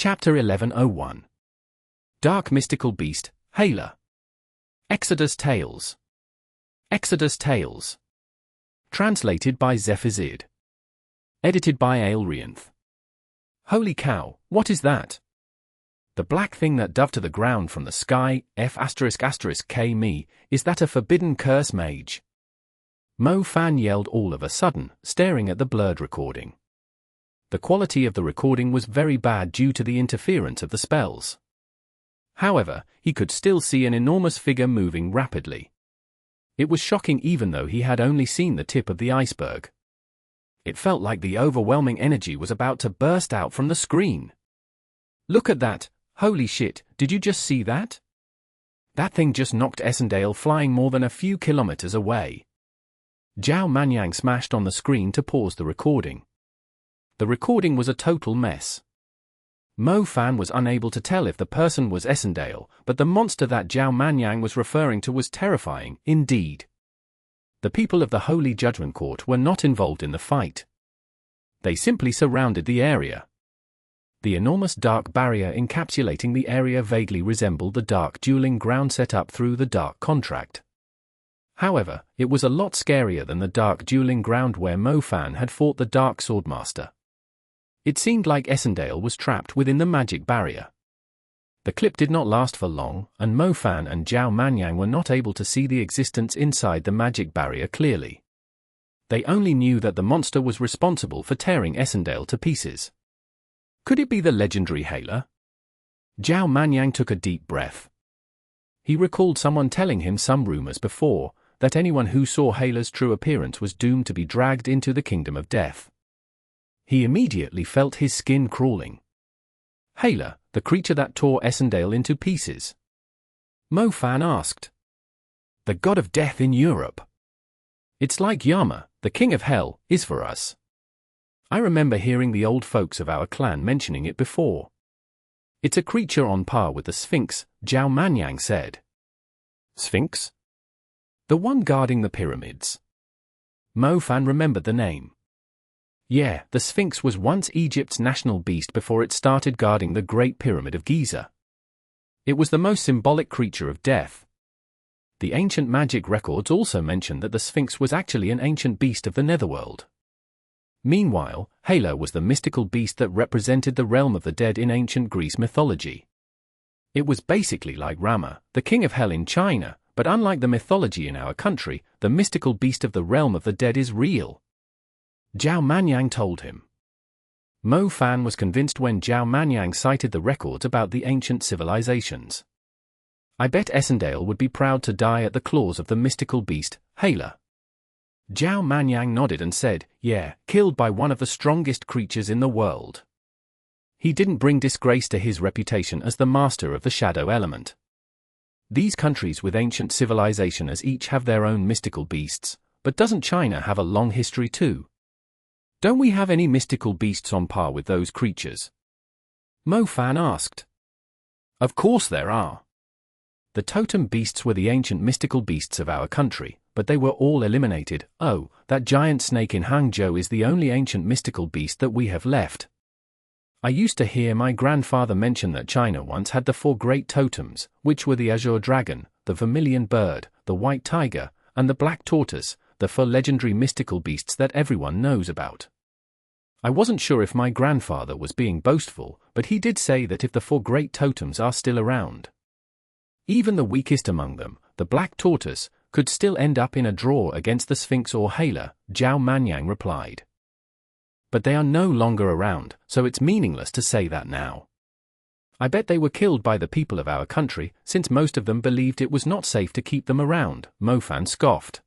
Chapter 1101. Dark Mystical Beast, Hayla. Exodus Tales. Exodus Tales. Translated by Zephazid. Edited by Aelrianth. Holy cow, what is that? The black thing that dove to the ground from the sky, F***K me, is that a forbidden curse mage? Mo Fan yelled all of a sudden, staring at the blurred recording. The quality of the recording was very bad due to the interference of the spells. However, he could still see an enormous figure moving rapidly. It was shocking even though he had only seen the tip of the iceberg. It felt like the overwhelming energy was about to burst out from the screen. Look at that, holy shit, did you just see that? That thing just knocked Essendale flying more than a few kilometers away. Zhao Manyan smashed on the screen to pause the recording. The recording was a total mess. Mo Fan was unable to tell if the person was Essendale, but the monster that Zhao Manyan was referring to was terrifying, indeed. The people of the Holy Judgment Court were not involved in the fight. They simply surrounded the area. The enormous dark barrier encapsulating the area vaguely resembled the dark dueling ground set up through the dark contract. However, it was a lot scarier than the dark dueling ground where Mo Fan had fought the Dark Swordmaster. It seemed like Essendale was trapped within the magic barrier. The clip did not last for long, and Mo Fan and Zhao Manyan were not able to see the existence inside the magic barrier clearly. They only knew that the monster was responsible for tearing Essendale to pieces. Could it be the legendary Hayla? Zhao Manyan took a deep breath. He recalled someone telling him some rumors before, that anyone who saw Hayla's true appearance was doomed to be dragged into the kingdom of death. He immediately felt his skin crawling. Hayla, the creature that tore Essendale into pieces? Mo Fan asked. The god of death in Europe. It's like Yama, the king of hell, is for us. I remember hearing the old folks of our clan mentioning it before. It's a creature on par with the Sphinx, Zhao Manyan said. Sphinx? The one guarding the pyramids. Mo Fan remembered the name. Yeah, the Sphinx was once Egypt's national beast before it started guarding the Great Pyramid of Giza. It was the most symbolic creature of death. The ancient magic records also mention that the Sphinx was actually an ancient beast of the netherworld. Meanwhile, Hayla was the mystical beast that represented the realm of the dead in ancient Greece mythology. It was basically like Rama, the king of hell in China, but unlike the mythology in our country, the mystical beast of the realm of the dead is real. Zhao Manyan told him. Mo Fan was convinced when Zhao Manyan cited the records about the ancient civilizations. I bet Essendale would be proud to die at the claws of the mystical beast, Hayla. Zhao Manyan nodded and said, yeah, killed by one of the strongest creatures in the world. He didn't bring disgrace to his reputation as the master of the shadow element. These countries with ancient civilization as each have their own mystical beasts, but doesn't China have a long history too? Don't we have any mystical beasts on par with those creatures? Mo Fan asked. Of course there are. The totem beasts were the ancient mystical beasts of our country, but they were all eliminated. Oh, that giant snake in Hangzhou is the only ancient mystical beast that we have left. I used to hear my grandfather mention that China once had the 4 great totems, which were the azure dragon, the vermilion bird, the white tiger, and the black tortoise, the 4 legendary mystical beasts that everyone knows about. I wasn't sure if my grandfather was being boastful, but he did say that if the 4 great totems are still around, even the weakest among them, the black tortoise, could still end up in a draw against the Sphinx or Hayla, Zhao Manyan replied. But they are no longer around, so it's meaningless to say that now. I bet they were killed by the people of our country, since most of them believed it was not safe to keep them around, Mo Fan scoffed.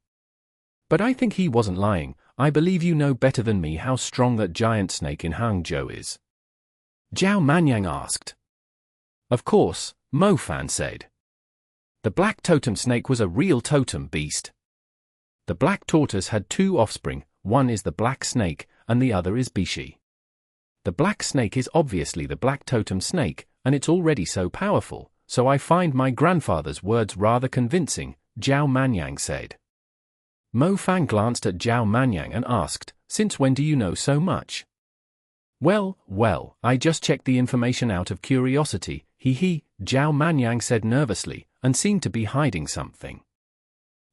But I think he wasn't lying. I believe you know better than me how strong that giant snake in Hangzhou is. Zhao Manyan asked. Of course, Mo Fan said. The black totem snake was a real totem beast. The black tortoise had 2 offspring, one is the black snake, and the other is Bishi. The black snake is obviously the black totem snake, and it's already so powerful, so I find my grandfather's words rather convincing, Zhao Manyan said. Mo Fan glanced at Zhao Manyan and asked, since when do you know so much? Well, I just checked the information out of curiosity, Zhao Manyan said nervously, and seemed to be hiding something.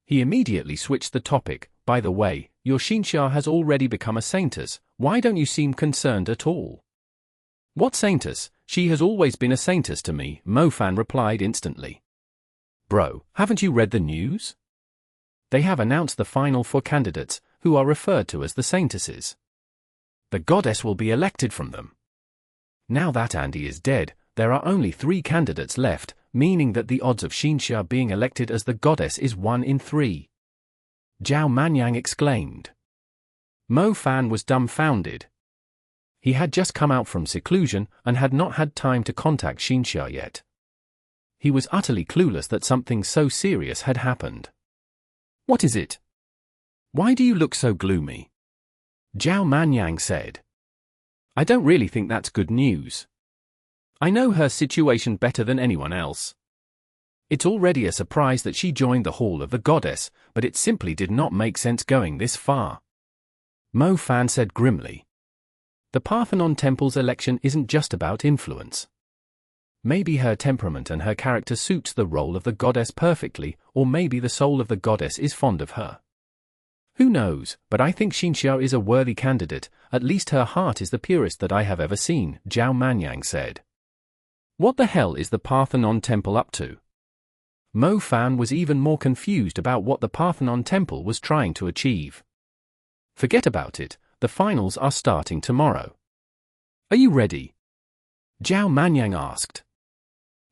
He immediately switched the topic. By the way, your Xinxia has already become a saintess, why don't you seem concerned at all? What saintess? She has always been a saintess to me, Mo Fan replied instantly. Bro, haven't you read the news? They have announced the final 4 candidates, who are referred to as the saintesses. The goddess will be elected from them. Now that Andy is dead, there are only 3 candidates left, meaning that the odds of Xinxia being elected as the goddess is 1 in 3. Zhao Manyan exclaimed. Mo Fan was dumbfounded. He had just come out from seclusion and had not had time to contact Xinxia yet. He was utterly clueless that something so serious had happened. What is it? Why do you look so gloomy? Zhao Manyan said. I don't really think that's good news. I know her situation better than anyone else. It's already a surprise that she joined the Hall of the Goddess, but it simply did not make sense going this far. Mo Fan said grimly. The Parthenon Temple's election isn't just about influence. Maybe her temperament and her character suits the role of the goddess perfectly, or maybe the soul of the goddess is fond of her. Who knows, but I think Xinxia is a worthy candidate, at least her heart is the purest that I have ever seen, Zhao Manyan said. What the hell is the Parthenon Temple up to? Mo Fan was even more confused about what the Parthenon Temple was trying to achieve. Forget about it, the finals are starting tomorrow. Are you ready? Zhao Manyan asked.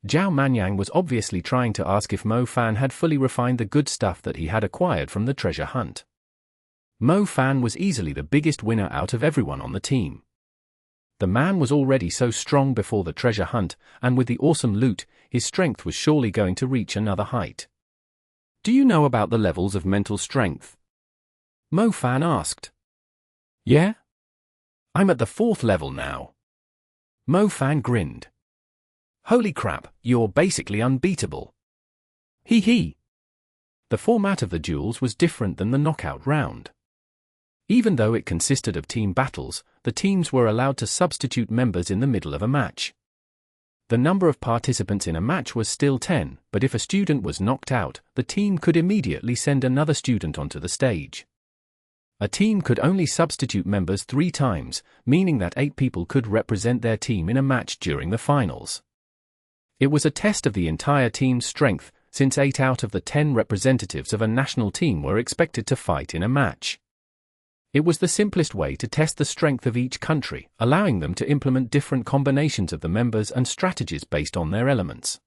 Zhao Manyan was obviously trying to ask if Mo Fan had fully refined the good stuff that he had acquired from the treasure hunt. Mo Fan was easily the biggest winner out of everyone on the team. The man was already so strong before the treasure hunt, and with the awesome loot, his strength was surely going to reach another height. Do you know about the levels of mental strength? Mo Fan asked. Yeah? I'm at the 4th level now. Mo Fan grinned. Holy crap, you're basically unbeatable. The format of the duels was different than the knockout round. Even though it consisted of team battles, the teams were allowed to substitute members in the middle of a match. The number of participants in a match was still 10, but if a student was knocked out, the team could immediately send another student onto the stage. A team could only substitute members 3 times, meaning that 8 people could represent their team in a match during the finals. It was a test of the entire team's strength, since 8 out of the 10 representatives of a national team were expected to fight in a match. It was the simplest way to test the strength of each country, allowing them to implement different combinations of the members and strategies based on their elements.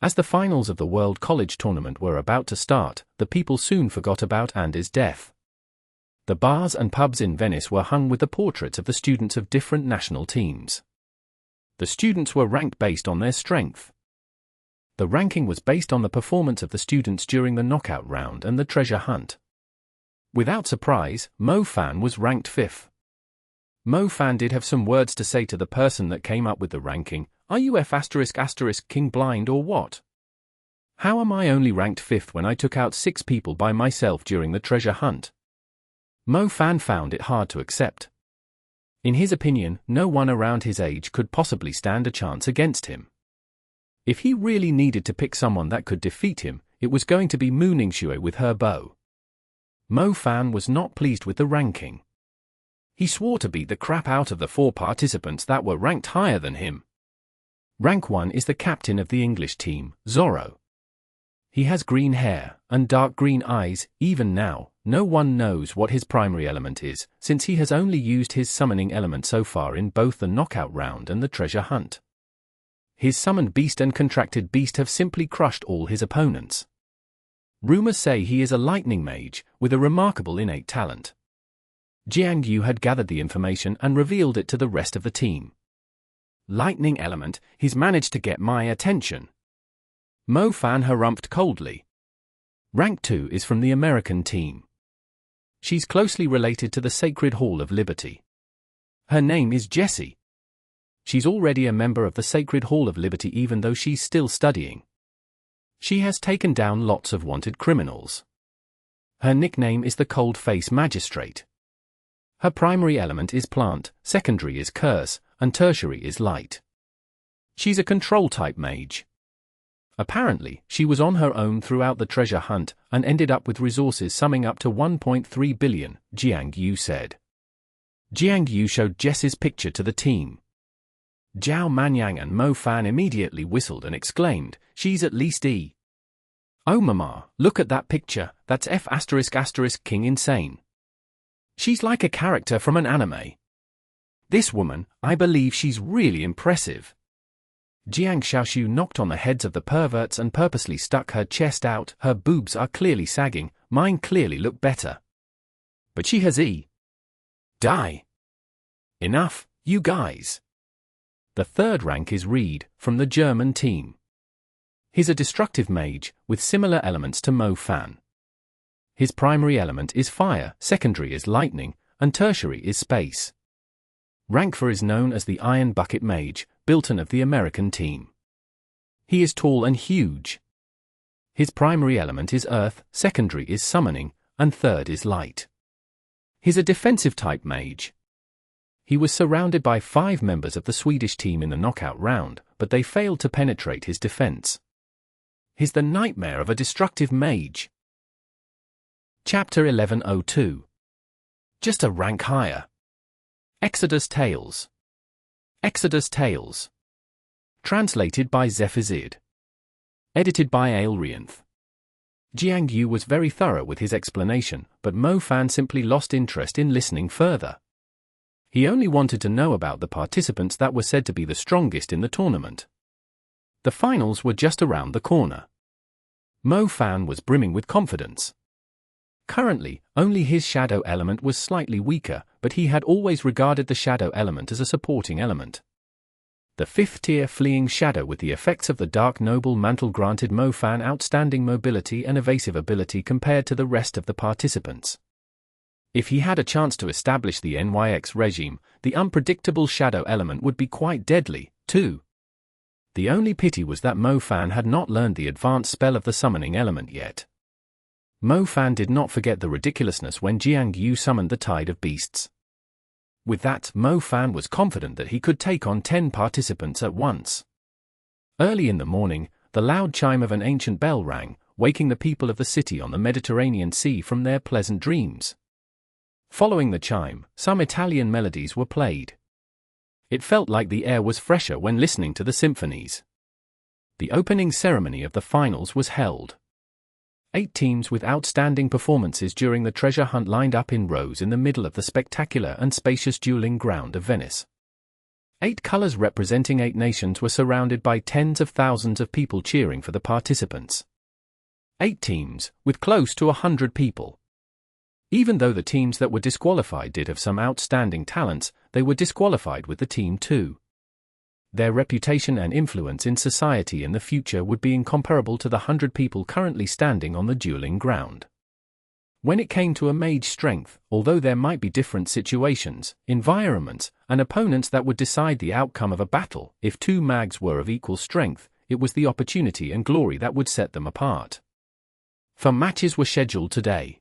As the finals of the World College Tournament were about to start, the people soon forgot about Andy's death. The bars and pubs in Venice were hung with the portraits of the students of different national teams. The students were ranked based on their strength. The ranking was based on the performance of the students during the knockout round and the treasure hunt. Without surprise, Mo Fan was ranked 5th. Mo Fan did have some words to say to the person that came up with the ranking. Are you F*** king blind or what? How am I only ranked 5th when I took out 6 people by myself during the treasure hunt? Mo Fan found it hard to accept. In his opinion, no one around his age could possibly stand a chance against him. If he really needed to pick someone that could defeat him, it was going to be Mu Ningxue with her bow. Mo Fan was not pleased with the ranking. He swore to beat the crap out of the 4 participants that were ranked higher than him. Rank 1 is the captain of the English team, Zorro. He has green hair and dark green eyes. Even now, no one knows what his primary element is, since he has only used his summoning element so far in both the knockout round and the treasure hunt. His summoned beast and contracted beast have simply crushed all his opponents. Rumors say he is a lightning mage, with a remarkable innate talent. Jiangtu had gathered the information and revealed it to the rest of the team. Lightning element, he's managed to get my attention. Mo Fan harumphed coldly. Rank 2 is from the American team. She's closely related to the Sacred Hall of Liberty. Her name is Jessie. She's already a member of the Sacred Hall of Liberty even though she's still studying. She has taken down lots of wanted criminals. Her nickname is the Cold Face Magistrate. Her primary element is plant, secondary is curse, and tertiary is light. She's a control-type mage. Apparently, she was on her own throughout the treasure hunt and ended up with resources summing up to 1.3 billion, Jiangtu said. Jiangtu showed Jess's picture to the team. Zhao, Manyan and Mo Fan immediately whistled and exclaimed, "She's at least E. Oh mama, look at that picture, that's F*** King insane. She's like a character from an anime. This woman, I believe she's really impressive." Jiang Xiaoshu knocked on the heads of the perverts and purposely stuck her chest out. "Her boobs are clearly sagging, mine clearly look better. But she has E. Die. Enough, you guys." The third rank is Reed, from the German team. He's a destructive mage, with similar elements to Mo Fan. His primary element is fire, secondary is lightning, and tertiary is space. Rank 4 is known as the Iron Bucket Mage, Bilton of the American team. He is tall and huge. His primary element is earth, secondary is summoning, and third is light. He's a defensive type mage. He was surrounded by 5 members of the Swedish team in the knockout round, but they failed to penetrate his defense. He's the nightmare of a destructive mage. Chapter 1102. Just a rank higher. Exodus Tales. Exodus Tales. Translated by Zephazid. Edited by Aelrianth. Jiangtu was very thorough with his explanation, but Mo Fan simply lost interest in listening further. He only wanted to know about the participants that were said to be the strongest in the tournament. The finals were just around the corner. Mo Fan was brimming with confidence. Currently, only his shadow element was slightly weaker, but he had always regarded the shadow element as a supporting element. The 5th tier fleeing shadow with the effects of the Dark Noble Mantle granted Mo Fan outstanding mobility and evasive ability compared to the rest of the participants. If he had a chance to establish the NYX regime, the unpredictable shadow element would be quite deadly, too. The only pity was that Mo Fan had not learned the advanced spell of the summoning element yet. Mo Fan did not forget the ridiculousness when Jiangtu summoned the Tide of Beasts. With that, Mo Fan was confident that he could take on 10 participants at once. Early in the morning, the loud chime of an ancient bell rang, waking the people of the city on the Mediterranean Sea from their pleasant dreams. Following the chime, some Italian melodies were played. It felt like the air was fresher when listening to the symphonies. The opening ceremony of the finals was held. 8 teams with outstanding performances during the treasure hunt lined up in rows in the middle of the spectacular and spacious dueling ground of Venice. 8 colors representing 8 nations were surrounded by tens of thousands of people cheering for the participants. 8 teams, with close to 100 people. Even though the teams that were disqualified did have some outstanding talents, they were disqualified with the team too. Their reputation and influence in society in the future would be incomparable to the 100 people currently standing on the dueling ground. When it came to a mage strength, although there might be different situations, environments, and opponents that would decide the outcome of a battle, if 2 mags were of equal strength, it was the opportunity and glory that would set them apart. 4 matches were scheduled today.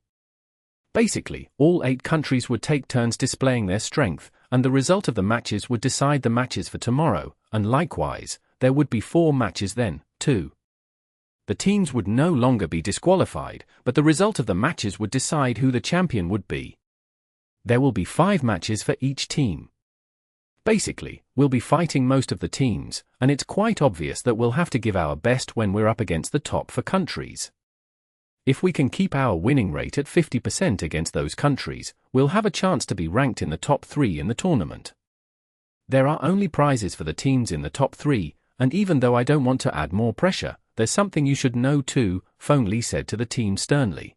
Basically, all 8 countries would take turns displaying their strength, and the result of the matches would decide the matches for tomorrow, and likewise, there would be 4 matches then, too. The teams would no longer be disqualified, but the result of the matches would decide who the champion would be. There will be 5 matches for each team. Basically, we'll be fighting most of the teams, and it's quite obvious that we'll have to give our best when we're up against the top 4 countries. If we can keep our winning rate at 50% against those countries, we'll have a chance to be ranked in the top 3 in the tournament. There are only prizes for the teams in the top 3, and even though I don't want to add more pressure, there's something you should know too, Feng Li said to the team sternly.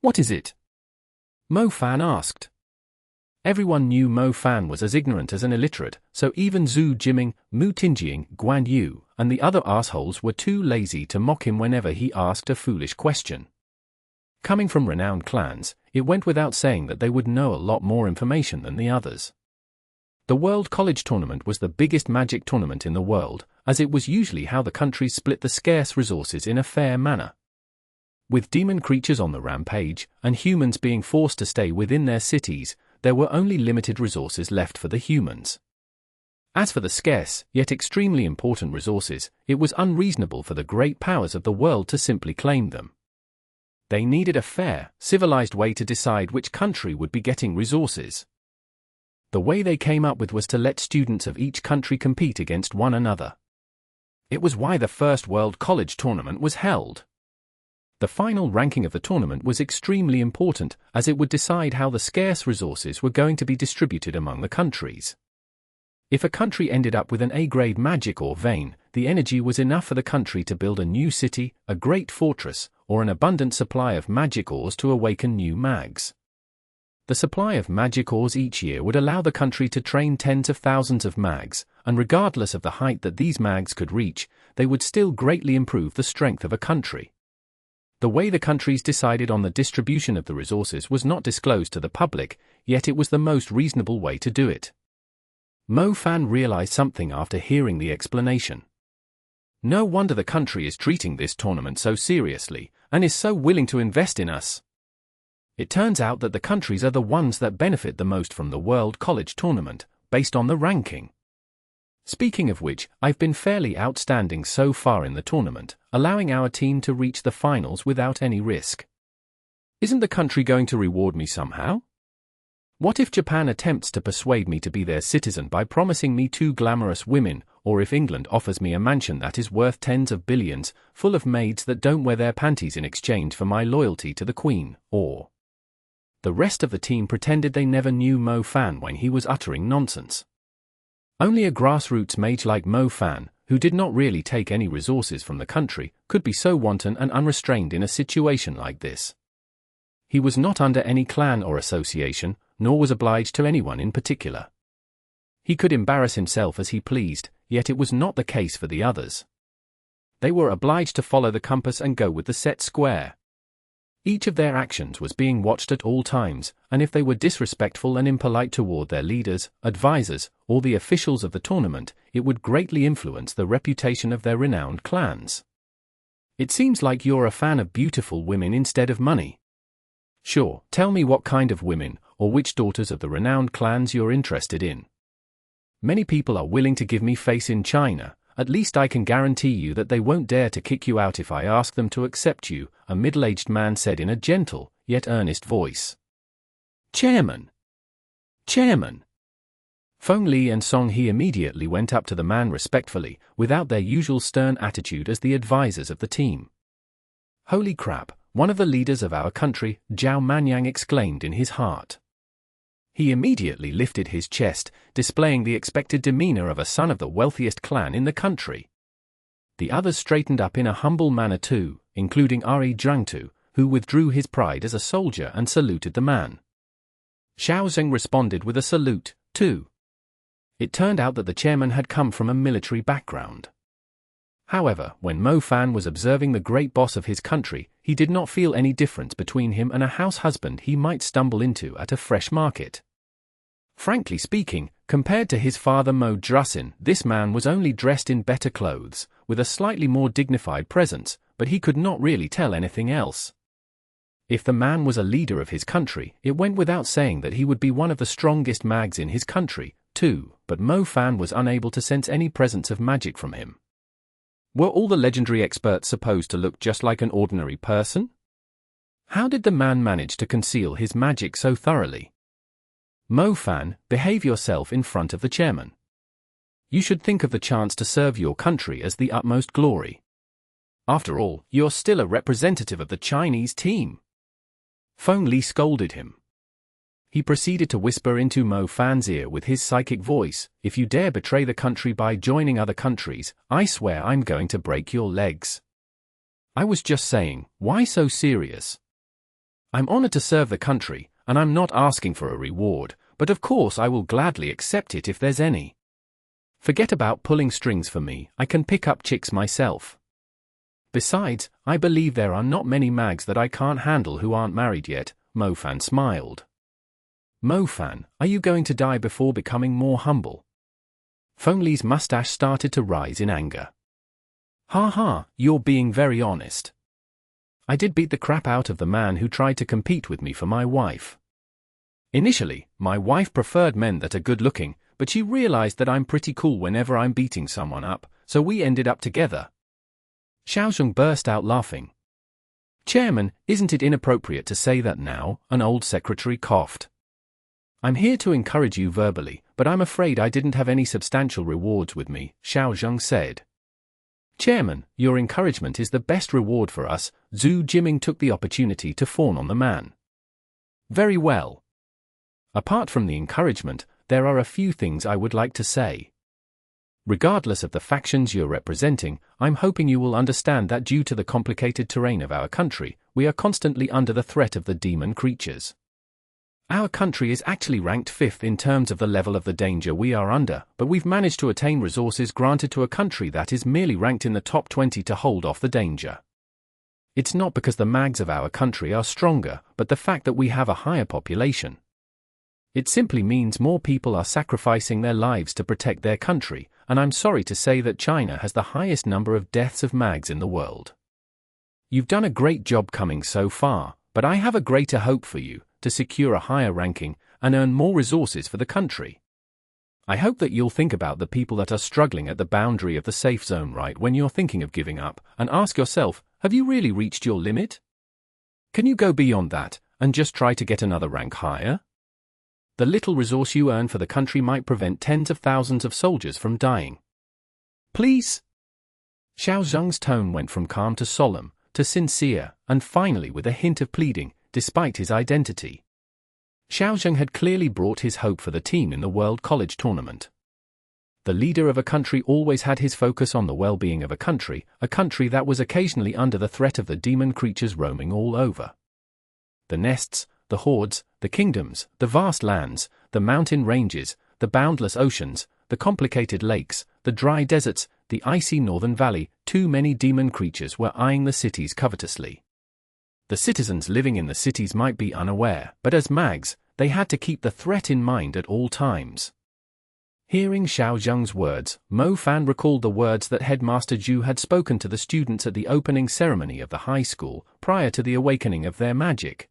What is it? Mo Fan asked. Everyone knew Mo Fan was as ignorant as an illiterate, so even Zhu Jiming, Mu Tinjing, Guan Yu, and the other assholes were too lazy to mock him whenever he asked a foolish question. Coming from renowned clans, it went without saying that they would know a lot more information than the others. The World College Tournament was the biggest magic tournament in the world, as it was usually how the countries split the scarce resources in a fair manner. With demon creatures on the rampage, and humans being forced to stay within their cities, there were only limited resources left for the humans. As for the scarce, yet extremely important resources, it was unreasonable for the great powers of the world to simply claim them. They needed a fair, civilized way to decide which country would be getting resources. The way they came up with was to let students of each country compete against one another. It was why the first World College Tournament was held. The final ranking of the tournament was extremely important, as it would decide how the scarce resources were going to be distributed among the countries. If a country ended up with an A-grade magic ore vein, the energy was enough for the country to build a new city, a great fortress, or an abundant supply of magic ores to awaken new mags. The supply of magic ores each year would allow the country to train tens of thousands of mags, and regardless of the height that these mags could reach, they would still greatly improve the strength of a country. The way the countries decided on the distribution of the resources was not disclosed to the public, yet it was the most reasonable way to do it. Mo Fan realized something after hearing the explanation. No wonder the country is treating this tournament so seriously, and is so willing to invest in us. It turns out that the countries are the ones that benefit the most from the World College Tournament, based on the ranking. Speaking of which, I've been fairly outstanding so far in the tournament, allowing our team to reach the finals without any risk. Isn't the country going to reward me somehow? What if Japan attempts to persuade me to be their citizen by promising me 2 glamorous women, or if England offers me a mansion that is worth tens of billions, full of maids that don't wear their panties in exchange for my loyalty to the Queen, or... The rest of the team pretended they never knew Mo Fan when he was uttering nonsense. Only a grassroots mage like Mo Fan, who did not really take any resources from the country, could be so wanton and unrestrained in a situation like this. He was not under any clan or association, nor was obliged to anyone in particular. He could embarrass himself as he pleased, yet it was not the case for the others. They were obliged to follow the compass and go with the set square. Each of their actions was being watched at all times, and if they were disrespectful and impolite toward their leaders, advisors, or the officials of the tournament, it would greatly influence the reputation of their renowned clans. It seems like you're a fan of beautiful women instead of money. Sure, tell me what kind of women, or which daughters of the renowned clans you're interested in. Many people are willing to give me face in China. At least I can guarantee you that they won't dare to kick you out if I ask them to accept you, a middle-aged man said in a gentle, yet earnest voice. Chairman! Chairman! Feng Li and Song He immediately went up to the man respectfully, without their usual stern attitude as the advisors of the team. Holy crap, one of the leaders of our country, Zhao Manyan exclaimed in his heart. He immediately lifted his chest, displaying the expected demeanor of a son of the wealthiest clan in the country. The others straightened up in a humble manner too, including Jiangtu, who withdrew his pride as a soldier and saluted the man. Xiao Zheng responded with a salute, too. It turned out that the chairman had come from a military background. However, when Mo Fan was observing the great boss of his country, he did not feel any difference between him and a house husband he might stumble into at a fresh market. Frankly speaking, compared to his father Mo Drusin, this man was only dressed in better clothes, with a slightly more dignified presence, but he could not really tell anything else. If the man was a leader of his country, it went without saying that he would be one of the strongest mags in his country, too, but Mo Fan was unable to sense any presence of magic from him. Were all the legendary experts supposed to look just like an ordinary person? How did the man manage to conceal his magic so thoroughly? Mo Fan, behave yourself in front of the chairman. You should think of the chance to serve your country as the utmost glory. After all, you're still a representative of the Chinese team. Feng Li scolded him. He proceeded to whisper into Mo Fan's ear with his psychic voice, if you dare betray the country by joining other countries, I swear I'm going to break your legs. I was just saying, why so serious? I'm honored to serve the country, and I'm not asking for a reward, but of course I will gladly accept it if there's any. Forget about pulling strings for me, I can pick up chicks myself. Besides, I believe there are not many mags that I can't handle who aren't married yet, Mo Fan smiled. Mo Fan, are you going to die before becoming more humble? Feng Li's mustache started to rise in anger. Ha ha, you're being very honest. I did beat the crap out of the man who tried to compete with me for my wife. Initially, my wife preferred men that are good-looking, but she realized that I'm pretty cool whenever I'm beating someone up, so we ended up together. Xiaozhong burst out laughing. Chairman, isn't it inappropriate to say that now? An old secretary coughed. I'm here to encourage you verbally, but I'm afraid I didn't have any substantial rewards with me, Xiaozhong said. Chairman, your encouragement is the best reward for us. Zhu Jiming took the opportunity to fawn on the man. Very well. Apart from the encouragement, there are a few things I would like to say. Regardless of the factions you're representing, I'm hoping you will understand that due to the complicated terrain of our country, we are constantly under the threat of the demon creatures. Our country is actually ranked 5th in terms of the level of the danger we are under, but we've managed to attain resources granted to a country that is merely ranked in the top 20 to hold off the danger. It's not because the mags of our country are stronger, but the fact that we have a higher population. It simply means more people are sacrificing their lives to protect their country, and I'm sorry to say that China has the highest number of deaths of mags in the world. You've done a great job coming so far, but I have a greater hope for you, to secure a higher ranking and earn more resources for the country. I hope that you'll think about the people that are struggling at the boundary of the safe zone right when you're thinking of giving up, and ask yourself, have you really reached your limit? Can you go beyond that, and just try to get another rank higher? The little resource you earn for the country might prevent tens of thousands of soldiers from dying. Please? Xiao Zheng's tone went from calm to solemn, to sincere, and finally with a hint of pleading, despite his identity. Xiaozheng had clearly brought his hope for the team in the World College Tournament. The leader of a country always had his focus on the well-being of a country that was occasionally under the threat of the demon creatures roaming all over. The nests, the hordes, the kingdoms, the vast lands, the mountain ranges, the boundless oceans, the complicated lakes, the dry deserts, the icy northern valley, too many demon creatures were eyeing the cities covetously. The citizens living in the cities might be unaware, but as mags, they had to keep the threat in mind at all times. Hearing Xiao Zheng's words, Mo Fan recalled the words that Headmaster Zhu had spoken to the students at the opening ceremony of the high school, prior to the awakening of their magic.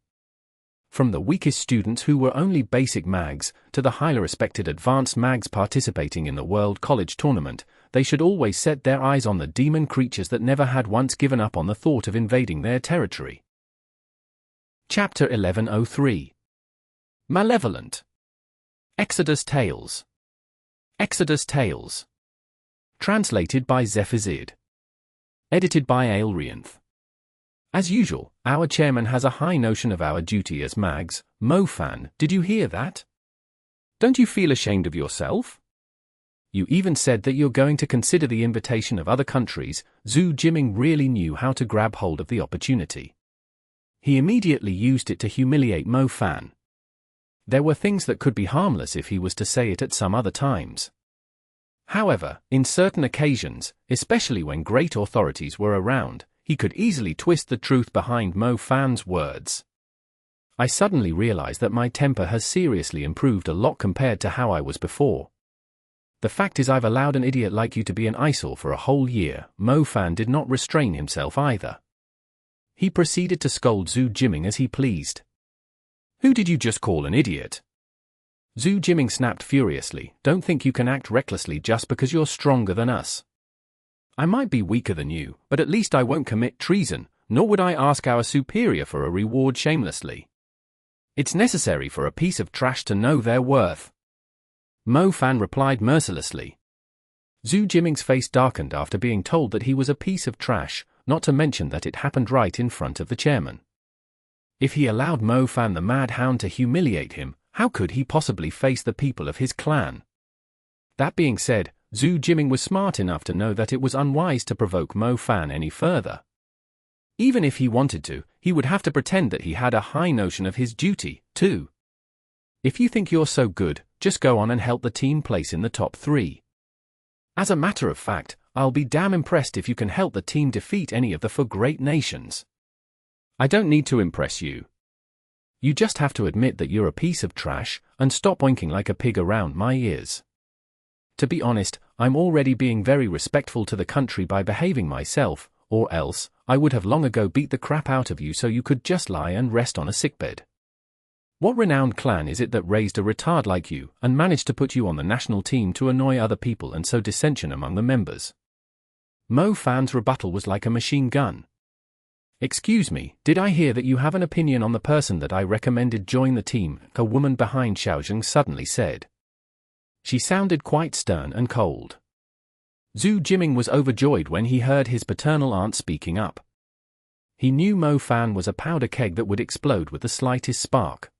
From the weakest students who were only basic mags, to the highly respected advanced mags participating in the World College Tournament, they should always set their eyes on the demon creatures that never had once given up on the thought of invading their territory. Chapter 1103. Malevolent. Exodus Tales. Exodus Tales. Translated by Zephazid. Edited by Aelrianth. As usual, our chairman has a high notion of our duty as mags. Mo Fan, did you hear that? Don't you feel ashamed of yourself? You even said that you're going to consider the invitation of other countries. Zhu Jiming really knew how to grab hold of the opportunity. He immediately used it to humiliate Mo Fan. There were things that could be harmless if he was to say it at some other times. However, in certain occasions, especially when great authorities were around, he could easily twist the truth behind Mo Fan's words. I suddenly realized that my temper has seriously improved a lot compared to how I was before. The fact is I've allowed an idiot like you to be an eyesore for a whole year. Mo Fan did not restrain himself either. He proceeded to scold Zhu Jiming as he pleased. Who did you just call an idiot? Zhu Jiming snapped furiously. Don't think you can act recklessly just because you're stronger than us. I might be weaker than you, but at least I won't commit treason, nor would I ask our superior for a reward shamelessly. It's necessary for a piece of trash to know their worth. Mo Fan replied mercilessly. Zhu Jiming's face darkened after being told that he was a piece of trash, not to mention that it happened right in front of the chairman. If he allowed Mo Fan the Mad Hound to humiliate him, how could he possibly face the people of his clan? That being said, Zhu Jiming was smart enough to know that it was unwise to provoke Mo Fan any further. Even if he wanted to, he would have to pretend that he had a high notion of his duty, too. If you think you're so good, just go on and help the team place in the top 3. As a matter of fact, I'll be damn impressed if you can help the team defeat any of the 4 great nations. I don't need to impress you. You just have to admit that you're a piece of trash, and stop oinking like a pig around my ears. To be honest, I'm already being very respectful to the country by behaving myself, or else, I would have long ago beat the crap out of you so you could just lie and rest on a sickbed. What renowned clan is it that raised a retard like you and managed to put you on the national team to annoy other people and sow dissension among the members? Mo Fan's rebuttal was like a machine gun. Excuse me, did I hear that you have an opinion on the person that I recommended join the team? A woman behind Xiaozheng suddenly said. She sounded quite stern and cold. Zhu Jiming was overjoyed when he heard his paternal aunt speaking up. He knew Mo Fan was a powder keg that would explode with the slightest spark.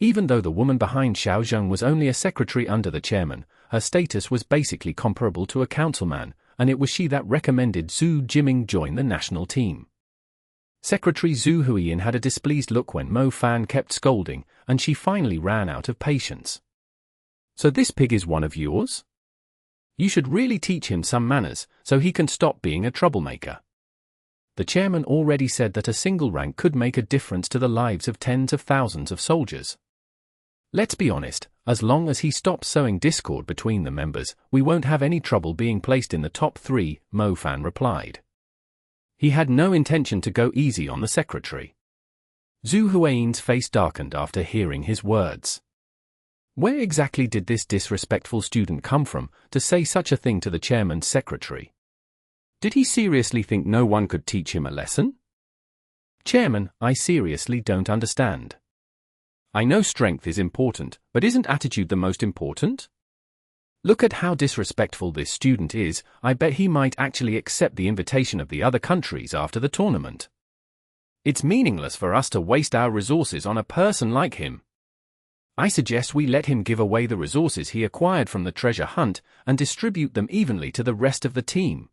Even though the woman behind Xiaozheng was only a secretary under the chairman, her status was basically comparable to a councilman, and it was she that recommended Zhu Jiming join the national team. Secretary Zhu Huiyin had a displeased look when Mo Fan kept scolding, and she finally ran out of patience. So this pig is one of yours? You should really teach him some manners, so he can stop being a troublemaker. The chairman already said that a single rank could make a difference to the lives of tens of thousands of soldiers. Let's be honest, as long as he stops sowing discord between the members, we won't have any trouble being placed in the top 3, Mo Fan replied. He had no intention to go easy on the secretary. Zhu Huiyin's face darkened after hearing his words. Where exactly did this disrespectful student come from to say such a thing to the chairman's secretary? Did he seriously think no one could teach him a lesson? Chairman, I seriously don't understand. I know strength is important, but isn't attitude the most important? Look at how disrespectful this student is. I bet he might actually accept the invitation of the other countries after the tournament. It's meaningless for us to waste our resources on a person like him. I suggest we let him give away the resources he acquired from the treasure hunt and distribute them evenly to the rest of the team.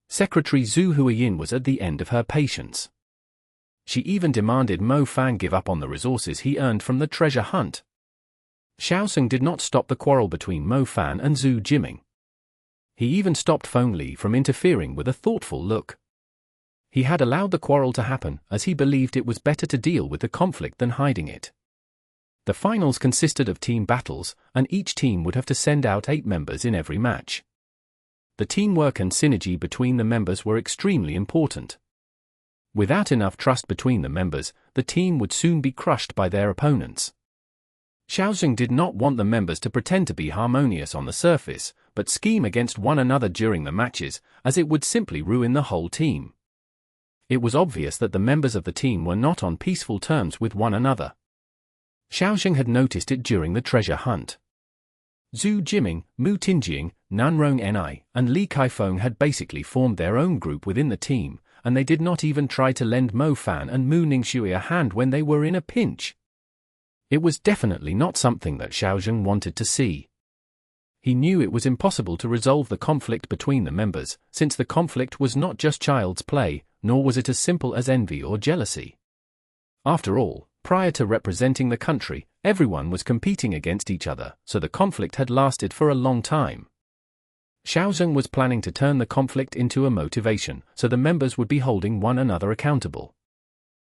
Secretary Zhu Huiyin was at the end of her patience. She even demanded Mo Fan give up on the resources he earned from the treasure hunt. Xiaozheng did not stop the quarrel between Mo Fan and Zhu Jiming. He even stopped Feng Li from interfering with a thoughtful look. He had allowed the quarrel to happen as he believed it was better to deal with the conflict than hiding it. The finals consisted of team battles, and each team would have to send out 8 members in every match. The teamwork and synergy between the members were extremely important. Without enough trust between the members, the team would soon be crushed by their opponents. Xiaozheng did not want the members to pretend to be harmonious on the surface, but scheme against one another during the matches, as it would simply ruin the whole team. It was obvious that the members of the team were not on peaceful terms with one another. Xiaozheng had noticed it during the treasure hunt. Zhu Jiming, Mu Tinjing, Nanrong Ni, and Li Kaifeng had basically formed their own group within the team, and they did not even try to lend Mo Fan and Mu Ningxue a hand when they were in a pinch. It was definitely not something that Xiaozheng wanted to see. He knew it was impossible to resolve the conflict between the members, since the conflict was not just child's play, nor was it as simple as envy or jealousy. After all, prior to representing the country, everyone was competing against each other, so the conflict had lasted for a long time. Xiaozheng was planning to turn the conflict into a motivation, so the members would be holding one another accountable.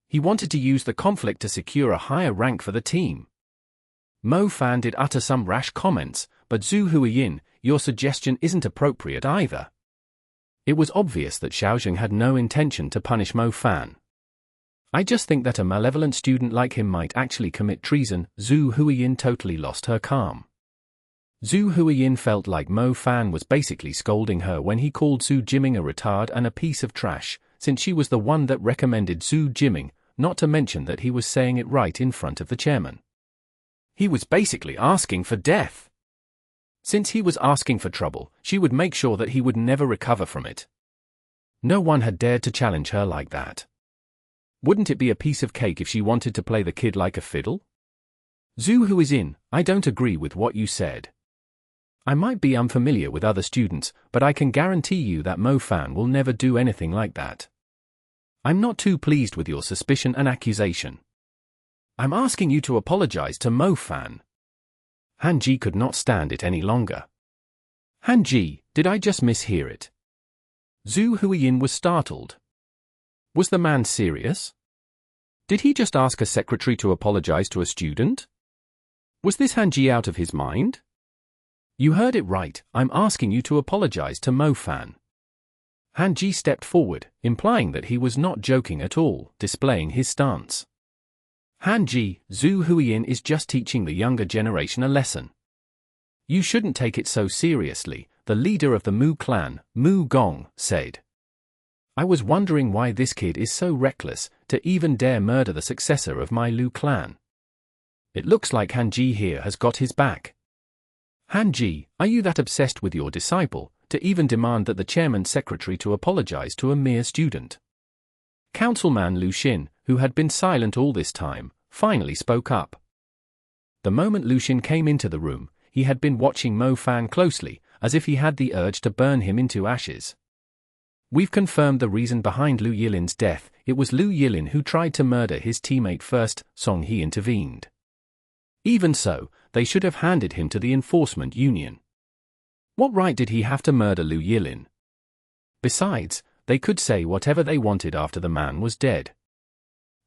He wanted to use the conflict to secure a higher rank for the team. Mo Fan did utter some rash comments, but Zhu Huiyin, your suggestion isn't appropriate either. It was obvious that Xiaozheng had no intention to punish Mo Fan. I just think that a malevolent student like him might actually commit treason. Zhu Huiyin totally lost her calm. Zhu Huiyin felt like Mo Fan was basically scolding her when he called Zhu Jiming a retard and a piece of trash, since she was the one that recommended Zhu Jiming, not to mention that he was saying it right in front of the chairman. He was basically asking for death. Since he was asking for trouble, she would make sure that he would never recover from it. No one had dared to challenge her like that. Wouldn't it be a piece of cake if she wanted to play the kid like a fiddle? Zhu Huiyin, I don't agree with what you said. I might be unfamiliar with other students, but I can guarantee you that Mo Fan will never do anything like that. I'm not too pleased with your suspicion and accusation. I'm asking you to apologize to Mo Fan. Han Ji could not stand it any longer. Han Ji, did I just mishear it? Zhu Huiyin was startled. Was the man serious? Did he just ask a secretary to apologize to a student? Was this Han Ji out of his mind? You heard it right, I'm asking you to apologize to Mo Fan. Han Ji stepped forward, implying that he was not joking at all, displaying his stance. Hanji, Zhu Huiyin is just teaching the younger generation a lesson. You shouldn't take it so seriously, the leader of the Mu clan, Mu Gong, said. I was wondering why this kid is so reckless, to even dare murder the successor of my Lu clan. It looks like Hanji here has got his back. Hanji, are you that obsessed with your disciple, to even demand that the chairman's secretary to apologize to a mere student? Councilman Lu Xin, who had been silent all this time, finally spoke up. The moment Lu Xin came into the room, he had been watching Mo Fan closely, as if he had the urge to burn him into ashes. We've confirmed the reason behind Lu Yilin's death. It was Lu Yilin who tried to murder his teammate first, Song He intervened. Even so, they should have handed him to the enforcement union. What right did he have to murder Lu Yilin? Besides, they could say whatever they wanted after the man was dead.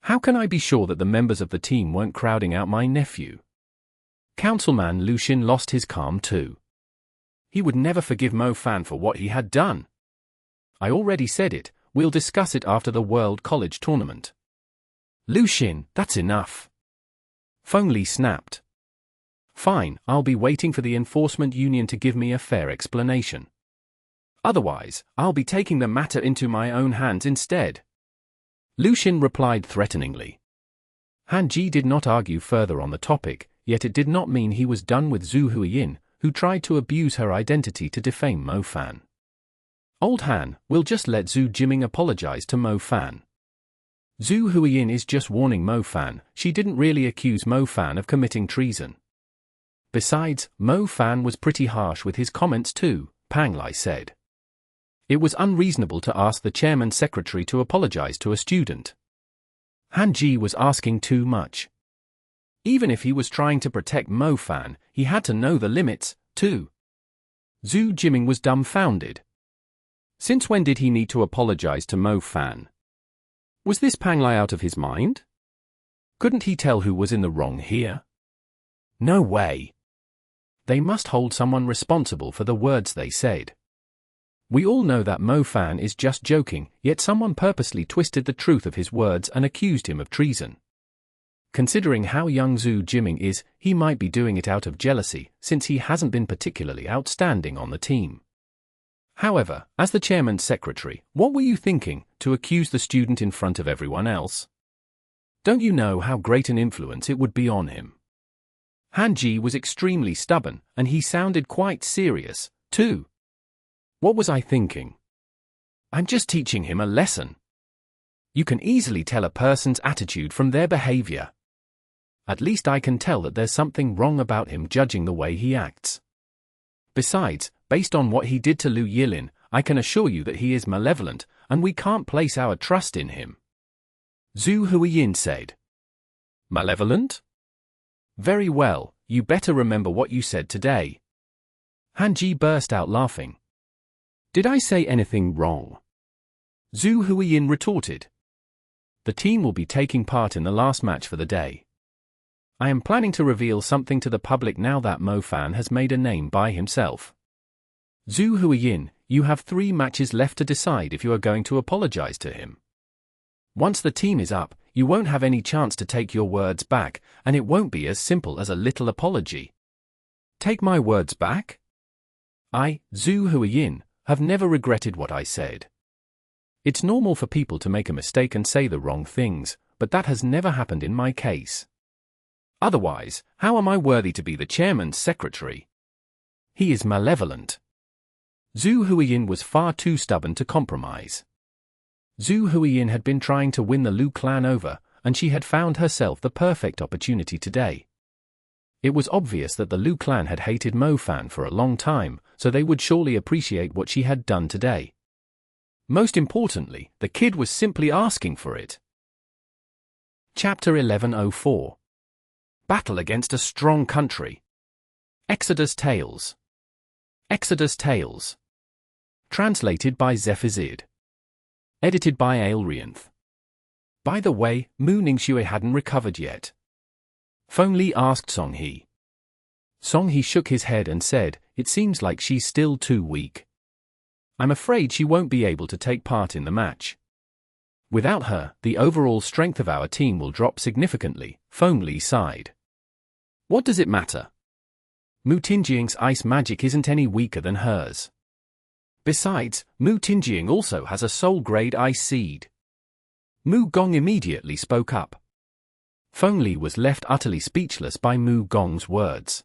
How can I be sure that the members of the team weren't crowding out my nephew? Councilman Lu Xin lost his calm too. He would never forgive Mo Fan for what he had done. I already said it, we'll discuss it after the World College Tournament. Lu Xin, that's enough. Feng Li snapped. Fine, I'll be waiting for the enforcement union to give me a fair explanation. Otherwise, I'll be taking the matter into my own hands instead. Lu Xin replied threateningly. Han Ji did not argue further on the topic, yet it did not mean he was done with Zhu Huiyin, who tried to abuse her identity to defame Mo Fan. Old Han, we'll just let Zhu Jiming apologize to Mo Fan. Zhu Huiyin is just warning Mo Fan, she didn't really accuse Mo Fan of committing treason. Besides, Mo Fan was pretty harsh with his comments too, Pang Lai said. It was unreasonable to ask the chairman's secretary to apologize to a student. Han Ji was asking too much. Even if he was trying to protect Mo Fan, he had to know the limits, too. Zhu Jiming was dumbfounded. Since when did he need to apologize to Mo Fan? Was this Pang Lai out of his mind? Couldn't he tell who was in the wrong here? No way. They must hold someone responsible for the words they said. We all know that Mo Fan is just joking, yet someone purposely twisted the truth of his words and accused him of treason. Considering how young Zhu Jiming is, he might be doing it out of jealousy, since he hasn't been particularly outstanding on the team. However, as the chairman's secretary, what were you thinking, to accuse the student in front of everyone else? Don't you know how great an influence it would be on him? Han Ji was extremely stubborn, and he sounded quite serious, too. What was I thinking? I'm just teaching him a lesson. You can easily tell a person's attitude from their behavior. At least I can tell that there's something wrong about him judging the way he acts. Besides, based on what he did to Lu Yilin, I can assure you that he is malevolent, and we can't place our trust in him. Zhu Huiyin said. Malevolent? Very well, you better remember what you said today. Han Ji burst out laughing. Did I say anything wrong? Zhu Huiyin retorted. The team will be taking part in the last match for the day. I am planning to reveal something to the public now that Mo Fan has made a name by himself. Zhu Huiyin, you have 3 matches left to decide if you are going to apologize to him. Once the team is up, you won't have any chance to take your words back, and it won't be as simple as a little apology. Take my words back? I, Zhu Huiyin, have never regretted what I said. It's normal for people to make a mistake and say the wrong things, but that has never happened in my case. Otherwise, how am I worthy to be the chairman's secretary? He is malevolent. Zhu Huiyin was far too stubborn to compromise. Zhu Huiyin had been trying to win the Lu clan over, and she had found herself the perfect opportunity today. It was obvious that the Lu clan had hated Mo Fan for a long time, so they would surely appreciate what she had done today. Most importantly, the kid was simply asking for it. Chapter 1104. Battle against a strong country. Exodus Tales. Exodus Tales. Translated by Zephazid. Edited by Aelrianth. By the way, Mu Ningxue hadn't recovered yet. Feng Li asked Song He. Song He shook his head and said, it seems like she's still too weak. I'm afraid she won't be able to take part in the match. Without her, the overall strength of our team will drop significantly, Pharaoh sighed. What does it matter? Mu Tinjiang's ice magic isn't any weaker than hers. Besides, Mu Tinjiang also has a soul-grade ice seed. Mu Gong immediately spoke up. Pharaoh was left utterly speechless by Mu Gong's words.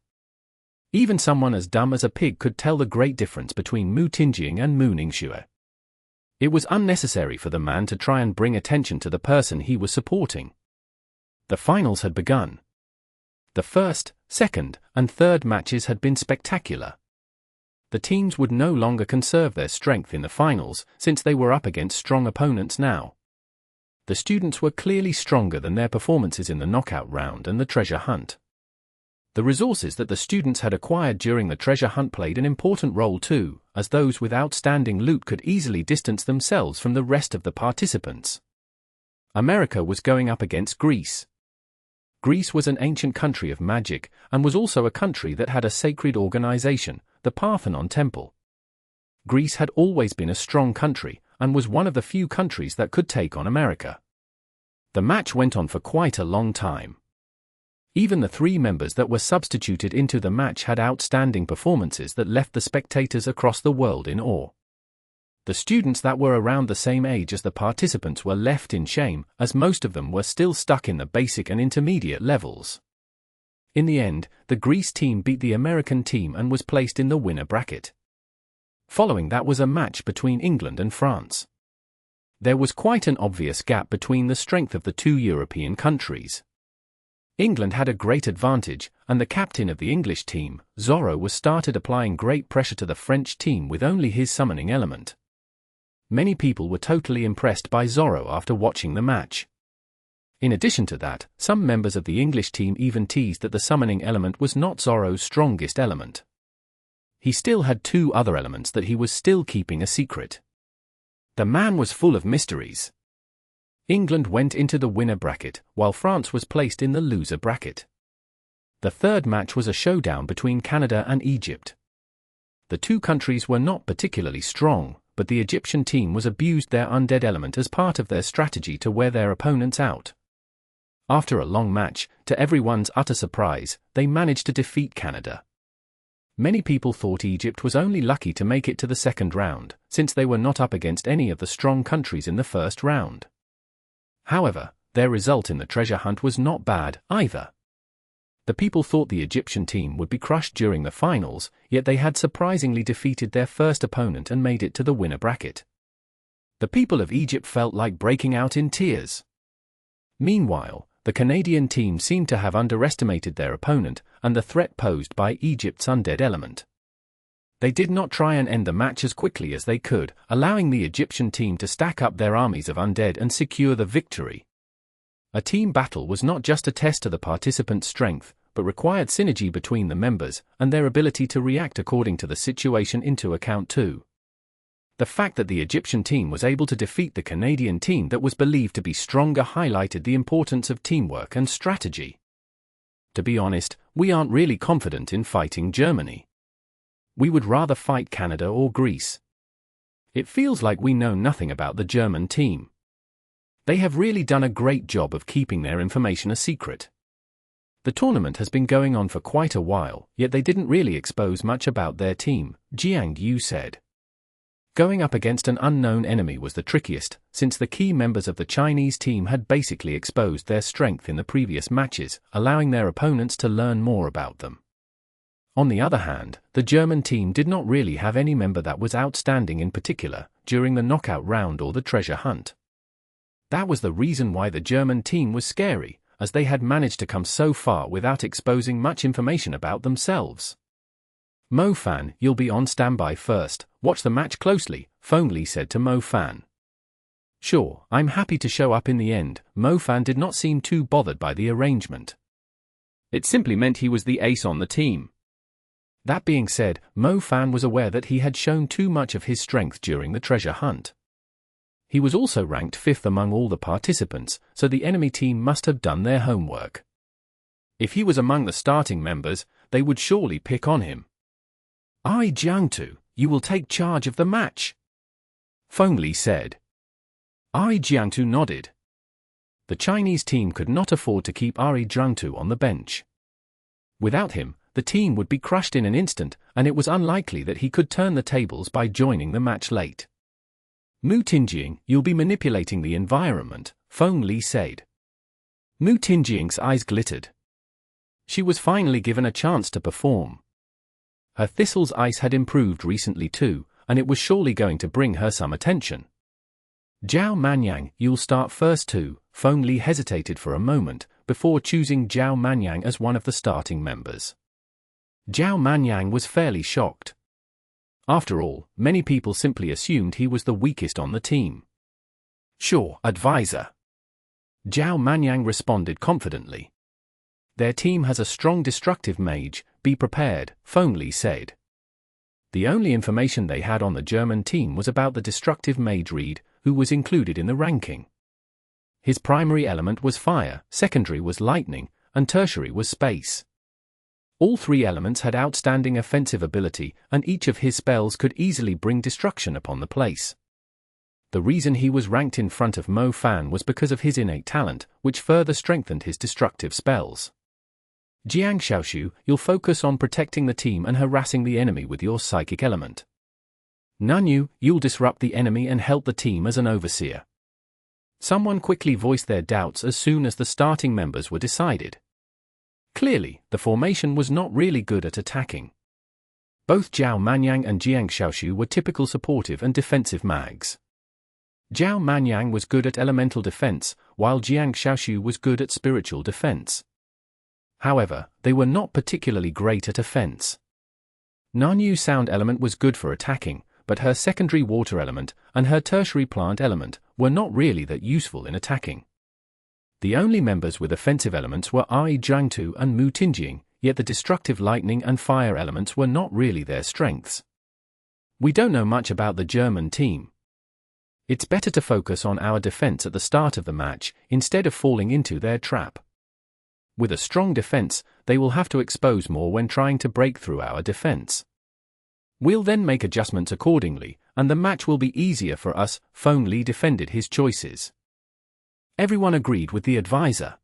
Even someone as dumb as a pig could tell the great difference between Mu Tinjiang and Mu Ningxue. It was unnecessary for the man to try and bring attention to the person he was supporting. The finals had begun. The first, second, and third matches had been spectacular. The teams would no longer conserve their strength in the finals, since they were up against strong opponents now. The students were clearly stronger than their performances in the knockout round and the treasure hunt. The resources that the students had acquired during the treasure hunt played an important role too, as those with outstanding loot could easily distance themselves from the rest of the participants. America was going up against Greece. Greece was an ancient country of magic, and was also a country that had a sacred organization, the Parthenon Temple. Greece had always been a strong country, and was one of the few countries that could take on America. The match went on for quite a long time. Even the three members that were substituted into the match had outstanding performances that left the spectators across the world in awe. The students that were around the same age as the participants were left in shame, as most of them were still stuck in the basic and intermediate levels. In the end, the Greece team beat the American team and was placed in the winner bracket. Following that was a match between England and France. There was quite an obvious gap between the strength of the two European countries. England had a great advantage, and the captain of the English team, Zorro, started applying great pressure to the French team with only his summoning element. Many people were totally impressed by Zorro after watching the match. In addition to that, some members of the English team even teased that the summoning element was not Zorro's strongest element. He still had two other elements that he was still keeping a secret. The man was full of mysteries. England went into the winner bracket, while France was placed in the loser bracket. The third match was a showdown between Canada and Egypt. The two countries were not particularly strong, but the Egyptian team was abused their undead element as part of their strategy to wear their opponents out. After a long match, to everyone's utter surprise, they managed to defeat Canada. Many people thought Egypt was only lucky to make it to the second round, since they were not up against any of the strong countries in the first round. However, their result in the treasure hunt was not bad, either. The people thought the Egyptian team would be crushed during the finals, yet they had surprisingly defeated their first opponent and made it to the winner bracket. The people of Egypt felt like breaking out in tears. Meanwhile, the Canadian team seemed to have underestimated their opponent and the threat posed by Egypt's undead element. They did not try and end the match as quickly as they could, allowing the Egyptian team to stack up their armies of undead and secure the victory. A team battle was not just a test to the participants' strength, but required synergy between the members, and their ability to react according to the situation into account too. The fact that the Egyptian team was able to defeat the Canadian team that was believed to be stronger highlighted the importance of teamwork and strategy. To be honest, we aren't really confident in fighting Germany. We would rather fight Canada or Greece. It feels like we know nothing about the German team. They have really done a great job of keeping their information a secret. The tournament has been going on for quite a while, yet they didn't really expose much about their team, Jiangtu said. Going up against an unknown enemy was the trickiest, since the key members of the Chinese team had basically exposed their strength in the previous matches, allowing their opponents to learn more about them. On the other hand, the German team did not really have any member that was outstanding in particular, during the knockout round or the treasure hunt. That was the reason why the German team was scary, as they had managed to come so far without exposing much information about themselves. Mo Fan, you'll be on standby first, watch the match closely, Pharaoh said to Mo Fan. Sure, I'm happy to show up in the end. Mo Fan did not seem too bothered by the arrangement. It simply meant he was the ace on the team. That being said, Mo Fan was aware that he had shown too much of his strength during the treasure hunt. He was also ranked 5th among all the participants, so the enemy team must have done their homework. If he was among the starting members, they would surely pick on him. Jiangtu, you will take charge of the match, Pharaoh said. Jiangtu nodded. The Chinese team could not afford to keep Jiangtu on the bench. Without him, the team would be crushed in an instant, and it was unlikely that he could turn the tables by joining the match late. Mu Tingying, you'll be manipulating the environment, Feng Li said. Mu Tingying's eyes glittered. She was finally given a chance to perform. Her Thistle's ice had improved recently too, and it was surely going to bring her some attention. Zhao Manyan, you'll start first too. Feng Li hesitated for a moment, before choosing Zhao Manyan as one of the starting members. Zhao Manyan was fairly shocked. After all, many people simply assumed he was the weakest on the team. Sure, advisor. Zhao Manyan responded confidently. Their team has a strong destructive mage, be prepared, Feng Li said. The only information they had on the German team was about the destructive mage Reed, who was included in the ranking. His primary element was fire, secondary was lightning, and tertiary was space. All three elements had outstanding offensive ability, and each of his spells could easily bring destruction upon the place. The reason he was ranked in front of Mo Fan was because of his innate talent, which further strengthened his destructive spells. Jiangtu, you'll focus on protecting the team and harassing the enemy with your psychic element. Nunyu, you'll disrupt the enemy and help the team as an overseer. Someone quickly voiced their doubts as soon as the starting members were decided. Clearly, the formation was not really good at attacking. Both Zhao Manyan and Jiangtu were typical supportive and defensive mags. Zhao Manyan was good at elemental defense, while Jiangtu was good at spiritual defense. However, they were not particularly great at offense. Nunyu's sound element was good for attacking, but her secondary water element and her tertiary plant element were not really that useful in attacking. The only members with offensive elements were Jiangtu and Mu Tingying, yet the destructive lightning and fire elements were not really their strengths. We don't know much about the German team. It's better to focus on our defense at the start of the match, instead of falling into their trap. With a strong defense, they will have to expose more when trying to break through our defense. We'll then make adjustments accordingly, and the match will be easier for us. Feng Li defended his choices. Everyone agreed with the advisor.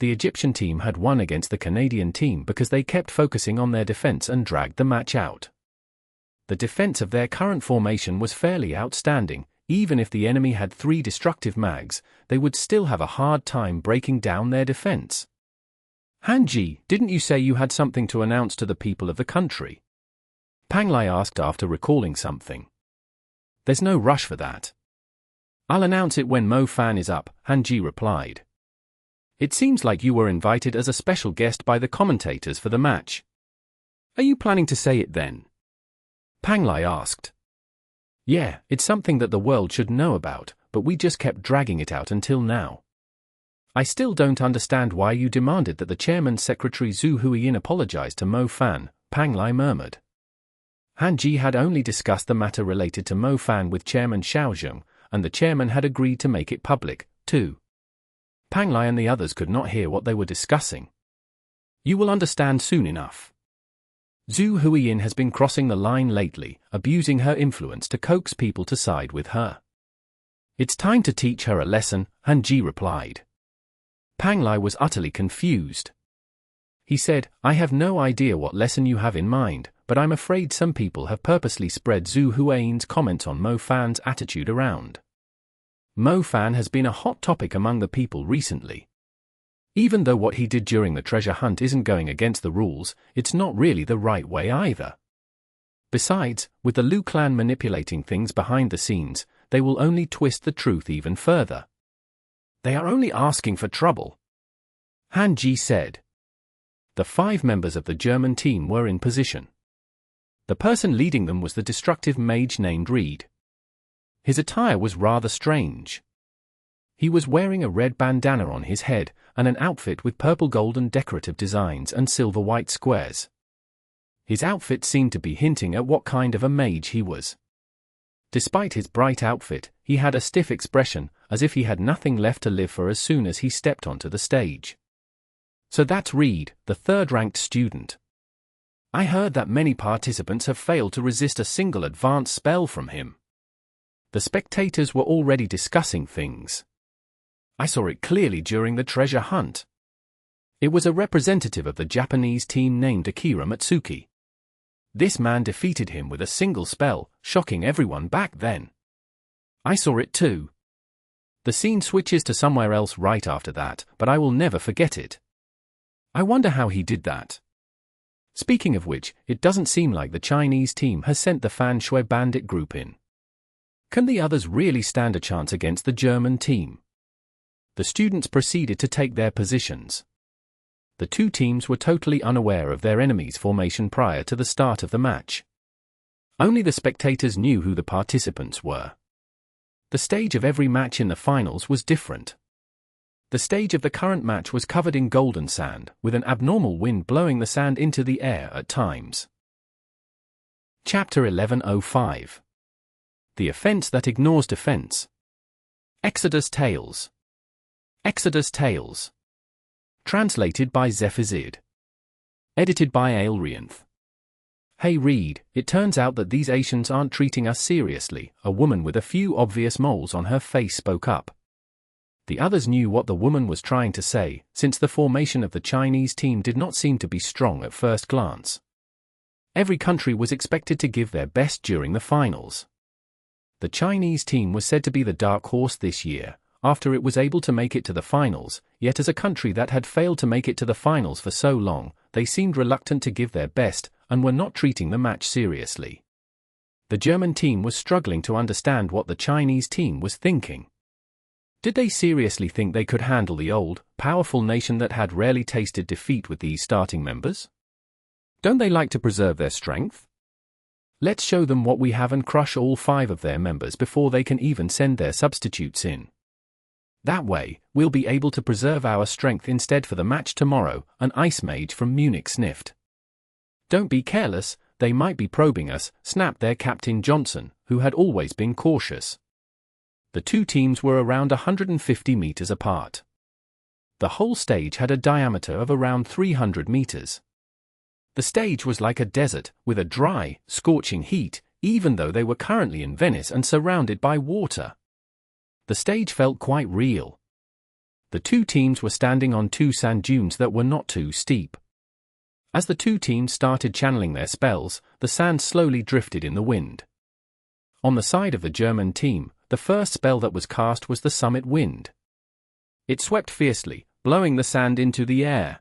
The Egyptian team had won against the Canadian team because they kept focusing on their defense and dragged the match out. The defense of their current formation was fairly outstanding. Even if the enemy had 3 destructive mags, they would still have a hard time breaking down their defense. Hanji, didn't you say you had something to announce to the people of the country? Panglai asked after recalling something. There's no rush for that. I'll announce it when Mo Fan is up, Hanji replied. It seems like you were invited as a special guest by the commentators for the match. Are you planning to say it then? Panglai asked. Yeah, it's something that the world should know about, but we just kept dragging it out until now. I still don't understand why you demanded that the chairman's secretary Zhu Huiyin apologize to Mo Fan, Panglai murmured. Hanji had only discussed the matter related to Mo Fan with Chairman Xiaozheng, and the chairman had agreed to make it public, too. Panglai and the others could not hear what they were discussing. You will understand soon enough. Zhu Huiyin has been crossing the line lately, abusing her influence to coax people to side with her. It's time to teach her a lesson, Hanji replied. Panglai was utterly confused. He said, I have no idea what lesson you have in mind, but I'm afraid some people have purposely spread Zhu Huiyin's comments on Mo Fan's attitude around. Mo Fan has been a hot topic among the people recently. Even though what he did during the treasure hunt isn't going against the rules, it's not really the right way either. Besides, with the Liu clan manipulating things behind the scenes, they will only twist the truth even further. They are only asking for trouble. Hanji said. The 5 members of the German team were in position. The person leading them was the destructive mage named Reed. His attire was rather strange. He was wearing a red bandana on his head, and an outfit with purple golden decorative designs and silver white squares. His outfit seemed to be hinting at what kind of a mage he was. Despite his bright outfit, he had a stiff expression, as if he had nothing left to live for as soon as he stepped onto the stage. So that's Reed, the 3rd-ranked student. I heard that many participants have failed to resist a single advanced spell from him. The spectators were already discussing things. I saw it clearly during the treasure hunt. It was a representative of the Japanese team named Akira Matsuki. This man defeated him with a single spell, shocking everyone back then. I saw it too. The scene switches to somewhere else right after that, but I will never forget it. I wonder how he did that. Speaking of which, it doesn't seem like the Chinese team has sent the Fan Shui bandit group in. Can the others really stand a chance against the German team? The students proceeded to take their positions. The two teams were totally unaware of their enemy's formation prior to the start of the match. Only the spectators knew who the participants were. The stage of every match in the finals was different. The stage of the current match was covered in golden sand, with an abnormal wind blowing the sand into the air at times. Chapter 1105. The Offense That Ignores Defense. Exodus Tales. Exodus Tales. Translated by Zephazid. Edited by Aelrianth. Hey Reed, it turns out that these Asians aren't treating us seriously, a woman with a few obvious moles on her face spoke up. The others knew what the woman was trying to say, since the formation of the Chinese team did not seem to be strong at first glance. Every country was expected to give their best during the finals. The Chinese team was said to be the dark horse this year, after it was able to make it to the finals, yet as a country that had failed to make it to the finals for so long, they seemed reluctant to give their best, and were not treating the match seriously. The German team was struggling to understand what the Chinese team was thinking. Did they seriously think they could handle the old, powerful nation that had rarely tasted defeat with these starting members? Don't they like to preserve their strength? Let's show them what we have and crush all 5 of their members before they can even send their substitutes in. That way, we'll be able to preserve our strength instead for the match tomorrow, an ice mage from Munich sniffed. Don't be careless, they might be probing us, snapped their captain Johnson, who had always been cautious. The two teams were around 150 meters apart. The whole stage had a diameter of around 300 meters. The stage was like a desert, with a dry, scorching heat, even though they were currently in Venice and surrounded by water. The stage felt quite real. The two teams were standing on 2 sand dunes that were not too steep. As the two teams started channeling their spells, the sand slowly drifted in the wind. On the side of the German team, the first spell that was cast was the Summit Wind. It swept fiercely, blowing the sand into the air.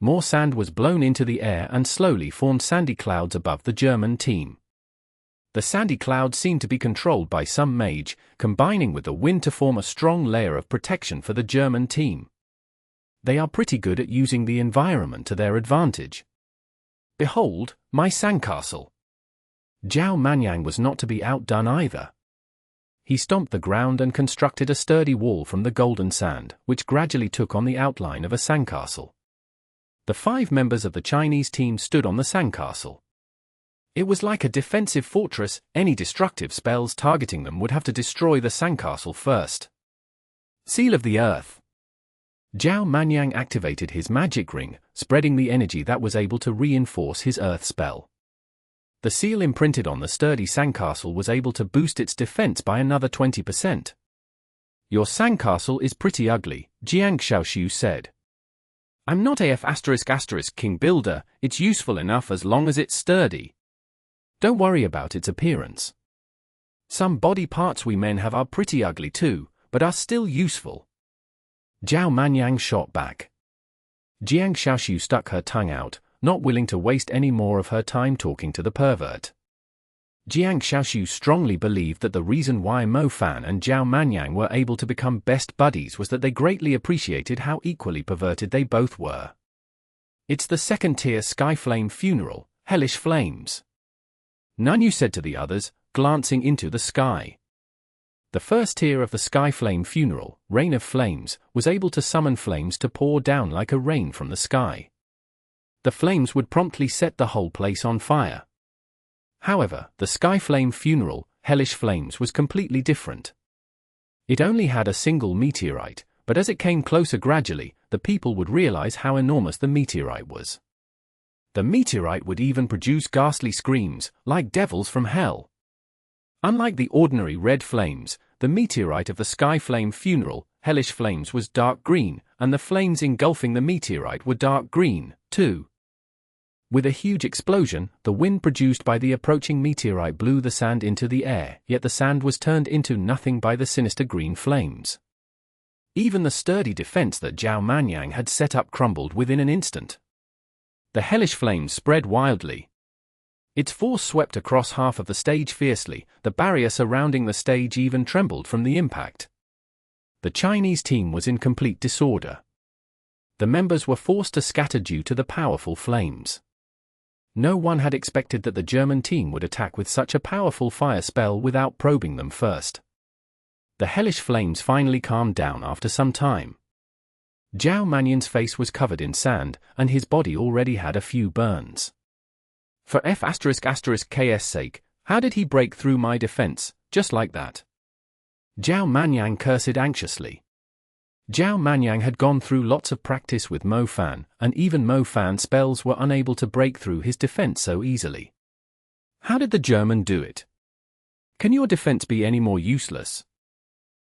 More sand was blown into the air and slowly formed sandy clouds above the German team. The sandy clouds seemed to be controlled by some mage, combining with the wind to form a strong layer of protection for the German team. They are pretty good at using the environment to their advantage. Behold, my sandcastle. Zhao Manyan was not to be outdone either. He stomped the ground and constructed a sturdy wall from the golden sand, which gradually took on the outline of a sandcastle. The 5 members of the Chinese team stood on the sandcastle. It was like a defensive fortress, any destructive spells targeting them would have to destroy the sandcastle first. Seal of the Earth. Zhao Manyan activated his magic ring, spreading the energy that was able to reinforce his earth spell. The seal imprinted on the sturdy sandcastle was able to boost its defense by another 20%. Your sandcastle is pretty ugly, Jiangtu said. I'm not AF** king builder, it's useful enough as long as it's sturdy. Don't worry about its appearance. Some body parts we men have are pretty ugly too, but are still useful. Zhao Manyan shot back. Jiangtu stuck her tongue out, not willing to waste any more of her time talking to the pervert. Jiangtu strongly believed that the reason why Mo Fan and Zhao Manyan were able to become best buddies was that they greatly appreciated how equally perverted they both were. It's the second-tier Skyflame funeral, hellish flames. Nanyu said to the others, glancing into the sky. The first tier of the Skyflame funeral, Rain of Flames, was able to summon flames to pour down like a rain from the sky. The flames would promptly set the whole place on fire. However, the Skyflame funeral, Hellish Flames, was completely different. It only had a single meteorite, but as it came closer gradually, the people would realize how enormous the meteorite was. The meteorite would even produce ghastly screams, like devils from hell. Unlike the ordinary red flames, the meteorite of the Sky Flame Funeral, hellish flames, was dark green, and the flames engulfing the meteorite were dark green, too. With a huge explosion, the wind produced by the approaching meteorite blew the sand into the air, yet the sand was turned into nothing by the sinister green flames. Even the sturdy defense that Zhao Manyan had set up crumbled within an instant. The hellish flames spread wildly. Its force swept across half of the stage fiercely, the barrier surrounding the stage even trembled from the impact. The Chinese team was in complete disorder. The members were forced to scatter due to the powerful flames. No one had expected that the German team would attack with such a powerful fire spell without probing them first. The hellish flames finally calmed down after some time. Zhao Manyan's face was covered in sand, and his body already had a few burns. For F***'*'''''''''''''''''''''''''''''''' how did he break through my defense, just like that? Zhao Manyan cursed anxiously. Zhao Manyan had gone through lots of practice with Mo Fan, and even Mo Fan spells were unable to break through his defense so easily. How did the German do it? Can your defense be any more useless?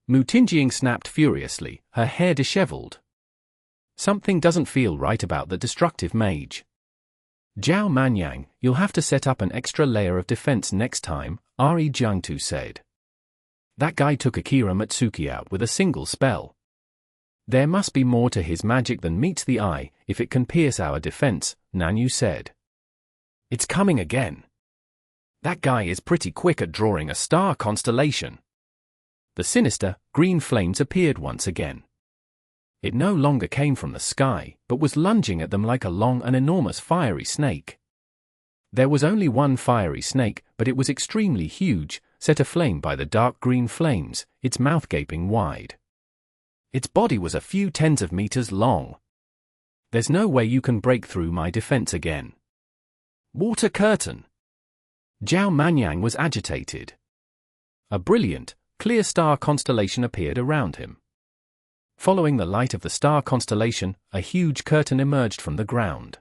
Mu Tingying snapped furiously, her hair disheveled. Something doesn't feel right about the destructive mage. Zhao Manyan, you'll have to set up an extra layer of defense next time, Jiangtu said. That guy took Akira Matsuki out with a single spell. There must be more to his magic than meets the eye, if it can pierce our defense, Nanyu said. It's coming again. That guy is pretty quick at drawing a star constellation. The sinister, green flames appeared once again. It no longer came from the sky, but was lunging at them like a long and enormous fiery snake. There was only one fiery snake, but it was extremely huge, set aflame by the dark green flames, its mouth gaping wide. Its body was a few tens of meters long. There's no way you can break through my defense again. Water curtain. Zhao Manyan was agitated. A brilliant, clear star constellation appeared around him. Following the light of the star constellation, a huge curtain emerged from the ground.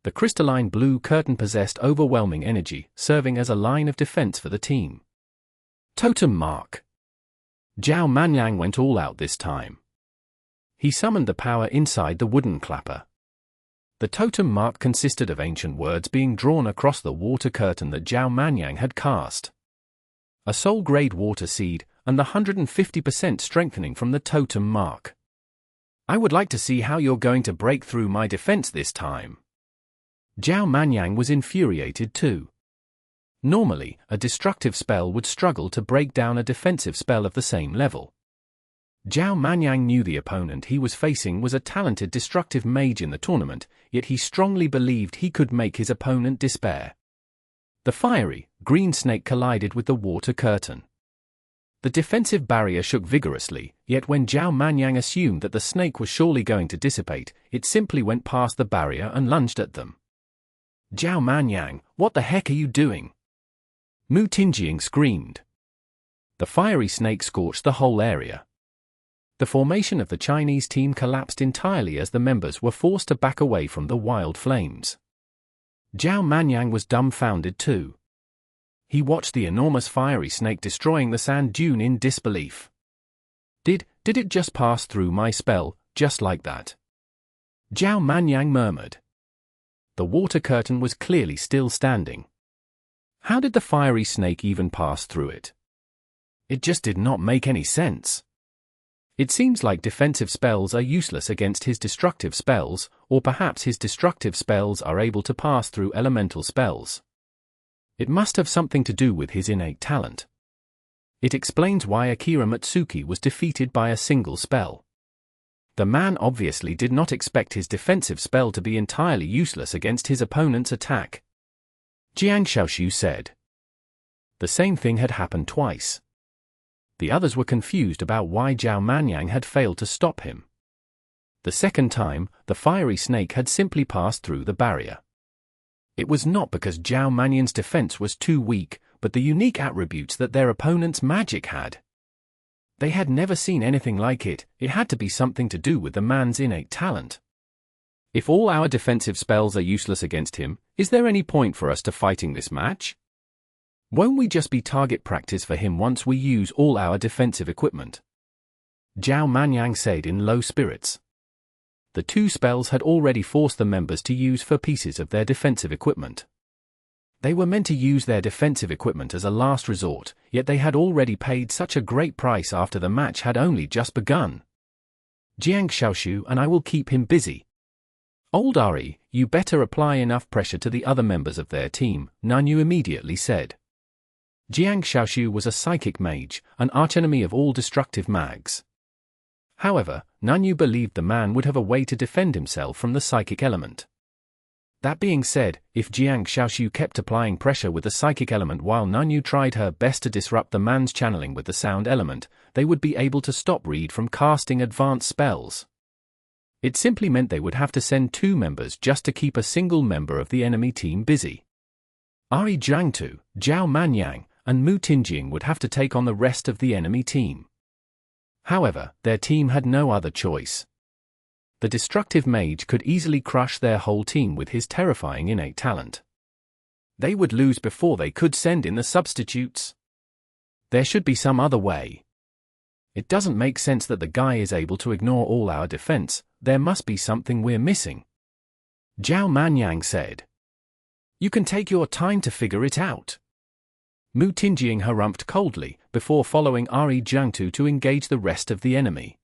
The crystalline blue curtain possessed overwhelming energy, serving as a line of defense for the team. Totem mark. Zhao Manyan went all out this time. He summoned the power inside the wooden clapper. The totem mark consisted of ancient words being drawn across the water curtain that Zhao Manyan had cast. A soul-grade water seed, and the 150% strengthening from the totem mark. I would like to see how you're going to break through my defense this time. Zhao Manyan was infuriated too. Normally, a destructive spell would struggle to break down a defensive spell of the same level. Zhao Manyan knew the opponent he was facing was a talented destructive mage in the tournament, yet he strongly believed he could make his opponent despair. The fiery, green snake collided with the water curtain. The defensive barrier shook vigorously, yet when Zhao Manyan assumed that the snake was surely going to dissipate, it simply went past the barrier and lunged at them. Zhao Manyan, what the heck are you doing? Mu Tingying screamed. The fiery snake scorched the whole area. The formation of the Chinese team collapsed entirely as the members were forced to back away from the wild flames. Zhao Manyan was dumbfounded too. He watched the enormous fiery snake destroying the sand dune in disbelief. Did it just pass through my spell, just like that? Zhao Manyan murmured. The water curtain was clearly still standing. How did the fiery snake even pass through it? It just did not make any sense. It seems like defensive spells are useless against his destructive spells, or perhaps his destructive spells are able to pass through elemental spells. It must have something to do with his innate talent. It explains why Akira Matsuki was defeated by a single spell. The man obviously did not expect his defensive spell to be entirely useless against his opponent's attack. Jiangtu said. The same thing had happened twice. The others were confused about why Zhao Manyan had failed to stop him. The second time, the fiery snake had simply passed through the barrier. It was not because Zhao Manyan's defense was too weak, but the unique attributes that their opponent's magic had. They had never seen anything like it. It had to be something to do with the man's innate talent. If all our defensive spells are useless against him, is there any point for us to fighting this match? Won't we just be target practice for him once we use all our defensive equipment? Zhao Manyan said in low spirits. The two spells had already forced the members to use 4 pieces of their defensive equipment. They were meant to use their defensive equipment as a last resort, yet they had already paid such a great price after the match had only just begun. Jiangtu and I will keep him busy. Old Ari, you better apply enough pressure to the other members of their team, Nanyu immediately said. Jiangtu was a psychic mage, an archenemy of all destructive mags. However, Nanyu believed the man would have a way to defend himself from the psychic element. That being said, if Jiangtu kept applying pressure with the psychic element while Nanyu tried her best to disrupt the man's channeling with the sound element, they would be able to stop Reed from casting advanced spells. It simply meant they would have to send 2 members just to keep a single member of the enemy team busy. Ari Jiangtu, Zhao Manyan, and Mu Tingjing would have to take on the rest of the enemy team. However, their team had no other choice. The destructive mage could easily crush their whole team with his terrifying innate talent. They would lose before they could send in the substitutes. There should be some other way. It doesn't make sense that the guy is able to ignore all our defense. There must be something we're missing. Zhao Manyan said. You can take your time to figure it out. Mu Tingjing harumphed coldly, before following Ari Jiangtu to engage the rest of the enemy.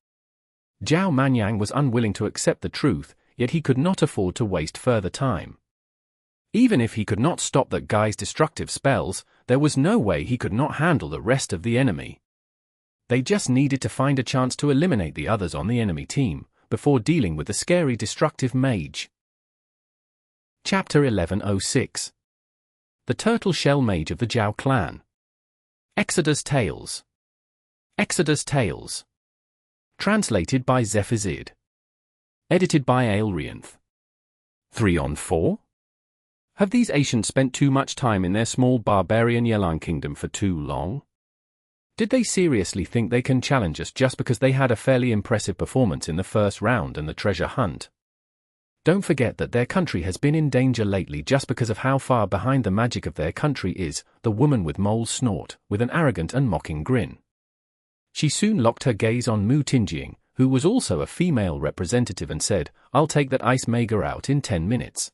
Zhao Manyan was unwilling to accept the truth, yet he could not afford to waste further time. Even if he could not stop that guy's destructive spells, there was no way he could not handle the rest of the enemy. They just needed to find a chance to eliminate the others on the enemy team, before dealing with the scary destructive mage. Chapter 1106. The Turtle Shell Mage of the Zhao Clan. Exodus Tales. Exodus Tales. Translated by Zephazid. Edited by Aelrianth. 3 on 4? Have these Asians spent too much time in their small barbarian Yelan kingdom for too long? Did they seriously think they can challenge us just because they had a fairly impressive performance in the first round and the treasure hunt? Don't forget that their country has been in danger lately just because of how far behind the magic of their country is, the woman with Mole's snort, with an arrogant and mocking grin. She soon locked her gaze on Mu Tingjing, who was also a female representative, and said, I'll take that ice mager out in 10 minutes.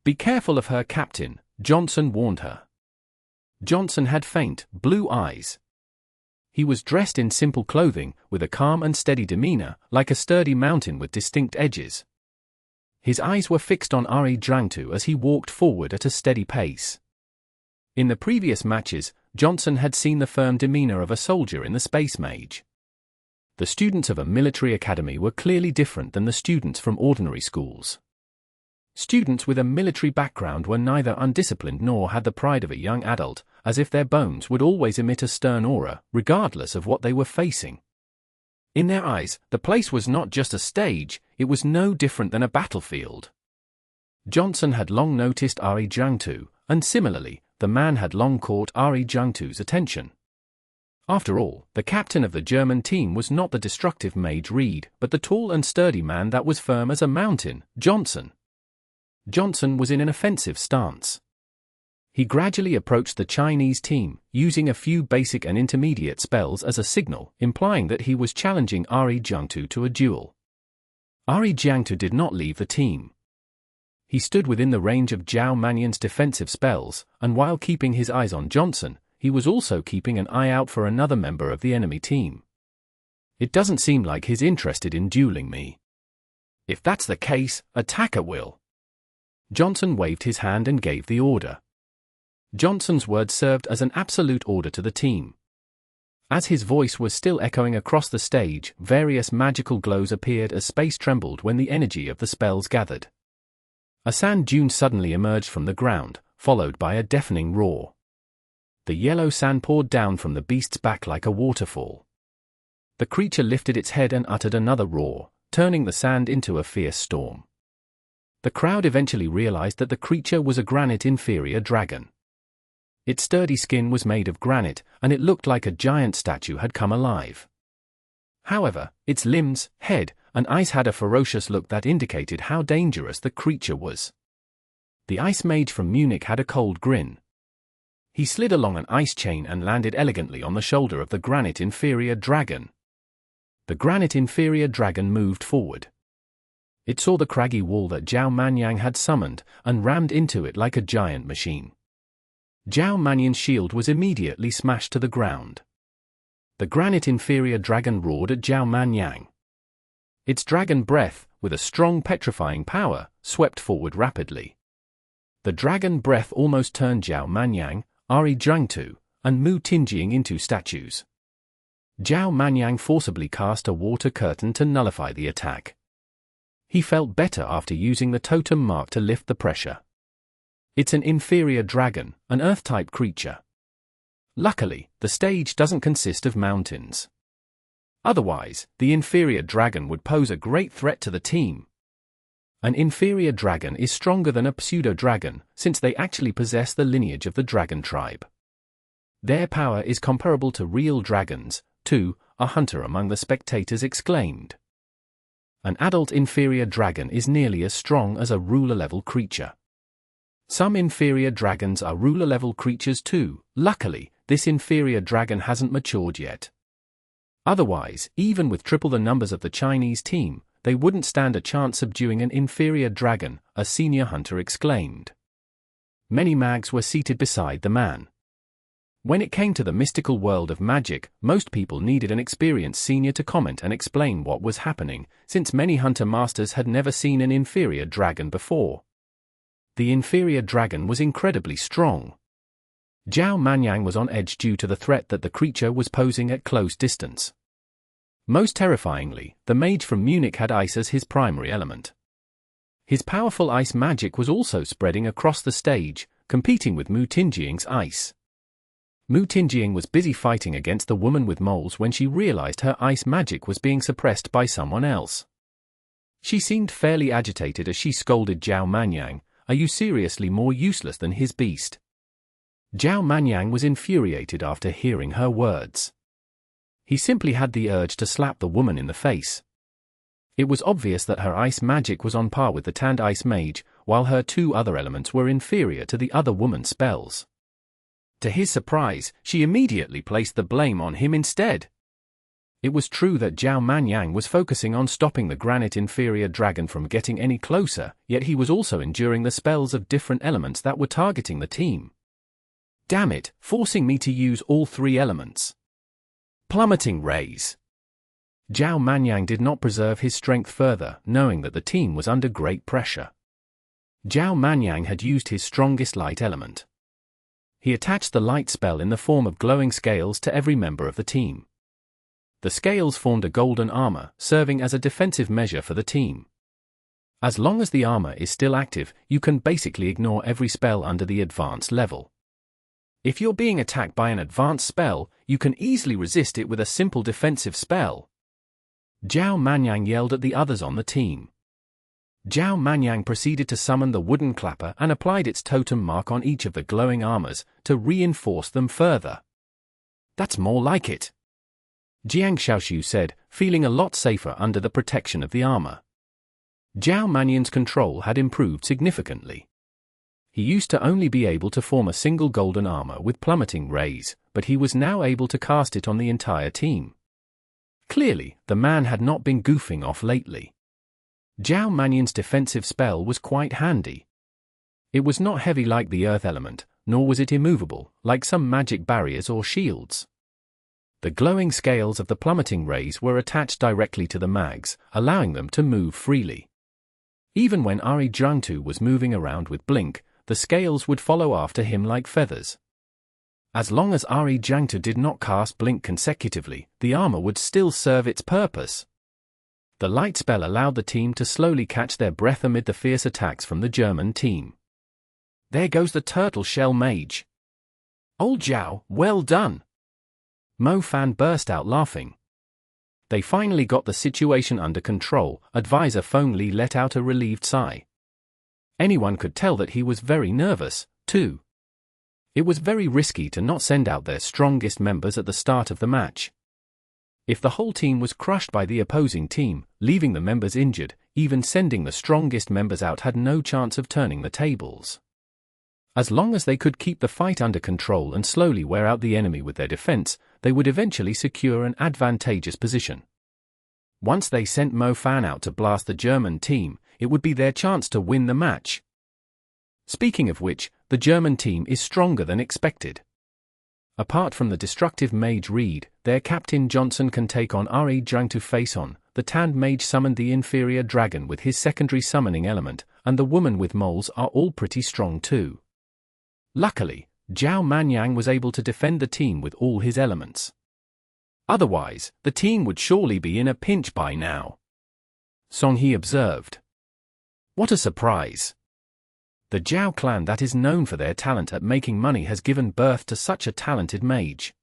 Be careful of her, Captain, Johnson warned her. Johnson had faint, blue eyes. He was dressed in simple clothing, with a calm and steady demeanor, like a sturdy mountain with distinct edges. His eyes were fixed on Ari Jiangtu as he walked forward at a steady pace. In the previous matches, Johnson had seen the firm demeanor of a soldier in the Space Mage. The students of a military academy were clearly different than the students from ordinary schools. Students with a military background were neither undisciplined nor had the pride of a young adult, as if their bones would always emit a stern aura, regardless of what they were facing. In their eyes, the place was not just a stage, it was no different than a battlefield. Johnson had long noticed Ari Jiangtu, and similarly, the man had long caught Ari Jiangtu's attention. After all, the captain of the German team was not the destructive mage Reed, but the tall and sturdy man that was firm as a mountain, Johnson. Johnson was in an offensive stance. He gradually approached the Chinese team, using a few basic and intermediate spells as a signal, implying that he was challenging Ari Jiangtu to a duel. Ari Jiangtu did not leave the team. He stood within the range of Zhao Manyan's defensive spells, and while keeping his eyes on Johnson, he was also keeping an eye out for another member of the enemy team. It doesn't seem like he's interested in dueling me. If that's the case, attack at will. Johnson waved his hand and gave the order. Johnson's words served as an absolute order to the team. As his voice was still echoing across the stage, various magical glows appeared as space trembled when the energy of the spells gathered. A sand dune suddenly emerged from the ground, followed by a deafening roar. The yellow sand poured down from the beast's back like a waterfall. The creature lifted its head and uttered another roar, turning the sand into a fierce storm. The crowd eventually realized that the creature was a granite inferior dragon. Its sturdy skin was made of granite, and it looked like a giant statue had come alive. However, its limbs, head, and eyes had a ferocious look that indicated how dangerous the creature was. The Ice Mage from Munich had a cold grin. He slid along an ice chain and landed elegantly on the shoulder of the granite inferior dragon. The granite inferior dragon moved forward. It saw the craggy wall that Zhao Manyan had summoned, and rammed into it like a giant machine. Zhao Manyan's shield was immediately smashed to the ground. The granite inferior dragon roared at Zhao Manyan. Its dragon breath, with a strong petrifying power, swept forward rapidly. The dragon breath almost turned Zhao Manyan, Jiangtu, and Mu Tingying into statues. Zhao Manyan forcibly cast a water curtain to nullify the attack. He felt better after using the totem mark to lift the pressure. It's an inferior dragon, an earth-type creature. Luckily, the stage doesn't consist of mountains. Otherwise, the inferior dragon would pose a great threat to the team. An inferior dragon is stronger than a pseudo-dragon, since they actually possess the lineage of the dragon tribe. Their power is comparable to real dragons, too, a hunter among the spectators exclaimed. An adult inferior dragon is nearly as strong as a ruler-level creature. Some inferior dragons are ruler-level creatures too. Luckily, this inferior dragon hasn't matured yet. Otherwise, even with triple the numbers of the Chinese team, they wouldn't stand a chance subduing an inferior dragon, a senior hunter exclaimed. Many mags were seated beside the man. When it came to the mystical world of magic, most people needed an experienced senior to comment and explain what was happening, since many hunter masters had never seen an inferior dragon before. The inferior dragon was incredibly strong. Zhao Manyan was on edge due to the threat that the creature was posing at close distance. Most terrifyingly, the mage from Munich had ice as his primary element. His powerful ice magic was also spreading across the stage, competing with Mu Tingying's ice. Mu Tingying was busy fighting against the woman with moles when she realized her ice magic was being suppressed by someone else. She seemed fairly agitated as she scolded Zhao Manyan, "Are you seriously more useless than his beast?" Zhao Manyan was infuriated after hearing her words. He simply had the urge to slap the woman in the face. It was obvious that her ice magic was on par with the tanned ice mage, while her two other elements were inferior to the other woman's spells. To his surprise, she immediately placed the blame on him instead. It was true that Zhao Manyan was focusing on stopping the granite inferior dragon from getting any closer, yet he was also enduring the spells of different elements that were targeting the team. Damn it, forcing me to use all three elements. Plummeting rays. Zhao Manyan did not preserve his strength further, knowing that the team was under great pressure. Zhao Manyan had used his strongest light element. He attached the light spell in the form of glowing scales to every member of the team. The scales formed a golden armor, serving as a defensive measure for the team. As long as the armor is still active, you can basically ignore every spell under the advanced level. If you're being attacked by an advanced spell, you can easily resist it with a simple defensive spell. Zhao Manyan yelled at the others on the team. Zhao Manyan proceeded to summon the wooden clapper and applied its totem mark on each of the glowing armors to reinforce them further. That's more like it, Jiangtu said, feeling a lot safer under the protection of the armor. Zhao Manyan's control had improved significantly. He used to only be able to form a single golden armor with plummeting rays, but he was now able to cast it on the entire team. Clearly, the man had not been goofing off lately. Zhao Manyan's defensive spell was quite handy. It was not heavy like the earth element, nor was it immovable, like some magic barriers or shields. The glowing scales of the plummeting rays were attached directly to the mags, allowing them to move freely. Even when Jiangtu was moving around with Blink, the scales would follow after him like feathers. As long as Jiangtu did not cast Blink consecutively, the armor would still serve its purpose. The light spell allowed the team to slowly catch their breath amid the fierce attacks from the German team. There goes the turtle shell mage. Old Zhao, well done. Mo Fan burst out laughing. They finally got the situation under control. Advisor Feng Li let out a relieved sigh. Anyone could tell that he was very nervous, too. It was very risky to not send out their strongest members at the start of the match. If the whole team was crushed by the opposing team, leaving the members injured, even sending the strongest members out had no chance of turning the tables. As long as they could keep the fight under control and slowly wear out the enemy with their defense, they would eventually secure an advantageous position. Once they sent Mo Fan out to blast the German team, it would be their chance to win the match. Speaking of which, the German team is stronger than expected. Apart from the destructive Mage Reed, their captain Johnson can take on Re Jiangtu face-on, the tanned Mage summoned the Inferior Dragon with his secondary summoning element, and the woman with moles are all pretty strong too. Luckily, Zhao Manyan was able to defend the team with all his elements. Otherwise, the team would surely be in a pinch by now. Song He observed. What a surprise! The Zhao clan that is known for their talent at making money has given birth to such a talented mage.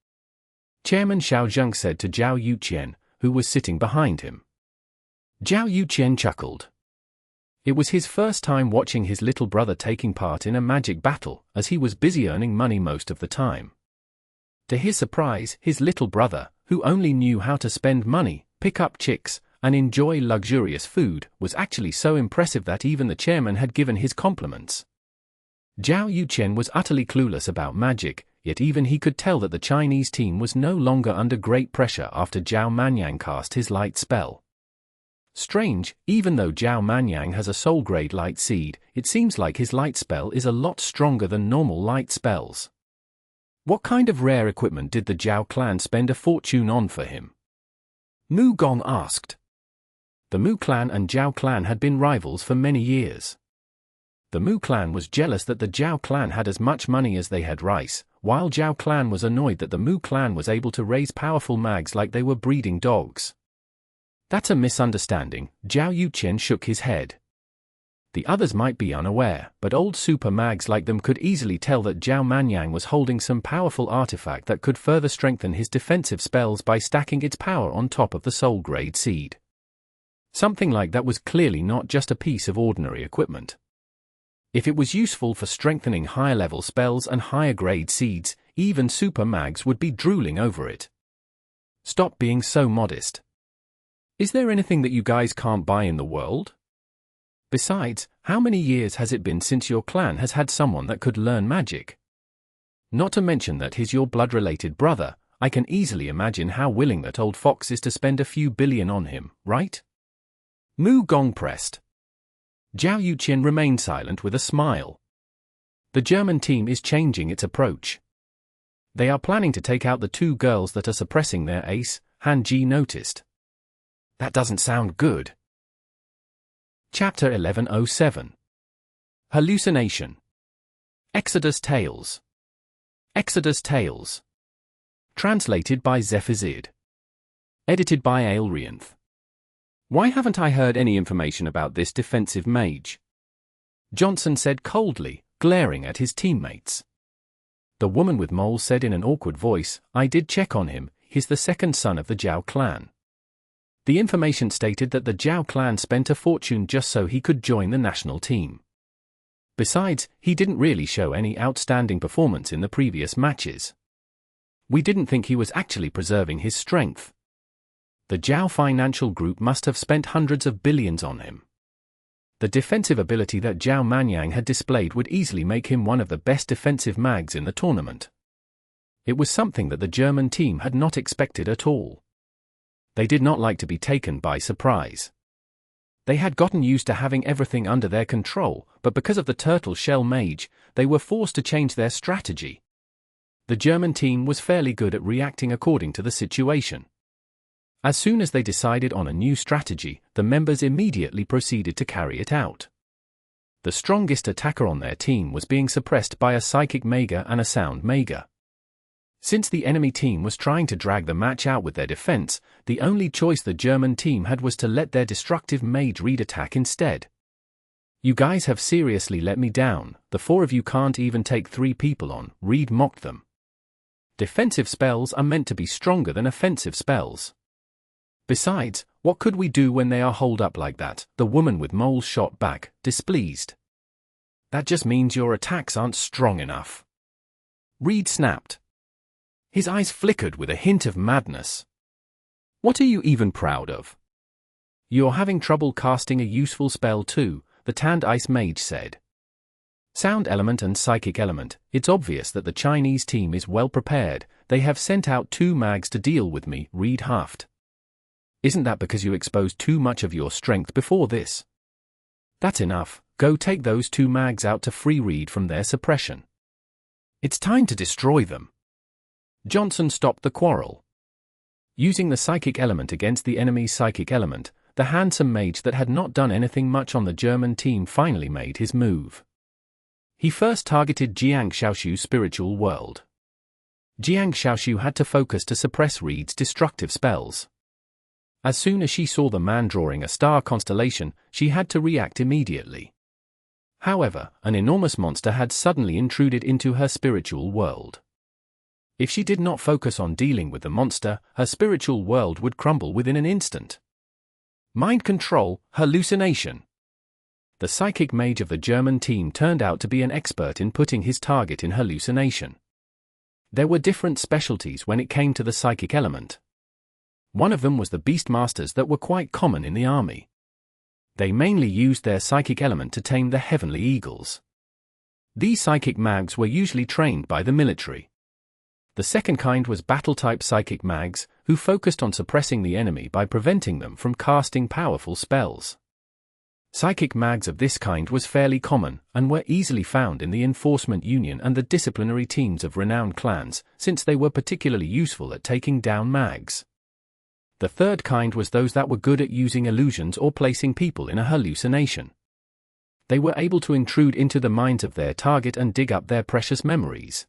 Chairman Xiao Zheng said to Zhao Yuqian, who was sitting behind him. Zhao Yuqian chuckled. It was his first time watching his little brother taking part in a magic battle, as he was busy earning money most of the time. To his surprise, his little brother, who only knew how to spend money, pick up chicks, and enjoy luxurious food, was actually so impressive that even the chairman had given his compliments. Zhao Yuqian was utterly clueless about magic, yet even he could tell that the Chinese team was no longer under great pressure after Zhao Manyan cast his light spell. Strange, even though Zhao Manyan has a soul-grade light seed, it seems like his light spell is a lot stronger than normal light spells. What kind of rare equipment did the Zhao clan spend a fortune on for him? Mu Gong asked. The Mu clan and Zhao clan had been rivals for many years. The Mu clan was jealous that the Zhao clan had as much money as they had rice, while Zhao clan was annoyed that the Mu clan was able to raise powerful mags like they were breeding dogs. That's a misunderstanding, Zhao Yuqian shook his head. The others might be unaware, but old super mags like them could easily tell that Zhao Manyan was holding some powerful artifact that could further strengthen his defensive spells by stacking its power on top of the soul grade seed. Something like that was clearly not just a piece of ordinary equipment. If it was useful for strengthening higher level spells and higher grade seeds, even super mags would be drooling over it. Stop being so modest. Is there anything that you guys can't buy in the world? Besides, how many years has it been since your clan has had someone that could learn magic? Not to mention that he's your blood-related brother, I can easily imagine how willing that old fox is to spend a few billion on him, right? Mu Gong pressed. Zhao Yuqian remained silent with a smile. The German team is changing its approach. They are planning to take out the two girls that are suppressing their ace, Han Ji noticed. That doesn't sound good. Chapter 1107. Hallucination. Exodus Tales. Exodus Tales. Translated by Zephizid. Edited by Aelrianth. Why haven't I heard any information about this defensive mage? Johnson said coldly, glaring at his teammates. The woman with moles said in an awkward voice, I did check on him, he's the second son of the Zhao clan. The information stated that the Zhao clan spent a fortune just so he could join the national team. Besides, he didn't really show any outstanding performance in the previous matches. We didn't think he was actually preserving his strength. The Zhao financial group must have spent hundreds of billions on him. The defensive ability that Zhao Manyan had displayed would easily make him one of the best defensive mags in the tournament. It was something that the German team had not expected at all. They did not like to be taken by surprise. They had gotten used to having everything under their control, but because of the turtle shell mage, they were forced to change their strategy. The German team was fairly good at reacting according to the situation. As soon as they decided on a new strategy, the members immediately proceeded to carry it out. The strongest attacker on their team was being suppressed by a psychic Maga and a sound Maga. Since the enemy team was trying to drag the match out with their defense, the only choice the German team had was to let their destructive Mage Reed attack instead. You guys have seriously let me down, the four of you can't even take 3 people on, Reed mocked them. Defensive spells are meant to be stronger than offensive spells. Besides, what could we do when they are holed up like that? The woman with moles shot back, displeased. That just means your attacks aren't strong enough. Reed snapped. His eyes flickered with a hint of madness. What are you even proud of? You're having trouble casting a useful spell too, the tanned ice mage said. Sound element and psychic element. It's obvious that the Chinese team is well prepared. They have sent out 2 mags to deal with me, Reed huffed. Isn't that because you exposed too much of your strength before this? That's enough. Go take those 2 mags out to free Reed from their suppression. It's time to destroy them. Johnson stopped the quarrel. Using the psychic element against the enemy's psychic element, the handsome mage that had not done anything much on the German team finally made his move. He first targeted Jiang Shaoxu's spiritual world. Jiang Shaoxu had to focus to suppress Reed's destructive spells. As soon as she saw the man drawing a star constellation, she had to react immediately. However, an enormous monster had suddenly intruded into her spiritual world. If she did not focus on dealing with the monster, her spiritual world would crumble within an instant. Mind control, hallucination. The psychic mage of the German team turned out to be an expert in putting his target in hallucination. There were different specialties when it came to the psychic element. One of them was the beastmasters that were quite common in the army. They mainly used their psychic element to tame the heavenly eagles. These psychic mags were usually trained by the military. The second kind was battle-type psychic mags, who focused on suppressing the enemy by preventing them from casting powerful spells. Psychic mags of this kind was fairly common, and were easily found in the enforcement union and the disciplinary teams of renowned clans, since they were particularly useful at taking down mags. The third kind was those that were good at using illusions or placing people in a hallucination. They were able to intrude into the minds of their target and dig up their precious memories.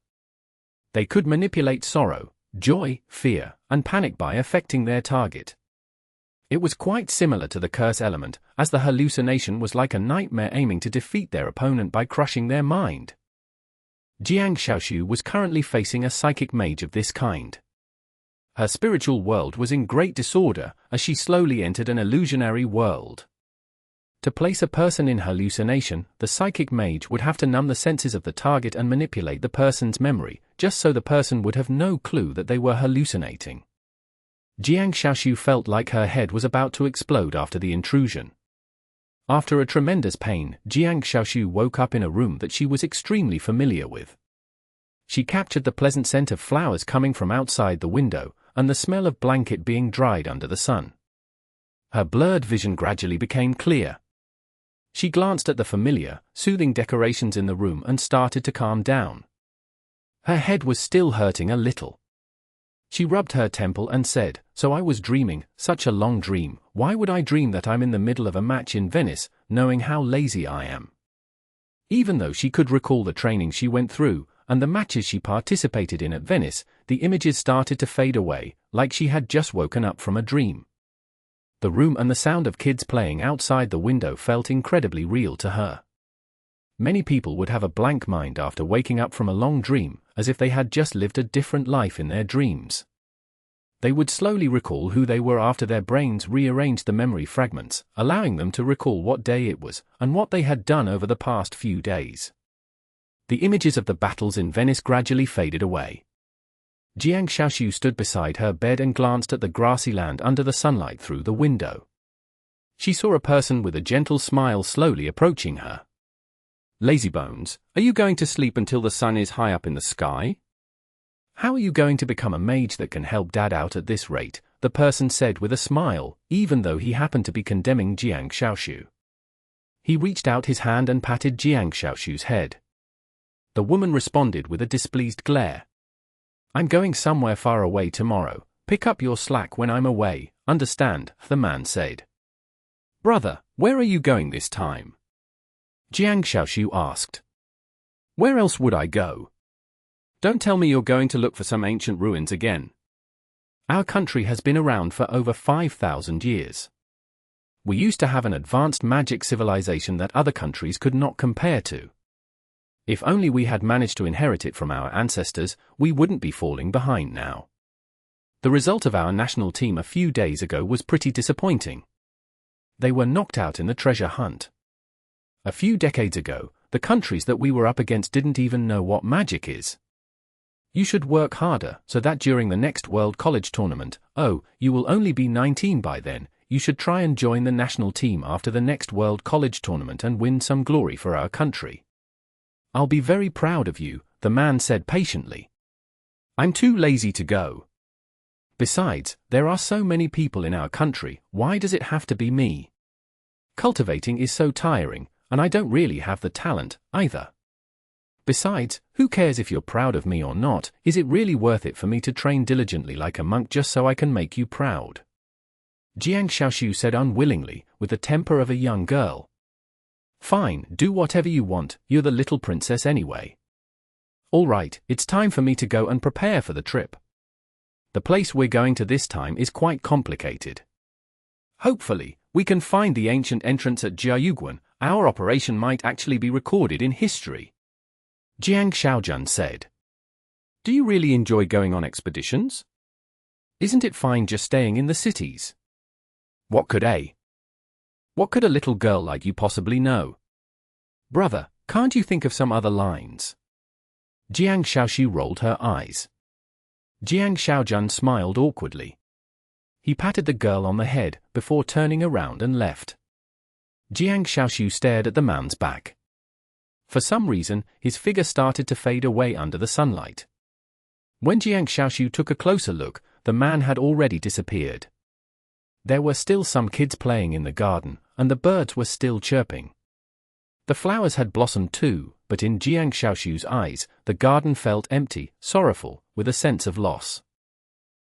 They could manipulate sorrow, joy, fear, and panic by affecting their target. It was quite similar to the curse element, as the hallucination was like a nightmare aiming to defeat their opponent by crushing their mind. Jiang Shaoxu was currently facing a psychic mage of this kind. Her spiritual world was in great disorder, as she slowly entered an illusionary world. To place a person in hallucination, the psychic mage would have to numb the senses of the target and manipulate the person's memory, just so the person would have no clue that they were hallucinating. Jiang Shaoxu felt like her head was about to explode after the intrusion. After a tremendous pain, Jiang Shaoxu woke up in a room that she was extremely familiar with. She captured the pleasant scent of flowers coming from outside the window, and the smell of blanket being dried under the sun. Her blurred vision gradually became clear. She glanced at the familiar, soothing decorations in the room and started to calm down. Her head was still hurting a little. She rubbed her temple and said, "So I was dreaming, such a long dream. Why would I dream that I'm in the middle of a match in Venice, knowing how lazy I am?" Even though she could recall the training she went through, and the matches she participated in at Venice, the images started to fade away, like she had just woken up from a dream. The room and the sound of kids playing outside the window felt incredibly real to her. Many people would have a blank mind after waking up from a long dream, as if they had just lived a different life in their dreams. They would slowly recall who they were after their brains rearranged the memory fragments, allowing them to recall what day it was, and what they had done over the past few days. The images of the battles in Venice gradually faded away. Jiang Shaoxu stood beside her bed and glanced at the grassy land under the sunlight through the window. She saw a person with a gentle smile slowly approaching her. "Lazybones, are you going to sleep until the sun is high up in the sky? How are you going to become a mage that can help Dad out at this rate?" the person said with a smile, even though he happened to be condemning Jiang Shaoxu. He reached out his hand and patted Jiang Shaoxu's head. The woman responded with a displeased glare. "I'm going somewhere far away tomorrow. Pick up your slack when I'm away, understand?" the man said. "Brother, where are you going this time?" Jiang Shaoxu asked. "Where else would I go? Don't tell me you're going to look for some ancient ruins again. Our country has been around for over 5,000 years. We used to have an advanced magic civilization that other countries could not compare to. If only we had managed to inherit it from our ancestors, we wouldn't be falling behind now. The result of our national team a few days ago was pretty disappointing. They were knocked out in the treasure hunt. A few decades ago, the countries that we were up against didn't even know what magic is. You should work harder so that during the next World College Tournament, you will only be 19 by then, you should try and join the national team after the next World College Tournament and win some glory for our country. I'll be very proud of you, the man said patiently. I'm too lazy to go. Besides, there are so many people in our country, why does it have to be me? Cultivating is so tiring, and I don't really have the talent, either. Besides, who cares if you're proud of me or not? Is it really worth it for me to train diligently like a monk just so I can make you proud? Jiangtu said unwillingly, with the temper of a young girl. Fine, do whatever you want, you're the little princess anyway. All right, it's time for me to go and prepare for the trip. The place we're going to this time is quite complicated. Hopefully, we can find the ancient entrance at Jiangtu. Our operation might actually be recorded in history. Jiangtu said. Do you really enjoy going on expeditions? Isn't it fine just staying in the cities? What could a little girl like you possibly know? Brother, can't you think of some other lines? Jiangtu rolled her eyes. Jiangtu smiled awkwardly. He patted the girl on the head before turning around and left. Jiangtu stared at the man's back. For some reason, his figure started to fade away under the sunlight. When Jiangtu took a closer look, the man had already disappeared. There were still some kids playing in the garden, and the birds were still chirping. The flowers had blossomed too, but in Jiangtu's eyes, the garden felt empty, sorrowful, with a sense of loss.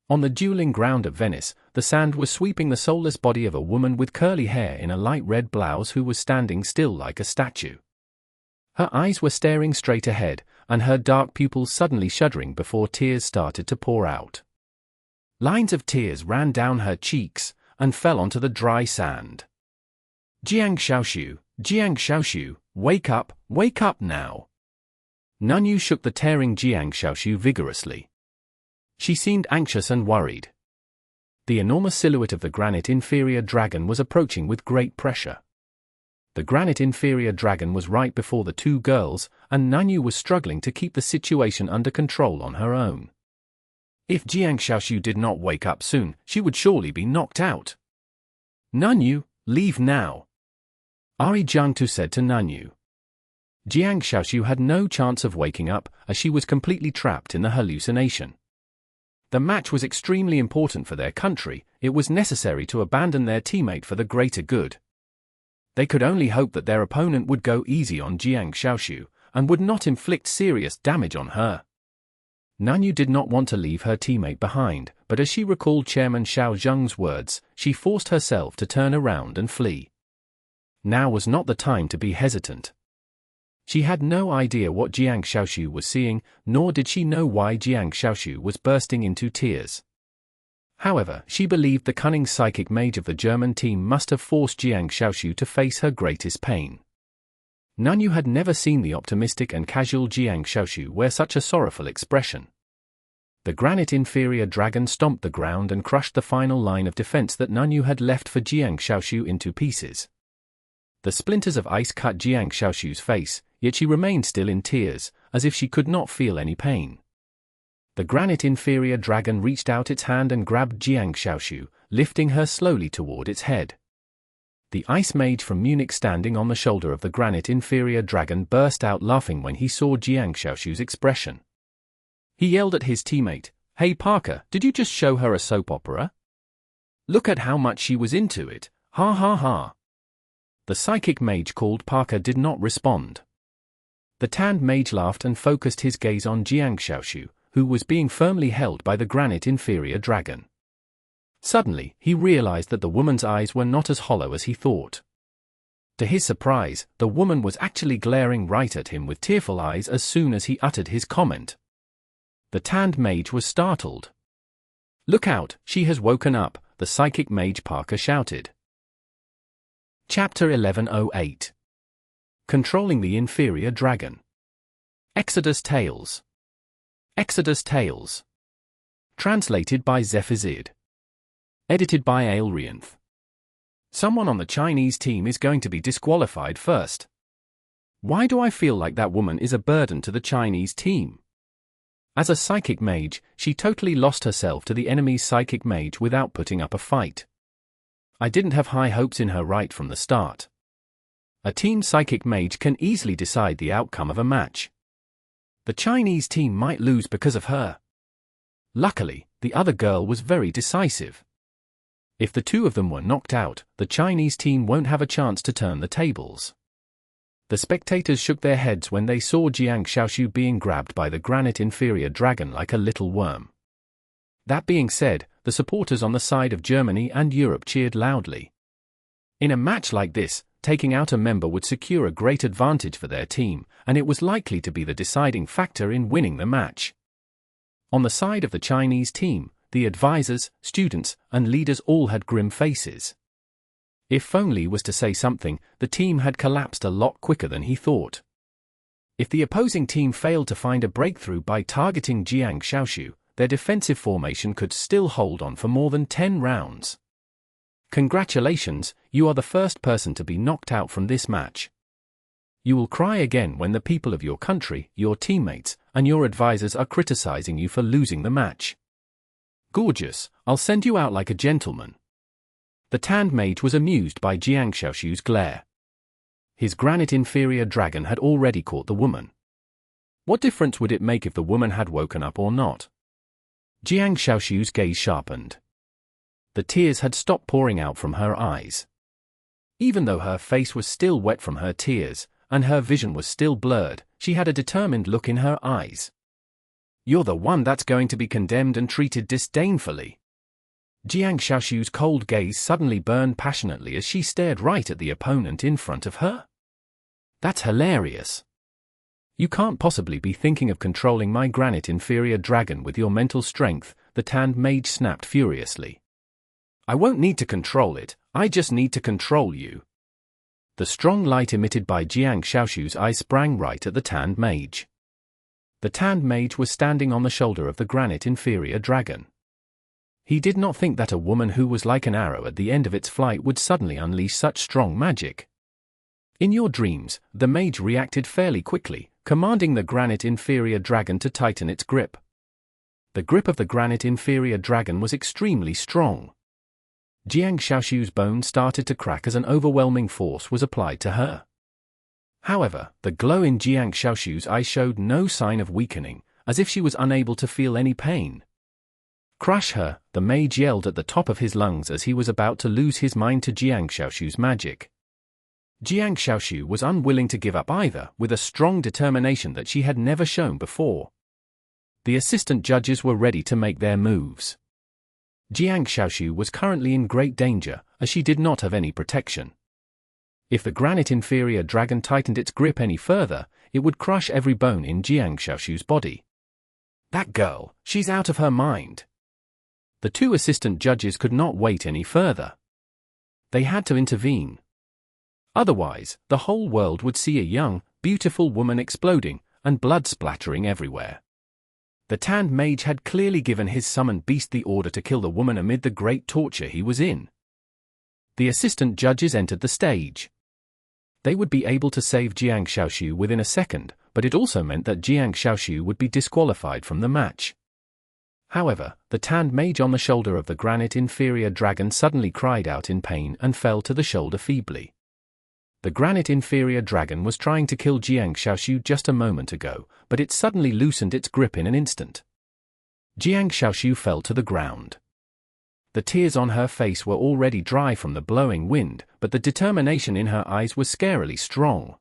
On the dueling ground of Venice, the sand was sweeping the soulless body of a woman with curly hair in a light red blouse who was standing still like a statue. Her eyes were staring straight ahead, and her dark pupils suddenly shuddering before tears started to pour out. Lines of tears ran down her cheeks, and fell onto the dry sand. Jiangtu, wake up now. Nunyu shook the tearing Jiangtu vigorously. She seemed anxious and worried. The enormous silhouette of the granite inferior dragon was approaching with great pressure. The granite inferior dragon was right before the two girls, and Nunyu was struggling to keep the situation under control on her own. If Jiangtu did not wake up soon, she would surely be knocked out. Nunyu, leave now. Jiangtu said to Nunyu. Jiangtu had no chance of waking up, as she was completely trapped in the hallucination. The match was extremely important for their country, it was necessary to abandon their teammate for the greater good. They could only hope that their opponent would go easy on Jiangtu, and would not inflict serious damage on her. Nunyu did not want to leave her teammate behind, but as she recalled Chairman Xiao Zheng's words, she forced herself to turn around and flee. Now was not the time to be hesitant. She had no idea what Jiangtu was seeing, nor did she know why Jiangtu was bursting into tears. However, she believed the cunning psychic mage of the German team must have forced Jiangtu to face her greatest pain. Nunyu had never seen the optimistic and casual Jiangtu wear such a sorrowful expression. The granite inferior dragon stomped the ground and crushed the final line of defense that Nunyu had left for Jiangtu into pieces. The splinters of ice cut Jiangtu's face, yet she remained still in tears, as if she could not feel any pain. The granite inferior dragon reached out its hand and grabbed Jiangtu, lifting her slowly toward its head. The ice mage from Munich standing on the shoulder of the granite inferior dragon burst out laughing when he saw Jiangtu's expression. He yelled at his teammate, "Hey Parker, did you just show her a soap opera? Look at how much she was into it, ha ha ha." The psychic mage called Parker did not respond. The tanned mage laughed and focused his gaze on Jiangtu, who was being firmly held by the granite inferior dragon. Suddenly, he realized that the woman's eyes were not as hollow as he thought. To his surprise, the woman was actually glaring right at him with tearful eyes as soon as he uttered his comment. The tanned mage was startled. "Look out, she has woken up," the psychic mage Parker shouted. Chapter 1108. Controlling the Inferior Dragon. Exodus Tales. Exodus Tales. Translated by Zephazid. Edited by Aelrianth. Someone on the Chinese team is going to be disqualified first. Why do I feel like that woman is a burden to the Chinese team? As a psychic mage, she totally lost herself to the enemy's psychic mage without putting up a fight. I didn't have high hopes in her right from the start. A team psychic mage can easily decide the outcome of a match. The Chinese team might lose because of her. Luckily, the other girl was very decisive. If the two of them were knocked out, the Chinese team won't have a chance to turn the tables. The spectators shook their heads when they saw Jiangtu being grabbed by the granite inferior dragon like a little worm. That being said, the supporters on the side of Germany and Europe cheered loudly. In a match like this, taking out a member would secure a great advantage for their team, and it was likely to be the deciding factor in winning the match. On the side of the Chinese team, the advisors, students, and leaders all had grim faces. If Pharaoh was to say something, the team had collapsed a lot quicker than he thought. If the opposing team failed to find a breakthrough by targeting Jiangtu, their defensive formation could still hold on for more than 10 rounds. Congratulations, you are the first person to be knocked out from this match. You will cry again when the people of your country, your teammates, and your advisors are criticizing you for losing the match. Gorgeous, I'll send you out like a gentleman. The tanned mage was amused by Jiangtu's glare. His granite inferior dragon had already caught the woman. What difference would it make if the woman had woken up or not? Jiangtu's gaze sharpened. The tears had stopped pouring out from her eyes. Even though her face was still wet from her tears, and her vision was still blurred, she had a determined look in her eyes. You're the one that's going to be condemned and treated disdainfully. Jiangtu's cold gaze suddenly burned passionately as she stared right at the opponent in front of her. That's hilarious. You can't possibly be thinking of controlling my granite inferior dragon with your mental strength, the tanned mage snapped furiously. I won't need to control it, I just need to control you. The strong light emitted by Jiangtu's eyes sprang right at the tanned mage. The tanned mage was standing on the shoulder of the granite inferior dragon. He did not think that a woman who was like an arrow at the end of its flight would suddenly unleash such strong magic. In your dreams, the mage reacted fairly quickly, commanding the granite inferior dragon to tighten its grip. The grip of the granite inferior dragon was extremely strong. Jiangtu's bones started to crack as an overwhelming force was applied to her. However, the glow in Jiangtu's eyes showed no sign of weakening, as if she was unable to feel any pain. Crush her, the mage yelled at the top of his lungs as he was about to lose his mind to Jiangtu's magic. Jiangtu was unwilling to give up either, with a strong determination that she had never shown before. The assistant judges were ready to make their moves. Jiangtu was currently in great danger, as she did not have any protection. If the granite inferior dragon tightened its grip any further, it would crush every bone in Jiangtu's body. That girl, she's out of her mind. The two assistant judges could not wait any further. They had to intervene. Otherwise, the whole world would see a young, beautiful woman exploding, and blood splattering everywhere. The tanned mage had clearly given his summoned beast the order to kill the woman amid the great torture he was in. The assistant judges entered the stage. They would be able to save Jiangtu within a second, but it also meant that Jiangtu would be disqualified from the match. However, the tanned mage on the shoulder of the granite inferior dragon suddenly cried out in pain and fell to the shoulder feebly. The granite inferior dragon was trying to kill Jiangtu just a moment ago, but it suddenly loosened its grip in an instant. Jiangtu fell to the ground. The tears on her face were already dry from the blowing wind, but the determination in her eyes was scarily strong.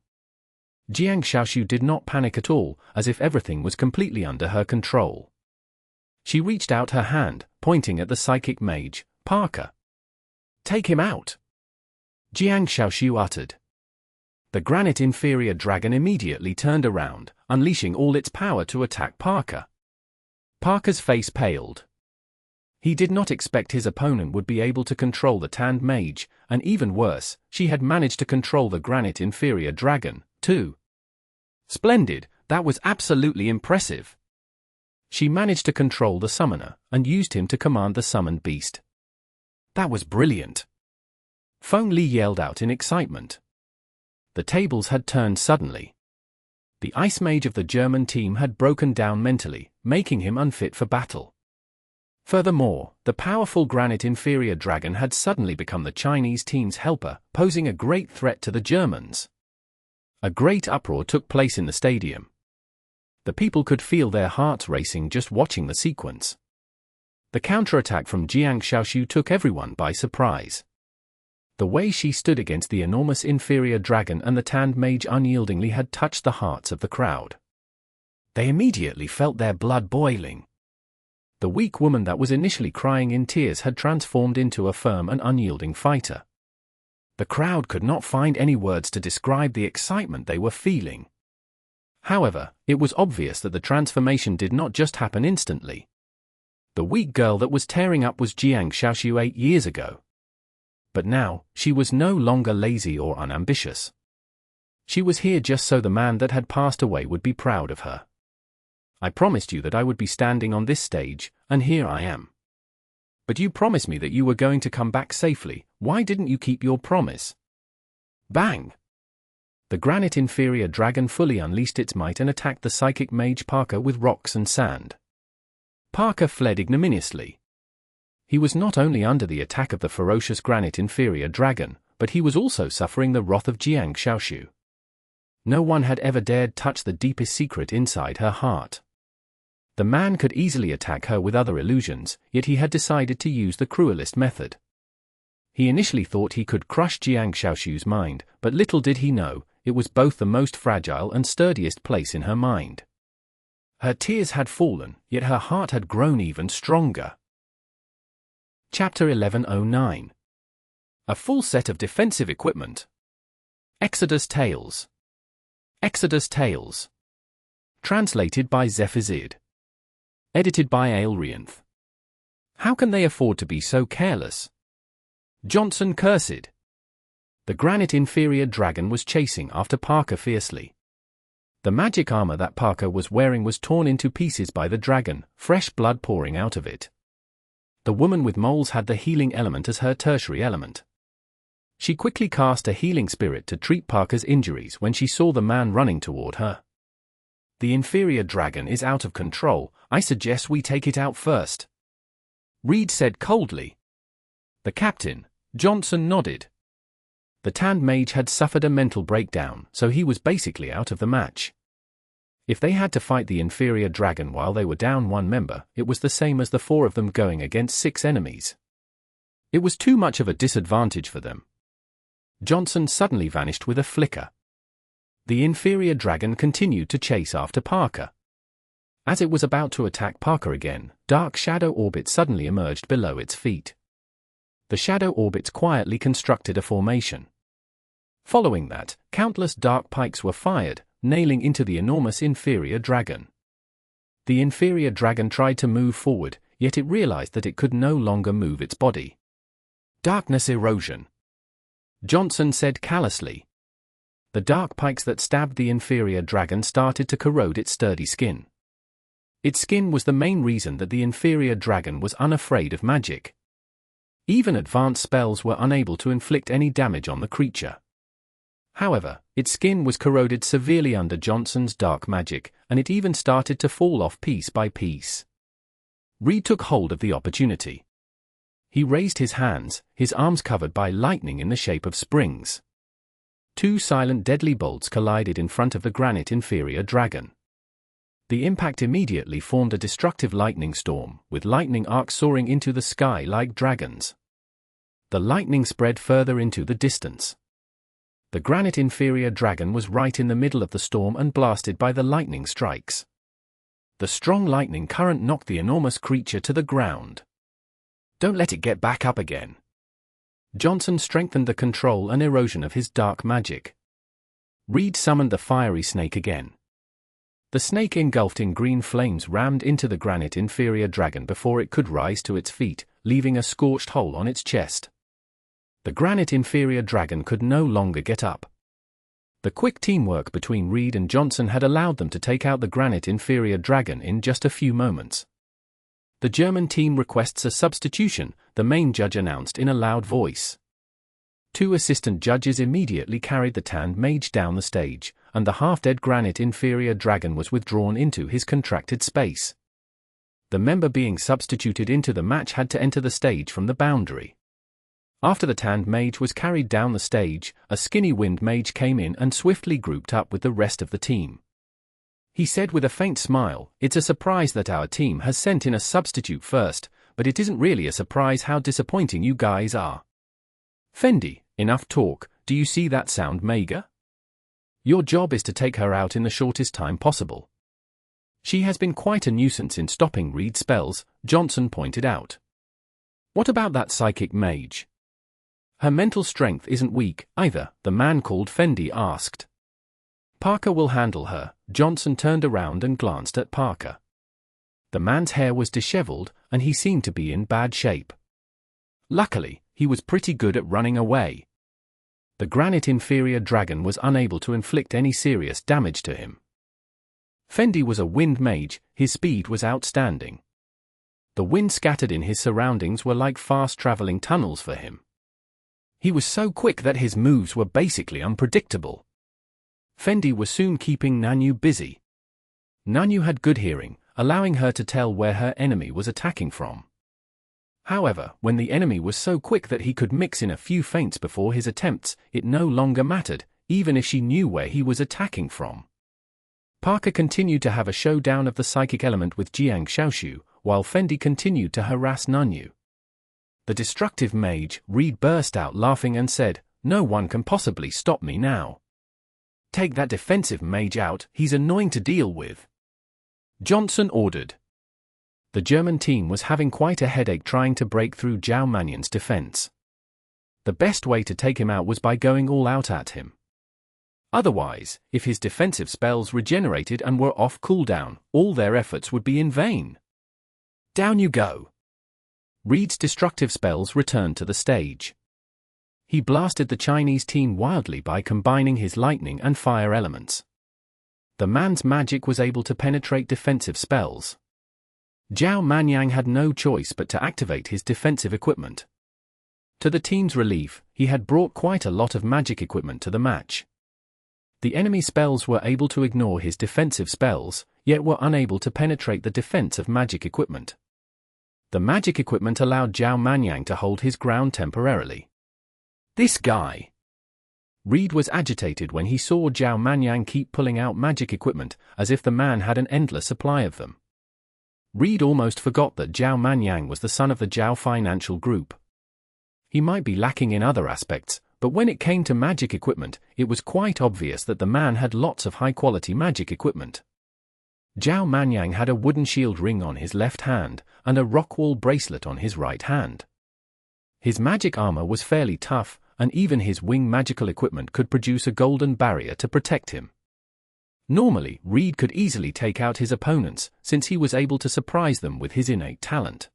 Jiangtu did not panic at all, as if everything was completely under her control. She reached out her hand, pointing at the psychic mage, Parker. Take him out! Jiangtu uttered. The granite inferior dragon immediately turned around, unleashing all its power to attack Parker. Parker's face paled. He did not expect his opponent would be able to control the tanned mage, and even worse, she had managed to control the granite inferior dragon, too. Splendid, that was absolutely impressive. She managed to control the summoner, and used him to command the summoned beast. That was brilliant. Pharaoh yelled out in excitement. The tables had turned suddenly. The ice mage of the German team had broken down mentally, making him unfit for battle. Furthermore, the powerful granite inferior dragon had suddenly become the Chinese team's helper, posing a great threat to the Germans. A great uproar took place in the stadium. The people could feel their hearts racing just watching the sequence. The counterattack from Jiangtu took everyone by surprise. The way she stood against the enormous inferior dragon and the tanned mage unyieldingly had touched the hearts of the crowd. They immediately felt their blood boiling. The weak woman that was initially crying in tears had transformed into a firm and unyielding fighter. The crowd could not find any words to describe the excitement they were feeling. However, it was obvious that the transformation did not just happen instantly. The weak girl that was tearing up was Jiangtu 8 years ago. But now, she was no longer lazy or unambitious. She was here just so the man that had passed away would be proud of her. I promised you that I would be standing on this stage, and here I am. But you promised me that you were going to come back safely. Why didn't you keep your promise? Bang! The granite inferior dragon fully unleashed its might and attacked the psychic mage Parker with rocks and sand. Parker fled ignominiously. He was not only under the attack of the ferocious granite inferior dragon, but he was also suffering the wrath of Jiangtu. No one had ever dared touch the deepest secret inside her heart. The man could easily attack her with other illusions, yet he had decided to use the cruelest method. He initially thought he could crush Jiangtu's mind, but little did he know, it was both the most fragile and sturdiest place in her mind. Her tears had fallen, yet her heart had grown even stronger. Chapter 1109. A full set of defensive equipment. Exodus Tales. Exodus Tales. Translated by Zephazid. Edited by Aelrianth. How can they afford to be so careless? Johnson cursed. The granite inferior dragon was chasing after Parker fiercely. The magic armor that Parker was wearing was torn into pieces by the dragon, fresh blood pouring out of it. The woman with moles had the healing element as her tertiary element. She quickly cast a healing spirit to treat Parker's injuries when she saw the man running toward her. The inferior dragon is out of control, I suggest we take it out first. Reed said coldly. The captain, Johnson, nodded. The tanned mage had suffered a mental breakdown, so he was basically out of the match. If they had to fight the inferior dragon while they were down one member, it was the same as the 4 of them going against 6 enemies. It was too much of a disadvantage for them. Johnson suddenly vanished with a flicker. The inferior dragon continued to chase after Parker. As it was about to attack Parker again, dark shadow orbits suddenly emerged below its feet. The shadow orbits quietly constructed a formation. Following that, countless dark pikes were fired, nailing into the enormous inferior dragon. The inferior dragon tried to move forward, yet it realized that it could no longer move its body. Darkness erosion. Johnson said callously. The dark pikes that stabbed the inferior dragon started to corrode its sturdy skin. Its skin was the main reason that the inferior dragon was unafraid of magic. Even advanced spells were unable to inflict any damage on the creature. However, its skin was corroded severely under Johnson's dark magic, and it even started to fall off piece by piece. Reed took hold of the opportunity. He raised his hands, his arms covered by lightning in the shape of springs. 2 silent deadly bolts collided in front of the granite inferior dragon. The impact immediately formed a destructive lightning storm, with lightning arcs soaring into the sky like dragons. The lightning spread further into the distance. The granite inferior dragon was right in the middle of the storm and blasted by the lightning strikes. The strong lightning current knocked the enormous creature to the ground. Don't let it get back up again. Johnson strengthened the control and erosion of his dark magic. Reed summoned the fiery snake again. The snake, engulfed in green flames, rammed into the granite inferior dragon before it could rise to its feet, leaving a scorched hole on its chest. The granite inferior dragon could no longer get up. The quick teamwork between Reed and Johnson had allowed them to take out the granite inferior dragon in just a few moments. The German team requests a substitution, the main judge announced in a loud voice. 2 assistant judges immediately carried the tanned mage down the stage, and the half-dead granite inferior dragon was withdrawn into his contracted space. The member being substituted into the match had to enter the stage from the boundary. After the tanned mage was carried down the stage, a skinny wind mage came in and swiftly grouped up with the rest of the team. He said with a faint smile, "It's a surprise that our team has sent in a substitute first, but it isn't really a surprise how disappointing you guys are. Fendi, enough talk, do you see that sound, Mega? Your job is to take her out in the shortest time possible. She has been quite a nuisance in stopping Reed's spells," Johnson pointed out. "What about that psychic mage? Her mental strength isn't weak, either," the man called Fendi asked. "Parker will handle her." Johnson turned around and glanced at Parker. The man's hair was disheveled, and he seemed to be in bad shape. Luckily, he was pretty good at running away. The granite inferior dragon was unable to inflict any serious damage to him. Fendi was a wind mage, his speed was outstanding. The wind scattered in his surroundings were like fast-traveling tunnels for him. He was so quick that his moves were basically unpredictable. Fendi was soon keeping Nanyu busy. Nanyu had good hearing, allowing her to tell where her enemy was attacking from. However, when the enemy was so quick that he could mix in a few feints before his attempts, it no longer mattered, even if she knew where he was attacking from. Parker continued to have a showdown of the psychic element with Jiangtu, while Fendi continued to harass Nanyu. The destructive mage, Reed, burst out laughing and said, "No one can possibly stop me now. Take that defensive mage out, he's annoying to deal with," Johnson ordered. The German team was having quite a headache trying to break through Zhao Manyan's defense. The best way to take him out was by going all out at him. Otherwise, if his defensive spells regenerated and were off cooldown, all their efforts would be in vain. Down you go. Reed's destructive spells returned to the stage. He blasted the Chinese team wildly by combining his lightning and fire elements. The man's magic was able to penetrate defensive spells. Zhao Manyan had no choice but to activate his defensive equipment. To the team's relief, he had brought quite a lot of magic equipment to the match. The enemy spells were able to ignore his defensive spells, yet were unable to penetrate the defense of magic equipment. The magic equipment allowed Zhao Manyan to hold his ground temporarily. This guy! Reed was agitated when he saw Zhao Manyan keep pulling out magic equipment, as if the man had an endless supply of them. Reed almost forgot that Zhao Manyan was the son of the Zhao financial group. He might be lacking in other aspects, but when it came to magic equipment, it was quite obvious that the man had lots of high-quality magic equipment. Zhao Manyan had a wooden shield ring on his left hand, and a rockwall bracelet on his right hand. His magic armor was fairly tough, and even his wing magical equipment could produce a golden barrier to protect him. Normally, Reed could easily take out his opponents, since he was able to surprise them with his innate talent.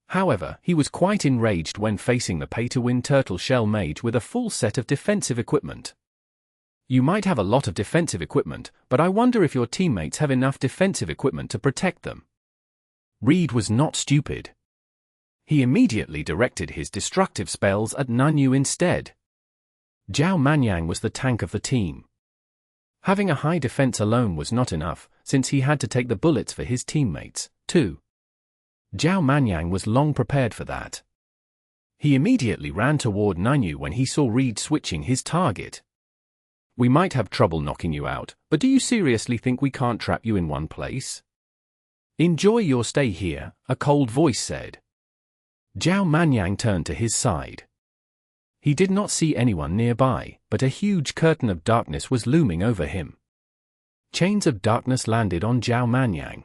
However, he was quite enraged when facing the pay-to-win turtle shell mage with a full set of defensive equipment. You might have a lot of defensive equipment, but I wonder if your teammates have enough defensive equipment to protect them. Reed was not stupid. He immediately directed his destructive spells at Nanyu instead. Zhao Manyan was the tank of the team. Having a high defense alone was not enough, since he had to take the bullets for his teammates, too. Zhao Manyan was long prepared for that. He immediately ran toward Nanyu when he saw Reed switching his target. "We might have trouble knocking you out, but do you seriously think we can't trap you in one place? Enjoy your stay here," a cold voice said. Zhao Manyan turned to his side. He did not see anyone nearby, but a huge curtain of darkness was looming over him. Chains of darkness landed on Zhao Manyan.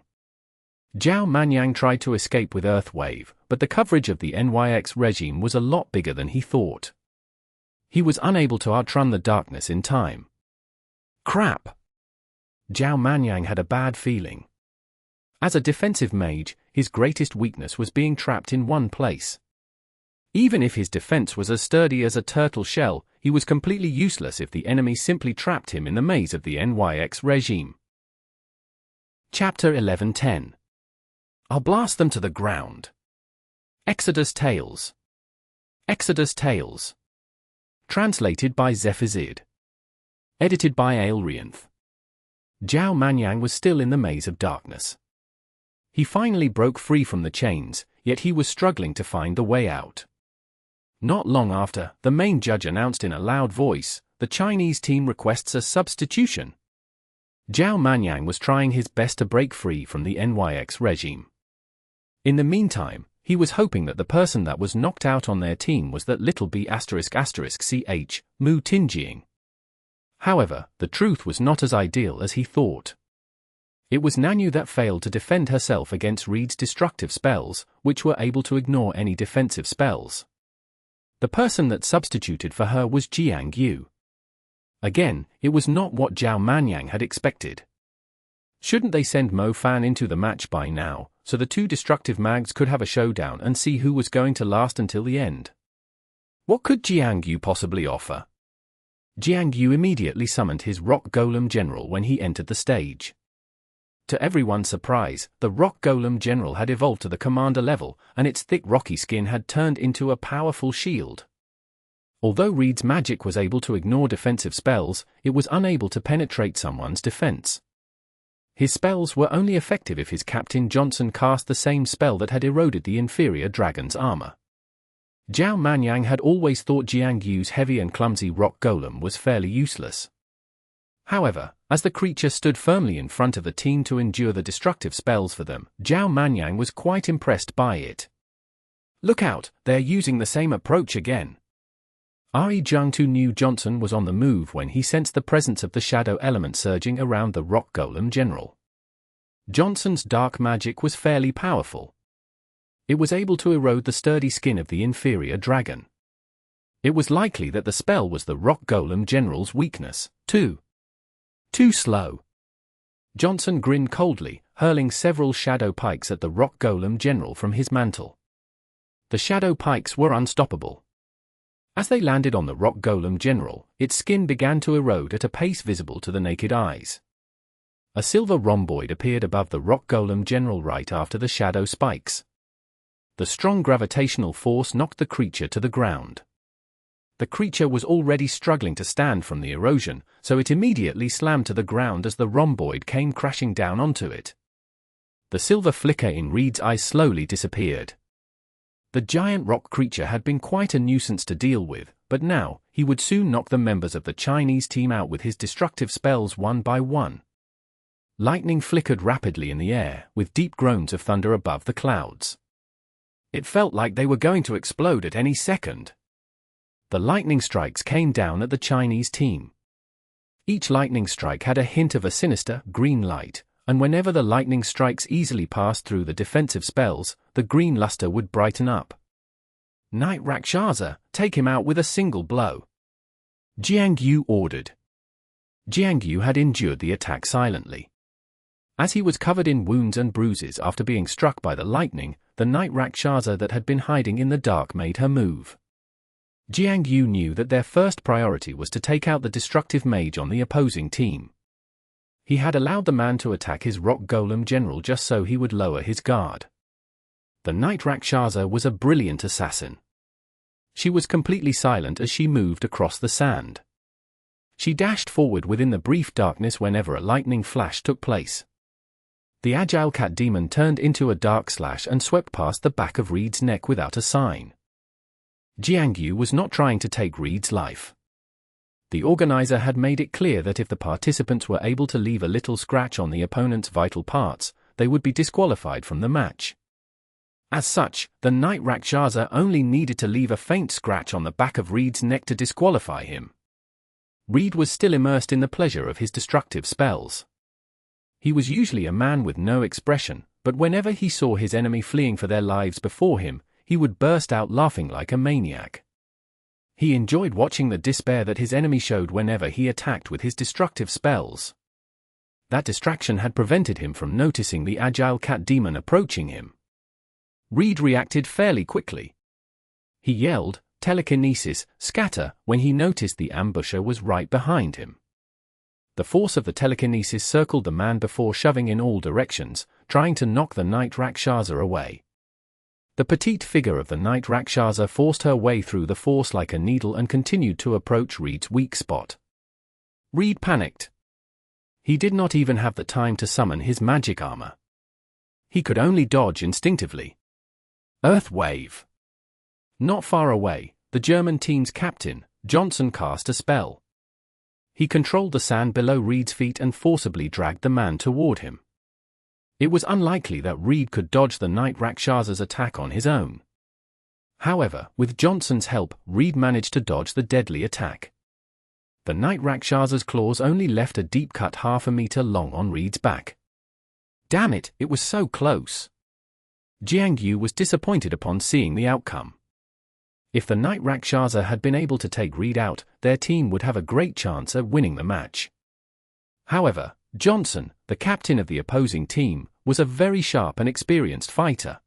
Zhao Manyan tried to escape with Earth Wave, but the coverage of the NYX regime was a lot bigger than he thought. He was unable to outrun the darkness in time. Crap! Zhao Manyan had a bad feeling. As a defensive mage, his greatest weakness was being trapped in one place. Even if his defense was as sturdy as a turtle shell, he was completely useless if the enemy simply trapped him in the maze of the NYX regime. Chapter 11:10. I'll blast them to the ground. Exodus Tales. Exodus Tales. Translated by Zephazid. Edited by Aelrianth. Zhao Manyan was still in the maze of darkness. He finally broke free from the chains, yet he was struggling to find the way out. Not long after, the main judge announced in a loud voice, "The Chinese team requests a substitution." Zhao Manyan was trying his best to break free from the NYX regime. In the meantime, he was hoping that the person that was knocked out on their team was that little b*****ch Mu Tinjiang. However, the truth was not as ideal as he thought. It was Nanyu that failed to defend herself against Reed's destructive spells, which were able to ignore any defensive spells. The person that substituted for her was Jiangtu. Again, it was not what Zhao Manyan had expected. Shouldn't they send Mo Fan into the match by now, so the two destructive mags could have a showdown and see who was going to last until the end? What could Jiangtu possibly offer? Jiangtu immediately summoned his rock golem general when he entered the stage. To everyone's surprise, the rock golem general had evolved to the commander level, and its thick rocky skin had turned into a powerful shield. Although Reed's magic was able to ignore defensive spells, it was unable to penetrate someone's defense. His spells were only effective if his captain Johnson cast the same spell that had eroded the inferior dragon's armor. Zhao Manyan had always thought Jiangtu's heavy and clumsy rock golem was fairly useless. However, as the creature stood firmly in front of the team to endure the destructive spells for them, Zhao Manyan was quite impressed by it. "Look out, they're using the same approach again." Jiangtu knew Johnson was on the move when he sensed the presence of the shadow element surging around the rock golem general. Johnson's dark magic was fairly powerful. It was able to erode the sturdy skin of the inferior dragon. It was likely that the spell was the rock golem general's weakness, too. Too slow. Johnson grinned coldly, hurling several shadow pikes at the rock golem general from his mantle. The shadow pikes were unstoppable. As they landed on the rock golem general, its skin began to erode at a pace visible to the naked eyes. A silver rhomboid appeared above the rock golem general right after the shadow spikes. The strong gravitational force knocked the creature to the ground. The creature was already struggling to stand from the erosion, so it immediately slammed to the ground as the rhomboid came crashing down onto it. The silver flicker in Reed's eyes slowly disappeared. The giant rock creature had been quite a nuisance to deal with, but now, he would soon knock the members of the Chinese team out with his destructive spells one by one. Lightning flickered rapidly in the air, with deep groans of thunder above the clouds. It felt like they were going to explode at any second. The lightning strikes came down at the Chinese team. Each lightning strike had a hint of a sinister, green light, and whenever the lightning strikes easily passed through the defensive spells, the green luster would brighten up. "Night Rakshasa, take him out with a single blow," Jiangtu ordered. Jiangtu had endured the attack silently. As he was covered in wounds and bruises after being struck by the lightning, the Night Rakshasa that had been hiding in the dark made her move. Jiangtu knew that their first priority was to take out the destructive mage on the opposing team. He had allowed the man to attack his rock golem general just so he would lower his guard. The Night Rakshasa was a brilliant assassin. She was completely silent as she moved across the sand. She dashed forward within the brief darkness whenever a lightning flash took place. The agile cat demon turned into a dark slash and swept past the back of Reed's neck without a sign. Jiangtu was not trying to take Reed's life. The organizer had made it clear that if the participants were able to leave a little scratch on the opponent's vital parts, they would be disqualified from the match. As such, the Night Rakshasa only needed to leave a faint scratch on the back of Reed's neck to disqualify him. Reed was still immersed in the pleasure of his destructive spells. He was usually a man with no expression, but whenever he saw his enemy fleeing for their lives before him, he would burst out laughing like a maniac. He enjoyed watching the despair that his enemy showed whenever he attacked with his destructive spells. That distraction had prevented him from noticing the agile cat demon approaching him. Reed reacted fairly quickly. He yelled, "Telekinesis, scatter," when he noticed the ambusher was right behind him. The force of the telekinesis circled the man before shoving in all directions, trying to knock the Night Rakshasa away. The petite figure of the Night Rakshasa forced her way through the force like a needle and continued to approach Reed's weak spot. Reed panicked. He did not even have the time to summon his magic armor. He could only dodge instinctively. Earth Wave. Not far away, the German team's captain, Johnson, cast a spell. He controlled the sand below Reed's feet and forcibly dragged the man toward him. It was unlikely that Reed could dodge the Knight Rakshasa's attack on his own. However, with Johnson's help, Reed managed to dodge the deadly attack. The Knight Rakshasa's claws only left a deep cut half a meter long on Reed's back. Damn it, it was so close. Jiangtu was disappointed upon seeing the outcome. If the Knight Rakshasa had been able to take Reed out, their team would have a great chance at winning the match. However, Johnson, the captain of the opposing team, was a very sharp and experienced fighter.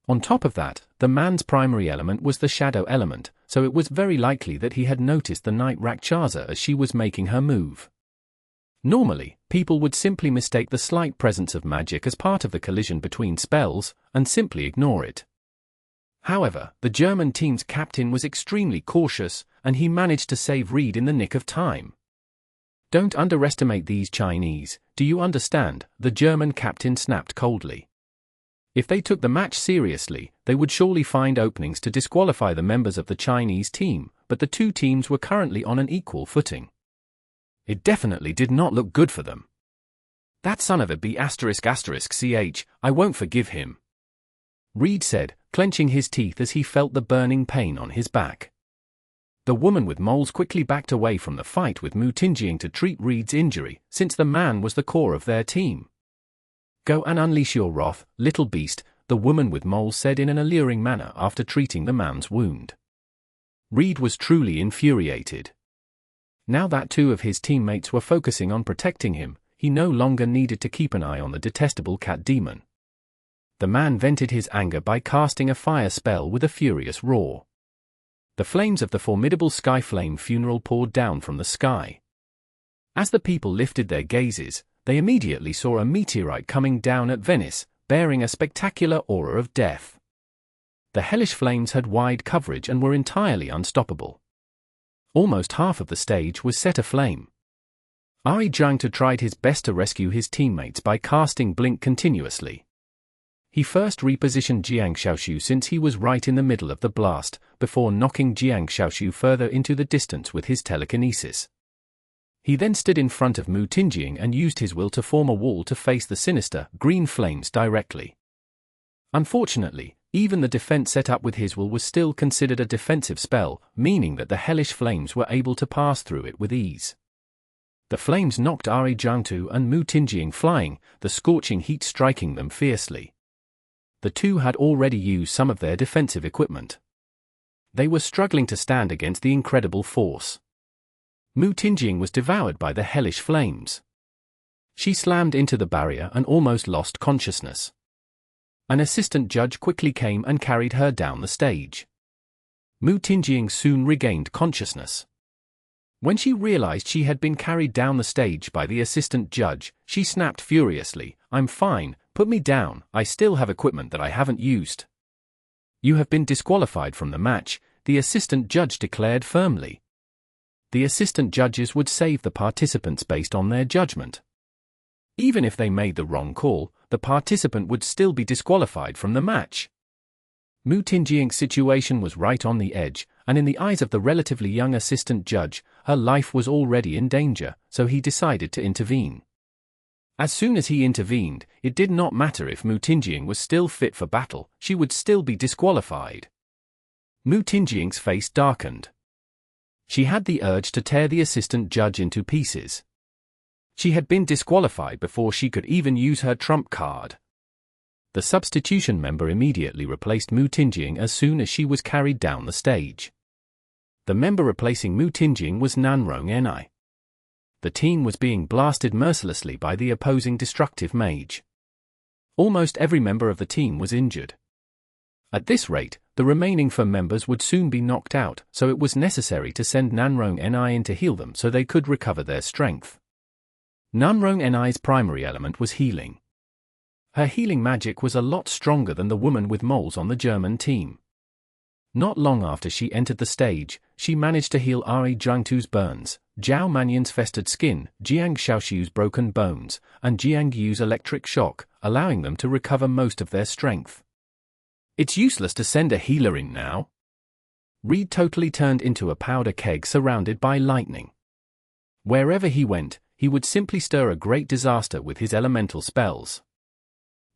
On top of that, the man's primary element was the shadow element, so it was very likely that he had noticed the Knight Rakshasa as she was making her move. Normally, people would simply mistake the slight presence of magic as part of the collision between spells, and simply ignore it. However, the German team's captain was extremely cautious, and he managed to save Reed in the nick of time. Don't underestimate these Chinese, do you understand? The German captain snapped coldly. If they took the match seriously, they would surely find openings to disqualify the members of the Chinese team, but the two teams were currently on an equal footing. It definitely did not look good for them. That son of a b*******, I won't forgive him, Reed said, clenching his teeth as he felt the burning pain on his back. The woman with moles quickly backed away from the fight with Mutinjiang to treat Reed's injury, since the man was the core of their team. Go and unleash your wrath, little beast, the woman with moles said in an alluring manner after treating the man's wound. Reed was truly infuriated. Now that two of his teammates were focusing on protecting him, he no longer needed to keep an eye on the detestable cat demon. The man vented his anger by casting a fire spell with a furious roar. The flames of the formidable Sky Flame funeral poured down from the sky. As the people lifted their gazes, they immediately saw a meteorite coming down at Venice, bearing a spectacular aura of death. The hellish flames had wide coverage and were entirely unstoppable. Almost half of the stage was set aflame. Jiangtu tried his best to rescue his teammates by casting Blink continuously. He first repositioned Jiang Shaoxu since he was right in the middle of the blast, before knocking Jiang Shaoxu further into the distance with his telekinesis. He then stood in front of Mutinjiang and used his will to form a wall to face the sinister, green flames directly. Unfortunately, even the defense set up with his will was still considered a defensive spell, meaning that the hellish flames were able to pass through it with ease. The flames knocked Jiangtu and Mutinjiang flying, the scorching heat striking them fiercely. The two had already used some of their defensive equipment. They were struggling to stand against the incredible force. Mutinjiang was devoured by the hellish flames. She slammed into the barrier and almost lost consciousness. An assistant judge quickly came and carried her down the stage. Mutinjiang soon regained consciousness. When she realized she had been carried down the stage by the assistant judge, she snapped furiously, "I'm fine, put me down, I still have equipment that I haven't used." "You have been disqualified from the match," the assistant judge declared firmly. The assistant judges would save the participants based on their judgment. Even if they made the wrong call, the participant would still be disqualified from the match. Mutinjiang's situation was right on the edge, and in the eyes of the relatively young assistant judge, her life was already in danger, so he decided to intervene. As soon as he intervened, it did not matter if Mutinjiang was still fit for battle, she would still be disqualified. Mutinjiang's face darkened. She had the urge to tear the assistant judge into pieces. She had been disqualified before she could even use her trump card. The substitution member immediately replaced Mutinjiang as soon as she was carried down the stage. The member replacing Mutinjiang was Nanrong Ni. The team was being blasted mercilessly by the opposing destructive mage. Almost every member of the team was injured. At this rate, the remaining 4 members would soon be knocked out, so it was necessary to send Nanrong Ni in to heal them so they could recover their strength. Nanrong Ni's primary element was healing. Her healing magic was a lot stronger than the woman with moles on the German team. Not long after she entered the stage, she managed to heal Jiangtu's burns, Zhao Manyan's festered skin, Jiang Shaoxiu's broken bones, and Jiang Yu's electric shock, allowing them to recover most of their strength. It's useless to send a healer in now. Reed totally turned into a powder keg surrounded by lightning. Wherever he went, he would simply stir a great disaster with his elemental spells.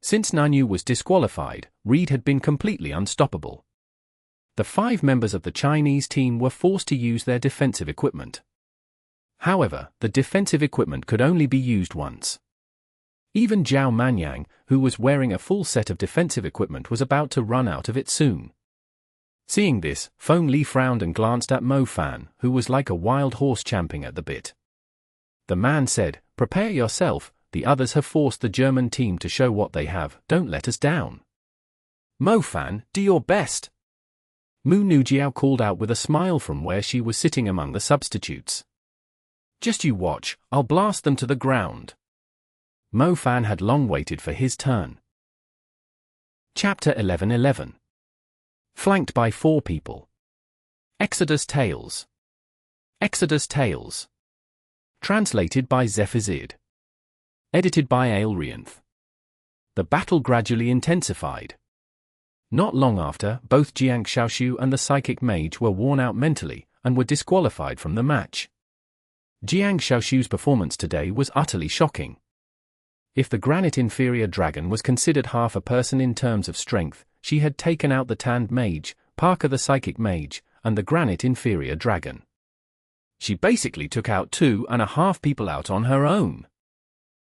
Since Nanyu was disqualified, Reed had been completely unstoppable. The 5 members of the Chinese team were forced to use their defensive equipment. However, the defensive equipment could only be used once. Even Zhao Manyan, who was wearing a full set of defensive equipment, was about to run out of it soon. Seeing this, Feng Li frowned and glanced at Mo Fan, who was like a wild horse champing at the bit. The man said, "Prepare yourself, the others have forced the German team to show what they have, don't let us down." "Mo Fan, do your best!" Mu Nujiao called out with a smile from where she was sitting among the substitutes. "Just you watch, I'll blast them to the ground." Mo Fan had long waited for his turn. Chapter 11:11. Flanked by 4 people. Exodus Tales. Exodus Tales. Translated by Zephazid. Edited by Aelrianth. The battle gradually intensified. Not long after, both Jiang Shaoxiu and the psychic mage were worn out mentally, and were disqualified from the match. Jiang Shaoxiu's performance today was utterly shocking. If the granite inferior dragon was considered half a person in terms of strength, she had taken out the tanned mage, Parker the psychic mage, and the granite inferior dragon. She basically took out 2.5 people out on her own.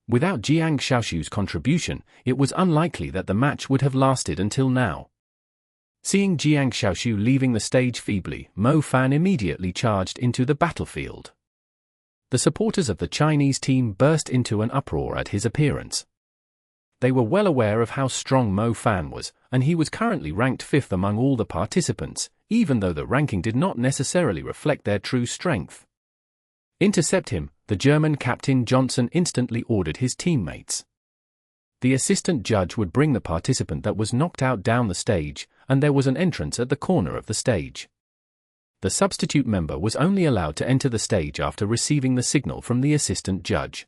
Without Jiang Shaoxiu's contribution, it was unlikely that the match would have lasted until now. Seeing Jiang Shaoxiu leaving the stage feebly, Mo Fan immediately charged into the battlefield. The supporters of the Chinese team burst into an uproar at his appearance. They were well aware of how strong Mo Fan was, and he was currently ranked 5th among all the participants, even though the ranking did not necessarily reflect their true strength. "Intercept him," the German captain Johnson instantly ordered his teammates. The assistant judge would bring the participant that was knocked out down the stage, and there was an entrance at the corner of the stage. The substitute member was only allowed to enter the stage after receiving the signal from the assistant judge.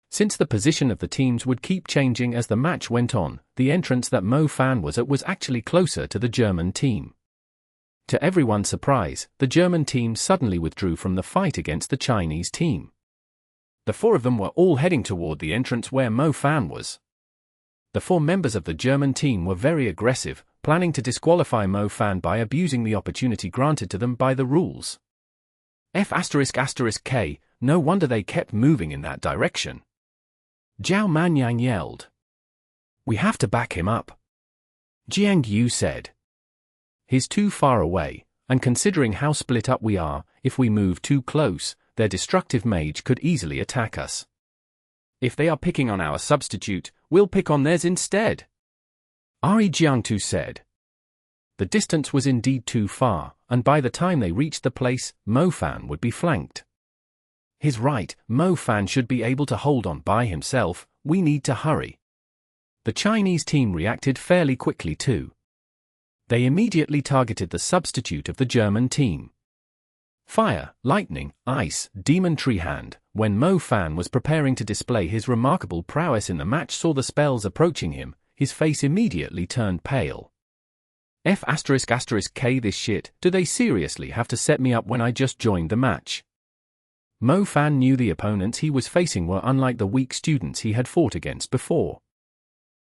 Since the position of the teams would keep changing as the match went on, the entrance that Mo Fan was at was actually closer to the German team. To everyone's surprise, the German team suddenly withdrew from the fight against the Chinese team. The 4 of them were all heading toward the entrance where Mo Fan was. The 4 members of the German team were very aggressive, planning to disqualify Mo Fan by abusing the opportunity granted to them by the rules. F***K, no wonder they kept moving in that direction. Zhao Manyan yelled. "We have to back him up," Jiang Yu said. "He's too far away, and considering how split up we are, if we move too close, their destructive mage could easily attack us. If they are picking on our substitute, we'll pick on theirs instead," Jiangtu said. The distance was indeed too far, and by the time they reached the place, Mo Fan would be flanked. "He's right, Mo Fan should be able to hold on by himself, we need to hurry." The Chinese team reacted fairly quickly too. They immediately targeted the substitute of the German team. Fire, lightning, ice, demon tree hand. When Mo Fan was preparing to display his remarkable prowess in the match, saw the spells approaching him, his face immediately turned pale. F***K, this shit, do they seriously have to set me up when I just joined the match? Mo Fan knew the opponents he was facing were unlike the weak students he had fought against before.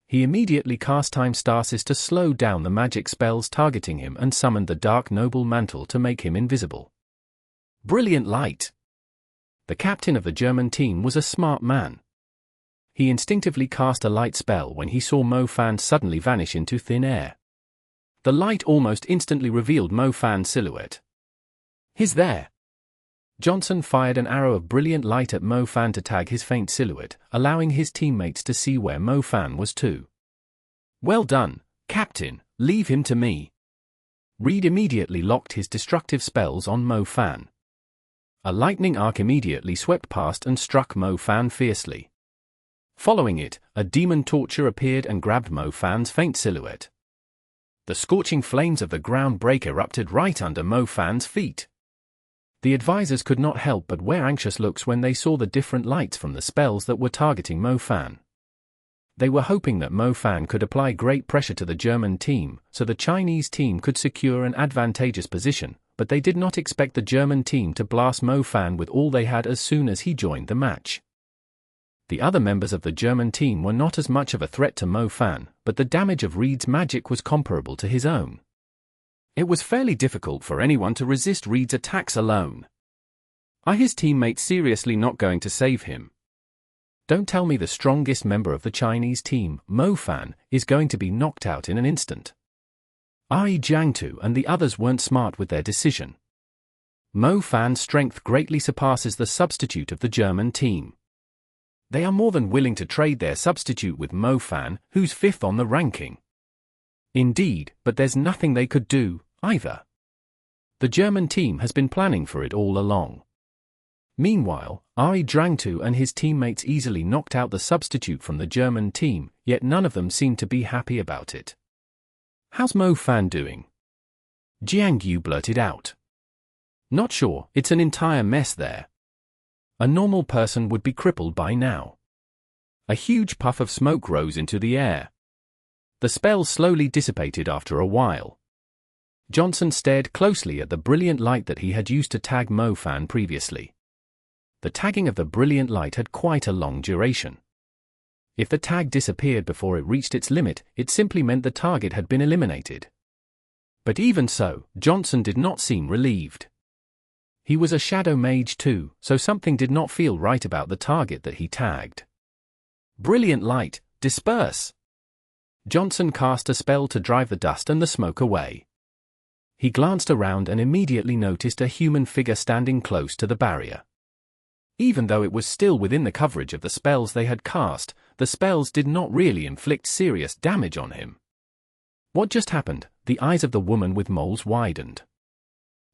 He immediately cast Time Stasis to slow down the magic spells targeting him and summoned the Dark Noble Mantle to make him invisible. Brilliant light! The captain of the German team was a smart man. He instinctively cast a light spell when he saw Mo Fan suddenly vanish into thin air. The light almost instantly revealed Mo Fan's silhouette. "He's there!" Johnson fired an arrow of brilliant light at Mo Fan to tag his faint silhouette, allowing his teammates to see where Mo Fan was too. "Well done, Captain, leave him to me." Reed immediately locked his destructive spells on Mo Fan. A lightning arc immediately swept past and struck Mo Fan fiercely. Following it, a demon torture appeared and grabbed Mo Fan's faint silhouette. The scorching flames of the ground break erupted right under Mo Fan's feet. The advisors could not help but wear anxious looks when they saw the different lights from the spells that were targeting Mo Fan. They were hoping that Mo Fan could apply great pressure to the German team, so the Chinese team could secure an advantageous position, but they did not expect the German team to blast Mo Fan with all they had as soon as he joined the match. The other members of the German team were not as much of a threat to Mo Fan, but the damage of Reed's magic was comparable to his own. It was fairly difficult for anyone to resist Reed's attacks alone. Are his teammates seriously not going to save him? Don't tell me the strongest member of the Chinese team, Mo Fan, is going to be knocked out in an instant. Jiangtu and the others weren't smart with their decision. Mo Fan's strength greatly surpasses the substitute of the German team. They are more than willing to trade their substitute with Mo Fan, who's 5th on the ranking. Indeed, but there's nothing they could do, either. The German team has been planning for it all along. Meanwhile, Jiangtu and his teammates easily knocked out the substitute from the German team, yet none of them seemed to be happy about it. How's Mo Fan doing? Jiangtu blurted out. Not sure, it's an entire mess there. A normal person would be crippled by now. A huge puff of smoke rose into the air. The spell slowly dissipated after a while. Johnson stared closely at the brilliant light that he had used to tag Mo Fan previously. The tagging of the brilliant light had quite a long duration. If the tag disappeared before it reached its limit, it simply meant the target had been eliminated. But even so, Johnson did not seem relieved. He was a shadow mage too, so something did not feel right about the target that he tagged. Brilliant light, disperse! Johnson cast a spell to drive the dust and the smoke away. He glanced around and immediately noticed a human figure standing close to the barrier. Even though it was still within the coverage of the spells they had cast, the spells did not really inflict serious damage on him. What just happened? The eyes of the woman with moles widened.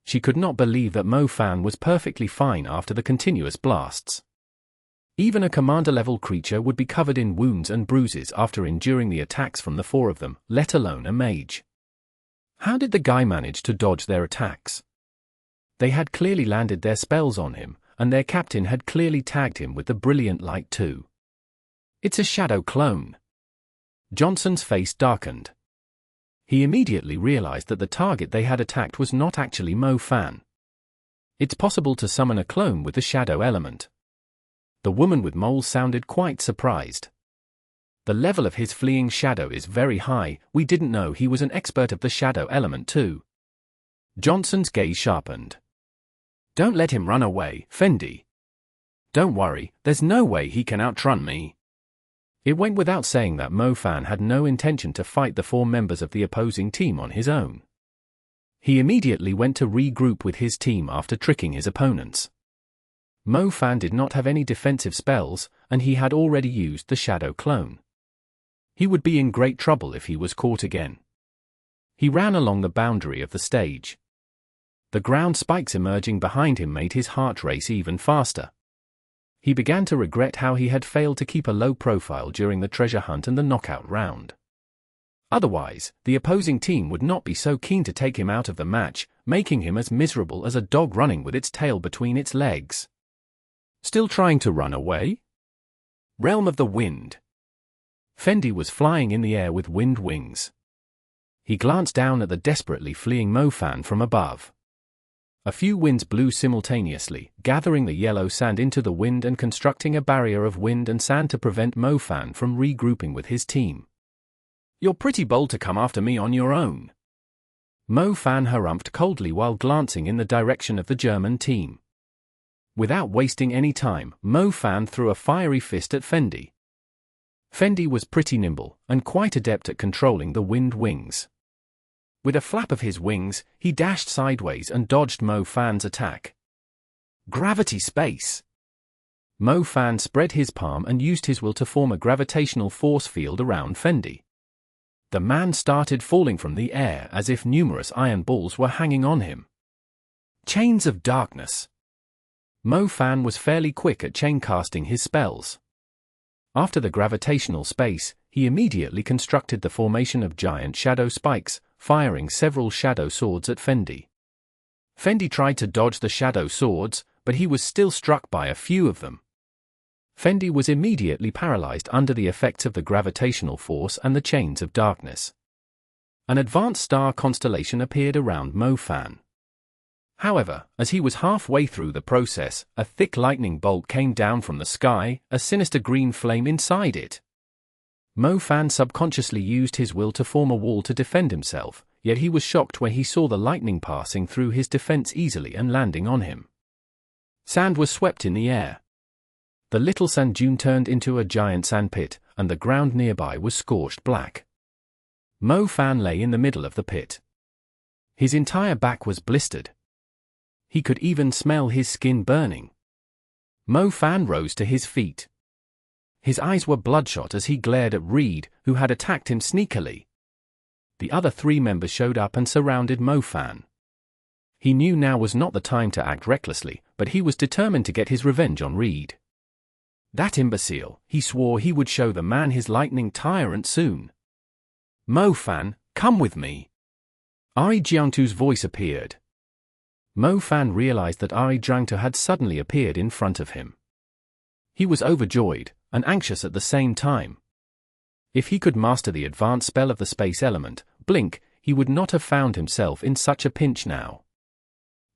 She could not believe that Mo Fan was perfectly fine after the continuous blasts. Even a commander-level creature would be covered in wounds and bruises after enduring the attacks from the 4 of them, let alone a mage. How did the guy manage to dodge their attacks? They had clearly landed their spells on him, and their captain had clearly tagged him with the brilliant light too. It's a shadow clone. Johnson's face darkened. He immediately realized that the target they had attacked was not actually Mo Fan. It's possible to summon a clone with the shadow element. The woman with moles sounded quite surprised. The level of his fleeing shadow is very high, we didn't know he was an expert of the shadow element too. Johnson's gaze sharpened. Don't let him run away, Fendi. Don't worry, there's no way he can outrun me. It went without saying that Mo Fan had no intention to fight the 4 members of the opposing team on his own. He immediately went to regroup with his team after tricking his opponents. Mo Fan did not have any defensive spells, and he had already used the shadow clone. He would be in great trouble if he was caught again. He ran along the boundary of the stage. The ground spikes emerging behind him made his heart race even faster. He began to regret how he had failed to keep a low profile during the treasure hunt and the knockout round. Otherwise, the opposing team would not be so keen to take him out of the match, making him as miserable as a dog running with its tail between its legs. Still trying to run away? Realm of the Wind. Fendi was flying in the air with wind wings. He glanced down at the desperately fleeing Mo Fan from above. A few winds blew simultaneously, gathering the yellow sand into the wind and constructing a barrier of wind and sand to prevent Mo Fan from regrouping with his team. You're pretty bold to come after me on your own. Mo Fan harumphed coldly while glancing in the direction of the German team. Without wasting any time, Mo Fan threw a fiery fist at Fendi. Fendi was pretty nimble, and quite adept at controlling the wind wings. With a flap of his wings, he dashed sideways and dodged Mo Fan's attack. Gravity space! Mo Fan spread his palm and used his will to form a gravitational force field around Fendi. The man started falling from the air as if numerous iron balls were hanging on him. Chains of darkness! Mo Fan was fairly quick at chain casting his spells. After the gravitational space, he immediately constructed the formation of giant shadow spikes, firing several shadow swords at Fendi. Fendi tried to dodge the shadow swords, but he was still struck by a few of them. Fendi was immediately paralyzed under the effects of the gravitational force and the chains of darkness. An advanced star constellation appeared around Mo Fan. However, as he was halfway through the process, a thick lightning bolt came down from the sky, a sinister green flame inside it. Mo Fan subconsciously used his will to form a wall to defend himself, yet he was shocked when he saw the lightning passing through his defense easily and landing on him. Sand was swept in the air. The little sand dune turned into a giant sandpit, and the ground nearby was scorched black. Mo Fan lay in the middle of the pit. His entire back was blistered. He could even smell his skin burning. Mo Fan rose to his feet. His eyes were bloodshot as he glared at Reed, who had attacked him sneakily. The other 3 members showed up and surrounded Mo Fan. He knew now was not the time to act recklessly, but he was determined to get his revenge on Reed. That imbecile, he swore he would show the man his lightning tyrant soon. Mo Fan, come with me. Jiangtu's voice appeared. Mo Fan realized that Jiangtu had suddenly appeared in front of him. He was overjoyed, and anxious at the same time. If he could master the advanced spell of the space element, Blink, he would not have found himself in such a pinch now.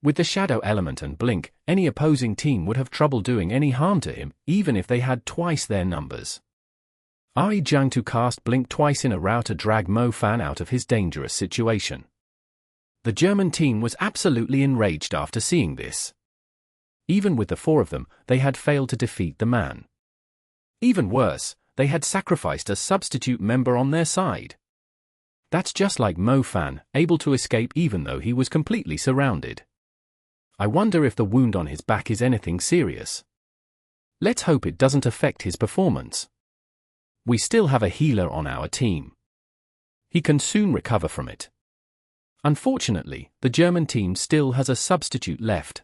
With the shadow element and Blink, any opposing team would have trouble doing any harm to him, even if they had twice their numbers. Jiangtu cast Blink twice in a row to drag Mo Fan out of his dangerous situation. The German team was absolutely enraged after seeing this. Even with the 4 of them, they had failed to defeat the man. Even worse, they had sacrificed a substitute member on their side. That's just like Mo Fan, able to escape even though he was completely surrounded. I wonder if the wound on his back is anything serious. Let's hope it doesn't affect his performance. We still have a healer on our team. He can soon recover from it. Unfortunately, the German team still has a substitute left.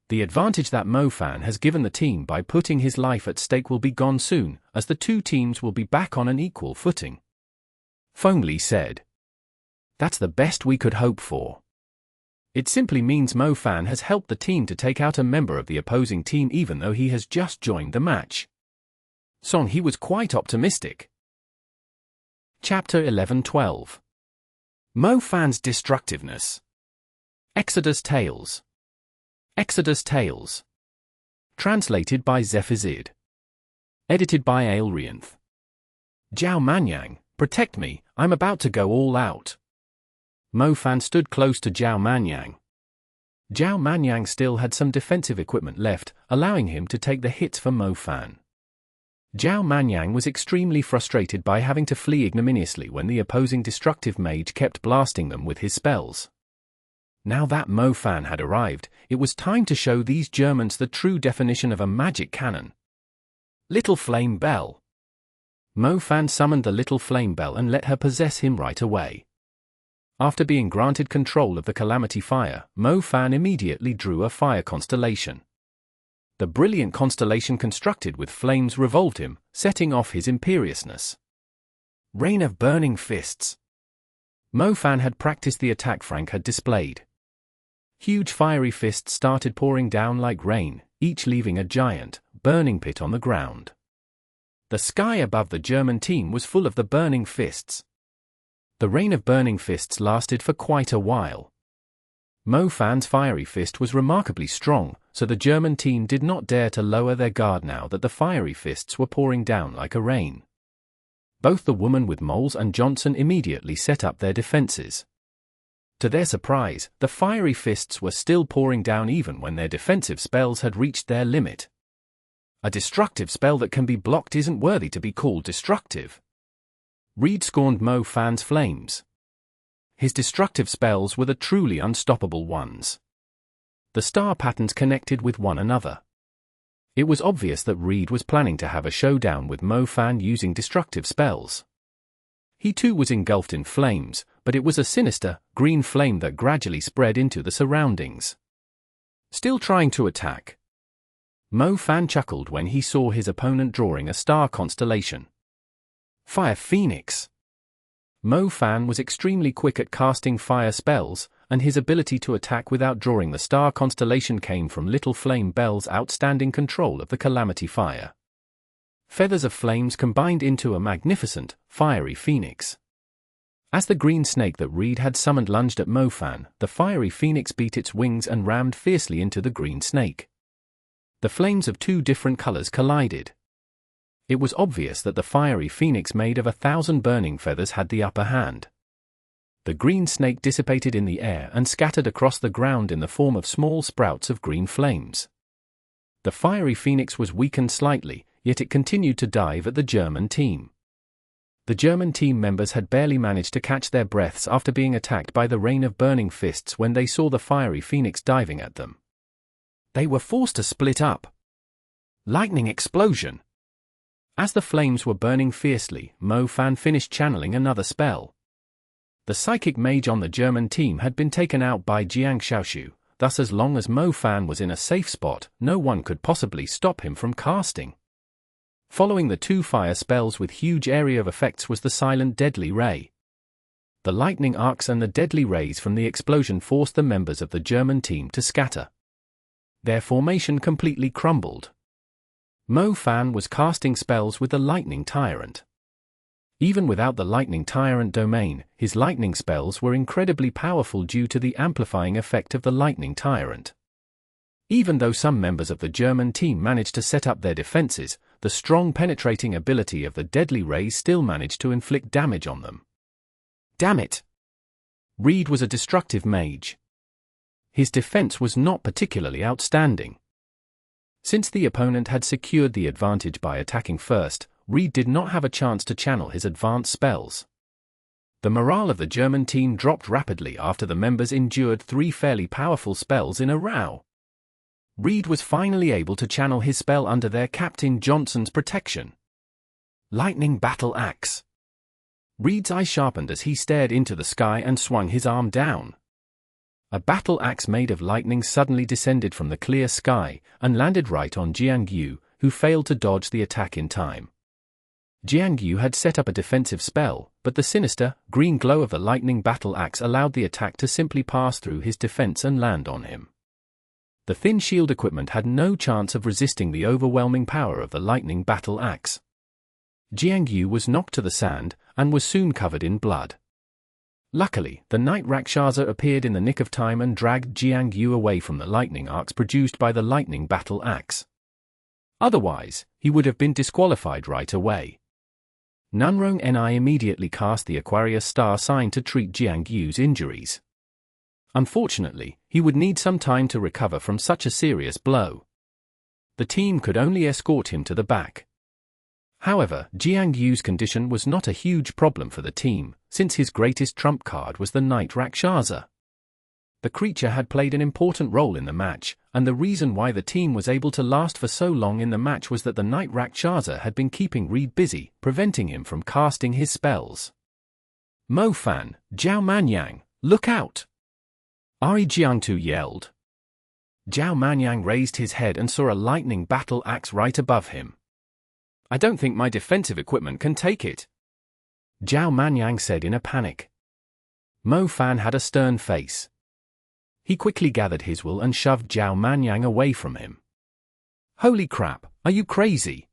The advantage that Mo Fan has given the team by putting his life at stake will be gone soon, as the 2 teams will be back on an equal footing. Fengli said. That's the best we could hope for. It simply means Mo Fan has helped the team to take out a member of the opposing team even though he has just joined the match. Song he was quite optimistic. Chapter 11-12. Mo Fan's Destructiveness. Exodus Tales. Exodus Tales. Translated by Zephazid. Edited by Aelrianth. Zhao Manyan, protect me, I'm about to go all out. Mo Fan stood close to Zhao Manyan. Zhao Manyan still had some defensive equipment left, allowing him to take the hits for Mo Fan. Zhao Manyan was extremely frustrated by having to flee ignominiously when the opposing destructive mage kept blasting them with his spells. Now that Mo Fan had arrived, it was time to show these Germans the true definition of a magic cannon. Little Flame Bell. Mo Fan summoned the Little Flame Bell and let her possess him right away. After being granted control of the Calamity Fire, Mo Fan immediately drew a fire constellation. The brilliant constellation constructed with flames revolved him, setting off his imperiousness. Rain of Burning Fists. Mo Fan had practiced the attack Frank had displayed. Huge fiery fists started pouring down like rain, each leaving a giant, burning pit on the ground. The sky above the German team was full of the burning fists. The rain of burning fists lasted for quite a while. Mo Fan's fiery fist was remarkably strong, so the German team did not dare to lower their guard now that the fiery fists were pouring down like a rain. Both the woman with moles and Johnson immediately set up their defenses. To their surprise, the fiery fists were still pouring down even when their defensive spells had reached their limit. A destructive spell that can be blocked isn't worthy to be called destructive. Reed scorned Mo Fan's flames. His destructive spells were the truly unstoppable ones. The star patterns connected with one another. It was obvious that Reed was planning to have a showdown with Mo Fan using destructive spells. He too was engulfed in flames, but it was a sinister, green flame that gradually spread into the surroundings. Still trying to attack. Mo Fan chuckled when he saw his opponent drawing a star constellation. Fire Phoenix. Mo Fan was extremely quick at casting fire spells, and his ability to attack without drawing the star constellation came from Little Flame Bell's outstanding control of the Calamity Fire. Feathers of flames combined into a magnificent, fiery phoenix. As the green snake that Reed had summoned lunged at Mo Fan, the fiery phoenix beat its wings and rammed fiercely into the green snake. The flames of two different colors collided. It was obvious that the fiery phoenix made of 1,000 burning feathers had the upper hand. The green snake dissipated in the air and scattered across the ground in the form of small sprouts of green flames. The fiery phoenix was weakened slightly, yet it continued to dive at the German team. The German team members had barely managed to catch their breaths after being attacked by the rain of burning fists when they saw the fiery phoenix diving at them. They were forced to split up. Lightning explosion! As the flames were burning fiercely, Mo Fan finished channeling another spell. The psychic mage on the German team had been taken out by Jiangtu, thus as long as Mo Fan was in a safe spot, no one could possibly stop him from casting. Following the two fire spells with huge area of effects was the silent deadly ray. The lightning arcs and the deadly rays from the explosion forced the members of the German team to scatter. Their formation completely crumbled. Mo Fan was casting spells with the Lightning Tyrant. Even without the Lightning Tyrant domain, his lightning spells were incredibly powerful due to the amplifying effect of the Lightning Tyrant. Even though some members of the German team managed to set up their defenses, the strong penetrating ability of the deadly rays still managed to inflict damage on them. Damn it! Reed was a destructive mage. His defense was not particularly outstanding. Since the opponent had secured the advantage by attacking first, Reed did not have a chance to channel his advanced spells. The morale of the German team dropped rapidly after the members endured 3 fairly powerful spells in a row. Reed was finally able to channel his spell under their Captain Johnson's protection. Lightning Battle Axe. Reed's eye sharpened as he stared into the sky and swung his arm down. A battle axe made of lightning suddenly descended from the clear sky and landed right on Jiangtu, who failed to dodge the attack in time. Jiangtu had set up a defensive spell, but the sinister, green glow of the lightning battle axe allowed the attack to simply pass through his defense and land on him. The thin shield equipment had no chance of resisting the overwhelming power of the lightning battle axe. Jiangtu was knocked to the sand and was soon covered in blood. Luckily, the Knight Rakshasa appeared in the nick of time and dragged Jiangtu away from the lightning arcs produced by the lightning battle axe. Otherwise, he would have been disqualified right away. Nunrong Ni immediately cast the Aquarius star sign to treat Jiangtu's injuries. Unfortunately, he would need some time to recover from such a serious blow. The team could only escort him to the back. However, Jiangtu's condition was not a huge problem for the team, since his greatest trump card was the Knight Rakshasa. The creature had played an important role in the match, and the reason why the team was able to last for so long in the match was that the Knight Rakshasa had been keeping Reed busy, preventing him from casting his spells. Mo Fan, Zhao Manyan, look out! Jiangtu yelled. Zhao Manyan raised his head and saw a lightning battle axe right above him. I don't think my defensive equipment can take it, Zhao Manyan said in a panic. Mo Fan had a stern face. He quickly gathered his will and shoved Zhao Manyan away from him. Holy crap, are you crazy?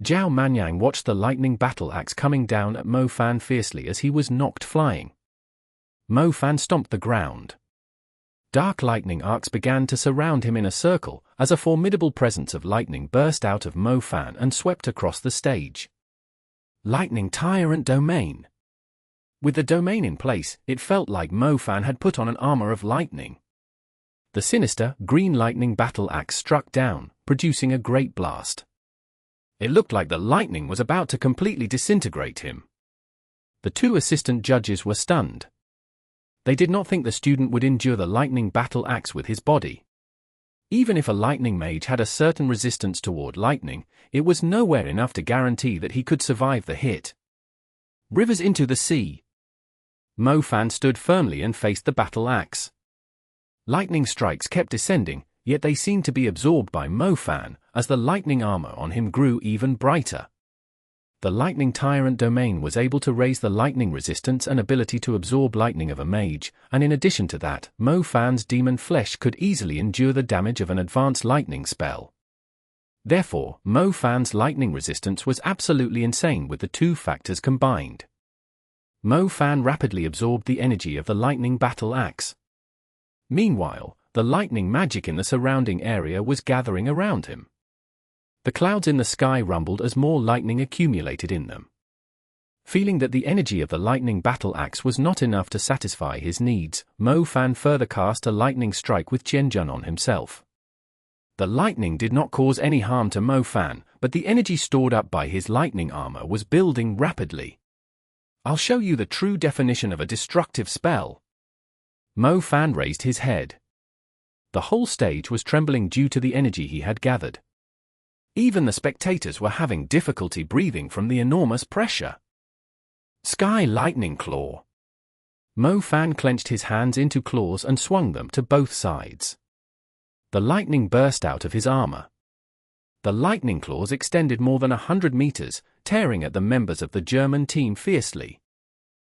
Zhao Manyan watched the lightning battle axe coming down at Mo Fan fiercely as he was knocked flying. Mo Fan stomped the ground. Dark lightning arcs began to surround him in a circle, as a formidable presence of lightning burst out of Mo Fan and swept across the stage. Lightning Tyrant Domain. With the domain in place, it felt like Mo Fan had put on an armor of lightning. The sinister, green lightning battle axe struck down, producing a great blast. It looked like the lightning was about to completely disintegrate him. The 2 assistant judges were stunned. They did not think the student would endure the lightning battle axe with his body. Even if a lightning mage had a certain resistance toward lightning, it was nowhere enough to guarantee that he could survive the hit. Rivers into the sea. Mo Fan stood firmly and faced the battle axe. Lightning strikes kept descending, yet they seemed to be absorbed by Mo Fan, as the lightning armor on him grew even brighter. The Lightning Tyrant domain was able to raise the lightning resistance and ability to absorb lightning of a mage, and in addition to that, Mo Fan's demon flesh could easily endure the damage of an advanced lightning spell. Therefore, Mo Fan's lightning resistance was absolutely insane with the two factors combined. Mo Fan rapidly absorbed the energy of the lightning battle axe. Meanwhile, the lightning magic in the surrounding area was gathering around him. The clouds in the sky rumbled as more lightning accumulated in them. Feeling that the energy of the lightning battle axe was not enough to satisfy his needs, Mo Fan further cast a lightning strike with Qianjun on himself. The lightning did not cause any harm to Mo Fan, but the energy stored up by his lightning armor was building rapidly. I'll show you the true definition of a destructive spell. Mo Fan raised his head. The whole stage was trembling due to the energy he had gathered. Even the spectators were having difficulty breathing from the enormous pressure. Sky Lightning Claw. Mo Fan clenched his hands into claws and swung them to both sides. The lightning burst out of his armor. The lightning claws extended more than 100 meters, tearing at the members of the German team fiercely.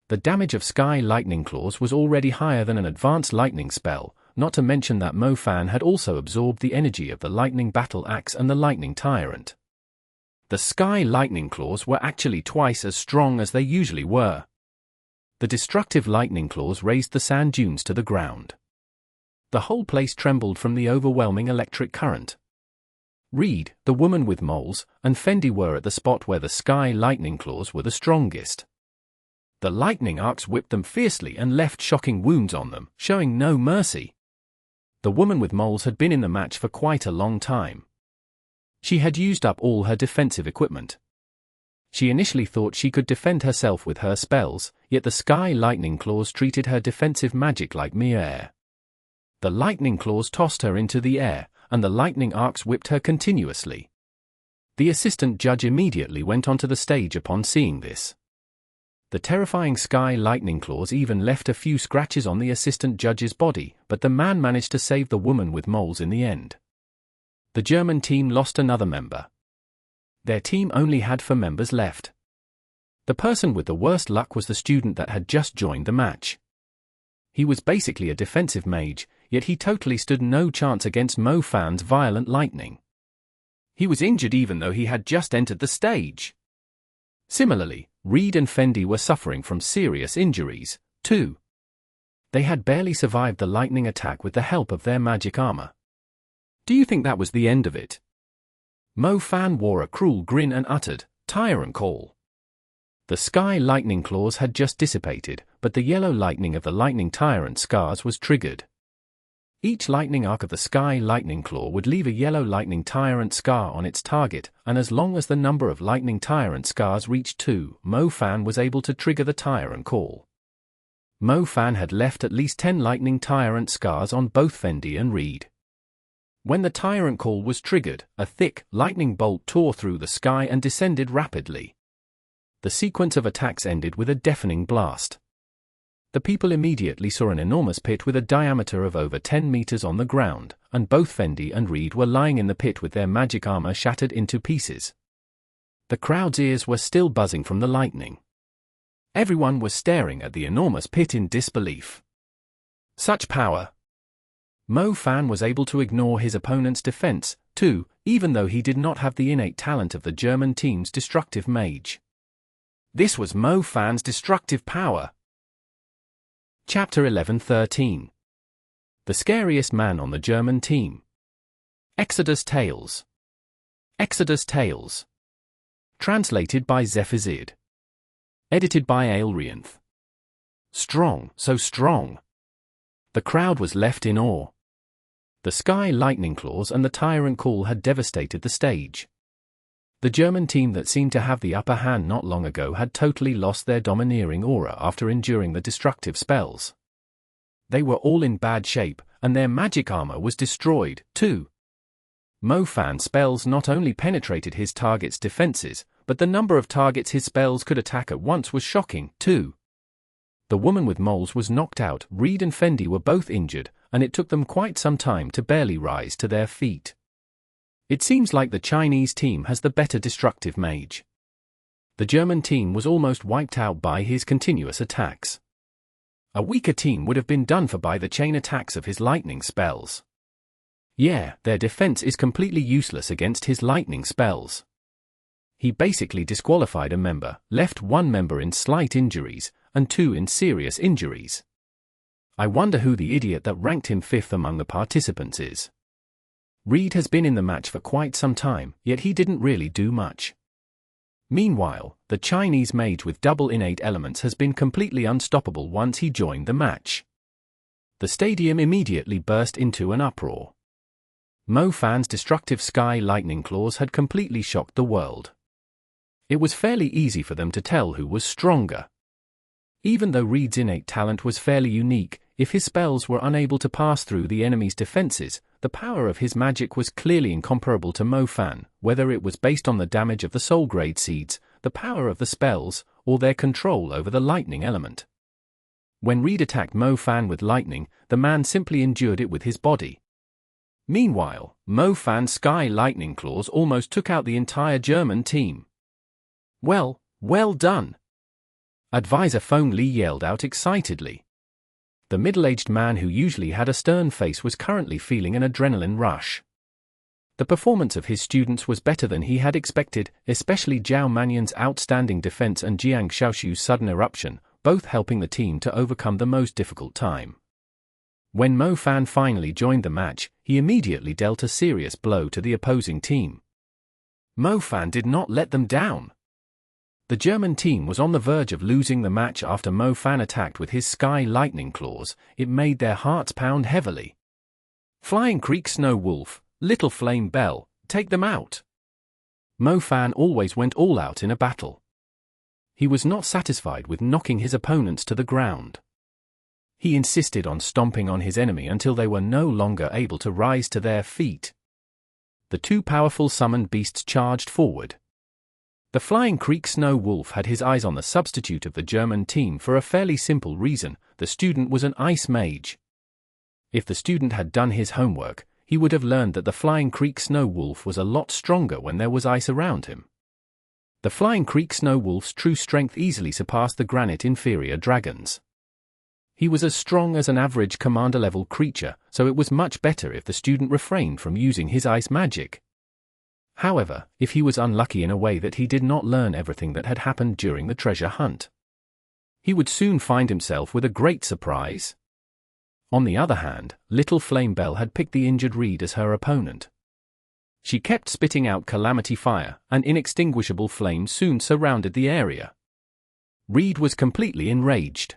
The damage of Sky Lightning Claws was already higher than an advanced lightning spell, not to mention that Mo Fan had also absorbed the energy of the lightning battle axe and the lightning tyrant. The Sky Lightning Claws were actually twice as strong as they usually were. The destructive lightning claws raised the sand dunes to the ground. The whole place trembled from the overwhelming electric current. Reed, the woman with moles, and Fendi were at the spot where the Sky Lightning Claws were the strongest. The lightning arcs whipped them fiercely and left shocking wounds on them, showing no mercy. The woman with moles had been in the match for quite a long time. She had used up all her defensive equipment. She initially thought she could defend herself with her spells, yet the Sky Lightning Claws treated her defensive magic like mere air. The lightning claws tossed her into the air, and the lightning arcs whipped her continuously. The assistant judge immediately went onto the stage upon seeing this. The terrifying Sky Lightning Claws even left a few scratches on the assistant judge's body, but the man managed to save the woman with moles in the end. The German team lost another member. Their team only had 4 members left. The person with the worst luck was the student that had just joined the match. He was basically a defensive mage, yet he totally stood no chance against Mo Fan's violent lightning. He was injured even though he had just entered the stage. Similarly, Reed and Fendi were suffering from serious injuries, too. They had barely survived the lightning attack with the help of their magic armor. Do you think that was the end of it? Mo Fan wore a cruel grin and uttered, "Tyrant call." The Sky Lightning Claws had just dissipated, but the yellow lightning of the lightning tyrant scars was triggered. Each lightning arc of the Sky Lightning Claw would leave a yellow lightning tyrant scar on its target, and as long as the number of lightning tyrant scars reached 2, Mo Fan was able to trigger the tyrant call. Mo Fan had left at least 10 lightning tyrant scars on both Fendi and Reed. When the tyrant call was triggered, a thick, lightning bolt tore through the sky and descended rapidly. The sequence of attacks ended with a deafening blast. The people immediately saw an enormous pit with a diameter of over 10 meters on the ground, and both Fendi and Reed were lying in the pit with their magic armor shattered into pieces. The crowd's ears were still buzzing from the lightning. Everyone was staring at the enormous pit in disbelief. Such power! Mo Fan was able to ignore his opponent's defense, too, even though he did not have the innate talent of the German team's destructive mage. This was Mo Fan's destructive power. Chapter 11-13. The Scariest Man on the German Team. Exodus Tales. Exodus Tales. Translated by Zephazid. Edited by Aelrianth. Strong, so strong. The crowd was left in awe. The Sky Lightning Claws and the Tyrant Call had devastated the stage. The German team that seemed to have the upper hand not long ago had totally lost their domineering aura after enduring the destructive spells. They were all in bad shape, and their magic armor was destroyed, too. Mo Fan's spells not only penetrated his target's defenses, but the number of targets his spells could attack at once was shocking, too. The woman with moles was knocked out, Reed and Fendi were both injured, and it took them quite some time to barely rise to their feet. It seems like the Chinese team has the better destructive mage. The German team was almost wiped out by his continuous attacks. A weaker team would have been done for by the chain attacks of his lightning spells. Yeah, their defense is completely useless against his lightning spells. He basically disqualified a member, left one member in slight injuries, and two in serious injuries. I wonder who the idiot that ranked him 5th among the participants is. Reed has been in the match for quite some time, yet he didn't really do much. Meanwhile, the Chinese mage with double innate elements has been completely unstoppable once he joined the match. The stadium immediately burst into an uproar. Mo Fan's destructive sky lightning claws had completely shocked the world. It was fairly easy for them to tell who was stronger. Even though Reed's innate talent was fairly unique, if his spells were unable to pass through the enemy's defenses, the power of his magic was clearly incomparable to Mo Fan, whether it was based on the damage of the soul grade seeds, the power of the spells, or their control over the lightning element. When Reed attacked Mo Fan with lightning, the man simply endured it with his body. Meanwhile, Mo Fan's sky lightning claws almost took out the entire German team. Well done! Advisor Feng Li yelled out excitedly. The middle-aged man who usually had a stern face was currently feeling an adrenaline rush. The performance of his students was better than he had expected, especially Zhao Manyan's outstanding defense and Jiang Shaoxu's sudden eruption, both helping the team to overcome the most difficult time. When Mo Fan finally joined the match, he immediately dealt a serious blow to the opposing team. Mo Fan did not let them down. The German team was on the verge of losing the match after Mo Fan attacked with his sky lightning claws. It made their hearts pound heavily. Flying Creek Snow Wolf, Little Flame Bell, take them out. Mo Fan always went all out in a battle. He was not satisfied with knocking his opponents to the ground. He insisted on stomping on his enemy until they were no longer able to rise to their feet. The two powerful summoned beasts charged forward. The Flying Creek Snow Wolf had his eyes on the substitute of the German team for a fairly simple reason: the student was an ice mage. If the student had done his homework, he would have learned that the Flying Creek Snow Wolf was a lot stronger when there was ice around him. The Flying Creek Snow Wolf's true strength easily surpassed the granite inferior dragons. He was as strong as an average commander-level creature, so it was much better if the student refrained from using his ice magic. However, if he was unlucky in a way that he did not learn everything that had happened during the treasure hunt, he would soon find himself with a great surprise. On the other hand, Little Flame Bell had picked the injured Reed as her opponent. She kept spitting out calamity fire, and inextinguishable flames soon surrounded the area. Reed was completely enraged.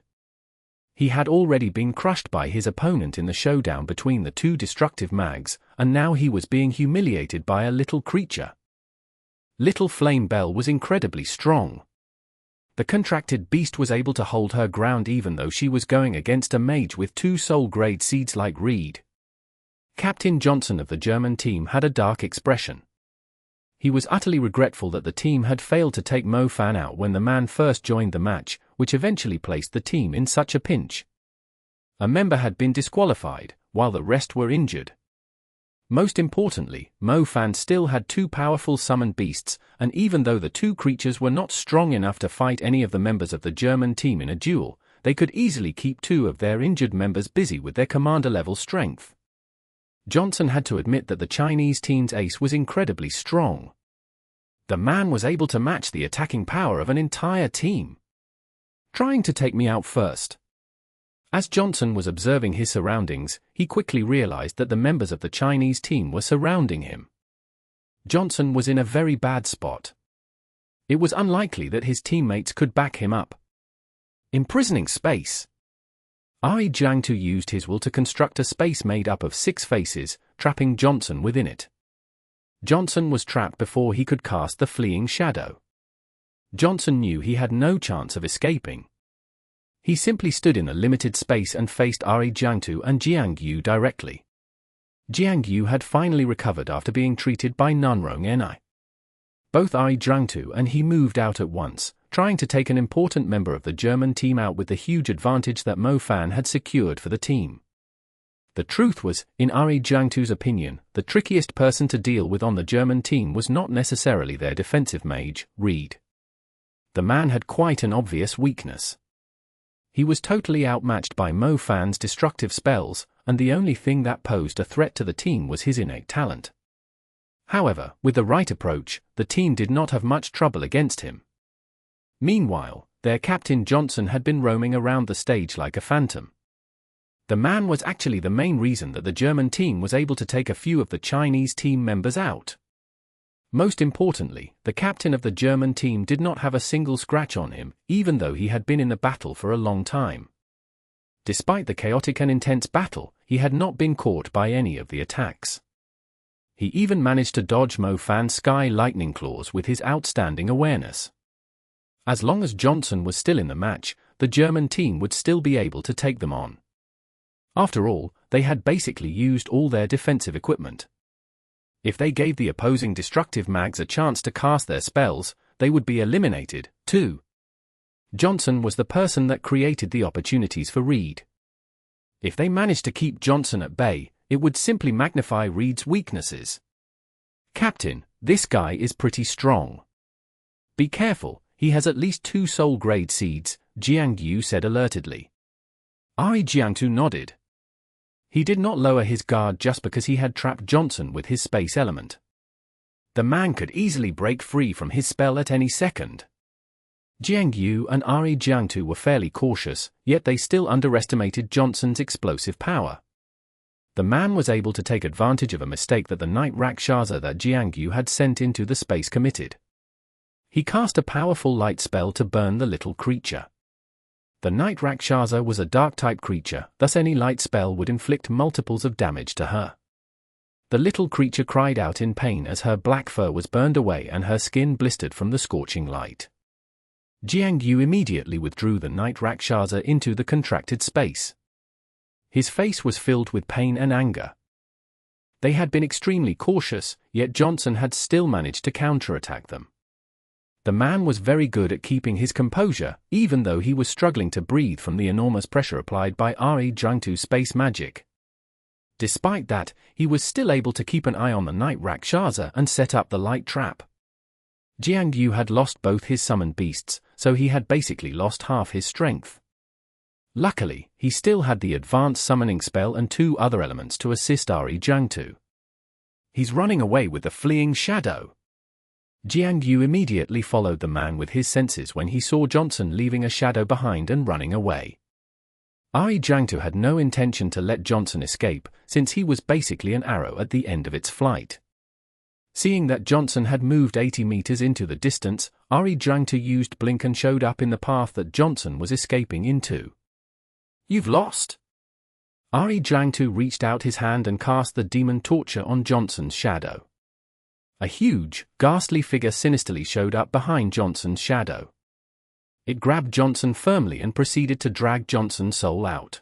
He had already been crushed by his opponent in the showdown between the two destructive mags, and now he was being humiliated by a little creature. Little Flame Bell was incredibly strong. The contracted beast was able to hold her ground even though she was going against a mage with two soul-grade seeds like Reed. Captain Johnson of the German team had a dark expression. He was utterly regretful that the team had failed to take Mo Fan out when the man first joined the match, which eventually placed the team in such a pinch. A member had been disqualified, while the rest were injured. Most importantly, Mo Fan still had two powerful summoned beasts, and even though the two creatures were not strong enough to fight any of the members of the German team in a duel, they could easily keep two of their injured members busy with their commander-level strength. Johnson had to admit that the Chinese team's ace was incredibly strong. The man was able to match the attacking power of an entire team. Trying to take me out first. As Johnson was observing his surroundings, he quickly realized that the members of the Chinese team were surrounding him. Johnson was in a very bad spot. It was unlikely that his teammates could back him up. Imprisoning space. Jiangtu used his will to construct a space made up of 6 faces, trapping Johnson within it. Johnson was trapped before he could cast the fleeing shadow. Johnson knew he had no chance of escaping. He simply stood in a limited space and faced Jiangtu and Jiangyu directly. Jiangyu had finally recovered after being treated by Nunrong Ni. Both Jiangtu and he moved out at once, trying to take an important member of the German team out with the huge advantage that Mo Fan had secured for the team. The truth was, in Jiangtu's opinion, the trickiest person to deal with on the German team was not necessarily their defensive mage, Reed. The man had quite an obvious weakness. He was totally outmatched by Mo Fan's destructive spells, and the only thing that posed a threat to the team was his innate talent. However, with the right approach, the team did not have much trouble against him. Meanwhile, their captain Johnson had been roaming around the stage like a phantom. The man was actually the main reason that the German team was able to take a few of the Chinese team members out. Most importantly, the captain of the German team did not have a single scratch on him, even though he had been in the battle for a long time. Despite the chaotic and intense battle, he had not been caught by any of the attacks. He even managed to dodge Mo Fan's Sky Lightning Claws with his outstanding awareness. As long as Johnson was still in the match, the German team would still be able to take them on. After all, they had basically used all their defensive equipment. If they gave the opposing destructive mags a chance to cast their spells, they would be eliminated, too. Johnson was the person that created the opportunities for Reed. If they managed to keep Johnson at bay, it would simply magnify Reed's weaknesses. "Captain, this guy is pretty strong. Be careful, he has at least 2 soul-grade seeds," Jiangtu said alertedly. Jiangtu nodded. He did not lower his guard just because he had trapped Johnson with his space element. The man could easily break free from his spell at any second. Jiangtu and Jiangtu were fairly cautious, yet they still underestimated Johnson's explosive power. The man was able to take advantage of a mistake that the Night Rakshasa that Jiangtu had sent into the space committed. He cast a powerful light spell to burn the little creature. The Night Rakshasa was a dark-type creature, thus any light spell would inflict multiples of damage to her. The little creature cried out in pain as her black fur was burned away and her skin blistered from the scorching light. Jiangtu immediately withdrew the Night Rakshasa into the contracted space. His face was filled with pain and anger. They had been extremely cautious, yet Johnson had still managed to counterattack them. The man was very good at keeping his composure, even though he was struggling to breathe from the enormous pressure applied by Jiangtu's space magic. Despite that, he was still able to keep an eye on the Night Rakshasa and set up the light trap. Jiangtu had lost both his summoned beasts, so he had basically lost half his strength. Luckily, he still had the advanced summoning spell and 2 other elements to assist Jiangtu. "He's running away with the fleeing shadow." Jiangtu immediately followed the man with his senses when he saw Johnson leaving a shadow behind and running away. Jiangtu had no intention to let Johnson escape, since he was basically an arrow at the end of its flight. Seeing that Johnson had moved 80 meters into the distance, Jiangtu used Blink and showed up in the path that Johnson was escaping into. "You've lost." Jiangtu reached out his hand and cast the Demon Torture on Johnson's shadow. A huge, ghastly figure sinisterly showed up behind Johnson's shadow. It grabbed Johnson firmly and proceeded to drag Johnson's soul out.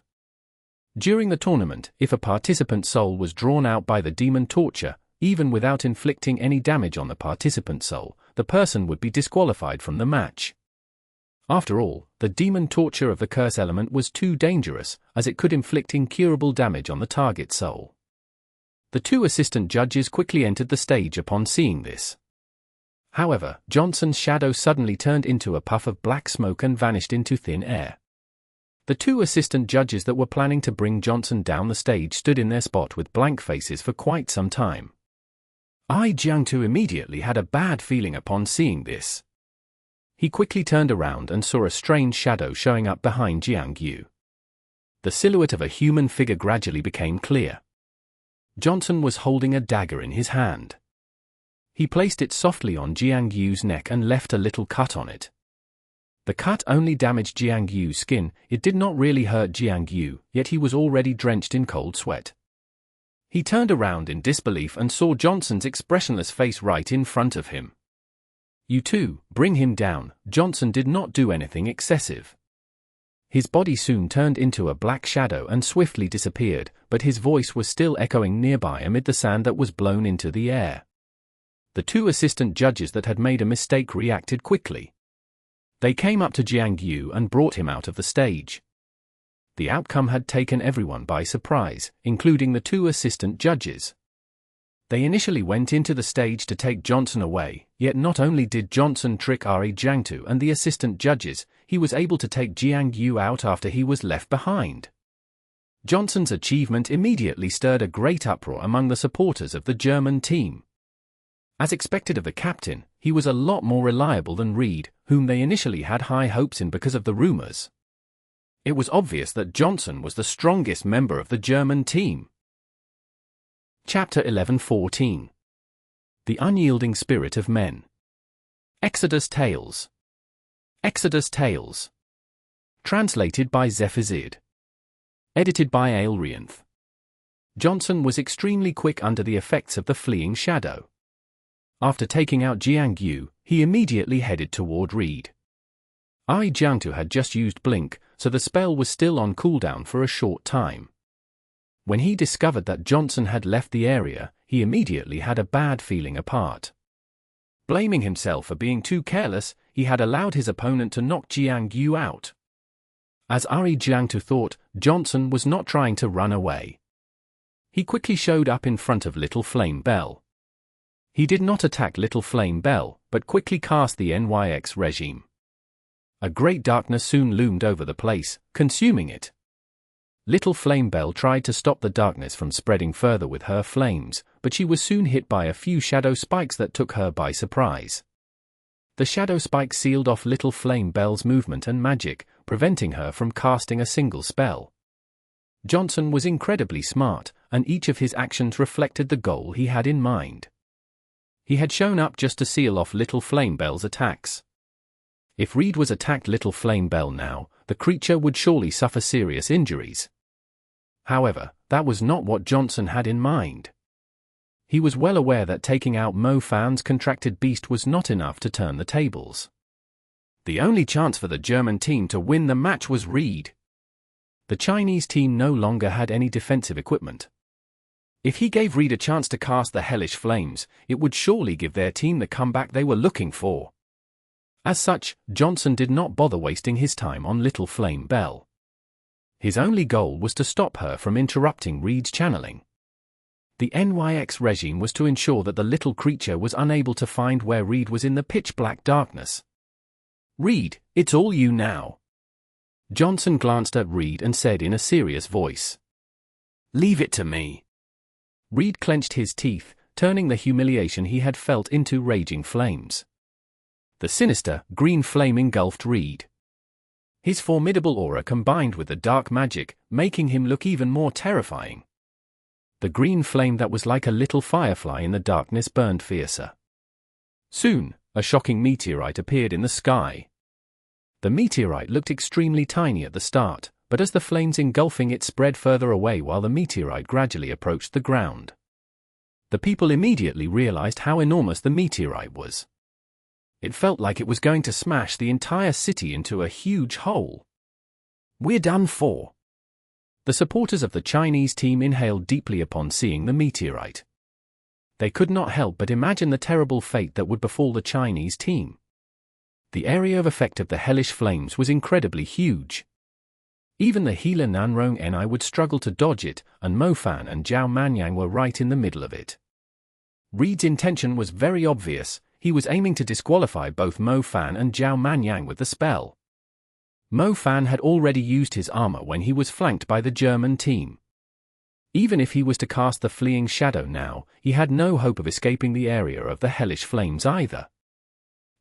During the tournament, if a participant's soul was drawn out by the Demon Torture, even without inflicting any damage on the participant's soul, the person would be disqualified from the match. After all, the Demon Torture of the Curse element was too dangerous, as it could inflict incurable damage on the target's soul. The 2 assistant judges quickly entered the stage upon seeing this. However, Johnson's shadow suddenly turned into a puff of black smoke and vanished into thin air. The 2 assistant judges that were planning to bring Johnson down the stage stood in their spot with blank faces for quite some time. Jiangtu immediately had a bad feeling upon seeing this. He quickly turned around and saw a strange shadow showing up behind Jiangtu. The silhouette of a human figure gradually became clear. Johnson was holding a dagger in his hand. He placed it softly on Jiangtu's neck and left a little cut on it. The cut only damaged Jiangtu's skin, it did not really hurt Jiangtu, yet he was already drenched in cold sweat. He turned around in disbelief and saw Johnson's expressionless face right in front of him. "You two, bring him down." Johnson did not do anything excessive. His body soon turned into a black shadow and swiftly disappeared, but his voice was still echoing nearby amid the sand that was blown into the air. The 2 assistant judges that had made a mistake reacted quickly. They came up to Jiangtu and brought him out of the stage. The outcome had taken everyone by surprise, including the 2 assistant judges. They initially went into the stage to take Johnson away, yet not only did Johnson trick Jiangtu and the assistant judges, he was able to take Jiangtu out after he was left behind. Johnson's achievement immediately stirred a great uproar among the supporters of the German team. As expected of the captain, he was a lot more reliable than Reed, whom they initially had high hopes in because of the rumors. It was obvious that Johnson was the strongest member of the German team. Chapter 11-14. The Unyielding Spirit of Men. Exodus Tales. Exodus Tales. Translated by Zephazid. Edited by Aelrianth. Johnson was extremely quick under the effects of the fleeing shadow. After taking out Jiangtu, he immediately headed toward Reed. Jiangtu had just used Blink, so the spell was still on cooldown for a short time. When he discovered that Johnson had left the area, he immediately had a bad feeling apart. Blaming himself for being too careless, he had allowed his opponent to knock Jiangtu out. As Jiangtu thought, Johnson was not trying to run away. He quickly showed up in front of Little Flame Bell. He did not attack Little Flame Bell, but quickly cast the NYX regime. A great darkness soon loomed over the place, consuming it. Little Flame Bell tried to stop the darkness from spreading further with her flames, but she was soon hit by a few shadow spikes that took her by surprise. The shadow spikes sealed off Little Flame Bell's movement and magic, preventing her from casting a single spell. Johnson was incredibly smart, and each of his actions reflected the goal he had in mind. He had shown up just to seal off Little Flame Bell's attacks. If Reed was attacked Little Flame Bell now, the creature would surely suffer serious injuries. However, that was not what Johnson had in mind. He was well aware that taking out Mo Fan's contracted beast was not enough to turn the tables. The only chance for the German team to win the match was Reed. The Chinese team no longer had any defensive equipment. If he gave Reed a chance to cast the hellish flames, it would surely give their team the comeback they were looking for. As such, Johnson did not bother wasting his time on Little Flame Bell. His only goal was to stop her from interrupting Reed's channeling. The NYX regime was to ensure that the little creature was unable to find where Reed was in the pitch-black darkness. "Reed, it's all you now." Johnson glanced at Reed and said in a serious voice, "Leave it to me." Reed clenched his teeth, turning the humiliation he had felt into raging flames. The sinister, green flame engulfed Reed. His formidable aura combined with the dark magic, making him look even more terrifying. The green flame that was like a little firefly in the darkness burned fiercer. Soon, a shocking meteorite appeared in the sky. The meteorite looked extremely tiny at the start, but as the flames engulfing it spread further away while the meteorite gradually approached the ground. The people immediately realized how enormous the meteorite was. It felt like it was going to smash the entire city into a huge hole. "We're done for." The supporters of the Chinese team inhaled deeply upon seeing the meteorite. They could not help but imagine the terrible fate that would befall the Chinese team. The area of effect of the hellish flames was incredibly huge. Even the healer Nanrong Ni would struggle to dodge it, and Mo Fan and Zhao Manyan were right in the middle of it. Reed's intention was very obvious. He was aiming to disqualify both Mo Fan and Zhao Manyan with the spell. Mo Fan had already used his armor when he was flanked by the German team. Even if he was to cast the fleeing shadow now, he had no hope of escaping the area of the hellish flames either.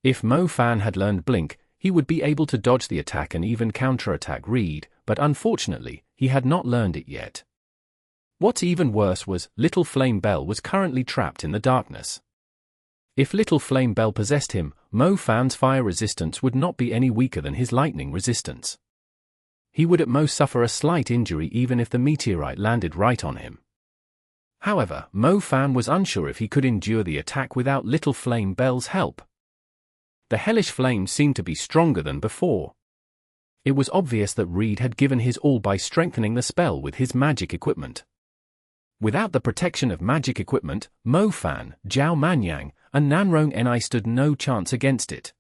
If Mo Fan had learned Blink, he would be able to dodge the attack and even counterattack Reed, but unfortunately, he had not learned it yet. What's even worse was, Little Flame Bell was currently trapped in the darkness. If Little Flame Bell possessed him, Mo Fan's fire resistance would not be any weaker than his lightning resistance. He would at most suffer a slight injury even if the meteorite landed right on him. However, Mo Fan was unsure if he could endure the attack without Little Flame Bell's help. The hellish flames seemed to be stronger than before. It was obvious that Reed had given his all by strengthening the spell with his magic equipment. Without the protection of magic equipment, Mo Fan, Zhao Manyan, and Nanrong Ni stood no chance against it.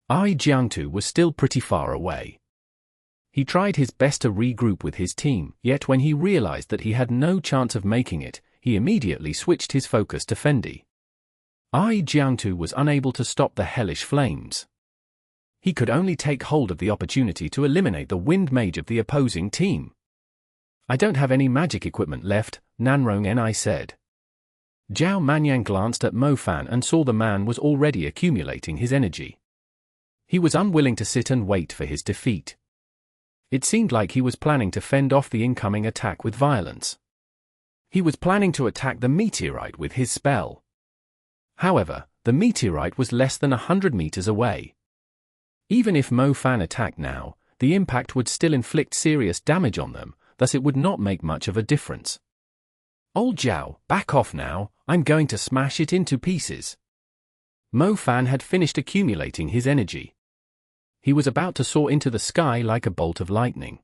Jiangtu was still pretty far away. He tried his best to regroup with his team, yet when he realized that he had no chance of making it, he immediately switched his focus to Fendi. Jiangtu was unable to stop the hellish flames. He could only take hold of the opportunity to eliminate the wind mage of the opposing team. "I don't have any magic equipment left," Nanrong Ni said. Zhao Manyan glanced at Mo Fan and saw the man was already accumulating his energy. He was unwilling to sit and wait for his defeat. It seemed like he was planning to fend off the incoming attack with violence. He was planning to attack the meteorite with his spell. However, the meteorite was less than 100 meters away. Even if Mo Fan attacked now, the impact would still inflict serious damage on them, thus it would not make much of a difference. "Old Zhao, back off now, I'm going to smash it into pieces." Mo Fan had finished accumulating his energy. He was about to soar into the sky like a bolt of lightning.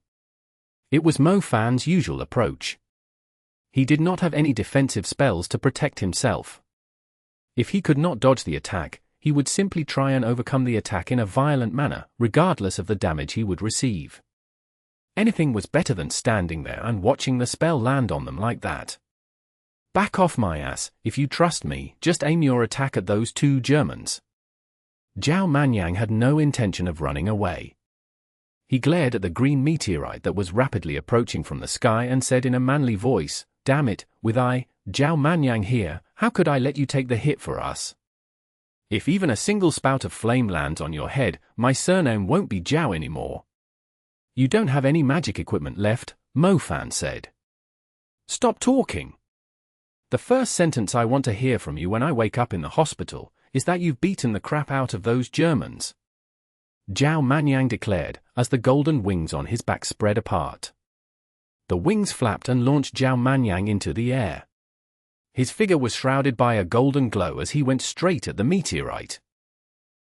It was Mo Fan's usual approach. He did not have any defensive spells to protect himself. If he could not dodge the attack, he would simply try and overcome the attack in a violent manner, regardless of the damage he would receive. Anything was better than standing there and watching the spell land on them like that. "Back off my ass, if you trust me, just aim your attack at those two Germans." Zhao Manyan had no intention of running away. He glared at the green meteorite that was rapidly approaching from the sky and said in a manly voice, "Damn it, with Zhao Manyan here, how could I let you take the hit for us? If even a single spout of flame lands on your head, my surname won't be Zhao anymore." "You don't have any magic equipment left," Mo Fan said. "Stop talking. The first sentence I want to hear from you when I wake up in the hospital is that you've beaten the crap out of those Germans," Zhao Manyan declared, as the golden wings on his back spread apart. The wings flapped and launched Zhao Manyan into the air. His figure was shrouded by a golden glow as he went straight at the meteorite.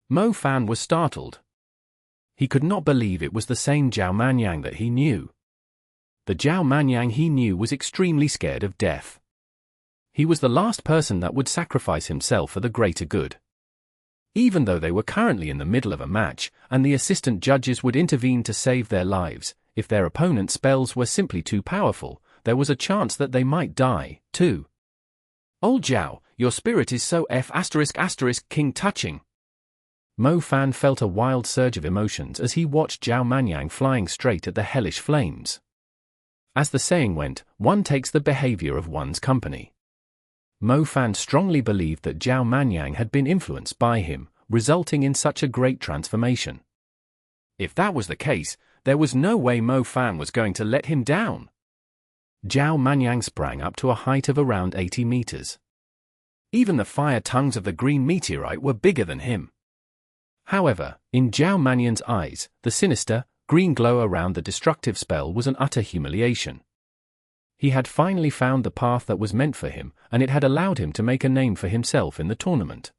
Mo Fan was startled. He could not believe it was the same Zhao Manyan that he knew. The Zhao Manyan he knew was extremely scared of death. He was the last person that would sacrifice himself for the greater good. Even though they were currently in the middle of a match, and the assistant judges would intervene to save their lives, if their opponent's spells were simply too powerful, there was a chance that they might die, too. "Old Zhao, your spirit is so ****King touching." Mo Fan felt a wild surge of emotions as he watched Zhao Manyan flying straight at the hellish flames. As the saying went, one takes the behavior of one's company. Mo Fan strongly believed that Zhao Manyan had been influenced by him, resulting in such a great transformation. If that was the case, there was no way Mo Fan was going to let him down. Zhao Manyan sprang up to a height of around 80 meters. Even the fire tongues of the green meteorite were bigger than him. However, in Zhao Manyan's eyes, the sinister, green glow around the destructive spell was an utter humiliation. He had finally found the path that was meant for him, and it had allowed him to make a name for himself in the tournament.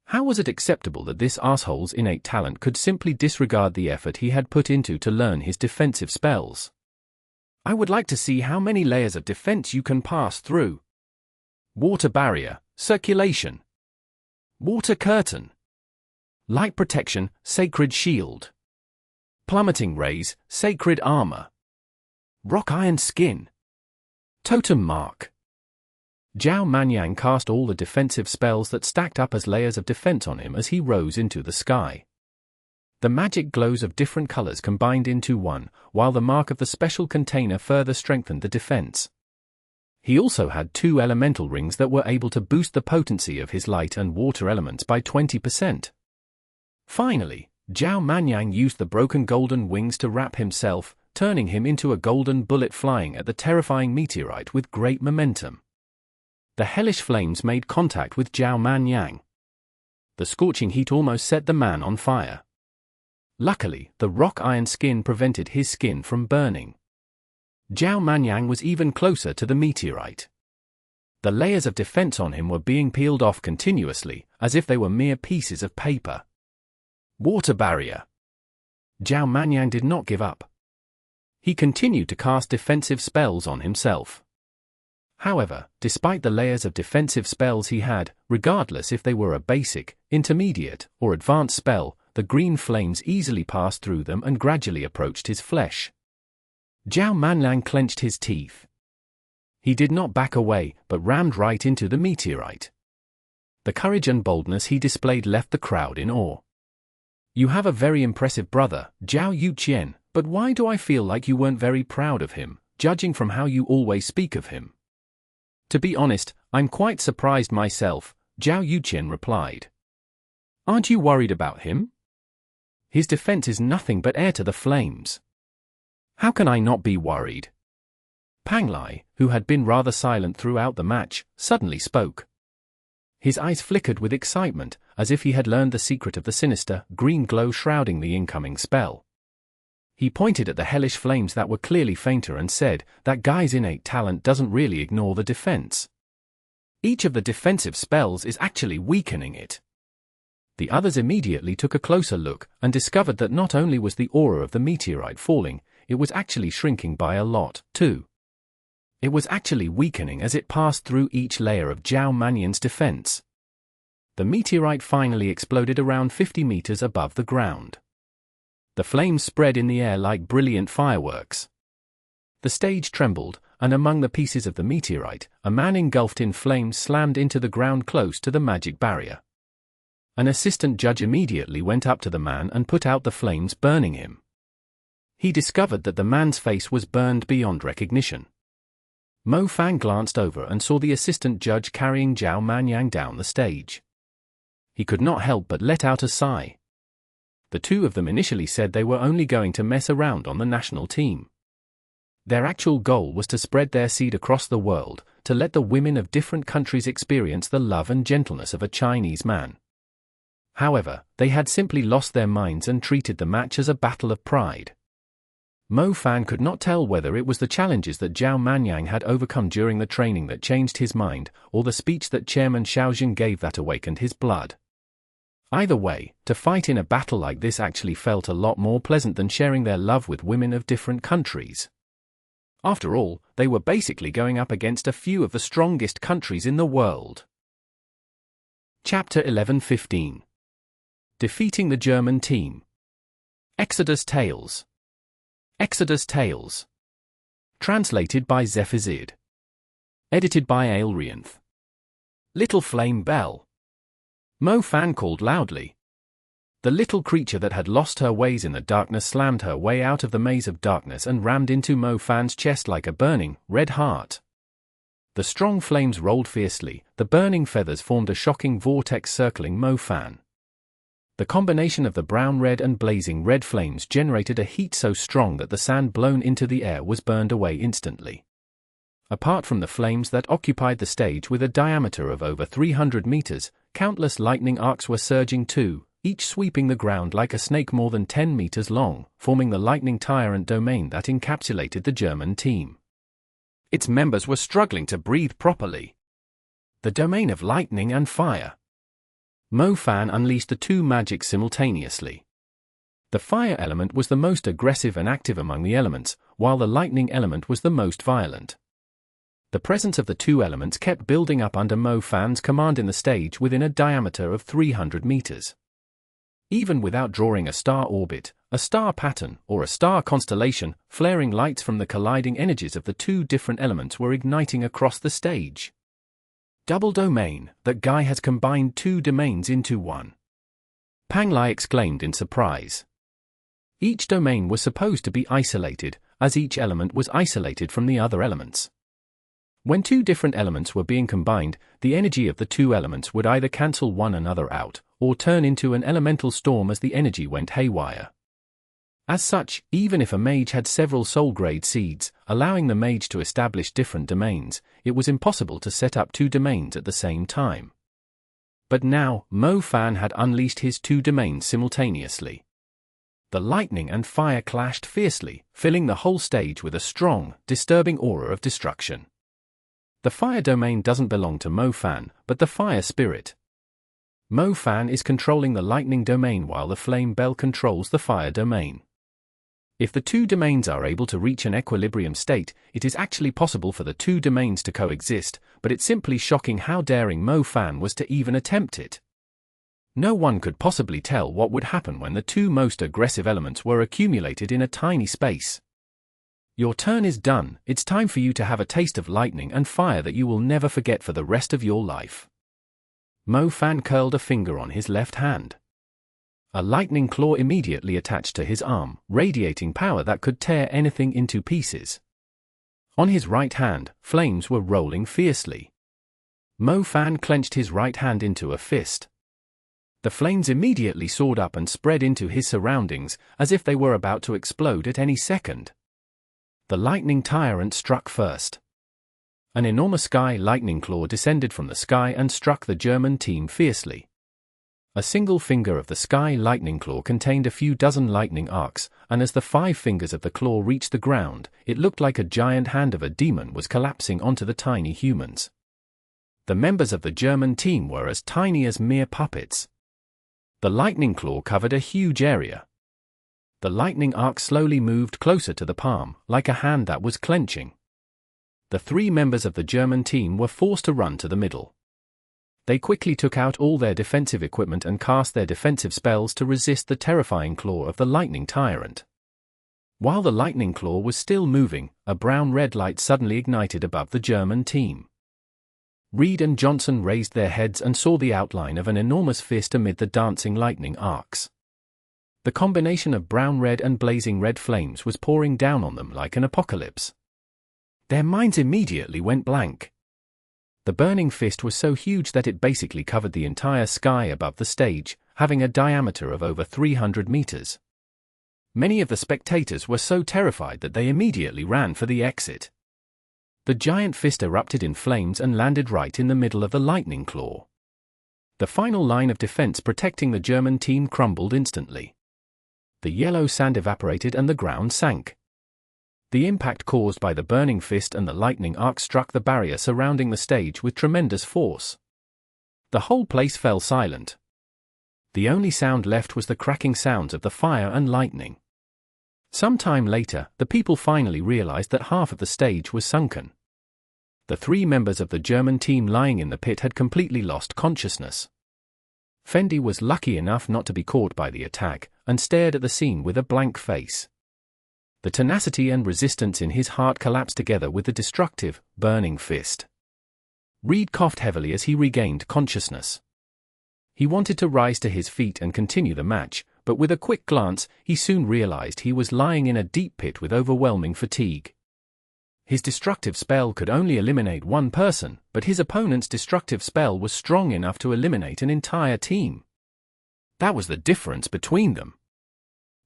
How was it acceptable that this asshole's innate talent could simply disregard the effort he had put into to learn his defensive spells? "I would like to see how many layers of defense you can pass through. Water barrier, circulation. Water curtain. Light protection, sacred shield. Plummeting rays, sacred armor. Rock iron skin. Totem mark." Zhao Manyan cast all the defensive spells that stacked up as layers of defense on him as he rose into the sky. The magic glows of different colors combined into one, while the mark of the special container further strengthened the defense. He also had 2 elemental rings that were able to boost the potency of his light and water elements by 20%. Finally, Zhao Manyan used the broken golden wings to wrap himself, turning him into a golden bullet flying at the terrifying meteorite with great momentum. The hellish flames made contact with Zhao Manyan. The scorching heat almost set the man on fire. Luckily, the rock iron skin prevented his skin from burning. Zhao Manyan was even closer to the meteorite. The layers of defense on him were being peeled off continuously, as if they were mere pieces of paper. Water barrier. Zhao Manyan did not give up. He continued to cast defensive spells on himself. However, despite the layers of defensive spells he had, regardless if they were a basic, intermediate, or advanced spell, the green flames easily passed through them and gradually approached his flesh. Zhao Manyan clenched his teeth. He did not back away, but rammed right into the meteorite. The courage and boldness he displayed left the crowd in awe. You have a very impressive brother, Zhao Yuqian, but why do I feel like you weren't very proud of him, judging from how you always speak of him? To be honest, I'm quite surprised myself, Zhao Yuqian replied. Aren't you worried about him? His defense is nothing but air to the flames. How can I not be worried? Panglai, who had been rather silent throughout the match, suddenly spoke. His eyes flickered with excitement, as if he had learned the secret of the sinister, green glow shrouding the incoming spell. He pointed at the hellish flames that were clearly fainter and said, that guy's innate talent doesn't really ignore the defense. Each of the defensive spells is actually weakening it. The others immediately took a closer look and discovered that not only was the aura of the meteorite falling, it was actually shrinking by a lot, too. It was actually weakening as it passed through each layer of Zhao Manyan's defense. The meteorite finally exploded around 50 meters above the ground. The flames spread in the air like brilliant fireworks. The stage trembled, and among the pieces of the meteorite, a man engulfed in flames slammed into the ground close to the magic barrier. An assistant judge immediately went up to the man and put out the flames burning him. He discovered that the man's face was burned beyond recognition. Mo Fan glanced over and saw the assistant judge carrying Zhao Manyan down the stage. He could not help but let out a sigh. The two of them initially said they were only going to mess around on the national team. Their actual goal was to spread their seed across the world, to let the women of different countries experience the love and gentleness of a Chinese man. However, they had simply lost their minds and treated the match as a battle of pride. Mo Fan could not tell whether it was the challenges that Zhao Manyan had overcome during the training that changed his mind, or the speech that Chairman Shaozhen gave that awakened his blood. Either way, to fight in a battle like this actually felt a lot more pleasant than sharing their love with women of different countries. After all, they were basically going up against a few of the strongest countries in the world. Chapter 11-15. Defeating the German Team. Exodus Tales. Exodus Tales. Translated by Zephazid. Edited by Aelrianth. Little Flame Bell. Mo Fan called loudly. The little creature that had lost her ways in the darkness slammed her way out of the maze of darkness and rammed into Mo Fan's chest like a burning, red heart. The strong flames rolled fiercely, the burning feathers formed a shocking vortex circling Mo Fan. The combination of the brown red and blazing red flames generated a heat so strong that the sand blown into the air was burned away instantly. Apart from the flames that occupied the stage with a diameter of over 300 meters, countless lightning arcs were surging too, each sweeping the ground like a snake more than 10 meters long, forming the lightning tyrant domain that encapsulated the German team. Its members were struggling to breathe properly. The domain of lightning and fire. Mo Fan unleashed the two magics simultaneously. The fire element was the most aggressive and active among the elements, while the lightning element was the most violent. The presence of the two elements kept building up under Mo Fan's command in the stage within a diameter of 300 meters. Even without drawing a star orbit, a star pattern, or a star constellation, flaring lights from the colliding energies of the two different elements were igniting across the stage. Double domain, that guy has combined two domains into one. Panglai exclaimed in surprise. Each domain was supposed to be isolated, as each element was isolated from the other elements. When two different elements were being combined, the energy of the two elements would either cancel one another out, or turn into an elemental storm as the energy went haywire. As such, even if a mage had several soul-grade seeds, allowing the mage to establish different domains, it was impossible to set up two domains at the same time. But now, Mo Fan had unleashed his two domains simultaneously. The lightning and fire clashed fiercely, filling the whole stage with a strong, disturbing aura of destruction. The fire domain doesn't belong to Mo Fan, but the fire spirit. Mo Fan is controlling the lightning domain while the flame bell controls the fire domain. If the two domains are able to reach an equilibrium state, it is actually possible for the two domains to coexist, but it's simply shocking how daring Mo Fan was to even attempt it. No one could possibly tell what would happen when the two most aggressive elements were accumulated in a tiny space. Your turn is done. It's time for you to have a taste of lightning and fire that you will never forget for the rest of your life. Mo Fan curled a finger on his left hand. A lightning claw immediately attached to his arm, radiating power that could tear anything into pieces. On his right hand, flames were rolling fiercely. Mo Fan clenched his right hand into a fist. The flames immediately soared up and spread into his surroundings, as if they were about to explode at any second. The lightning tyrant struck first. An enormous sky lightning claw descended from the sky and struck the German team fiercely. A single finger of the sky lightning claw contained a few dozen lightning arcs, and as the 5 fingers of the claw reached the ground, it looked like a giant hand of a demon was collapsing onto the tiny humans. The members of the German team were as tiny as mere puppets. The lightning claw covered a huge area. The lightning arc slowly moved closer to the palm, like a hand that was clenching. The 3 members of the German team were forced to run to the middle. They quickly took out all their defensive equipment and cast their defensive spells to resist the terrifying claw of the lightning tyrant. While the lightning claw was still moving, a brown-red light suddenly ignited above the German team. Reed and Johnson raised their heads and saw the outline of an enormous fist amid the dancing lightning arcs. The combination of brown-red and blazing red flames was pouring down on them like an apocalypse. Their minds immediately went blank. The burning fist was so huge that it basically covered the entire sky above the stage, having a diameter of over 300 meters. Many of the spectators were so terrified that they immediately ran for the exit. The giant fist erupted in flames and landed right in the middle of the lightning claw. The final line of defense protecting the German team crumbled instantly. The yellow sand evaporated and the ground sank. The impact caused by the burning fist and the lightning arc struck the barrier surrounding the stage with tremendous force. The whole place fell silent. The only sound left was the cracking sounds of the fire and lightning. Some time later, the people finally realized that half of the stage was sunken. The 3 members of the German team lying in the pit had completely lost consciousness. Fendi was lucky enough not to be caught by the attack, and stared at the scene with a blank face. The tenacity and resistance in his heart collapsed together with the destructive, burning fist. Reed coughed heavily as he regained consciousness. He wanted to rise to his feet and continue the match, but with a quick glance, he soon realized he was lying in a deep pit with overwhelming fatigue. His destructive spell could only eliminate 1 person, but his opponent's destructive spell was strong enough to eliminate an entire team. That was the difference between them.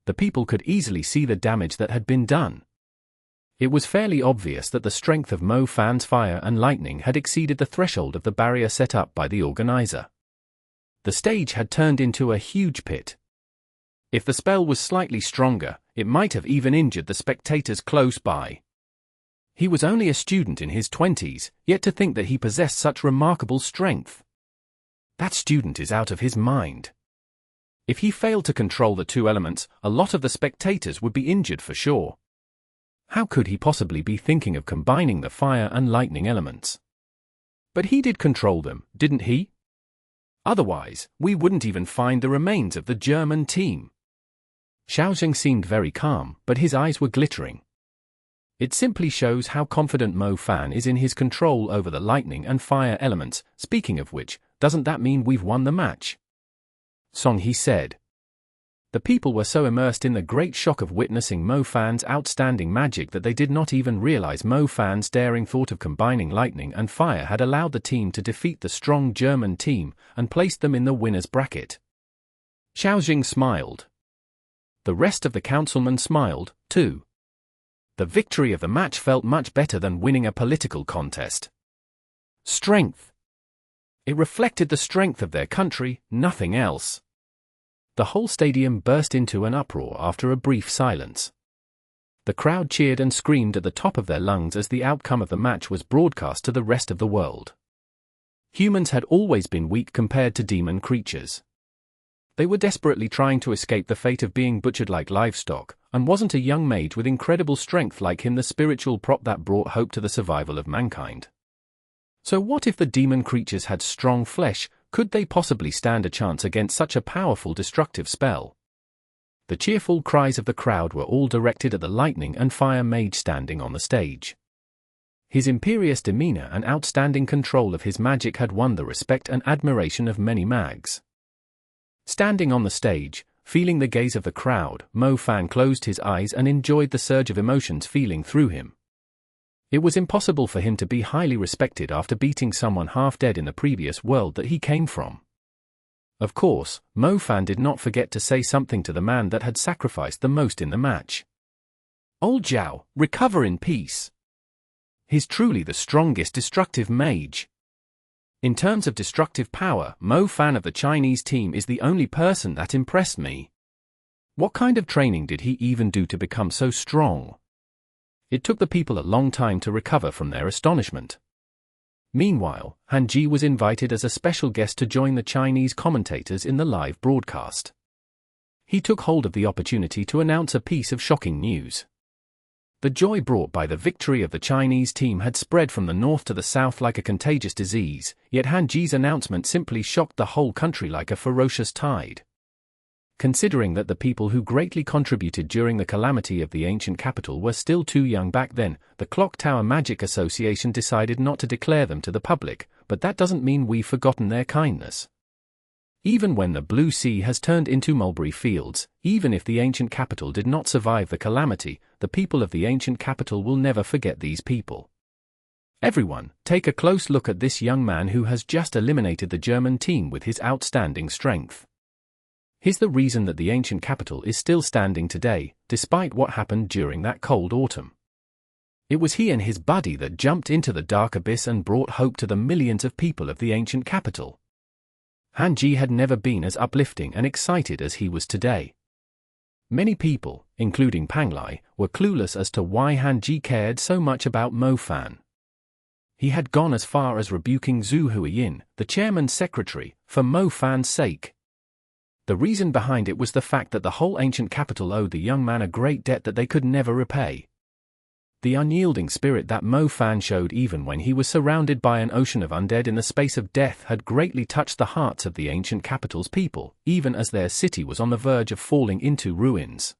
The people could easily see the damage that had been done. It was fairly obvious that the strength of Mo Fan's fire and lightning had exceeded the threshold of the barrier set up by the organizer. The stage had turned into a huge pit. If the spell was slightly stronger, it might have even injured the spectators close by. He was only a student in his 20s, yet to think that he possessed such remarkable strength. That student is out of his mind. If he failed to control the 2 elements, a lot of the spectators would be injured for sure. How could he possibly be thinking of combining the fire and lightning elements? But he did control them, didn't he? Otherwise, we wouldn't even find the remains of the German team. Xiaojing seemed very calm, but his eyes were glittering. It simply shows how confident Mo Fan is in his control over the lightning and fire elements. Speaking of which, doesn't that mean we've won the match? Song, he said. The people were so immersed in the great shock of witnessing Mo Fan's outstanding magic that they did not even realize Mo Fan's daring thought of combining lightning and fire had allowed the team to defeat the strong German team and placed them in the winner's bracket. Xiaojing smiled. The rest of the councilmen smiled, too. The victory of the match felt much better than winning a political contest. Strength. It reflected the strength of their country, nothing else. The whole stadium burst into an uproar after a brief silence. The crowd cheered and screamed at the top of their lungs as the outcome of the match was broadcast to the rest of the world. Humans had always been weak compared to demon creatures. They were desperately trying to escape the fate of being butchered like livestock, and wasn't a young mage with incredible strength like him the spiritual prop that brought hope to the survival of mankind. So what if the demon creatures had strong flesh? Could they possibly stand a chance against such a powerful destructive spell? The cheerful cries of the crowd were all directed at the lightning and fire mage standing on the stage. His imperious demeanor and outstanding control of his magic had won the respect and admiration of many mags. Standing on the stage, feeling the gaze of the crowd, Mo Fan closed his eyes and enjoyed the surge of emotions feeling through him. It was impossible for him to be highly respected after beating someone half dead in the previous world that he came from. Of course, Mo Fan did not forget to say something to the man that had sacrificed the most in the match. "Old Zhao, recover in peace. He's truly the strongest destructive mage. In terms of destructive power, Mo Fan of the Chinese team is the only person that impressed me. What kind of training did he even do to become so strong?" It took the people a long time to recover from their astonishment. Meanwhile, Han Ji was invited as a special guest to join the Chinese commentators in the live broadcast. He took hold of the opportunity to announce a piece of shocking news. The joy brought by the victory of the Chinese team had spread from the north to the south like a contagious disease, yet Han Ji's announcement simply shocked the whole country like a ferocious tide. Considering that the people who greatly contributed during the calamity of the ancient capital were still too young back then, the Clock Tower Magic Association decided not to declare them to the public, but that doesn't mean we've forgotten their kindness. Even when the Blue Sea has turned into mulberry fields, even if the ancient capital did not survive the calamity, the people of the ancient capital will never forget these people. Everyone, take a close look at this young man who has just eliminated the German team with his outstanding strength. He's the reason that the ancient capital is still standing today, despite what happened during that cold autumn. It was he and his buddy that jumped into the dark abyss and brought hope to the millions of people of the ancient capital. Han Ji had never been as uplifting and excited as he was today. Many people, including Pang Lai, were clueless as to why Han Ji cared so much about Mo Fan. He had gone as far as rebuking Zhu Huiyin, the chairman's secretary, for Mo Fan's sake. The reason behind it was the fact that the whole ancient capital owed the young man a great debt that they could never repay. The unyielding spirit that Mo Fan showed even when he was surrounded by an ocean of undead in the space of death had greatly touched the hearts of the ancient capital's people, even as their city was on the verge of falling into ruins.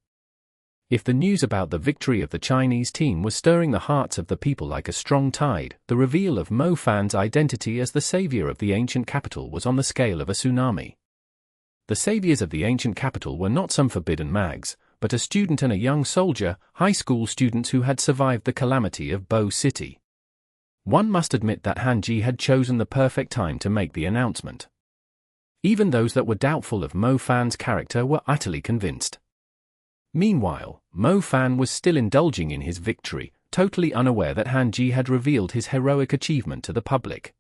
If the news about the victory of the Chinese team was stirring the hearts of the people like a strong tide, the reveal of Mo Fan's identity as the savior of the ancient capital was on the scale of a tsunami. The saviors of the ancient capital were not some forbidden mags, but a student and a young soldier, high school students who had survived the calamity of Bo City. One must admit that Han Ji had chosen the perfect time to make the announcement. Even those that were doubtful of Mo Fan's character were utterly convinced. Meanwhile, Mo Fan was still indulging in his victory, totally unaware that Han Ji had revealed his heroic achievement to the public.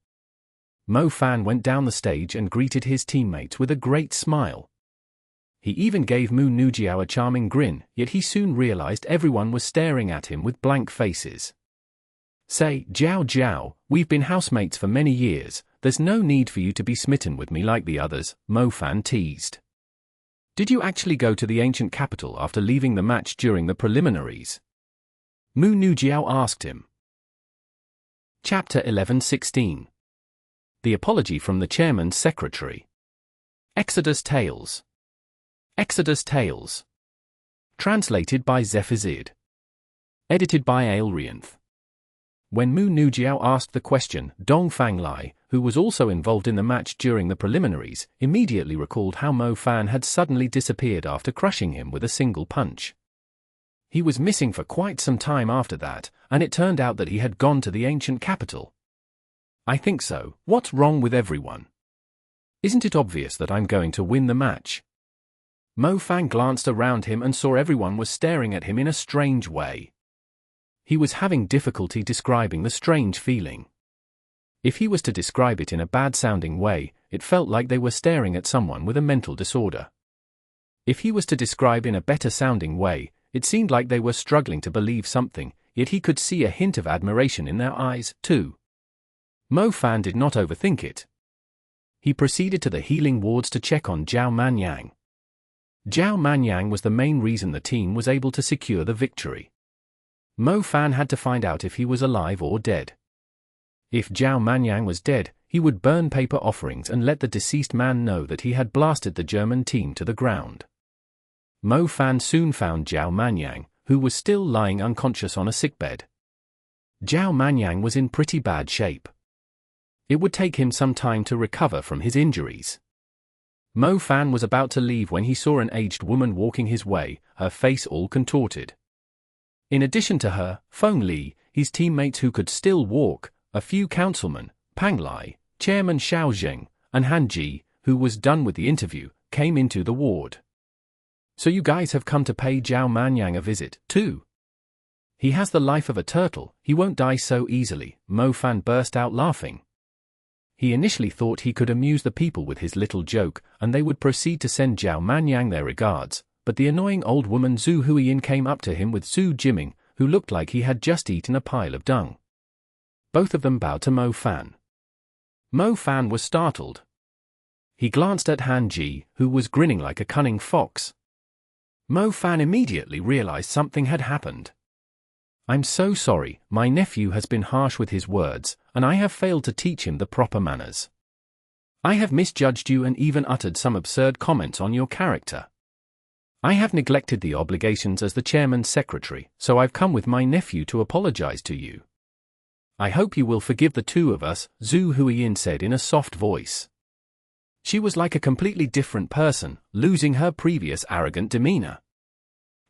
Mo Fan went down the stage and greeted his teammates with a great smile. He even gave Mu Nujiao a charming grin, yet he soon realized everyone was staring at him with blank faces. "Say, Zhao, we've been housemates for many years, there's no need for you to be smitten with me like the others," Mo Fan teased. "Did you actually go to the ancient capital after leaving the match during the preliminaries?" Mu Nujiao asked him. Chapter 11:16. The Apology from the Chairman's Secretary. Exodus Tales. Exodus Tales. Translated by Zephizid. Edited by Aelrianth. When Mu Nujiao asked the question, Dong Fang Lai, who was also involved in the match during the preliminaries, immediately recalled how Mo Fan had suddenly disappeared after crushing him with a single punch. He was missing for quite some time after that, and it turned out that he had gone to the ancient capital. "I think so. What's wrong with everyone? Isn't it obvious that I'm going to win the match?" Mo Fan glanced around him and saw everyone was staring at him in a strange way. He was having difficulty describing the strange feeling. If he was to describe it in a bad-sounding way, it felt like they were staring at someone with a mental disorder. If he was to describe in a better-sounding way, it seemed like they were struggling to believe something, yet he could see a hint of admiration in their eyes, too. Mo Fan did not overthink it. He proceeded to the healing wards to check on Zhao Manyan. Zhao Manyan was the main reason the team was able to secure the victory. Mo Fan had to find out if he was alive or dead. If Zhao Manyan was dead, he would burn paper offerings and let the deceased man know that he had blasted the German team to the ground. Mo Fan soon found Zhao Manyan, who was still lying unconscious on a sickbed. Zhao Manyan was in pretty bad shape. It would take him some time to recover from his injuries. Mo Fan was about to leave when he saw an aged woman walking his way, her face all contorted. In addition to her, Feng Li, his teammates who could still walk, a few councilmen, Pang Lai, Chairman Xiao Zheng, and Han Ji, who was done with the interview, came into the ward. "So you guys have come to pay Zhao Manyan a visit, too? He has the life of a turtle, he won't die so easily," Mo Fan burst out laughing. He initially thought he could amuse the people with his little joke, and they would proceed to send Zhao Manyan their regards, but the annoying old woman Zhu Huiyin came up to him with Zhu Jiming, who looked like he had just eaten a pile of dung. Both of them bowed to Mo Fan. Mo Fan was startled. He glanced at Han Ji, who was grinning like a cunning fox. Mo Fan immediately realized something had happened. "I'm so sorry, my nephew has been harsh with his words, and I have failed to teach him the proper manners. I have misjudged you and even uttered some absurd comments on your character. I have neglected the obligations as the chairman's secretary, so I've come with my nephew to apologize to you. I hope you will forgive the two of us," Zhu Huiyin said in a soft voice. She was like a completely different person, losing her previous arrogant demeanor.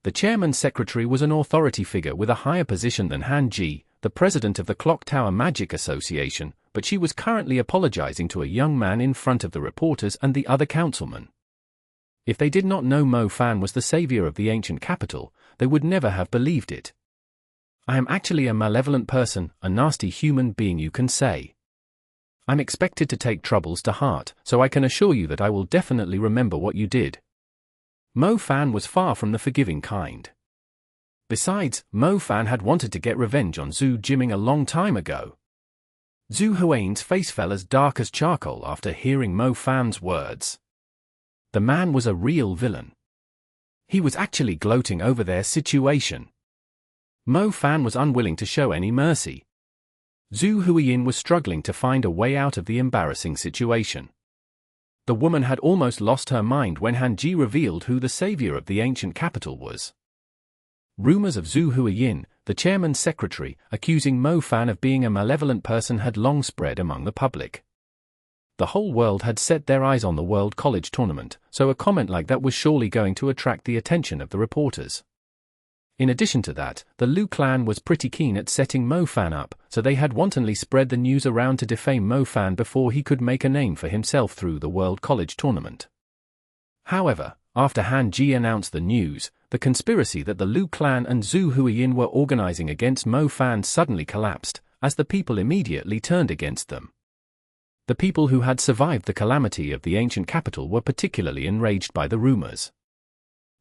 The chairman's secretary was an authority figure with a higher position than Han Ji, the president of the Clock Tower Magic Association, but she was currently apologizing to a young man in front of the reporters and the other councilmen. If they did not know Mo Fan was the savior of the ancient capital, they would never have believed it. "I am actually a malevolent person, a nasty human being you can say. I'm expected to take troubles to heart, so I can assure you that I will definitely remember what you did." Mo Fan was far from the forgiving kind. Besides, Mo Fan had wanted to get revenge on Zhu Jiming a long time ago. Zhu Huiyin's face fell as dark as charcoal after hearing Mo Fan's words. The man was a real villain. He was actually gloating over their situation. Mo Fan was unwilling to show any mercy. Zhu Huiyin was struggling to find a way out of the embarrassing situation. The woman had almost lost her mind when Han Ji revealed who the savior of the ancient capital was. Rumors of Zhu Huiyin, the chairman's secretary, accusing Mo Fan of being a malevolent person had long spread among the public. The whole world had set their eyes on the World College Tournament, so a comment like that was surely going to attract the attention of the reporters. In addition to that, the Liu clan was pretty keen at setting Mo Fan up, so they had wantonly spread the news around to defame Mo Fan before he could make a name for himself through the World College Tournament. However, after Han Ji announced the news, the conspiracy that the Liu clan and Zhu Huiyin were organizing against Mo Fan suddenly collapsed, as the people immediately turned against them. The people who had survived the calamity of the ancient capital were particularly enraged by the rumors.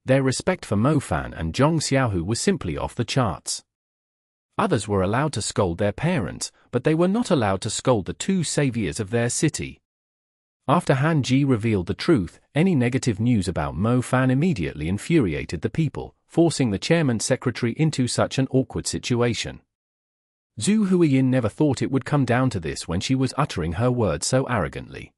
Their respect for Mo Fan and Zhong Xiaohu was simply off the charts. Others were allowed to scold their parents, but they were not allowed to scold the two saviors of their city. After Han Ji revealed the truth, any negative news about Mo Fan immediately infuriated the people, forcing the chairman's secretary into such an awkward situation. Zhu Huiyin never thought it would come down to this when she was uttering her words so arrogantly.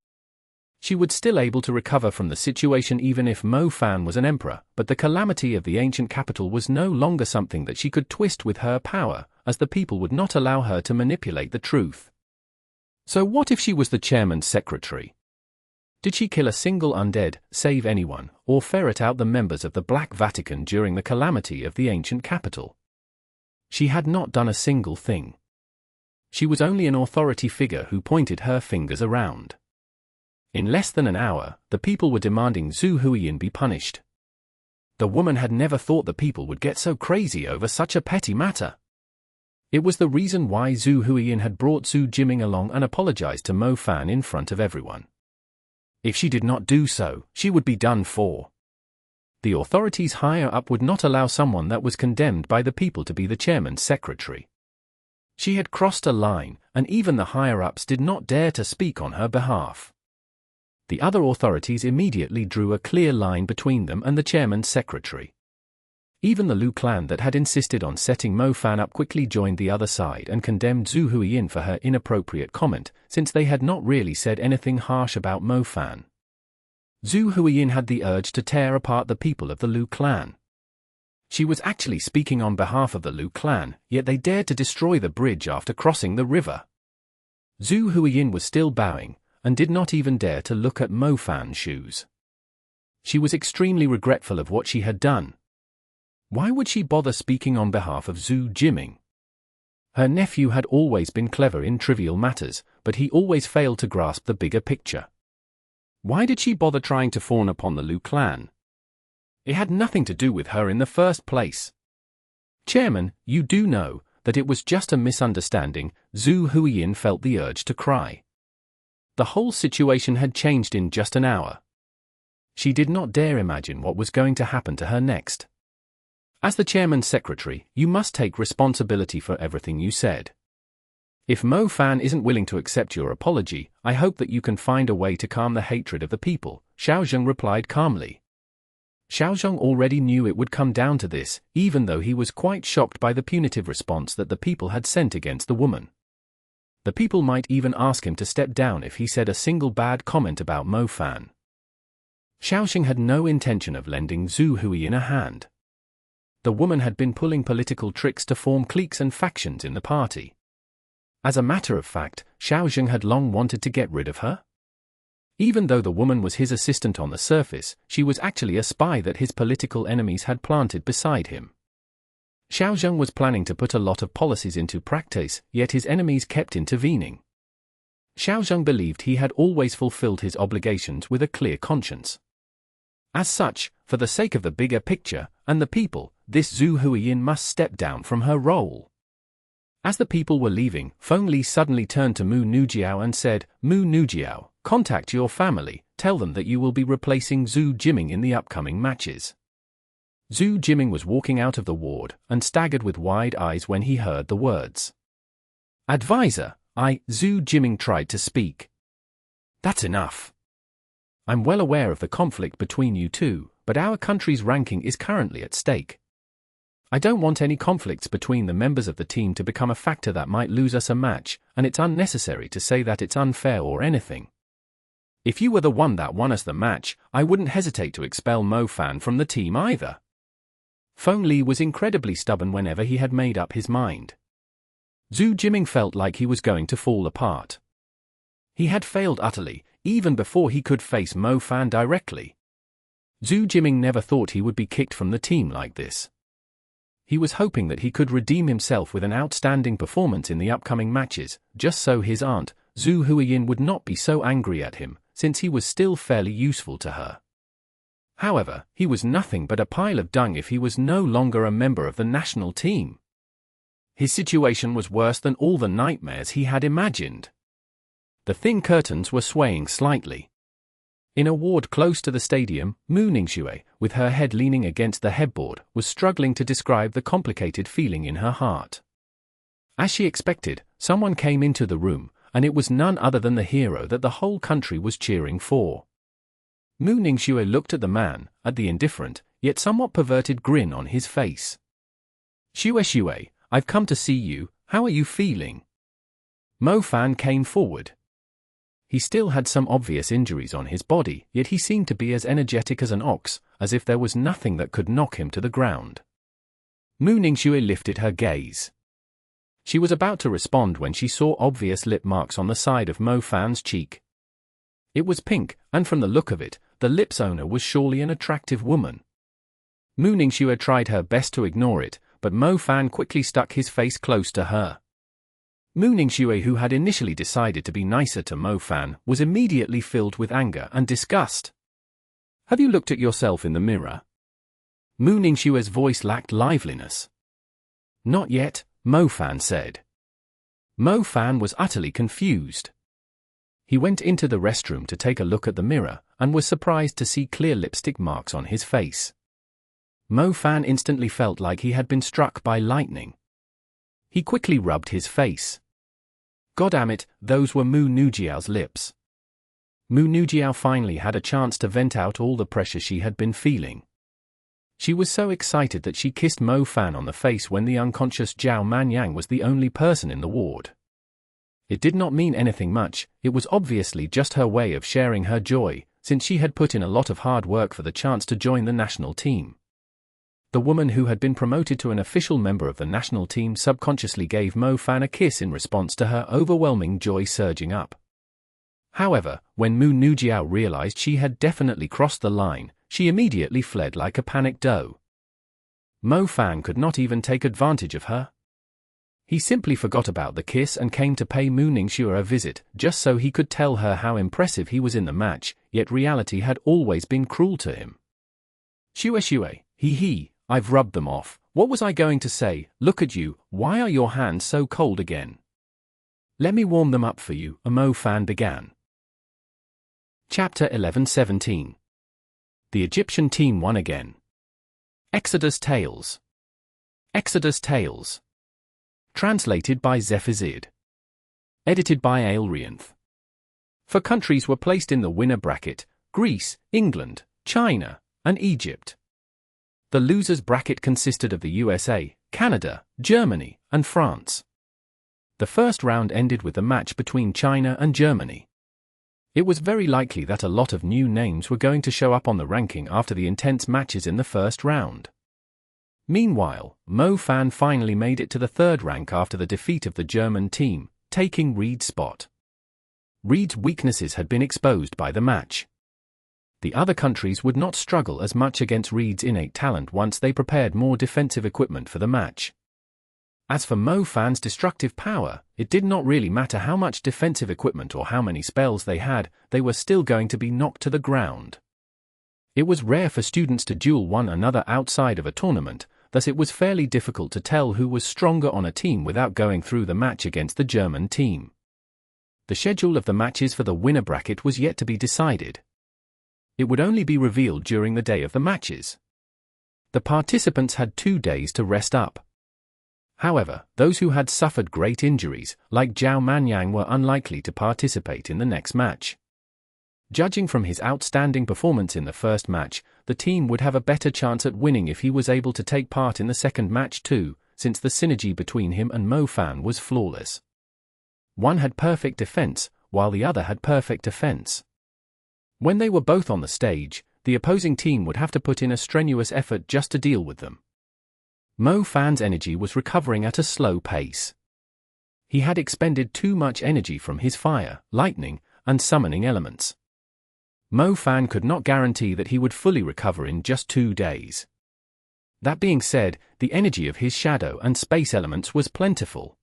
She was still able to recover from the situation even if Mo Fan was an emperor, but the calamity of the ancient capital was no longer something that she could twist with her power, as the people would not allow her to manipulate the truth. So what if she was the chairman's secretary? Did she kill a single undead, save anyone, or ferret out the members of the Black Vatican during the calamity of the ancient capital? She had not done a single thing. She was only an authority figure who pointed her fingers around. In less than an hour, the people were demanding Zhu Huiyin be punished. The woman had never thought the people would get so crazy over such a petty matter. It was the reason why Zhu Huiyin had brought Zhu Jiming along and apologized to Mo Fan in front of everyone. If she did not do so, she would be done for. The authorities higher up would not allow someone that was condemned by the people to be the chairman's secretary. She had crossed a line, and even the higher-ups did not dare to speak on her behalf. The other authorities immediately drew a clear line between them and the chairman's secretary. Even the Liu clan that had insisted on setting Mo Fan up quickly joined the other side and condemned Zhu Huiyin for her inappropriate comment, since they had not really said anything harsh about Mo Fan. Zhu Huiyin had the urge to tear apart the people of the Lu clan. She was actually speaking on behalf of the Lu clan, yet they dared to destroy the bridge after crossing the river. Zhu Huiyin was still bowing, and did not even dare to look at Mo Fan's shoes. She was extremely regretful of what she had done. Why would she bother speaking on behalf of Zhu Jiming? Her nephew had always been clever in trivial matters, but he always failed to grasp the bigger picture. Why did she bother trying to fawn upon the Lu clan? It had nothing to do with her in the first place. Chairman, you do know that it was just a misunderstanding. Zhu Huiyin felt the urge to cry. The whole situation had changed in just an hour. She did not dare imagine what was going to happen to her next. As the chairman's secretary, you must take responsibility for everything you said. If Mo Fan isn't willing to accept your apology, I hope that you can find a way to calm the hatred of the people, Xiaozheng replied calmly. Xiaozheng already knew it would come down to this, even though he was quite shocked by the punitive response that the people had sent against the woman. The people might even ask him to step down if he said a single bad comment about Mo Fan. Xiaozheng had no intention of lending Zhu Huiyin a hand. The woman had been pulling political tricks to form cliques and factions in the party. As a matter of fact, Xiaozheng had long wanted to get rid of her. Even though the woman was his assistant on the surface, she was actually a spy that his political enemies had planted beside him. Xiaozheng was planning to put a lot of policies into practice, yet his enemies kept intervening. Xiaozheng believed he had always fulfilled his obligations with a clear conscience. As such, for the sake of the bigger picture, and the people, this Zhu Huiyin must step down from her role. As the people were leaving, Feng Li suddenly turned to Mu Nujiao and said, Mu Nujiao, contact your family, tell them that you will be replacing Zhu Jiming in the upcoming matches. Zhu Jiming was walking out of the ward, and staggered with wide eyes when he heard the words. Advisor, Zhu Jiming tried to speak. That's enough. I'm well aware of the conflict between you two, but our country's ranking is currently at stake. I don't want any conflicts between the members of the team to become a factor that might lose us a match, and it's unnecessary to say that it's unfair or anything. If you were the one that won us the match, I wouldn't hesitate to expel Mo Fan from the team either. Feng Li was incredibly stubborn whenever he had made up his mind. Zhu Jiming felt like he was going to fall apart. He had failed utterly, even before he could face Mo Fan directly. Zhu Jiming never thought he would be kicked from the team like this. He was hoping that he could redeem himself with an outstanding performance in the upcoming matches, just so his aunt, Zhu Huiyin, would not be so angry at him, since he was still fairly useful to her. However, he was nothing but a pile of dung if he was no longer a member of the national team. His situation was worse than all the nightmares he had imagined. The thin curtains were swaying slightly. In a ward close to the stadium, Mu Ningxue, with her head leaning against the headboard, was struggling to describe the complicated feeling in her heart. As she expected, someone came into the room, and it was none other than the hero that the whole country was cheering for. Mu Ningxue looked at the man, at the indifferent, yet somewhat perverted grin on his face. Xue, I've come to see you, how are you feeling? Mo Fan came forward. He still had some obvious injuries on his body, yet he seemed to be as energetic as an ox, as if there was nothing that could knock him to the ground. Mu Ningxue lifted her gaze. She was about to respond when she saw obvious lip marks on the side of Mo Fan's cheek. It was pink, and from the look of it, the lip's owner was surely an attractive woman. Mu Ningxue tried her best to ignore it, but Mo Fan quickly stuck his face close to her. Mu Ningxue, who had initially decided to be nicer to Mo Fan, was immediately filled with anger and disgust. Have you looked at yourself in the mirror? Mu Ningxue's voice lacked liveliness. Not yet, Mo Fan said. Mo Fan was utterly confused. He went into the restroom to take a look at the mirror, and was surprised to see clear lipstick marks on his face. Mo Fan instantly felt like he had been struck by lightning. He quickly rubbed his face. Goddamn, those were Mu Nujiao's lips. Mu Nujiao finally had a chance to vent out all the pressure she had been feeling. She was so excited that she kissed Mo Fan on the face when the unconscious Zhao Manyan was the only person in the ward. It did not mean anything much, it was obviously just her way of sharing her joy. since she had put in a lot of hard work for the chance to join the national team. The woman who had been promoted to an official member of the national team subconsciously gave Mo Fan a kiss in response to her overwhelming joy surging up. However, when Mu Nujiao realized she had definitely crossed the line, she immediately fled like a panicked doe. Mo Fan could not even take advantage of her. He simply forgot about the kiss and came to pay Mu Ningxue a visit, just so he could tell her how impressive he was in the match, yet reality had always been cruel to him. Shue, hee, I've rubbed them off. What was I going to say? Look at you, why are your hands so cold again? Let me warm them up for you, Mo Fan began. Chapter 11-17. The Egyptian team won again. Exodus Tales. Exodus Tales. Translated by Zephazid. Edited by Aelrianth. 4 countries were placed in the winner bracket: Greece, England, China, and Egypt. The losers bracket consisted of the USA, Canada, Germany, and France. The first round ended with the match between China and Germany. It was very likely that a lot of new names were going to show up on the ranking after the intense matches in the first round. Meanwhile, Mo Fan finally made it to the 3rd rank after the defeat of the German team, taking Reed's spot. Reed's weaknesses had been exposed by the match. The other countries would not struggle as much against Reed's innate talent once they prepared more defensive equipment for the match. As for Mo Fan's destructive power, it did not really matter how much defensive equipment or how many spells they had, they were still going to be knocked to the ground. It was rare for students to duel one another outside of a tournament, thus it was fairly difficult to tell who was stronger on a team without going through the match against the German team. The schedule of the matches for the winner bracket was yet to be decided. It would only be revealed during the day of the matches. The participants had 2 days to rest up. However, those who had suffered great injuries, like Zhao Manyan, were unlikely to participate in the next match. Judging from his outstanding performance in the first match, the team would have a better chance at winning if he was able to take part in the second match too, since the synergy between him and Mo Fan was flawless. One had perfect defense, while the other had perfect offense. When they were both on the stage, the opposing team would have to put in a strenuous effort just to deal with them. Mo Fan's energy was recovering at a slow pace. He had expended too much energy from his fire, lightning, and summoning elements. Mo Fan could not guarantee that he would fully recover in just 2 days. That being said, the energy of his shadow and space elements was plentiful.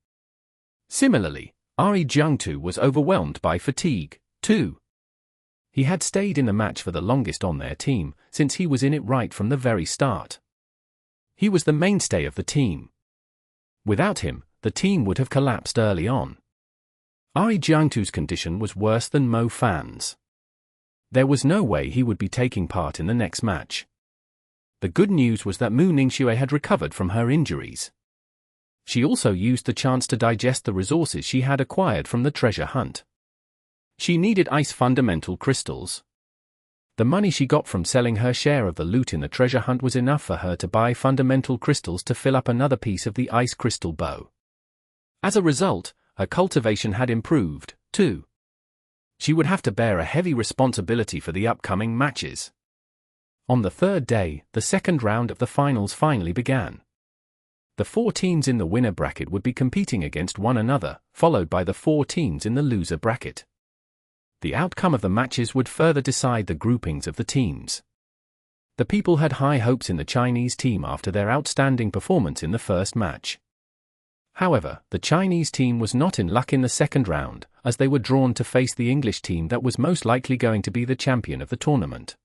Similarly, Jiangtu was overwhelmed by fatigue, too. He had stayed in the match for the longest on their team, since he was in it right from the very start. He was the mainstay of the team. Without him, the team would have collapsed early on. Jiangtu's condition was worse than Mo Fan's. There was no way he would be taking part in the next match. The good news was that Mu Ningxue had recovered from her injuries. She also used the chance to digest the resources she had acquired from the treasure hunt. She needed ice fundamental crystals. The money she got from selling her share of the loot in the treasure hunt was enough for her to buy fundamental crystals to fill up another piece of the ice crystal bow. As a result, her cultivation had improved, too. She would have to bear a heavy responsibility for the upcoming matches. On the 3rd day, the second round of the finals finally began. The 4 teams in the winner bracket would be competing against one another, followed by the 4 teams in the loser bracket. The outcome of the matches would further decide the groupings of the teams. The people had high hopes in the Chinese team after their outstanding performance in the first match. However, the Chinese team was not in luck in the second round, as they were drawn to face the English team that was most likely going to be the champion of the tournament.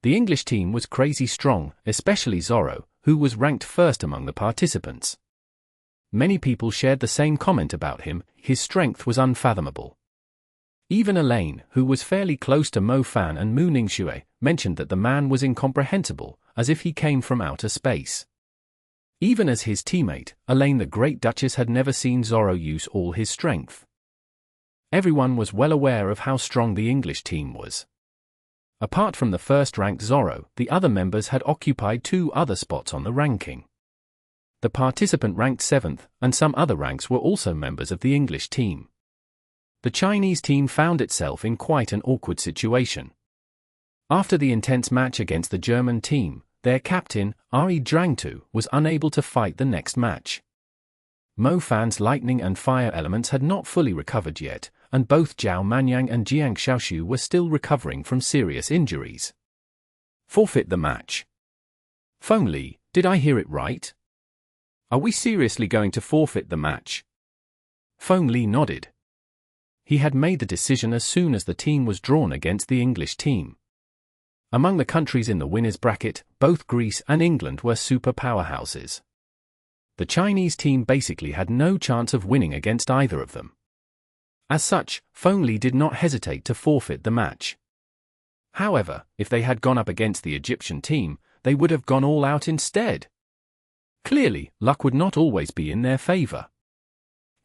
The English team was crazy strong, especially Zorro, who was ranked first among the participants. Many people shared the same comment about him: his strength was unfathomable. Even Elaine, who was fairly close to Mo Fan and Mu Ningxue, mentioned that the man was incomprehensible, as if he came from outer space. Even as his teammate, Elaine the Great Duchess had never seen Zorro use all his strength. Everyone was well aware of how strong the English team was. Apart from the first-ranked Zorro, the other members had occupied 2 other spots on the ranking. The participant ranked 7th, and some other ranks were also members of the English team. The Chinese team found itself in quite an awkward situation. After the intense match against the German team, their captain, Jiangtu, was unable to fight the next match. Mo Fan's lightning and fire elements had not fully recovered yet, and both Zhao Manyan and Jiangtu were still recovering from serious injuries. Forfeit the match. Feng Li, did I hear it right? Are we seriously going to forfeit the match? Feng Li nodded. He had made the decision as soon as the team was drawn against the English team. Among the countries in the winners' bracket, both Greece and England were super powerhouses. The Chinese team basically had no chance of winning against either of them. As such, Feng Li did not hesitate to forfeit the match. However, if they had gone up against the Egyptian team, they would have gone all out instead. Clearly, luck would not always be in their favor.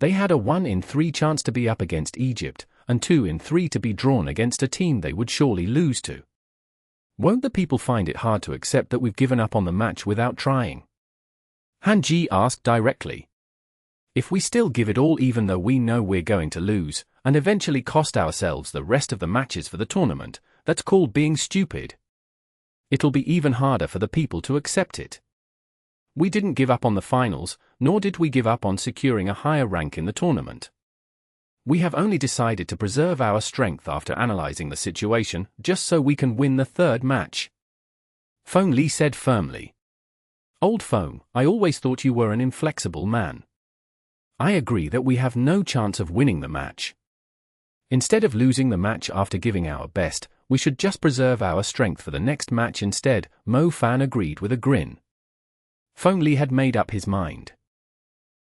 They had a 1 in 3 chance to be up against Egypt, and 2 in 3 to be drawn against a team they would surely lose to. Won't the people find it hard to accept that we've given up on the match without trying? Han Ji asked directly. If we still give it all even though we know we're going to lose, and eventually cost ourselves the rest of the matches for the tournament, that's called being stupid. It'll be even harder for the people to accept it. We didn't give up on the finals, nor did we give up on securing a higher rank in the tournament. We have only decided to preserve our strength after analyzing the situation, just so we can win the third match. Feng Li said firmly. Old Feng, I always thought you were an inflexible man. I agree that we have no chance of winning the match. Instead of losing the match after giving our best, we should just preserve our strength for the next match instead, Mo Fan agreed with a grin. Feng Li had made up his mind.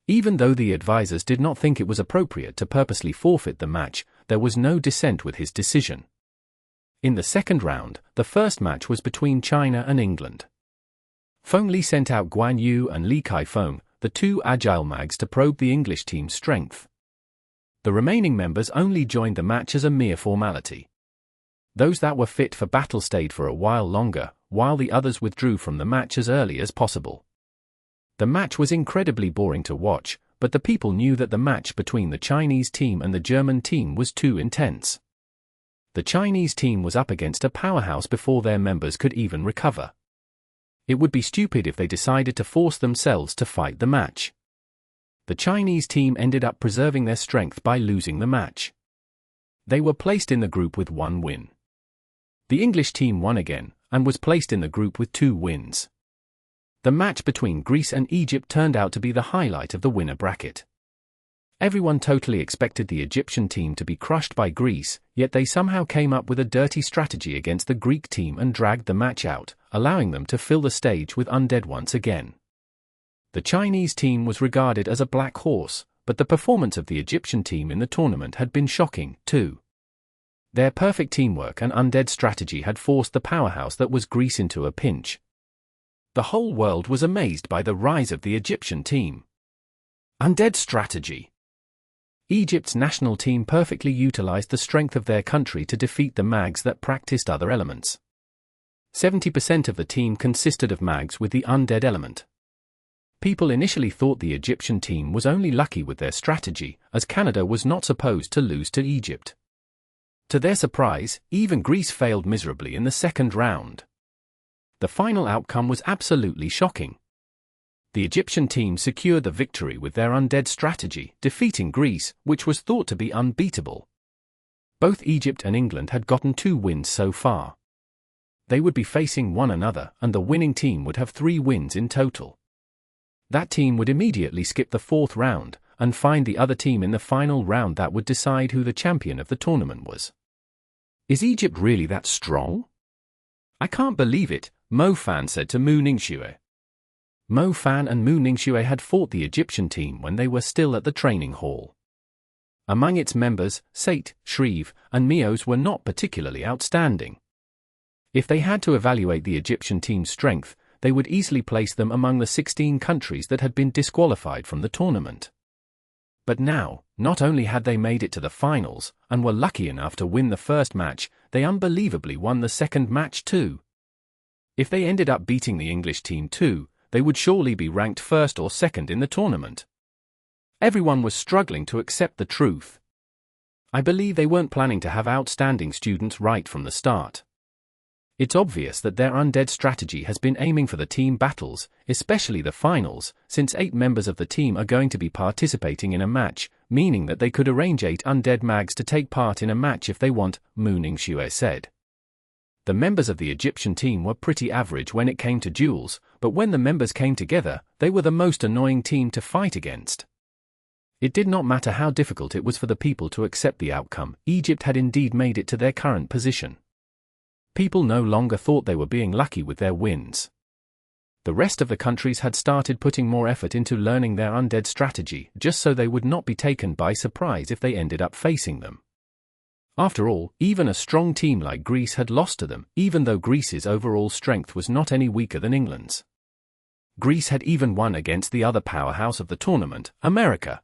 Even though the advisors did not think it was appropriate to purposely forfeit the match, there was no dissent with his decision. In the second round, the first match was between China and England. Feng Li sent out Guan Yu and Li Kaifeng, the 2 agile mags, to probe the English team's strength. The remaining members only joined the match as a mere formality. Those that were fit for battle stayed for a while longer, while the others withdrew from the match as early as possible. The match was incredibly boring to watch, but the people knew that the match between the Chinese team and the German team was too intense. The Chinese team was up against a powerhouse before their members could even recover. It would be stupid if they decided to force themselves to fight the match. The Chinese team ended up preserving their strength by losing the match. They were placed in the group with 1 win. The English team won again, and was placed in the group with 2 wins. The match between Greece and Egypt turned out to be the highlight of the winner bracket. Everyone totally expected the Egyptian team to be crushed by Greece, yet they somehow came up with a dirty strategy against the Greek team and dragged the match out, allowing them to fill the stage with undead once again. The Chinese team was regarded as a black horse, but the performance of the Egyptian team in the tournament had been shocking, too. Their perfect teamwork and undead strategy had forced the powerhouse that was Greece into a pinch. The whole world was amazed by the rise of the Egyptian team. Undead strategy. Egypt's national team perfectly utilized the strength of their country to defeat the mags that practiced other elements. 70% of the team consisted of mags with the undead element. People initially thought the Egyptian team was only lucky with their strategy, as Canada was not supposed to lose to Egypt. To their surprise, even Greece failed miserably in the second round. The final outcome was absolutely shocking. The Egyptian team secured the victory with their undead strategy, defeating Greece, which was thought to be unbeatable. Both Egypt and England had gotten 2 wins so far. They would be facing one another, and the winning team would have 3 wins in total. That team would immediately skip the 4th round, and find the other team in the final round that would decide who the champion of the tournament was. Is Egypt really that strong? I can't believe it, Mo Fan said to Mu Ningxue. Mo Fan and Mu Ningxue had fought the Egyptian team when they were still at the training hall. Among its members, Sate, Shreve, and Mios were not particularly outstanding. If they had to evaluate the Egyptian team's strength, they would easily place them among the 16 countries that had been disqualified from the tournament. But now, not only had they made it to the finals, and were lucky enough to win the first match, they unbelievably won the second match too. If they ended up beating the English team too, they would surely be ranked 1st or 2nd in the tournament. Everyone was struggling to accept the truth. I believe they weren't planning to have outstanding students right from the start. It's obvious that their undead strategy has been aiming for the team battles, especially the finals, since 8 members of the team are going to be participating in a match, meaning that they could arrange 8 undead mags to take part in a match if they want, Mu Ningxue said. The members of the Egyptian team were pretty average when it came to duels, but when the members came together, they were the most annoying team to fight against. It did not matter how difficult it was for the people to accept the outcome, Egypt had indeed made it to their current position. People no longer thought they were being lucky with their wins. The rest of the countries had started putting more effort into learning their undead strategy, just so they would not be taken by surprise if they ended up facing them. After all, even a strong team like Greece had lost to them, even though Greece's overall strength was not any weaker than England's. Greece had even won against the other powerhouse of the tournament, America.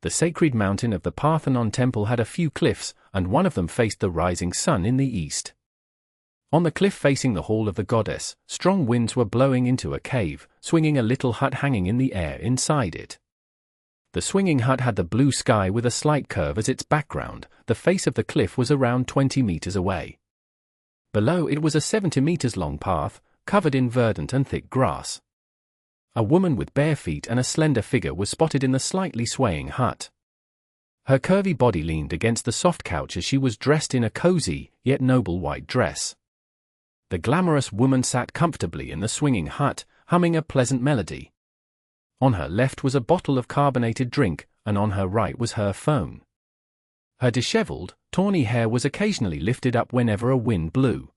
The sacred mountain of the Parthenon temple had a few cliffs, and one of them faced the rising sun in the east. On the cliff facing the hall of the goddess, strong winds were blowing into a cave, swinging a little hut hanging in the air inside it. The swinging hut had the blue sky with a slight curve as its background. The face of the cliff was around 20 meters away. Below it was a 70 meters long path, covered in verdant and thick grass. A woman with bare feet and a slender figure was spotted in the slightly swaying hut. Her curvy body leaned against the soft couch as she was dressed in a cozy, yet noble white dress. The glamorous woman sat comfortably in the swinging hut, humming a pleasant melody. On her left was a bottle of carbonated drink, and on her right was her phone. Her disheveled, tawny hair was occasionally lifted up whenever a wind blew.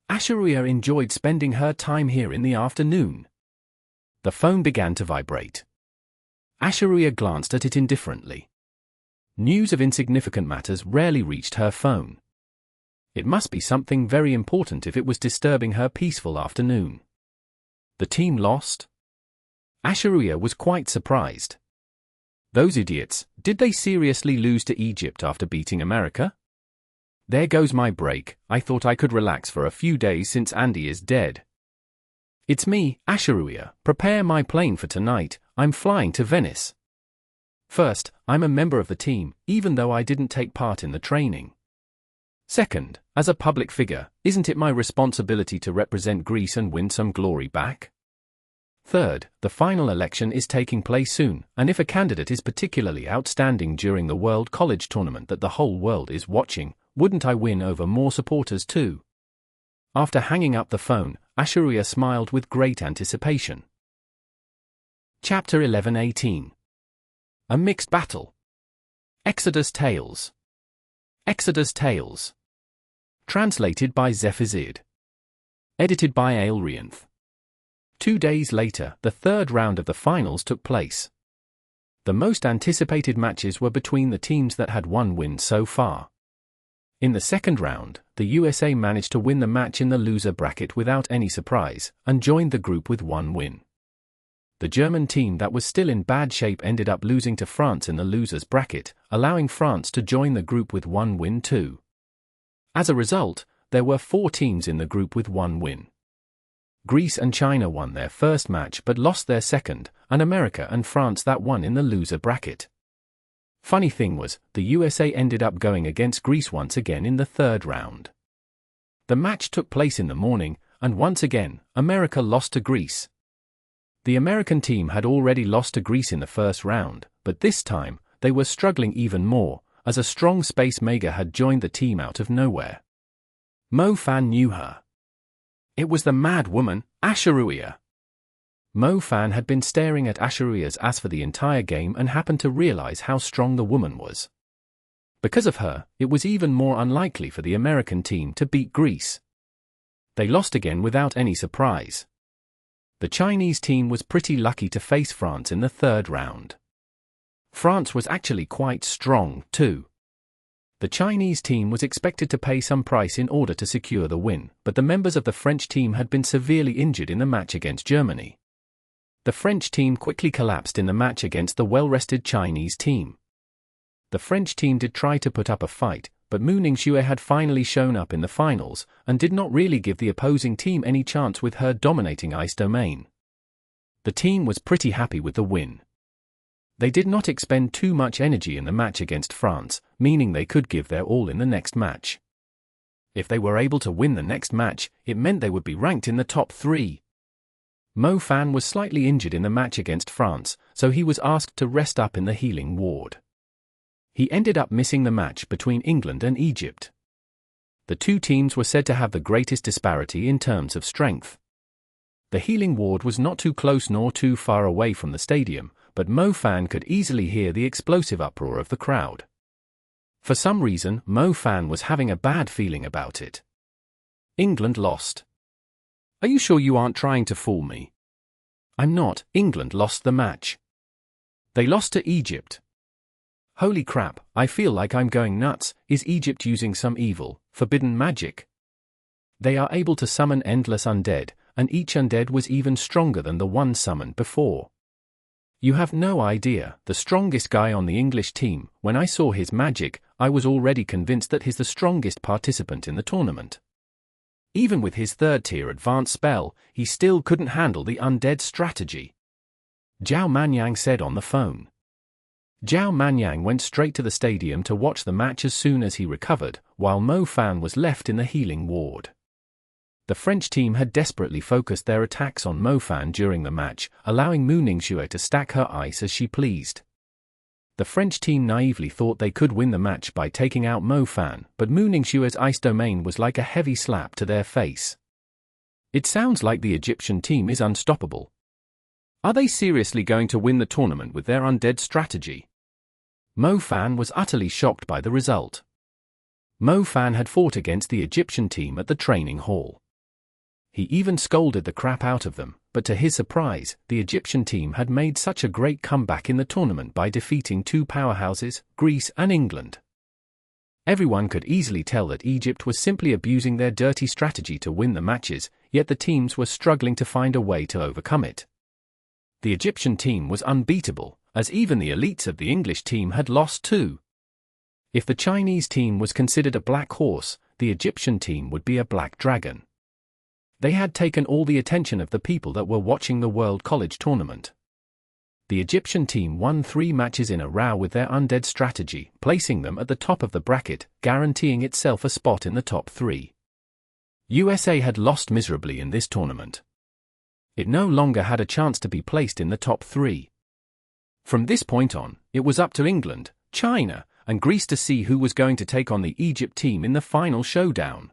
Asha'ruiya enjoyed spending her time here in the afternoon. The phone began to vibrate. Asha'ruiya glanced at it indifferently. News of insignificant matters rarely reached her phone. It must be something very important if it was disturbing her peaceful afternoon. The team lost? Asha'ruiya was quite surprised. Those idiots, did they seriously lose to Egypt after beating America? There goes my break, I thought I could relax for a few days since Andy is dead. It's me, Asha'ruiya, prepare my plane for tonight, I'm flying to Venice. First, I'm a member of the team, even though I didn't take part in the training. Second, as a public figure, isn't it my responsibility to represent Greece and win some glory back? Third, the final election is taking place soon, and if a candidate is particularly outstanding during the World College Tournament that the whole world is watching, wouldn't I win over more supporters too? After hanging up the phone, Asha'ruiya smiled with great anticipation. Chapter 11:18. A Mixed Battle. Exodus Tales. Exodus Tales. Translated by Zephazid. Edited by Aelrianth. 2 days later, the third round of the finals took place. The most anticipated matches were between the teams that had 1 win so far. In the second round, the USA managed to win the match in the loser bracket without any surprise, and joined the group with 1 win. The German team that was still in bad shape ended up losing to France in the losers bracket, allowing France to join the group with 1 win too. As a result, there were 4 teams in the group with 1 win. Greece and China won their first match but lost their second, and America and France that won in the loser bracket. Funny thing was, the USA ended up going against Greece once again in the third round. The match took place in the morning, and once again, America lost to Greece. The American team had already lost to Greece in the first round, but this time, they were struggling even more, as a strong space mage had joined the team out of nowhere. Mo Fan knew her. It was the mad woman, Asha'ruiya. Mo Fan had been staring at Asha'ruiya's ass for the entire game and happened to realize how strong the woman was. Because of her, it was even more unlikely for the American team to beat Greece. They lost again without any surprise. The Chinese team was pretty lucky to face France in the third round. France was actually quite strong, too. The Chinese team was expected to pay some price in order to secure the win, but the members of the French team had been severely injured in the match against Germany. The French team quickly collapsed in the match against the well-rested Chinese team. The French team did try to put up a fight, but Mu Ningxue had finally shown up in the finals, and did not really give the opposing team any chance with her dominating ice domain. The team was pretty happy with the win. They did not expend too much energy in the match against France, meaning they could give their all in the next match. If they were able to win the next match, it meant they would be ranked in the top 3. Mo Fan was slightly injured in the match against France, so he was asked to rest up in the healing ward. He ended up missing the match between England and Egypt. The two teams were said to have the greatest disparity in terms of strength. The healing ward was not too close nor too far away from the stadium, but Mo Fan could easily hear the explosive uproar of the crowd. For some reason, Mo Fan was having a bad feeling about it. England lost. Are you sure you aren't trying to fool me? I'm not. England lost the match. They lost to Egypt. Holy crap, I feel like I'm going nuts. Is Egypt using some evil, forbidden magic? They are able to summon endless undead, and each undead was even stronger than the one summoned before. You have no idea, the strongest guy on the English team, when I saw his magic, I was already convinced that he's the strongest participant in the tournament. Even with his 3rd-tier advanced spell, he still couldn't handle the undead strategy. Zhao Manyan said on the phone. Zhao Manyan went straight to the stadium to watch the match as soon as he recovered, while Mo Fan was left in the healing ward. The French team had desperately focused their attacks on Mo Fan during the match, allowing Mu Ningxue to stack her ice as she pleased. The French team naively thought they could win the match by taking out Mo Fan, but Mu Ningxue's ice domain was like a heavy slap to their face. It sounds like the Egyptian team is unstoppable. Are they seriously going to win the tournament with their undead strategy? Mo Fan was utterly shocked by the result. Mo Fan had fought against the Egyptian team at the training hall. He even scolded the crap out of them, but to his surprise, the Egyptian team had made such a great comeback in the tournament by defeating two powerhouses, Greece and England. Everyone could easily tell that Egypt was simply abusing their dirty strategy to win the matches, yet the teams were struggling to find a way to overcome it. The Egyptian team was unbeatable, as even the elites of the English team had lost too. If the Chinese team was considered a black horse, the Egyptian team would be a black dragon. They had taken all the attention of the people that were watching the World College Tournament. The Egyptian team won 3 matches in a row with their undead strategy, placing them at the top of the bracket, guaranteeing itself a spot in the top 3. USA had lost miserably in this tournament. It no longer had a chance to be placed in the top 3. From this point on, it was up to England, China, and Greece to see who was going to take on the Egypt team in the final showdown.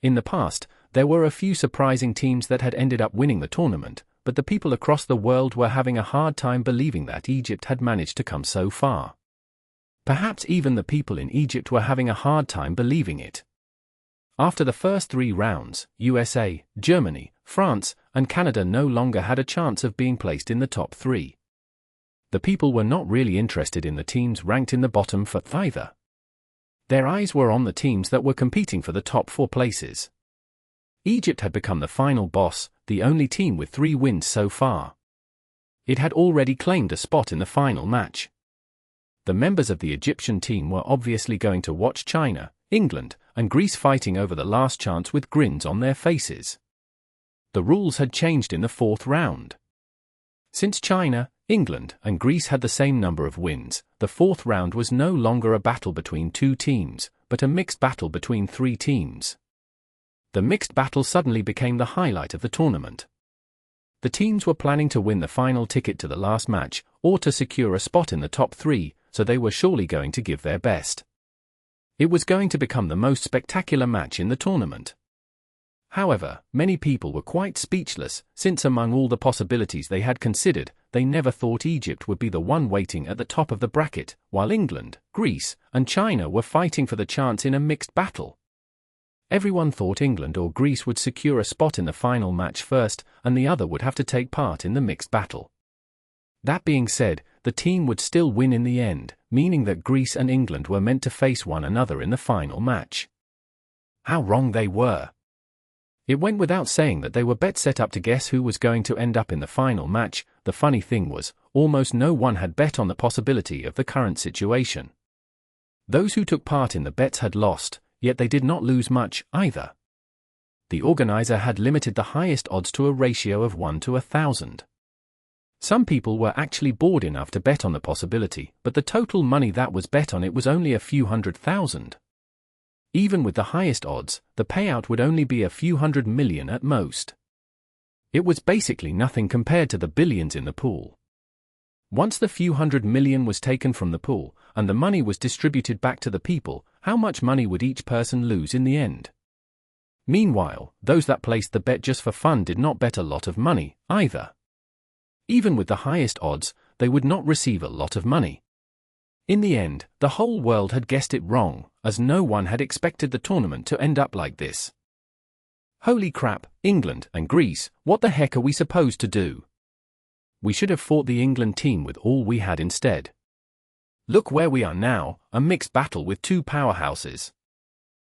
In the past, there were a few surprising teams that had ended up winning the tournament, but the people across the world were having a hard time believing that Egypt had managed to come so far. Perhaps even the people in Egypt were having a hard time believing it. After the first 3 rounds, USA, Germany, France, and Canada no longer had a chance of being placed in the top 3. The people were not really interested in the teams ranked in the bottom 4 either. Their eyes were on the teams that were competing for the top 4 places. Egypt had become the final boss, the only team with 3 wins so far. It had already claimed a spot in the final match. The members of the Egyptian team were obviously going to watch China, England, and Greece fighting over the last chance with grins on their faces. The rules had changed in the 4th round. Since China, England, and Greece had the same number of wins, the 4th round was no longer a battle between 2 teams, but a mixed battle between 3 teams. The mixed battle suddenly became the highlight of the tournament. The teams were planning to win the final ticket to the last match, or to secure a spot in the top 3, so they were surely going to give their best. It was going to become the most spectacular match in the tournament. However, many people were quite speechless, since among all the possibilities they had considered, they never thought Egypt would be the one waiting at the top of the bracket, while England, Greece, and China were fighting for the chance in a mixed battle. Everyone thought England or Greece would secure a spot in the final match first, and the other would have to take part in the mixed battle. That being said, the team would still win in the end, meaning that Greece and England were meant to face one another in the final match. How wrong they were! It went without saying that they were bet set up to guess who was going to end up in the final match. The funny thing was, almost no one had bet on the possibility of the current situation. Those who took part in the bets had lost, yet they did not lose much, either. The organizer had limited the highest odds to a ratio of 1 to 1,000. Some people were actually bored enough to bet on the possibility, but the total money that was bet on it was only a few 100,000. Even with the highest odds, the payout would only be a few $100 million at most. It was basically nothing compared to the billions in the pool. Once the few $100 million was taken from the pool, and the money was distributed back to the people, how much money would each person lose in the end? Meanwhile, those that placed the bet just for fun did not bet a lot of money, either. Even with the highest odds, they would not receive a lot of money. In the end, the whole world had guessed it wrong, as no one had expected the tournament to end up like this. Holy crap, England and Greece, what the heck are we supposed to do? We should have fought the England team with all we had instead. Look where we are now, a mixed battle with two powerhouses.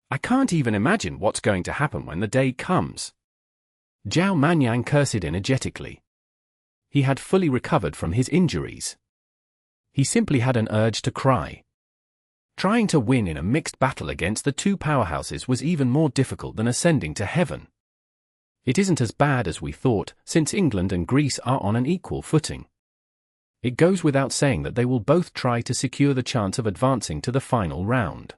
I can't even imagine what's going to happen when the day comes. Zhao Manyan cursed energetically. He had fully recovered from his injuries. He simply had an urge to cry. Trying to win in a mixed battle against the two powerhouses was even more difficult than ascending to heaven. It isn't as bad as we thought, since England and Greece are on an equal footing. It goes without saying that they will both try to secure the chance of advancing to the final round.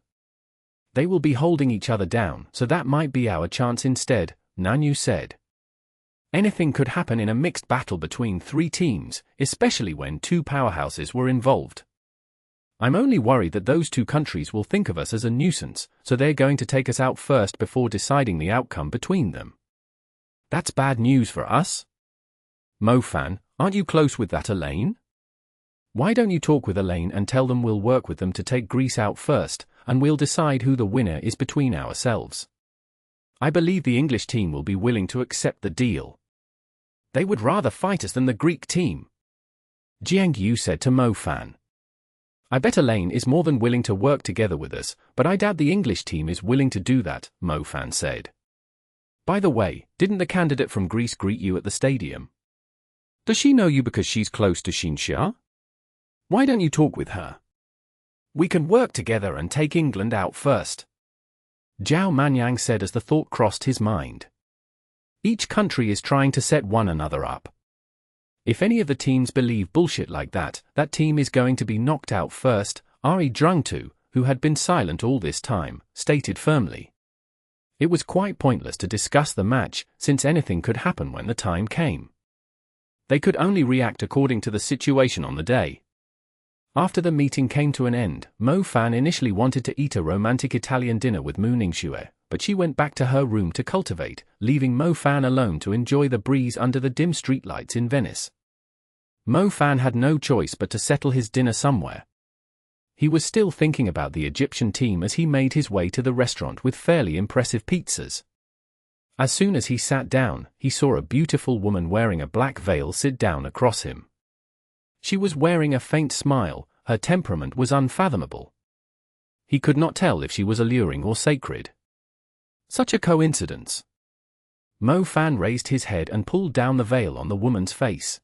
They will be holding each other down, so that might be our chance instead, Nanyu said. Anything could happen in a mixed battle between three teams, especially when two powerhouses were involved. I'm only worried that those two countries will think of us as a nuisance, so they're going to take us out first before deciding the outcome between them. That's bad news for us. Mofan, aren't you close with that Elaine? Why don't you talk with Elaine and tell them we'll work with them to take Greece out first, and we'll decide who the winner is between ourselves. I believe the English team will be willing to accept the deal. They would rather fight us than the Greek team. Jiangtu said to Mofan. I bet Elaine is more than willing to work together with us, but I doubt the English team is willing to do that, Mofan said. By the way, didn't the candidate from Greece greet you at the stadium? Does she know you because she's close to Xinsha? Why don't you talk with her? We can work together and take England out first. Zhao Manyan said as the thought crossed his mind. Each country is trying to set one another up. If any of the teams believe bullshit like that, that team is going to be knocked out first, Jiangtu, who had been silent all this time, stated firmly. It was quite pointless to discuss the match, since anything could happen when the time came. They could only react according to the situation on the day. After the meeting came to an end, Mofan initially wanted to eat a romantic Italian dinner with Ningsue, but she went back to her room to cultivate, leaving Mofan alone to enjoy the breeze under the dim streetlights in Venice. Mofan had no choice but to settle his dinner somewhere. He was still thinking about the Egyptian team as he made his way to the restaurant with fairly impressive pizzas. As soon as he sat down, he saw a beautiful woman wearing a black veil sit down across him. She was wearing a faint smile, her temperament was unfathomable. He could not tell if she was alluring or sacred. Such a coincidence. Mofan raised his head and pulled down the veil on the woman's face.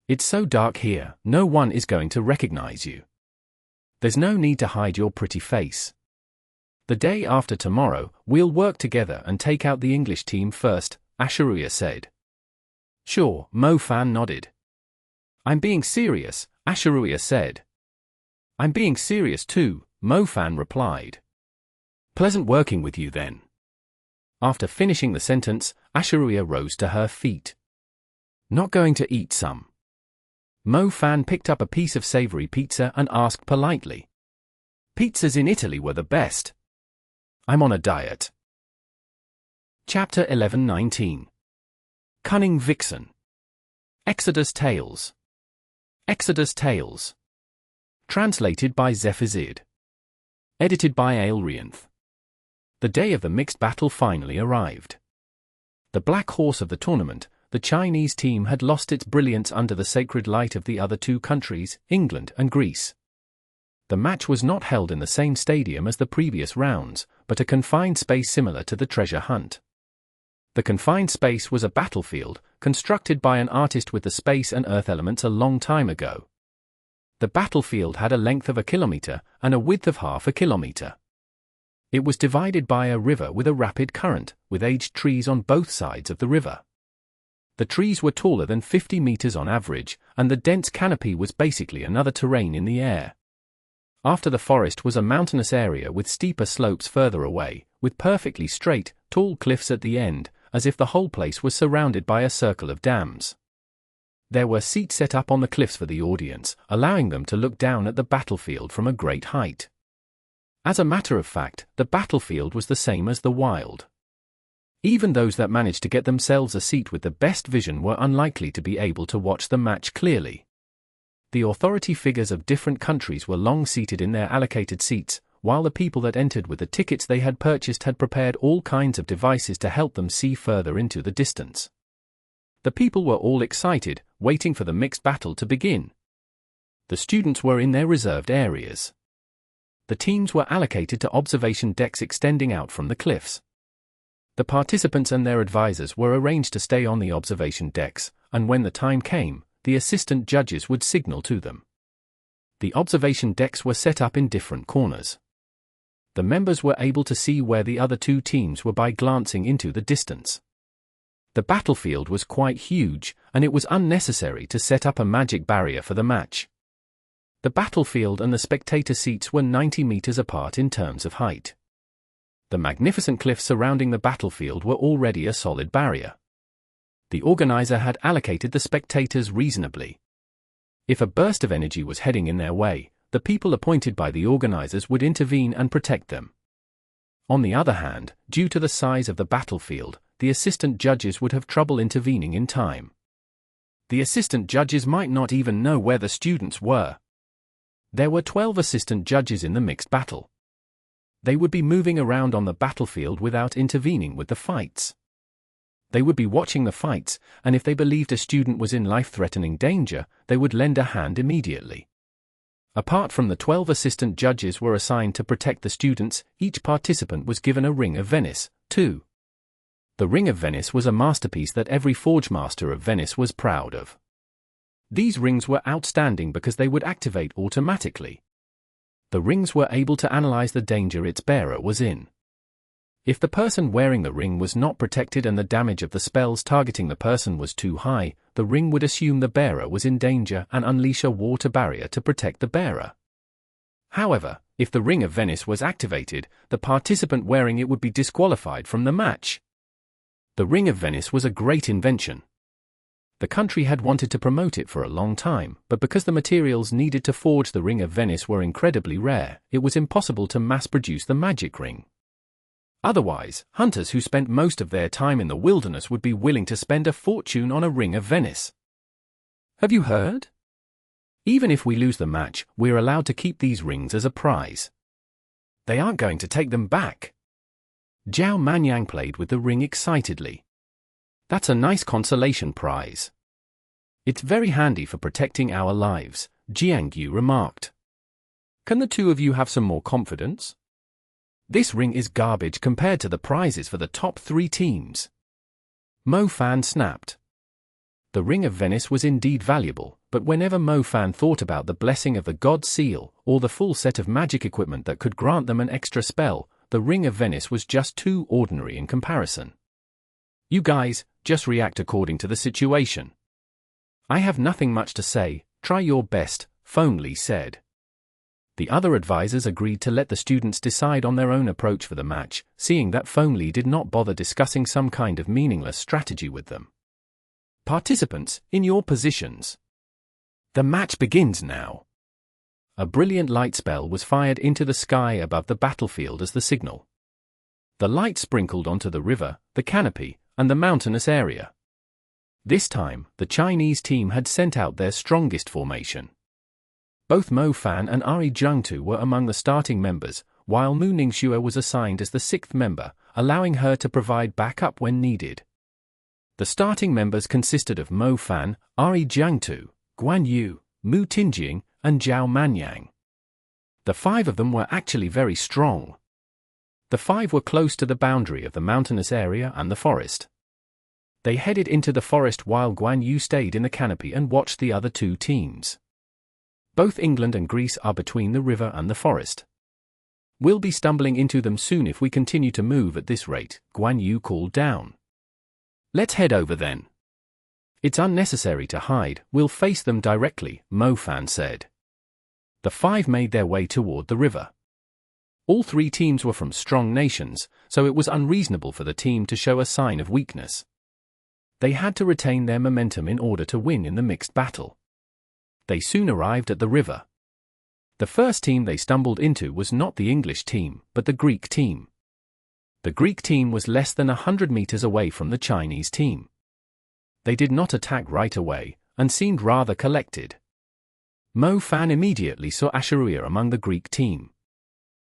It's so dark here, no one is going to recognize you. There's no need to hide your pretty face. The day after tomorrow, we'll work together and take out the English team first, Asha'ruiya said. Sure, Mofan nodded. I'm being serious, Asha'ruiya said. I'm being serious too, Mofan replied. Pleasant working with you then. After finishing the sentence, Asha'ruiya rose to her feet. Not going to eat some? Mofan picked up a piece of savory pizza and asked politely. Pizzas in Italy were the best. I'm on a diet. Chapter 11-19. Cunning Vixen. Exodus Tales. Exodus Tales. Translated by Zephazid. Edited by Aelrianth. The day of the mixed battle finally arrived. The black horse of the tournament, the Chinese team had lost its brilliance under the sacred light of the other two countries, England and Greece. The match was not held in the same stadium as the previous rounds, but a confined space similar to the treasure hunt. The confined space was a battlefield, constructed by an artist with the space and earth elements a long time ago. The battlefield had a length of 1 kilometer and a width of half a kilometer. It was divided by a river with a rapid current, with aged trees on both sides of the river. The trees were taller than 50 meters on average, and the dense canopy was basically another terrain in the air. After the forest was a mountainous area with steeper slopes further away, with perfectly straight, tall cliffs at the end, as if the whole place was surrounded by a circle of dams. There were seats set up on the cliffs for the audience, allowing them to look down at the battlefield from a great height. As a matter of fact, the battlefield was the same as the wild. Even those that managed to get themselves a seat with the best vision were unlikely to be able to watch the match clearly. The authority figures of different countries were long seated in their allocated seats, while the people that entered with the tickets they had purchased had prepared all kinds of devices to help them see further into the distance. The people were all excited, waiting for the mixed battle to begin. The students were in their reserved areas. The teams were allocated to observation decks extending out from the cliffs. The participants and their advisors were arranged to stay on the observation decks, and when the time came, the assistant judges would signal to them. The observation decks were set up in different corners. The members were able to see where the other two teams were by glancing into the distance. The battlefield was quite huge, and it was unnecessary to set up a magic barrier for the match. The battlefield and the spectator seats were 90 meters apart in terms of height. The magnificent cliffs surrounding the battlefield were already a solid barrier. The organizer had allocated the spectators reasonably. If a burst of energy was heading in their way, the people appointed by the organizers would intervene and protect them. On the other hand, due to the size of the battlefield, the assistant judges would have trouble intervening in time. The assistant judges might not even know where the students were. There were 12 assistant judges in the mixed battle. They would be moving around on the battlefield without intervening with the fights. They would be watching the fights, and if they believed a student was in life-threatening danger, they would lend a hand immediately. Apart from the 12 assistant judges were assigned to protect the students, each participant was given a Ring of Venice, too. The Ring of Venice was a masterpiece that every Forge Master of Venice was proud of. These rings were outstanding because they would activate automatically. The rings were able to analyze the danger its bearer was in. If the person wearing the ring was not protected and the damage of the spells targeting the person was too high, the ring would assume the bearer was in danger and unleash a water barrier to protect the bearer. However, if the Ring of Venice was activated, the participant wearing it would be disqualified from the match. The Ring of Venice was a great invention. The country had wanted to promote it for a long time, but because the materials needed to forge the Ring of Venice were incredibly rare, it was impossible to mass-produce the magic ring. Otherwise, hunters who spent most of their time in the wilderness would be willing to spend a fortune on a Ring of Venice. Have you heard? Even if we lose the match, we're allowed to keep these rings as a prize. They aren't going to take them back. Zhao Manyan played with the ring excitedly. That's a nice consolation prize. It's very handy for protecting our lives, Jiangtu remarked. Can the two of you have some more confidence? This ring is garbage compared to the prizes for the top 3 teams. Mo Fan snapped. The Ring of Venice was indeed valuable, but whenever Mo Fan thought about the blessing of the God Seal, or the full set of magic equipment that could grant them an extra spell, the Ring of Venice was just too ordinary in comparison. You guys, just react according to the situation. I have nothing much to say, try your best, Phonely said. The other advisors agreed to let the students decide on their own approach for the match, seeing that Phonely did not bother discussing some kind of meaningless strategy with them. Participants, in your positions. The match begins now. A brilliant light spell was fired into the sky above the battlefield as the signal. The light sprinkled onto the river, the canopy, and the mountainous area. This time, the Chinese team had sent out their strongest formation. Both Mo Fan and Jiangtu were among the starting members, while Mu Ningxue was assigned as the 6th member, allowing her to provide backup when needed. The starting members consisted of Mo Fan, Jiangtu, Guan Yu, Mu Tinjing, and Zhao Manyan. The 5 of them were actually very strong. The 5 were close to the boundary of the mountainous area and the forest. They headed into the forest while Guan Yu stayed in the canopy and watched the other 2 teams. Both England and Greece are between the river and the forest. We'll be stumbling into them soon if we continue to move at this rate, Guan Yu called down. Let's head over then. It's unnecessary to hide, we'll face them directly, Mo Fan said. The five made their way toward the river. All three teams were from strong nations, so it was unreasonable for the team to show a sign of weakness. They had to retain their momentum in order to win in the mixed battle. They soon arrived at the river. The first team they stumbled into was not the English team, but the Greek team. The Greek team was less than 100 meters away from the Chinese team. They did not attack right away, and seemed rather collected. Fan immediately saw Asha'ruiya among the Greek team.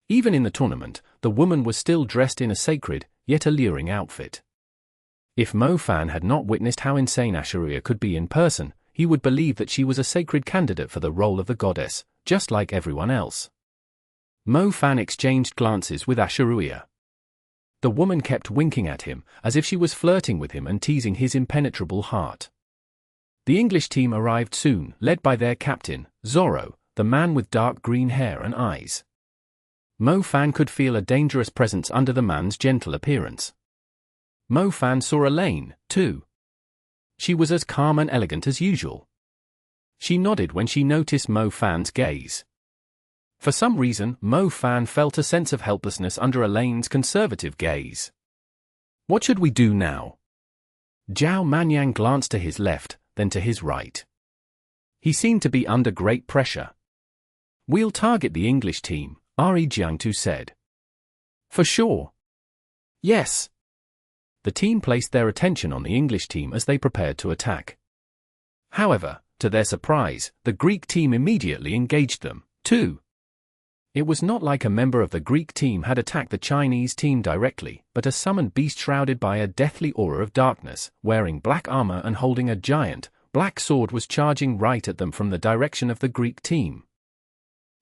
Even in the tournament, the woman was still dressed in a sacred, yet alluring outfit. If Fan had not witnessed how insane Asha'ruiya could be in person, he would believe that she was a sacred candidate for the role of the goddess, just like everyone else. Fan exchanged glances with Asha'ruiya. The woman kept winking at him, as if she was flirting with him and teasing his impenetrable heart. The English team arrived soon, led by their captain, Zorro, the man with dark green hair and eyes. Fan could feel a dangerous presence under the man's gentle appearance. Fan saw Elaine, too. She was as calm and elegant as usual. She nodded when she noticed Fan's gaze. For some reason, Fan felt a sense of helplessness under Elaine's conservative gaze. What should we do now? Zhao Manyan glanced to his left, then to his right. He seemed to be under great pressure. We'll target the English team, Jiangtu said. For sure. Yes. The team placed their attention on the English team as they prepared to attack. However, to their surprise, the Greek team immediately engaged them, too. It was not like a member of the Greek team had attacked the Chinese team directly, but a summoned beast shrouded by a deathly aura of darkness, wearing black armor and holding a giant, black sword was charging right at them from the direction of the Greek team.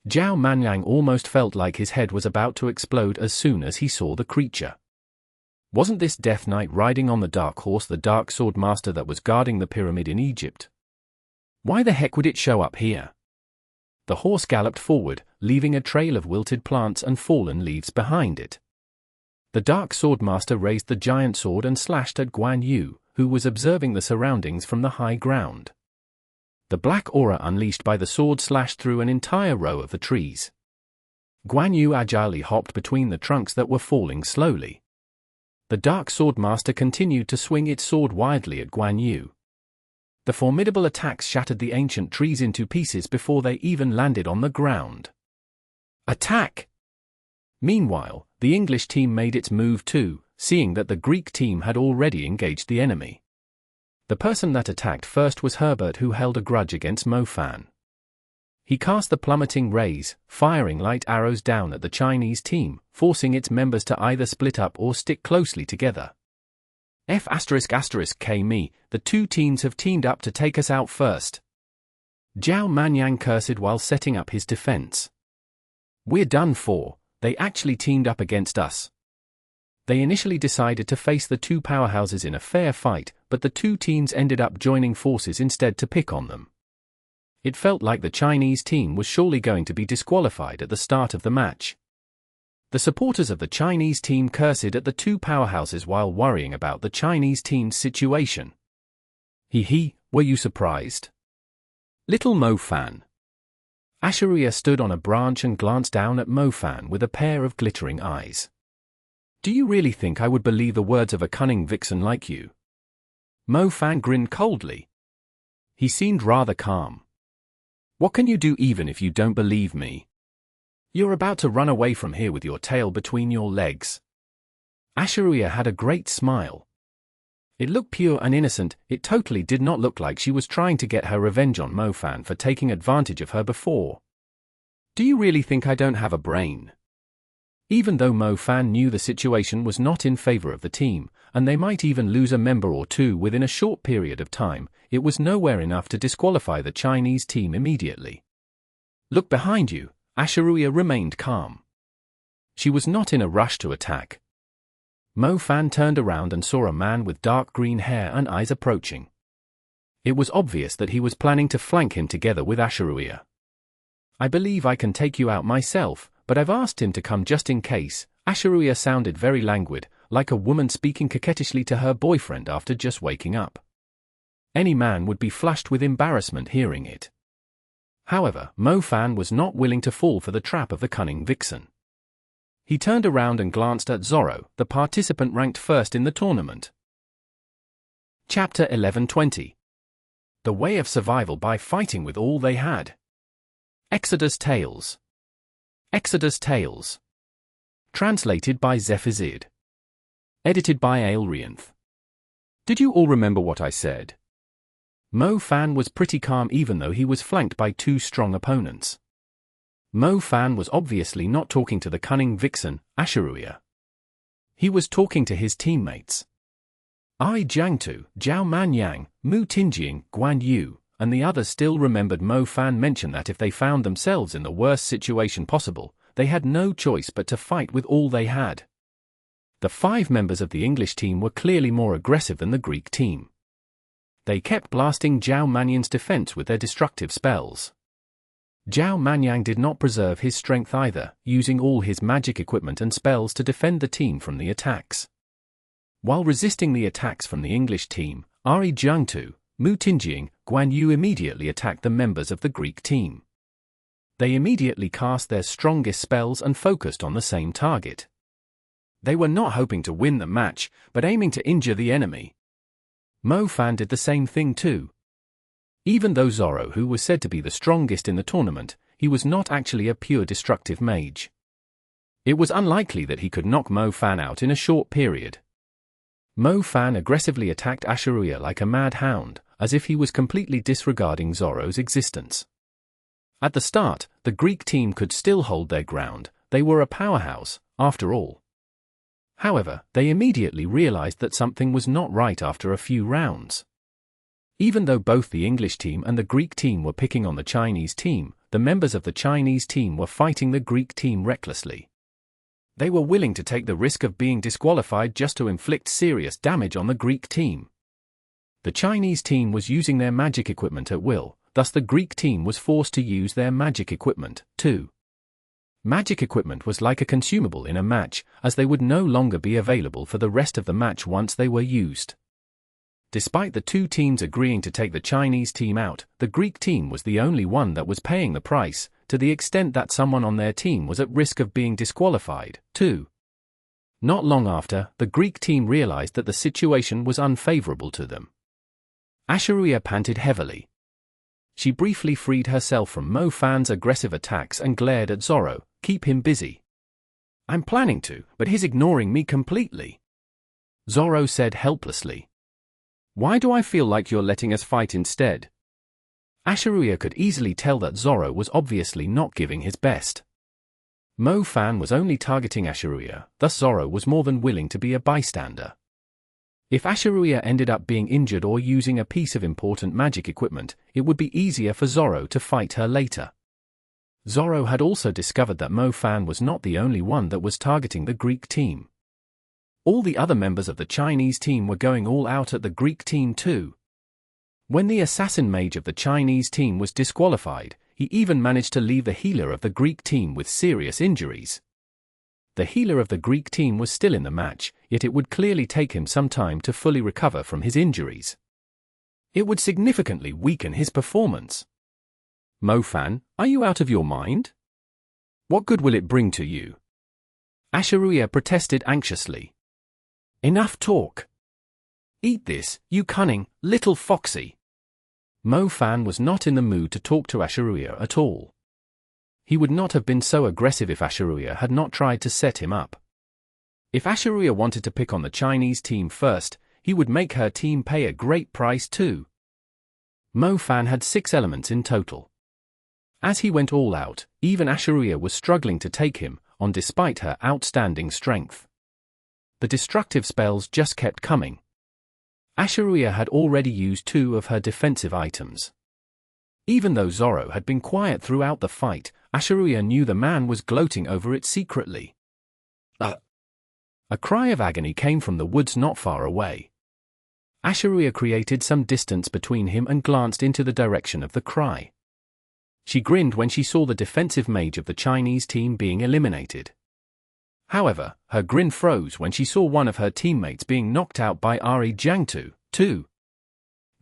Zhao Manyan almost felt like his head was about to explode as soon as he saw the creature. Wasn't this Death Knight riding on the dark horse the dark sword master that was guarding the pyramid in Egypt? Why the heck would it show up here? The horse galloped forward, leaving a trail of wilted plants and fallen leaves behind it. The dark sword master raised the giant sword and slashed at Guan Yu, who was observing the surroundings from the high ground. The black aura unleashed by the sword slashed through an entire row of the trees. Guan Yu agilely hopped between the trunks that were falling slowly. The dark sword master continued to swing its sword wildly at Guan Yu. The formidable attacks shattered the ancient trees into pieces before they even landed on the ground. Attack! Meanwhile, the English team made its move too, seeing that the Greek team had already engaged the enemy. The person that attacked first was Herbert, who held a grudge against Fan. He cast the plummeting rays, firing light arrows down at the Chinese team, forcing its members to either split up or stick closely together. F***me, the two teams have teamed up to take us out first. Zhao Manyan cursed while setting up his defense. We're done for, they actually teamed up against us. They initially decided to face the two powerhouses in a fair fight, but the two teams ended up joining forces instead to pick on them. It felt like the Chinese team was surely going to be disqualified at the start of the match. The supporters of the Chinese team cursed at the two powerhouses while worrying about the Chinese team's situation. Were you surprised? Little Fan. Asha'ruiya stood on a branch and glanced down at Fan with a pair of glittering eyes. Do you really think I would believe the words of a cunning vixen like you? Fan grinned coldly. He seemed rather calm. What can you do even if you don't believe me? You're about to run away from here with your tail between your legs. Asha'ruiya had a great smile. It looked pure and innocent. It totally did not look like she was trying to get her revenge on Fan for taking advantage of her before. Do you really think I don't have a brain? Even though Fan knew the situation was not in favor of the team, and they might even lose a member or two within a short period of time, it was nowhere enough to disqualify the Chinese team immediately. Look behind you. Asha'ruiya remained calm. She was not in a rush to attack. Fan turned around and saw a man with dark green hair and eyes approaching. It was obvious that he was planning to flank him together with Asha'ruiya. I believe I can take you out myself, but I've asked him to come just in case. Asha'ruiya sounded very languid, like a woman speaking coquettishly to her boyfriend after just waking up. Any man would be flushed with embarrassment hearing it. However, Mo Fan was not willing to fall for the trap of the cunning Vixen. He turned around and glanced at Zorro, the participant ranked first in the tournament. Chapter 11:20. The Way of Survival by Fighting with All They Had. Exodus Tales. Exodus Tales. Translated by Zephizid. Edited by Aelrianth. Did you all remember what I said? Mo Fan was pretty calm even though he was flanked by two strong opponents. Mo Fan was obviously not talking to the cunning Vixen, Asha'ruiya. He was talking to his teammates. Jiangtu, Zhao Manyan, Mu Tingjing, Guan Yu, and the others still remembered Mo Fan mention that if they found themselves in the worst situation possible, they had no choice but to fight with all they had. The 5 members of the English team were clearly more aggressive than the Greek team. They kept blasting Zhao Manyan's defense with their destructive spells. Zhao Manyan did not preserve his strength either, using all his magic equipment and spells to defend the team from the attacks. While resisting the attacks from the English team, Jiangtu, Mu Tingjing, Guan Yu immediately attacked the members of the Greek team. They immediately cast their strongest spells and focused on the same target. They were not hoping to win the match, but aiming to injure the enemy. Mo Fan did the same thing too. Even though Zorro, who was said to be the strongest in the tournament, he was not actually a pure destructive mage. It was unlikely that he could knock Mo Fan out in a short period. Mo Fan aggressively attacked Asha'ruiya like a mad hound, as if he was completely disregarding Zorro's existence. At the start, the Greek team could still hold their ground, they were a powerhouse, after all. However, they immediately realized that something was not right after a few rounds. Even though both the English team and the Greek team were picking on the Chinese team, the members of the Chinese team were fighting the Greek team recklessly. They were willing to take the risk of being disqualified just to inflict serious damage on the Greek team. The Chinese team was using their magic equipment at will, thus the Greek team was forced to use their magic equipment, too. Magic equipment was like a consumable in a match, as they would no longer be available for the rest of the match once they were used. Despite the two teams agreeing to take the Chinese team out, the Greek team was the only one that was paying the price, to the extent that someone on their team was at risk of being disqualified, too. Not long after, the Greek team realized that the situation was unfavorable to them. Asha'ruiya panted heavily. She briefly freed herself from Mo Fan's aggressive attacks and glared at Zorro. Keep him busy. I'm planning to, but he's ignoring me completely. Zorro said helplessly. Why do I feel like you're letting us fight instead? Asha'ruiya could easily tell that Zorro was obviously not giving his best. Mo Fan was only targeting Asha'ruiya, thus Zorro was more than willing to be a bystander. If Asha'ruiya ended up being injured or using a piece of important magic equipment, it would be easier for Zorro to fight her later. Zorro had also discovered that Mo Fan was not the only one that was targeting the Greek team. All the other members of the Chinese team were going all out at the Greek team too. When the assassin mage of the Chinese team was disqualified, he even managed to leave the healer of the Greek team with serious injuries. The healer of the Greek team was still in the match, yet it would clearly take him some time to fully recover from his injuries. It would significantly weaken his performance. Mo Fan, are you out of your mind? What good will it bring to you? Asha'ruiya protested anxiously. Enough talk. Eat this, you cunning, little foxy. Mo Fan was not in the mood to talk to Asha'ruiya at all. He would not have been so aggressive if Asha'ruiya had not tried to set him up. If Asha'ruiya wanted to pick on the Chinese team first, he would make her team pay a great price too. Mo Fan had 6 elements in total. As he went all out, even Asha'ruiya was struggling to take him on despite her outstanding strength. The destructive spells just kept coming. Asha'ruiya had already used 2 of her defensive items. Even though Zorro had been quiet throughout the fight, Asha'ruiya knew the man was gloating over it secretly. A cry of agony came from the woods not far away. Asha'ruiya created some distance between him and glanced into the direction of the cry. She grinned when she saw the defensive mage of the Chinese team being eliminated. However, her grin froze when she saw one of her teammates being knocked out by Jiangtu, too.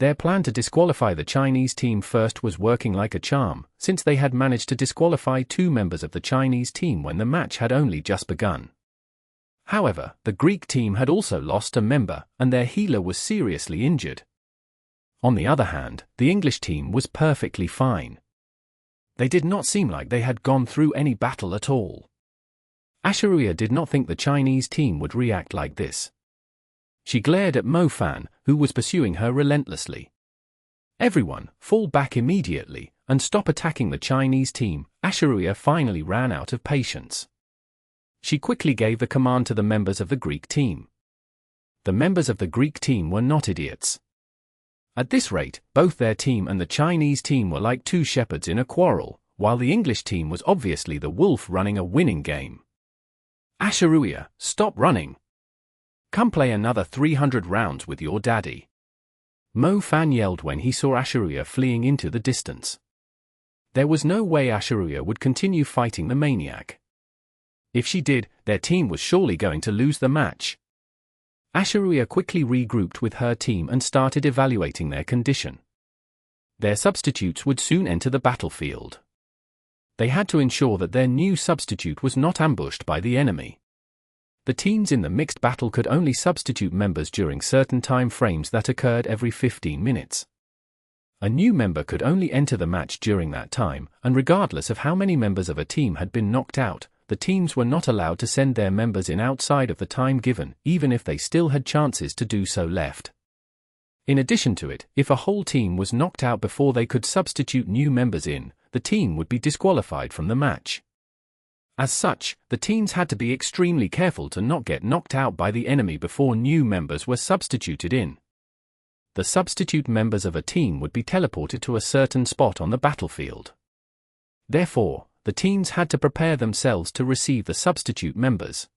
Their plan to disqualify the Chinese team first was working like a charm, since they had managed to disqualify 2 members of the Chinese team when the match had only just begun. However, the Greek team had also lost a member, and their healer was seriously injured. On the other hand, the English team was perfectly fine. They did not seem like they had gone through any battle at all. Asha'ruiya did not think the Chinese team would react like this. She glared at Mo Fan, who was pursuing her relentlessly. "Everyone, fall back immediately, and stop attacking the Chinese team." Asha'ruiya finally ran out of patience. She quickly gave the command to the members of the Greek team. The members of the Greek team were not idiots. At this rate, both their team and the Chinese team were like 2 shepherds in a quarrel, while the English team was obviously the wolf running a winning game. "Asha'ruiya, stop running. Come play another 300 rounds with your daddy." Mo Fan yelled when he saw Asha'ruiya fleeing into the distance. There was no way Asha'ruiya would continue fighting the maniac. If she did, their team was surely going to lose the match. Asha'ruiya quickly regrouped with her team and started evaluating their condition. Their substitutes would soon enter the battlefield. They had to ensure that their new substitute was not ambushed by the enemy. The teams in the mixed battle could only substitute members during certain time frames that occurred every 15 minutes. A new member could only enter the match during that time, and regardless of how many members of a team had been knocked out, the teams were not allowed to send their members in outside of the time given, even if they still had chances to do so left. In addition to it, if a whole team was knocked out before they could substitute new members in, the team would be disqualified from the match. As such, the teams had to be extremely careful to not get knocked out by the enemy before new members were substituted in. The substitute members of a team would be teleported to a certain spot on the battlefield. Therefore, the teams had to prepare themselves to receive the substitute members.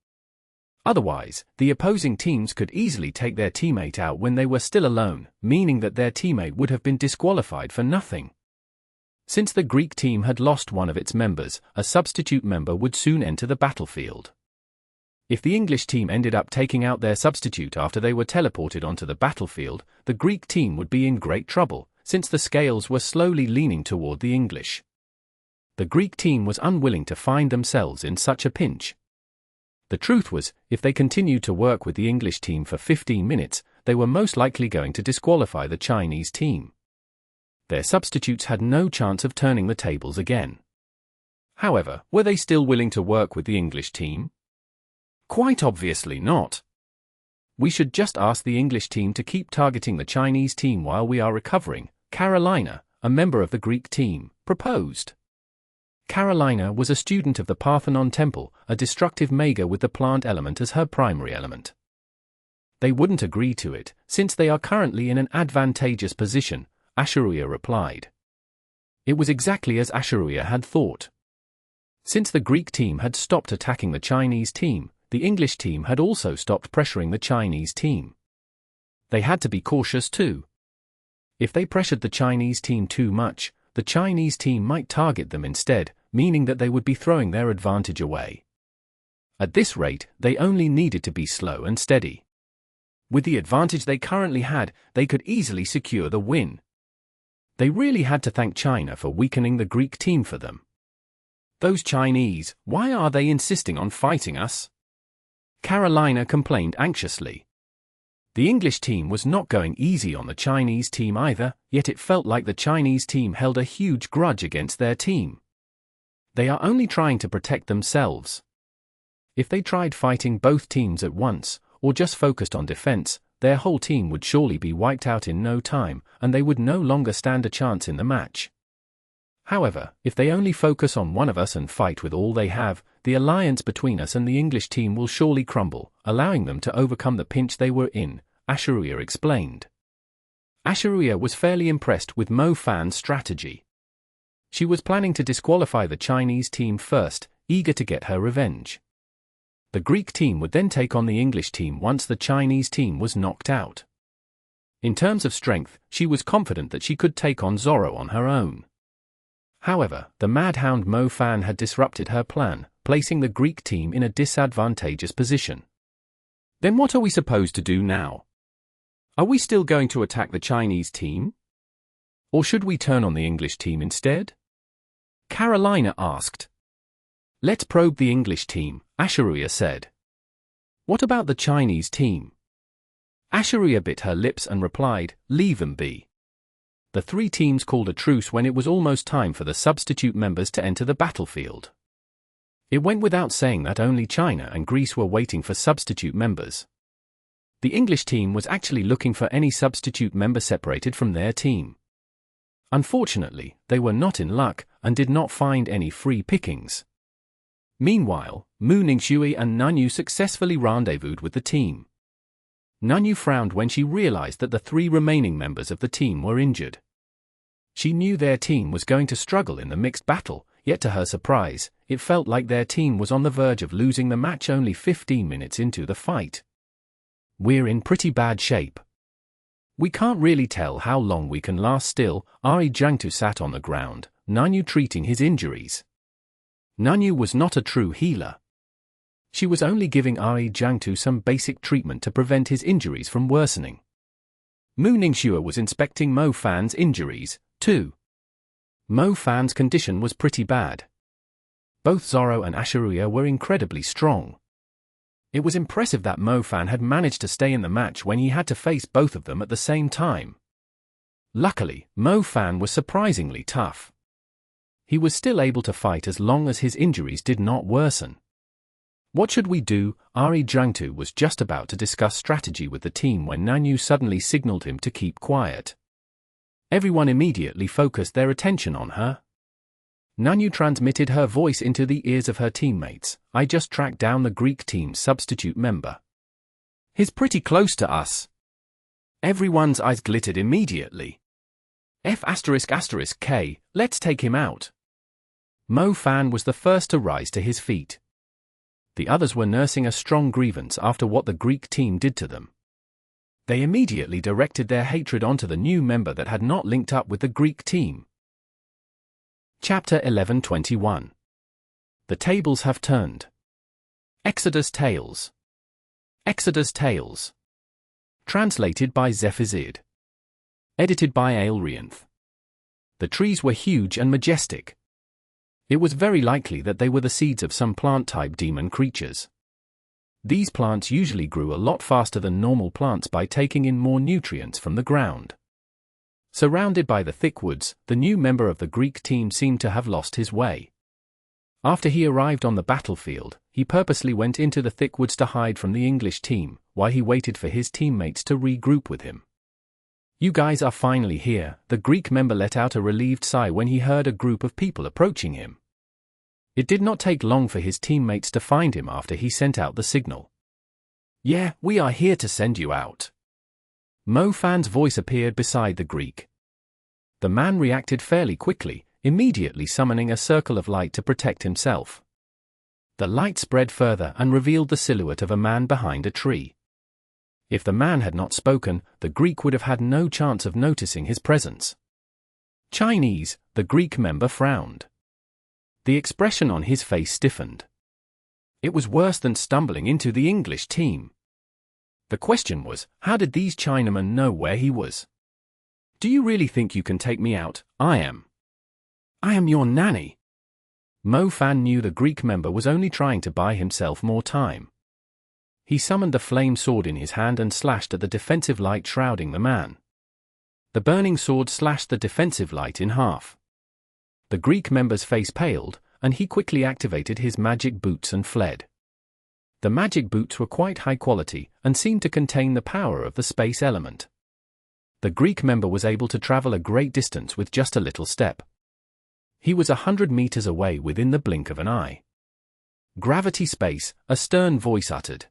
Otherwise, the opposing teams could easily take their teammate out when they were still alone, meaning that their teammate would have been disqualified for nothing. Since the Greek team had lost one of its members, a substitute member would soon enter the battlefield. If the English team ended up taking out their substitute after they were teleported onto the battlefield, the Greek team would be in great trouble, since the scales were slowly leaning toward the English. The Greek team was unwilling to find themselves in such a pinch. The truth was, if they continued to work with the English team for 15 minutes, they were most likely going to disqualify the Chinese team. Their substitutes had no chance of turning the tables again. However, were they still willing to work with the English team? Quite obviously not. "We should just ask the English team to keep targeting the Chinese team while we are recovering," Carolina, a member of the Greek team, proposed. Carolina was a student of the Parthenon temple, a destructive mage with the plant element as her primary element. "They wouldn't agree to it, since they are currently in an advantageous position," Asha'ruiya replied. It was exactly as Asha'ruiya had thought. Since the Greek team had stopped attacking the Chinese team, the English team had also stopped pressuring the Chinese team. They had to be cautious too. If they pressured the Chinese team too much, the Chinese team might target them instead, meaning that they would be throwing their advantage away. At this rate, they only needed to be slow and steady. With the advantage they currently had, they could easily secure the win. They really had to thank China for weakening the Greek team for them. "Those Chinese, why are they insisting on fighting us?" Carolina complained anxiously. The English team was not going easy on the Chinese team either, yet it felt like the Chinese team held a huge grudge against their team. They are only trying to protect themselves. If they tried fighting both teams at once, or just focused on defense, their whole team would surely be wiped out in no time, and they would no longer stand a chance in the match. However, if they only focus on one of us and fight with all they have, the alliance between us and the English team will surely crumble, allowing them to overcome the pinch they were in, Asha'ruiya explained. Asha'ruiya was fairly impressed with Mo Fan's strategy. She was planning to disqualify the Chinese team first, eager to get her revenge. The Greek team would then take on the English team once the Chinese team was knocked out. In terms of strength, she was confident that she could take on Zorro on her own. However, the madhound Mo Fan had disrupted her plan, placing the Greek team in a disadvantageous position. "Then what are we supposed to do now?" Are we still going to attack the Chinese team? Or should we turn on the English team instead? Carolina asked. Let's probe the English team, Asha'ruiya said. What about the Chinese team? Asha'ruiya bit her lips and replied, leave them be. The three teams called a truce when it was almost time for the substitute members to enter the battlefield. It went without saying that only China and Greece were waiting for substitute members. The English team was actually looking for any substitute member separated from their team. Unfortunately, they were not in luck and did not find any free pickings. Meanwhile, Mu Ningxue and Nanyu successfully rendezvoused with the team. Nanyu frowned when she realized that the three remaining members of the team were injured. She knew their team was going to struggle in the mixed battle, yet to her surprise, it felt like their team was on the verge of losing the match only 15 minutes into the fight. We're in pretty bad shape. We can't really tell how long we can last still. Jiangtu sat on the ground, Nanyu treating his injuries. Nanyu was not a true healer. She was only giving Jiangtu some basic treatment to prevent his injuries from worsening. Mu Ningxue was inspecting Mo Fan's injuries, too. Mo Fan's condition was pretty bad. Both Zorro and Asha'ruiya were incredibly strong. It was impressive that Mo Fan had managed to stay in the match when he had to face both of them at the same time. Luckily, Mo Fan was surprisingly tough. He was still able to fight as long as his injuries did not worsen. What should we do? Jiangtu was just about to discuss strategy with the team when Nanyu suddenly signaled him to keep quiet. Everyone immediately focused their attention on her. Nanyu transmitted her voice into the ears of her teammates. I just tracked down the Greek team's substitute member. He's pretty close to us. Everyone's eyes glittered immediately. F***K, let's take him out. Mo Fan was the first to rise to his feet. The others were nursing a strong grievance after what the Greek team did to them. They immediately directed their hatred onto the new member that had not linked up with the Greek team. Chapter 11:21. The tables have turned. Exodus Tales. Exodus Tales. Translated by Zephizid. Edited by Aelrianth. The trees were huge and majestic. It was very likely that they were the seeds of some plant-type demon creatures. These plants usually grew a lot faster than normal plants by taking in more nutrients from the ground. Surrounded by the thick woods, the new member of the Greek team seemed to have lost his way. After he arrived on the battlefield, he purposely went into the thick woods to hide from the English team, while he waited for his teammates to regroup with him. You guys are finally here, the Greek member let out a relieved sigh when he heard a group of people approaching him. It did not take long for his teammates to find him after he sent out the signal. Yeah, we are here to send you out. Mo Fan's voice appeared beside the Greek. The man reacted fairly quickly, immediately summoning a circle of light to protect himself. The light spread further and revealed the silhouette of a man behind a tree. If the man had not spoken, the Greek would have had no chance of noticing his presence. Chinese, the Greek member frowned. The expression on his face stiffened. It was worse than stumbling into the English team. The question was, how did these Chinamen know where he was? Do you really think you can take me out? I am your nanny. Mo Fan knew the Greek member was only trying to buy himself more time. He summoned the flame sword in his hand and slashed at the defensive light shrouding the man. The burning sword slashed the defensive light in half. The Greek member's face paled, and he quickly activated his magic boots and fled. The magic boots were quite high quality, and seemed to contain the power of the space element. The Greek member was able to travel a great distance with just a little step. He was 100 meters away within the blink of an eye. Gravity space, a stern voice uttered.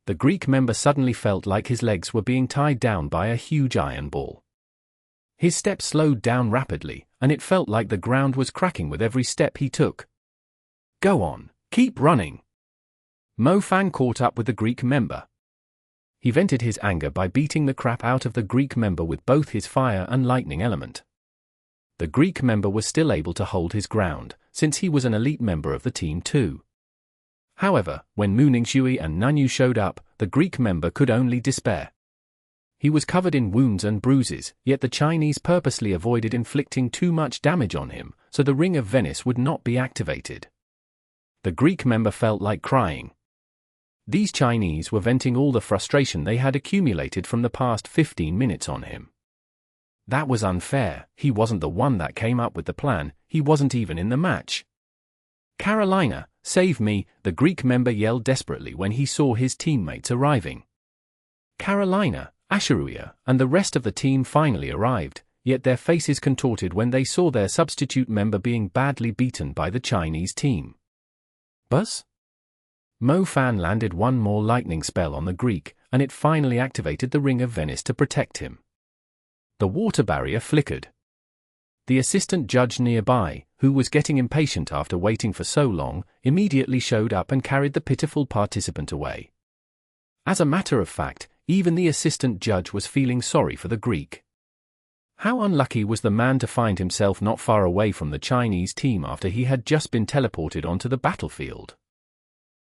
The Greek member suddenly felt like his legs were being tied down by a huge iron ball. His steps slowed down rapidly, and it felt like the ground was cracking with every step he took. Go on, keep running. Mo Fan caught up with the Greek member. He vented his anger by beating the crap out of the Greek member with both his fire and lightning element. The Greek member was still able to hold his ground, since he was an elite member of the team too. However, when Mu Ningxue and Nanyu showed up, the Greek member could only despair. He was covered in wounds and bruises, yet the Chinese purposely avoided inflicting too much damage on him, so the Ring of Venice would not be activated. The Greek member felt like crying. These Chinese were venting all the frustration they had accumulated from the past 15 minutes on him. That was unfair. He wasn't the one that came up with the plan, he wasn't even in the match. "Carolina, save me," the Greek member yelled desperately when he saw his teammates arriving. Carolina, Asha'ruiya, and the rest of the team finally arrived, yet their faces contorted when they saw their substitute member being badly beaten by the Chinese team. Buzz? Mo Fan landed one more lightning spell on the Greek, and it finally activated the Ring of Venice to protect him. The water barrier flickered. The assistant judge nearby, who was getting impatient after waiting for so long, immediately showed up and carried the pitiful participant away. As a matter of fact, even the assistant judge was feeling sorry for the Greek. How unlucky was the man to find himself not far away from the Chinese team after he had just been teleported onto the battlefield.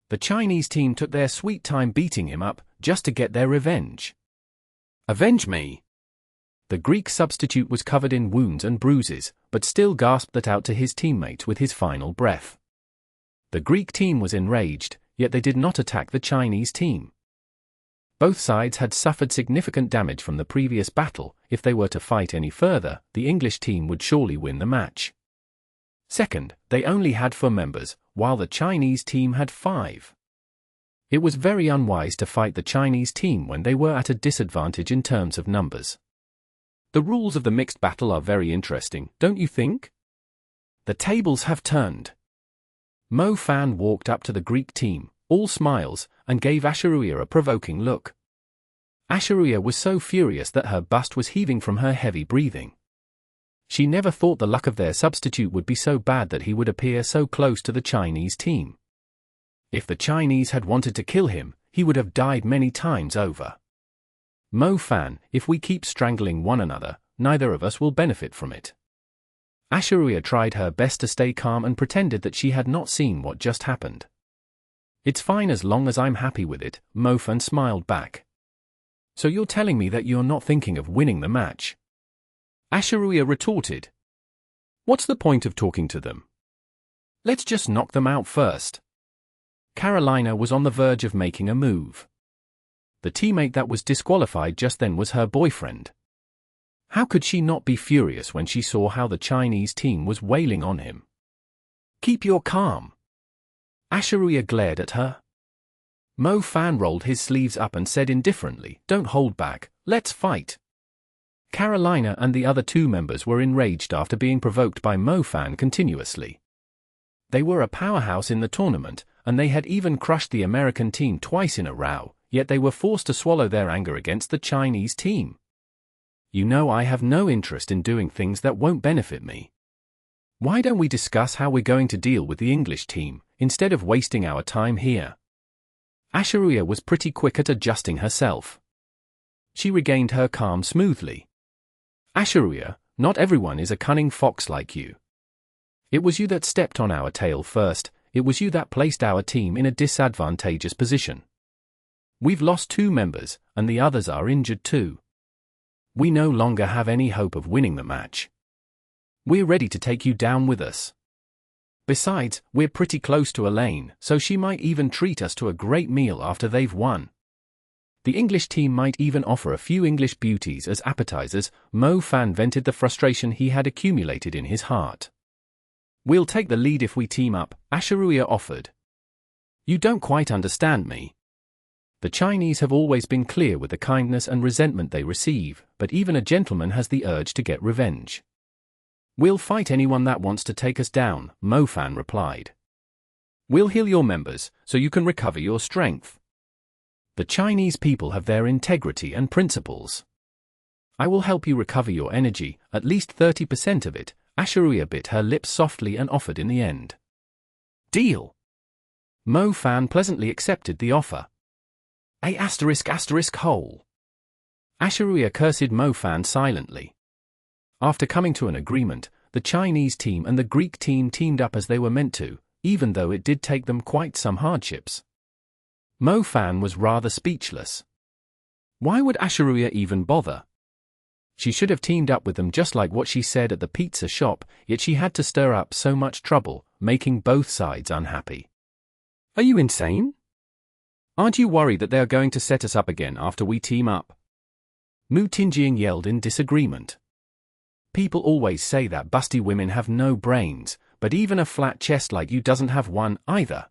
The Chinese team took their sweet time beating him up, just to get their revenge. "Avenge me!" The Greek substitute was covered in wounds and bruises, but still gasped that out to his teammates with his final breath. The Greek team was enraged, yet they did not attack the Chinese team. Both sides had suffered significant damage from the previous battle. If they were to fight any further, the English team would surely win the match. Second, they only had 4 members, while the Chinese team had 5. It was very unwise to fight the Chinese team when they were at a disadvantage in terms of numbers. The rules of the mixed battle are very interesting, don't you think? The tables have turned. Mo Fan walked up to the Greek team, all smiles, and gave Asha'ruiya a provoking look. Asha'ruiya was so furious that her bust was heaving from her heavy breathing. She never thought the luck of their substitute would be so bad that he would appear so close to the Chinese team. If the Chinese had wanted to kill him, he would have died many times over. "Mo Fan, if we keep strangling one another, neither of us will benefit from it." Asha'ruiya tried her best to stay calm and pretended that she had not seen what just happened. "It's fine as long as I'm happy with it," Mo Fan smiled back. "So you're telling me that you're not thinking of winning the match?" Asha'ruiya retorted. "What's the point of talking to them? Let's just knock them out first." Carolina was on the verge of making a move. The teammate that was disqualified just then was her boyfriend. How could she not be furious when she saw how the Chinese team was wailing on him? "Keep your calm." Asha'ruiya glared at her. Mo Fan rolled his sleeves up and said indifferently, "Don't hold back, let's fight." Carolina and the other 2 members were enraged after being provoked by Mo Fan continuously. They were a powerhouse in the tournament, and they had even crushed the American team twice in a row, yet they were forced to swallow their anger against the Chinese team. "You know I have no interest in doing things that won't benefit me. Why don't we discuss how we're going to deal with the English team, instead of wasting our time here?" Asha'ruiya was pretty quick at adjusting herself. She regained her calm smoothly. "Asha'ruiya, not everyone is a cunning fox like you. It was you that stepped on our tail first, it was you that placed our team in a disadvantageous position. We've lost 2 members, and the others are injured too. We no longer have any hope of winning the match. We're ready to take you down with us. Besides, we're pretty close to Elaine, so she might even treat us to a great meal after they've won. The English team might even offer a few English beauties as appetizers." Mo Fan vented the frustration he had accumulated in his heart. "We'll take the lead if we team up," Asha'ruiya offered. "You don't quite understand me. The Chinese have always been clear with the kindness and resentment they receive, but even a gentleman has the urge to get revenge." "We'll fight anyone that wants to take us down," Mo Fan replied. "We'll heal your members, so you can recover your strength. The Chinese people have their integrity and principles. I will help you recover your energy, at least 30% of it." Asha'ruiya bit her lips softly and offered in the end. "Deal." Mo Fan pleasantly accepted the offer. ****hole. Asha'ruiya cursed Mo Fan silently. After coming to an agreement, the Chinese team and the Greek team teamed up as they were meant to, even though it did take them quite some hardships. Mo Fan was rather speechless. Why would Asha'ruiya even bother? She should have teamed up with them just like what she said at the pizza shop, yet she had to stir up so much trouble, making both sides unhappy. Are you insane? Aren't you worried that they are going to set us up again after we team up? Mu Tingying yelled in disagreement. People always say that busty women have no brains, but even a flat chest like you doesn't have one either.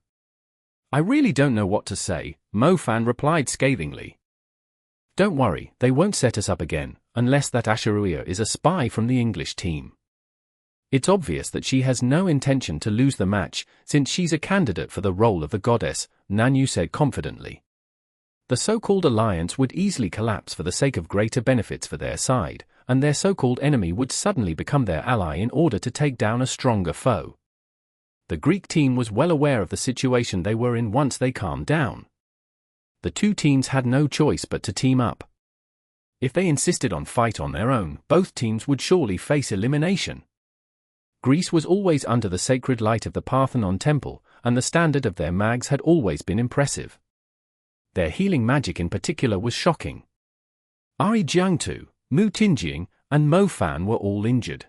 I really don't know what to say, Mo Fan replied scathingly. Don't worry, they won't set us up again, unless that Asha'ruiya is a spy from the English team. It's obvious that she has no intention to lose the match, since she's a candidate for the role of the goddess, Nanyu said confidently. The so-called alliance would easily collapse for the sake of greater benefits for their side, and their so-called enemy would suddenly become their ally in order to take down a stronger foe. The Greek team was well aware of the situation they were in once they calmed down. The two teams had no choice but to team up. If they insisted on fight on their own, both teams would surely face elimination. Greece was always under the sacred light of the Parthenon temple, and the standard of their mags had always been impressive. Their healing magic in particular was shocking. Jiangtu, Mu Tingying, and Mo Fan were all injured.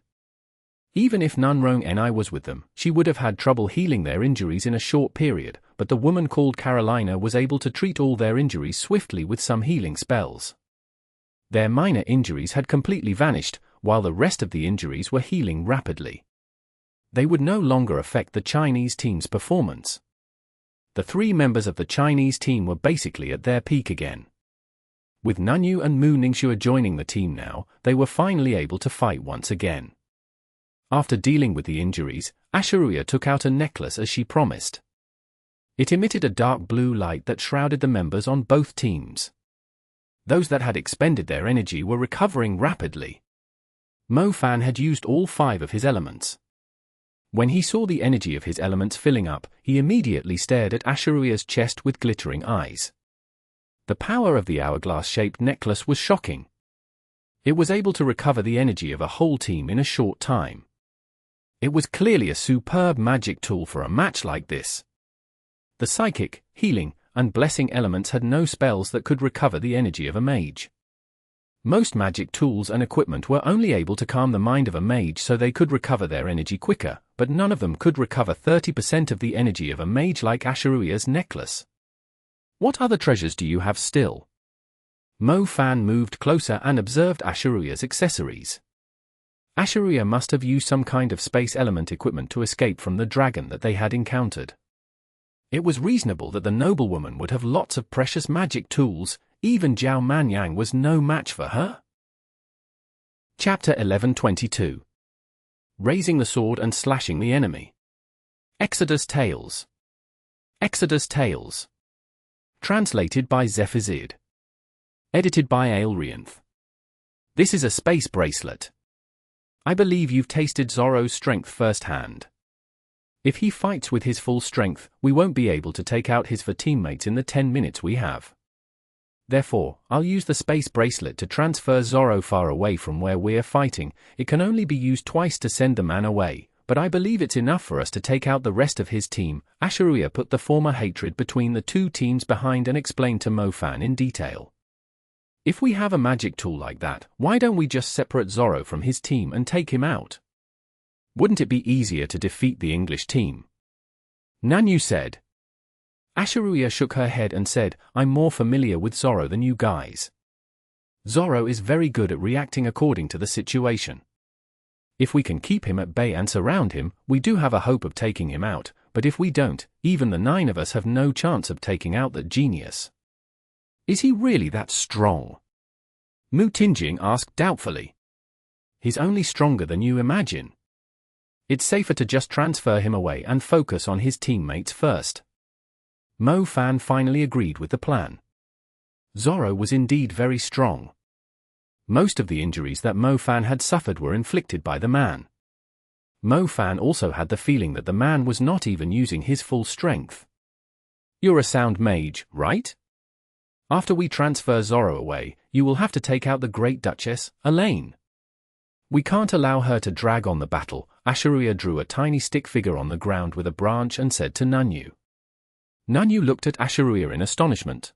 Even if Nunrong Ni was with them, she would have had trouble healing their injuries in a short period, but the woman called Carolina was able to treat all their injuries swiftly with some healing spells. Their minor injuries had completely vanished, while the rest of the injuries were healing rapidly. They would no longer affect the Chinese team's performance. The three members of the Chinese team were basically at their peak again. With Nanyu and Mu Ningxue joining the team now, they were finally able to fight once again. After dealing with the injuries, Asha'ruiya took out a necklace as she promised. It emitted a dark blue light that shrouded the members on both teams. Those that had expended their energy were recovering rapidly. Mo Fan had used all 5 of his elements. When he saw the energy of his elements filling up, he immediately stared at Asha'ruiya's chest with glittering eyes. The power of the hourglass-shaped necklace was shocking. It was able to recover the energy of a whole team in a short time. It was clearly a superb magic tool for a match like this. The psychic, healing, and blessing elements had no spells that could recover the energy of a mage. Most magic tools and equipment were only able to calm the mind of a mage so they could recover their energy quicker, but none of them could recover 30% of the energy of a mage like Asha'ruiya's necklace. What other treasures do you have still? Mo Fan moved closer and observed Asha'ruiya's accessories. Asha'ruiya must have used some kind of space element equipment to escape from the dragon that they had encountered. It was reasonable that the noblewoman would have lots of precious magic tools. Even Zhao Manyan was no match for her. Chapter 11:22. Raising the sword and slashing the enemy. Exodus Tales. Exodus Tales. Translated by Zephazid. Edited by Aelrianth. This is a space bracelet. I believe you've tasted Zorro's strength firsthand. If he fights with his full strength, we won't be able to take out his 4 teammates in the 10 minutes we have. Therefore, I'll use the space bracelet to transfer Zorro far away from where we're fighting. It can only be used twice to send the man away, but I believe it's enough for us to take out the rest of his team. Asha'ruiya put the former hatred between the two teams behind and explained to Mo Fan in detail. If we have a magic tool like that, why don't we just separate Zorro from his team and take him out? Wouldn't it be easier to defeat the English team? Nanyu said. Asha'ruiya shook her head and said, I'm more familiar with Zorro than you guys. Zorro is very good at reacting according to the situation. If we can keep him at bay and surround him, we do have a hope of taking him out, but if we don't, even the 9 of us have no chance of taking out that genius. Is he really that strong? Mu Tingying asked doubtfully. He's only stronger than you imagine. It's safer to just transfer him away and focus on his teammates first. Mo Fan finally agreed with the plan. Zorro was indeed very strong. Most of the injuries that Mo Fan had suffered were inflicted by the man. Mo Fan also had the feeling that the man was not even using his full strength. You're a sound mage, right? After we transfer Zorro away, you will have to take out the Great Duchess, Elaine. We can't allow her to drag on the battle. Asha'ruiya drew a tiny stick figure on the ground with a branch and said to Nanyu. Nanyu looked at Asha'ruiya in astonishment.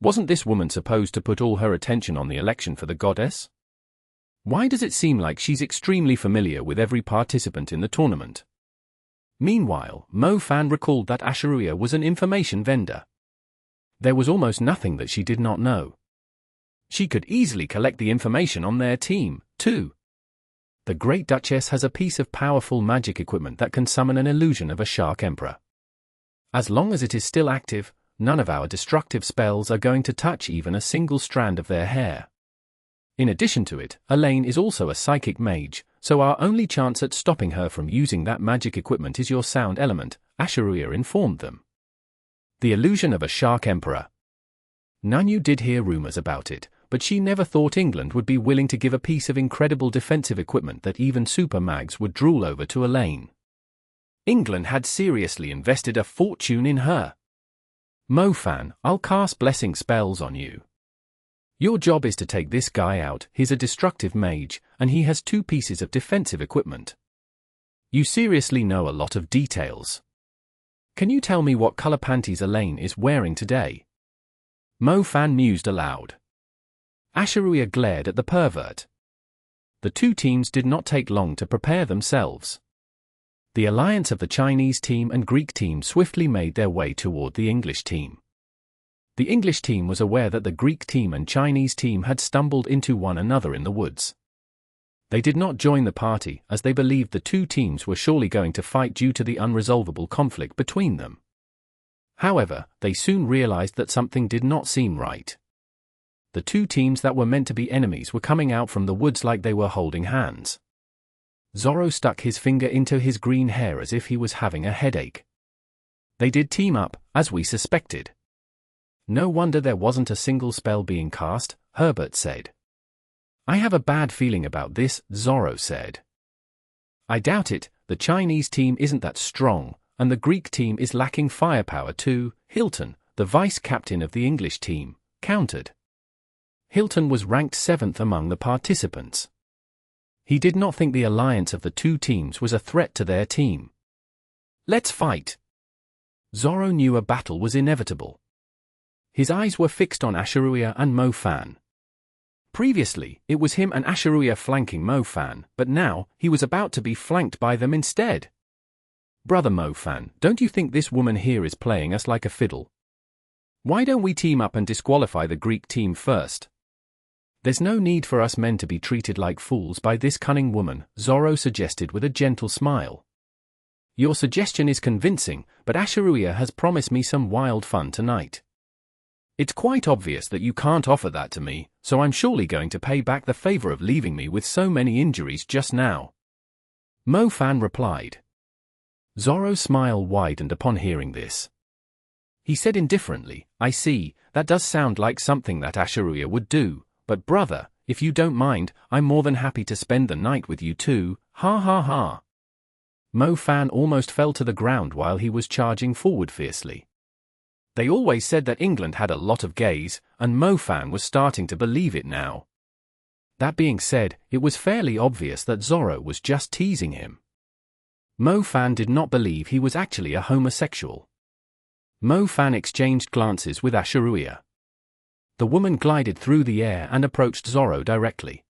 Wasn't this woman supposed to put all her attention on the election for the goddess? Why does it seem like she's extremely familiar with every participant in the tournament? Meanwhile, Mo Fan recalled that Asha'ruiya was an information vendor. There was almost nothing that she did not know. She could easily collect the information on their team, too. The Great Duchess has a piece of powerful magic equipment that can summon an illusion of a Shark Emperor. As long as it is still active, none of our destructive spells are going to touch even a single strand of their hair. In addition to it, Elaine is also a psychic mage, so our only chance at stopping her from using that magic equipment is your sound element, Asha'ruiya informed them. The illusion of a Shark Emperor. Nanyu did hear rumors about it, but she never thought England would be willing to give a piece of incredible defensive equipment that even super mags would drool over to Elaine. England had seriously invested a fortune in her. Mo Fan, I'll cast blessing spells on you. Your job is to take this guy out. He's a destructive mage, and he has 2 pieces of defensive equipment. You seriously know a lot of details. Can you tell me what color panties Elaine is wearing today? Mo Fan mused aloud. Asha'ruiya glared at the pervert. The 2 teams did not take long to prepare themselves. The alliance of the Chinese team and Greek team swiftly made their way toward the English team. The English team was aware that the Greek team and Chinese team had stumbled into one another in the woods. They did not join the party as they believed the 2 teams were surely going to fight due to the unresolvable conflict between them. However, they soon realized that something did not seem right. The 2 teams that were meant to be enemies were coming out from the woods like they were holding hands. Zorro stuck his finger into his green hair as if he was having a headache. They did team up, as we suspected. No wonder there wasn't a single spell being cast, Herbert said. I have a bad feeling about this, Zorro said. I doubt it, the Chinese team isn't that strong, and the Greek team is lacking firepower too, Hilton, the vice-captain of the English team, countered. Hilton was ranked 7th among the participants. He did not think the alliance of the 2 teams was a threat to their team. Let's fight. Zorro knew a battle was inevitable. His eyes were fixed on Asha'ruiya and Mo Fan. Previously, it was him and Asha'ruiya flanking Mo Fan, but now, he was about to be flanked by them instead. Brother Mo Fan, don't you think this woman here is playing us like a fiddle? Why don't we team up and disqualify the Greek team first? There's no need for us men to be treated like fools by this cunning woman, Zorro suggested with a gentle smile. Your suggestion is convincing, but Asha'ruiya has promised me some wild fun tonight. It's quite obvious that you can't offer that to me, so I'm surely going to pay back the favor of leaving me with so many injuries just now. Mo Fan replied. Zorro's smile widened upon hearing this. He said indifferently, I see, that does sound like something that Asha'ruiya would do, but brother, if you don't mind, I'm more than happy to spend the night with you too, ha ha ha. Mo Fan almost fell to the ground while he was charging forward fiercely. They always said that England had a lot of gays, and Mo Fan was starting to believe it now. That being said, it was fairly obvious that Zorro was just teasing him. Mo Fan did not believe he was actually a homosexual. Mo Fan exchanged glances with Asha'ruiya. The woman glided through the air and approached Zorro directly.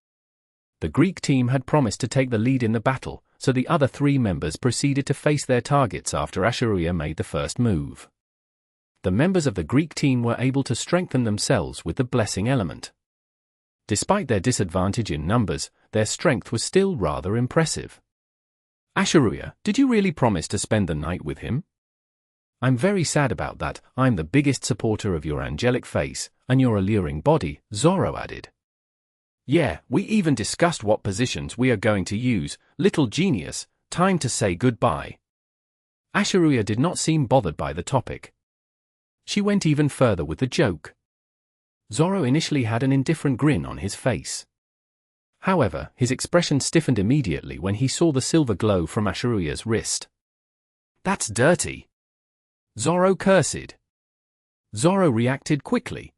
The Greek team had promised to take the lead in the battle, so the other 3 members proceeded to face their targets after Asha'ruiya made the first move. The members of the Greek team were able to strengthen themselves with the blessing element. Despite their disadvantage in numbers, their strength was still rather impressive. Asha'ruiya, did you really promise to spend the night with him? I'm very sad about that. I'm the biggest supporter of your angelic face, and your alluring body, Zorro added. Yeah, we even discussed what positions we are going to use, little genius, time to say goodbye. Asha'ruiya did not seem bothered by the topic. She went even further with the joke. Zorro initially had an indifferent grin on his face. However, his expression stiffened immediately when he saw the silver glow from Asha'ruiya's wrist. That's dirty. Zorro cursed. Zorro reacted quickly.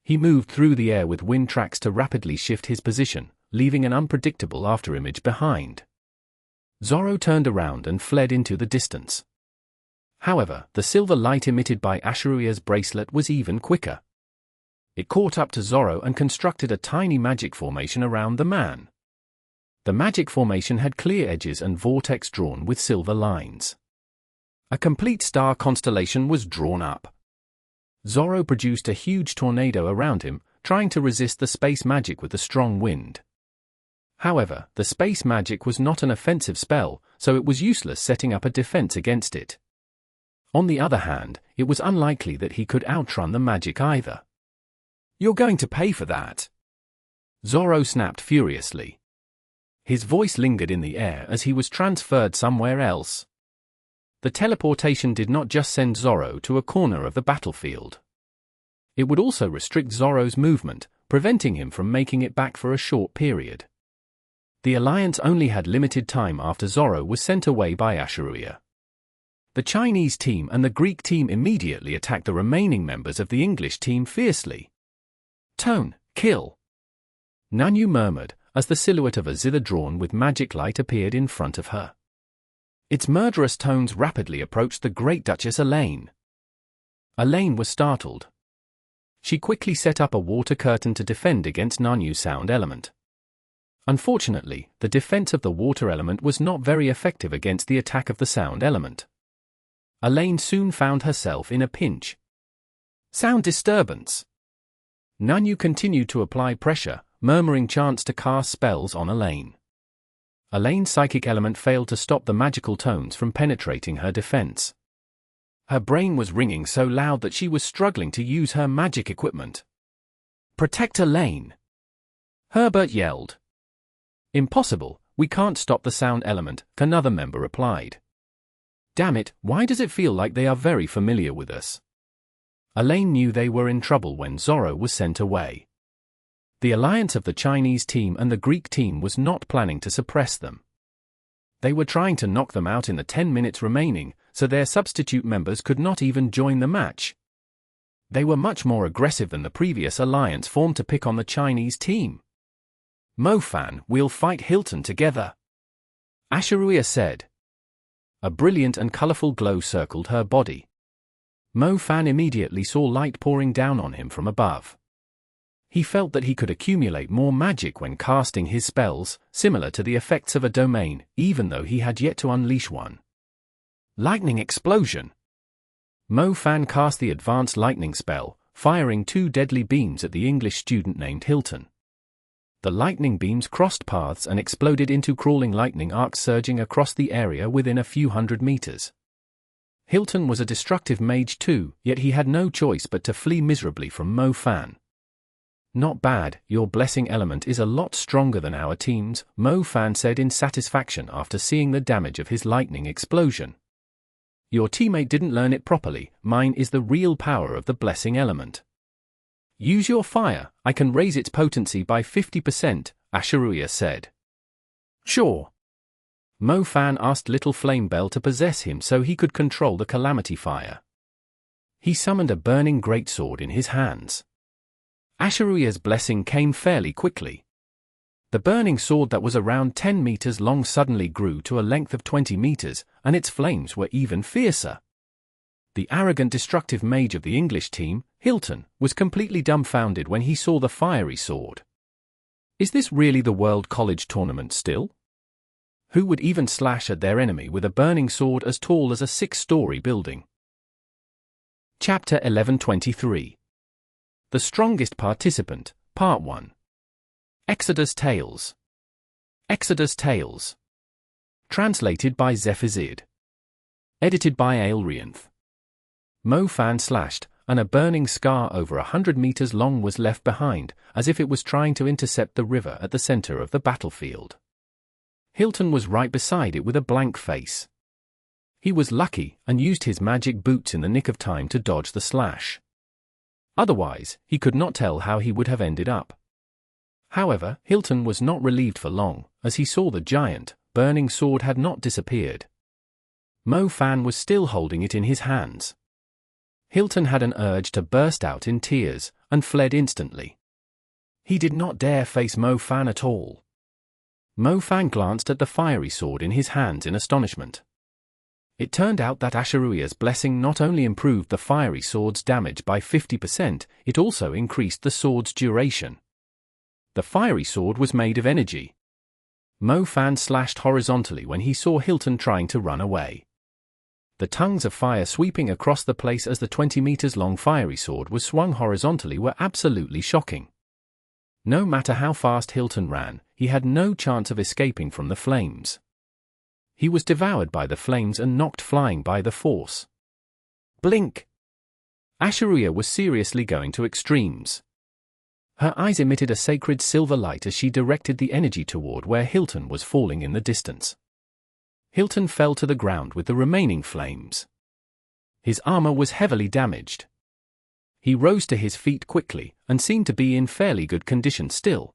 He moved through the air with wind tracks to rapidly shift his position, leaving an unpredictable afterimage behind. Zorro turned around and fled into the distance. However, the silver light emitted by Asha'ruiya's bracelet was even quicker. It caught up to Zorro and constructed a tiny magic formation around the man. The magic formation had clear edges and vortex drawn with silver lines. A complete star constellation was drawn up. Zorro produced a huge tornado around him, trying to resist the space magic with the strong wind. However, the space magic was not an offensive spell, so it was useless setting up a defense against it. On the other hand, it was unlikely that he could outrun the magic either. "You're going to pay for that!" Zorro snapped furiously. His voice lingered in the air as he was transferred somewhere else. The teleportation did not just send Zorro to a corner of the battlefield. It would also restrict Zorro's movement, preventing him from making it back for a short period. The Alliance only had limited time after Zorro was sent away by Asha'ruiya. The Chinese team and the Greek team immediately attacked the remaining members of the English team fiercely. "Tone, kill!" Nanyu murmured, as the silhouette of a zither drawn with magic light appeared in front of her. Its murderous tones rapidly approached the Great Duchess Elaine. Elaine was startled. She quickly set up a water curtain to defend against Nanyu's sound element. Unfortunately, the defense of the water element was not very effective against the attack of the sound element. Elaine soon found herself in a pinch. Sound disturbance! Nanyu continued to apply pressure, murmuring chants to cast spells on Elaine. Elaine's psychic element failed to stop the magical tones from penetrating her defense. Her brain was ringing so loud that she was struggling to use her magic equipment. "Protect Elaine!" Herbert yelled. "Impossible, we can't stop the sound element," another member replied. "Damn it, why does it feel like they are very familiar with us?" Elaine knew they were in trouble when Zorro was sent away. The alliance of the Chinese team and the Greek team was not planning to suppress them. They were trying to knock them out in the 10 minutes remaining, so their substitute members could not even join the match. They were much more aggressive than the previous alliance formed to pick on the Chinese team. "Mo-Fan, we'll fight Hilton together," Asha'ruiya said. A brilliant and colorful glow circled her body. Mo-Fan immediately saw light pouring down on him from above. He felt that he could accumulate more magic when casting his spells, similar to the effects of a domain, even though he had yet to unleash one. Lightning explosion! Mo-Fan cast the advanced lightning spell, firing 2 deadly beams at the English student named Hilton. The lightning beams crossed paths and exploded into crawling lightning arcs surging across the area within a few hundred meters. Hilton was a destructive mage too, yet he had no choice but to flee miserably from Mo-Fan. "Not bad, your blessing element is a lot stronger than our team's," Mo-Fan said in satisfaction after seeing the damage of his lightning explosion. "Your teammate didn't learn it properly, mine is the real power of the blessing element." "Use your fire, I can raise its potency by 50%, Asha'ruiya said. "Sure." Mo-Fan asked Little Flame Bell to possess him so he could control the calamity fire. He summoned a burning greatsword in his hands. Asha'ruiya's blessing came fairly quickly. The burning sword that was around 10 meters long suddenly grew to a length of 20 meters, and its flames were even fiercer. The arrogant destructive mage of the English team, Hilton, was completely dumbfounded when he saw the fiery sword. Is this really the World College Tournament still? Who would even slash at their enemy with a burning sword as tall as a 6-story building? Chapter 1123. The Strongest Participant, Part 1. Exodus Tales. Exodus Tales. Translated by Zephizid. Edited by Aelrianth. Mo-Fan slashed, and a burning scar over 100 meters long was left behind, as if it was trying to intercept the river at the center of the battlefield. Hilton was right beside it with a blank face. He was lucky and used his magic boots in the nick of time to dodge the slash. Otherwise, he could not tell how he would have ended up. However, Hilton was not relieved for long, as he saw the giant, burning sword had not disappeared. Mo-Fan was still holding it in his hands. Hilton had an urge to burst out in tears, and fled instantly. He did not dare face Mo-Fan at all. Mo-Fan glanced at the fiery sword in his hands in astonishment. It turned out that Asha'ruiya's blessing not only improved the fiery sword's damage by 50%, it also increased the sword's duration. The fiery sword was made of energy. Mo Fan slashed horizontally when he saw Hilton trying to run away. The tongues of fire sweeping across the place as the 20 meters long fiery sword was swung horizontally were absolutely shocking. No matter how fast Hilton ran, he had no chance of escaping from the flames. He was devoured by the flames and knocked flying by the force. Blink! Asha'ruiya was seriously going to extremes. Her eyes emitted a sacred silver light as she directed the energy toward where Hilton was falling in the distance. Hilton fell to the ground with the remaining flames. His armor was heavily damaged. He rose to his feet quickly, and seemed to be in fairly good condition still.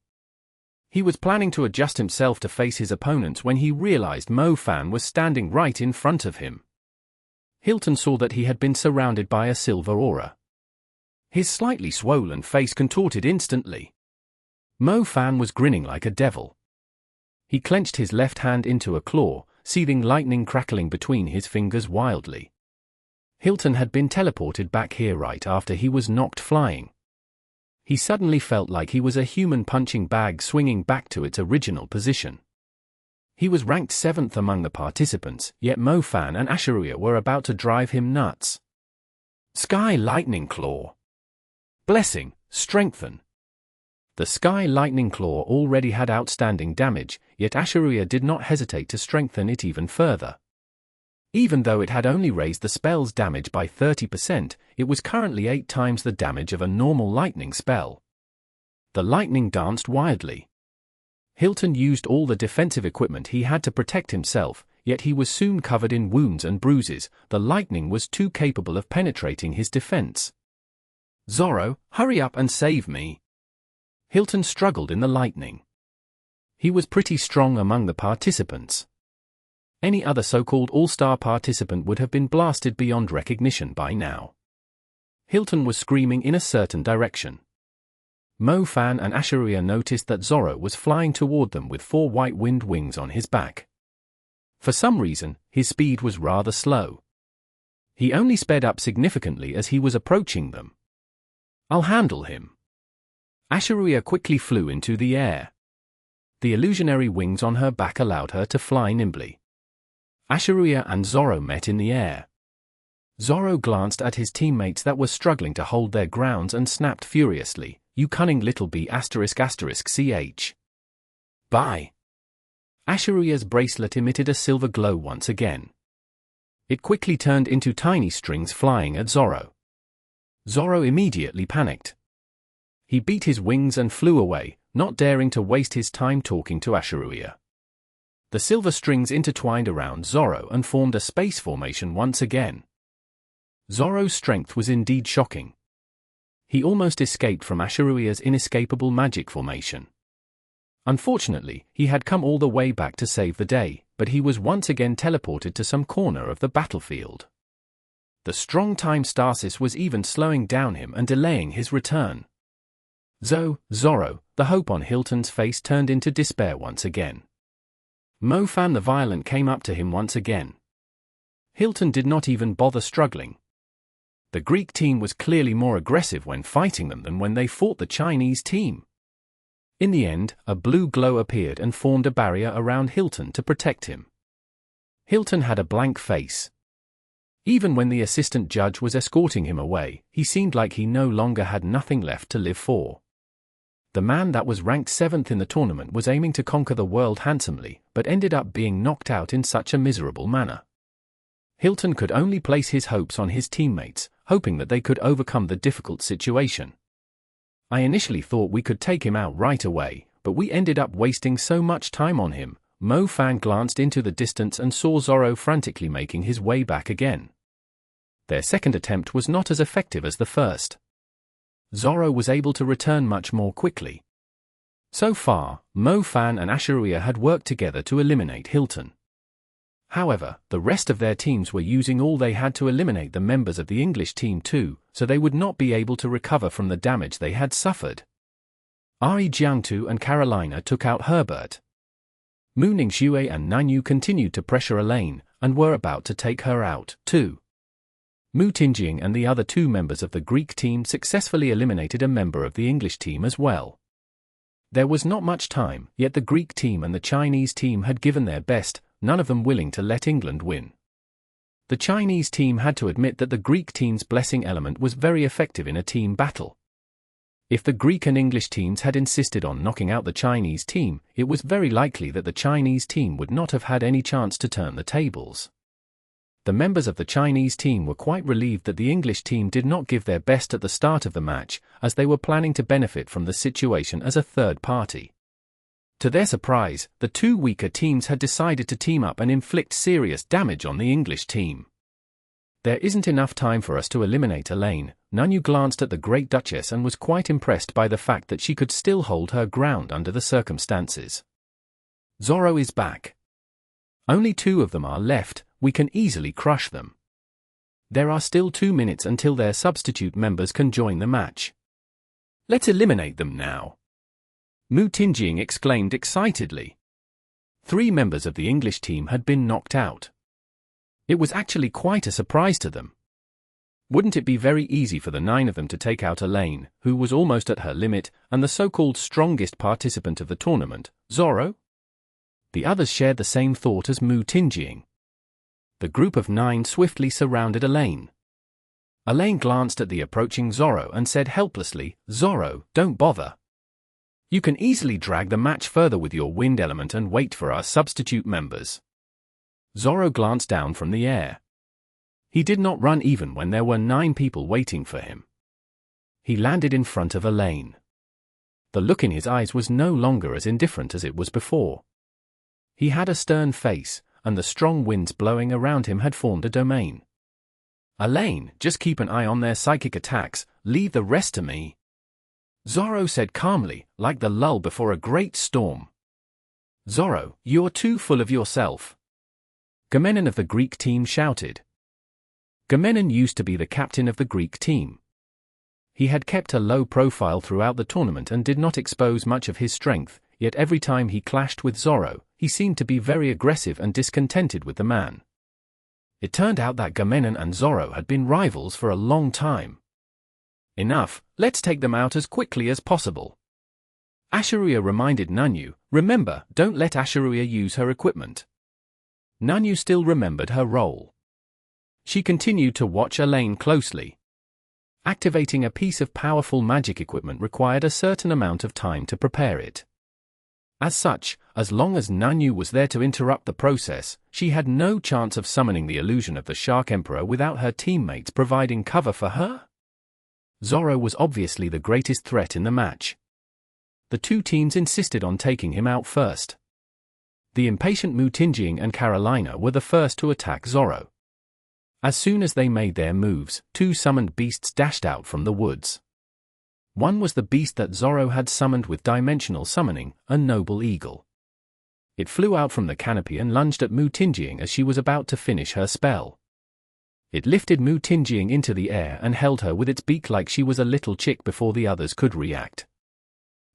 He was planning to adjust himself to face his opponents when he realized Mo Fan was standing right in front of him. Hilton saw that he had been surrounded by a silver aura. His slightly swollen face contorted instantly. Mo Fan was grinning like a devil. He clenched his left hand into a claw, seething lightning crackling between his fingers wildly. Hilton had been teleported back here right after he was knocked flying. He suddenly felt like he was a human punching bag swinging back to its original position. He was ranked 7th among the participants, yet Mo Fan and Asha'ruiya were about to drive him nuts. Sky Lightning Claw. Blessing, strengthen. The Sky Lightning Claw already had outstanding damage, yet Asha'ruiya did not hesitate to strengthen it even further. Even though it had only raised the spell's damage by 30%, it was currently 8 times the damage of a normal lightning spell. The lightning danced wildly. Hilton used all the defensive equipment he had to protect himself, yet he was soon covered in wounds and bruises. The lightning was too capable of penetrating his defense. Zorro, hurry up and save me. Hilton struggled in the lightning. He was pretty strong among the participants. Any other so-called all-star participant would have been blasted beyond recognition by now. Hilton was screaming in a certain direction. Mo Fan and Asha'ruiya noticed that Zorro was flying toward them with 4 white wind wings on his back. For some reason, his speed was rather slow. He only sped up significantly as he was approaching them. I'll handle him. Asha'ruiya quickly flew into the air. The illusionary wings on her back allowed her to fly nimbly. Asha'ruiya and Zorro met in the air. Zorro glanced at his teammates that were struggling to hold their grounds and snapped furiously, "You cunning little b****ch. Bye." Asha'ruiya's bracelet emitted a silver glow once again. It quickly turned into tiny strings flying at Zorro. Zorro immediately panicked. He beat his wings and flew away, not daring to waste his time talking to Asha'ruiya. The silver strings intertwined around Zorro and formed a space formation once again. Zorro's strength was indeed shocking. He almost escaped from Asha'ruiya's inescapable magic formation. Unfortunately, he had come all the way back to save the day, but he was once again teleported to some corner of the battlefield. The strong time stasis was even slowing down him and delaying his return. Zorro, the hope on Hilton's face turned into despair once again. Mo Fan the Violent came up to him once again. Hilton did not even bother struggling. The Greek team was clearly more aggressive when fighting them than when they fought the Chinese team. In the end, a blue glow appeared and formed a barrier around Hilton to protect him. Hilton had a blank face. Even when the assistant judge was escorting him away, he seemed like he no longer had nothing left to live for. The man that was ranked 7th in the tournament was aiming to conquer the world handsomely, but ended up being knocked out in such a miserable manner. Hilton could only place his hopes on his teammates, hoping that they could overcome the difficult situation. I initially thought we could take him out right away, but we ended up wasting so much time on him. Mo Fan glanced into the distance and saw Zorro frantically making his way back again. Their second attempt was not as effective as the first. Zorro was able to return much more quickly. So far, Mo Fan and Asha'ruiya had worked together to eliminate Hilton. However, the rest of their teams were using all they had to eliminate the members of the English team too, so they would not be able to recover from the damage they had suffered. Jiangtu and Carolina took out Herbert. Muning Xue and Nanyu continued to pressure a lane, and were about to take her out, too. Mutijing and the other 2 members of the Greek team successfully eliminated a member of the English team as well. There was not much time, yet the Greek team and the Chinese team had given their best, none of them willing to let England win. The Chinese team had to admit that the Greek team's blessing element was very effective in a team battle. If the Greek and English teams had insisted on knocking out the Chinese team, it was very likely that the Chinese team would not have had any chance to turn the tables. The members of the Chinese team were quite relieved that the English team did not give their best at the start of the match, as they were planning to benefit from the situation as a third party. To their surprise, the 2 weaker teams had decided to team up and inflict serious damage on the English team. There isn't enough time for us to eliminate Elaine. Nunyu glanced at the Great Duchess and was quite impressed by the fact that she could still hold her ground under the circumstances. Zorro is back. Only 2 of them are left, we can easily crush them. There are still 2 minutes until their substitute members can join the match. Let's eliminate them now. Mutijing exclaimed excitedly. 3 members of the English team had been knocked out. It was actually quite a surprise to them. Wouldn't it be very easy for the 9 of them to take out Elaine, who was almost at her limit, and the so-called strongest participant of the tournament, Zorro? The others shared the same thought as Mutijing. The group of 9 swiftly surrounded Elaine. Elaine glanced at the approaching Zorro and said helplessly, "Zorro, don't bother. You can easily drag the match further with your wind element and wait for our substitute members." Zorro glanced down from the air. He did not run even when there were 9 people waiting for him. He landed in front of Elaine. The look in his eyes was no longer as indifferent as it was before. He had a stern face, and the strong winds blowing around him had formed a domain. "Elaine, just keep an eye on their psychic attacks, leave the rest to me," Zorro said calmly, like the lull before a great storm. "Zorro, you're too full of yourself," Gamenon of the Greek team shouted. Gamenon used to be the captain of the Greek team. He had kept a low profile throughout the tournament and did not expose much of his strength, yet every time he clashed with Zorro, he seemed to be very aggressive and discontented with the man. It turned out that Gamenon and Zorro had been rivals for a long time. "Enough, let's take them out as quickly as possible." Asha'ruiya reminded Nunyu, "Remember, don't let Asha'ruiya use her equipment." Nunyu still remembered her role. She continued to watch Elaine closely. Activating a piece of powerful magic equipment required a certain amount of time to prepare it. As such, as long as Nunyu was there to interrupt the process, she had no chance of summoning the illusion of the Shark Emperor without her teammates providing cover for her. Zorro was obviously the greatest threat in the match. The 2 teams insisted on taking him out first. The impatient Mutijing and Carolina were the first to attack Zorro. As soon as they made their moves, 2 summoned beasts dashed out from the woods. One was the beast that Zorro had summoned with dimensional summoning, a noble eagle. It flew out from the canopy and lunged at Mutijing as she was about to finish her spell. It lifted Mutijing into the air and held her with its beak like she was a little chick before the others could react.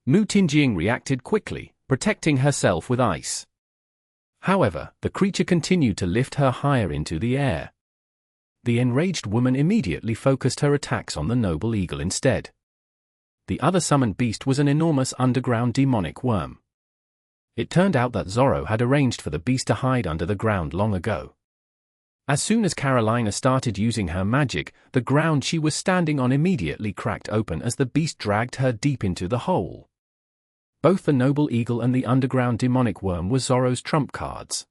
Mutijing reacted quickly, protecting herself with ice. However, the creature continued to lift her higher into the air. The enraged woman immediately focused her attacks on the noble eagle instead. The other summoned beast was an enormous underground demonic worm. It turned out that Zorro had arranged for the beast to hide under the ground long ago. As soon as Carolina started using her magic, the ground she was standing on immediately cracked open as the beast dragged her deep into the hole. Both the noble eagle and the underground demonic worm were Zorro's trump cards.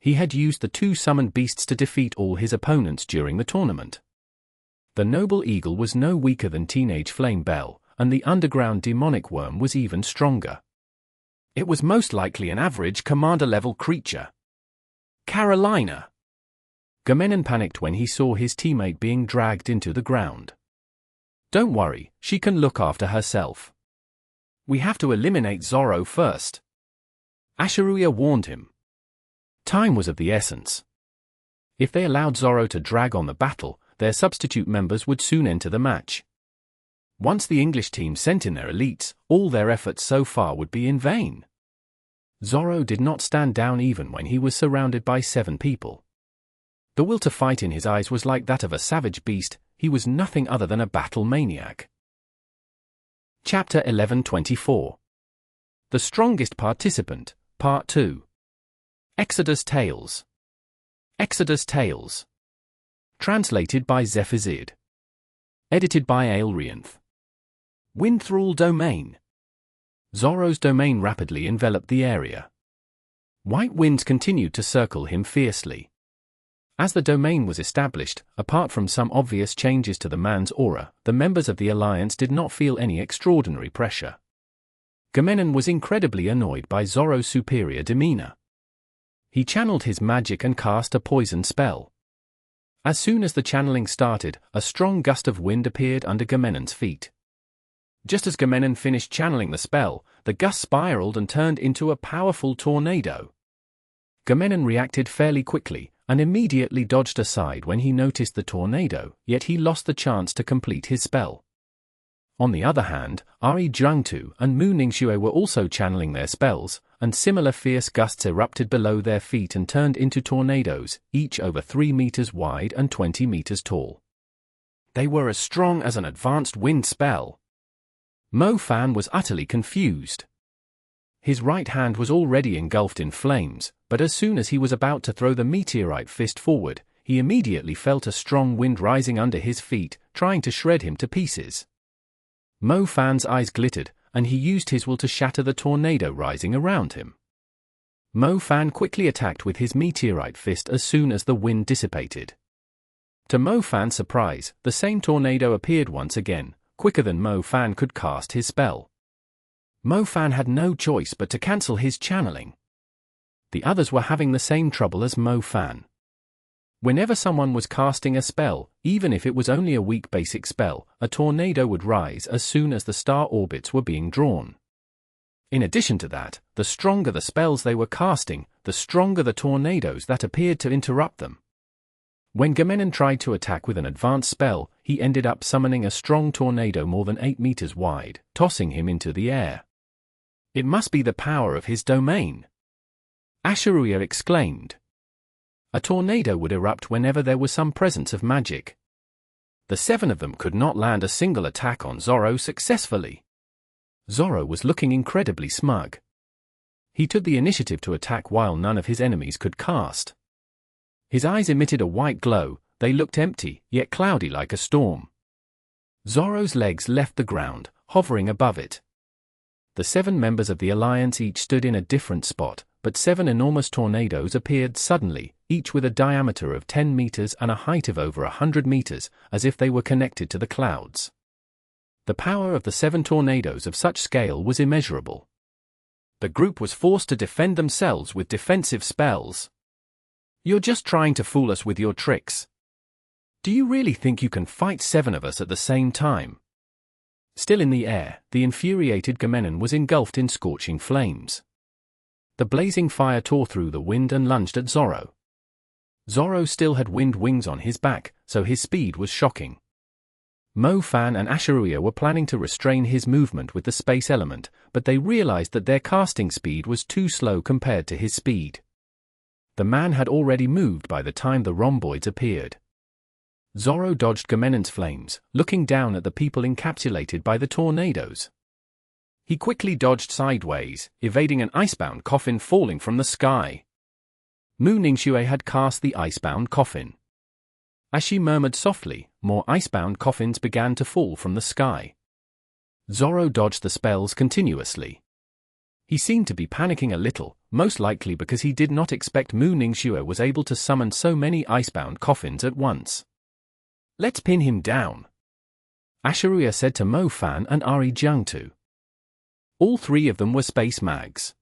He had used the 2 summoned beasts to defeat all his opponents during the tournament. The noble eagle was no weaker than Teenage Flame Belle, and the underground demonic worm was even stronger. It was most likely an average commander-level creature. "Carolina!" Gamenon panicked when he saw his teammate being dragged into the ground. "Don't worry, she can look after herself. We have to eliminate Zorro first," Asha'ruiya warned him. Time was of the essence. If they allowed Zorro to drag on the battle, their substitute members would soon enter the match. Once the English team sent in their elites, all their efforts so far would be in vain. Zorro did not stand down even when he was surrounded by 7 people. The will to fight in his eyes was like that of a savage beast. He was nothing other than a battle maniac. Chapter 1124. The Strongest Participant, Part 2. Exodus Tales. Exodus Tales. Translated by Zephazid. Edited by Aelrianth. Windthrall Domain. Zorro's domain rapidly enveloped the area. White winds continued to circle him fiercely. As the domain was established, apart from some obvious changes to the man's aura, the members of the Alliance did not feel any extraordinary pressure. Manyan was incredibly annoyed by Zorro's superior demeanor. He channeled his magic and cast a poison spell. As soon as the channeling started, a strong gust of wind appeared under Manyan's feet. Just as Manyan finished channeling the spell, the gust spiraled and turned into a powerful tornado. Manyan reacted fairly quickly, and immediately dodged aside when he noticed the tornado, yet he lost the chance to complete his spell. On the other hand, Jiangtu and Mummies were also channeling their spells, and similar fierce gusts erupted below their feet and turned into tornadoes, each over 3 meters wide and 20 meters tall. They were as strong as an advanced wind spell. Fan was utterly confused. His right hand was already engulfed in flames, but as soon as he was about to throw the meteorite fist forward, he immediately felt a strong wind rising under his feet, trying to shred him to pieces. Fan's eyes glittered, and he used his will to shatter the tornado rising around him. Fan quickly attacked with his meteorite fist as soon as the wind dissipated. To Fan's surprise, the same tornado appeared once again, quicker than Fan could cast his spell. Fan had no choice but to cancel his channeling. The others were having the same trouble as Fan. Whenever someone was casting a spell, even if it was only a weak basic spell, a tornado would rise as soon as the star orbits were being drawn. In addition to that, the stronger the spells they were casting, the stronger the tornadoes that appeared to interrupt them. When Manyan tried to attack with an advanced spell, he ended up summoning a strong tornado more than 8 meters wide, tossing him into the air. It must be the power of his domain. Asha'ruiya exclaimed. A tornado would erupt whenever there was some presence of magic. The 7 of them could not land a single attack on Zorro successfully. Zorro was looking incredibly smug. He took the initiative to attack while none of his enemies could cast. His eyes emitted a white glow, they looked empty, yet cloudy like a storm. Zorro's legs left the ground, hovering above it. The 7 members of the Alliance each stood in a different spot, but 7 enormous tornadoes appeared suddenly, each with a diameter of 10 meters and a height of over 100 meters, as if they were connected to the clouds. The power of the 7 tornadoes of such scale was immeasurable. The group was forced to defend themselves with defensive spells. You're just trying to fool us with your tricks. Do you really think you can fight 7 of us at the same time? Still in the air, the infuriated Manyan was engulfed in scorching flames. The blazing fire tore through the wind and lunged at Zorro. Zorro still had wind wings on his back, so his speed was shocking. Fan and Asha'ruiya were planning to restrain his movement with the space element, but they realized that their casting speed was too slow compared to his speed. The man had already moved by the time the rhomboids appeared. Zorro dodged Manyan's flames, looking down at the people encapsulated by the tornadoes. He quickly dodged sideways, evading an icebound coffin falling from the sky. Mummies had cast the icebound coffin. As she murmured softly, more icebound coffins began to fall from the sky. Zorro dodged the spells continuously. He seemed to be panicking a little, most likely because he did not expect Mummies was able to summon so many icebound coffins at once. Let's pin him down, Asha'ruiya said to Fan and Jiangtu. All 3 of them were space mags.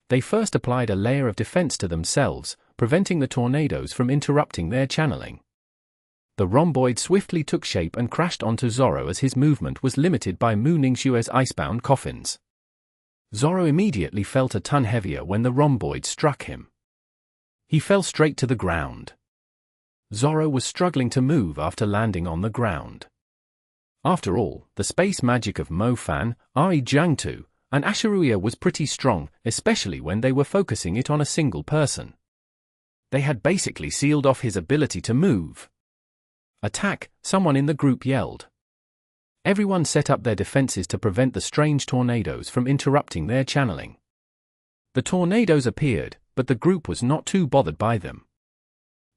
They first applied a layer of defense to themselves, preventing the tornadoes from interrupting their channeling. The rhomboid swiftly took shape and crashed onto Zorro as his movement was limited by Mummies' icebound coffins. Zorro immediately felt a ton heavier when the rhomboid struck him. He fell straight to the ground. Zorro was struggling to move after landing on the ground. After all, the space magic of Fan, Jiangtu, and Asha'ruiya was pretty strong, especially when they were focusing it on a single person. They had basically sealed off his ability to move. "Attack!" someone in the group yelled. Everyone set up their defenses to prevent the strange tornadoes from interrupting their channeling. The tornadoes appeared, but the group was not too bothered by them.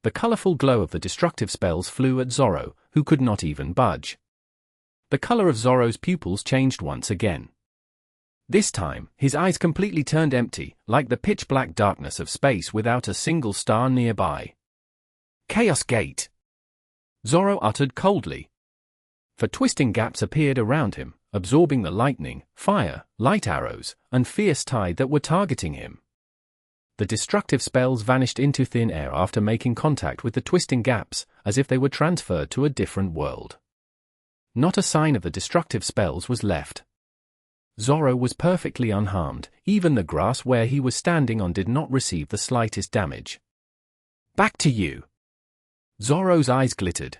The colorful glow of the destructive spells flew at Zorro, who could not even budge. The color of Zorro's pupils changed once again. This time, his eyes completely turned empty, like the pitch-black darkness of space without a single star nearby. "Chaos Gate!" Zorro uttered coldly. For twisting gaps appeared around him, absorbing the lightning, fire, light arrows, and fierce tide that were targeting him. The destructive spells vanished into thin air after making contact with the twisting gaps, as if they were transferred to a different world. Not a sign of the destructive spells was left. Zorro was perfectly unharmed, even the grass where he was standing on did not receive the slightest damage. "Back to you!" Zorro's eyes glittered.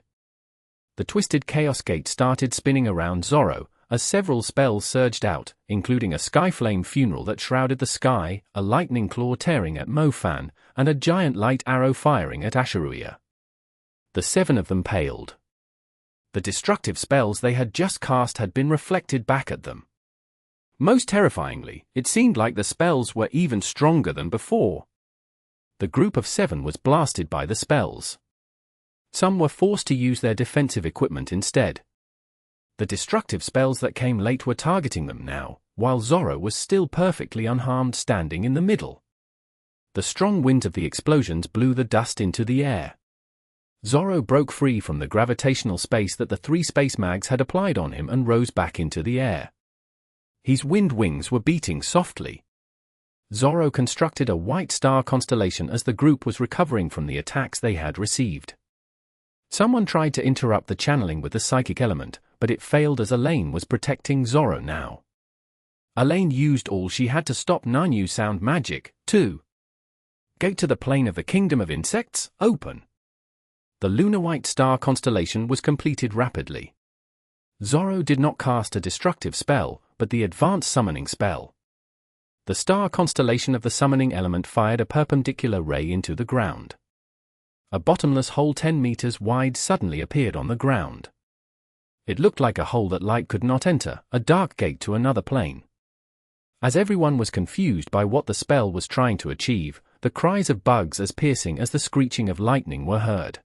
The twisted Chaos Gate started spinning around Zorro, as several spells surged out, including a skyflame funeral that shrouded the sky, a lightning claw tearing at Mofan, and a giant light arrow firing at Asha'ruiya. The 7 of them paled. The destructive spells they had just cast had been reflected back at them. Most terrifyingly, it seemed like the spells were even stronger than before. The group of 7 was blasted by the spells. Some were forced to use their defensive equipment instead. The destructive spells that came late were targeting them now, while Zorro was still perfectly unharmed standing in the middle. The strong wind of the explosions blew the dust into the air. Zorro broke free from the gravitational space that the 3 space mags had applied on him and rose back into the air. His wind wings were beating softly. Zorro constructed a white star constellation as the group was recovering from the attacks they had received. Someone tried to interrupt the channeling with the psychic element, but it failed as Elaine was protecting Zorro now. Elaine used all she had to stop Nanyu sound magic, too. "Gate to the plane of the kingdom of insects, open." The lunar white star constellation was completed rapidly. Zorro did not cast a destructive spell, but the advanced summoning spell. The star constellation of the summoning element fired a perpendicular ray into the ground. A bottomless hole 10 meters wide suddenly appeared on the ground. It looked like a hole that light could not enter, a dark gate to another plane. As everyone was confused by what the spell was trying to achieve, the cries of bugs as piercing as the screeching of lightning were heard.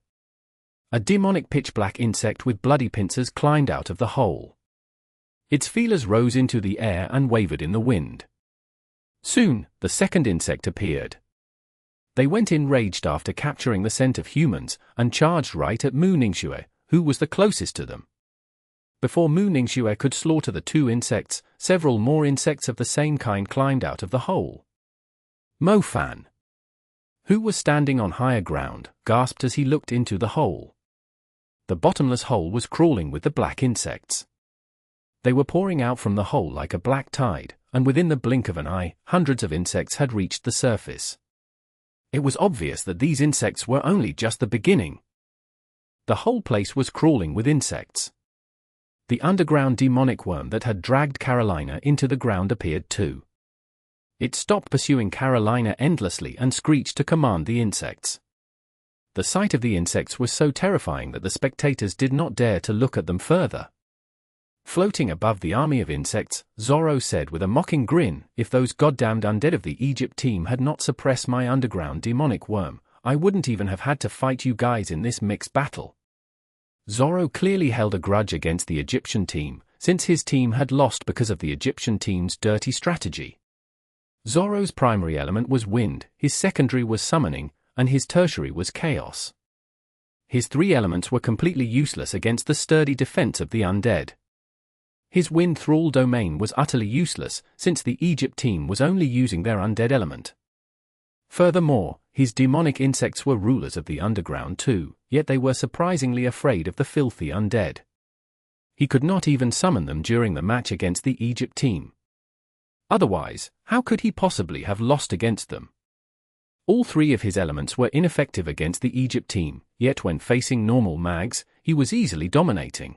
A demonic pitch-black insect with bloody pincers climbed out of the hole. Its feelers rose into the air and wavered in the wind. Soon, the second insect appeared. They went enraged after capturing the scent of humans, and charged right at Mu Ningxue, who was the closest to them. Before Mu Ningxue could slaughter the 2 insects, several more insects of the same kind climbed out of the hole. Mofan, who was standing on higher ground, gasped as he looked into the hole. The bottomless hole was crawling with the black insects. They were pouring out from the hole like a black tide, and within the blink of an eye, hundreds of insects had reached the surface. It was obvious that these insects were only just the beginning. The whole place was crawling with insects. The underground demonic worm that had dragged Carolina into the ground appeared too. It stopped pursuing Carolina endlessly and screeched to command the insects. The sight of the insects was so terrifying that the spectators did not dare to look at them further. Floating above the army of insects, Zorro said with a mocking grin, "If those goddamned undead of the Egypt team had not suppressed my underground demonic worm, I wouldn't even have had to fight you guys in this mixed battle." Zorro clearly held a grudge against the Egyptian team, since his team had lost because of the Egyptian team's dirty strategy. Zorro's primary element was wind, his secondary was summoning, and his tertiary was chaos. His 3 elements were completely useless against the sturdy defense of the undead. His wind thrall domain was utterly useless, since the Egypt team was only using their undead element. Furthermore, his demonic insects were rulers of the underground too, yet they were surprisingly afraid of the filthy undead. He could not even summon them during the match against the Egypt team. Otherwise, how could he possibly have lost against them? All 3 of his elements were ineffective against the Egypt team, yet when facing normal mags, he was easily dominating.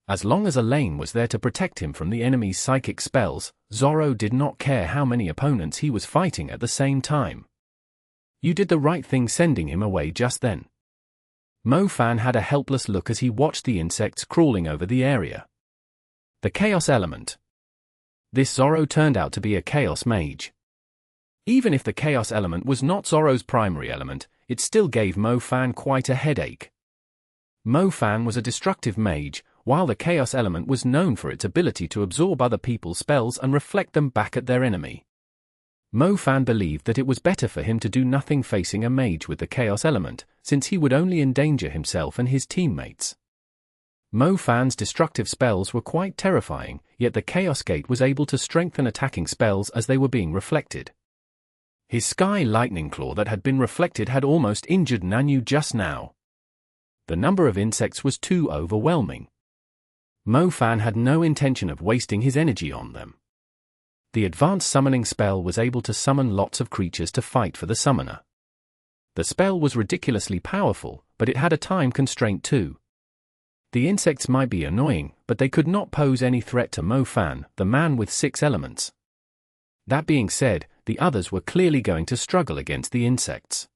As long as a lane was there to protect him from the enemy's psychic spells, Zorro did not care how many opponents he was fighting at the same time. You did the right thing sending him away just then. Mo Fan had a helpless look as he watched the insects crawling over the area. The Chaos Element. This Zorro turned out to be a Chaos Mage. Even if the Chaos Element was not Zorro's primary element, it still gave Mo Fan quite a headache. Mo Fan was a destructive mage, while the Chaos Element was known for its ability to absorb other people's spells and reflect them back at their enemy. Mo Fan believed that it was better for him to do nothing facing a mage with the Chaos Element, since he would only endanger himself and his teammates. Mo Fan's destructive spells were quite terrifying, yet the Chaos Gate was able to strengthen attacking spells as they were being reflected. His Sky Lightning Claw that had been reflected had almost injured Nanyu just now. The number of insects was too overwhelming. Mo Fan had no intention of wasting his energy on them. The advanced summoning spell was able to summon lots of creatures to fight for the summoner. The spell was ridiculously powerful, but it had a time constraint too. The insects might be annoying, but they could not pose any threat to Mo Fan, the man with 6 elements. That being said, the others were clearly going to struggle against the insects.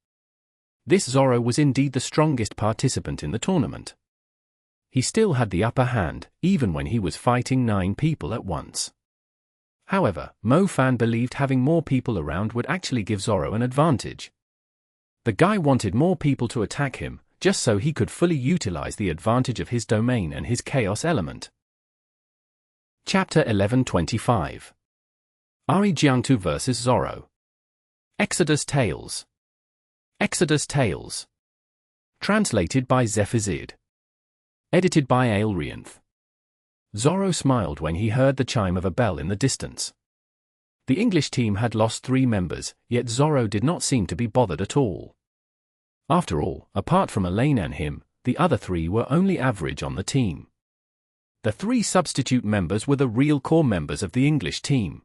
This Zorro was indeed the strongest participant in the tournament. He still had the upper hand, even when he was fighting 9 people at once. However, Mo Fan believed having more people around would actually give Zorro an advantage. The guy wanted more people to attack him, just so he could fully utilize the advantage of his domain and his Chaos Element. Chapter 1125. Jiangtu vs. Zorro. Exodus Tales. Exodus Tales. Translated by Zephazid. Edited by Aelrianth. Zorro smiled when he heard the chime of a bell in the distance. The English team had lost 3 members, yet Zorro did not seem to be bothered at all. After all, apart from Elaine and him, the other 3 were only average on the team. The 3 substitute members were the real core members of the English team.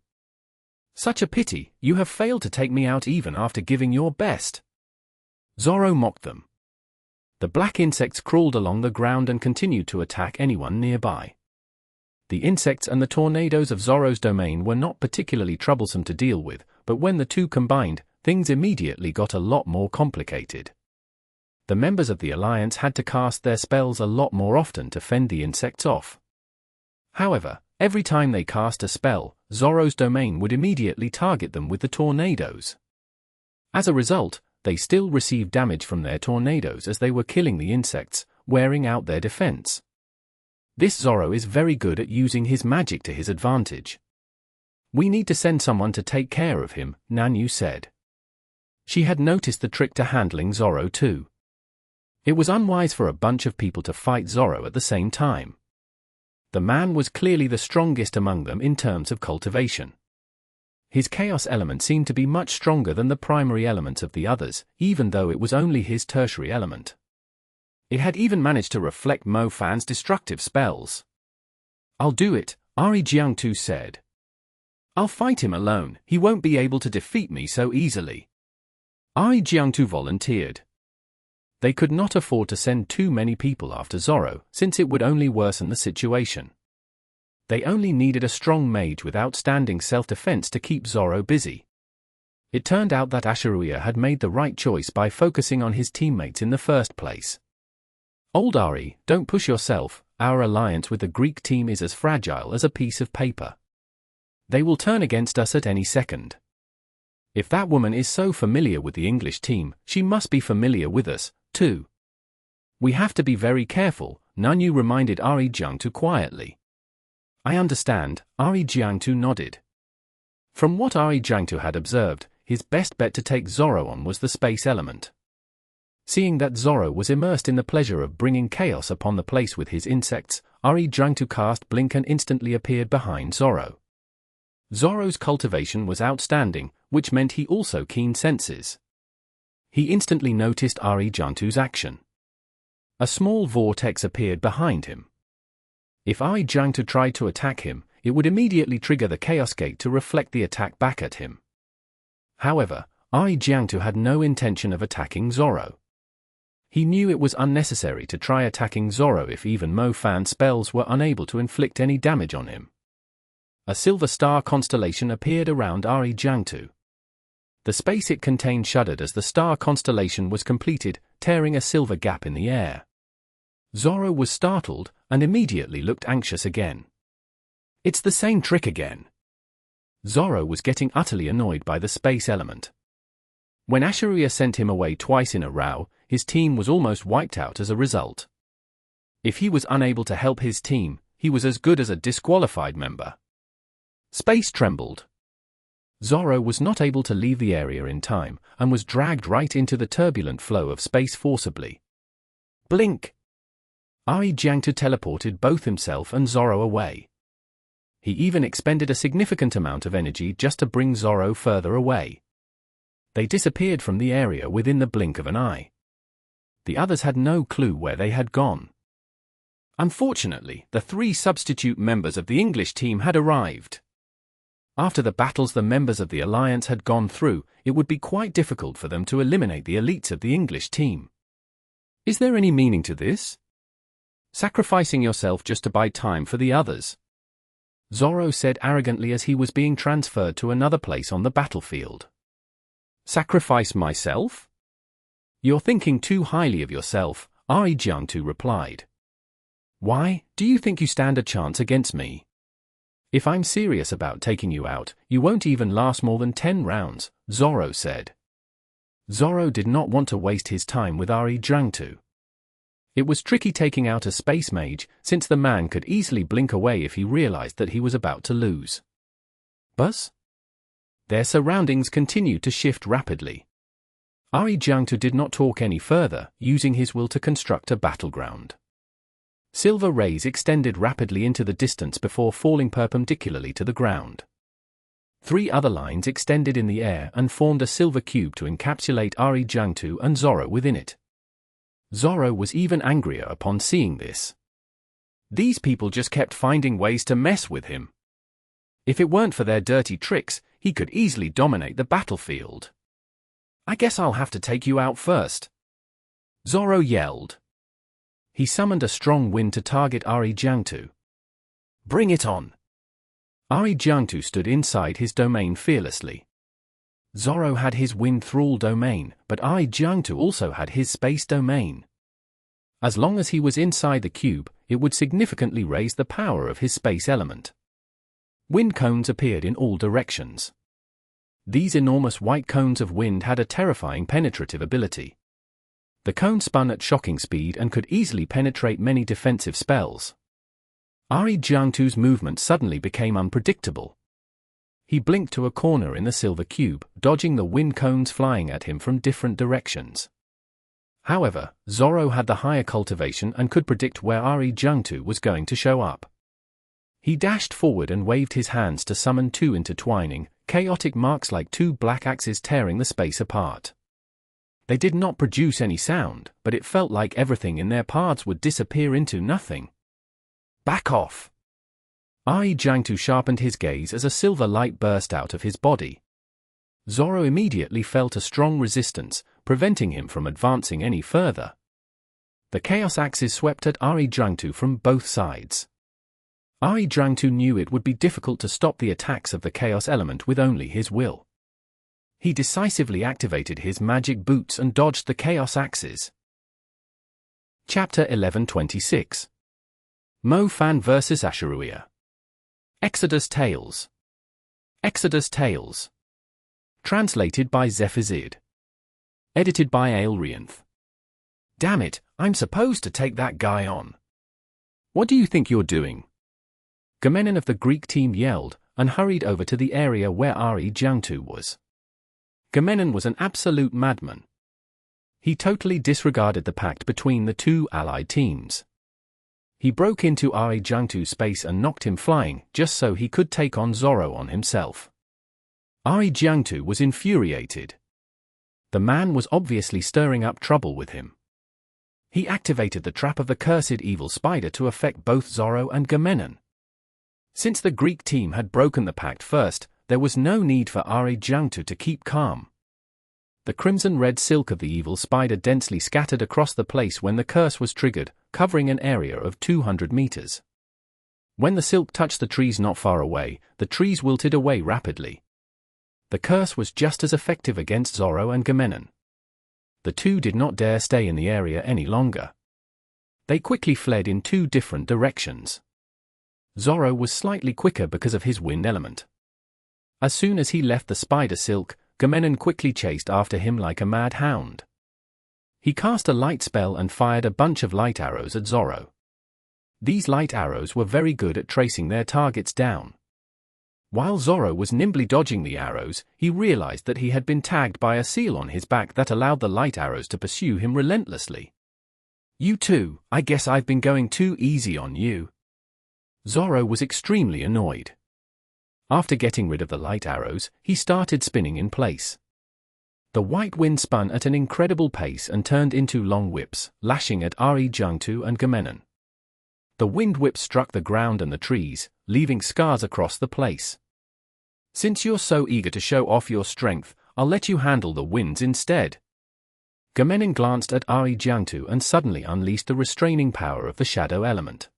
Such a pity, you have failed to take me out even after giving your best. Zorro mocked them. The black insects crawled along the ground and continued to attack anyone nearby. The insects and the tornadoes of Zorro's domain were not particularly troublesome to deal with, but when the two combined, things immediately got a lot more complicated. The members of the Alliance had to cast their spells a lot more often to fend the insects off. However, every time they cast a spell, Zorro's domain would immediately target them with the tornadoes. As a result, they still received damage from their tornadoes as they were killing the insects, wearing out their defense. This Zorro is very good at using his magic to his advantage. We need to send someone to take care of him, Nanyu said. She had noticed the trick to handling Zorro too. It was unwise for a bunch of people to fight Zorro at the same time. The man was clearly the strongest among them in terms of cultivation. His Chaos Element seemed to be much stronger than the primary elements of the others, even though it was only his tertiary element. It had even managed to reflect Mo Fan's destructive spells. I'll do it, Jiangtu said. I'll fight him alone, he won't be able to defeat me so easily. Jiangtu volunteered. They could not afford to send too many people after Zorro, since it would only worsen the situation. They only needed a strong mage with outstanding self-defense to keep Zorro busy. It turned out that Asha'ruiya had made the right choice by focusing on his teammates in the first place. Old Ari, don't push yourself, our alliance with the Greek team is as fragile as a piece of paper. They will turn against us at any second. If that woman is so familiar with the English team, she must be familiar with us, too. We have to be very careful, Nanyu reminded Jiangtu quietly. I understand, Jiangtu nodded. From what Jiangtu had observed, his best bet to take Zorro on was the space element. Seeing that Zorro was immersed in the pleasure of bringing chaos upon the place with his insects, Jiangtu cast Blink and instantly appeared behind Zorro. Zorro's cultivation was outstanding, which meant he also keen senses. He instantly noticed Jiangtu's action. A small vortex appeared behind him. If Jiangtu tried to attack him, it would immediately trigger the Chaos Gate to reflect the attack back at him. However, Jiangtu had no intention of attacking Zorro. He knew it was unnecessary to try attacking Zorro if even Fan spells were unable to inflict any damage on him. A silver star constellation appeared around Jiangtu. The space it contained shuddered as the star constellation was completed, tearing a silver gap in the air. Zorro was startled, and immediately looked anxious again. It's the same trick again. Zorro was getting utterly annoyed by the space element. When Asha'ruiya sent him away twice in a row, his team was almost wiped out as a result. If he was unable to help his team, he was as good as a disqualified member. Space trembled. Zorro was not able to leave the area in time, and was dragged right into the turbulent flow of space forcibly. Blink! Jiangtu teleported both himself and Zorro away. He even expended a significant amount of energy just to bring Zorro further away. They disappeared from the area within the blink of an eye. The others had no clue where they had gone. Unfortunately, the 3 substitute members of the English team had arrived. After the battles the members of the Alliance had gone through, it would be quite difficult for them to eliminate the elites of the English team. Is there any meaning to this? Sacrificing yourself just to buy time for the others? Zorro said arrogantly as he was being transferred to another place on the battlefield. Sacrifice myself? You're thinking too highly of yourself, Jiangtu replied. Why, do you think you stand a chance against me? If I'm serious about taking you out, you won't even last more than 10 rounds, Zorro said. Zorro did not want to waste his time with Jiangtu. It was tricky taking out a space mage, since the man could easily blink away if he realized that he was about to lose. Buzz? Their surroundings continued to shift rapidly. Jiangtu did not talk any further, using his will to construct a battleground. Silver rays extended rapidly into the distance before falling perpendicularly to the ground. 3 other lines extended in the air and formed a silver cube to encapsulate Jiangtu and Zorro within it. Zorro was even angrier upon seeing this. These people just kept finding ways to mess with him. If it weren't for their dirty tricks, he could easily dominate the battlefield. I guess I'll have to take you out first. Zorro yelled. He summoned a strong wind to target Jiangtu. Bring it on! Jiangtu stood inside his domain fearlessly. Zorro had his wind thrall domain, but Jiangtu also had his space domain. As long as he was inside the cube, it would significantly raise the power of his space element. Wind cones appeared in all directions. These enormous white cones of wind had a terrifying penetrative ability. The cone spun at shocking speed and could easily penetrate many defensive spells. Jiangtu's movement suddenly became unpredictable. He blinked to a corner in the silver cube, dodging the wind cones flying at him from different directions. However, Zorro had the higher cultivation and could predict where Jiangtu was going to show up. He dashed forward and waved his hands to summon 2 intertwining, chaotic marks like 2 black axes tearing the space apart. They did not produce any sound, but it felt like everything in their paths would disappear into nothing. Back off! Jiangtu sharpened his gaze as a silver light burst out of his body. Zorro immediately felt a strong resistance, preventing him from advancing any further. The chaos axes swept at Jiangtu from both sides. Jiangtu knew it would be difficult to stop the attacks of the chaos element with only his will. He decisively activated his magic boots and dodged the chaos axes. Chapter 1126. Fan vs Asha'ruiya. Exodus Tales. Exodus Tales. Translated by Zephazid. Edited by Aelrianth. Damn it, I'm supposed to take that guy on. What do you think you're doing? Gamenon of the Greek team yelled, and hurried over to the area where Jiangtu was. Gamenon was an absolute madman. He totally disregarded the pact between the 2 allied teams. He broke into Jiangtu's space and knocked him flying, just so he could take on Zorro on himself. Jiangtu was infuriated. The man was obviously stirring up trouble with him. He activated the trap of the cursed evil spider to affect both Zorro and Gamenon. Since the Greek team had broken the pact first, there was no need for Jiangtu to keep calm. The crimson-red silk of the evil spider densely scattered across the place when the curse was triggered, covering an area of 200 meters. When the silk touched the trees not far away, the trees wilted away rapidly. The curse was just as effective against Zorro and Gamenon. The two did not dare stay in the area any longer. They quickly fled in two different directions. Zorro was slightly quicker because of his wind element. As soon as he left the spider silk, Gamenon quickly chased after him like a mad hound. He cast a light spell and fired a bunch of light arrows at Zorro. These light arrows were very good at tracing their targets down. While Zorro was nimbly dodging the arrows, he realized that he had been tagged by a seal on his back that allowed the light arrows to pursue him relentlessly. "You too, I guess I've been going too easy on you." Zorro was extremely annoyed. After getting rid of the light arrows, he started spinning in place. The white wind spun at an incredible pace and turned into long whips, lashing at Jiangtu and Gamenon. The wind whips struck the ground and the trees, leaving scars across the place. "Since you're so eager to show off your strength, I'll let you handle the winds instead." Gamenon glanced at Jiangtu and suddenly unleashed the restraining power of the shadow element.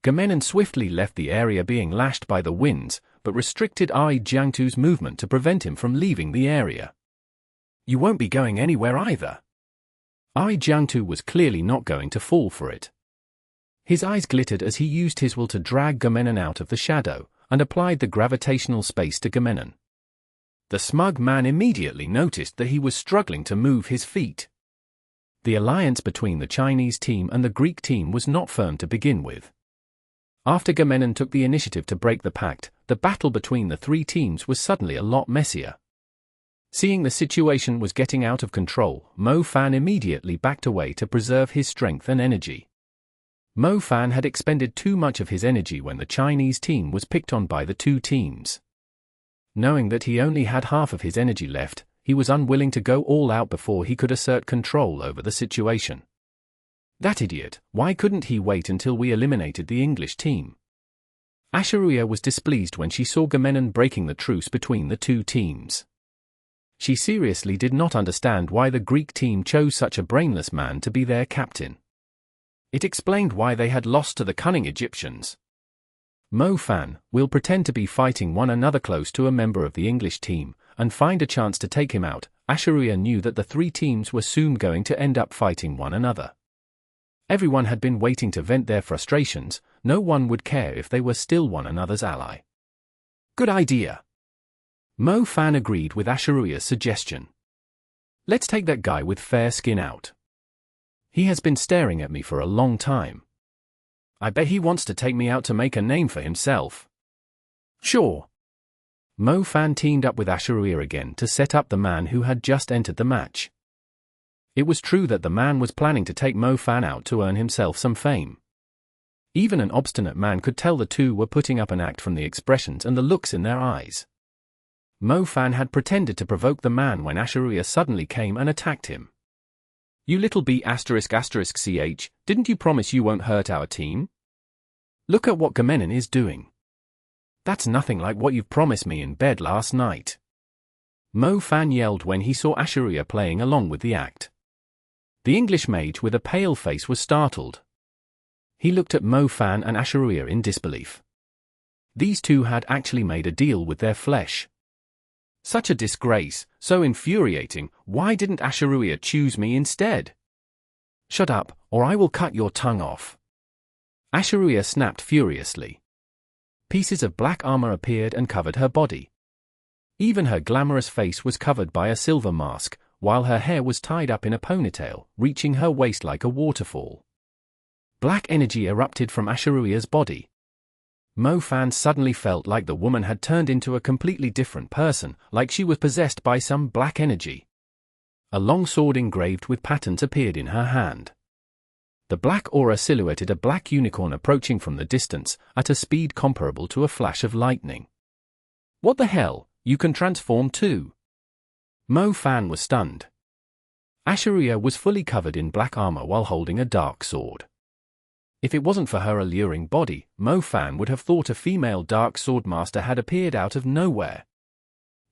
Gamenon swiftly left the area being lashed by the winds, but restricted Jiangtu's movement to prevent him from leaving the area. "You won't be going anywhere either." Jiangtu was clearly not going to fall for it. His eyes glittered as he used his will to drag Gamenon out of the shadow, and applied the gravitational space to Gamenon. The smug man immediately noticed that he was struggling to move his feet. The alliance between the Chinese team and the Greek team was not firm to begin with. After Gamenon took the initiative to break the pact, the battle between the three teams was suddenly a lot messier. Seeing the situation was getting out of control, Mo Fan immediately backed away to preserve his strength and energy. Mo Fan had expended too much of his energy when the Chinese team was picked on by the two teams. Knowing that he only had half of his energy left, he was unwilling to go all out before he could assert control over the situation. That idiot, why couldn't he wait until we eliminated the English team? Asha'ruiya was displeased when she saw Gamenon breaking the truce between the two teams. She seriously did not understand why the Greek team chose such a brainless man to be their captain. It explained why they had lost to the cunning Egyptians. "Mo Fan, we'll pretend to be fighting one another close to a member of the English team, and find a chance to take him out." Asha'ruiya knew that the three teams were soon going to end up fighting one another. Everyone had been waiting to vent their frustrations, no one would care if they were still one another's ally. "Good idea." Mo Fan agreed with Asha'ruiya's suggestion. "Let's take that guy with fair skin out. He has been staring at me for a long time. I bet he wants to take me out to make a name for himself." "Sure." Mo Fan teamed up with Asha'ruiya again to set up the man who had just entered the match. It was true that the man was planning to take Mo Fan out to earn himself some fame. Even an obstinate man could tell the two were putting up an act from the expressions and the looks in their eyes. Mo Fan had pretended to provoke the man when Asha'ruiya suddenly came and attacked him. "You little B*****ch, didn't you promise you won't hurt our team? Look at what Gamenon is doing. That's nothing like what you've promised me in bed last night." Mo Fan yelled when he saw Asha'ruiya playing along with the act. The English mage with a pale face was startled. He looked at Mo Fan and Asha'ruiya in disbelief. These two had actually made a deal with their flesh. Such a disgrace, so infuriating. Why didn't Asha'ruiya choose me instead? "Shut up, or I will cut your tongue off." Asha'ruiya snapped furiously. Pieces of black armor appeared and covered her body. Even her glamorous face was covered by a silver mask, while her hair was tied up in a ponytail, reaching her waist like a waterfall. Black energy erupted from Asha'ruiya's body. Mo Fan suddenly felt like the woman had turned into a completely different person, like she was possessed by some black energy. A long sword engraved with patterns appeared in her hand. The black aura silhouetted a black unicorn approaching from the distance, at a speed comparable to a flash of lightning. "What the hell, you can transform too?" Mo Fan was stunned. Asha'ruiya was fully covered in black armor while holding a dark sword. If it wasn't for her alluring body, Mo Fan would have thought a female dark sword master had appeared out of nowhere.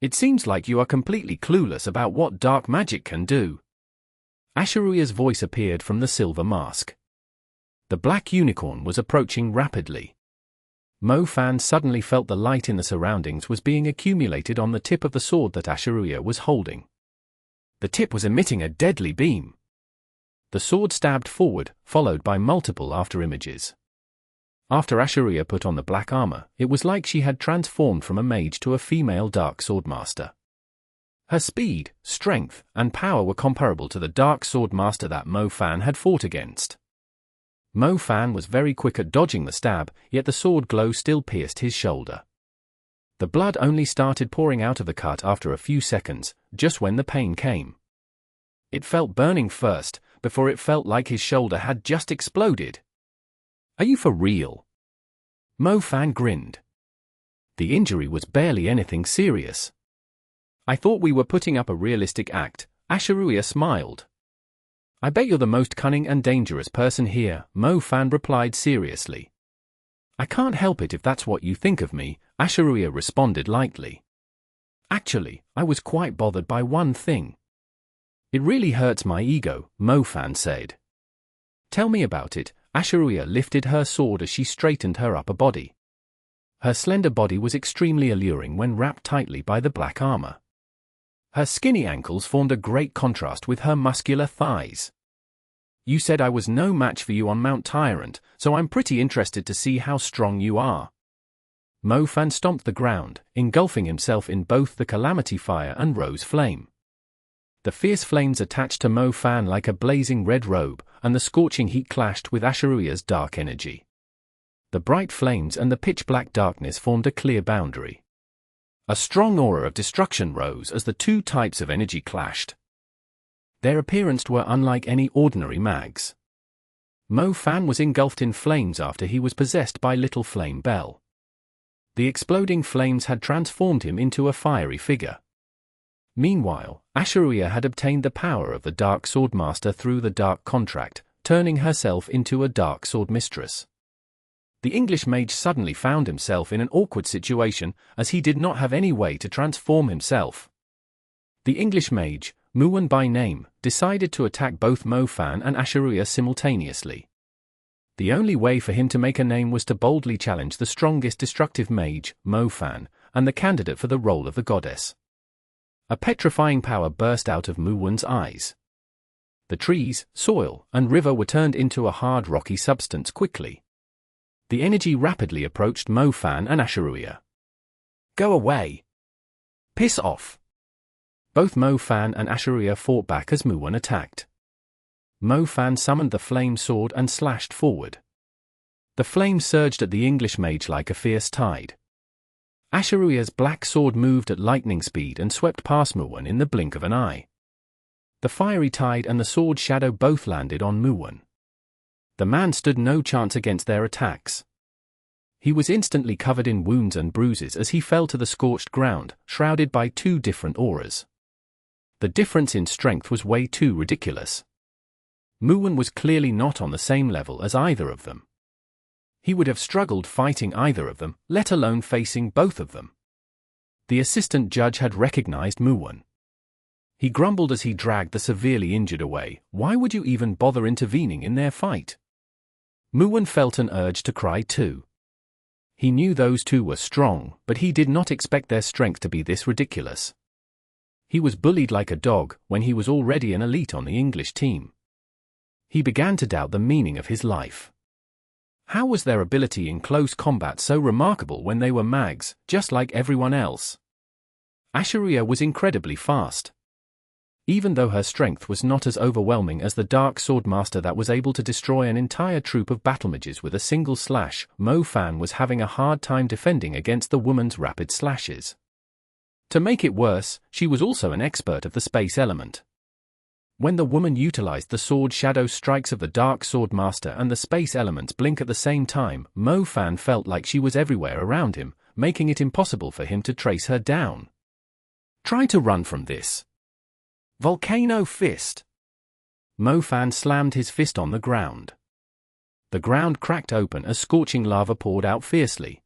It seems like you are completely clueless about what dark magic can do. Asha'ruiya's voice appeared from the silver mask. The black unicorn was approaching rapidly. Mo Fan suddenly felt the light in the surroundings was being accumulated on the tip of the sword that Asha'ruiya was holding. The tip was emitting a deadly beam. The sword stabbed forward, followed by multiple afterimages. After Asha'ruiya put on the black armor, it was like she had transformed from a mage to a female dark swordmaster. Her speed, strength, and power were comparable to the dark swordmaster that Mo Fan had fought against. Mo Fan was very quick at dodging the stab, yet the sword glow still pierced his shoulder. The blood only started pouring out of the cut after a few seconds, just when the pain came. It felt burning first, before it felt like his shoulder had just exploded. Are you for real? Mo Fan grinned. The injury was barely anything serious. I thought we were putting up a realistic act. Asha'ruiya smiled. I bet you're the most cunning and dangerous person here, Mo Fan replied seriously. I can't help it if that's what you think of me, Asha'ruiya responded lightly. Actually, I was quite bothered by one thing. It really hurts my ego, Mo Fan said. Tell me about it. Asha'ruiya lifted her sword as she straightened her upper body. Her slender body was extremely alluring when wrapped tightly by the black armor. Her skinny ankles formed a great contrast with her muscular thighs. You said I was no match for you on Mount Tyrant, so I'm pretty interested to see how strong you are. Mo Fan stomped the ground, engulfing himself in both the calamity fire and rose flame. The fierce flames attached to Mo Fan like a blazing red robe, and the scorching heat clashed with Asha'ruiya's dark energy. The bright flames and the pitch-black darkness formed a clear boundary. A strong aura of destruction rose as the two types of energy clashed. Their appearance were unlike any ordinary mags. Mo Fan was engulfed in flames after he was possessed by Little Flame Bell. The exploding flames had transformed him into a fiery figure. Meanwhile, Asha'ruiya had obtained the power of the Dark Swordmaster through the Dark Contract, turning herself into a Dark Sword Mistress. The English mage suddenly found himself in an awkward situation, as he did not have any way to transform himself. The English mage, Muwan by name, decided to attack both Mo Fan and Asha'ruiya simultaneously. The only way for him to make a name was to boldly challenge the strongest destructive mage, Mo Fan, and the candidate for the role of the goddess. A petrifying power burst out of Muwan's eyes. The trees, soil, and river were turned into a hard rocky substance quickly. The energy rapidly approached Mo Fan and Asha'ruiya. Go away! Piss off! Both Mo Fan and Asha'ruiya fought back as Muwan attacked. Mo Fan summoned the flame sword and slashed forward. The flame surged at the English mage like a fierce tide. Asha'ruiya's black sword moved at lightning speed and swept past Muwan in the blink of an eye. The fiery tide and the sword shadow both landed on Muwan. The man stood no chance against their attacks. He was instantly covered in wounds and bruises as he fell to the scorched ground, shrouded by two different auras. The difference in strength was way too ridiculous. Muwan was clearly not on the same level as either of them. He would have struggled fighting either of them, let alone facing both of them. The assistant judge had recognized Muwan. He grumbled as he dragged the severely injured away. Why would you even bother intervening in their fight? Muwan felt an urge to cry too. He knew those two were strong, but he did not expect their strength to be this ridiculous. He was bullied like a dog when he was already an elite on the English team. He began to doubt the meaning of his life. How was their ability in close combat so remarkable when they were mags, just like everyone else? Asha'ruiya was incredibly fast. Even though her strength was not as overwhelming as the Dark Swordmaster that was able to destroy an entire troop of battle mages with a single slash, Mo Fan was having a hard time defending against the woman's rapid slashes. To make it worse, she was also an expert of the space element. When the woman utilized the sword shadow strikes of the Dark Swordmaster and the space elements blink at the same time, Mo Fan felt like she was everywhere around him, making it impossible for him to trace her down. Try to run from this. Volcano Fist! Mo Fan slammed his fist on the ground. The ground cracked open as scorching lava poured out fiercely.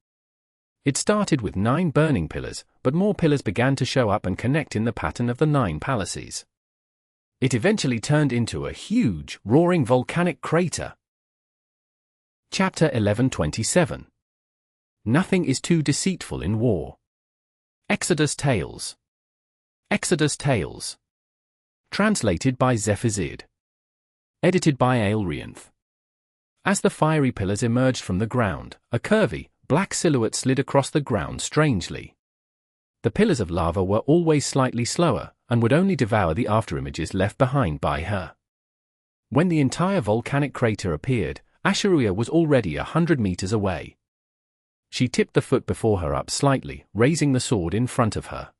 It started with 9 burning pillars, but more pillars began to show up and connect in the pattern of the 9 palaces. It eventually turned into a huge, roaring volcanic crater. Chapter 1127. Nothing is too deceitful in war. Exodus Tales. Exodus Tales. Translated by Zephizid. Edited by Aelrianth. As the fiery pillars emerged from the ground, a curvy, black silhouette slid across the ground strangely. The pillars of lava were always slightly slower, and would only devour the afterimages left behind by her. When the entire volcanic crater appeared, Asha'ruiya was already 100 meters away. She tipped the foot before her up slightly, raising the sword in front of her.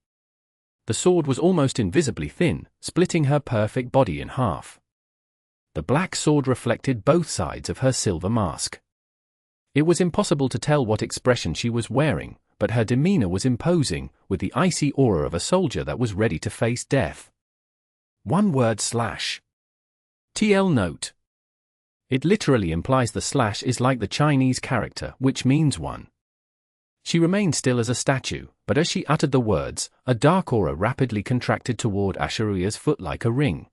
The sword was almost invisibly thin, splitting her perfect body in half. The black sword reflected both sides of her silver mask. It was impossible to tell what expression she was wearing, but her demeanor was imposing, with the icy aura of a soldier that was ready to face death. One word slash. TL note. It literally implies the slash is like the Chinese character, which means one. She remained still as a statue, but as she uttered the words, a dark aura rapidly contracted toward Asha'ruiya's foot like a ring.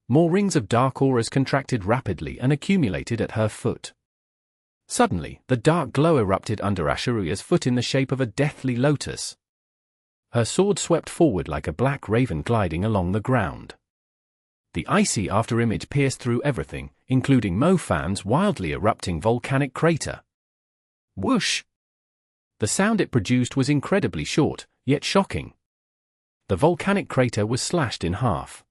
More rings of dark auras contracted rapidly and accumulated at her foot. Suddenly, the dark glow erupted under Asha'ruiya's foot in the shape of a deathly lotus. Her sword swept forward like a black raven gliding along the ground. The icy afterimage pierced through everything, including Mofan's wildly erupting volcanic crater. Whoosh! The sound it produced was incredibly short, yet shocking. The volcanic crater was slashed in half.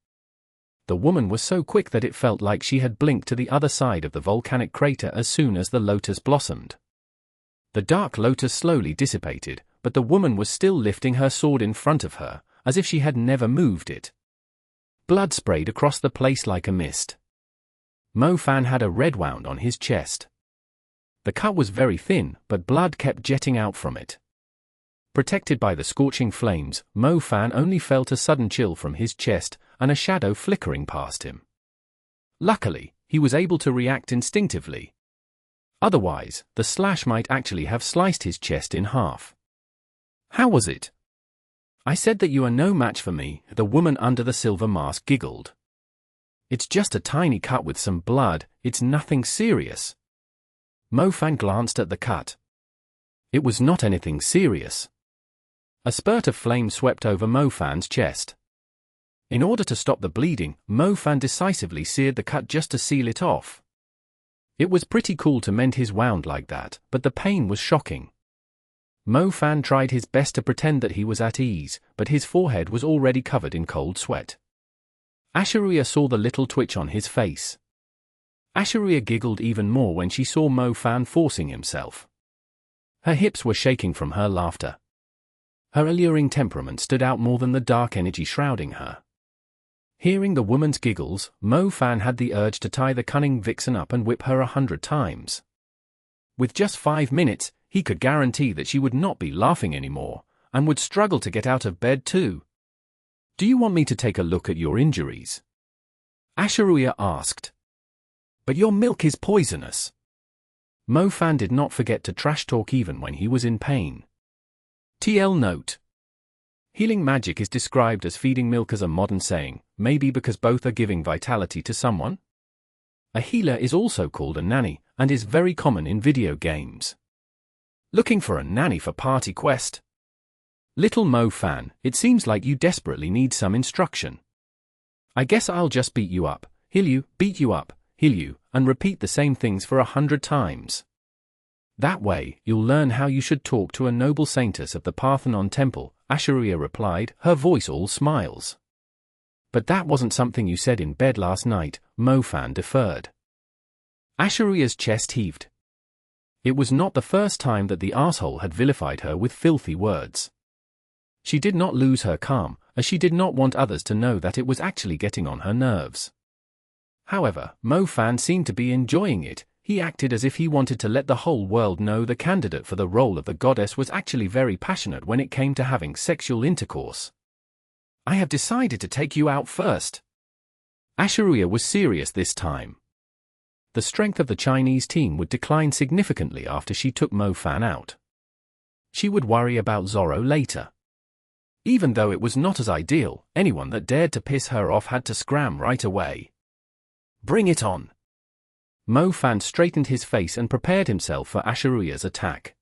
The woman was so quick that it felt like she had blinked to the other side of the volcanic crater as soon as the lotus blossomed. The dark lotus slowly dissipated, but the woman was still lifting her sword in front of her, as if she had never moved it. Blood sprayed across the place like a mist. Mofan had a red wound on his chest. The cut was very thin, but blood kept jetting out from it. Protected by the scorching flames, Mofan only felt a sudden chill from his chest, and a shadow flickering past him. Luckily, he was able to react instinctively. Otherwise, the slash might actually have sliced his chest in half. How was it? I said that you are no match for me, the woman under the silver mask giggled. It's just a tiny cut with some blood, it's nothing serious. Mofan glanced at the cut. It was not anything serious. A spurt of flame swept over Mofan's chest. In order to stop the bleeding, Mofan decisively seared the cut just to seal it off. It was pretty cool to mend his wound like that, but the pain was shocking. Mofan tried his best to pretend that he was at ease, but his forehead was already covered in cold sweat. Asha'ruiya saw the little twitch on his face. Asha'ruiya giggled even more when she saw Mofan forcing himself. Her hips were shaking from her laughter. Her alluring temperament stood out more than the dark energy shrouding her. Hearing the woman's giggles, Mofan had the urge to tie the cunning Vixen up and whip her 100 times. With just 5 minutes, he could guarantee that she would not be laughing anymore, and would struggle to get out of bed too. Do you want me to take a look at your injuries? Asha'ruiya asked. But your milk is poisonous. Mofan did not forget to trash talk even when he was in pain. TL note. Healing magic is described as feeding milk as a modern saying, maybe because both are giving vitality to someone? A healer is also called a nanny, and is very common in video games. Looking for a nanny for Party Quest? Little Mofan, it seems like you desperately need some instruction. I guess I'll just beat you up, heal you, beat you up, heal you, and repeat the same things for 100 times. That way, you'll learn how you should talk to a noble saintess of the Parthenon temple, Asha'ruiya replied, her voice all smiles. But that wasn't something you said in bed last night, Mofan deferred. Asha'ruiya's chest heaved. It was not the first time that the arsehole had vilified her with filthy words. She did not lose her calm, as she did not want others to know that it was actually getting on her nerves. However, Mofan seemed to be enjoying it. He acted as if he wanted to let the whole world know the candidate for the role of the goddess was actually very passionate when it came to having sexual intercourse. I have decided to take you out first. Asha'ruiya was serious this time. The strength of the Chinese team would decline significantly after she took Mofan out. She would worry about Zorro later. Even though it was not as ideal, anyone that dared to piss her off had to scram right away. Bring it on! Mo Fan straightened his face and prepared himself for Asha'ruiya's attack.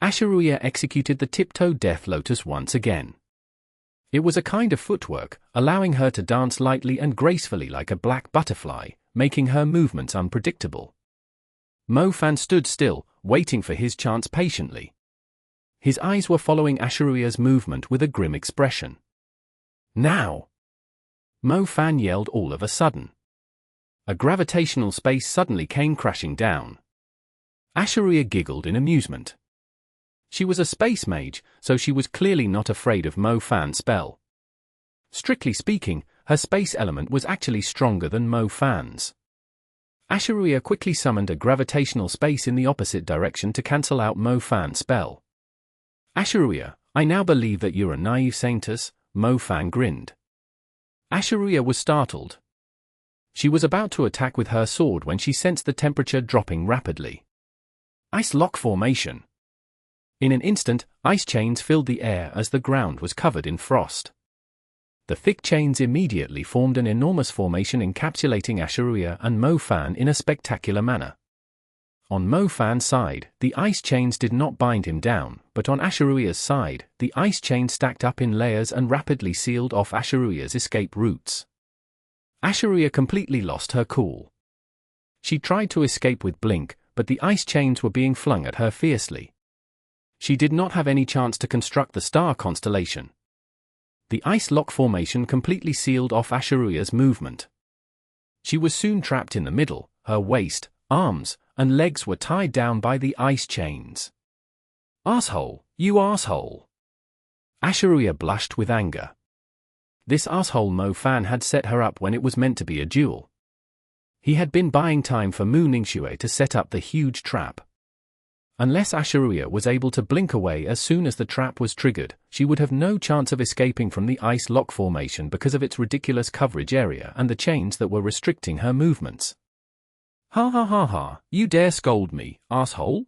Asha'ruiya executed the tiptoe death lotus once again. It was a kind of footwork, allowing her to dance lightly and gracefully like a black butterfly, making her movements unpredictable. Mo Fan stood still, waiting for his chance patiently. His eyes were following Asha'ruiya's movement with a grim expression. Now! Mo Fan yelled all of a sudden. A gravitational space suddenly came crashing down. Asha'ruiya giggled in amusement. She was a space mage, so she was clearly not afraid of Mo Fan's spell. Strictly speaking, her space element was actually stronger than Mo Fan's. Asha'ruiya quickly summoned a gravitational space in the opposite direction to cancel out Mo Fan's spell. Asha'ruiya, I now believe that you're a naive saintess, Mo Fan grinned. Asha'ruiya was startled. She was about to attack with her sword when she sensed the temperature dropping rapidly. Ice lock formation. In an instant, ice chains filled the air as the ground was covered in frost. The thick chains immediately formed an enormous formation encapsulating Asha'ruiya and Mo Fan in a spectacular manner. On Mo Fan's side, the ice chains did not bind him down, but on Asha'ruiya's side, the ice chains stacked up in layers and rapidly sealed off Asha'ruiya's escape routes. Asha'ruiya completely lost her cool. She tried to escape with Blink, but the ice chains were being flung at her fiercely. She did not have any chance to construct the star constellation. The ice lock formation completely sealed off Asha'ruiya's movement. She was soon trapped in the middle, her waist, arms, and legs were tied down by the ice chains. Asshole, you asshole! Asha'ruiya blushed with anger. This asshole Mo Fan had set her up when it was meant to be a duel. He had been buying time for Mu Ningxue to set up the huge trap. Unless Asha'ruiya was able to blink away as soon as the trap was triggered, she would have no chance of escaping from the ice lock formation because of its ridiculous coverage area and the chains that were restricting her movements. Ha ha ha ha, you dare scold me, asshole?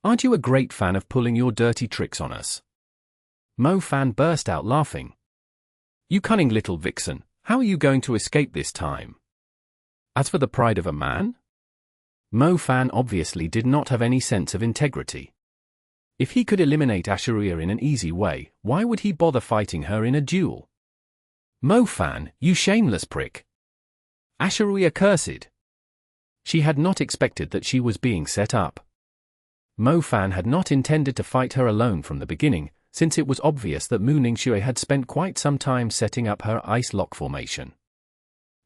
Aren't you a great fan of pulling your dirty tricks on us? Mo Fan burst out laughing. You cunning little vixen, how are you going to escape this time? As for the pride of a man? Mo Fan obviously did not have any sense of integrity. If he could eliminate Asha'ruiya in an easy way, why would he bother fighting her in a duel? Mo Fan, you shameless prick! Asha'ruiya cursed. She had not expected that she was being set up. Mo Fan had not intended to fight her alone from the beginning, since it was obvious that Mu Ningxue had spent quite some time setting up her ice lock formation.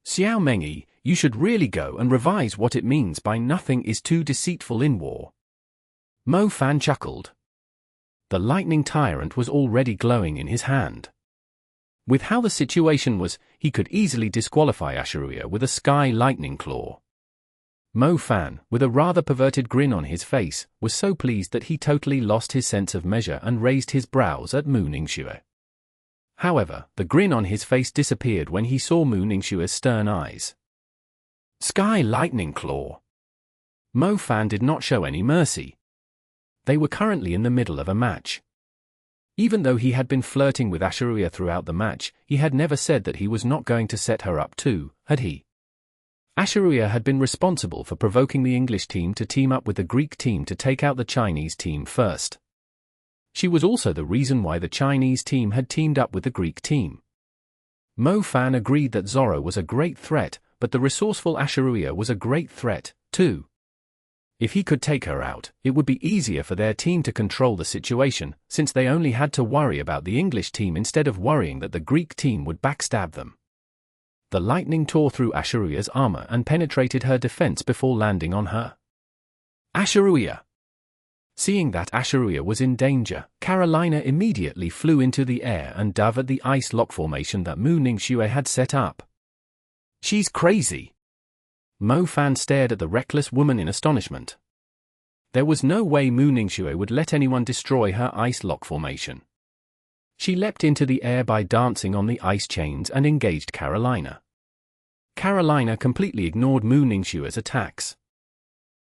Xiao Mengyi, you should really go and revise what it means by nothing is too deceitful in war. Mo Fan chuckled. The lightning tyrant was already glowing in his hand. With how the situation was, he could easily disqualify Asha'ruiya with a sky lightning claw. Mo Fan, with a rather perverted grin on his face, was so pleased that he totally lost his sense of measure and raised his brows at Mu Ningxue. However, the grin on his face disappeared when he saw Mu Ningxue's stern eyes. Sky lightning claw! Mo Fan did not show any mercy. They were currently in the middle of a match. Even though he had been flirting with Asha'ruiya throughout the match, he had never said that he was not going to set her up too, had he? Asha'ruiya had been responsible for provoking the English team to team up with the Greek team to take out the Chinese team first. She was also the reason why the Chinese team had teamed up with the Greek team. Mo Fan agreed that Zorro was a great threat, but the resourceful Asha'ruiya was a great threat, too. If he could take her out, it would be easier for their team to control the situation, since they only had to worry about the English team instead of worrying that the Greek team would backstab them. The lightning tore through Asha'ruiya's armor and penetrated her defense before landing on her. Asha'ruiya! Seeing that Asha'ruiya was in danger, Carolina immediately flew into the air and dove at the ice lock formation that Mu Ningxue had set up. She's crazy! Mo Fan stared at the reckless woman in astonishment. There was no way Mu Ningxue would let anyone destroy her ice lock formation. She leapt into the air by dancing on the ice chains and engaged Carolina. Carolina completely ignored Mu Ningxue's attacks.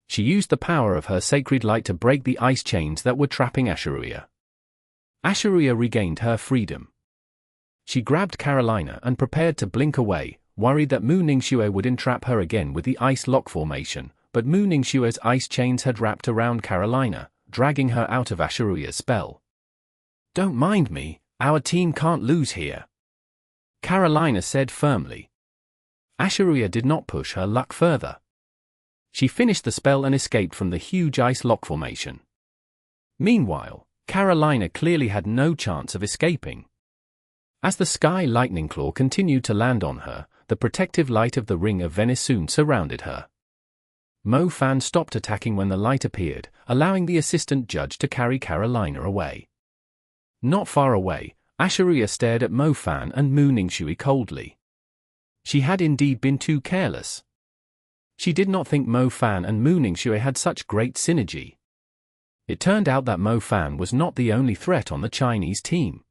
She used the power of her sacred light to break the ice chains that were trapping Asha'ruiya. Asha'ruiya regained her freedom. She grabbed Carolina and prepared to blink away, worried that Mu Ningxue would entrap her again with the ice lock formation, but Mu Ningxue's ice chains had wrapped around Carolina, dragging her out of Asha'ruiya's spell. "Don't mind me, our team can't lose here," Carolina said firmly. Asha'ruiya did not push her luck further. She finished the spell and escaped from the huge ice lock formation. Meanwhile, Carolina clearly had no chance of escaping. As the Sky Lightning Claw continued to land on her, the protective light of the Ring of Venice soon surrounded her. Mo Fan stopped attacking when the light appeared, allowing the assistant judge to carry Carolina away. Not far away, Asha'ruiya stared at Mo Fan and Mu Ningxue coldly. She had indeed been too careless. She did not think Mo Fan and Mu Ningxue had such great synergy. It turned out that Mo Fan was not the only threat on the Chinese team.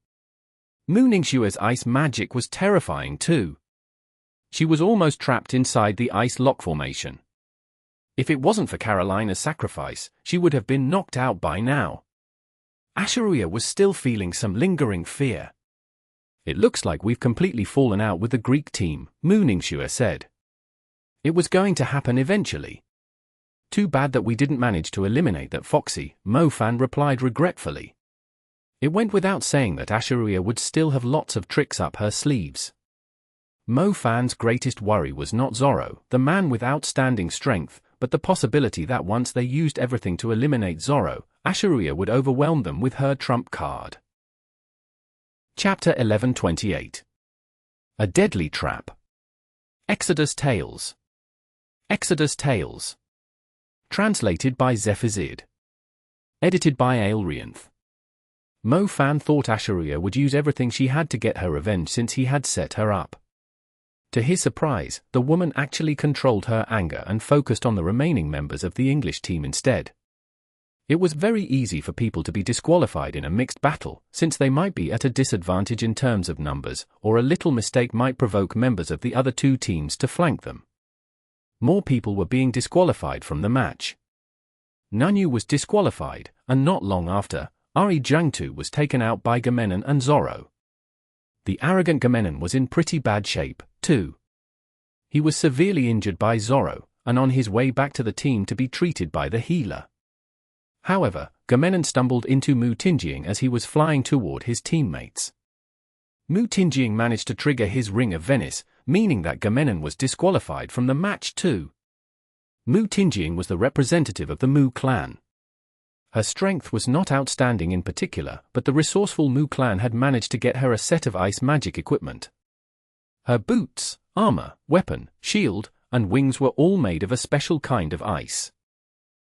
Mu Ningxue's ice magic was terrifying too. She was almost trapped inside the ice lock formation. If it wasn't for Carolina's sacrifice, she would have been knocked out by now. Asha'ruiya was still feeling some lingering fear. "It looks like we've completely fallen out with the Greek team," Mu Ningxue said. "It was going to happen eventually. Too bad that we didn't manage to eliminate that Foxy," Mo Fan replied regretfully. It went without saying that Asha'ruiya would still have lots of tricks up her sleeves. Mo Fan's greatest worry was not Zorro, the man with outstanding strength, but the possibility that once they used everything to eliminate Zorro, Asha'ruiya would overwhelm them with her trump card. Chapter 1128. A Deadly Trap. Exodus Tales. Exodus Tales. Translated by Zephazid. Edited by Aelrianth. Mo Fan thought Asha'ruiya would use everything she had to get her revenge since he had set her up. To his surprise, the woman actually controlled her anger and focused on the remaining members of the English team instead. It was very easy for people to be disqualified in a mixed battle, since they might be at a disadvantage in terms of numbers, or a little mistake might provoke members of the other two teams to flank them. More people were being disqualified from the match. Nanyu was disqualified, and not long after, Jiangtu was taken out by Gamenon and Zorro. The arrogant Gamenon was in pretty bad shape, too. He was severely injured by Zorro, and on his way back to the team to be treated by the healer. However, Gamenon stumbled into Mu Tingying as he was flying toward his teammates. Mu Tingying managed to trigger his Ring of Venice, meaning that Gamenon was disqualified from the match too. Mu Tingying was the representative of the Mu clan. Her strength was not outstanding in particular, but the resourceful Mu clan had managed to get her a set of ice magic equipment. Her boots, armor, weapon, shield, and wings were all made of a special kind of ice.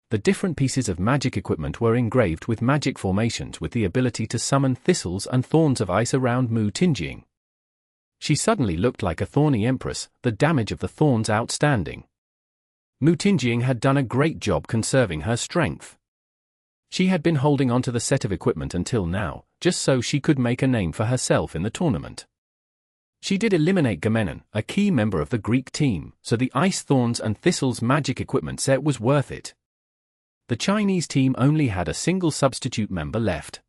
The different pieces of magic equipment were engraved with magic formations with the ability to summon thistles and thorns of ice around Mu Tingying. She suddenly looked like a thorny empress, the damage of the thorns outstanding. Mu Tingying had done a great job conserving her strength. She had been holding onto the set of equipment until now, just so she could make a name for herself in the tournament. She did eliminate Gamenon, a key member of the Greek team, so the Ice Thorns and Thistles magic equipment set was worth it. The Chinese team only had a single substitute member left.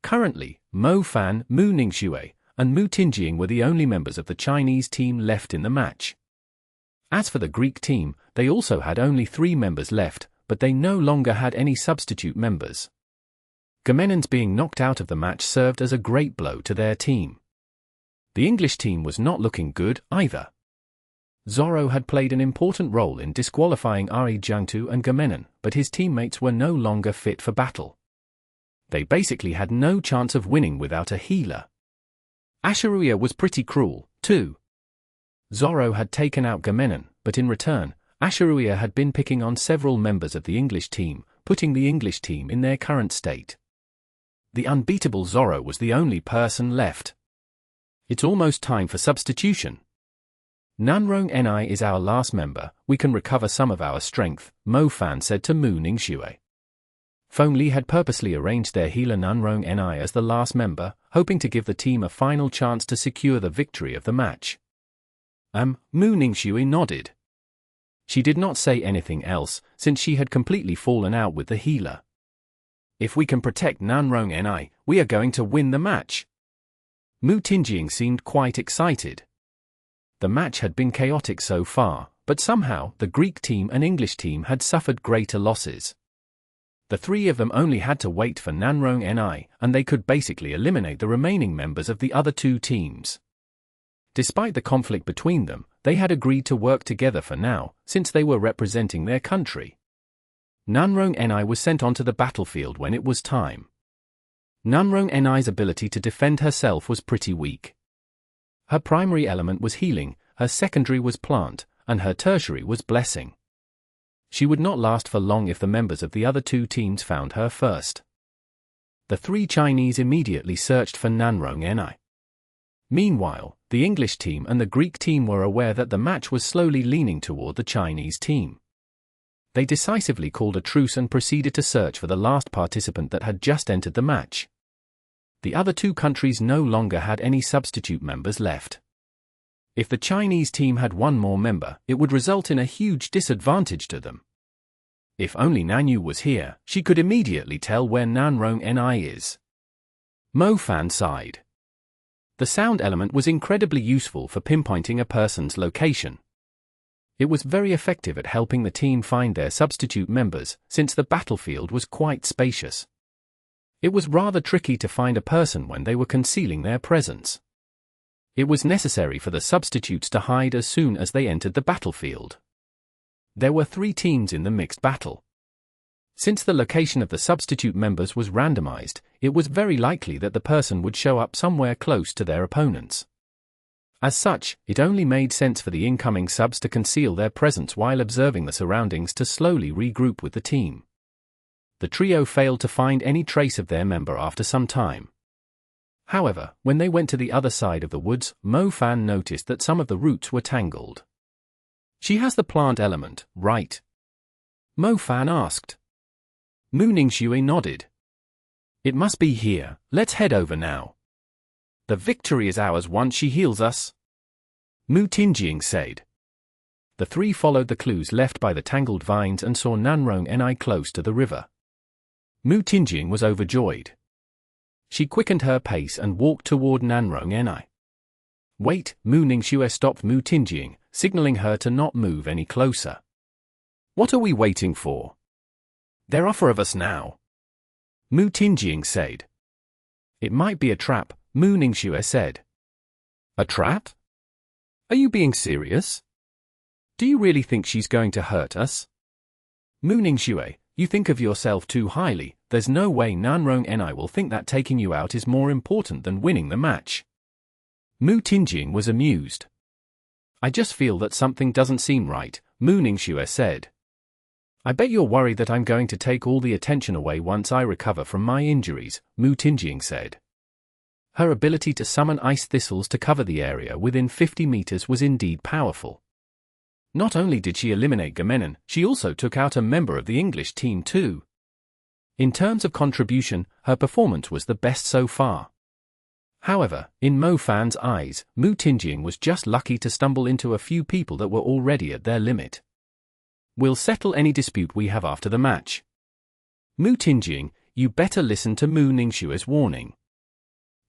Currently, Mo Fan, Mu Ningxue, and Mu Tingying were the only members of the Chinese team left in the match. As for the Greek team, they also had only 3 members left, but they no longer had any substitute members. Gamenon's being knocked out of the match served as a great blow to their team. The English team was not looking good either. Zorro had played an important role in disqualifying Jiangtu and Gamenon, but his teammates were no longer fit for battle. They basically had no chance of winning without a healer. Asha'ruiya was pretty cruel, too. Zorro had taken out Gamenon, but in return, Asha'ruiya had been picking on several members of the English team, putting the English team in their current state. The unbeatable Zorro was the only person left. It's almost time for substitution. Nanrong Ni is our last member, we can recover some of our strength, Mo Fan said to Mu Ningxue. Feng Li had purposely arranged their healer Nanrong Ni as the last member, hoping to give the team a final chance to secure the victory of the match. Mu Ningxue nodded. She did not say anything else, since she had completely fallen out with the healer. If we can protect Nanrong Ni, we are going to win the match. Mu Tinjing seemed quite excited. The match had been chaotic so far, but somehow the Greek team and English team had suffered greater losses. The three of them only had to wait for Nanrong Ni, and they could basically eliminate the remaining members of the other two teams. Despite the conflict between them, they had agreed to work together for now, since they were representing their country. Nanrong Ni was sent onto the battlefield when it was time. Nanrong Ni's ability to defend herself was pretty weak. Her primary element was healing, her secondary was plant, and her tertiary was blessing. She would not last for long if the members of the other two teams found her first. The three Chinese immediately searched for Nanrong Ni. Meanwhile, the English team and the Greek team were aware that the match was slowly leaning toward the Chinese team. They decisively called a truce and proceeded to search for the last participant that had just entered the match. The other two countries no longer had any substitute members left. If the Chinese team had one more member, it would result in a huge disadvantage to them. If only Nanyu was here, she could immediately tell where Nanrong Ni is. Mo Fan sighed. The sound element was incredibly useful for pinpointing a person's location. It was very effective at helping the team find their substitute members, since the battlefield was quite spacious. It was rather tricky to find a person when they were concealing their presence. It was necessary for the substitutes to hide as soon as they entered the battlefield. There were three teams in the mixed battle. Since the location of the substitute members was randomized, it was very likely that the person would show up somewhere close to their opponents. As such, it only made sense for the incoming subs to conceal their presence while observing the surroundings to slowly regroup with the team. The trio failed to find any trace of their member after some time. However, when they went to the other side of the woods, Mo Fan noticed that some of the roots were tangled. She has the plant element, right? Mo Fan asked. Mu Ningxue nodded. It must be here, let's head over now. The victory is ours once she heals us. Mu Tinjing said. The three followed the clues left by the tangled vines and saw Nanrong Ni close to the river. Mu Tinjing was overjoyed. She quickened her pace and walked toward Nanrong Ni. Wait, Mu Ningxue stopped Mu Tinjing, signaling her to not move any closer. What are we waiting for? There are four of us now. Mu Tinjing said. It might be a trap, Mu Ningxue said. A trap? Are you being serious? Do you really think she's going to hurt us? Mu Ningxue, you think of yourself too highly. There's no way Nanrong Ni will think that taking you out is more important than winning the match. Mu Tinjing was amused. I just feel that something doesn't seem right, Mu Ningxue said. I bet you're worried that I'm going to take all the attention away once I recover from my injuries, Mu Tinjing said. Her ability to summon ice thistles to cover the area within 50 meters was indeed powerful. Not only did she eliminate Gamenon, she also took out a member of the English team too. In terms of contribution, her performance was the best so far. However, in Mo Fan's eyes, Mu Tinjing was just lucky to stumble into a few people that were already at their limit. We'll settle any dispute we have after the match. Mu Tinjing, you better listen to Mu Ningxue's warning.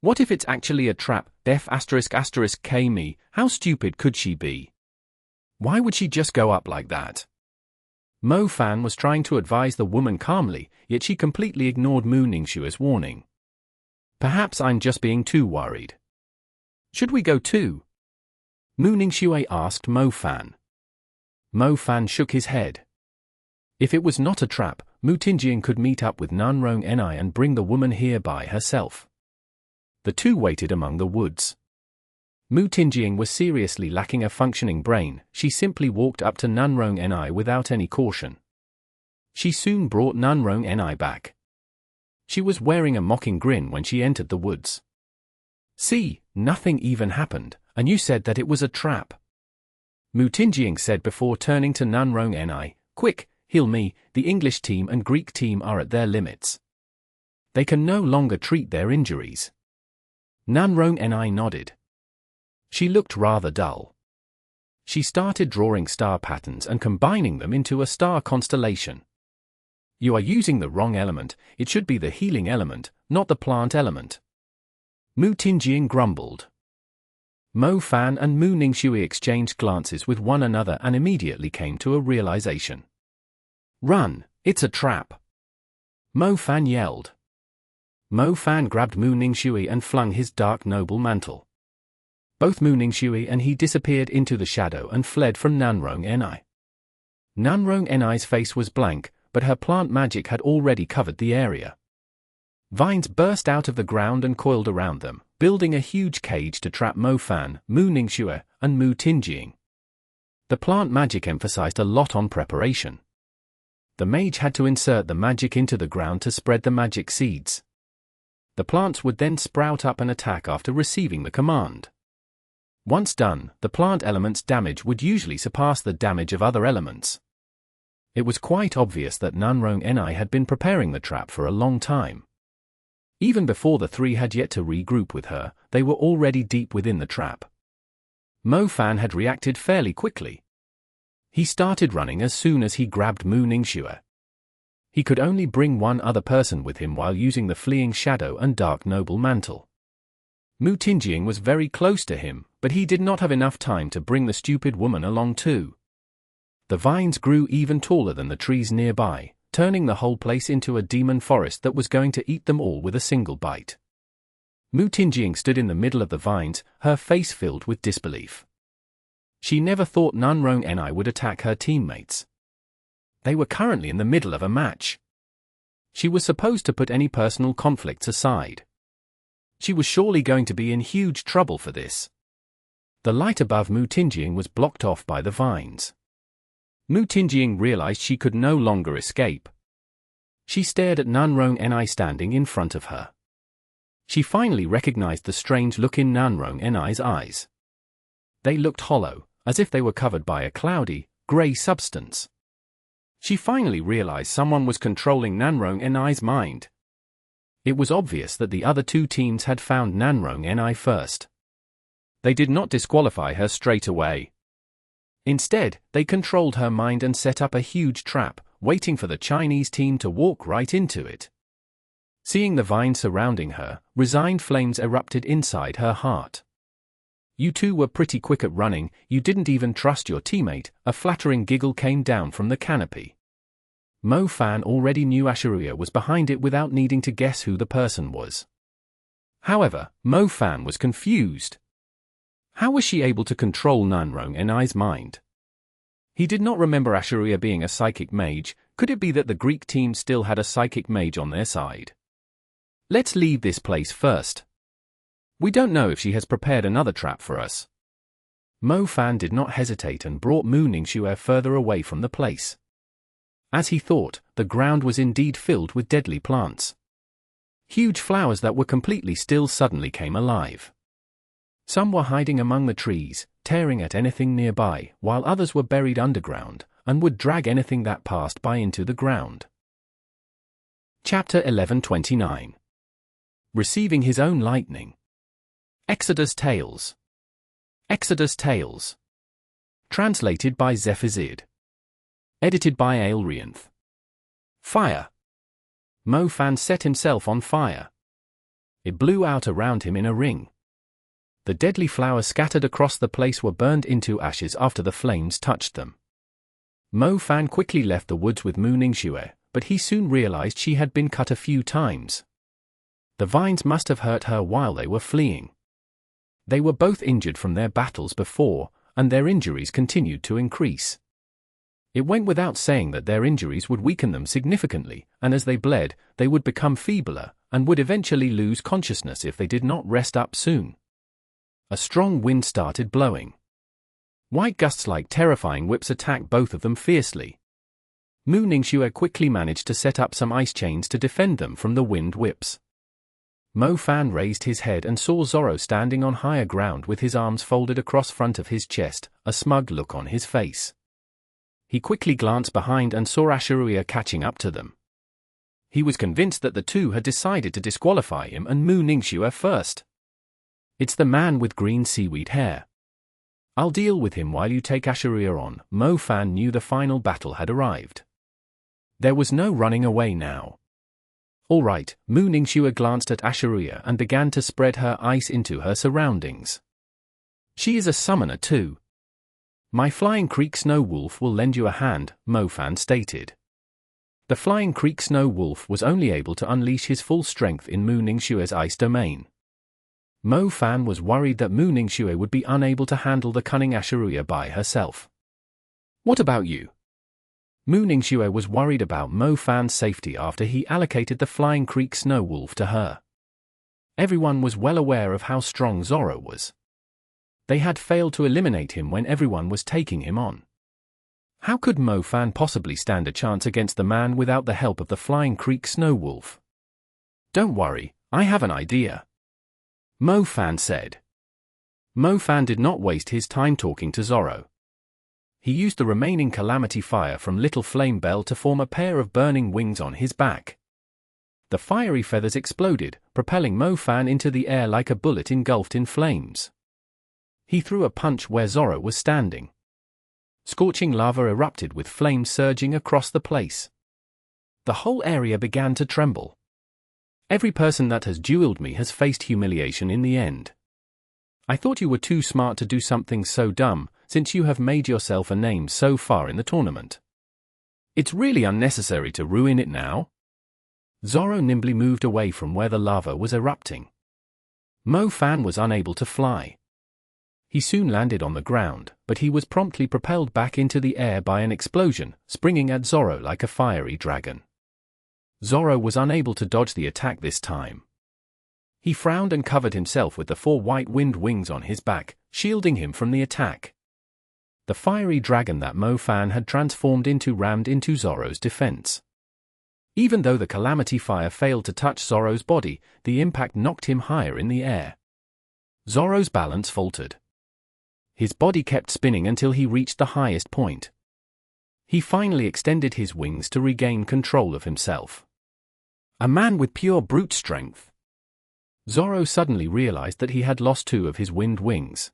What if it's actually a trap? K me, how stupid could she be? Why would she just go up like that? Mo Fan was trying to advise the woman calmly, yet she completely ignored Mu Ningxue's warning. Perhaps I'm just being too worried. Should we go too? Mu Ningxue asked Mo Fan. Mo Fan shook his head. If it was not a trap, Mu Tinjing could meet up with Nanrong Ni and bring the woman here by herself. The two waited among the woods. Mu Tinjing was seriously lacking a functioning brain. She simply walked up to Nanrong Ni without any caution. She soon brought Nanrong Ni back. She was wearing a mocking grin when she entered the woods. See, nothing even happened, and you said that it was a trap. Mu Tinjing said before turning to Nanrong Ni, quick, heal me, the English team and Greek team are at their limits. They can no longer treat their injuries. Nanrong Ni nodded. She looked rather dull. She started drawing star patterns and combining them into a star constellation. You are using the wrong element, it should be the healing element, not the plant element. Mu Tingying grumbled. Mo Fan and Mu Ningxue exchanged glances with one another and immediately came to a realization. Run, it's a trap! Mo Fan yelled. Mo Fan grabbed Mu Ningxue and flung his dark noble mantle. Both Mu Ningxue and he disappeared into the shadow and fled from Nanrong Ni. Nanrong Ni's face was blank, but her plant magic had already covered the area. Vines burst out of the ground and coiled around them, building a huge cage to trap Mo Fan, Mu Ningxue, and Mu Tingying. The plant magic emphasized a lot on preparation. The mage had to insert the magic into the ground to spread the magic seeds. The plants would then sprout up and attack after receiving the command. Once done, the plant element's damage would usually surpass the damage of other elements. It was quite obvious that Nanrong Ni had been preparing the trap for a long time. Even before the three had yet to regroup with her, they were already deep within the trap. Mo Fan had reacted fairly quickly. He started running as soon as he grabbed Mu Ningxue. He could only bring one other person with him while using the fleeing shadow and dark noble mantle. Mu Tingying was very close to him, but he did not have enough time to bring the stupid woman along too. The vines grew even taller than the trees nearby, turning the whole place into a demon forest that was going to eat them all with a single bite. Mu Tingying stood in the middle of the vines, her face filled with disbelief. She never thought Nanrong Ni would attack her teammates. They were currently in the middle of a match. She was supposed to put any personal conflicts aside. She was surely going to be in huge trouble for this. The light above Mu Tingying was blocked off by the vines. Mu Tingying realized she could no longer escape. She stared at Nanrong Ni standing in front of her. She finally recognized the strange look in Nanrong Ni's eyes. They looked hollow, as if they were covered by a cloudy, grey substance. She finally realized someone was controlling Nanrong Ni's mind. It was obvious that the other two teams had found Nanrong Ni first. They did not disqualify her straight away. Instead, they controlled her mind and set up a huge trap, waiting for the Chinese team to walk right into it. Seeing the vine surrounding her, resigned flames erupted inside her heart. You two were pretty quick at running, you didn't even trust your teammate, a flattering giggle came down from the canopy. Mo Fan already knew Asha'ruiya was behind it without needing to guess who the person was. However, Mo Fan was confused. How was she able to control Nanrong Ni's mind? He did not remember Asha'ruiya being a psychic mage. Could it be that the Greek team still had a psychic mage on their side? Let's leave this place first. We don't know if she has prepared another trap for us. Mo Fan did not hesitate and brought Mu Ningxue further away from the place. As he thought, the ground was indeed filled with deadly plants. Huge flowers that were completely still suddenly came alive. Some were hiding among the trees, tearing at anything nearby, while others were buried underground, and would drag anything that passed by into the ground. Chapter 1129. Receiving his own lightning. Exodus Tales. Exodus Tales. Translated by Zephazid. Edited by Aelrianth. Fire. Mo Fan set himself on fire. It blew out around him in a ring. The deadly flowers scattered across the place were burned into ashes after the flames touched them. Mo Fan quickly left the woods with Mu Ningxue, but he soon realized she had been cut a few times. The vines must have hurt her while they were fleeing. They were both injured from their battles before, and their injuries continued to increase. It went without saying that their injuries would weaken them significantly, and as they bled, they would become feebler, and would eventually lose consciousness if they did not rest up soon. A strong wind started blowing. White gusts like terrifying whips attacked both of them fiercely. Mu Ningxue quickly managed to set up some ice chains to defend them from the wind whips. Mo Fan raised his head and saw Zorro standing on higher ground with his arms folded across front of his chest, a smug look on his face. He quickly glanced behind and saw Asha'ruiya catching up to them. He was convinced that the two had decided to disqualify him and Mu Ningxue first. It's the man with green seaweed hair. I'll deal with him while you take Asha'ruiya on. Mo Fan knew the final battle had arrived. There was no running away now. All right, Mu Ningxue glanced at Asha'ruiya and began to spread her ice into her surroundings. She is a summoner too. My Flying Creek Snow Wolf will lend you a hand, Mo Fan stated. The Flying Creek Snow Wolf was only able to unleash his full strength in Mu Ningxue's ice domain. Mo Fan was worried that Mu Ningxue would be unable to handle the cunning Asha'ruiya by herself. What about you? Mu Ningxue was worried about Mo Fan's safety after he allocated the Flying Creek Snow Wolf to her. Everyone was well aware of how strong Zorro was. They had failed to eliminate him when everyone was taking him on. How could Mo Fan possibly stand a chance against the man without the help of the Flying Creek Snow Wolf? Don't worry, I have an idea, Mo Fan said. Mo Fan did not waste his time talking to Zorro. He used the remaining calamity fire from Little Flame Bell to form a pair of burning wings on his back. The fiery feathers exploded, propelling Mo Fan into the air like a bullet engulfed in flames. He threw a punch where Zorro was standing. Scorching lava erupted with flames surging across the place. The whole area began to tremble. Every person that has dueled me has faced humiliation in the end. I thought you were too smart to do something so dumb, since you have made yourself a name so far in the tournament. It's really unnecessary to ruin it now. Zorro nimbly moved away from where the lava was erupting. Mo Fan was unable to fly. He soon landed on the ground, but he was promptly propelled back into the air by an explosion, springing at Zorro like a fiery dragon. Zorro was unable to dodge the attack this time. He frowned and covered himself with the 4 white wind wings on his back, shielding him from the attack. The fiery dragon that Mo Fan had transformed into rammed into Zorro's defense. Even though the calamity fire failed to touch Zorro's body, the impact knocked him higher in the air. Zorro's balance faltered. His body kept spinning until he reached the highest point. He finally extended his wings to regain control of himself. A man with pure brute strength. Zorro suddenly realized that he had lost 2 of his wind wings.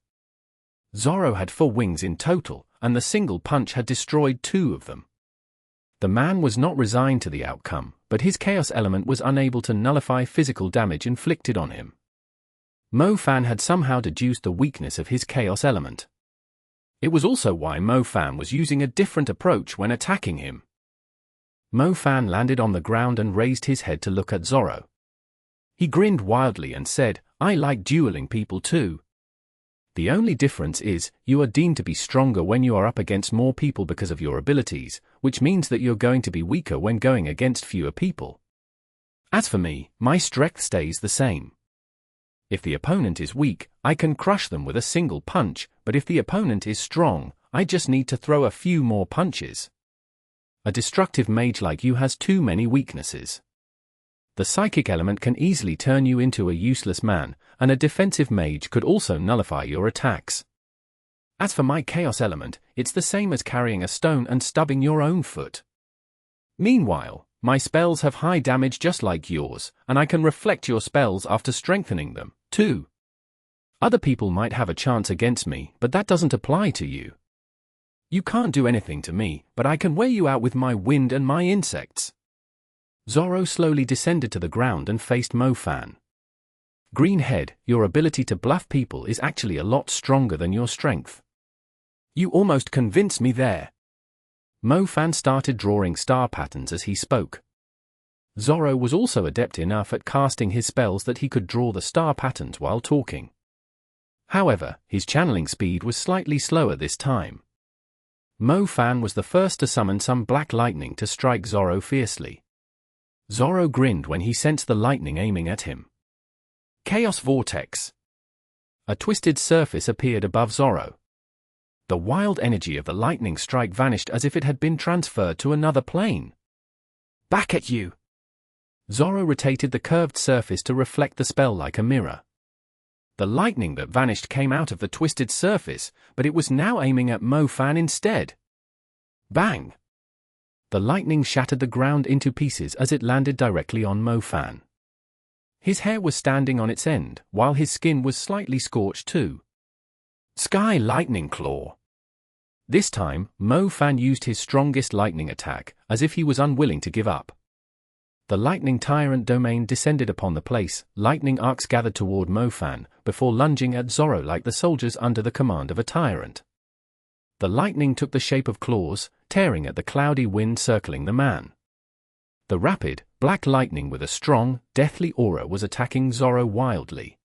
Zorro had 4 wings in total, and the single punch had destroyed 2 of them. The man was not resigned to the outcome, but his chaos element was unable to nullify physical damage inflicted on him. Mo Fan had somehow deduced the weakness of his chaos element. It was also why Mo Fan was using a different approach when attacking him. Mo Fan landed on the ground and raised his head to look at Zorro. He grinned wildly and said, "I like dueling people too. The only difference is, you are deemed to be stronger when you are up against more people because of your abilities, which means that you're going to be weaker when going against fewer people. As for me, my strength stays the same. If the opponent is weak, I can crush them with a single punch, but if the opponent is strong, I just need to throw a few more punches. A destructive mage like you has too many weaknesses. The psychic element can easily turn you into a useless man, and a defensive mage could also nullify your attacks. As for my chaos element, it's the same as carrying a stone and stubbing your own foot. Meanwhile, my spells have high damage just like yours, and I can reflect your spells after strengthening them, too. Other people might have a chance against me, but that doesn't apply to you. You can't do anything to me, but I can wear you out with my wind and my insects." Zorro slowly descended to the ground and faced Mo Fan. "Greenhead, your ability to bluff people is actually a lot stronger than your strength. You almost convinced me there." Mo Fan started drawing star patterns as he spoke. Zorro was also adept enough at casting his spells that he could draw the star patterns while talking. However, his channeling speed was slightly slower this time. Mo Fan was the first to summon some black lightning to strike Zorro fiercely. Zorro grinned when he sensed the lightning aiming at him. Chaos Vortex. A twisted surface appeared above Zorro. The wild energy of the lightning strike vanished as if it had been transferred to another plane. "Back at you!" Zorro rotated the curved surface to reflect the spell like a mirror. The lightning that vanished came out of the twisted surface, but it was now aiming at Mo Fan instead. Bang! The lightning shattered the ground into pieces as it landed directly on Mo Fan. His hair was standing on its end, while his skin was slightly scorched too. Sky Lightning Claw. This time, Mo Fan used his strongest lightning attack, as if he was unwilling to give up. The lightning tyrant domain descended upon the place, lightning arcs gathered toward Mo Fan, before lunging at Zorro like the soldiers under the command of a tyrant. The lightning took the shape of claws, tearing at the cloudy wind circling the man. The rapid, black lightning with a strong, deathly aura was attacking Zorro wildly.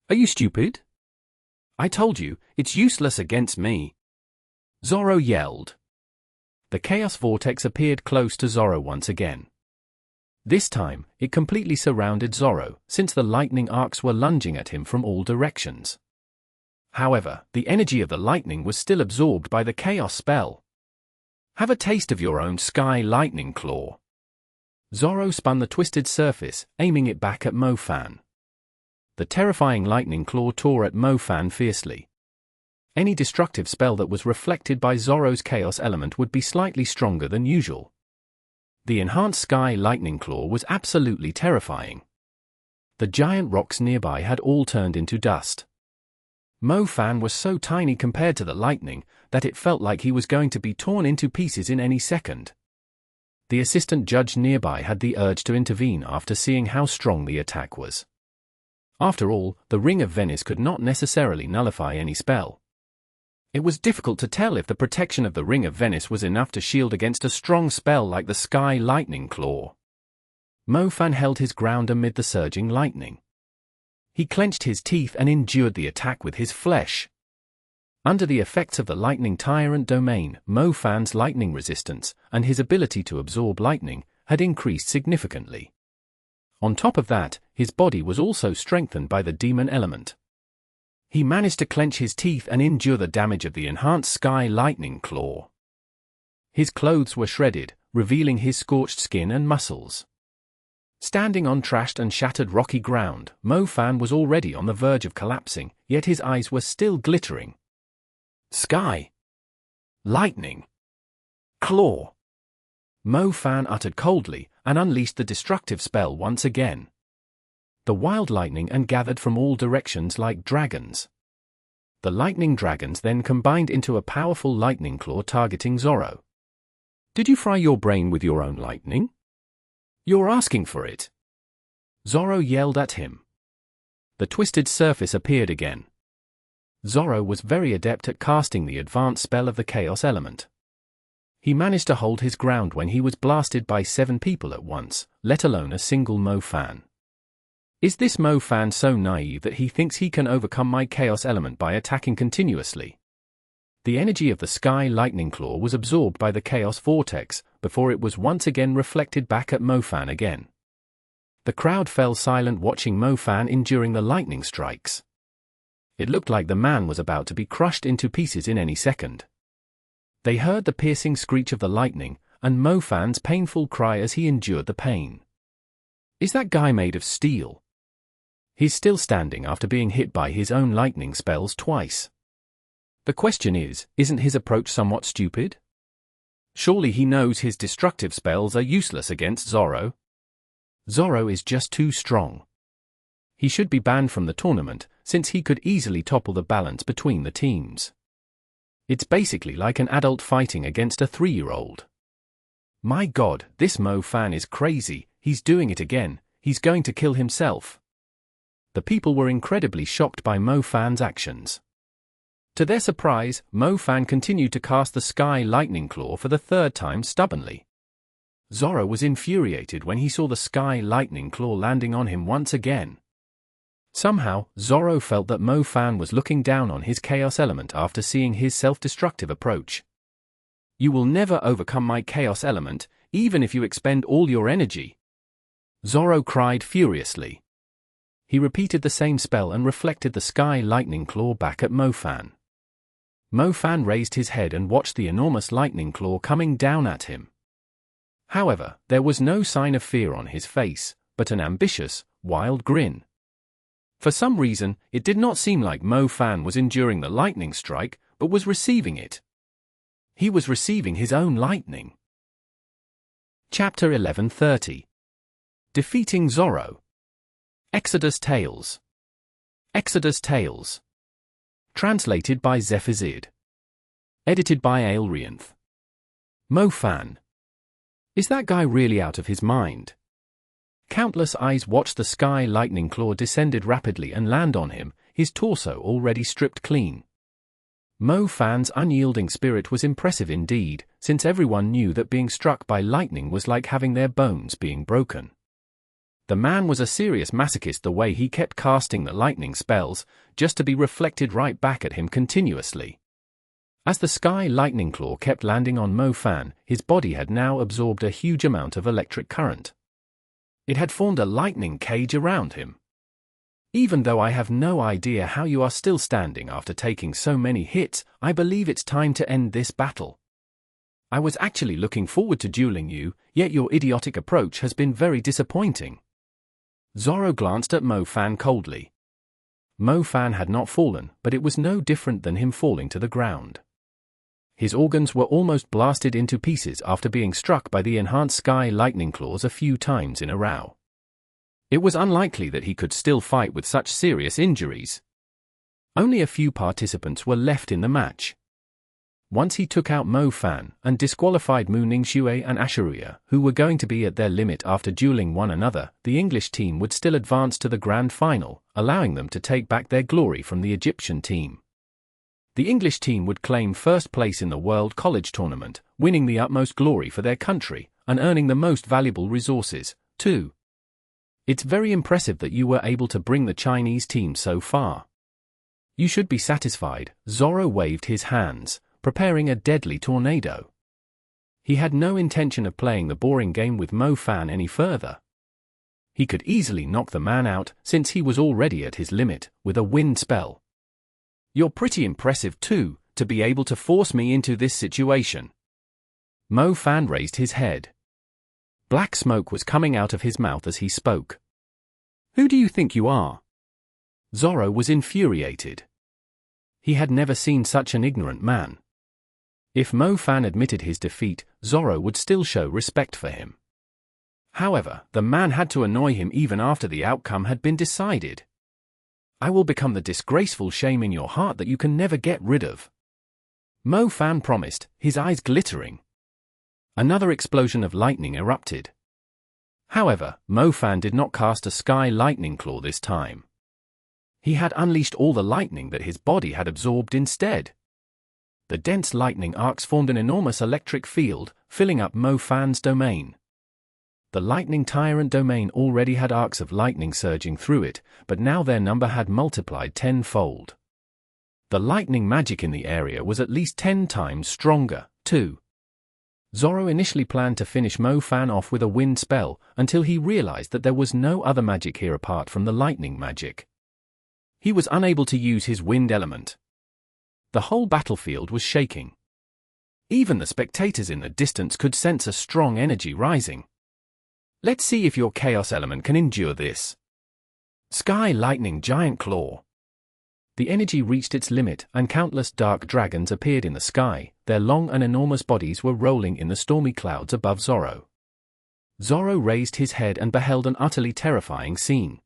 "Are you stupid? I told you, it's useless against me," Zorro yelled. The chaos vortex appeared close to Zorro once again. This time, it completely surrounded Zorro, since the lightning arcs were lunging at him from all directions. However, the energy of the lightning was still absorbed by the chaos spell. "Have a taste of your own Sky Lightning Claw." Zorro spun the twisted surface, aiming it back at Mo Fan. The terrifying lightning claw tore at Mo Fan fiercely. Any destructive spell that was reflected by Zorro's chaos element would be slightly stronger than usual. The enhanced Sky Lightning Claw was absolutely terrifying. The giant rocks nearby had all turned into dust. Mo Fan was so tiny compared to the lightning that it felt like he was going to be torn into pieces in any second. The assistant judge nearby had the urge to intervene after seeing how strong the attack was. After all, the Ring of Venice could not necessarily nullify any spell. It was difficult to tell if the protection of the Ring of Venice was enough to shield against a strong spell like the Sky Lightning Claw. Mo Fan held his ground amid the surging lightning. He clenched his teeth and endured the attack with his flesh. Under the effects of the lightning tyrant domain, Mo Fan's lightning resistance, and his ability to absorb lightning, had increased significantly. On top of that, his body was also strengthened by the demon element. He managed to clench his teeth and endure the damage of the enhanced Sky Lightning Claw. His clothes were shredded, revealing his scorched skin and muscles. Standing on trashed and shattered rocky ground, Mo Fan was already on the verge of collapsing, yet his eyes were still glittering. "Sky Lightning Claw," Mo Fan uttered coldly, and unleashed the destructive spell once again. The wild lightning and gathered from all directions like dragons. The lightning dragons then combined into a powerful lightning claw targeting Zorro. "Did you fry your brain with your own lightning? You're asking for it," Zorro yelled at him. The twisted surface appeared again. Zorro was very adept at casting the advanced spell of the chaos element. He managed to hold his ground when he was blasted by 7 people at once, let alone a single Mo Fan. Is this Mo Fan so naive that he thinks he can overcome my chaos element by attacking continuously? The energy of the Sky Lightning Claw was absorbed by the chaos vortex, before it was once again reflected back at Mo Fan again. The crowd fell silent watching Mo Fan enduring the lightning strikes. It looked like the man was about to be crushed into pieces in any second. They heard the piercing screech of the lightning, and Mo Fan's painful cry as he endured the pain. Is that guy made of steel? He's still standing after being hit by his own lightning spells twice. The question is, isn't his approach somewhat stupid? Surely he knows his destructive spells are useless against Zorro. Zorro is just too strong. He should be banned from the tournament, since he could easily topple the balance between the teams. It's basically like an adult fighting against a 3-year-old. My God, this Mo Fan is crazy, he's doing it again, he's going to kill himself. The people were incredibly shocked by Mo Fan's actions. To their surprise, Mo Fan continued to cast the Sky Lightning Claw for the 3rd time stubbornly. Zorro was infuriated when he saw the Sky Lightning Claw landing on him once again. Somehow, Zorro felt that Mo Fan was looking down on his chaos element after seeing his self-destructive approach. "You will never overcome my chaos element, even if you expend all your energy," Zorro cried furiously. He repeated the same spell and reflected the Sky Lightning Claw back at Mo Fan. Mo Fan raised his head and watched the enormous lightning claw coming down at him. However, there was no sign of fear on his face, but an ambitious, wild grin. For some reason, it did not seem like Mo Fan was enduring the lightning strike, but was receiving it. He was receiving his own lightning. Chapter 1130. Defeating Zorro. Exodus Tales. Exodus Tales. Translated by Zephazid. Edited by Aelrianth. Mo Fan. Is that guy really out of his mind? Countless eyes watched the sky lightning claw descended rapidly and land on him, his torso already stripped clean. Mo Fan's unyielding spirit was impressive indeed, since everyone knew that being struck by lightning was like having their bones being broken. The man was a serious masochist the way he kept casting the lightning spells, just to be reflected right back at him continuously. As the sky lightning claw kept landing on Mo Fan, his body had now absorbed a huge amount of electric current. It had formed a lightning cage around him. Even though I have no idea how you are still standing after taking so many hits, I believe it's time to end this battle. I was actually looking forward to dueling you, yet your idiotic approach has been very disappointing. Zorro glanced at Mo Fan coldly. Mo Fan had not fallen, but it was no different than him falling to the ground. His organs were almost blasted into pieces after being struck by the enhanced sky lightning claws a few times in a row. It was unlikely that he could still fight with such serious injuries. Only a few participants were left in the match. Once he took out Mo Fan and disqualified Xue and Asha'ruiya, who were going to be at their limit after dueling one another, the English team would still advance to the grand final, allowing them to take back their glory from the Egyptian team. The English team would claim first place in the World College Tournament, winning the utmost glory for their country, and earning the most valuable resources, too. It's very impressive that you were able to bring the Chinese team so far. You should be satisfied. Zorro waved his hands, preparing a deadly tornado. He had no intention of playing the boring game with Mo Fan any further. He could easily knock the man out, since he was already at his limit, with a wind spell. You're pretty impressive too, to be able to force me into this situation. Mo Fan raised his head. Black smoke was coming out of his mouth as he spoke. Who do you think you are? Zorro was infuriated. He had never seen such an ignorant man. If Mo Fan admitted his defeat, Zorro would still show respect for him. However, the man had to annoy him even after the outcome had been decided. I will become the disgraceful shame in your heart that you can never get rid of. Mo Fan promised, his eyes glittering. Another explosion of lightning erupted. However, Mo Fan did not cast a sky lightning claw this time. He had unleashed all the lightning that his body had absorbed instead. The dense lightning arcs formed an enormous electric field, filling up Mo Fan's domain. The lightning tyrant domain already had arcs of lightning surging through it, but now their number had multiplied tenfold. The lightning magic in the area was at least 10 times stronger, too. Zorro initially planned to finish Mo Fan off with a wind spell, until he realized that there was no other magic here apart from the lightning magic. He was unable to use his wind element. The whole battlefield was shaking. Even the spectators in the distance could sense a strong energy rising. Let's see if your chaos element can endure this. Sky Lightning Giant Claw. The energy reached its limit, and countless dark dragons appeared in the sky. Their long and enormous bodies were rolling in the stormy clouds above Zorro. Zorro raised his head and beheld an utterly terrifying scene.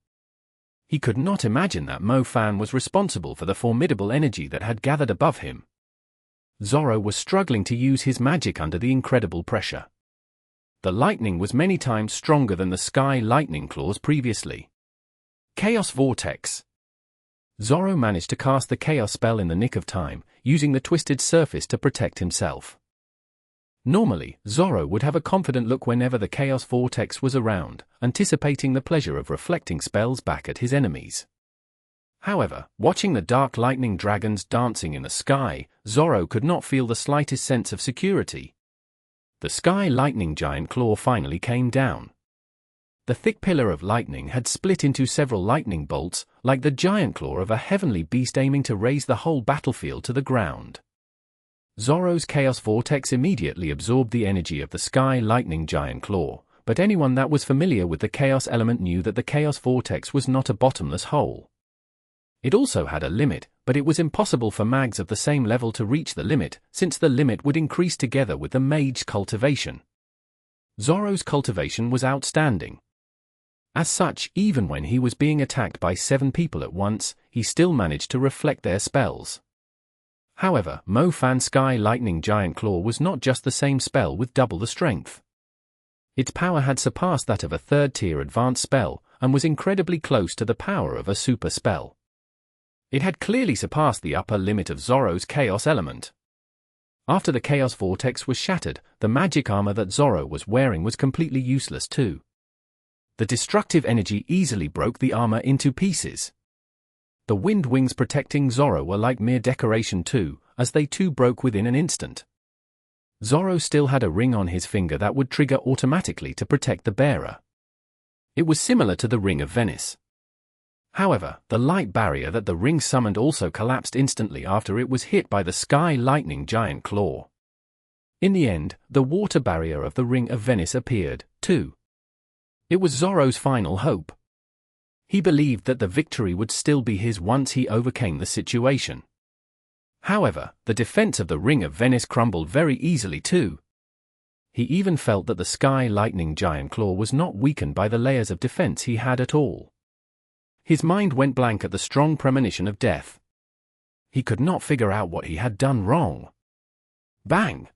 He could not imagine that Mo Fan was responsible for the formidable energy that had gathered above him. Zorro was struggling to use his magic under the incredible pressure. The lightning was many times stronger than the sky lightning claws previously. Chaos Vortex. Zorro managed to cast the chaos spell in the nick of time, using the twisted surface to protect himself. Normally, Zorro would have a confident look whenever the chaos vortex was around, anticipating the pleasure of reflecting spells back at his enemies. However, watching the dark lightning dragons dancing in the sky, Zorro could not feel the slightest sense of security. The sky lightning giant claw finally came down. The thick pillar of lightning had split into several lightning bolts, like the giant claw of a heavenly beast aiming to raise the whole battlefield to the ground. Zorro's chaos vortex immediately absorbed the energy of the sky lightning giant claw, but anyone that was familiar with the chaos element knew that the chaos vortex was not a bottomless hole. It also had a limit, but it was impossible for mags of the same level to reach the limit, since the limit would increase together with the Mage cultivation. Zorro's cultivation was outstanding. As such, even when he was being attacked by 7 people at once, he still managed to reflect their spells. However, Mo Fan's Sky Lightning Giant Claw was not just the same spell with double the strength. Its power had surpassed that of a 3rd-tier advanced spell, and was incredibly close to the power of a super spell. It had clearly surpassed the upper limit of Zorro's Chaos element. After the Chaos Vortex was shattered, the magic armor that Zorro was wearing was completely useless too. The destructive energy easily broke the armor into pieces. The wind wings protecting Zorro were like mere decoration too, as they too broke within an instant. Zorro still had a ring on his finger that would trigger automatically to protect the bearer. It was similar to the Ring of Venice. However, the light barrier that the ring summoned also collapsed instantly after it was hit by the Sky Lightning Giant Claw. In the end, the water barrier of the Ring of Venice appeared, too. It was Zorro's final hope. He believed that the victory would still be his once he overcame the situation. However, the defense of the Ring of Venice crumbled very easily too. He even felt that the Sky Lightning Giant Claw was not weakened by the layers of defense he had at all. His mind went blank at the strong premonition of death. He could not figure out what he had done wrong. Bang!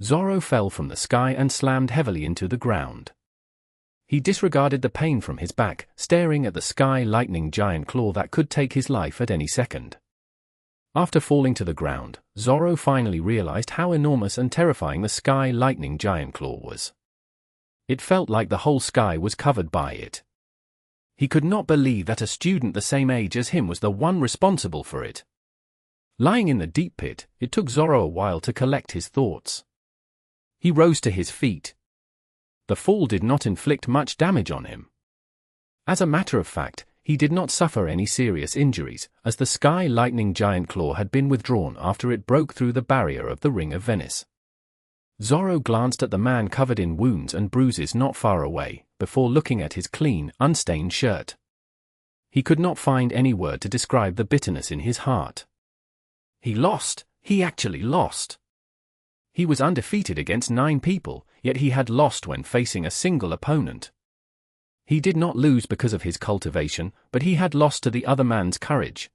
Zorro fell from the sky and slammed heavily into the ground. He disregarded the pain from his back, staring at the Sky Lightning Giant Claw that could take his life at any second. After falling to the ground, Zorro finally realized how enormous and terrifying the Sky Lightning Giant Claw was. It felt like the whole sky was covered by it. He could not believe that a student the same age as him was the one responsible for it. Lying in the deep pit, it took Zorro a while to collect his thoughts. He rose to his feet. The fall did not inflict much damage on him. As a matter of fact, he did not suffer any serious injuries, as the Sky Lightning Giant Claw had been withdrawn after it broke through the barrier of the Ring of Venice. Zorro glanced at the man covered in wounds and bruises not far away, before looking at his clean, unstained shirt. He could not find any word to describe the bitterness in his heart. He lost. He actually lost. He was undefeated against 9 people, yet he had lost when facing a single opponent. He did not lose because of his cultivation, but he had lost to the other man's courage.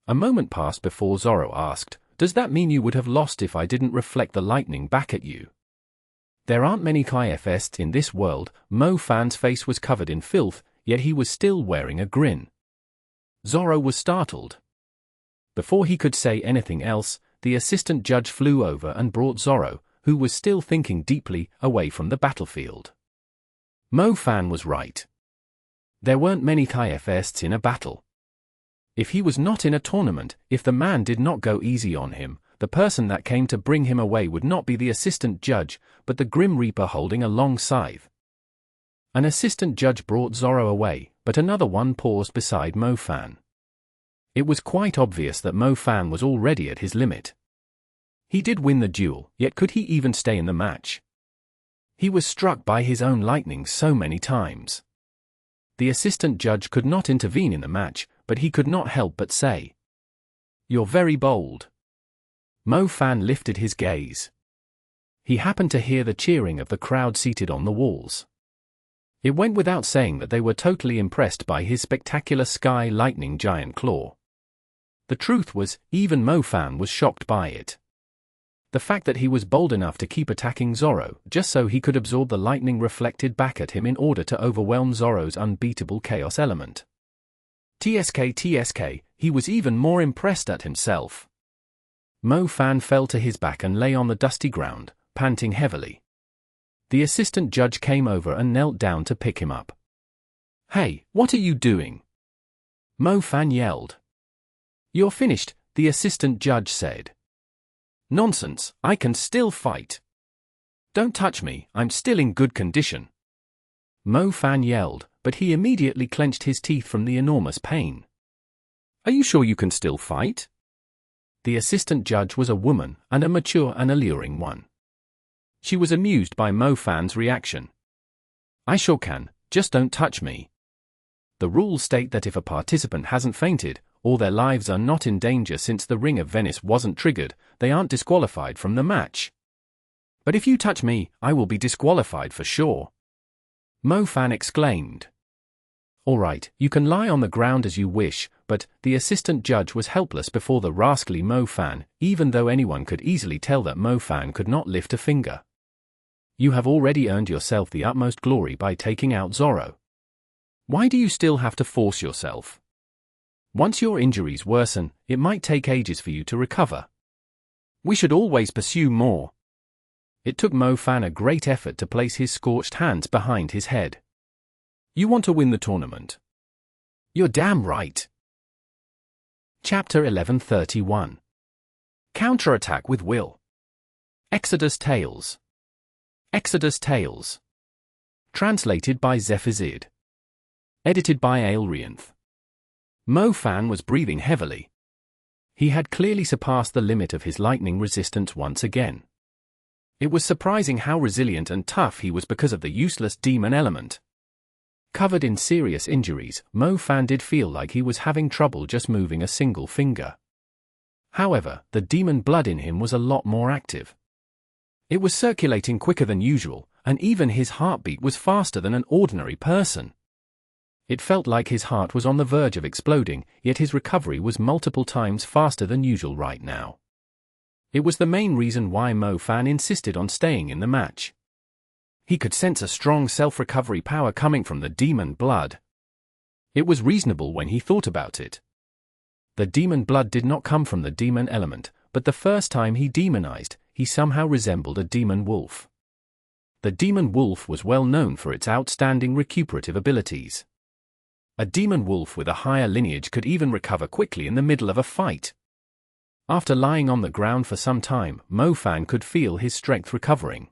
A moment passed before Zorro asked, "Does that mean you would have lost if I didn't reflect the lightning back at you?" There aren't many KFSs in this world. Mo Fan's face was covered in filth, yet he was still wearing a grin. Zorro was startled. Before he could say anything else, the assistant judge flew over and brought Zorro, who was still thinking deeply, away from the battlefield. Mo Fan was right. There weren't many KFSs in a battle. If he was not in a tournament, if the man did not go easy on him, the person that came to bring him away would not be the assistant judge, but the Grim Reaper holding a long scythe. An assistant judge brought Zorro away, but another one paused beside Mo Fan. It was quite obvious that Mo Fan was already at his limit. He did win the duel, yet could he even stay in the match? He was struck by his own lightning so many times. The assistant judge could not intervene in the match, but he could not help but say, "You're very bold." Mo Fan lifted his gaze. He happened to hear the cheering of the crowd seated on the walls. It went without saying that they were totally impressed by his spectacular Sky Lightning Giant Claw. The truth was, even Mo Fan was shocked by it. The fact that he was bold enough to keep attacking Zorro, just so he could absorb the lightning reflected back at him in order to overwhelm Zorro's unbeatable chaos element. TSK, he was even more impressed at himself. Mo Fan fell to his back and lay on the dusty ground, panting heavily. The assistant judge came over and knelt down to pick him up. "Hey, what are you doing?" Mo Fan yelled. "You're finished," the assistant judge said. "Nonsense, I can still fight. Don't touch me, I'm still in good condition." Mo Fan yelled, but he immediately clenched his teeth from the enormous pain. "Are you sure you can still fight?" The assistant judge was a woman, and a mature and alluring one. She was amused by Mo Fan's reaction. "I sure can, just don't touch me. The rules state that if a participant hasn't fainted, or their lives are not in danger since the Ring of Venice wasn't triggered, they aren't disqualified from the match. But if you touch me, I will be disqualified for sure." Mo Fan exclaimed. All right, you can lie on the ground as you wish, but the assistant judge was helpless before the rascally Mo Fan, even though anyone could easily tell that Mo Fan could not lift a finger. You have already earned yourself the utmost glory by taking out Zorro. Why do you still have to force yourself? Once your injuries worsen, it might take ages for you to recover. We should always pursue more. It took Mo Fan a great effort to place his scorched hands behind his head. You want to win the tournament? You're damn right. Chapter 1131. Counterattack with Will. Exodus Tales. Exodus Tales. Translated by Zephazid. Edited by Aelrianth. Mo Fan was breathing heavily. He had clearly surpassed the limit of his lightning resistance once again. It was surprising how resilient and tough he was because of the useless demon element. Covered in serious injuries, Mo Fan did feel like he was having trouble just moving a single finger. However, the demon blood in him was a lot more active. It was circulating quicker than usual, and even his heartbeat was faster than an ordinary person. It felt like his heart was on the verge of exploding, yet his recovery was multiple times faster than usual right now. It was the main reason why Mo Fan insisted on staying in the match. He could sense a strong self-recovery power coming from the demon blood. It was reasonable when he thought about it. The demon blood did not come from the demon element, but the first time he demonized, he somehow resembled a demon wolf. The demon wolf was well known for its outstanding recuperative abilities. A demon wolf with a higher lineage could even recover quickly in the middle of a fight. After lying on the ground for some time, Mo Fan could feel his strength recovering.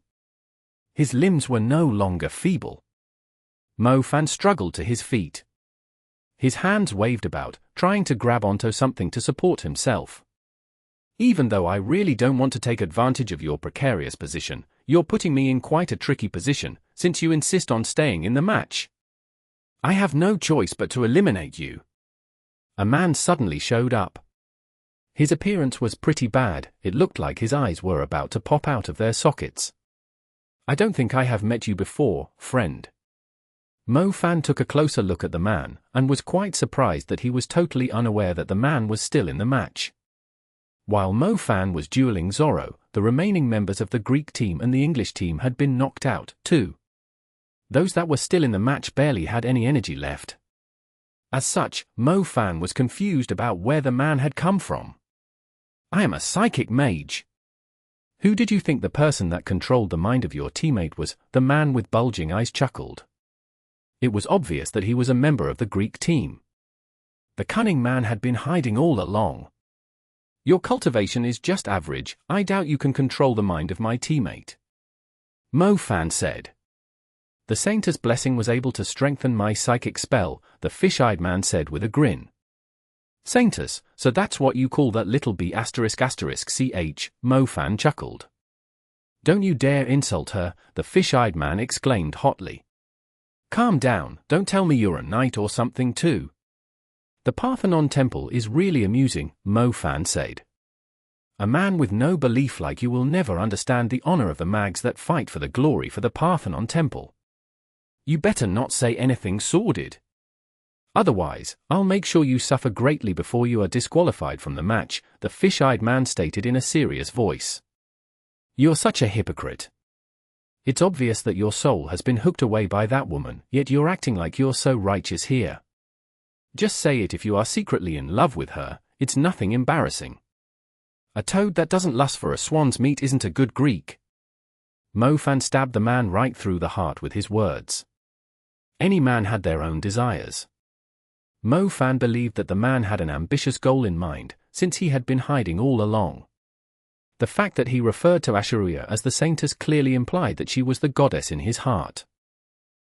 His limbs were no longer feeble. Mo Fan struggled to his feet. His hands waved about, trying to grab onto something to support himself. Even though I really don't want to take advantage of your precarious position, you're putting me in quite a tricky position, since you insist on staying in the match. I have no choice but to eliminate you. A man suddenly showed up. His appearance was pretty bad, it looked like his eyes were about to pop out of their sockets. I don't think I have met you before, friend. Mo Fan took a closer look at the man, and was quite surprised that he was totally unaware that the man was still in the match. While Mo Fan was dueling Zorro, the remaining members of the Greek team and the English team had been knocked out, too. Those that were still in the match barely had any energy left. As such, Mo Fan was confused about where the man had come from. I am a psychic mage. Who did you think the person that controlled the mind of your teammate was? The man with bulging eyes chuckled. It was obvious that he was a member of the Greek team. The cunning man had been hiding all along. Your cultivation is just average, I doubt you can control the mind of my teammate. Mo Fan said. The Saint's blessing was able to strengthen my psychic spell, the fish-eyed man said with a grin. Saintus, so that's what you call that little b*******ch, Mo Fan chuckled. Don't you dare insult her, the fish-eyed man exclaimed hotly. Calm down, don't tell me you're a knight or something too. The Parthenon temple is really amusing, Mo Fan said. A man with no belief like you will never understand the honor of the mags that fight for the glory for the Parthenon temple. You better not say anything sordid. Otherwise, I'll make sure you suffer greatly before you are disqualified from the match, the fish-eyed man stated in a serious voice. You're such a hypocrite. It's obvious that your soul has been hooked away by that woman, yet you're acting like you're so righteous here. Just say it if you are secretly in love with her, it's nothing embarrassing. A toad that doesn't lust for a swan's meat isn't a good Greek. Mo Fan stabbed the man right through the heart with his words. Any man had their own desires. Mo Fan believed that the man had an ambitious goal in mind, since he had been hiding all along. The fact that he referred to Asha'ruiya as the Saintess clearly implied that she was the goddess in his heart.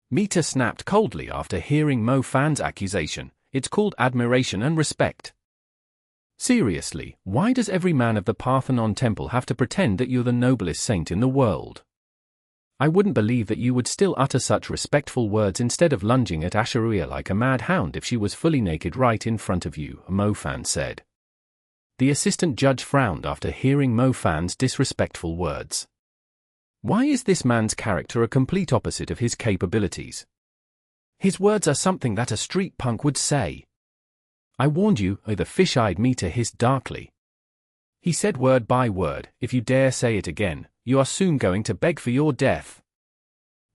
Mita snapped coldly after hearing Mo Fan's accusation. It's called admiration and respect. Seriously, why does every man of the Parthenon temple have to pretend that you're the noblest saint in the world? I wouldn't believe that you would still utter such respectful words instead of lunging at Asha'ruiya like a mad hound if she was fully naked right in front of you, Mo Fan said. The assistant judge frowned after hearing Mo Fan's disrespectful words. Why is this man's character a complete opposite of his capabilities? His words are something that a street punk would say. I warned you, the fish-eyed meter hissed darkly. He said word by word, if you dare say it again, you are soon going to beg for your death.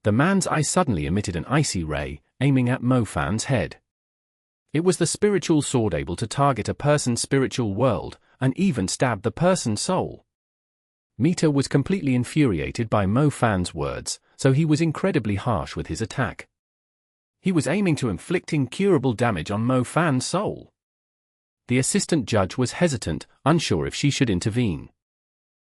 The man's eye suddenly emitted an icy ray, aiming at Mo Fan's head. It was the spiritual sword able to target a person's spiritual world, and even stab the person's soul. Mita was completely infuriated by Mo Fan's words, so he was incredibly harsh with his attack. He was aiming to inflict incurable damage on Mo Fan's soul. The assistant judge was hesitant, unsure if she should intervene.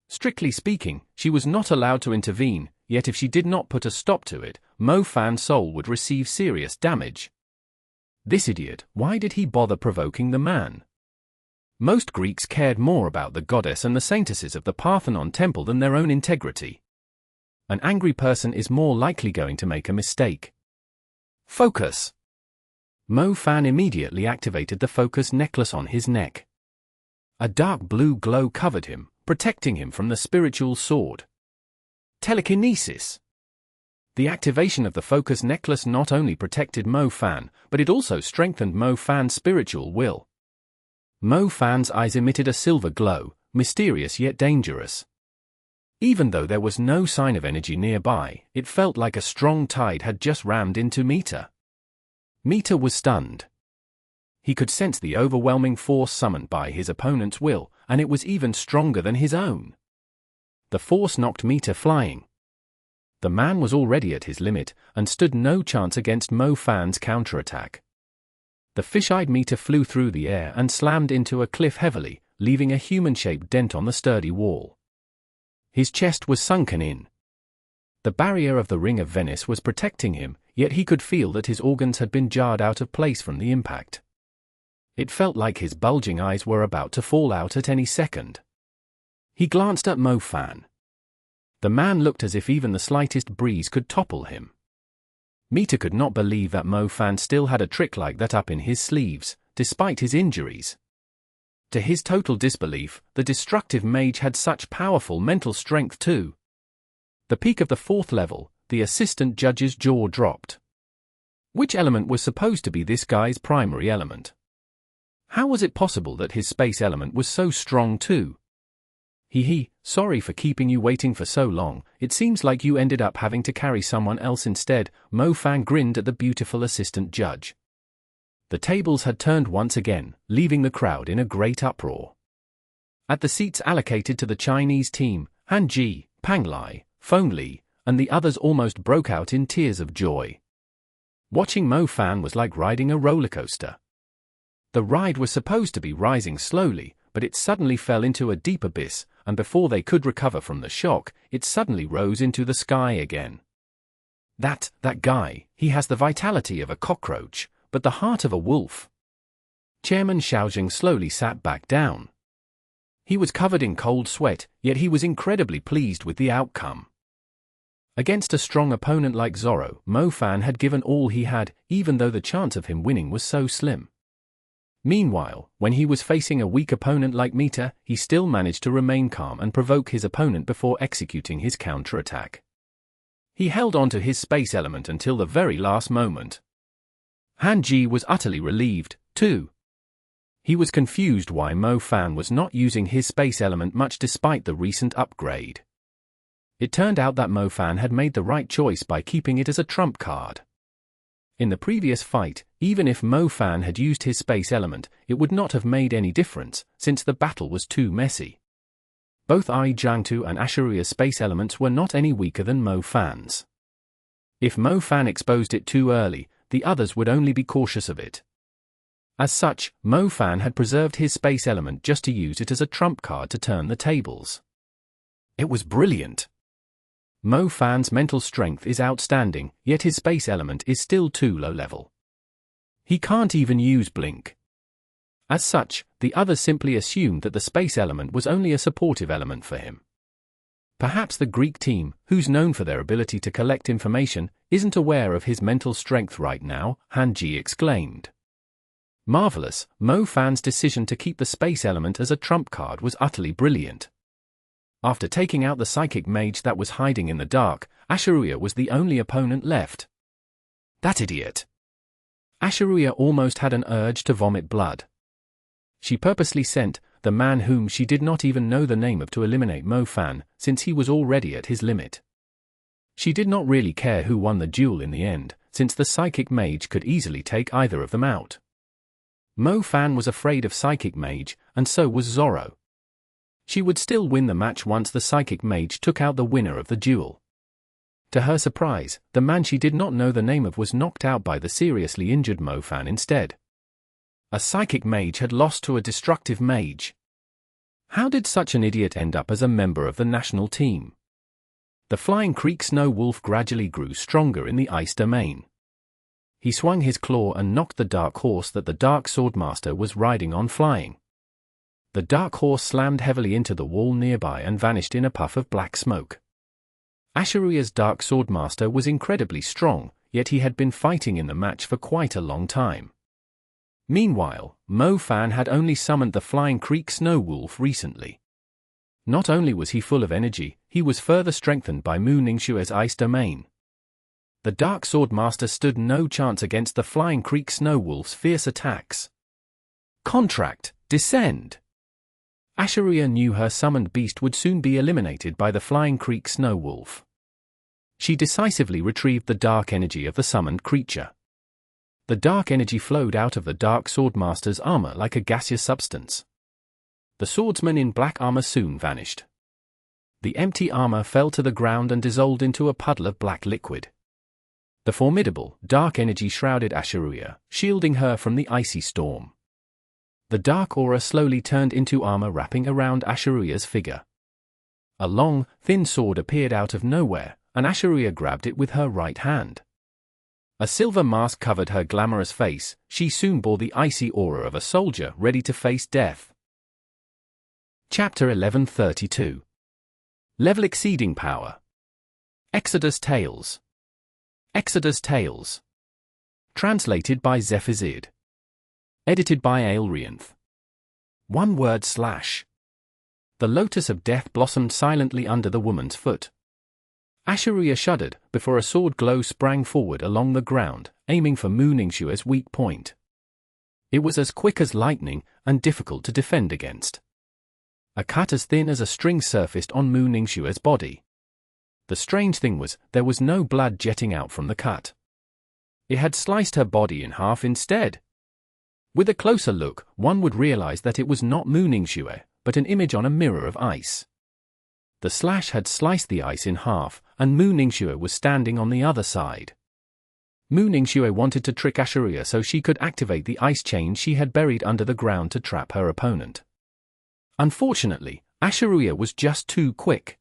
Strictly speaking, she was not allowed to intervene, yet if she did not put a stop to it, Mo Fan's soul would receive serious damage. This idiot, why did he bother provoking the man? Most Greeks cared more about the goddess and the saintesses of the Parthenon temple than their own integrity. An angry person is more likely going to make a mistake. Focus! Mo Fan immediately activated the focus necklace on his neck. A dark blue glow covered him, protecting him from the spiritual sword. Telekinesis! The activation of the focus necklace not only protected Mo Fan, but it also strengthened Mo Fan's spiritual will. Mo Fan's eyes emitted a silver glow, mysterious yet dangerous. Even though there was no sign of energy nearby, it felt like a strong tide had just rammed into Mita. Mita was stunned. He could sense the overwhelming force summoned by his opponent's will, and it was even stronger than his own. The force knocked Mita flying. The man was already at his limit, and stood no chance against Mo Fan's counterattack. The fish-eyed Mita flew through the air and slammed into a cliff heavily, leaving a human-shaped dent on the sturdy wall. His chest was sunken in. The barrier of the Ring of Venice was protecting him, yet he could feel that his organs had been jarred out of place from the impact. It felt like his bulging eyes were about to fall out at any second. He glanced at Mo Fan. The man looked as if even the slightest breeze could topple him. Mita could not believe that Mo Fan still had a trick like that up in his sleeves, despite his injuries. To his total disbelief, the destructive mage had such powerful mental strength too. The peak of the 4th level, the assistant judge's jaw dropped. Which element was supposed to be this guy's primary element? How was it possible that his space element was so strong too? Sorry for keeping you waiting for so long, it seems like you ended up having to carry someone else instead, Mo Fan grinned at the beautiful assistant judge. The tables had turned once again, leaving the crowd in a great uproar. At the seats allocated to the Chinese team, Han Ji, Pang Lai, Feng Li, and the others almost broke out in tears of joy. Watching Mo Fan was like riding a roller coaster. The ride was supposed to be rising slowly, but it suddenly fell into a deep abyss, and before they could recover from the shock, it suddenly rose into the sky again. That guy, he has the vitality of a cockroach, but the heart of a wolf. Chairman Xiaojing slowly sat back down. He was covered in cold sweat, yet he was incredibly pleased with the outcome. Against a strong opponent like Zorro, Mo Fan had given all he had, even though the chance of him winning was so slim. Meanwhile, when he was facing a weak opponent like Mita, he still managed to remain calm and provoke his opponent before executing his counterattack. He held on to his space element until the very last moment. Han Ji was utterly relieved, too. He was confused why Mo Fan was not using his space element much despite the recent upgrade. It turned out that Mo Fan had made the right choice by keeping it as a trump card. In the previous fight, even if Mo Fan had used his space element, it would not have made any difference, since the battle was too messy. Both Jiangtu and Asha'ruiya's space elements were not any weaker than Mo Fan's. If Mo Fan exposed it too early, the others would only be cautious of it. As such, Mo Fan had preserved his space element just to use it as a trump card to turn the tables. It was brilliant. Mo Fan's mental strength is outstanding, yet his space element is still too low level. He can't even use blink. As such, the others simply assumed that the space element was only a supportive element for him. Perhaps the Greek team, who's known for their ability to collect information, isn't aware of his mental strength right now, Han Ji exclaimed. Marvelous, Mo Fan's decision to keep the space element as a trump card was utterly brilliant. After taking out the psychic mage that was hiding in the dark, Asha'ruiya was the only opponent left. That idiot! Asha'ruiya almost had an urge to vomit blood. She purposely sent the man whom she did not even know the name of to eliminate Mo Fan, since he was already at his limit. She did not really care who won the duel in the end, since the psychic mage could easily take either of them out. Mo Fan was afraid of psychic mage, and so was Zorro. She would still win the match once the psychic mage took out the winner of the duel. To her surprise, the man she did not know the name of was knocked out by the seriously injured Mo Fan instead. A psychic mage had lost to a destructive mage. How did such an idiot end up as a member of the national team? The Flying Creek Snow Wolf gradually grew stronger in the ice domain. He swung his claw and knocked the dark horse that the Dark Swordmaster was riding on flying. The dark horse slammed heavily into the wall nearby and vanished in a puff of black smoke. Asha'ruiya's Dark Swordmaster was incredibly strong, yet he had been fighting in the match for quite a long time. Meanwhile, Mo Fan had only summoned the Flying Creek Snow Wolf recently. Not only was he full of energy, he was further strengthened by Mu Ningxue's ice domain. The Dark Swordmaster stood no chance against the Flying Creek Snow Wolf's fierce attacks. Contract, descend! Asha'ruiya knew her summoned beast would soon be eliminated by the Flying Creek Snow Wolf. She decisively retrieved the dark energy of the summoned creature. The dark energy flowed out of the Dark Swordmaster's armor like a gaseous substance. The swordsman in black armor soon vanished. The empty armor fell to the ground and dissolved into a puddle of black liquid. The formidable, dark energy shrouded Asha'ruiya, shielding her from the icy storm. The dark aura slowly turned into armor wrapping around Asha'ruiya's figure. A long, thin sword appeared out of nowhere, and Asha'ruiya grabbed it with her right hand. A silver mask covered her glamorous face. She soon bore the icy aura of a soldier ready to face death. Chapter 1132. Level Exceeding Power. Exodus Tales. Exodus Tales. Translated by Zephizid. Edited by Aelrianth. One word / The lotus of death blossomed silently under the woman's foot. Asha'ruiya shuddered before a sword glow sprang forward along the ground, aiming for Mu Ningxue's weak point. It was as quick as lightning and difficult to defend against. A cut as thin as a string surfaced on Mu Ningxue's body. The strange thing was, there was no blood jetting out from the cut. It had sliced her body in half instead. With a closer look, one would realize that it was not Mu Ningxue, but an image on a mirror of ice. The slash had sliced the ice in half, and Mu Ningxue was standing on the other side. Mu Ningxue wanted to trick Asha'ruiya so she could activate the ice chain she had buried under the ground to trap her opponent. Unfortunately, Asha'ruiya was just too quick.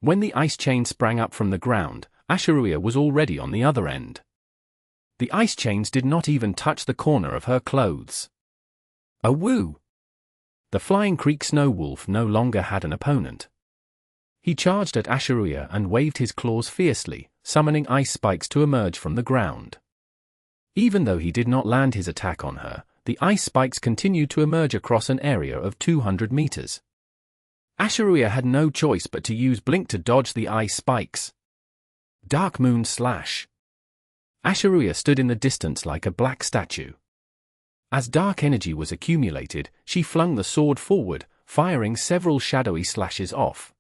When the ice chain sprang up from the ground, Asha'ruiya was already on the other end. The ice chains did not even touch the corner of her clothes. A woo! The Flying Creek Snow Wolf no longer had an opponent. He charged at Asha'ruiya and waved his claws fiercely, summoning ice spikes to emerge from the ground. Even though he did not land his attack on her, the ice spikes continued to emerge across an area of 200 meters. Asha'ruiya had no choice but to use Blink to dodge the ice spikes. Dark Moon Slash. Asha'ruiya stood in the distance like a black statue. As dark energy was accumulated, she flung the sword forward, firing several shadowy slashes off.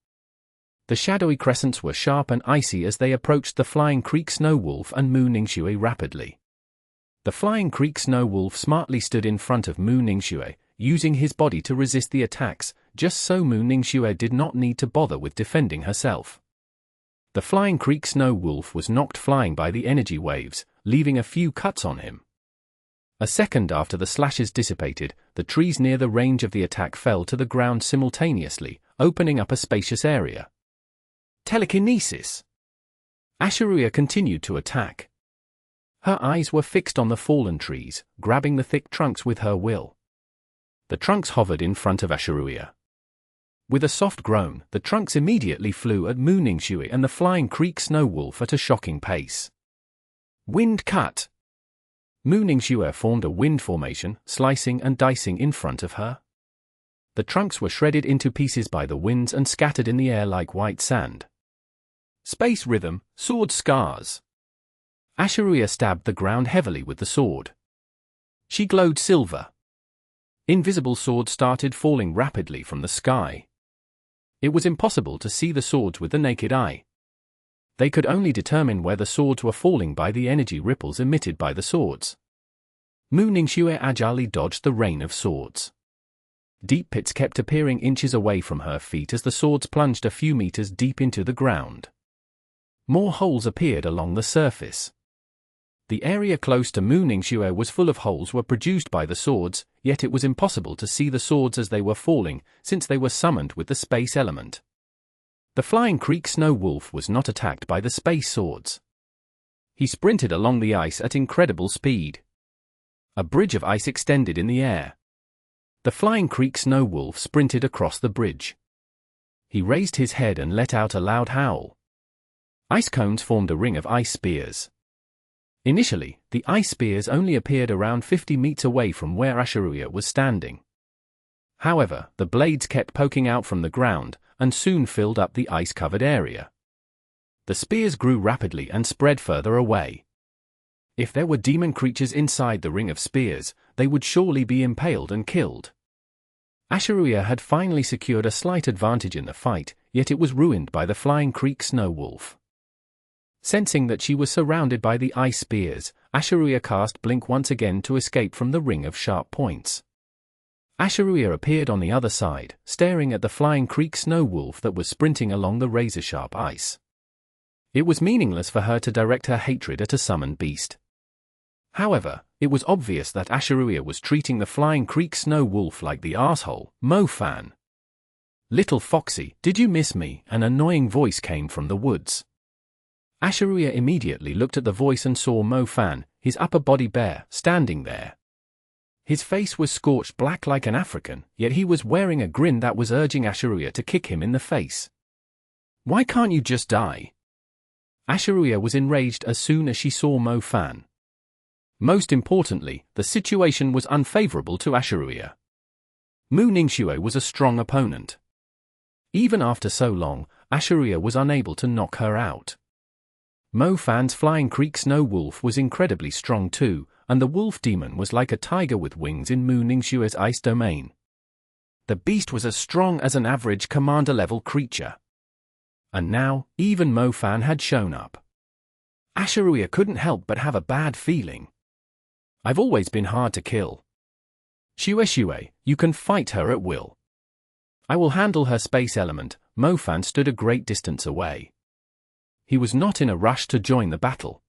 The shadowy crescents were sharp and icy as they approached the Flying Creek Snow Wolf and Mu Ningxue rapidly. The Flying Creek Snow Wolf smartly stood in front of Mu Ningxue, using his body to resist the attacks, just so Mu Ningxue did not need to bother with defending herself. The Flying Creek Snow Wolf was knocked flying by the energy waves, leaving a few cuts on him. A second after the slashes dissipated, the trees near the range of the attack fell to the ground simultaneously, opening up a spacious area. Telekinesis. Asha'ruiya continued to attack. Her eyes were fixed on the fallen trees, grabbing the thick trunks with her will. The trunks hovered in front of Asha'ruiya. With a soft groan, the trunks immediately flew at Mu Ningxue and the Flying Creek Snow Wolf at a shocking pace. Wind cut. Mu Ningxue formed a wind formation, slicing and dicing in front of her. The trunks were shredded into pieces by the winds and scattered in the air like white sand. Space rhythm, sword scars. Asha'ruiya stabbed the ground heavily with the sword. She glowed silver. Invisible swords started falling rapidly from the sky. It was impossible to see the swords with the naked eye. They could only determine where the swords were falling by the energy ripples emitted by the swords. Muningshue agilely dodged the rain of swords. Deep pits kept appearing inches away from her feet as the swords plunged a few meters deep into the ground. More holes appeared along the surface. The area close to Muningshue was full of holes were produced by the swords, yet it was impossible to see the swords as they were falling, since they were summoned with the space element. The Flying Creek Snow Wolf was not attacked by the space swords. He sprinted along the ice at incredible speed. A bridge of ice extended in the air. The Flying Creek Snow Wolf sprinted across the bridge. He raised his head and let out a loud howl. Ice cones formed a ring of ice spears. Initially, the ice spears only appeared around 50 meters away from where Asha'ruiya was standing. However, the blades kept poking out from the ground, and soon filled up the ice-covered area. The spears grew rapidly and spread further away. If there were demon creatures inside the ring of spears, they would surely be impaled and killed. Asha'ruiya had finally secured a slight advantage in the fight, yet it was ruined by the Flying Creek Snow Wolf. Sensing that she was surrounded by the ice spears, Asha'ruiya cast Blink once again to escape from the ring of sharp points. Asha'ruiya appeared on the other side, staring at the Flying Creek Snow Wolf that was sprinting along the razor-sharp ice. It was meaningless for her to direct her hatred at a summoned beast. However, it was obvious that Asha'ruiya was treating the Flying Creek Snow Wolf like the arsehole, Mo-fan. "Little Foxy, did you miss me?" An annoying voice came from the woods. Asha'ruiya immediately looked at the voice and saw Mo-fan, his upper body bare, standing there. His face was scorched black like an African, yet he was wearing a grin that was urging Asha'ruiya to kick him in the face. "Why can't you just die?" Asha'ruiya was enraged as soon as she saw Mo-fan. Most importantly, the situation was unfavorable to Asha'ruiya. Muningshue was a strong opponent. Even after so long, Asha'ruiya was unable to knock her out. Mo-fan's Flying Creek Snow Wolf was incredibly strong too, and the wolf demon was like a tiger with wings in Muningshue's ice domain. The beast was as strong as an average commander-level creature. And now, even Mo-fan had shown up. Asha'ruiya couldn't help but have a bad feeling. "I've always been hard to kill. Shue, you can fight her at will. I will handle her space element." Mo-fan stood a great distance away. He was not in a rush to join the battle.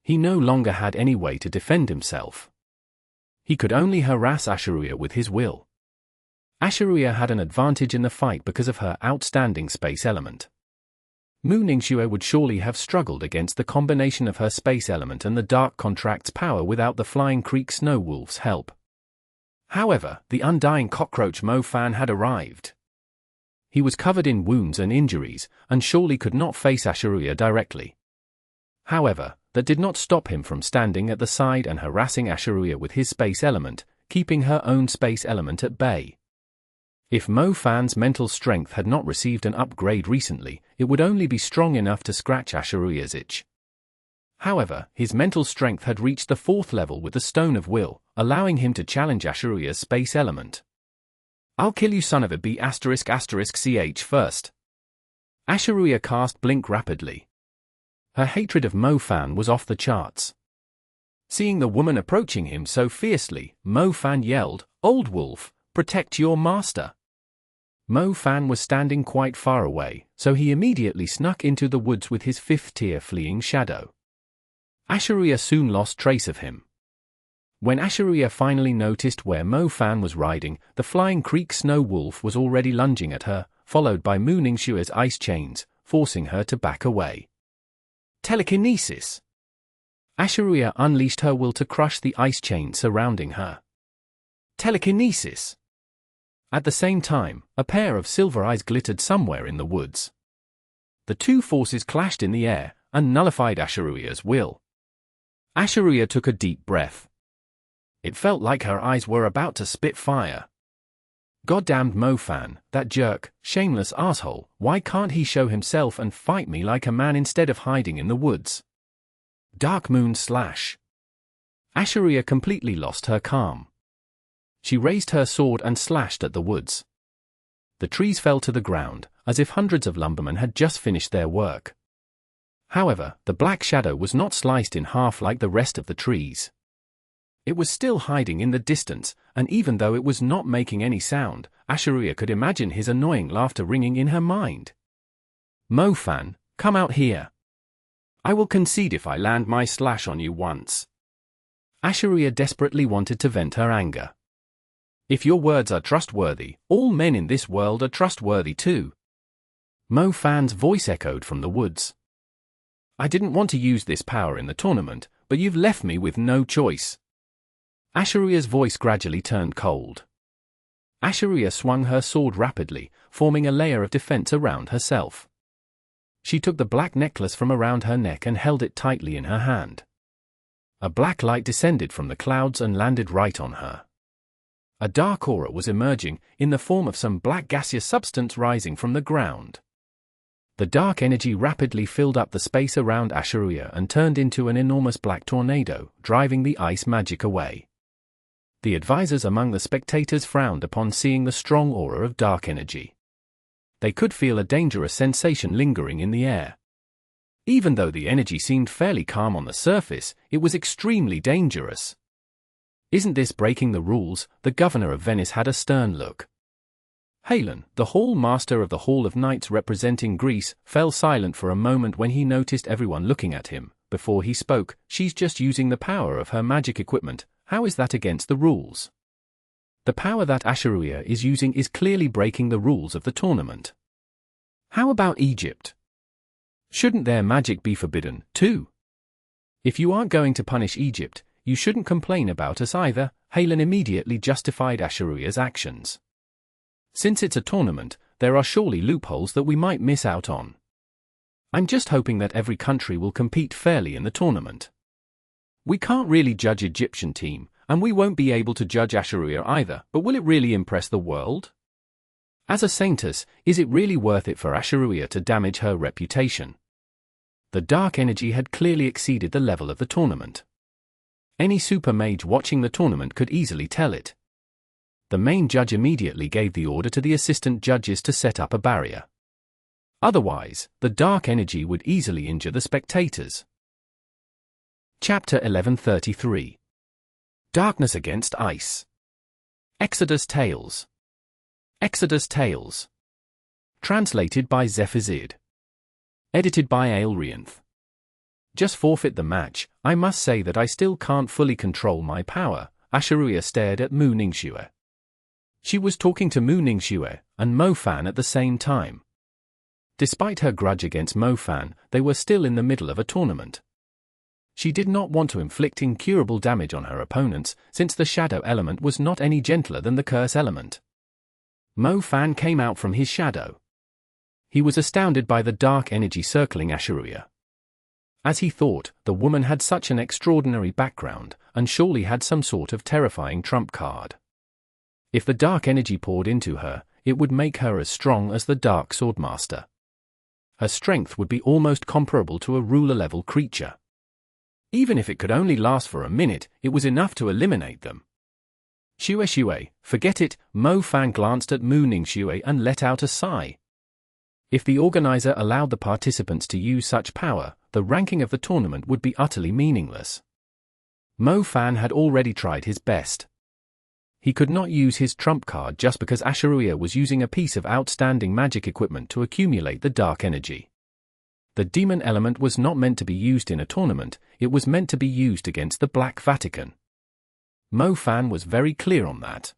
He no longer had any way to defend himself. He could only harass Asha'ruiya with his will. Asha'ruiya had an advantage in the fight because of her outstanding space element. Muningshue would surely have struggled against the combination of her space element and the Dark Contract's power without the Flying Creek Snow Wolf's help. However, the undying cockroach Mo-fan had arrived. He was covered in wounds and injuries, and surely could not face Asha'ruiya directly. However, that did not stop him from standing at the side and harassing Asha'ruiya with his space element, keeping her own space element at bay. If Mo-fan's mental strength had not received an upgrade recently, it would only be strong enough to scratch Asha'ruiya's itch. However, his mental strength had reached the 4th level with the Stone of Will, allowing him to challenge Asha'ruiya's space element. "I'll kill you, son of a b***** ***ch first." Asha'ruiya cast Blink rapidly. Her hatred of Mo-fan was off the charts. Seeing the woman approaching him so fiercely, Mo-fan yelled, "Old wolf, protect your master." Mo-fan was standing quite far away, so he immediately snuck into the woods with his 5th-tier fleeing shadow. Asha'ruiya soon lost trace of him. When Asha'ruiya finally noticed where Mo-fan was riding, the Flying Creek Snow Wolf was already lunging at her, followed by Muningshue's ice chains, forcing her to back away. Telekinesis! Asha'ruiya unleashed her will to crush the ice chain surrounding her. Telekinesis! At the same time, a pair of silver eyes glittered somewhere in the woods. The two forces clashed in the air, and nullified Asha'ruiya's will. Asha'ruiya took a deep breath. It felt like her eyes were about to spit fire. Goddamned Mo-Fan, that jerk, shameless asshole, why can't he show himself and fight me like a man instead of hiding in the woods? Dark Moon Slash. Asha'ruiya completely lost her calm. She raised her sword and slashed at the woods. The trees fell to the ground, as if hundreds of lumbermen had just finished their work. However, the black shadow was not sliced in half like the rest of the trees. It was still hiding in the distance, and even though it was not making any sound, Asha'ruiya could imagine his annoying laughter ringing in her mind. Mo-Fan, come out here. I will concede if I land my slash on you once. Asha'ruiya desperately wanted to vent her anger. If your words are trustworthy, all men in this world are trustworthy too. Mo-Fan's voice echoed from the woods. I didn't want to use this power in the tournament, but you've left me with no choice. Asha'ruiya's voice gradually turned cold. Asha'ruiya swung her sword rapidly, forming a layer of defense around herself. She took the black necklace from around her neck and held it tightly in her hand. A black light descended from the clouds and landed right on her. A dark aura was emerging, in the form of some black gaseous substance rising from the ground. The dark energy rapidly filled up the space around Asha'ruiya and turned into an enormous black tornado, driving the ice magic away. The advisors among the spectators frowned upon seeing the strong aura of dark energy. They could feel a dangerous sensation lingering in the air. Even though the energy seemed fairly calm on the surface, it was extremely dangerous. Isn't this breaking the rules? The governor of Venice had a stern look. Hayla, the hall master of the Hall of Knights representing Greece, fell silent for a moment when he noticed everyone looking at him. Before he spoke, she's just using the power of her magic equipment. How is that against the rules? The power that Asha'ruiya is using is clearly breaking the rules of the tournament. How about Egypt? Shouldn't their magic be forbidden, too? If you aren't going to punish Egypt, you shouldn't complain about us either. Hayla immediately justified Asha'ruiya's actions. Since it's a tournament, there are surely loopholes that we might miss out on. I'm just hoping that every country will compete fairly in the tournament. We can't really judge Egyptian team, and we won't be able to judge Asha'ruiya either, but will it really impress the world? As a saintess, is it really worth it for Asha'ruiya to damage her reputation? The dark energy had clearly exceeded the level of the tournament. Any super mage watching the tournament could easily tell it. The main judge immediately gave the order to the assistant judges to set up a barrier. Otherwise, the dark energy would easily injure the spectators. Chapter 1133. Darkness against Ice. Exodus Tales. Exodus Tales. Translated by Zephazid. Edited by Aelrianth. Just forfeit the match. I must say that I still can't fully control my power. Asha'ruiya stared at Mu Ningxue. She was talking to Mu Ningxue and Mo-Fan at the same time. Despite her grudge against Mo-Fan, they were still in the middle of a tournament. She did not want to inflict incurable damage on her opponents, since the shadow element was not any gentler than the curse element. Mo-Fan came out from his shadow. He was astounded by the dark energy circling Asha'ruiya. As he thought, the woman had such an extraordinary background, and surely had some sort of terrifying trump card. If the dark energy poured into her, it would make her as strong as the Dark Swordmaster. Her strength would be almost comparable to a ruler-level creature. Even if it could only last for a minute, it was enough to eliminate them. Shue, forget it. Mo-Fan glanced at Mu Ningxue and let out a sigh. If the organizer allowed the participants to use such power, the ranking of the tournament would be utterly meaningless. Mo-Fan had already tried his best. He could not use his trump card just because Asha'ruiya was using a piece of outstanding magic equipment to accumulate the dark energy. The demon element was not meant to be used in a tournament, it was meant to be used against the Black Vatican. Mo-Fan was very clear on that.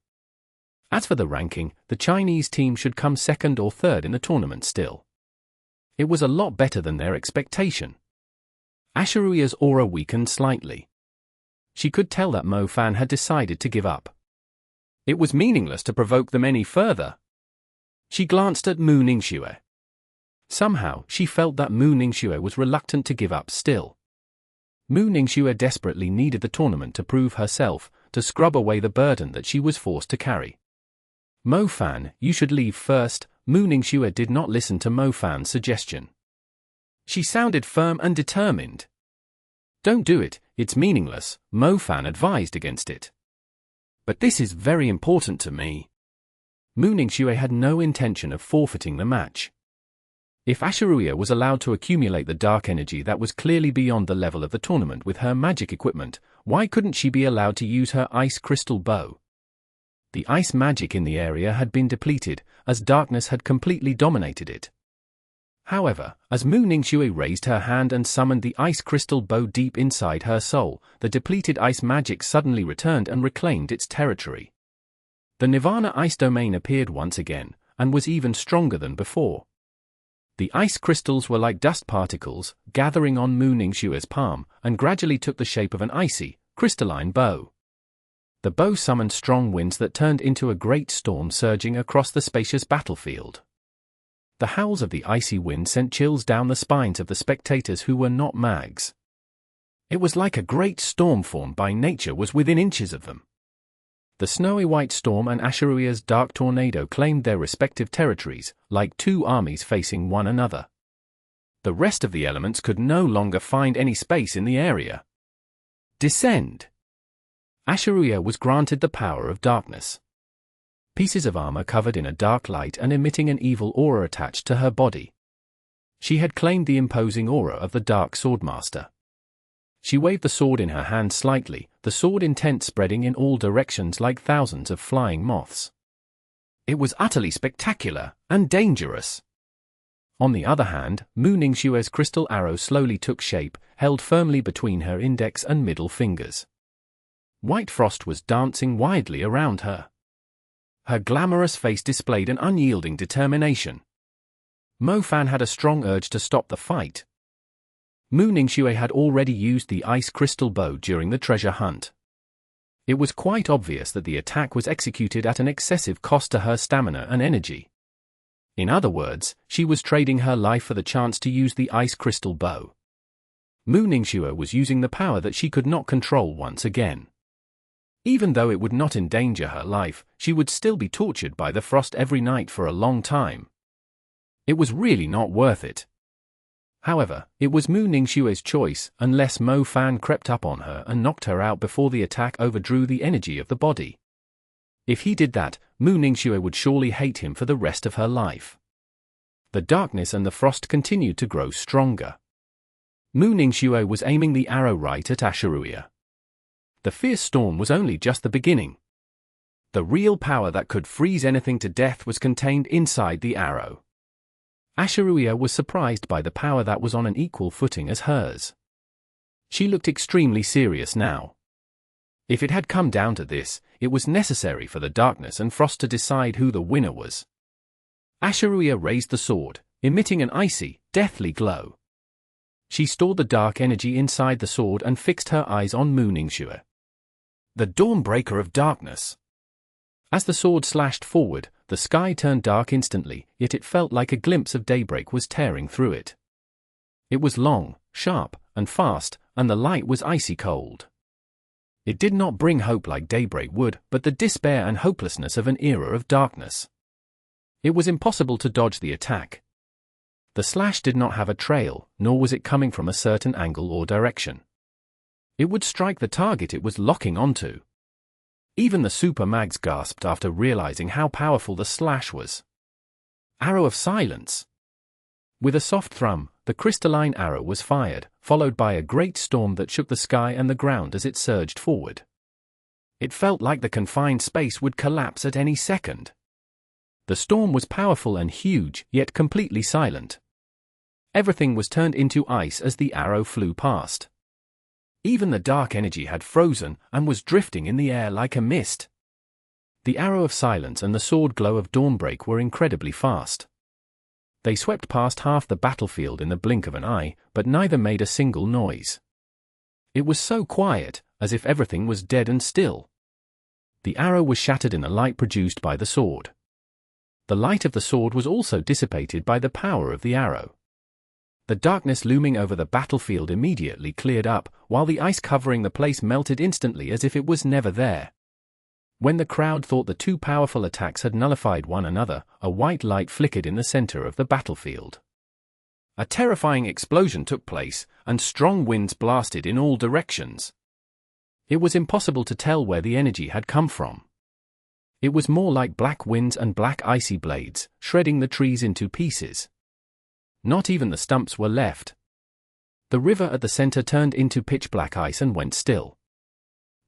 As for the ranking, the Chinese team should come second or third in the tournament still. It was a lot better than their expectation. Asha'ruiya's aura weakened slightly. She could tell that Mo-Fan had decided to give up. It was meaningless to provoke them any further. She glanced at Mu Ningxue. Somehow, she felt that Mu Ningxue was reluctant to give up still. Mu Ningxue desperately needed the tournament to prove herself, to scrub away the burden that she was forced to carry. Mo-fan, you should leave first. Mu Ningxue did not listen to Mo-fan's suggestion. She sounded firm and determined. Don't do it, it's meaningless, Mo-fan advised against it. But this is very important to me. Mu Ningxue had no intention of forfeiting the match. If Asha'ruiya was allowed to accumulate the dark energy that was clearly beyond the level of the tournament with her magic equipment, why couldn't she be allowed to use her ice crystal bow? The ice magic in the area had been depleted, as darkness had completely dominated it. However, as Mu Ningxue raised her hand and summoned the ice crystal bow deep inside her soul, the depleted ice magic suddenly returned and reclaimed its territory. The Nirvana ice domain appeared once again, and was even stronger than before. The ice crystals were like dust particles, gathering on Mu Ningxue's palm, and gradually took the shape of an icy, crystalline bow. The bow summoned strong winds that turned into a great storm surging across the spacious battlefield. The howls of the icy wind sent chills down the spines of the spectators who were not mags. It was like a great storm formed by nature was within inches of them. The snowy white storm and Asha'ruiya's dark tornado claimed their respective territories, like two armies facing one another. The rest of the elements could no longer find any space in the area. Descend! Asha'ruiya was granted the power of darkness. Pieces of armor covered in a dark light and emitting an evil aura attached to her body. She had claimed the imposing aura of the Dark Swordmaster. She waved the sword in her hand slightly, the sword intent spreading in all directions like thousands of flying moths. It was utterly spectacular and dangerous. On the other hand, Mu Ningxue's crystal arrow slowly took shape, held firmly between her index and middle fingers. White frost was dancing widely around her. Her glamorous face displayed an unyielding determination. Mo-fan had a strong urge to stop the fight. Mu Ningxue had already used the ice crystal bow during the treasure hunt. It was quite obvious that the attack was executed at an excessive cost to her stamina and energy. In other words, she was trading her life for the chance to use the ice crystal bow. Mu Ningxue was using the power that she could not control once again. Even though it would not endanger her life, she would still be tortured by the frost every night for a long time. It was really not worth it. However, it was Mu Ningxue's choice, unless Mo-fan crept up on her and knocked her out before the attack overdrew the energy of the body. If he did that, Mu Ningxue would surely hate him for the rest of her life. The darkness and the frost continued to grow stronger. Mu Ningxue was aiming the arrow right at Asha'ruiya. The fierce storm was only just the beginning. The real power that could freeze anything to death was contained inside the arrow. Asha'ruiya was surprised by the power that was on an equal footing as hers. She looked extremely serious now. If it had come down to this, it was necessary for the darkness and frost to decide who the winner was. Asha'ruiya raised the sword, emitting an icy, deathly glow. She stored the dark energy inside the sword and fixed her eyes on Mu Ningxue. The Dawnbreaker of Darkness. As the sword slashed forward, the sky turned dark instantly, yet it felt like a glimpse of daybreak was tearing through it. It was long, sharp, and fast, and the light was icy cold. It did not bring hope like daybreak would, but the despair and hopelessness of an era of darkness. It was impossible to dodge the attack. The slash did not have a trail, nor was it coming from a certain angle or direction. It would strike the target it was locking onto. Even the super mags gasped after realizing how powerful the slash was. Arrow of Silence. With a soft thrum, the crystalline arrow was fired, followed by a great storm that shook the sky and the ground as it surged forward. It felt like the confined space would collapse at any second. The storm was powerful and huge, yet completely silent. Everything was turned into ice as the arrow flew past. Even the dark energy had frozen and was drifting in the air like a mist. The Arrow of Silence and the Sword Glow of Dawnbreak were incredibly fast. They swept past half the battlefield in the blink of an eye, but neither made a single noise. It was so quiet, as if everything was dead and still. The arrow was shattered in the light produced by the sword. The light of the sword was also dissipated by the power of the arrow. The darkness looming over the battlefield immediately cleared up, while the ice covering the place melted instantly as if it was never there. When the crowd thought the two powerful attacks had nullified one another, a white light flickered in the center of the battlefield. A terrifying explosion took place, and strong winds blasted in all directions. It was impossible to tell where the energy had come from. It was more like black winds and black icy blades, shredding the trees into pieces. Not even the stumps were left. The river at the center turned into pitch-black ice and went still.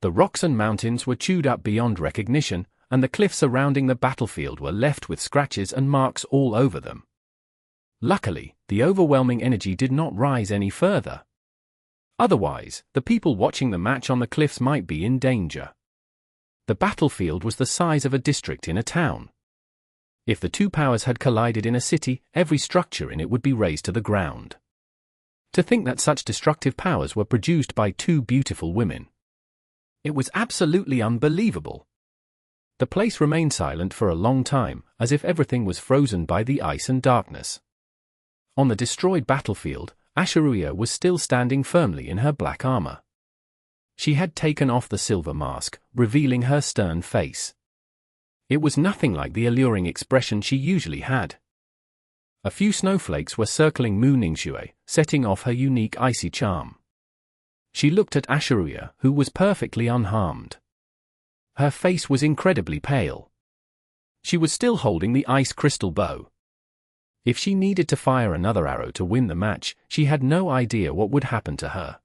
The rocks and mountains were chewed up beyond recognition, and the cliffs surrounding the battlefield were left with scratches and marks all over them. Luckily, the overwhelming energy did not rise any further. Otherwise, the people watching the match on the cliffs might be in danger. The battlefield was the size of a district in a town. If the two powers had collided in a city, every structure in it would be razed to the ground. To think that such destructive powers were produced by two beautiful women. It was absolutely unbelievable. The place remained silent for a long time, as if everything was frozen by the ice and darkness. On the destroyed battlefield, Asha'ruiya was still standing firmly in her black armor. She had taken off the silver mask, revealing her stern face. It was nothing like the alluring expression she usually had. A few snowflakes were circling Mu Ningxue, setting off her unique icy charm. She looked at Asha'ruiya, who was perfectly unharmed. Her face was incredibly pale. She was still holding the ice crystal bow. If she needed to fire another arrow to win the match, she had no idea what would happen to her.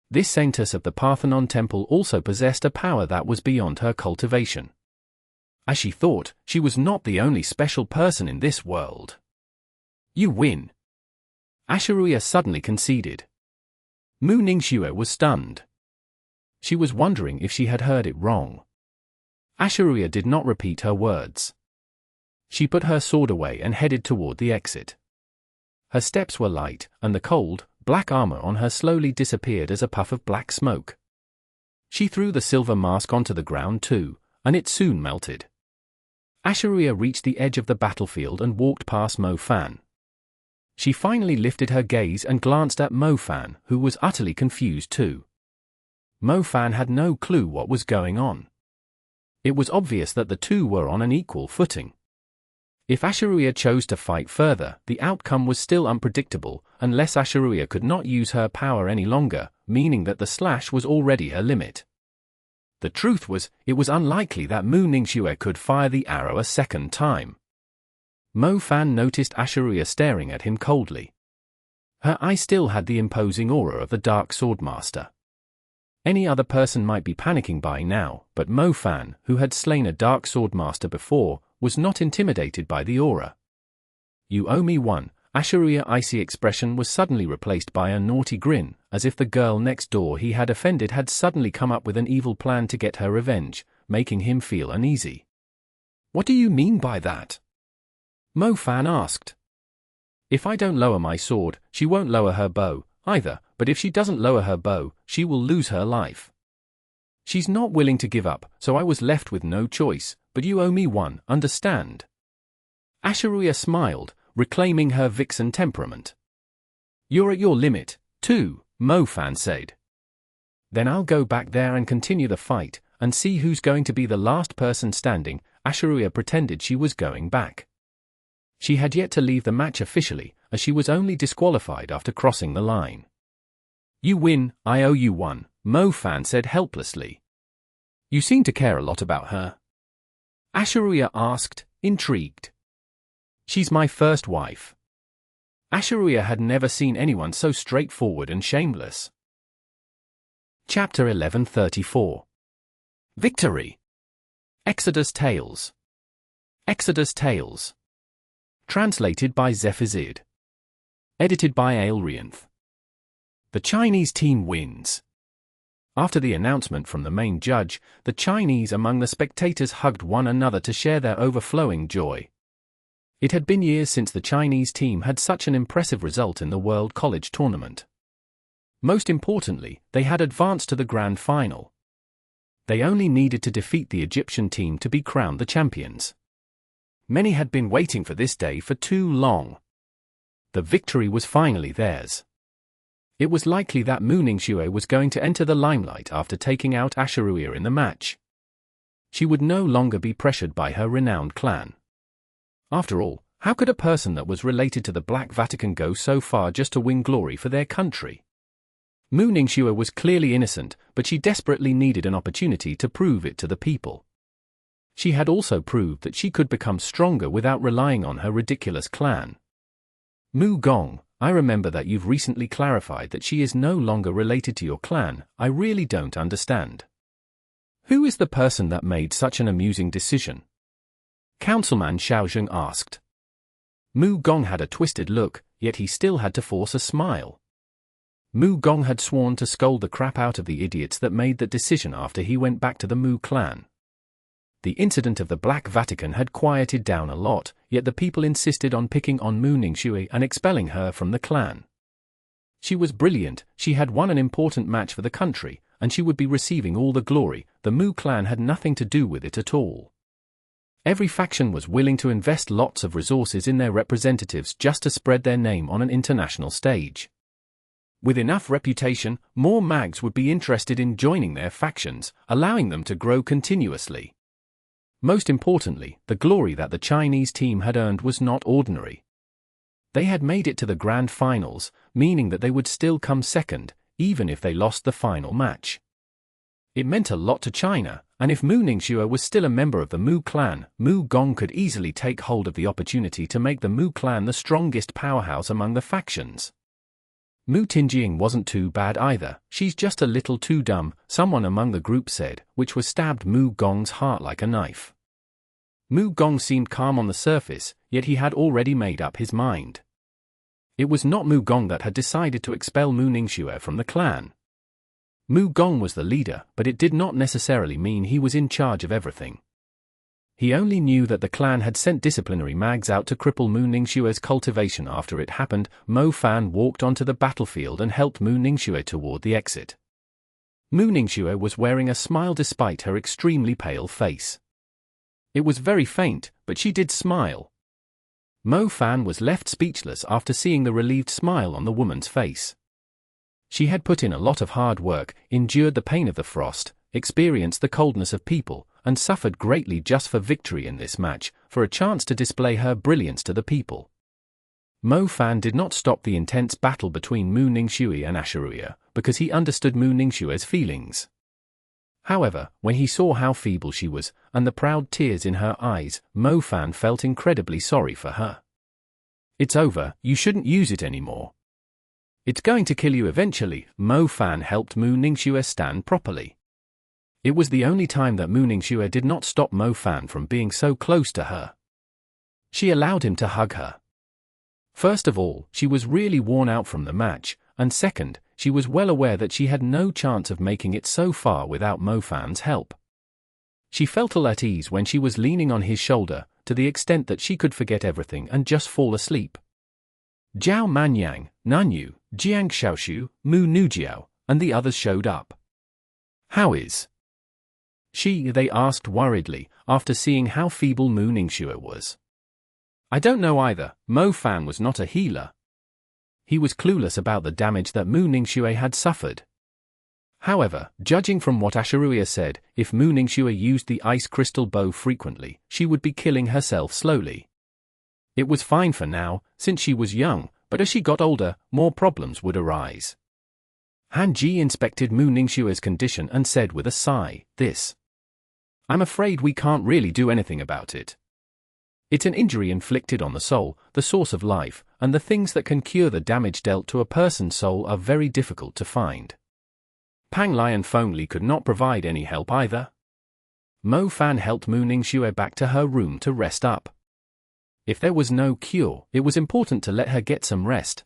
This saintess of the Parthenon temple also possessed a power that was beyond her cultivation. As she thought, she was not the only special person in this world. You win. Asha'ruiya suddenly conceded. Mu Ningxue was stunned. She was wondering if she had heard it wrong. Asha'ruiya did not repeat her words. She put her sword away and headed toward the exit. Her steps were light, and the cold, black armor on her slowly disappeared as a puff of black smoke. She threw the silver mask onto the ground too, and it soon melted. Asha'ruiya reached the edge of the battlefield and walked past Mo Fan. She finally lifted her gaze and glanced at Mo Fan, who was utterly confused too. Mo Fan had no clue what was going on. It was obvious that the two were on an equal footing. If Asha'ruiya chose to fight further, the outcome was still unpredictable, unless Asha'ruiya could not use her power any longer, meaning that the slash was already her limit. The truth was, it was unlikely that Mu Ningxue could fire the arrow a second time. Mo Fan noticed Asha'ruiya staring at him coldly. Her eye still had the imposing aura of the Dark Swordmaster. Any other person might be panicking by now, but Mo Fan, who had slain a Dark Swordmaster before, was not intimidated by the aura. You owe me one. Asha'ruiya's icy expression was suddenly replaced by a naughty grin, as if the girl next door he had offended had suddenly come up with an evil plan to get her revenge, making him feel uneasy. What do you mean by that? Mo Fan asked. If I don't lower my sword, she won't lower her bow, either, but if she doesn't lower her bow, she will lose her life. She's not willing to give up, so I was left with no choice, but you owe me one, understand? Asha'ruiya smiled, reclaiming her Vixen temperament. You're at your limit, too, Mo Fan said. Then I'll go back there and continue the fight, and see who's going to be the last person standing. Asha'ruiya pretended she was going back. She had yet to leave the match officially, as she was only disqualified after crossing the line. You win, I owe you one, Mo Fan said helplessly. You seem to care a lot about her. Asha'ruiya asked, intrigued. She's my first wife. Asha'ruiya had never seen anyone so straightforward and shameless. Chapter 1134. Victory. Exodus Tales. Exodus Tales. Translated by Zephazid. Edited by Aelrianth. The Chinese team wins. After the announcement from the main judge, the Chinese among the spectators hugged one another to share their overflowing joy. It had been years since the Chinese team had such an impressive result in the World College Tournament. Most importantly, they had advanced to the grand final. They only needed to defeat the Egyptian team to be crowned the champions. Many had been waiting for this day for too long. The victory was finally theirs. It was likely that Mu Ningxue was going to enter the limelight after taking out Asha'ruiya in the match. She would no longer be pressured by her renowned clan. After all, how could a person that was related to the Black Vatican go so far just to win glory for their country? Mu Ningxue was clearly innocent, but she desperately needed an opportunity to prove it to the people. She had also proved that she could become stronger without relying on her ridiculous clan. Mu Gong, I remember that you've recently clarified that she is no longer related to your clan. I really don't understand. Who is the person that made such an amusing decision? Councilman Xiaozheng asked. Mu Gong had a twisted look, yet he still had to force a smile. Mu Gong had sworn to scold the crap out of the idiots that made that decision after he went back to the Mu clan. The incident of the Black Vatican had quieted down a lot, yet the people insisted on picking on Mu Ningxue and expelling her from the clan. She was brilliant, she had won an important match for the country, and she would be receiving all the glory. The Mu clan had nothing to do with it at all. Every faction was willing to invest lots of resources in their representatives just to spread their name on an international stage. With enough reputation, more mags would be interested in joining their factions, allowing them to grow continuously. Most importantly, the glory that the Chinese team had earned was not ordinary. They had made it to the grand finals, meaning that they would still come second, even if they lost the final match. It meant a lot to China, and if Mu Ningxue was still a member of the Mu clan, Mu Gong could easily take hold of the opportunity to make the Mu clan the strongest powerhouse among the factions. Mu Tingying wasn't too bad either, she's just a little too dumb, someone among the group said, which was stabbed Mu Gong's heart like a knife. Mu Gong seemed calm on the surface, yet he had already made up his mind. It was not Mu Gong that had decided to expel Mu Ningxue from the clan. Mu Gong was the leader, but it did not necessarily mean he was in charge of everything. He only knew that the clan had sent disciplinary mags out to cripple Mu Ningxue's cultivation. After it happened, Mo Fan walked onto the battlefield and helped Mu Ningxue toward the exit. Mu Ningxue was wearing a smile despite her extremely pale face. It was very faint, but she did smile. Mo Fan was left speechless after seeing the relieved smile on the woman's face. She had put in a lot of hard work, endured the pain of the frost, experienced the coldness of people, and suffered greatly just for victory in this match, for a chance to display her brilliance to the people. Mo Fan did not stop the intense battle between Mu Ningxue and Asha'ruiya, because he understood Mu Ningxue's feelings. However, when he saw how feeble she was, and the proud tears in her eyes, Mo Fan felt incredibly sorry for her. "It's over, you shouldn't use it anymore. It's going to kill you eventually." Mo Fan helped Mu Ningxue stand properly. It was the only time that Mu Ningxue did not stop Mo Fan from being so close to her. She allowed him to hug her. First of all, she was really worn out from the match, and second, she was well aware that she had no chance of making it so far without Mo Fan's help. She felt ill at ease when she was leaning on his shoulder, to the extent that she could forget everything and just fall asleep. Zhao Manyan, Nanyu, Jiang Shaoshu, Mu Nujiao, and the others showed up. "How is she?" they asked worriedly, after seeing how feeble Mu Ningxue was. "I don't know either." Mo Fan was not a healer. He was clueless about the damage that Mu Ningxue had suffered. However, judging from what Asha'ruiya said, if Mu Ningxue used the ice crystal bow frequently, she would be killing herself slowly. It was fine for now, since she was young, but as she got older, more problems would arise. Han Ji inspected Mu Ningxue's condition and said with a sigh, "I'm afraid we can't really do anything about it. It's an injury inflicted on the soul, the source of life, and the things that can cure the damage dealt to a person's soul are very difficult to find." Pang Lian Fengli could not provide any help either. Mo Fan helped Mu Ningxue back to her room to rest up. If there was no cure, it was important to let her get some rest.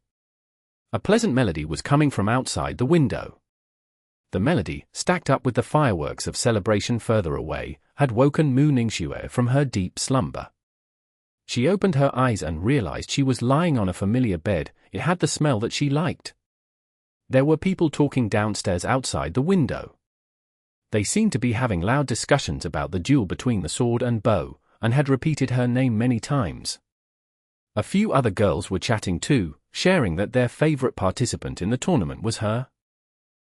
A pleasant melody was coming from outside the window. The melody, stacked up with the fireworks of celebration further away, had woken Mu Ningxue from her deep slumber. She opened her eyes and realized she was lying on a familiar bed. It had the smell that she liked. There were people talking downstairs outside the window. They seemed to be having loud discussions about the duel between the sword and bow, and had repeated her name many times. A few other girls were chatting too, sharing that their favorite participant in the tournament was her.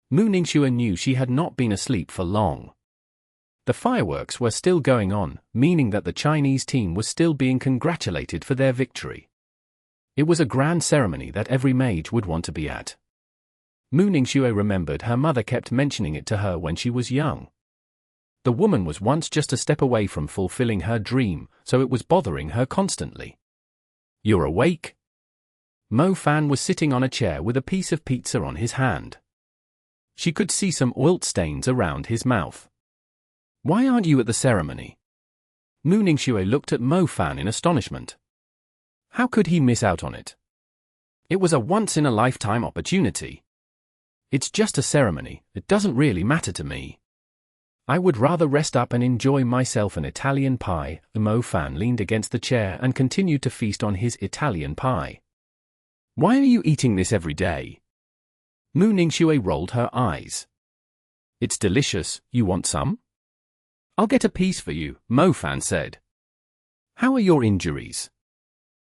Mu Ningxue knew she had not been asleep for long. The fireworks were still going on, meaning that the Chinese team was still being congratulated for their victory. It was a grand ceremony that every mage would want to be at. Mu Ningxue remembered her mother kept mentioning it to her when she was young. The woman was once just a step away from fulfilling her dream, so it was bothering her constantly. "You're awake?" Mo Fan was sitting on a chair with a piece of pizza on his hand. She could see some oil stains around his mouth. "Why aren't you at the ceremony?" Mu Ningxue looked at Mo Fan in astonishment. How could he miss out on it? It was a once-in-a-lifetime opportunity. "It's just a ceremony, it doesn't really matter to me. I would rather rest up and enjoy myself an Italian pie." Mo Fan leaned against the chair and continued to feast on his Italian pie. "Why are you eating this every day?" Mu Ningxue rolled her eyes. "It's delicious, you want some?" "I'll get a piece for you," Mo Fan said. "How are your injuries?"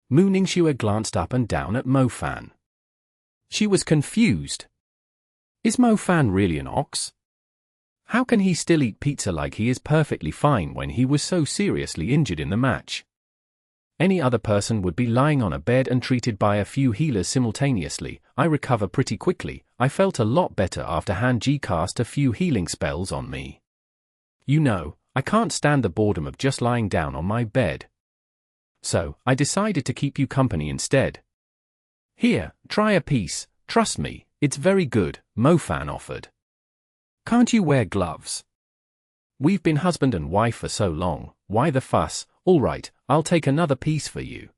Mu Ningxue glanced up and down at Mo Fan. She was confused. Is Mo Fan really an ox? How can he still eat pizza like he is perfectly fine when he was so seriously injured in the match? Any other person would be lying on a bed and treated by a few healers simultaneously. "I recover pretty quickly. I felt a lot better after Han Ji cast a few healing spells on me. You know, I can't stand the boredom of just lying down on my bed. So, I decided to keep you company instead. Here, try a piece, trust me, it's very good," Mo Fan offered. "Can't you wear gloves? We've been husband and wife for so long, why the fuss?" "All right, I'll take another piece for you."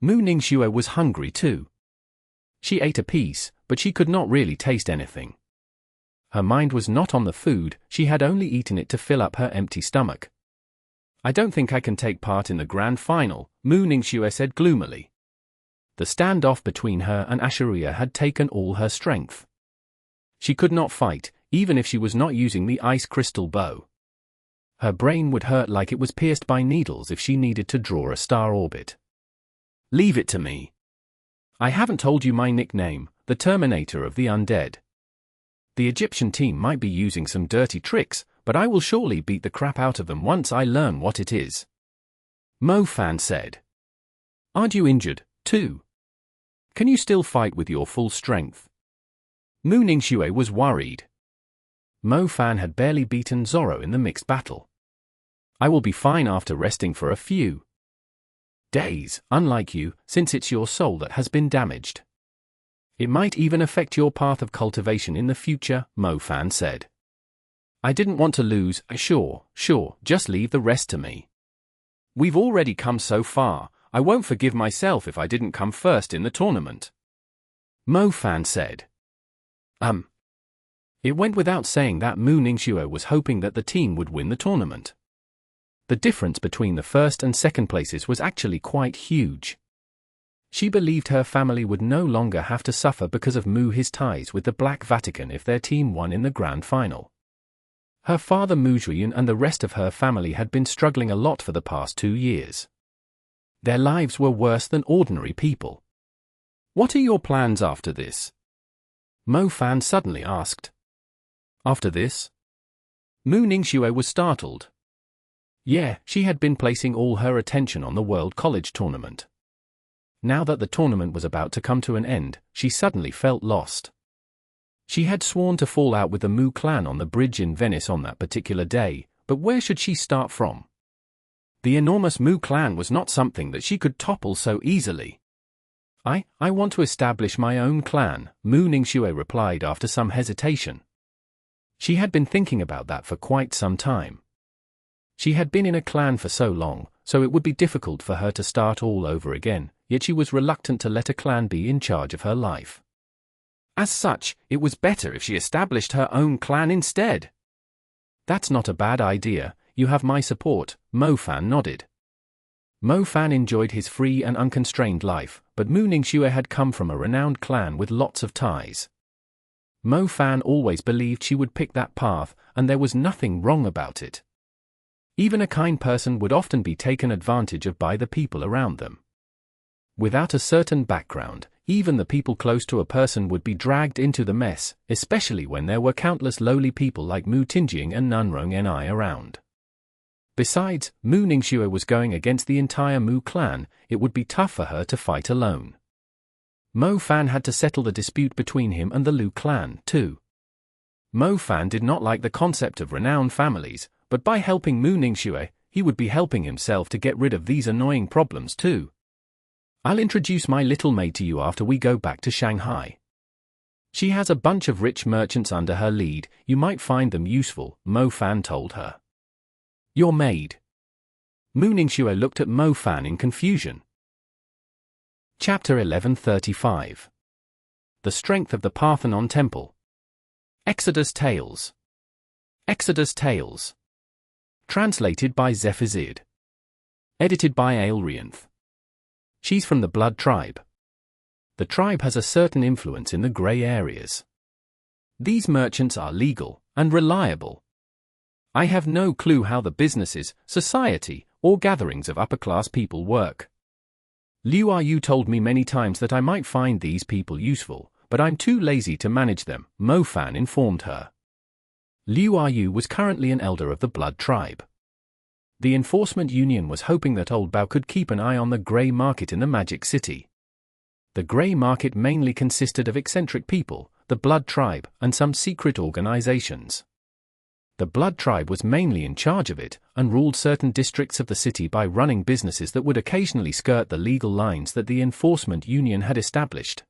Mu Ningxue was hungry too. She ate a piece, but she could not really taste anything. Her mind was not on the food, she had only eaten it to fill up her empty stomach. "I don't think I can take part in the grand final," Mu Ningxue said gloomily. The standoff between her and Asha'ruiya had taken all her strength. She could not fight, even if she was not using the ice crystal bow. Her brain would hurt like it was pierced by needles if she needed to draw a star orbit. "Leave it to me. I haven't told you my nickname, the Terminator of the Undead. The Egyptian team might be using some dirty tricks, but I will surely beat the crap out of them once I learn what it is," Mo Fan said. "Aren't you injured, too? Can you still fight with your full strength?" Mu Ningxue was worried. Mo Fan had barely beaten Zorro in the mixed battle. "I will be fine after resting for a few days, unlike you, since it's your soul that has been damaged. It might even affect your path of cultivation in the future," Mo Fan said. "I didn't want to lose." Sure, just leave the rest to me. We've already come so far, I won't forgive myself if I didn't come first in the tournament," Mo Fan said. It went without saying that Mu Ningxue was hoping that the team would win the tournament. The difference between the first and second places was actually quite huge. She believed her family would no longer have to suffer because of Mu's ties with the Black Vatican if their team won in the grand final. Her father Mu Zhuyan and the rest of her family had been struggling a lot for the past 2 years. Their lives were worse than ordinary people. "What are your plans after this?" Mo Fan suddenly asked. "After this?" Mu Ningxue was startled. Yeah, she had been placing all her attention on the World College tournament. Now that the tournament was about to come to an end, she suddenly felt lost. She had sworn to fall out with the Mu clan on the bridge in Venice on that particular day, but where should she start from? The enormous Mu clan was not something that she could topple so easily. I want to establish my own clan," Mu Ningxue replied after some hesitation. She had been thinking about that for quite some time. She had been in a clan for so long, so it would be difficult for her to start all over again, yet she was reluctant to let a clan be in charge of her life. As such, it was better if she established her own clan instead. "That's not a bad idea, you have my support," Mo Fan nodded. Mo Fan enjoyed his free and unconstrained life, but Mu Ningxue had come from a renowned clan with lots of ties. Mo Fan always believed she would pick that path, and there was nothing wrong about it. Even a kind person would often be taken advantage of by the people around them. Without a certain background, Even the people close to a person would be dragged into the mess, especially when there were countless lowly people like Mu Tingjing and Nunrong Ni around. Besides, Mu Ningxue was going against the entire Mu clan. It would be tough for her to fight alone. Mo Fan had to settle the dispute between him and the Lu clan, too. Mo Fan did not like the concept of renowned families, but by helping Mu Ningxue, he would be helping himself to get rid of these annoying problems too. I'll introduce my little maid to you after we go back to Shanghai. She has a bunch of rich merchants under her lead. You might find them useful, Mo Fan told her. Your maid. Mu Ningxue looked at Mo Fan in confusion. Chapter 1135. The Strength of the Parthenon Temple. Exodus Tales. Exodus Tales. Translated by Zephazid. Edited by Aelrianth. She's from the Blood Tribe. The tribe has a certain influence in the grey areas. These merchants are legal and reliable. I have no clue how the businesses, society, or gatherings of upper-class people work. Liu Yu told me many times that I might find these people useful, but I'm too lazy to manage them, Mo Fan informed her. Liu Yu was currently an elder of the Blood Tribe. The Enforcement Union was hoping that Old Bao could keep an eye on the grey market in the Magic City. The grey market mainly consisted of eccentric people, the Blood Tribe, and some secret organizations. The Blood Tribe was mainly in charge of it, and ruled certain districts of the city by running businesses that would occasionally skirt the legal lines that the Enforcement Union had established.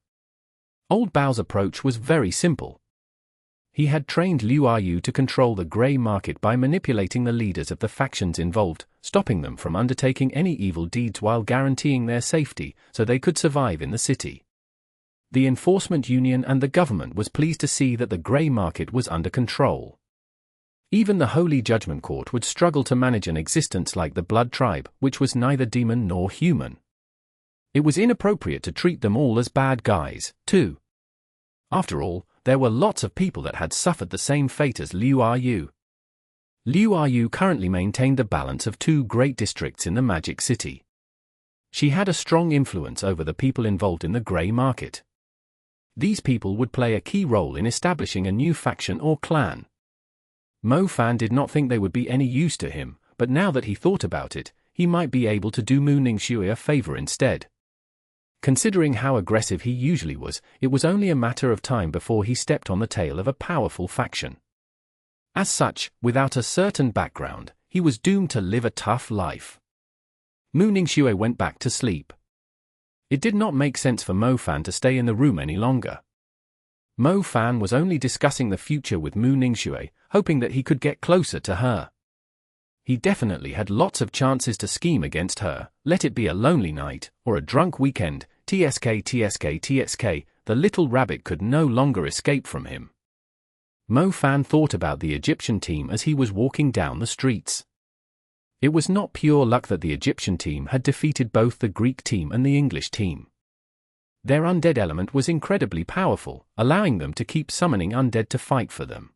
Old Bao's approach was very simple. He had trained Liu Yu to control the grey market by manipulating the leaders of the factions involved, stopping them from undertaking any evil deeds while guaranteeing their safety so they could survive in the city. The Enforcement Union and the government was pleased to see that the grey market was under control. Even the Holy Judgment Court would struggle to manage an existence like the Blood Tribe, which was neither demon nor human. It was inappropriate to treat them all as bad guys, too. After all, there were lots of people that had suffered the same fate as Liu Yu. Liu Yu currently maintained the balance of two great districts in the Magic City. She had a strong influence over the people involved in the grey market. These people would play a key role in establishing a new faction or clan. Mo Fan did not think they would be any use to him, but now that he thought about it, he might be able to do Mu Ningxue a favor instead. Considering how aggressive he usually was, it was only a matter of time before he stepped on the tail of a powerful faction. As such, without a certain background, he was doomed to live a tough life. Mu Ningxue went back to sleep. It did not make sense for Mo Fan to stay in the room any longer. Mo Fan was only discussing the future with Mu Ningxue, hoping that he could get closer to her. He definitely had lots of chances to scheme against her, let it be a lonely night, or a drunk weekend, tsk, the little rabbit could no longer escape from him. Mo Fan thought about the Egyptian team as he was walking down the streets. It was not pure luck that the Egyptian team had defeated both the Greek team and the English team. Their undead element was incredibly powerful, allowing them to keep summoning undead to fight for them.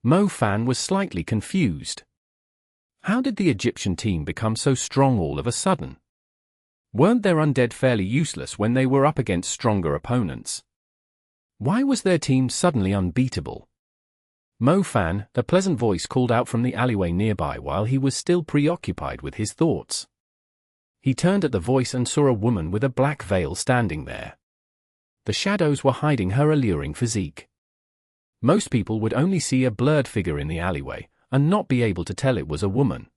Mo Fan was slightly confused. How did the Egyptian team become so strong all of a sudden? Weren't their undead fairly useless when they were up against stronger opponents? Why was their team suddenly unbeatable? Mo Fan, a pleasant voice called out from the alleyway nearby while he was still preoccupied with his thoughts. He turned at the voice and saw a woman with a black veil standing there. The shadows were hiding her alluring physique. Most people would only see a blurred figure in the alleyway, and not be able to tell it was a woman.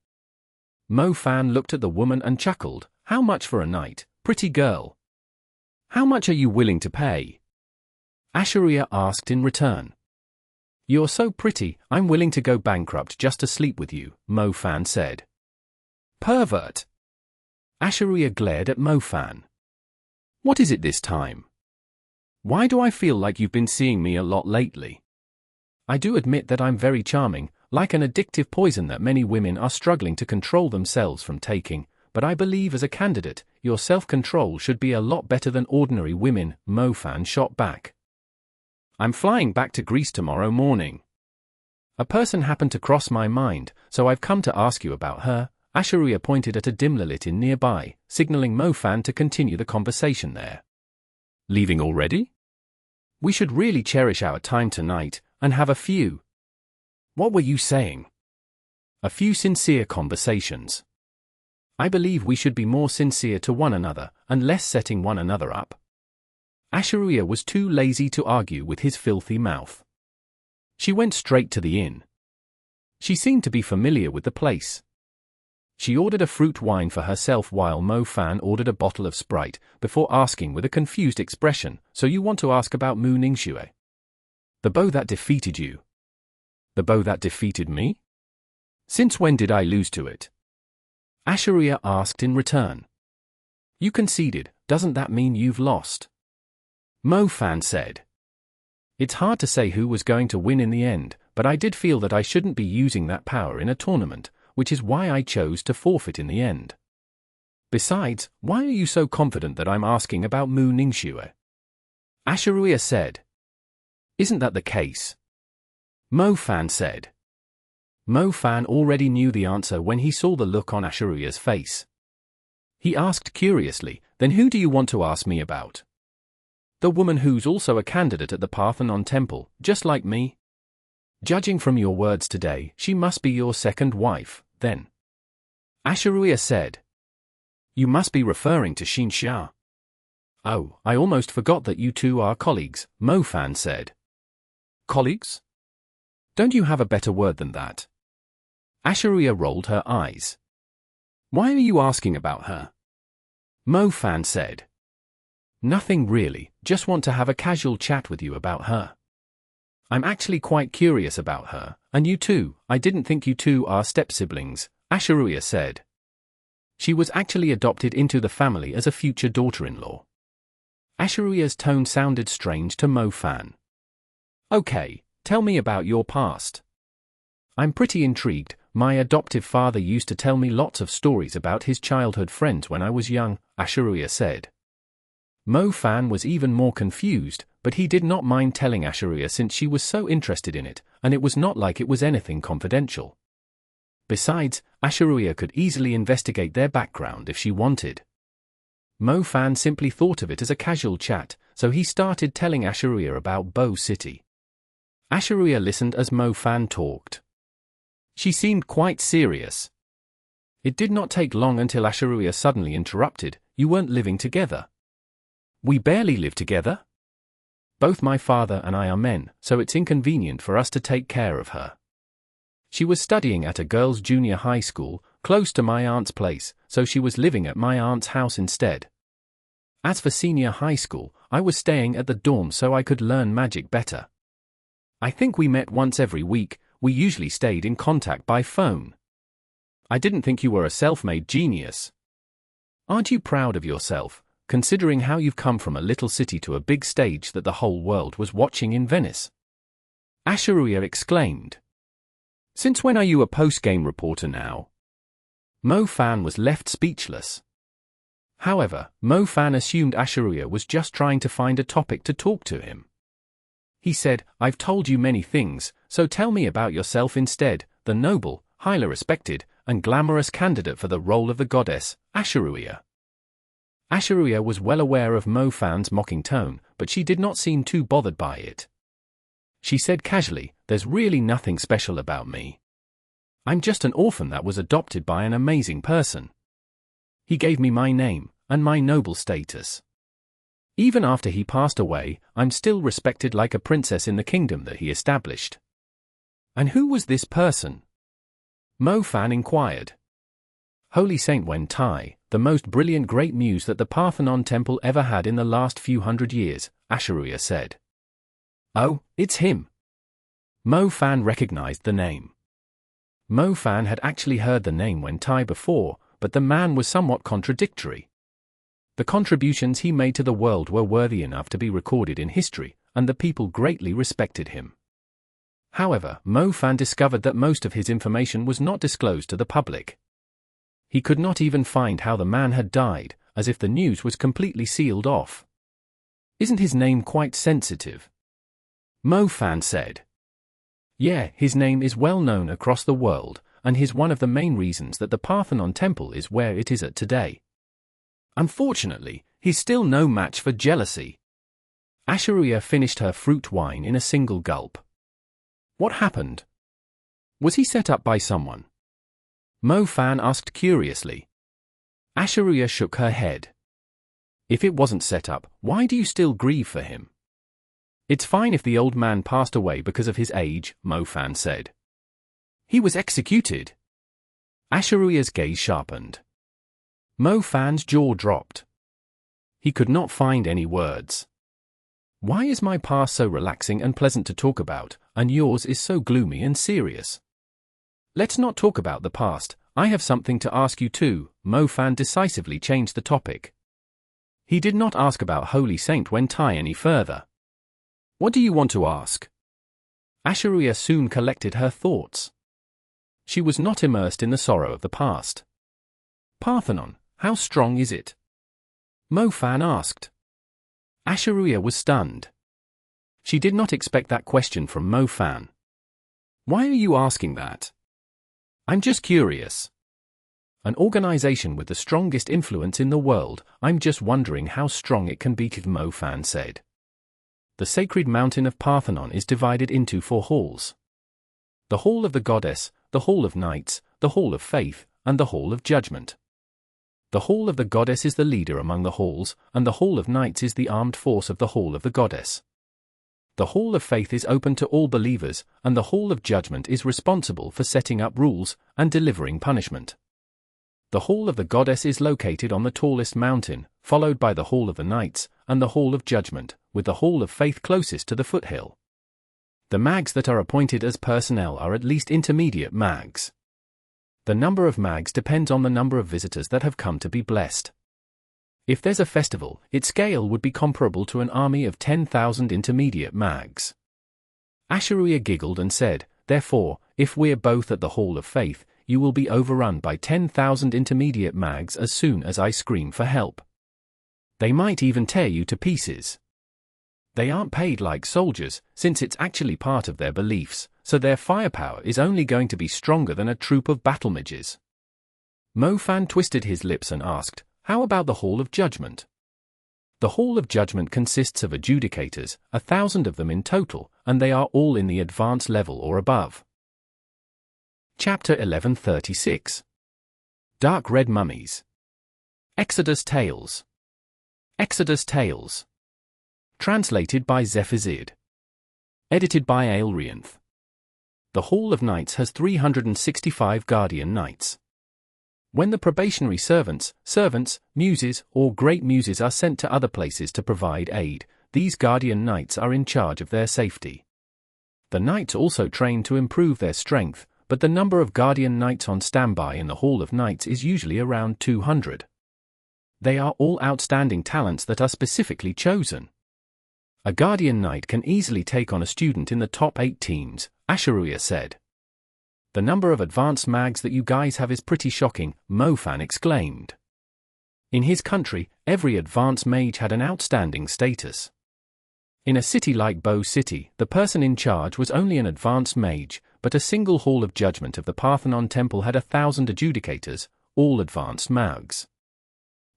Mo Fan looked at the woman and chuckled. How much for a night, pretty girl? How much are you willing to pay? Asha'ruiya asked in return. You're so pretty, I'm willing to go bankrupt just to sleep with you, Mo Fan said. Pervert! Asha'ruiya glared at Mo Fan. What is it this time? Why do I feel like you've been seeing me a lot lately? I do admit that I'm very charming, like an addictive poison that many women are struggling to control themselves from taking, but I believe as a candidate, your self-control should be a lot better than ordinary women, Mo Fan shot back. I'm flying back to Greece tomorrow morning. A person happened to cross my mind, so I've come to ask you about her. Asha'ruiya pointed at a dim lilith in nearby, signaling Mo Fan to continue the conversation there. Leaving already? We should really cherish our time tonight, and have a few. What were you saying? A few sincere conversations. I believe we should be more sincere to one another, and less setting one another up. Asha'ruiya was too lazy to argue with his filthy mouth. She went straight to the inn. She seemed to be familiar with the place. She ordered a fruit wine for herself while Mo Fan ordered a bottle of Sprite, before asking with a confused expression, "So you want to ask about Mu Ningxue? The bow that defeated you?" "The bow that defeated me? Since when did I lose to it?" Asha'ruiya asked in return. "You conceded, doesn't that mean you've lost?" Mo Fan said. "It's hard to say who was going to win in the end, but I did feel that I shouldn't be using that power in a tournament, which is why I chose to forfeit in the end. Besides, why are you so confident that I'm asking about Mu Ningxue?" Asha'ruiya said. "Isn't that the case?" Mo Fan said. Mo Fan already knew the answer when he saw the look on Asha'ruiya's face. He asked curiously, "Then who do you want to ask me about?" "The woman who's also a candidate at the Parthenon temple, just like me. Judging from your words today, she must be your second wife, then." Asha'ruiya said. "You must be referring to Xinxia." "Oh, I almost forgot that you two are colleagues," Mo Fan said. "Colleagues? Don't you have a better word than that?" Asha'ruiya rolled her eyes. "Why are you asking about her?" Mo Fan said. "Nothing really, just want to have a casual chat with you about her. I'm actually quite curious about her, and you too. I didn't think you two are step-siblings," Asha'ruiya said. She was actually adopted into the family as a future daughter-in-law. Asha'ruiya's tone sounded strange to Mo Fan. "Okay, tell me about your past." "I'm pretty intrigued. My adoptive father used to tell me lots of stories about his childhood friends when I was young," Asha'ruiya said. Mo Fan was even more confused, but he did not mind telling Asha'ruiya since she was so interested in it, and it was not like it was anything confidential. Besides, Asha'ruiya could easily investigate their background if she wanted. Mo Fan simply thought of it as a casual chat, so he started telling Asha'ruiya about Bo City. Asha'ruiya listened as Mo Fan talked. She seemed quite serious. It did not take long until Asha'ruiya suddenly interrupted, "You weren't living together." "We barely live together. Both my father and I are men, so it's inconvenient for us to take care of her. She was studying at a girls' junior high school, close to my aunt's place, so she was living at my aunt's house instead. As for senior high school, I was staying at the dorm so I could learn magic better. I think we met once every week. We usually stayed in contact by phone. I didn't think you were a self-made genius. Aren't you proud of yourself, considering how you've come from a little city to a big stage that the whole world was watching in Venice?" Asha'ruiya exclaimed. "Since when are you a post-game reporter now?" Mo Fan was left speechless. However, Mo Fan assumed Asha'ruiya was just trying to find a topic to talk to him. He said, "I've told you many things, so tell me about yourself instead, the noble, highly respected, and glamorous candidate for the role of the goddess, Asha'ruiya." Asha'ruiya was well aware of Mo Fan's mocking tone, but she did not seem too bothered by it. She said casually, "There's really nothing special about me. I'm just an orphan that was adopted by an amazing person. He gave me my name, and my noble status. Even after he passed away, I'm still respected like a princess in the kingdom that he established." "And who was this person?" Mo Fan inquired. "Holy Saint Wen Tai, the most brilliant great muse that the Parthenon temple ever had in the last few hundred years," Asha'ruiya said. "Oh, it's him." Mo Fan recognized the name. Mo Fan had actually heard the name Wen Tai before, but the man was somewhat contradictory. The contributions he made to the world were worthy enough to be recorded in history, and the people greatly respected him. However, Mo Fan discovered that most of his information was not disclosed to the public. He could not even find how the man had died, as if the news was completely sealed off. "Isn't his name quite sensitive?" Mo Fan said. "Yeah, his name is well known across the world, and he's one of the main reasons that the Parthenon temple is where it is at today. Unfortunately, he's still no match for jealousy. Asha'ruiya finished her fruit wine in a single gulp. What happened? Was he set up by someone? Mo Fan asked curiously. Asha'ruiya shook her head. If it wasn't set up, why do you still grieve for him? It's fine if the old man passed away because of his age, Mo Fan said. He was executed. Asha'ruiya's gaze sharpened. Mo Fan's jaw dropped. He could not find any words. Why is my past so relaxing and pleasant to talk about, and yours is so gloomy and serious? Let's not talk about the past, I have something to ask you too. Mo Fan decisively changed the topic. He did not ask about Holy Saint Wen Tai any further. What do you want to ask? Asha'ruiya soon collected her thoughts. She was not immersed in the sorrow of the past. Parthenon, how strong is it? Mo Fan asked. Asha'ruiya was stunned. She did not expect that question from Mo Fan. Why are you asking that? I'm just curious. An organization with the strongest influence in the world, I'm just wondering how strong it can be, Mo Fan said. The sacred mountain of Parthenon is divided into 4 halls. The Hall of the Goddess, the Hall of Knights, the Hall of Faith, and the Hall of Judgment. The Hall of the Goddess is the leader among the halls, and the Hall of Knights is the armed force of the Hall of the Goddess. The Hall of Faith is open to all believers, and the Hall of Judgment is responsible for setting up rules and delivering punishment. The Hall of the Goddess is located on the tallest mountain, followed by the Hall of the Knights, and the Hall of Judgment, with the Hall of Faith closest to the foothill. The mags that are appointed as personnel are at least intermediate mags. The number of mags depends on the number of visitors that have come to be blessed. If there's a festival, its scale would be comparable to an army of 10,000 intermediate mags. Asha'ruiya giggled and said, therefore, if we're both at the Hall of Faith, you will be overrun by 10,000 intermediate mags as soon as I scream for help. They might even tear you to pieces. They aren't paid like soldiers, since it's actually part of their beliefs, so their firepower is only going to be stronger than a troop of battle mages. Mo Fan twisted his lips and asked, how about the Hall of Judgment? The Hall of Judgment consists of adjudicators, 1,000 of them in total, and they are all in the advanced level or above. Chapter 1136. Dark Red Mummies. Exodus Tales. Exodus Tales. Translated by Zephazid. Edited by Aelrianth. The Hall of Knights has 365 Guardian Knights. When the probationary servants, muses, or great muses are sent to other places to provide aid, these Guardian Knights are in charge of their safety. The Knights also train to improve their strength, but the number of Guardian Knights on standby in the Hall of Knights is usually around 200. They are all outstanding talents that are specifically chosen. A Guardian Knight can easily take on a student in the top 8 teams, Asha'ruiya said. The number of advanced mags that you guys have is pretty shocking, Mo Fan exclaimed. In his country, every advanced mage had an outstanding status. In a city like Bo City, the person in charge was only an advanced mage, but a single Hall of Judgment of the Parthenon Temple had 1,000 adjudicators, all advanced mags.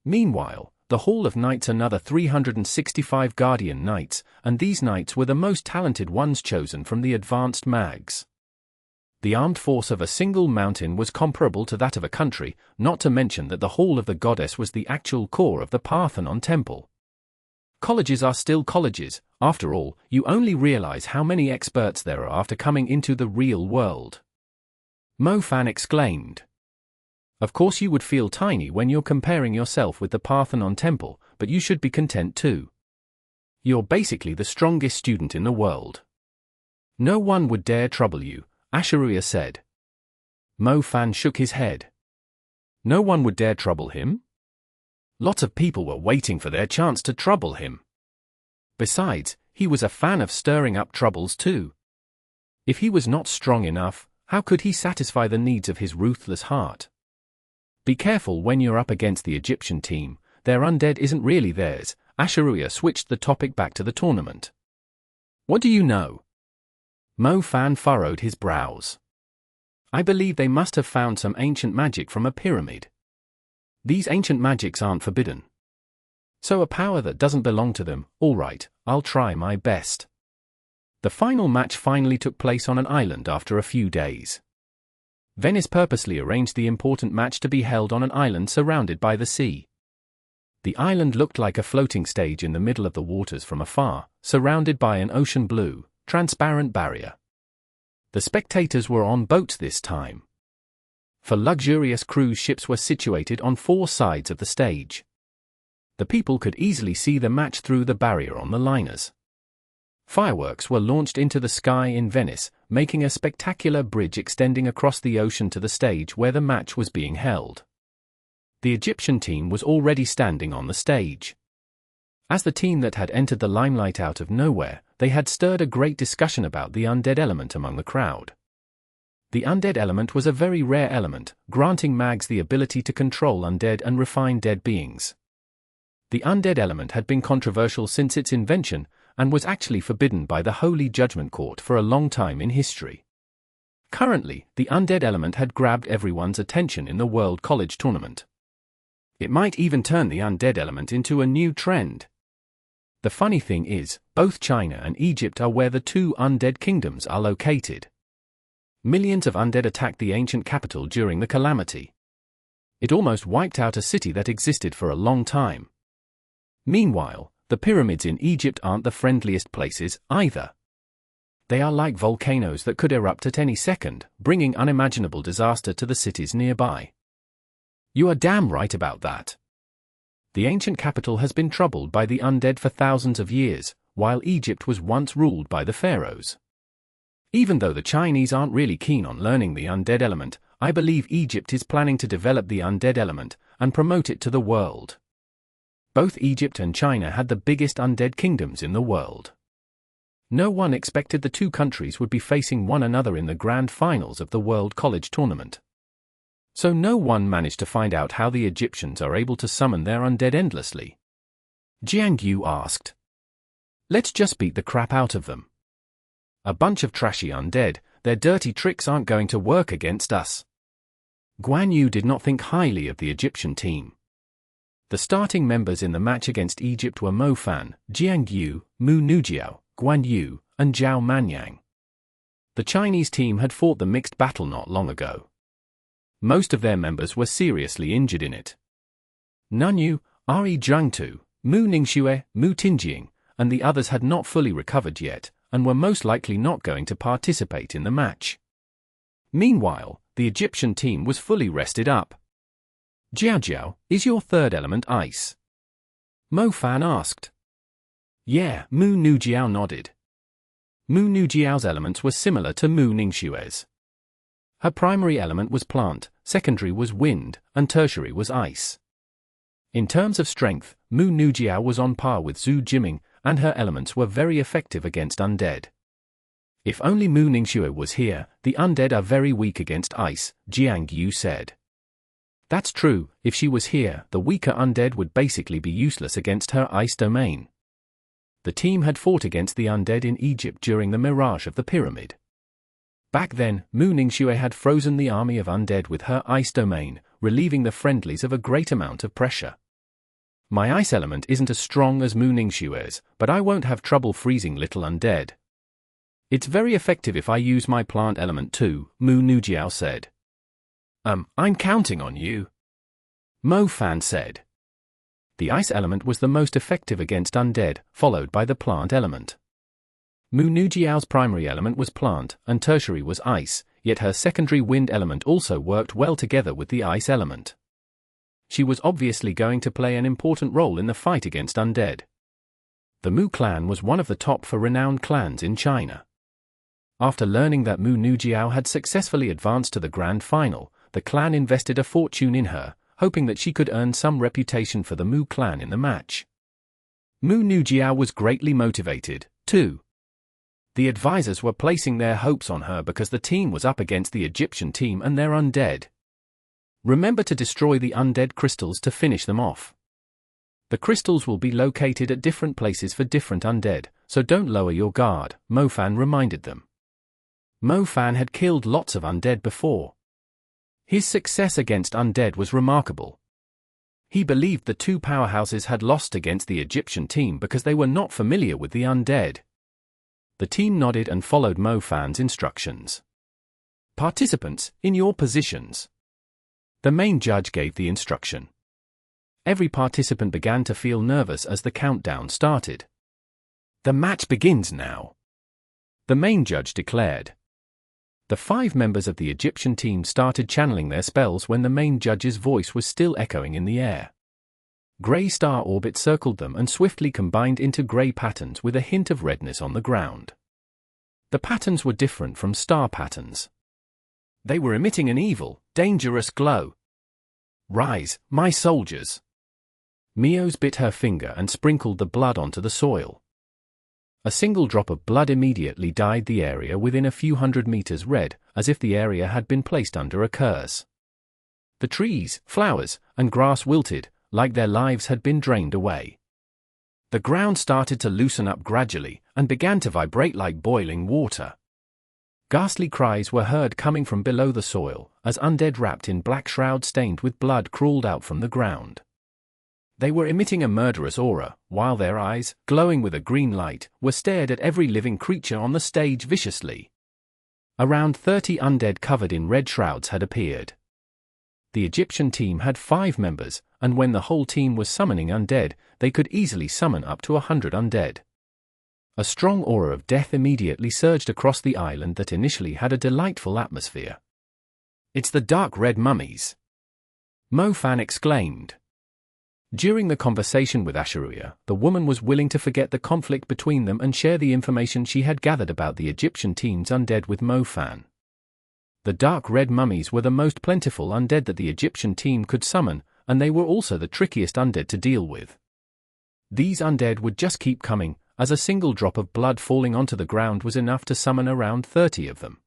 Meanwhile, the Hall of Knights another 365 Guardian Knights, and these knights were the most talented ones chosen from the advanced mags. The armed force of a single mountain was comparable to that of a country, not to mention that the Hall of the Goddess was the actual core of the Parthenon Temple. Colleges are still colleges, after all, you only realize how many experts there are after coming into the real world. Mo Fan exclaimed. Of course you would feel tiny when you're comparing yourself with the Parthenon Temple, but you should be content too. You're basically the strongest student in the world. No one would dare trouble you, Asha'ruiya said. Mo Fan shook his head. No one would dare trouble him? Lots of people were waiting for their chance to trouble him. Besides, he was a fan of stirring up troubles too. If he was not strong enough, how could he satisfy the needs of his ruthless heart? Be careful when you're up against the Egyptian team, their undead isn't really theirs. Asha'ruiya switched the topic back to the tournament. What do you know? Mo Fan furrowed his brows. I believe they must have found some ancient magic from a pyramid. These ancient magics aren't forbidden. So a power that doesn't belong to them, alright, I'll try my best. The final match finally took place on an island after a few days. Venice purposely arranged the important match to be held on an island surrounded by the sea. The island looked like a floating stage in the middle of the waters from afar, surrounded by an ocean blue, transparent barrier. The spectators were on boats this time. For luxurious cruise ships were situated on 4 sides of the stage. The people could easily see the match through the barrier on the liners. Fireworks were launched into the sky in Venice, making a spectacular bridge extending across the ocean to the stage where the match was being held. The Egyptian team was already standing on the stage. As the team that had entered the limelight out of nowhere, they had stirred a great discussion about the undead element among the crowd. The undead element was a very rare element, granting mags the ability to control undead and refine dead beings. The undead element had been controversial since its invention, and was actually forbidden by the Holy Judgment Court for a long time in history. Currently, the undead element had grabbed everyone's attention in the World College Tournament. It might even turn the undead element into a new trend. The funny thing is, both China and Egypt are where the 2 undead kingdoms are located. Millions of undead attacked the ancient capital during the calamity. It almost wiped out a city that existed for a long time. Meanwhile, the pyramids in Egypt aren't the friendliest places, either. They are like volcanoes that could erupt at any second, bringing unimaginable disaster to the cities nearby. You are damn right about that. The ancient capital has been troubled by the undead for thousands of years, while Egypt was once ruled by the pharaohs. Even though the Chinese aren't really keen on learning the undead element, I believe Egypt is planning to develop the undead element and promote it to the world. Both Egypt and China had the biggest undead kingdoms in the world. No one expected the 2 countries would be facing one another in the grand finals of the World College Tournament. So no one managed to find out how the Egyptians are able to summon their undead endlessly. Jiangtu asked. Let's just beat the crap out of them. A bunch of trashy undead, their dirty tricks aren't going to work against us. Guan Yu did not think highly of the Egyptian team. The starting members in the match against Egypt were Mo Fan, Jiangtu, Mu Nujiao, Guan Yu, and Zhao Manyan. The Chinese team had fought the mixed battle not long ago. Most of their members were seriously injured in it. Nunyu, Re Jiangtu, Mu Ningxue, Mu Tinjing, and the others had not fully recovered yet, and were most likely not going to participate in the match. Meanwhile, the Egyptian team was fully rested up. Jiao, is your third element ice? Mo Fan asked. Yeah, Mu Nujiao nodded. Mu Nujiao's elements were similar to Mu Ningxue's. Her primary element was plant, secondary was wind, and tertiary was ice. In terms of strength, Mu Nujiao was on par with Zhu Jiming, and her elements were very effective against undead. If only Mu Ningxue was here, the undead are very weak against ice, Jiangtu said. That's true, if she was here, the weaker undead would basically be useless against her ice domain. The team had fought against the undead in Egypt during the Mirage of the Pyramid. Back then, Mu Ningxue had frozen the army of undead with her ice domain, relieving the friendlies of a great amount of pressure. My ice element isn't as strong as Mu Ningxue's, but I won't have trouble freezing little undead. It's very effective if I use my plant element too, Mu Nujiao said. I'm counting on you. Mo Fan said. The ice element was the most effective against undead, followed by the plant element. Mu Nujiao's primary element was plant, and tertiary was ice, yet her secondary wind element also worked well together with the ice element. She was obviously going to play an important role in the fight against undead. The Mu clan was one of the top for renowned clans in China. After learning that Mu Nujiao had successfully advanced to the grand final, the clan invested a fortune in her, hoping that she could earn some reputation for the Mu clan in the match. Mu Nujiao was greatly motivated, too. The advisors were placing their hopes on her because the team was up against the Egyptian team and they're undead. Remember to destroy the undead crystals to finish them off. The crystals will be located at different places for different undead, so don't lower your guard, Mo Fan reminded them. Mo Fan had killed lots of undead before. His success against undead was remarkable. He believed the two powerhouses had lost against the Egyptian team because they were not familiar with the undead. The team nodded and followed Mo Fan's instructions. "Participants, in your positions." The main judge gave the instruction. Every participant began to feel nervous as the countdown started. "The match begins now," the main judge declared. The 5 members of the Egyptian team started channeling their spells when the main judge's voice was still echoing in the air. Grey star orbits circled them and swiftly combined into grey patterns with a hint of redness on the ground. The patterns were different from star patterns. They were emitting an evil, dangerous glow. "Rise, my soldiers!" Mios bit her finger and sprinkled the blood onto the soil. A single drop of blood immediately dyed the area within a few hundred meters red, as if the area had been placed under a curse. The trees, flowers, and grass wilted, like their lives had been drained away. The ground started to loosen up gradually, and began to vibrate like boiling water. Ghastly cries were heard coming from below the soil, as undead wrapped in black shrouds stained with blood crawled out from the ground. They were emitting a murderous aura, while their eyes, glowing with a green light, were stared at every living creature on the stage viciously. Around 30 undead covered in red shrouds had appeared. The Egyptian team had 5 members, and when the whole team was summoning undead, they could easily summon up to 100 undead. A strong aura of death immediately surged across the island that initially had a delightful atmosphere. "It's the dark red mummies!" Mo Fan exclaimed. During the conversation with Asha'ruiya, the woman was willing to forget the conflict between them and share the information she had gathered about the Egyptian team's undead with Mo Fan. The dark red mummies were the most plentiful undead that the Egyptian team could summon, and they were also the trickiest undead to deal with. These undead would just keep coming, as a single drop of blood falling onto the ground was enough to summon around 30 of them.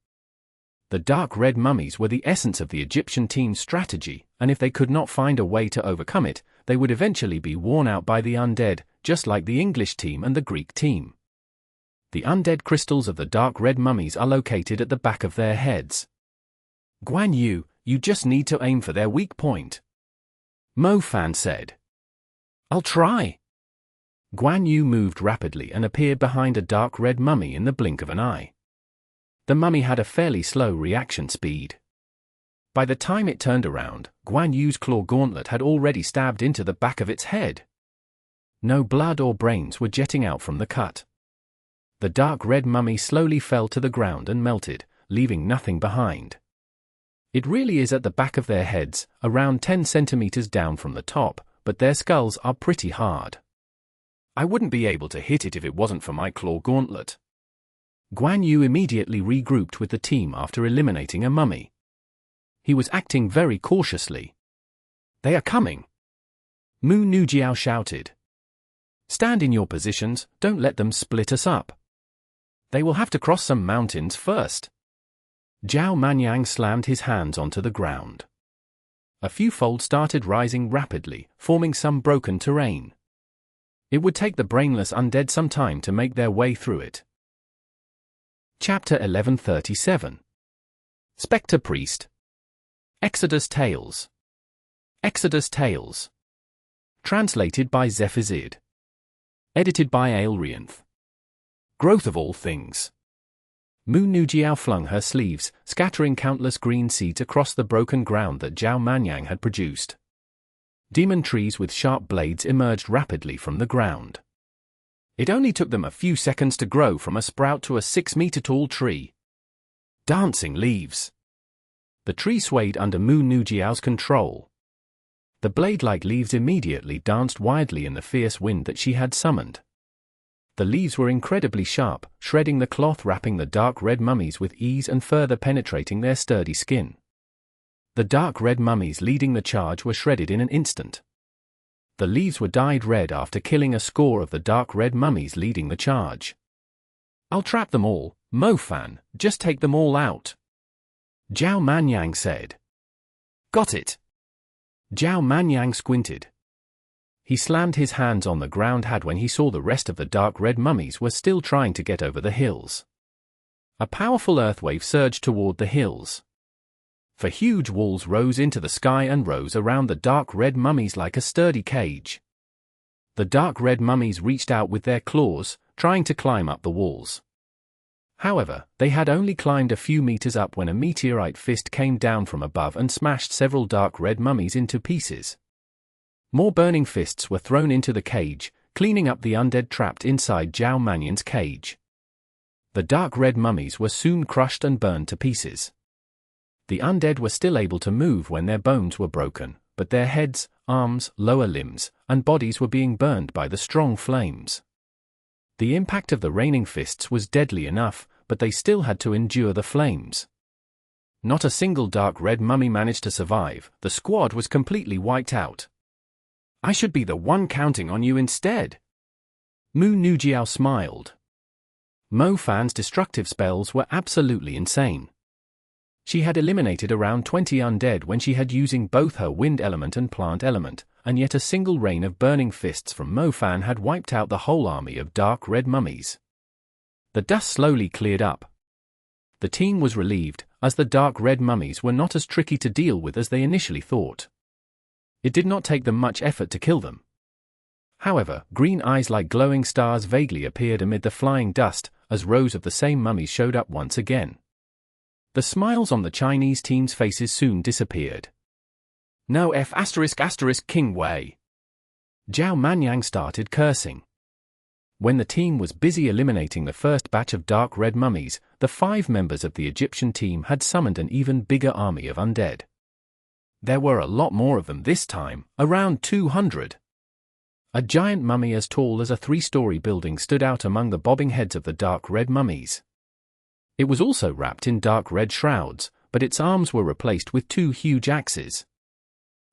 The dark red mummies were the essence of the Egyptian team's strategy, and if they could not find a way to overcome it, they would eventually be worn out by the undead, just like the English team and the Greek team. The undead crystals of the dark red mummies are located at the back of their heads. "Guan Yu, you just need to aim for their weak point," Mo Fan said. "I'll try." Guan Yu moved rapidly and appeared behind a dark red mummy in the blink of an eye. The mummy had a fairly slow reaction speed. By the time it turned around, Guan Yu's claw gauntlet had already stabbed into the back of its head. No blood or brains were jetting out from the cut. The dark red mummy slowly fell to the ground and melted, leaving nothing behind. It really is at the back of their heads, around 10 centimeters down from the top, but their skulls are pretty hard. "I wouldn't be able to hit it if it wasn't for my claw gauntlet." Guan Yu immediately regrouped with the team after eliminating a mummy. He was acting very cautiously. "They are coming!" Mu Nujiao shouted. "Stand in your positions, don't let them split us up. They will have to cross some mountains first." Zhao Manyan slammed his hands onto the ground. A few folds started rising rapidly, forming some broken terrain. It would take the brainless undead some time to make their way through it. Chapter 1137. Specter Priest. Exodus Tales. Exodus Tales. Translated by Zephizid. Edited by Aelrianth. Growth of all things. Mu Nujiao flung her sleeves, scattering countless green seeds across the broken ground that Zhao Manyang had produced. Demon trees with sharp blades emerged rapidly from the ground. It only took them a few seconds to grow from a sprout to a 6-meter-tall tree. Dancing leaves. The tree swayed under Mu Nujiao's control. The blade-like leaves immediately danced wildly in the fierce wind that she had summoned. The leaves were incredibly sharp, shredding the cloth wrapping the dark red mummies with ease and further penetrating their sturdy skin. The dark red mummies leading the charge were shredded in an instant. The leaves were dyed red after killing a score of the dark red mummies leading the charge. "I'll trap them all, Mo Fan, just take them all out," Zhao Manyang said. "Got it." Zhao Manyang squinted. He slammed his hands on the ground when he saw the rest of the dark red mummies were still trying to get over the hills. A powerful earthwave surged toward the hills. For huge walls rose into the sky and rose around the dark red mummies like a sturdy cage. The dark red mummies reached out with their claws, trying to climb up the walls. However, they had only climbed a few meters up when a meteorite fist came down from above and smashed several dark red mummies into pieces. More burning fists were thrown into the cage, cleaning up the undead trapped inside Zhao Manyan's cage. The dark red mummies were soon crushed and burned to pieces. The undead were still able to move when their bones were broken, but their heads, arms, lower limbs, and bodies were being burned by the strong flames. The impact of the raining fists was deadly enough, but they still had to endure the flames. Not a single dark red mummy managed to survive. The squad was completely wiped out. "I should be the one counting on you instead." Mu smiled. Mo Fan's destructive spells were absolutely insane. She had eliminated around 20 undead when she had using both her wind element and plant element, and yet a single rain of burning fists from Mo Fan had wiped out the whole army of dark red mummies. The dust slowly cleared up. The team was relieved, as the dark red mummies were not as tricky to deal with as they initially thought. It did not take them much effort to kill them. However, green eyes like glowing stars vaguely appeared amid the flying dust, as rows of the same mummies showed up once again. The smiles on the Chinese team's faces soon disappeared. "No F***King Wei." Zhao Manyan started cursing. When the team was busy eliminating the first batch of dark red mummies, the 5 members of the Egyptian team had summoned an even bigger army of undead. There were a lot more of them this time, around 200. A giant mummy as tall as a 3-story building stood out among the bobbing heads of the dark red mummies. It was also wrapped in dark red shrouds, but its arms were replaced with 2 huge axes.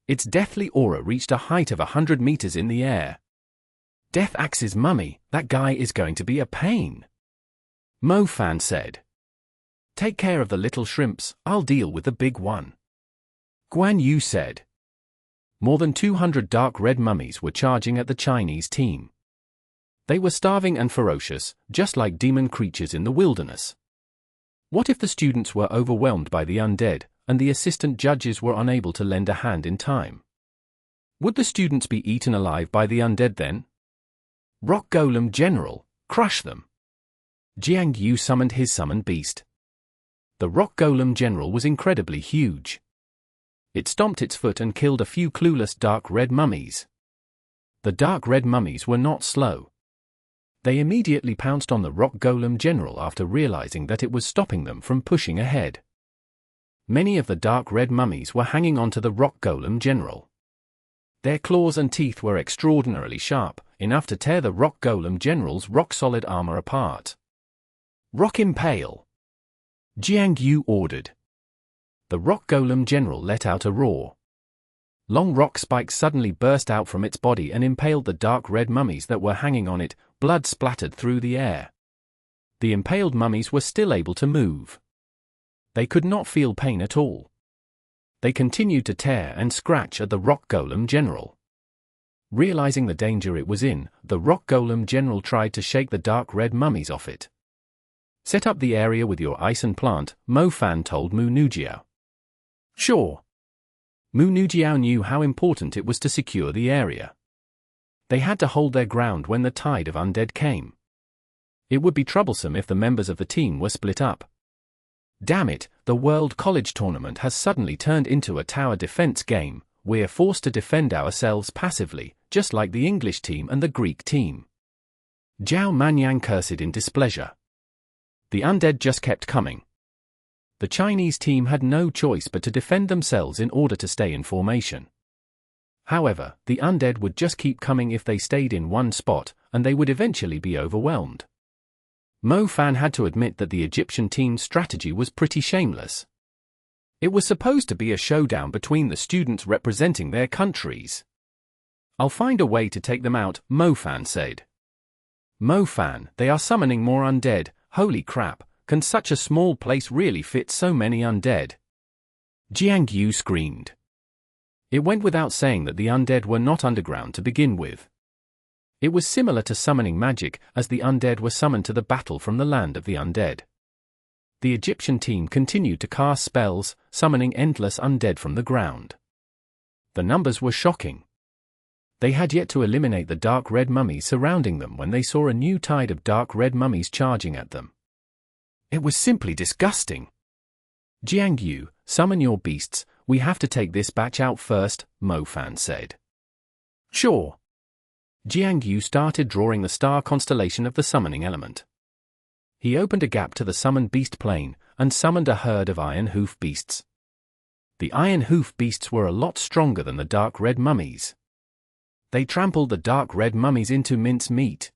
Its deathly aura reached a height of 100 meters in the air. "Death Axe's mummy, that guy is going to be a pain," Mo Fan said. "Take care of the little shrimps, I'll deal with the big one," Guan Yu said. More than 200 dark red mummies were charging at the Chinese team. They were starving and ferocious, just like demon creatures in the wilderness. What if the students were overwhelmed by the undead, and the assistant judges were unable to lend a hand in time? Would the students be eaten alive by the undead then? Rock Golem General, crush them! Jiangtu summoned his summoned beast. The Rock Golem General was incredibly huge. It stomped its foot and killed a few clueless dark red mummies. The dark red mummies were not slow. They immediately pounced on the Rock Golem General after realizing that it was stopping them from pushing ahead. Many of the dark red mummies were hanging onto the Rock Golem General. Their claws and teeth were extraordinarily sharp, enough to tear the Rock Golem General's rock-solid armor apart. "Rock Impale!" Jiangtu ordered. The Rock Golem General let out a roar. Long rock spikes suddenly burst out from its body and impaled the dark red mummies that were hanging on it. Blood splattered through the air. The impaled mummies were still able to move. They could not feel pain at all. They continued to tear and scratch at the Rock Golem General. Realizing the danger it was in, the Rock Golem General tried to shake the dark red mummies off it. "Set up the area with your ice and plant," Mo Fan told Mu Nujiao. "Sure." Mu Nujiao knew how important it was to secure the area. They had to hold their ground when the tide of undead came. It would be troublesome if the members of the team were split up. Damn it, the World College Tournament has suddenly turned into a tower defense game. We're forced to defend ourselves passively, just like the English team and the Greek team. Zhao Manyan cursed in displeasure. The undead just kept coming. The Chinese team had no choice but to defend themselves in order to stay in formation. However, the undead would just keep coming if they stayed in one spot, and they would eventually be overwhelmed. Mo Fan had to admit that the Egyptian team's strategy was pretty shameless. It was supposed to be a showdown between the students representing their countries. "I'll find a way to take them out," Mo Fan said. "Mo Fan, they are summoning more undead, holy crap, can such a small place really fit so many undead?" Jiangtu screamed. It went without saying that the undead were not underground to begin with. It was similar to summoning magic, as the undead were summoned to the battle from the land of the undead. The Egyptian team continued to cast spells, summoning endless undead from the ground. The numbers were shocking. They had yet to eliminate the dark red mummies surrounding them when they saw a new tide of dark red mummies charging at them. It was simply disgusting. Jiangtu, summon your beasts, we have to take this batch out first, Fan said. Sure. Jiangtu started drawing the star constellation of the summoning element. He opened a gap to the summoned beast plane, and summoned a herd of iron hoof beasts. The iron hoof beasts were a lot stronger than the dark red mummies. They trampled the dark red mummies into mincemeat.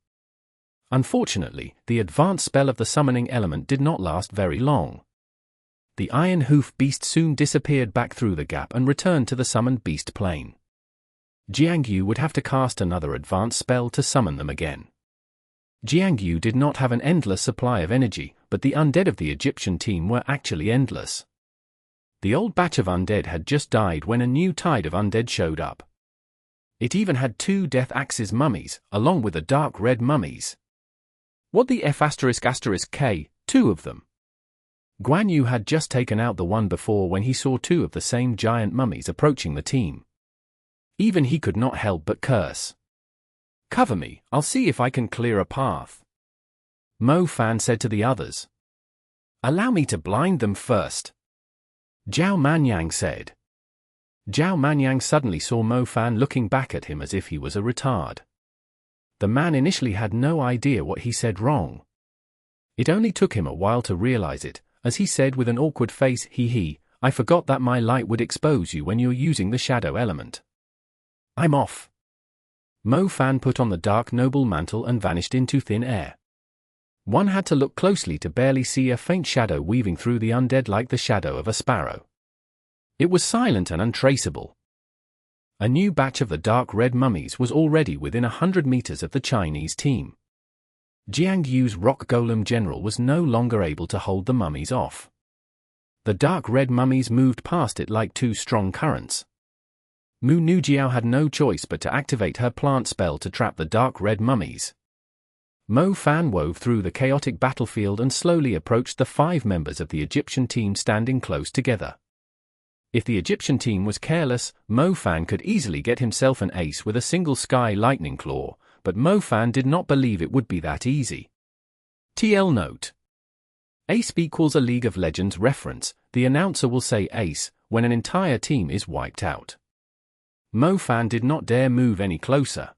Unfortunately, the advanced spell of the summoning element did not last very long. The iron hoof beast soon disappeared back through the gap and returned to the summoned beast plane. Jiangtu would have to cast another advanced spell to summon them again. Jiangtu did not have an endless supply of energy, but the undead of the Egyptian team were actually endless. The old batch of undead had just died when a new tide of undead showed up. It even had 2 Death Axis mummies, along with the dark red mummies. What the F***K, 2 of them. Guan Yu had just taken out the one before when he saw 2 of the same giant mummies approaching the team. Even he could not help but curse. Cover me, I'll see if I can clear a path. Fan said to the others. Allow me to blind them first. Zhao Manyan said. Zhao Manyan suddenly saw Fan looking back at him as if he was a retard. The man initially had no idea what he said wrong. It only took him a while to realize it, as he said with an awkward face, I forgot that my light would expose you when you're using the shadow element. I'm off. Fan put on the dark noble mantle and vanished into thin air. One had to look closely to barely see a faint shadow weaving through the undead like the shadow of a sparrow. It was silent and untraceable. A new batch of the dark red mummies was already within 100 meters of the Chinese team. Jiangtu's rock golem general was no longer able to hold the mummies off. The dark red mummies moved past it like 2 strong currents. Mu Nujiao had no choice but to activate her plant spell to trap the dark red mummies. Fan wove through the chaotic battlefield and slowly approached the 5 members of the Egyptian team standing close together. If the Egyptian team was careless, Fan could easily get himself an ace with a single sky lightning claw, but Fan did not believe it would be that easy. TL note. Ace equals a League of Legends reference. The announcer will say ace when an entire team is wiped out. Fan did not dare move any closer.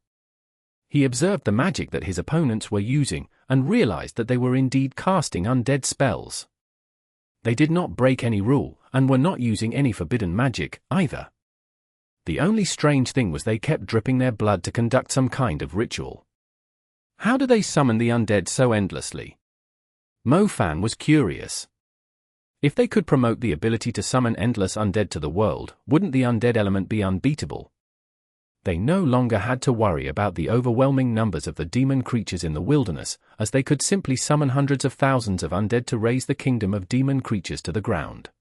He observed the magic that his opponents were using, and realized that they were indeed casting undead spells. They did not break any rule, and were not using any forbidden magic, either. The only strange thing was they kept dripping their blood to conduct some kind of ritual. How do they summon the undead so endlessly? Fan was curious. If they could promote the ability to summon endless undead to the world, wouldn't the undead element be unbeatable? They no longer had to worry about the overwhelming numbers of the demon creatures in the wilderness, as they could simply summon hundreds of thousands of undead to raise the kingdom of demon creatures to the ground.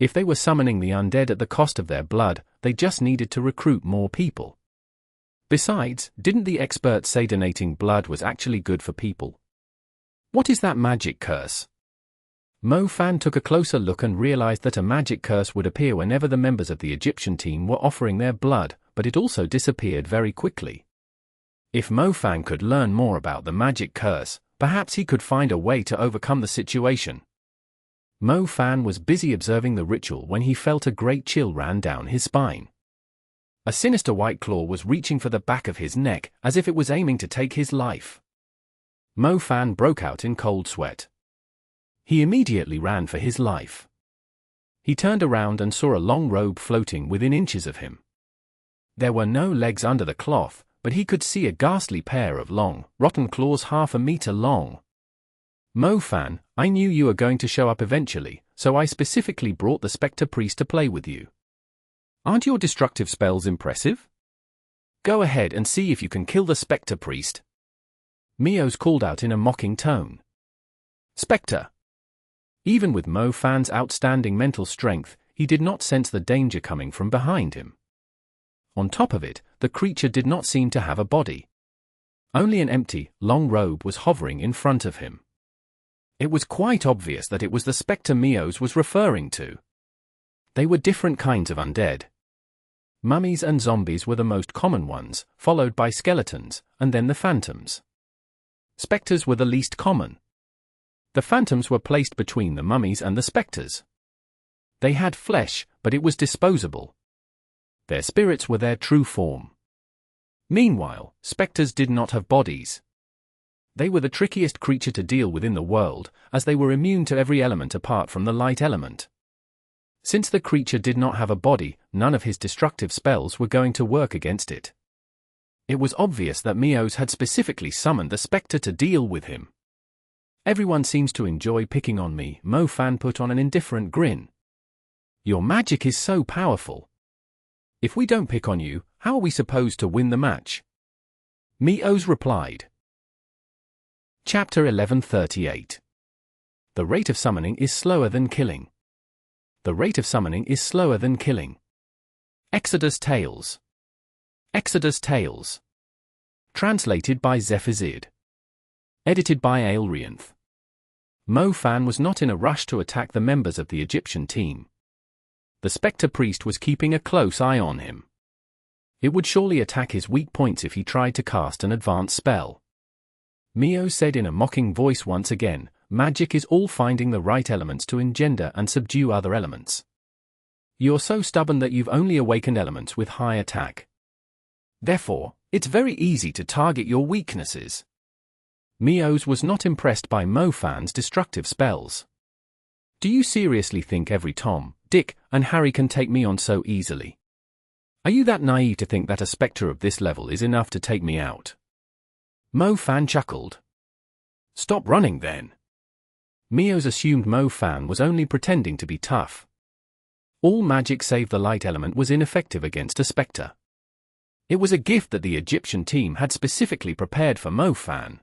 If they were summoning the undead at the cost of their blood, they just needed to recruit more people. Besides, didn't the experts say donating blood was actually good for people? What is that magic curse? Fan took a closer look and realized that a magic curse would appear whenever the members of the Egyptian team were offering their blood, but it also disappeared very quickly. If Fan could learn more about the magic curse, perhaps he could find a way to overcome the situation. Fan was busy observing the ritual when he felt a great chill ran down his spine. A sinister white claw was reaching for the back of his neck, as if it was aiming to take his life. Fan broke out in cold sweat. He immediately ran for his life. He turned around and saw a long robe floating within inches of him. There were no legs under the cloth, but he could see a ghastly pair of long, rotten claws 1/2 meter long. Fan, I knew you were going to show up eventually, so I specifically brought the Specter priest to play with you. Aren't your destructive spells impressive? Go ahead and see if you can kill the Specter priest. Mios called out in a mocking tone. Specter. Even with Fan's outstanding mental strength, he did not sense the danger coming from behind him. On top of it, the creature did not seem to have a body. Only an empty, long robe was hovering in front of him. It was quite obvious that it was the Spectre Mios was referring to. They were different kinds of undead. Mummies and zombies were the most common ones, followed by skeletons, and then the phantoms. Spectres were the least common. The phantoms were placed between the mummies and the spectres. They had flesh, but it was disposable. Their spirits were their true form. Meanwhile, spectres did not have bodies. They were the trickiest creature to deal with in the world, as they were immune to every element apart from the light element. Since the creature did not have a body, none of his destructive spells were going to work against it. It was obvious that Mios had specifically summoned the Spectre to deal with him. "Everyone seems to enjoy picking on me," Mo Fan put on an indifferent grin. "Your magic is so powerful. If we don't pick on you, how are we supposed to win the match?" Mios replied. Chapter 1138. The rate of summoning is slower than killing. The rate of summoning is slower than killing. Exodus Tales. Exodus Tales. Translated by Zephazid. Edited by Aelrianth. Mo Fan was not in a rush to attack the members of the Egyptian team. The Spectre Priest was keeping a close eye on him. It would surely attack his weak points if he tried to cast an advanced spell. Mios said in a mocking voice once again, "Magic is all finding the right elements to engender and subdue other elements. You're so stubborn that you've only awakened elements with high attack. Therefore, it's very easy to target your weaknesses." Mios was not impressed by Mo Fan's destructive spells. "Do you seriously think every Tom, Dick, and Harry can take me on so easily? Are you that naive to think that a spectre of this level is enough to take me out?" Mo Fan chuckled. "Stop running then." Mios assumed Mo Fan was only pretending to be tough. All magic save the light element was ineffective against a spectre. It was a gift that the Egyptian team had specifically prepared for Mo Fan.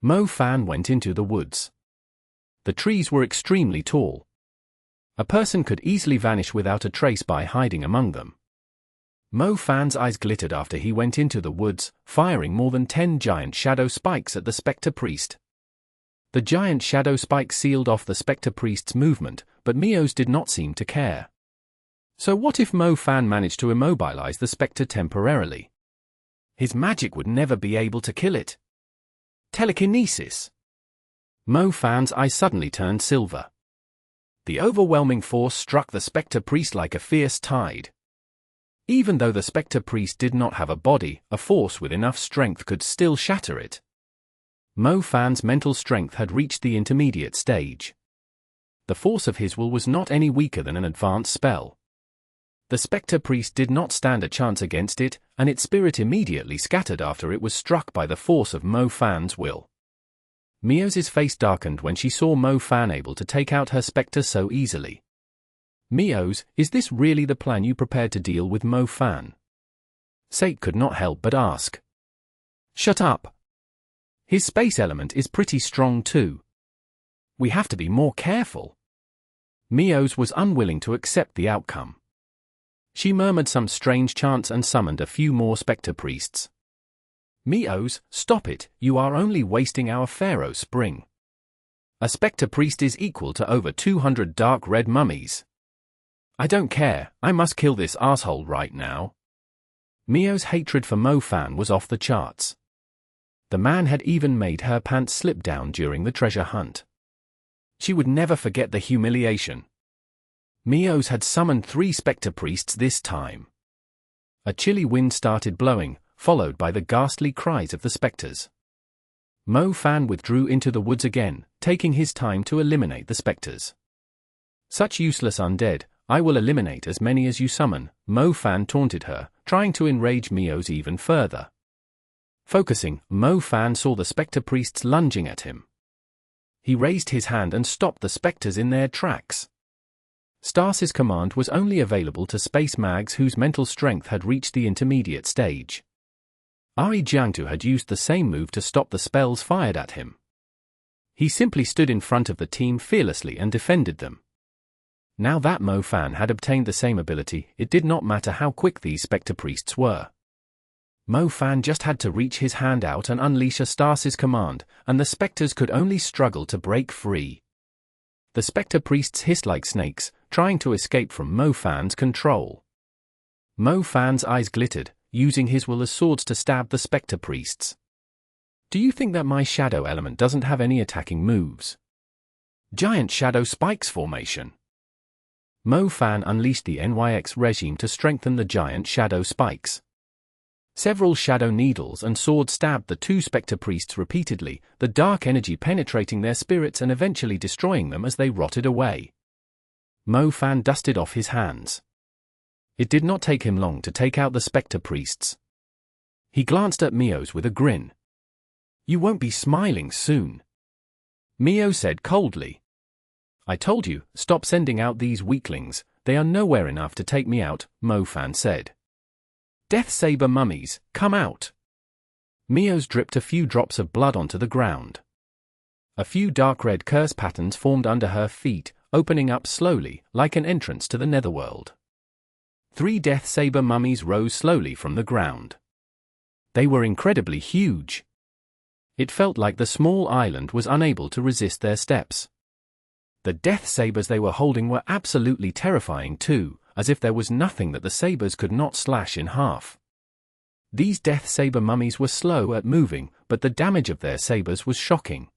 Mo Fan went into the woods. The trees were extremely tall. A person could easily vanish without a trace by hiding among them. Mo Fan's eyes glittered after he went into the woods, firing more than 10 giant shadow spikes at the Spectre Priest. The giant shadow spikes sealed off the Spectre Priest's movement, but Mios did not seem to care. So what if Mo Fan managed to immobilize the Spectre temporarily? His magic would never be able to kill it. Telekinesis. Mo Fan's eyes suddenly turned silver. The overwhelming force struck the Spectre Priest like a fierce tide. Even though the Spectre Priest did not have a body, a force with enough strength could still shatter it. Mo Fan's mental strength had reached the intermediate stage. The force of his will was not any weaker than an advanced spell. The Spectre Priest did not stand a chance against it, and its spirit immediately scattered after it was struck by the force of Mo Fan's will. Mios's face darkened when she saw Mo Fan able to take out her Spectre so easily. "Mios, is this really the plan you prepared to deal with Mo Fan?" Sate could not help but ask. "Shut up. His space element is pretty strong too. We have to be more careful." Mios was unwilling to accept the outcome. She murmured some strange chants and summoned a few more Spectre Priests. "Mios, stop it, you are only wasting our Pharaoh spring. A Spectre Priest is equal to over 200 dark red mummies. I don't care, I must kill this asshole right now." Mios' hatred for Mo Fan was off the charts. The man had even made her pants slip down during the treasure hunt. She would never forget the humiliation. Mios had summoned 3 Spectre Priests this time. A chilly wind started blowing, followed by the ghastly cries of the spectres. Mo Fan withdrew into the woods again, taking his time to eliminate the spectres. "Such useless undead, I will eliminate as many as you summon," Mo Fan taunted her, trying to enrage Mios even further. Focusing, Mo Fan saw the Spectre Priests lunging at him. He raised his hand and stopped the spectres in their tracks. Stasis command was only available to space mags whose mental strength had reached the intermediate stage. Jiangtu had used the same move to stop the spells fired at him. He simply stood in front of the team fearlessly and defended them. Now that Mo Fan had obtained the same ability, it did not matter how quick these Spectre Priests were. Mo Fan just had to reach his hand out and unleash a stasis command, and the specters could only struggle to break free. The specter priests hissed like snakes, trying to escape from Mo Fan's control. Mo Fan's eyes glittered, using his will as swords to stab the specter priests. Do you think that my shadow element doesn't have any attacking moves? Giant shadow spikes formation. Mo Fan unleashed the NYX regime to strengthen the giant shadow spikes. Several shadow needles and swords stabbed the two specter priests repeatedly, the dark energy penetrating their spirits and eventually destroying them as they rotted away. Mo Fan dusted off his hands. It did not take him long to take out the specter priests. He glanced at Mios with a grin. "You won't be smiling soon," Mio said coldly. "I told you, stop sending out these weaklings, they are nowhere enough to take me out," Mo Fan said. "Death Saber mummies, come out." Mios dripped a few drops of blood onto the ground. A few dark red curse patterns formed under her feet, opening up slowly, like an entrance to the netherworld. 3 Death Saber mummies rose slowly from the ground. They were incredibly huge. It felt like the small island was unable to resist their steps. The death sabers they were holding were absolutely terrifying too, as if there was nothing that the sabers could not slash in half. These death saber mummies were slow at moving, but the damage of their sabers was shocking.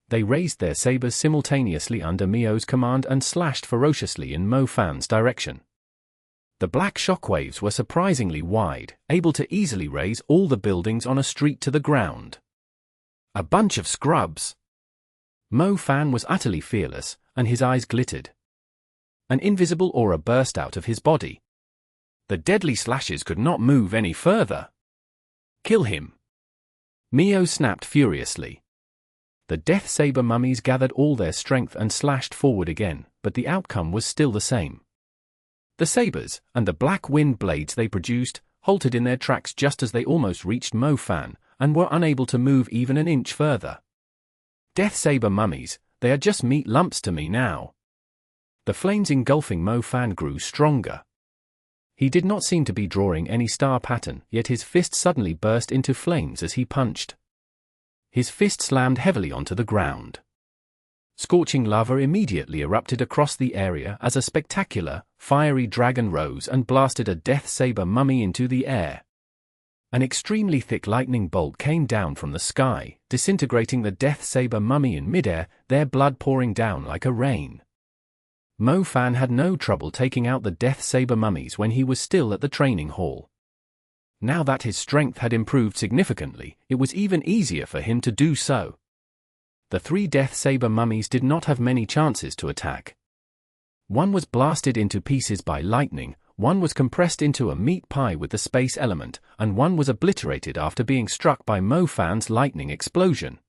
They raised their sabers simultaneously under Mio's command and slashed ferociously in Mo Fan's direction. The black shockwaves were surprisingly wide, able to easily raise all the buildings on a street to the ground. A bunch of scrubs. Mo Fan was utterly fearless, and his eyes glittered. An invisible aura burst out of his body. The deadly slashes could not move any further. "Kill him!" Mio snapped furiously. The death saber mummies gathered all their strength and slashed forward again, but the outcome was still the same. The sabers, and the black wind blades they produced, halted in their tracks just as they almost reached Mo Fan, and were unable to move even an inch further. "Death saber mummies, they are just meat lumps to me now." The flames engulfing Mo Fan grew stronger. He did not seem to be drawing any star pattern, yet his fist suddenly burst into flames as he punched. His fist slammed heavily onto the ground. Scorching lava immediately erupted across the area as a spectacular, fiery dragon rose and blasted a death saber mummy into the air. An extremely thick lightning bolt came down from the sky, disintegrating the death saber mummy in midair, their blood pouring down like a rain. Mo Fan had no trouble taking out the death saber mummies when he was still at the training hall. Now that his strength had improved significantly, it was even easier for him to do so. The 3 death saber mummies did not have many chances to attack. One was blasted into pieces by lightning, one was compressed into a meat pie with the space element, and one was obliterated after being struck by Mo Fan's lightning explosion.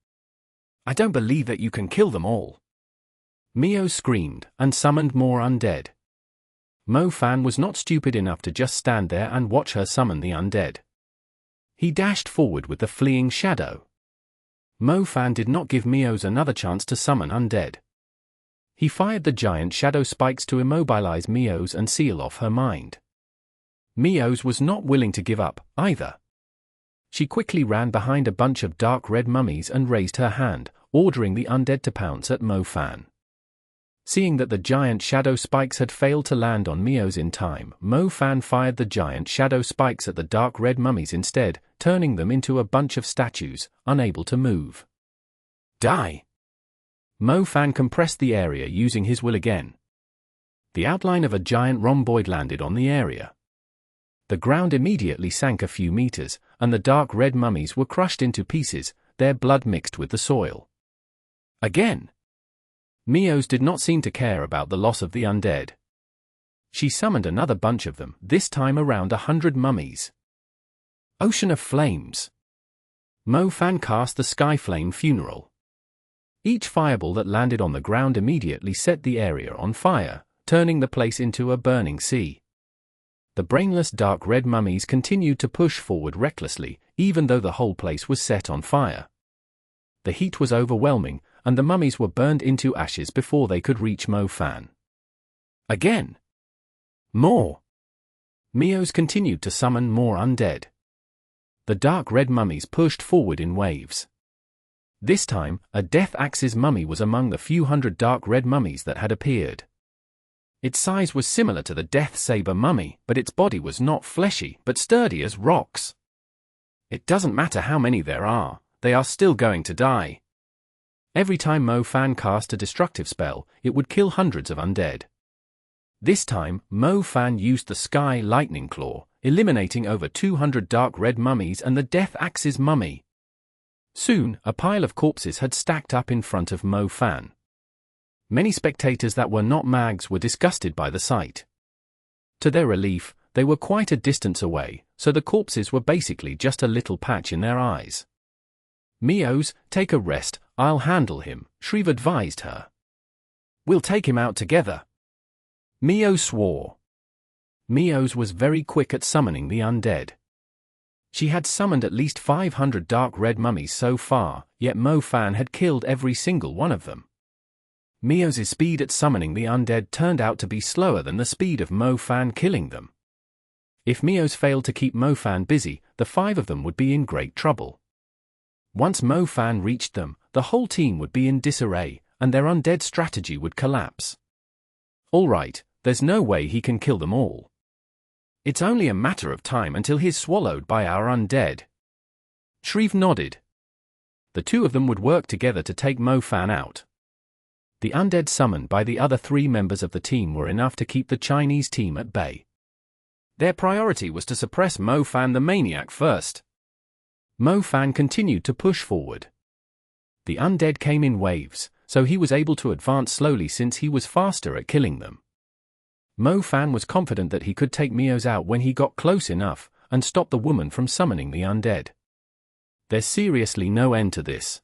"I don't believe that you can kill them all." Mio screamed, and summoned more undead. Mo Fan was not stupid enough to just stand there and watch her summon the undead. He dashed forward with the fleeing shadow. Mo Fan did not give Mios another chance to summon undead. He fired the giant shadow spikes to immobilize Mios and seal off her mind. Mios was not willing to give up, either. She quickly ran behind a bunch of dark red mummies and raised her hand, ordering the undead to pounce at Mo Fan. Seeing that the giant shadow spikes had failed to land on Mios in time, Mo Fan fired the giant shadow spikes at the dark red mummies instead, turning them into a bunch of statues, unable to move. "Die!" Mo Fan compressed the area using his will again. The outline of a giant rhomboid landed on the area. The ground immediately sank a few meters, and the dark red mummies were crushed into pieces, their blood mixed with the soil. Again! Mios did not seem to care about the loss of the undead. She summoned another bunch of them, this time around 100 mummies. Ocean of Flames. Mo Fan cast the Skyflame Funeral. Each fireball that landed on the ground immediately set the area on fire, turning the place into a burning sea. The brainless dark red mummies continued to push forward recklessly, even though the whole place was set on fire. The heat was overwhelming, and the mummies were burned into ashes before they could reach Mo Fan. Again! More! Mios continued to summon more undead. The dark red mummies pushed forward in waves. This time, a Death Axe's mummy was among the few hundred dark red mummies that had appeared. Its size was similar to the Death Saber mummy, but its body was not fleshy but sturdy as rocks. It doesn't matter how many there are, they are still going to die. Every time Mo Fan cast a destructive spell, it would kill hundreds of undead. This time, Mo Fan used the Sky Lightning Claw, eliminating over 200 dark red mummies and the Death Axe's mummy. Soon, a pile of corpses had stacked up in front of Mo Fan. Many spectators that were not mags were disgusted by the sight. To their relief, they were quite a distance away, so the corpses were basically just a little patch in their eyes. "Mios, take a rest, I'll handle him," Shriv advised her. "We'll take him out together." Mios swore. Mios was very quick at summoning the undead. She had summoned at least 500 dark red mummies so far, yet Mo Fan had killed every single one of them. Mios' speed at summoning the undead turned out to be slower than the speed of Mo Fan killing them. If Mios failed to keep Mo Fan busy, the 5 of them would be in great trouble. Once Mo Fan reached them, the whole team would be in disarray, and their undead strategy would collapse. All right, there's no way he can kill them all. It's only a matter of time until he's swallowed by our undead. Shriv nodded. The 2 of them would work together to take Mo Fan out. The undead summoned by the other 3 members of the team were enough to keep the Chinese team at bay. Their priority was to suppress Mo Fan the maniac first. Mo Fan continued to push forward. The undead came in waves, so he was able to advance slowly since he was faster at killing them. Mo Fan was confident that he could take Mios out when he got close enough, and stop the woman from summoning the undead. There's seriously no end to this.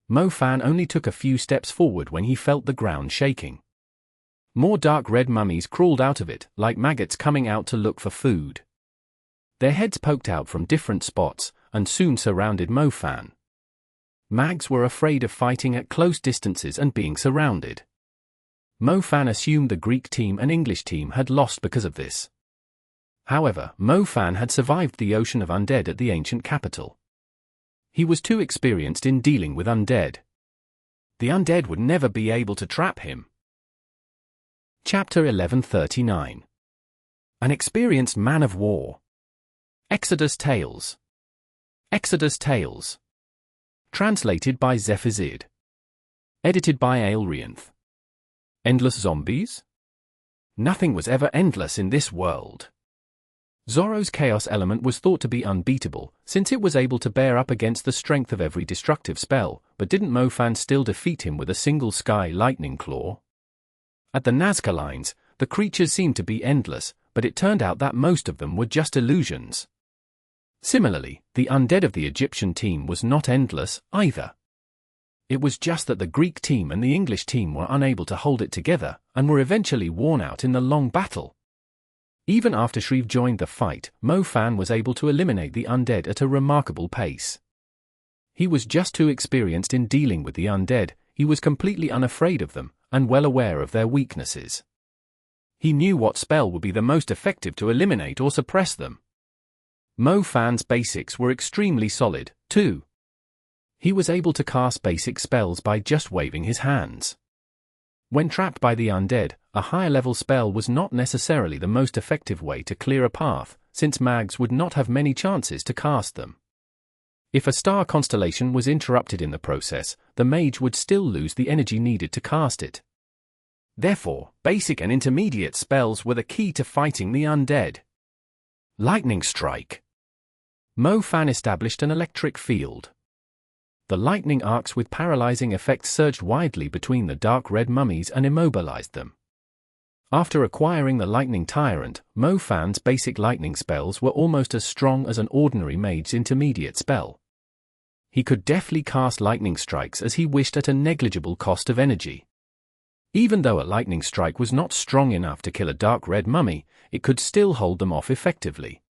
Mo Fan only took a few steps forward when he felt the ground shaking. More dark red mummies crawled out of it, like maggots coming out to look for food. Their heads poked out from different spots, and soon surrounded Mo Fan. Mags were afraid of fighting at close distances and being surrounded. Mo Fan assumed the Greek team and English team had lost because of this. However, Mo Fan had survived the ocean of undead at the ancient capital. He was too experienced in dealing with undead. The undead would never be able to trap him. Chapter 1139. An Experienced Man of War. Exodus Tales. Exodus Tales. Translated by Zephazid. Edited by Aelrianth. Endless zombies? Nothing was ever endless in this world. Zorro's chaos element was thought to be unbeatable, since it was able to bear up against the strength of every destructive spell, but didn't Mo Fan still defeat him with a single Sky Lightning Claw? At the Nazca lines, the creatures seemed to be endless, but it turned out that most of them were just illusions. Similarly, the undead of the Egyptian team was not endless, either. It was just that the Greek team and the English team were unable to hold it together, and were eventually worn out in the long battle. Even after Shriv joined the fight, Mo Fan was able to eliminate the undead at a remarkable pace. He was just too experienced in dealing with the undead, he was completely unafraid of them, and well aware of their weaknesses. He knew what spell would be the most effective to eliminate or suppress them. Mo Fan's basics were extremely solid, too. He was able to cast basic spells by just waving his hands. When trapped by the undead, a higher-level spell was not necessarily the most effective way to clear a path, since mags would not have many chances to cast them. If a star constellation was interrupted in the process, the mage would still lose the energy needed to cast it. Therefore, basic and intermediate spells were the key to fighting the undead. Lightning Strike. Mo Fan established an electric field. The lightning arcs with paralyzing effect surged widely between the dark red mummies and immobilized them. After acquiring the Lightning Tyrant, Mo Fan's basic lightning spells were almost as strong as an ordinary mage's intermediate spell. He could deftly cast lightning strikes as he wished at a negligible cost of energy. Even though a lightning strike was not strong enough to kill a dark red mummy, it could still hold them off effectively.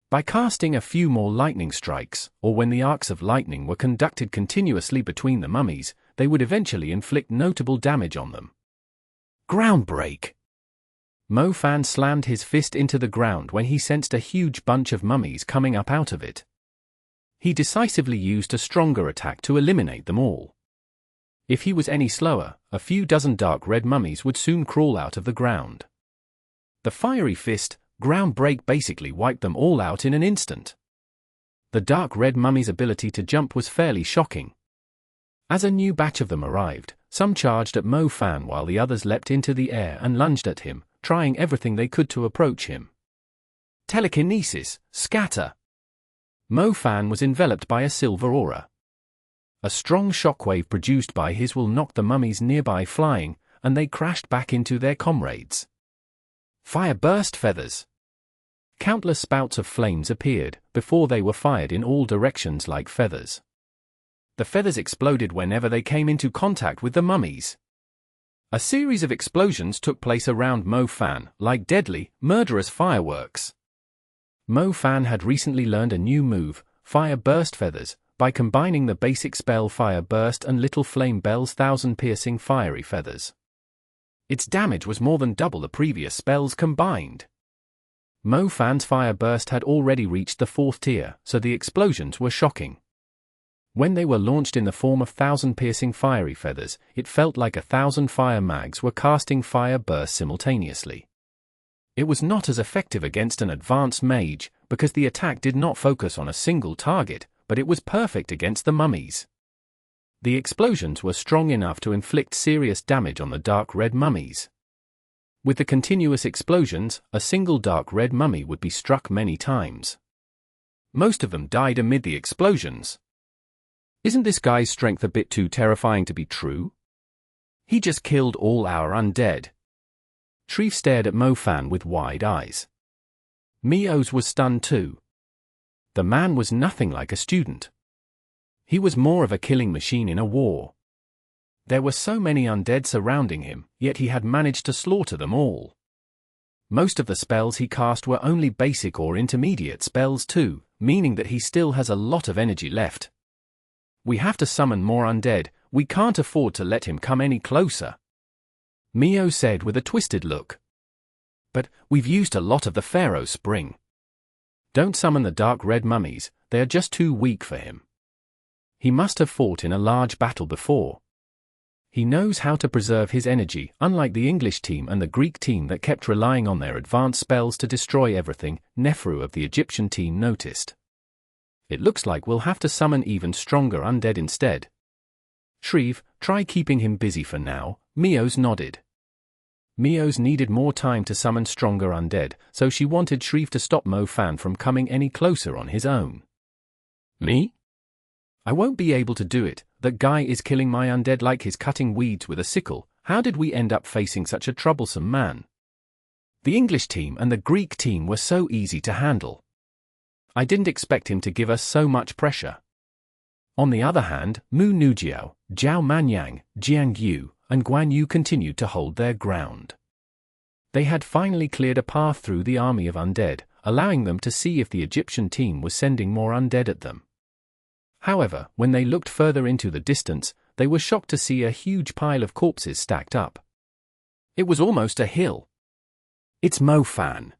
By casting a few more lightning strikes, or when the arcs of lightning were conducted continuously between the mummies, they would eventually inflict notable damage on them. Ground Break. Mo Fan slammed his fist into the ground when he sensed a huge bunch of mummies coming up out of it. he decisively used a stronger attack to eliminate them all. If he was any slower, a few dozen dark red mummies would soon crawl out of the ground. The fiery fist, ground break basically wiped them all out in an instant. The dark red mummy's ability to jump was fairly shocking. As a new batch of them arrived, some charged at Mo Fan while the others leapt into the air and lunged at him, trying everything they could to approach him. Telekinesis, scatter. Mo Fan was enveloped by a silver aura. A strong shockwave produced by his will knocked the mummies nearby flying, and they crashed back into their comrades. Fire burst feathers. Countless spouts of flames appeared, before they were fired in all directions like feathers. The feathers exploded whenever they came into contact with the mummies. A series of explosions took place around Mo Fan, like deadly, murderous fireworks. Mo Fan had recently learned a new move, Fire Burst Feathers, by combining the basic spell Fire Burst and Little Flame Bell's 1,000 piercing fiery feathers. Its damage was more than double the previous spells combined. Mo Fan's Fire Burst had already reached the 4th tier, so the explosions were shocking. When they were launched in the form of 1,000 piercing fiery feathers, it felt like 1,000 fire mags were casting fire bursts simultaneously. It was not as effective against an advanced mage, because the attack did not focus on a single target, but it was perfect against the mummies. The explosions were strong enough to inflict serious damage on the dark red mummies. With the continuous explosions, a single dark red mummy would be struck many times. Most of them died amid the explosions. Isn't this guy's strength a bit too terrifying to be true? He just killed all our undead. Shreve stared at Mo Fan with wide eyes. Mio's was stunned too. The man was nothing like a student. He was more of a killing machine in a war. There were so many undead surrounding him, yet he had managed to slaughter them all. Most of the spells he cast were only basic or intermediate spells too, meaning that he still has a lot of energy left. We have to summon more undead, we can't afford to let him come any closer. Mio said with a twisted look. But we've used a lot of the Pharaoh spring. Don't summon the dark red mummies, they are just too weak for him. He must have fought in a large battle before. He knows how to preserve his energy, unlike the English team and the Greek team that kept relying on their advanced spells to destroy everything, Neferu of the Egyptian team noticed. It looks like we'll have to summon even stronger undead instead. Shreve, try keeping him busy for now, Mio's nodded. Mio's needed more time to summon stronger undead, so she wanted Shreve to stop Mo Fan from coming any closer on his own. Me? I won't be able to do it, that guy is killing my undead like he's cutting weeds with a sickle. How did we end up facing such a troublesome man? The English team and the Greek team were so easy to handle. I didn't expect him to give us so much pressure. On the other hand, Mu Nujiao, Zhao Manyan, Jiangtu, and Guan Yu continued to hold their ground. They had finally cleared a path through the army of undead, allowing them to see if the Egyptian team was sending more undead at them. However, when they looked further into the distance, they were shocked to see a huge pile of corpses stacked up. It was almost a hill. It's Mo Fan.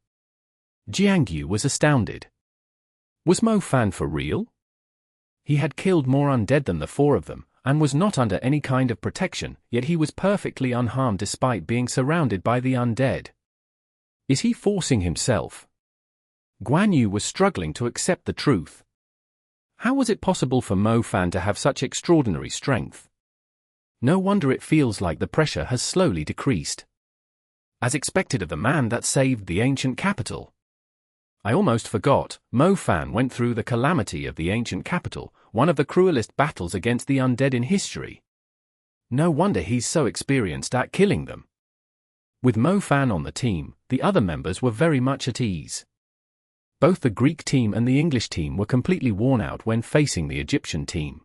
Jiangtu was astounded. Was Mo Fan for real? He had killed more undead than the 4 of them, and was not under any kind of protection, yet he was perfectly unharmed despite being surrounded by the undead. Is he forcing himself? Guan Yu was struggling to accept the truth. How was it possible for Mo Fan to have such extraordinary strength? No wonder it feels like the pressure has slowly decreased. As expected of the man that saved the ancient capital. I almost forgot, Mo Fan went through the calamity of the ancient capital, one of the cruelest battles against the undead in history. No wonder he's so experienced at killing them. With Mo Fan on the team, the other members were very much at ease. Both the Greek team and the English team were completely worn out when facing the Egyptian team.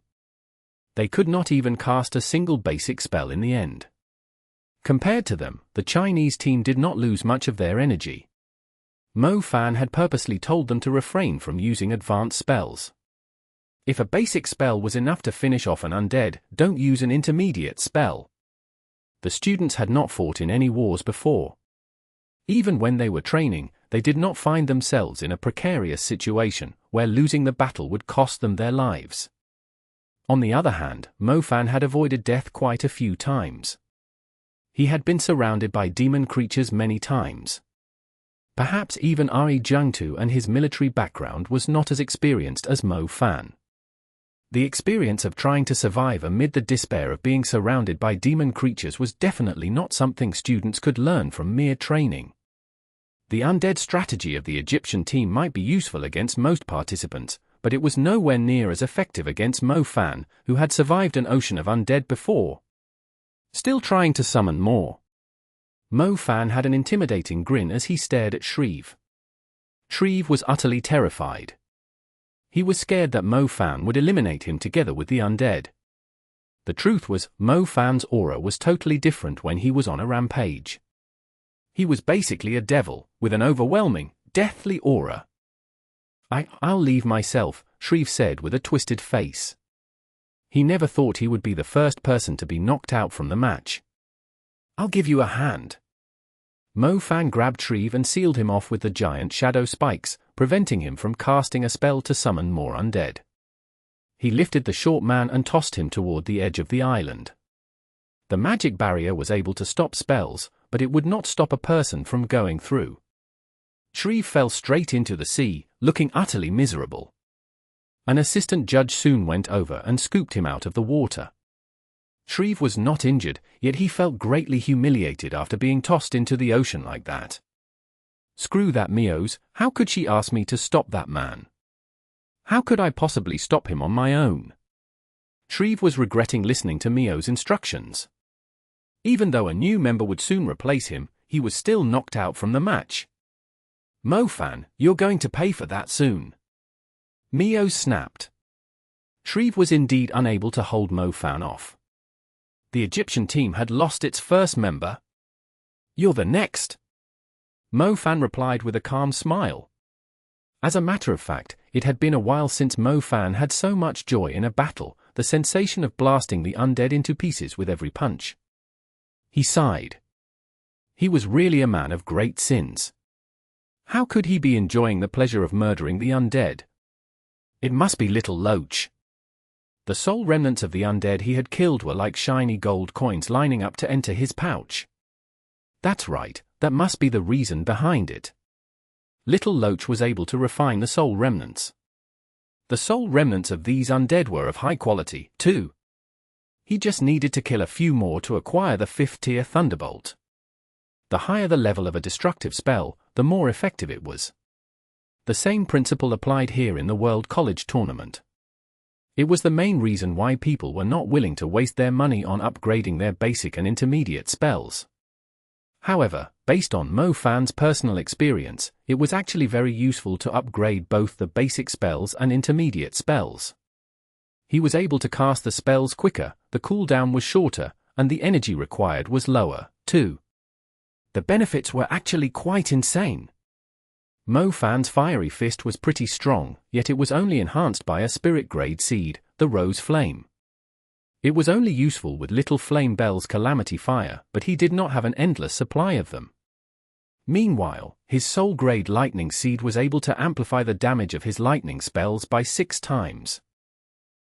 They could not even cast a single basic spell in the end. Compared to them, the Chinese team did not lose much of their energy. Mo Fan had purposely told them to refrain from using advanced spells. If a basic spell was enough to finish off an undead, don't use an intermediate spell. The students had not fought in any wars before. Even when they were training, they did not find themselves in a precarious situation where losing the battle would cost them their lives. On the other hand, Mo Fan had avoided death quite a few times. He had been surrounded by demon creatures many times. Perhaps even Jiangtu and his military background was not as experienced as Mo Fan. The experience of trying to survive amid the despair of being surrounded by demon creatures was definitely not something students could learn from mere training. The undead strategy of the Egyptian team might be useful against most participants, but it was nowhere near as effective against Mo Fan, who had survived an ocean of undead before. Still trying to summon more. Mo Fan had an intimidating grin as he stared at Shreve. Shreve was utterly terrified. He was scared that Mo Fan would eliminate him together with the undead. The truth was, Mo Fan's aura was totally different when he was on a rampage. He was basically a devil, with an overwhelming, deathly aura. I'll leave myself, Shreve said with a twisted face. He never thought he would be the first person to be knocked out from the match. I'll give you a hand. Mo Fan grabbed Shreve and sealed him off with the giant shadow spikes, preventing him from casting a spell to summon more undead. He lifted the short man and tossed him toward the edge of the island. The magic barrier was able to stop spells, but it would not stop a person from going through. Shreve fell straight into the sea, looking utterly miserable. An assistant judge soon went over and scooped him out of the water. Shreve was not injured, yet he felt greatly humiliated after being tossed into the ocean like that. Screw that Mios, how could she ask me to stop that man? How could I possibly stop him on my own? Shreve was regretting listening to Mios' instructions. Even though a new member would soon replace him, he was still knocked out from the match. Mo Fan, you're going to pay for that soon. Mios snapped. Shreve was indeed unable to hold Mo Fan off. The Egyptian team had lost its first member. You're the next. Mo Fan replied with a calm smile. As a matter of fact, it had been a while since Mo Fan had so much joy in a battle, the sensation of blasting the undead into pieces with every punch. He sighed. He was really a man of great sins. How could he be enjoying the pleasure of murdering the undead? It must be Little Loach. The sole remnants of the undead he had killed were like shiny gold coins lining up to enter his pouch. That's right, that must be the reason behind it. Little Loach was able to refine the soul remnants. The soul remnants of these undead were of high quality, too. He just needed to kill a few more to acquire the 5th tier Thunderbolt. The higher the level of a destructive spell, the more effective it was. The same principle applied here in the World College Tournament. It was the main reason why people were not willing to waste their money on upgrading their basic and intermediate spells. However, based on Mo Fan's personal experience, it was actually very useful to upgrade both the basic spells and intermediate spells. He was able to cast the spells quicker, the cooldown was shorter, and the energy required was lower, too. The benefits were actually quite insane. Mo Fan's Fiery Fist was pretty strong, yet it was only enhanced by a spirit-grade seed, the Rose Flame. It was only useful with Little Flame Bell's Calamity Fire, but he did not have an endless supply of them. Meanwhile, his Soul-grade Lightning Seed was able to amplify the damage of his lightning spells by 6 times.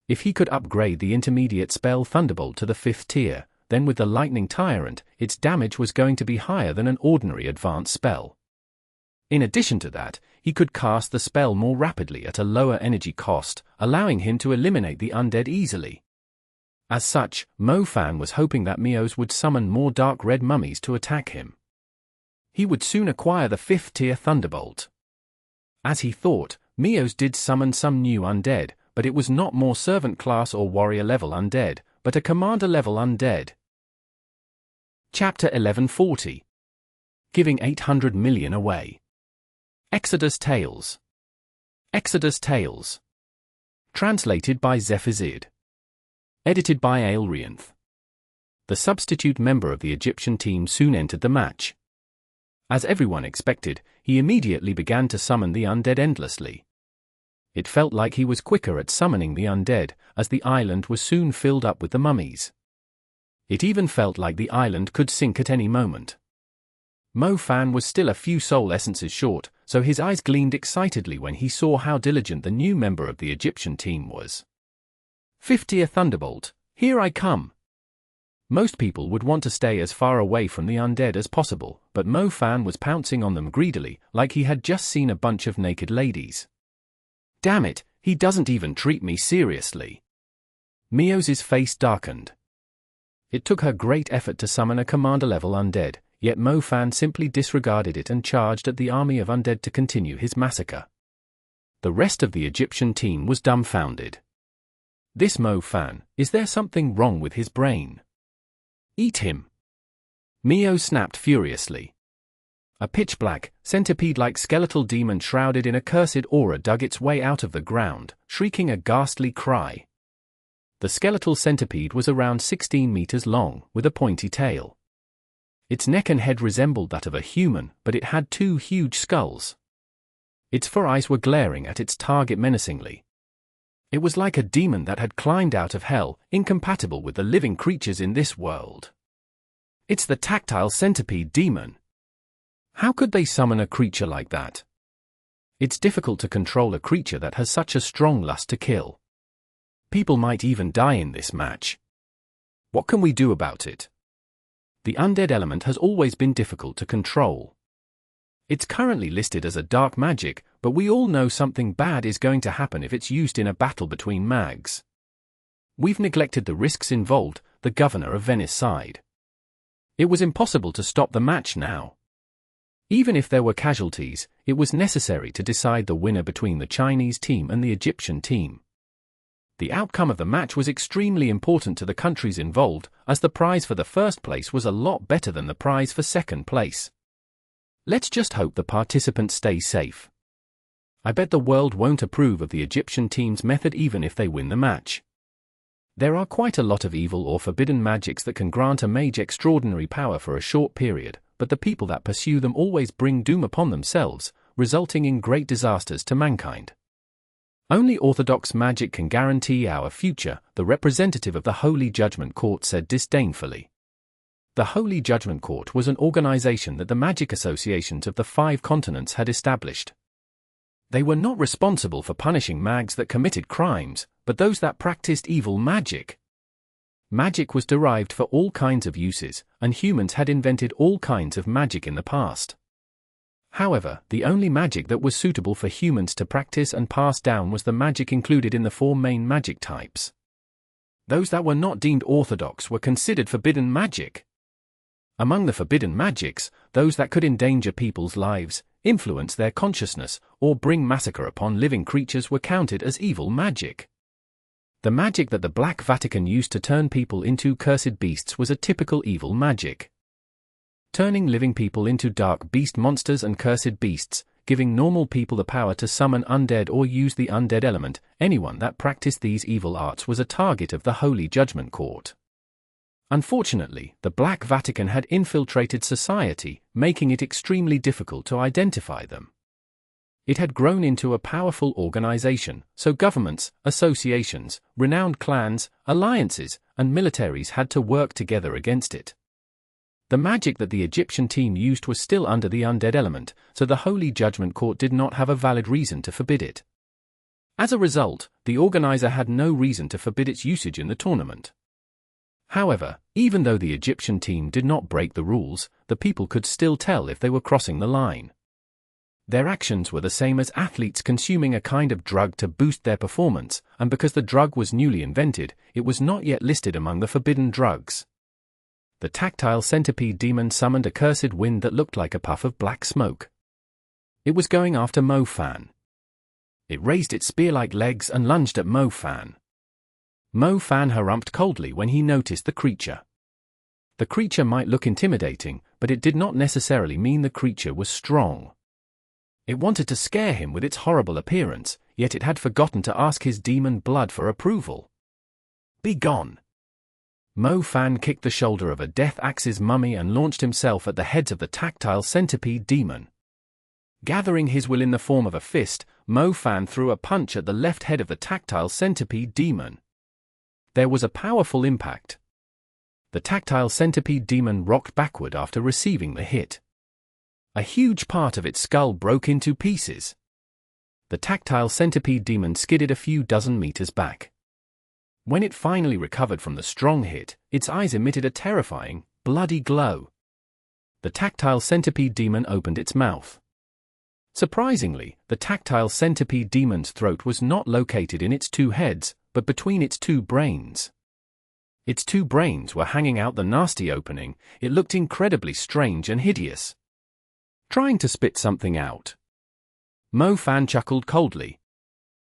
If he could upgrade the intermediate spell Thunderbolt to the 5th tier, then with the Lightning Tyrant, its damage was going to be higher than an ordinary advanced spell. In addition to that, he could cast the spell more rapidly at a lower energy cost, allowing him to eliminate the undead easily. As such, Mo Fan was hoping that Mios would summon more dark red mummies to attack him. He would soon acquire the 5th tier Thunderbolt. As he thought, Mios did summon some new undead, but it was not more servant class or warrior level undead, but a commander level undead. Chapter 1140. Giving 800 million away. Exodus Tales. Exodus Tales. Translated by Zephazid. Edited by Aelrianth. The substitute member of the Egyptian team soon entered the match. As everyone expected, he immediately began to summon the undead endlessly. It felt like he was quicker at summoning the undead, as the island was soon filled up with the mummies. It even felt like the island could sink at any moment. Mo Fan was still a few soul essences short, so his eyes gleamed excitedly when he saw how diligent the new member of the Egyptian team was. 50th Thunderbolt, here I come. Most people would want to stay as far away from the undead as possible, but Mo Fan was pouncing on them greedily, like he had just seen a bunch of naked ladies. Damn it, he doesn't even treat me seriously. Mio's face darkened. It took her great effort to summon a commander-level undead, yet Mo Fan simply disregarded it and charged at the army of undead to continue his massacre. The rest of the Egyptian team was dumbfounded. This Mo Fan, is there something wrong with his brain? Eat him! Mio snapped furiously. A pitch-black, centipede-like skeletal demon shrouded in a cursed aura dug its way out of the ground, shrieking a ghastly cry. The skeletal centipede was around 16 meters long, with a pointy tail. Its neck and head resembled that of a human, but it had two huge skulls. Its four eyes were glaring at its target menacingly. It was like a demon that had climbed out of hell, incompatible with the living creatures in this world. It's the Tactile Centipede demon. How could they summon a creature like that? It's difficult to control a creature that has such a strong lust to kill. People might even die in this match. What can we do about it? The undead element has always been difficult to control. It's currently listed as a dark magic, but we all know something bad is going to happen if it's used in a battle between mags. We've neglected the risks involved, the governor of Venice sighed. It was impossible to stop the match now. Even if there were casualties, it was necessary to decide the winner between the Chinese team and the Egyptian team. The outcome of the match was extremely important to the countries involved, as the prize for the first place was a lot better than the prize for second place. Let's just hope the participants stay safe. I bet the world won't approve of the Egyptian team's method even if they win the match. There are quite a lot of evil or forbidden magics that can grant a mage extraordinary power for a short period, but the people that pursue them always bring doom upon themselves, resulting in great disasters to mankind. Only orthodox magic can guarantee our future, the representative of the Holy Judgment Court said disdainfully. The Holy Judgment Court was an organization that the magic associations of the 5 continents had established. They were not responsible for punishing mags that committed crimes, but those that practiced evil magic. Magic was derived for all kinds of uses, and humans had invented all kinds of magic in the past. However, the only magic that was suitable for humans to practice and pass down was the magic included in the 4 main magic types. Those that were not deemed orthodox were considered forbidden magic. Among the forbidden magics, those that could endanger people's lives, influence their consciousness, or bring massacre upon living creatures were counted as evil magic. The magic that the Black Vatican used to turn people into cursed beasts was a typical evil magic. Turning living people into dark beast monsters and cursed beasts, giving normal people the power to summon undead or use the undead element, anyone that practiced these evil arts was a target of the Holy Judgment Court. Unfortunately, the Black Vatican had infiltrated society, making it extremely difficult to identify them. It had grown into a powerful organization, so governments, associations, renowned clans, alliances, and militaries had to work together against it. The magic that the Egyptian team used was still under the undead element, so the Holy Judgment Court did not have a valid reason to forbid it. As a result, the organizer had no reason to forbid its usage in the tournament. However, even though the Egyptian team did not break the rules, the people could still tell if they were crossing the line. Their actions were the same as athletes consuming a kind of drug to boost their performance, and because the drug was newly invented, it was not yet listed among the forbidden drugs. The Tactile Centipede demon summoned a cursed wind that looked like a puff of black smoke. It was going after Mo Fan. It raised its spear-like legs and lunged at Mo Fan. Mo Fan harumphed coldly when he noticed the creature. The creature might look intimidating, but it did not necessarily mean the creature was strong. It wanted to scare him with its horrible appearance, yet it had forgotten to ask his demon blood for approval. Be gone! Mo Fan kicked the shoulder of a Death Axe's mummy and launched himself at the heads of the Tactile Centipede demon. Gathering his will in the form of a fist, Mo Fan threw a punch at the left head of the Tactile Centipede demon. There was a powerful impact. The Tactile Centipede demon rocked backward after receiving the hit. A huge part of its skull broke into pieces. The tactile centipede demon skidded a few dozen meters back. When it finally recovered from the strong hit, its eyes emitted a terrifying, bloody glow. The tactile centipede demon opened its mouth. Surprisingly, the tactile centipede demon's throat was not located in its two heads, but between its two brains. Its two brains were hanging out the nasty opening. It looked incredibly strange and hideous. Trying to spit something out. Mo Fan chuckled coldly.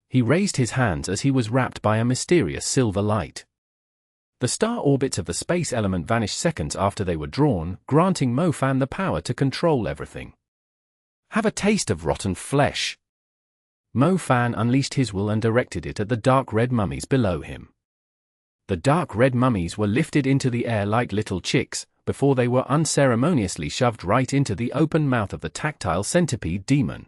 He raised his hands as he was wrapped by a mysterious silver light. The star orbits of the space element vanished seconds after they were drawn, granting Mo Fan the power to control everything. Have a taste of rotten flesh. Mo Fan unleashed his will and directed it at the dark red mummies below him. The dark red mummies were lifted into the air like little chicks, before they were unceremoniously shoved right into the open mouth of the tactile centipede demon.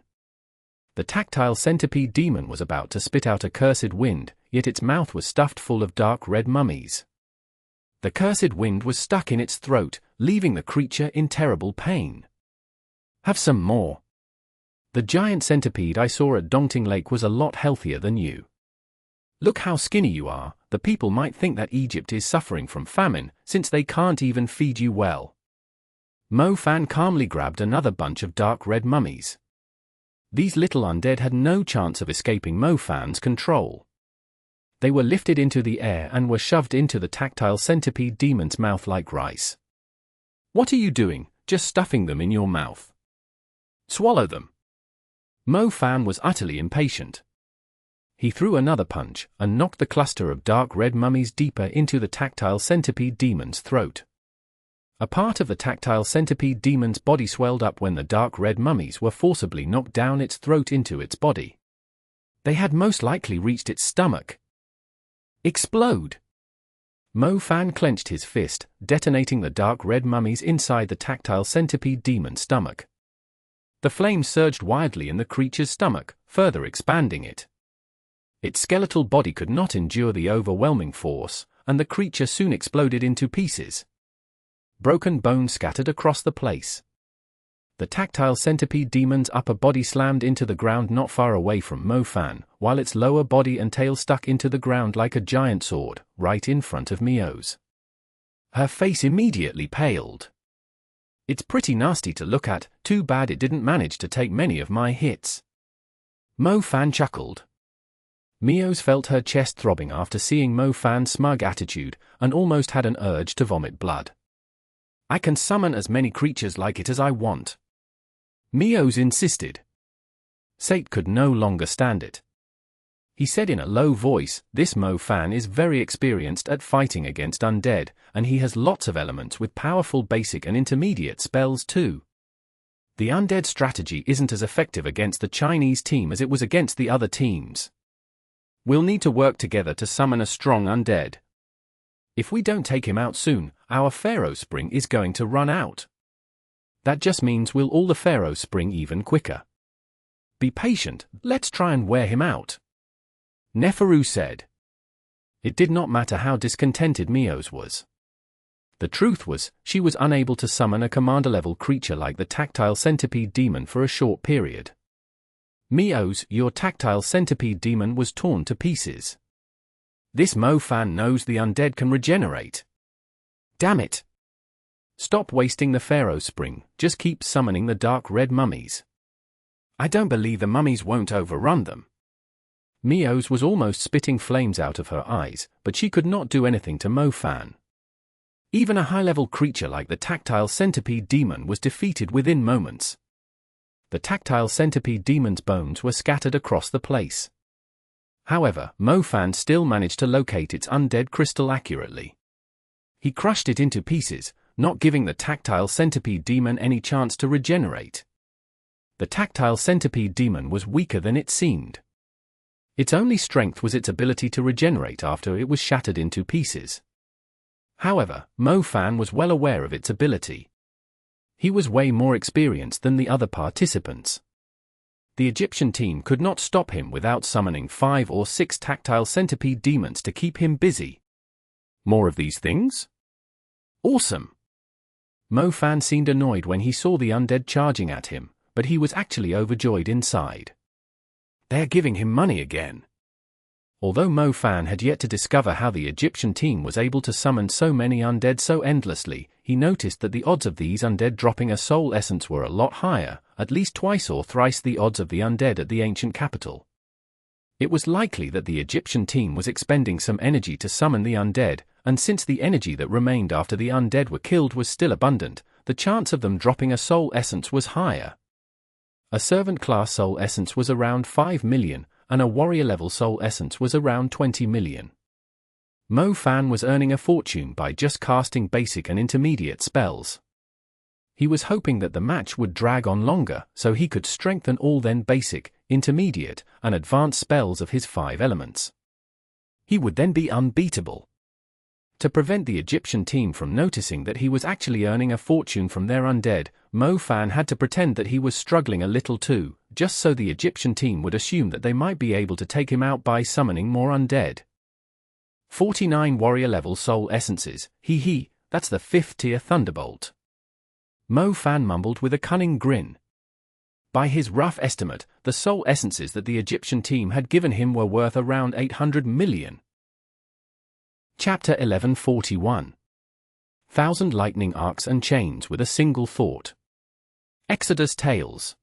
The tactile centipede demon was about to spit out a cursed wind, yet its mouth was stuffed full of dark red mummies. The cursed wind was stuck in its throat, leaving the creature in terrible pain. Have some more. The giant centipede I saw at Dongting Lake was a lot healthier than you. Look how skinny you are. The people might think that Egypt is suffering from famine, since they can't even feed you well. Mo Fan calmly grabbed another bunch of dark red mummies. These little undead had no chance of escaping Mo Fan's control. They were lifted into the air and were shoved into the tactile centipede demon's mouth like rice. What are you doing, just stuffing them in your mouth? Swallow them. Mo Fan was utterly impatient. He threw another punch and knocked the cluster of dark red mummies deeper into the tactile centipede demon's throat. A part of the tactile centipede demon's body swelled up when the dark red mummies were forcibly knocked down its throat into its body. They had most likely reached its stomach. Explode! Mo Fan clenched his fist, detonating the dark red mummies inside the tactile centipede demon's stomach. The flames surged wildly in the creature's stomach, further expanding it. Its skeletal body could not endure the overwhelming force, and the creature soon exploded into pieces. Broken bones scattered across the place. The tactile centipede demon's upper body slammed into the ground not far away from Mo Fan, while its lower body and tail stuck into the ground like a giant sword, right in front of Mio's. Her face immediately paled. It's pretty nasty to look at, too bad it didn't manage to take many of my hits. Mo Fan chuckled. Mio's felt her chest throbbing after seeing Mo Fan's smug attitude, and almost had an urge to vomit blood. I can summon as many creatures like it as I want. Mio's insisted. Sate could no longer stand it. He said in a low voice, this Mo Fan is very experienced at fighting against undead, and he has lots of elements with powerful basic and intermediate spells too. The undead strategy isn't as effective against the Chinese team as it was against the other teams. We'll need to work together to summon a strong undead. If we don't take him out soon, our Pharaoh spring is going to run out. That just means we'll all the Pharaoh spring even quicker. Be patient, let's try and wear him out. Neferu said. It did not matter how discontented Mio's was. The truth was, she was unable to summon a commander-level creature like the tactile centipede demon for a short period. Mio's, your tactile centipede demon was torn to pieces. This Mo Fan knows the undead can regenerate. Damn it! Stop wasting the Pharaoh spring, just keep summoning the dark red mummies. I don't believe the mummies won't overrun them. Mio's was almost spitting flames out of her eyes, but she could not do anything to Mo Fan. Even a high-level creature like the tactile centipede demon was defeated within moments. The tactile centipede demon's bones were scattered across the place. However, Mo Fan still managed to locate its undead crystal accurately. He crushed it into pieces, not giving the tactile centipede demon any chance to regenerate. The tactile centipede demon was weaker than it seemed. Its only strength was its ability to regenerate after it was shattered into pieces. However, Mo Fan was well aware of its ability. He was way more experienced than the other participants. The Egyptian team could not stop him without summoning 5 or 6 tactile centipede demons to keep him busy. More of these things? Awesome! Mo Fan seemed annoyed when he saw the undead charging at him, but he was actually overjoyed inside. They're giving him money again. Although Mo Fan had yet to discover how the Egyptian team was able to summon so many undead so endlessly, he noticed that the odds of these undead dropping a soul essence were a lot higher, at least twice or thrice the odds of the undead at the ancient capital. It was likely that the Egyptian team was expending some energy to summon the undead, and since the energy that remained after the undead were killed was still abundant, the chance of them dropping a soul essence was higher. A servant-class soul essence was around 5 million, and a warrior-level soul essence was around 20 million. Mo Fan was earning a fortune by just casting basic and intermediate spells. He was hoping that the match would drag on longer so he could strengthen all then basic, intermediate, and advanced spells of his 5 elements. He would then be unbeatable. To prevent the Egyptian team from noticing that he was actually earning a fortune from their undead, Mo Fan had to pretend that he was struggling a little too, just so the Egyptian team would assume that they might be able to take him out by summoning more undead. 49 warrior-level soul essences, that's the 5th tier Thunderbolt. Mo Fan mumbled with a cunning grin. By his rough estimate, the soul essences that the Egyptian team had given him were worth around 800 million. Chapter 1141. 1,000 lightning arcs and chains with a single thought. Exodus Tales.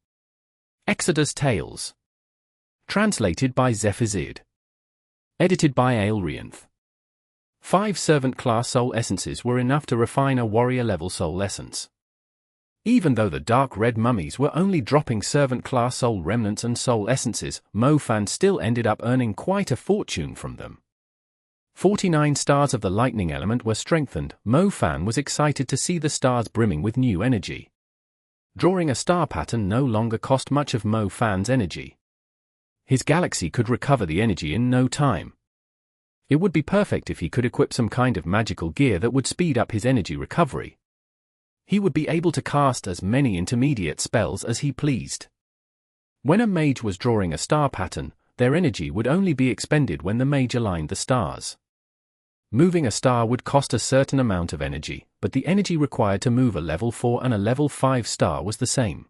Exodus Tales. Translated by Zephizid. Edited by Aelrianth. 5 servant-class soul essences were enough to refine a warrior-level soul essence. Even though the dark red mummies were only dropping servant-class soul remnants and soul essences, Mo Fan still ended up earning quite a fortune from them. 49 stars of the lightning element were strengthened. Mo Fan was excited to see the stars brimming with new energy. Drawing a star pattern no longer cost much of Mo Fan's energy. His galaxy could recover the energy in no time. It would be perfect if he could equip some kind of magical gear that would speed up his energy recovery. He would be able to cast as many intermediate spells as he pleased. When a mage was drawing a star pattern, their energy would only be expended when the mage aligned the stars. Moving a star would cost a certain amount of energy, but the energy required to move a level 4 and a level 5 star was the same.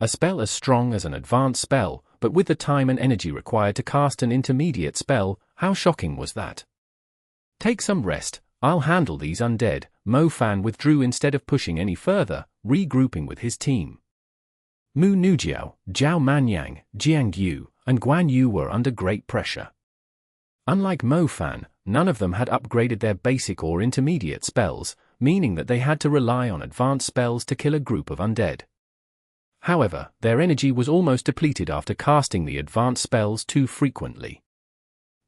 A spell as strong as an advanced spell, but with the time and energy required to cast an intermediate spell, how shocking was that? Take some rest, I'll handle these undead. Mo Fan withdrew instead of pushing any further, regrouping with his team. Mu Nujiao, Zhao Manyan, Jiangtu, and Guan Yu were under great pressure. Unlike Mo Fan, none of them had upgraded their basic or intermediate spells, meaning that they had to rely on advanced spells to kill a group of undead. However, their energy was almost depleted after casting the advanced spells too frequently.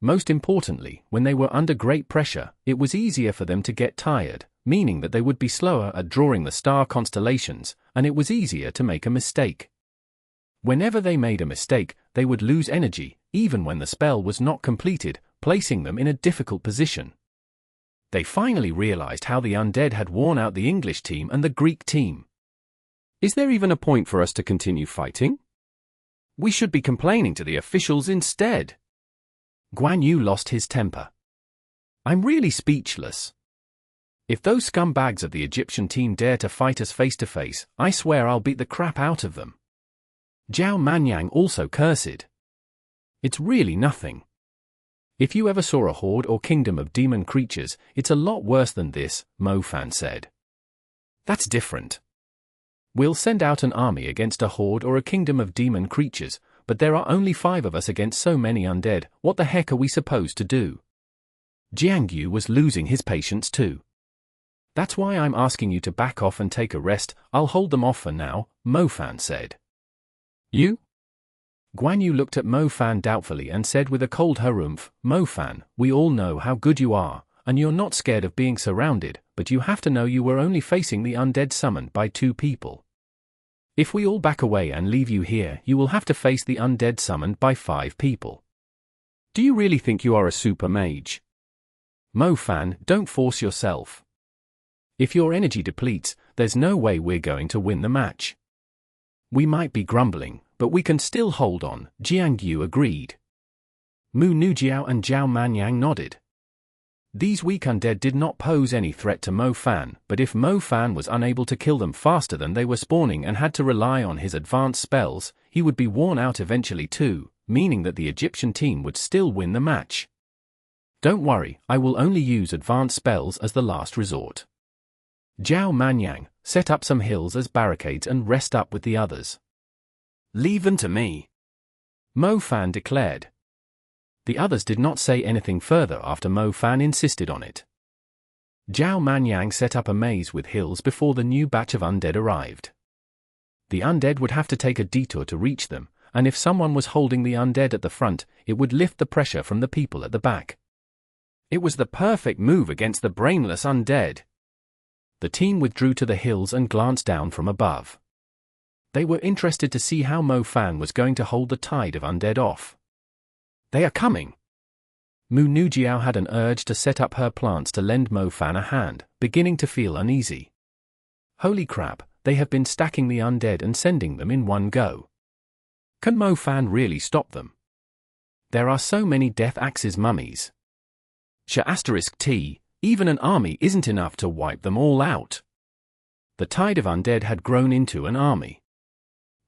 Most importantly, when they were under great pressure, it was easier for them to get tired, meaning that they would be slower at drawing the star constellations, and it was easier to make a mistake. Whenever they made a mistake, they would lose energy, even when the spell was not completed, placing them in a difficult position. They finally realized how the undead had worn out the English team and the Greek team. Is there even a point for us to continue fighting? We should be complaining to the officials instead. Guan Yu lost his temper. I'm really speechless. If those scumbags of the Egyptian team dare to fight us face to face, I swear I'll beat the crap out of them. Zhao Manyan also cursed. It's really nothing. If you ever saw a horde or kingdom of demon creatures, it's a lot worse than this, Mo Fan said. That's different. We'll send out an army against a horde or a kingdom of demon creatures, but there are only 5 of us against so many undead. What the heck are we supposed to do? Jiangtu was losing his patience too. That's why I'm asking you to back off and take a rest. I'll hold them off for now, Mo Fan said. You? Guan Yu looked at Mo Fan doubtfully and said with a cold harumph, Mo Fan, we all know how good you are, and you're not scared of being surrounded, but you have to know you were only facing the undead summoned by 2 people. If we all back away and leave you here, you will have to face the undead summoned by 5 people. Do you really think you are a super mage? Mo Fan, don't force yourself. If your energy depletes, there's no way we're going to win the match. We might be grumbling, but we can still hold on, Jiangtu agreed. Mu Nujiao and Zhao Manyan nodded. These weak undead did not pose any threat to Mo Fan, but if Mo Fan was unable to kill them faster than they were spawning and had to rely on his advanced spells, he would be worn out eventually too, meaning that the Egyptian team would still win the match. Don't worry, I will only use advanced spells as the last resort. Zhao Manyan, set up some hills as barricades and rest up with the others. Leave them to me, Mo Fan declared. The others did not say anything further after Mo Fan insisted on it. Zhao Manyan set up a maze with hills before the new batch of undead arrived. The undead would have to take a detour to reach them, and if someone was holding the undead at the front, it would lift the pressure from the people at the back. It was the perfect move against the brainless undead. The team withdrew to the hills and glanced down from above. They were interested to see how Mo Fan was going to hold the tide of undead off. They are coming! Mu Nujiao had an urge to set up her plants to lend Mo Fan a hand, beginning to feel uneasy. Holy crap, they have been stacking the undead and sending them in one go. Can Mo Fan really stop them? There are so many Death Axe's mummies. *T, even an army isn't enough to wipe them all out. The tide of undead had grown into an army.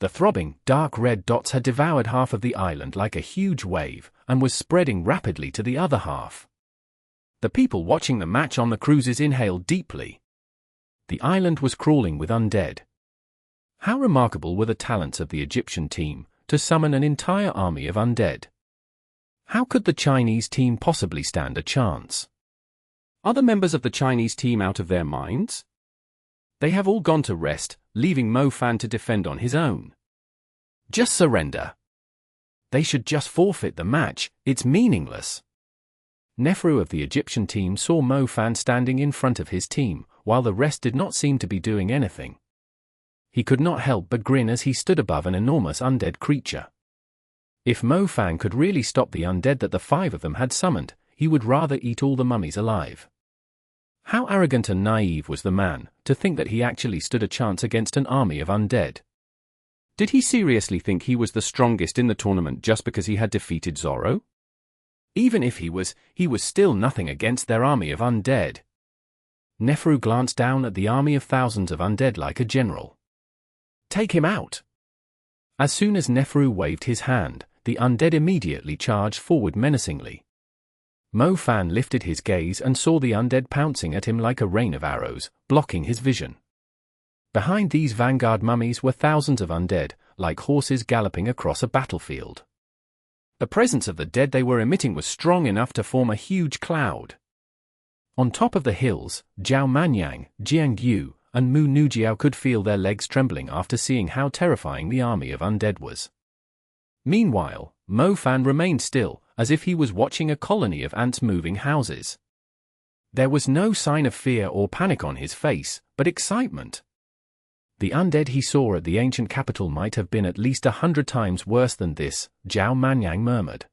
The throbbing, dark red dots had devoured half of the island like a huge wave, and was spreading rapidly to the other half. The people watching the match on the cruises inhaled deeply. The island was crawling with undead. How remarkable were the talents of the Egyptian team to summon an entire army of undead. How could the Chinese team possibly stand a chance? Are the members of the Chinese team out of their minds? They have all gone to rest, leaving Mo Fan to defend on his own. Just surrender. They should just forfeit the match, it's meaningless. Neferu of the Egyptian team saw Mo Fan standing in front of his team, while the rest did not seem to be doing anything. He could not help but grin as he stood above an enormous undead creature. If Mo Fan could really stop the undead that the five of them had summoned, he would rather eat all the mummies alive. How arrogant and naive was the man, to think that he actually stood a chance against an army of undead. Did he seriously think he was the strongest in the tournament just because he had defeated Zorro? Even if he was still nothing against their army of undead. Neferu glanced down at the army of thousands of undead like a general. Take him out! As soon as Neferu waved his hand, the undead immediately charged forward menacingly. Mo Fan lifted his gaze and saw the undead pouncing at him like a rain of arrows, blocking his vision. Behind these vanguard mummies were thousands of undead, like horses galloping across a battlefield. The presence of the dead they were emitting was strong enough to form a huge cloud. On top of the hills, Zhao Manyan, Jiangtu, and Mu Nujiao could feel their legs trembling after seeing how terrifying the army of undead was. Meanwhile, Mo Fan remained still, as if he was watching a colony of ants moving houses. There was no sign of fear or panic on his face, but excitement. The undead he saw at the ancient capital might have been at least 100 times worse than this, Zhao Manyan murmured.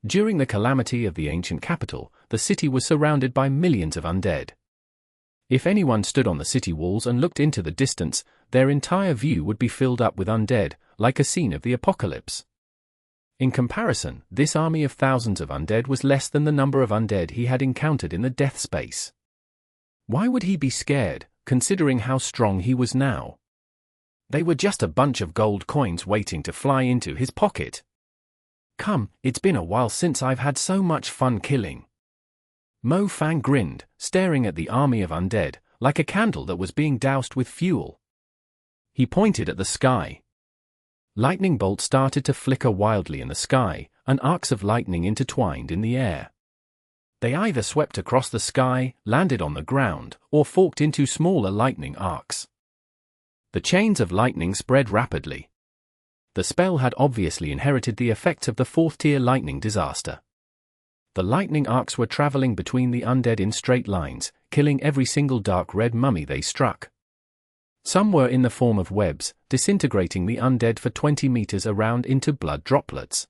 During the calamity of the ancient capital, the city was surrounded by millions of undead. If anyone stood on the city walls and looked into the distance, their entire view would be filled up with undead, like a scene of the apocalypse. In comparison, this army of thousands of undead was less than the number of undead he had encountered in the death space. Why would he be scared, considering how strong he was now? They were just a bunch of gold coins waiting to fly into his pocket. Come, it's been a while since I've had so much fun killing. Mo Fan grinned, staring at the army of undead, like a candle that was being doused with fuel. He pointed at the sky. Lightning bolts started to flicker wildly in the sky, and arcs of lightning intertwined in the air. They either swept across the sky, landed on the ground, or forked into smaller lightning arcs. The chains of lightning spread rapidly. The spell had obviously inherited the effects of the fourth-tier lightning disaster. The lightning arcs were traveling between the undead in straight lines, killing every single dark red mummy they struck. Some were in the form of webs, disintegrating the undead for 20 meters around into blood droplets.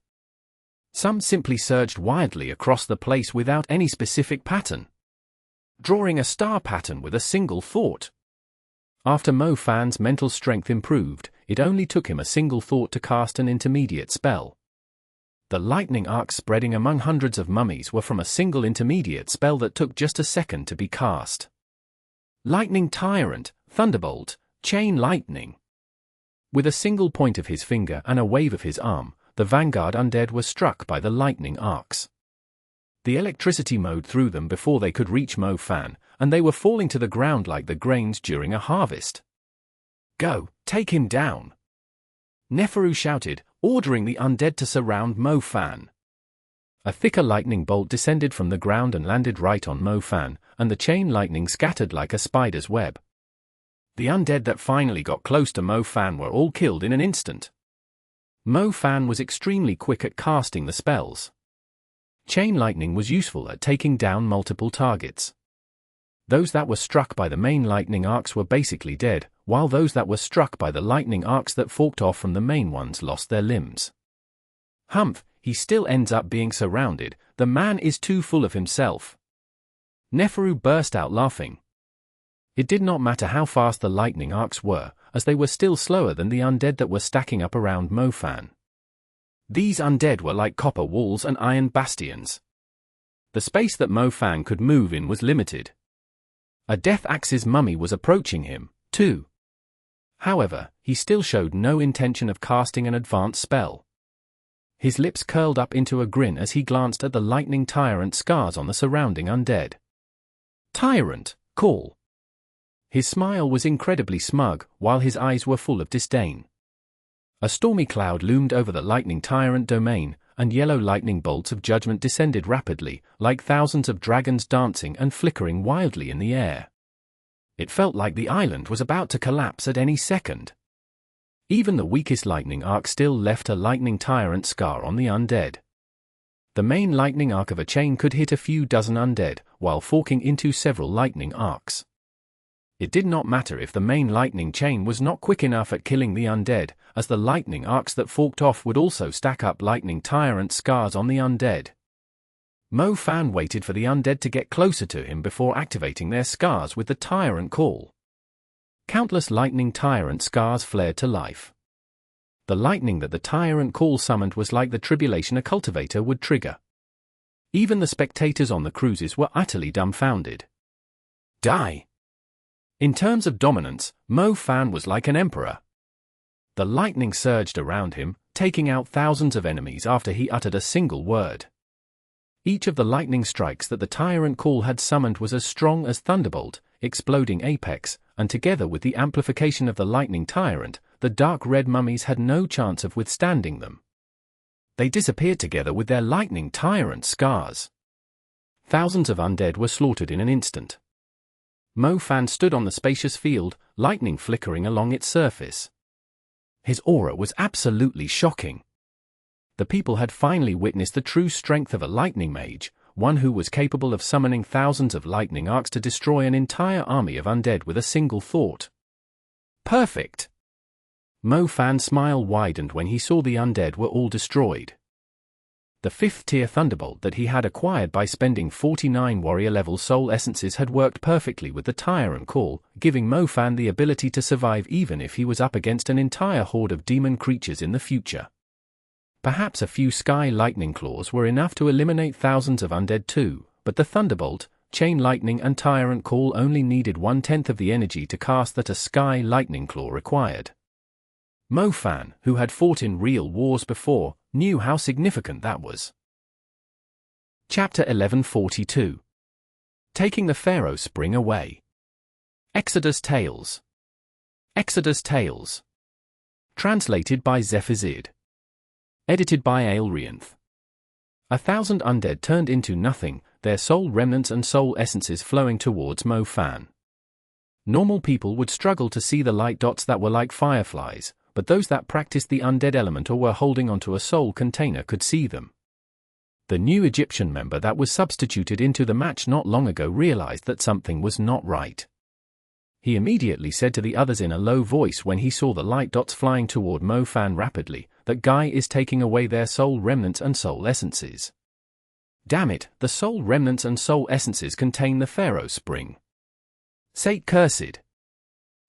Some simply surged wildly across the place without any specific pattern, drawing a star pattern with a single thought. After Mo Fan's mental strength improved, it only took him a single thought to cast an intermediate spell. The lightning arcs spreading among hundreds of mummies were from a single intermediate spell that took just a second to be cast. Lightning Tyrant, Thunderbolt, Chain Lightning. With a single point of his finger and a wave of his arm, the vanguard undead were struck by the lightning arcs. The electricity mowed through them before they could reach Mo Fan, and they were falling to the ground like the grains during a harvest. "Go, take him down!" Neferu shouted, ordering the undead to surround Mo Fan. A thicker lightning bolt descended from the ground and landed right on Mo Fan, and the chain lightning scattered like a spider's web. The undead that finally got close to Mo Fan were all killed in an instant. Mo Fan was extremely quick at casting the spells. Chain lightning was useful at taking down multiple targets. Those that were struck by the main lightning arcs were basically dead, while those that were struck by the lightning arcs that forked off from the main ones lost their limbs. Humph, he still ends up being surrounded, the man is too full of himself. Neferu burst out laughing. It did not matter how fast the lightning arcs were, as they were still slower than the undead that were stacking up around Mo Fan. These undead were like copper walls and iron bastions. The space that Mo Fan could move in was limited. A Death Axe's mummy was approaching him, too. However, he still showed no intention of casting an advanced spell. His lips curled up into a grin as he glanced at the lightning tyrant scars on the surrounding undead. "Tyrant, call." His smile was incredibly smug, while his eyes were full of disdain. A stormy cloud loomed over the lightning tyrant domain, and yellow lightning bolts of judgment descended rapidly, like thousands of dragons dancing and flickering wildly in the air. It felt like the island was about to collapse at any second. Even the weakest lightning arc still left a lightning tyrant scar on the undead. The main lightning arc of a chain could hit a few dozen undead, while forking into several lightning arcs. It did not matter if the main lightning chain was not quick enough at killing the undead, as the lightning arcs that forked off would also stack up lightning tyrant scars on the undead. Mo Fan waited for the undead to get closer to him before activating their scars with the tyrant call. Countless lightning tyrant scars flared to life. The lightning that the tyrant call summoned was like the tribulation a cultivator would trigger. Even the spectators on the cruises were utterly dumbfounded. Die! In terms of dominance, Mo Fan was like an emperor. The lightning surged around him, taking out thousands of enemies after he uttered a single word. Each of the lightning strikes that the tyrant call had summoned was as strong as Thunderbolt, exploding apex, and together with the amplification of the lightning tyrant, the dark red mummies had no chance of withstanding them. They disappeared together with their lightning tyrant scars. Thousands of undead were slaughtered in an instant. Mo Fan stood on the spacious field, lightning flickering along its surface. His aura was absolutely shocking. The people had finally witnessed the true strength of a lightning mage, one who was capable of summoning thousands of lightning arcs to destroy an entire army of undead with a single thought. Perfect! Mo Fan's smile widened when he saw the undead were all destroyed. The 5th-tier Thunderbolt that he had acquired by spending 49 warrior-level soul essences had worked perfectly with the tyrant call, giving Mo Fan the ability to survive even if he was up against an entire horde of demon creatures in the future. Perhaps a few sky lightning claws were enough to eliminate thousands of undead too, but the Thunderbolt, Chain Lightning and Tyrant Call only needed 1/10 of the energy to cast that a sky lightning claw required. Mo Fan, who had fought in real wars before, knew how significant that was. Chapter 1142. Taking the Pharaoh Spring Away. Exodus Tales. Exodus Tales. Translated by Zephazid. Edited by Aelrianth. 1,000 undead turned into nothing, their soul remnants and soul essences flowing towards Mo Fan. Normal people would struggle to see the light dots that were like fireflies, but those that practiced the undead element or were holding onto a soul container could see them. The new Egyptian member that was substituted into the match not long ago realized that something was not right. He immediately said to the others in a low voice when he saw the light dots flying toward Mo Fan rapidly, that guy is taking away their soul remnants and soul essences. Damn it, the soul remnants and soul essences contain the Pharaoh Spring. Sate cursed.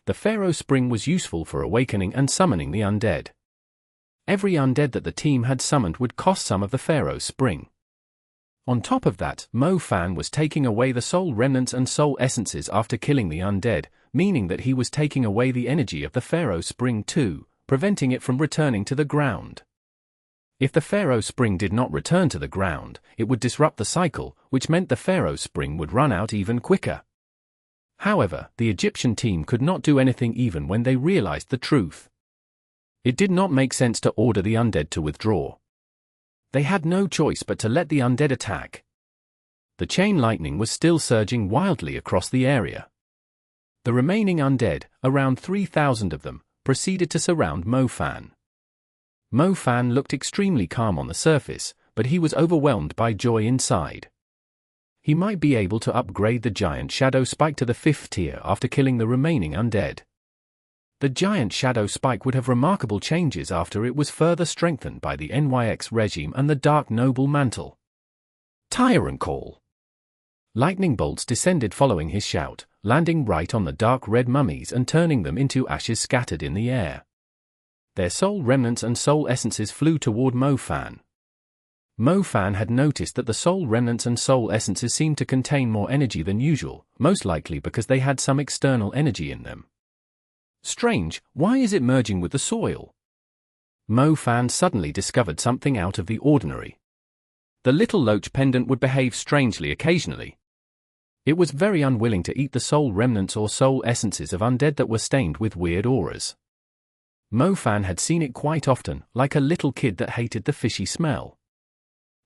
The Pharaoh Spring was useful for awakening and summoning the undead. Every undead that the team had summoned would cost some of the Pharaoh's spring. On top of that, Fan was taking away the soul remnants and soul essences after killing the undead, meaning that he was taking away the energy of the Pharaoh's spring too, preventing it from returning to the ground. If the Pharaoh's spring did not return to the ground, it would disrupt the cycle, which meant the Pharaoh's spring would run out even quicker. However, the Egyptian team could not do anything even when they realized the truth. It did not make sense to order the undead to withdraw. They had no choice but to let the undead attack. The chain lightning was still surging wildly across the area. The remaining undead, around 3,000 of them, proceeded to surround Fan. Fan looked extremely calm on the surface, but he was overwhelmed by joy inside. He might be able to upgrade the giant shadow spike to the 5th tier after killing the remaining undead. The giant shadow spike would have remarkable changes after it was further strengthened by the NYX regime and the Dark Noble mantle. Tyrant Call. Lightning bolts descended following his shout, landing right on the dark red mummies and turning them into ashes scattered in the air. Their soul remnants and soul essences flew toward Fan. Fan had noticed that the soul remnants and soul essences seemed to contain more energy than usual, most likely because they had some external energy in them. Strange, why is it merging with the soil? Fan suddenly discovered something out of the ordinary. The little loach pendant would behave strangely occasionally. It was very unwilling to eat the soul remnants or soul essences of undead that were stained with weird auras. Fan had seen it quite often, like a little kid that hated the fishy smell.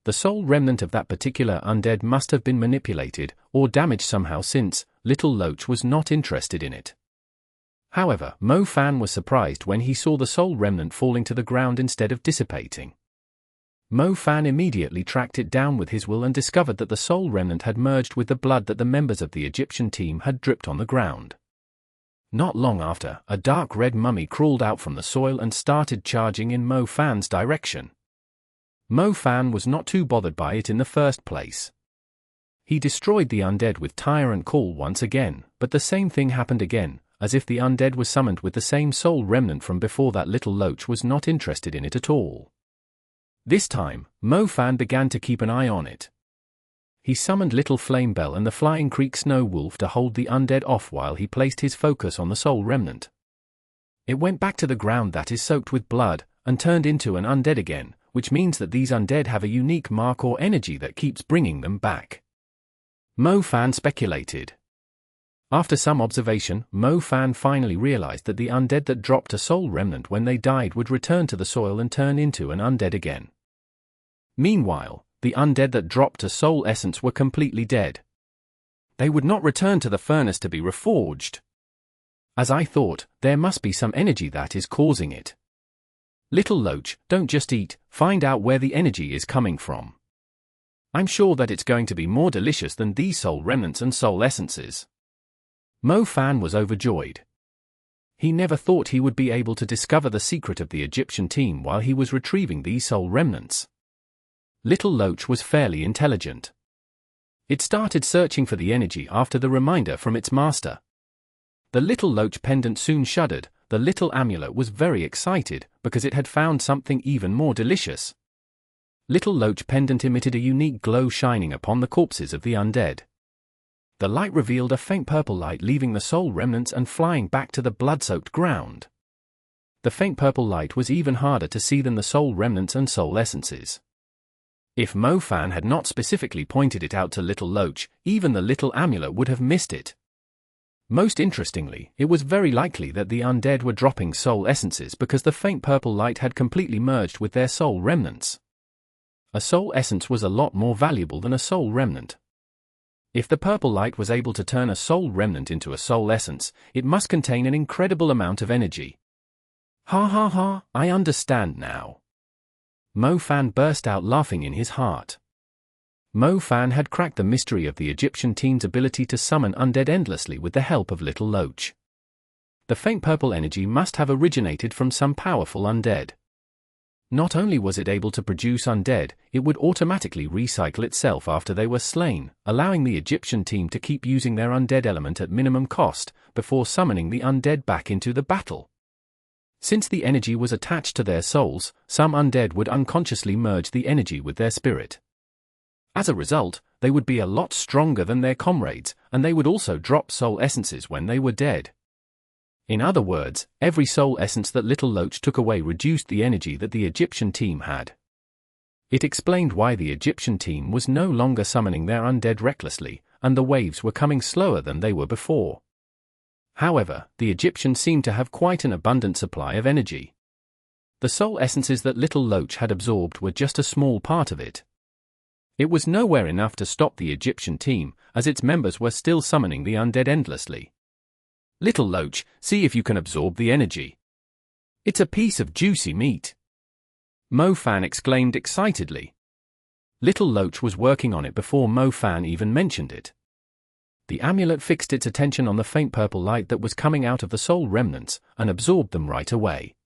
The soul remnant of that particular undead must have been manipulated or damaged somehow since little loach was not interested in it. However, Fan was surprised when he saw the soul remnant falling to the ground instead of dissipating. Fan immediately tracked it down with his will and discovered that the soul remnant had merged with the blood that the members of the Egyptian team had dripped on the ground. Not long after, a dark red mummy crawled out from the soil and started charging in Fan's direction. Fan was not too bothered by it in the first place. He destroyed the undead with Tyrant Call once again, but the same thing happened again, as if the undead was summoned with the same soul remnant from before that little loach was not interested in it at all. This time, Fan began to keep an eye on it. He summoned Little Flame Bell and the Flying Creek Snow Wolf to hold the undead off while he placed his focus on the soul remnant. It went back to the ground that is soaked with blood, and turned into an undead again, which means that these undead have a unique mark or energy that keeps bringing them back. Fan speculated. After some observation, Fan finally realized that the undead that dropped a soul remnant when they died would return to the soil and turn into an undead again. Meanwhile, the undead that dropped a soul essence were completely dead. They would not return to the furnace to be reforged. As I thought, there must be some energy that is causing it. Little loach, don't just eat, find out where the energy is coming from. I'm sure that it's going to be more delicious than these soul remnants and soul essences. Fan was overjoyed. He never thought he would be able to discover the secret of the Egyptian team while he was retrieving these soul remnants. Little loach was fairly intelligent. It started searching for the energy after the reminder from its master. The little loach pendant soon shuddered. The little amulet was very excited because it had found something even more delicious. Little loach pendant emitted a unique glow shining upon the corpses of the undead. The light revealed a faint purple light leaving the soul remnants and flying back to the blood-soaked ground. The faint purple light was even harder to see than the soul remnants and soul essences. If Fan had not specifically pointed it out to Little Loach, even the little amulet would have missed it. Most interestingly, it was very likely that the undead were dropping soul essences because the faint purple light had completely merged with their soul remnants. A soul essence was a lot more valuable than a soul remnant. If the purple light was able to turn a soul remnant into a soul essence, it must contain an incredible amount of energy. Ha ha ha, I understand now. Fan burst out laughing in his heart. Fan had cracked the mystery of the Egyptian team's ability to summon undead endlessly with the help of Little Loach. The faint purple energy must have originated from some powerful undead. Not only was it able to produce undead, it would automatically recycle itself after they were slain, allowing the Egyptian team to keep using their undead element at minimum cost, before summoning the undead back into the battle. Since the energy was attached to their souls, some undead would unconsciously merge the energy with their spirit. As a result, they would be a lot stronger than their comrades, and they would also drop soul essences when they were dead. In other words, every soul essence that Little Loach took away reduced the energy that the Egyptian team had. It explained why the Egyptian team was no longer summoning their undead recklessly, and the waves were coming slower than they were before. However, the Egyptians seemed to have quite an abundant supply of energy. The soul essences that Little Loach had absorbed were just a small part of it. It was nowhere enough to stop the Egyptian team, as its members were still summoning the undead endlessly. Little Loach, see if you can absorb the energy. It's a piece of juicy meat. Mo Fan exclaimed excitedly. Little Loach was working on it before Mo Fan even mentioned it. The amulet fixed its attention on the faint purple light that was coming out of the soul remnants, and absorbed them right away.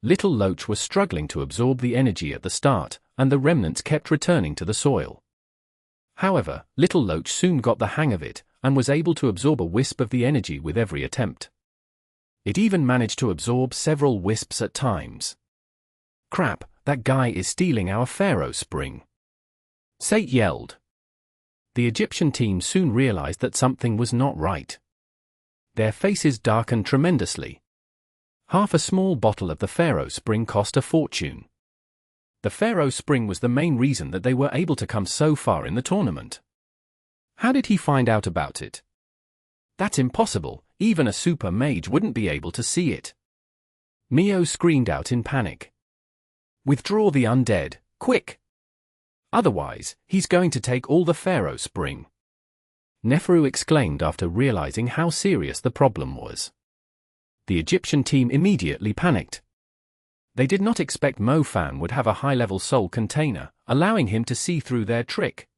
Little Loach was struggling to absorb the energy at the start, and the remnants kept returning to the soil. However, Little Loach soon got the hang of it, and was able to absorb a wisp of the energy with every attempt. It even managed to absorb several wisps at times. Crap, that guy is stealing our Pharaoh spring. Sate yelled. The Egyptian team soon realized that something was not right. Their faces darkened tremendously. Half a small bottle of the Pharaoh spring cost a fortune. The Pharaoh spring was the main reason that they were able to come so far in the tournament. How did he find out about it? That's impossible, even a super mage wouldn't be able to see it. Mio screamed out in panic. Withdraw the undead, quick! Otherwise, he's going to take all the Pharaoh spring. Neferu exclaimed after realizing how serious the problem was. The Egyptian team immediately panicked. They did not expect Mo Fan would have a high-level soul container, allowing him to see through their trick.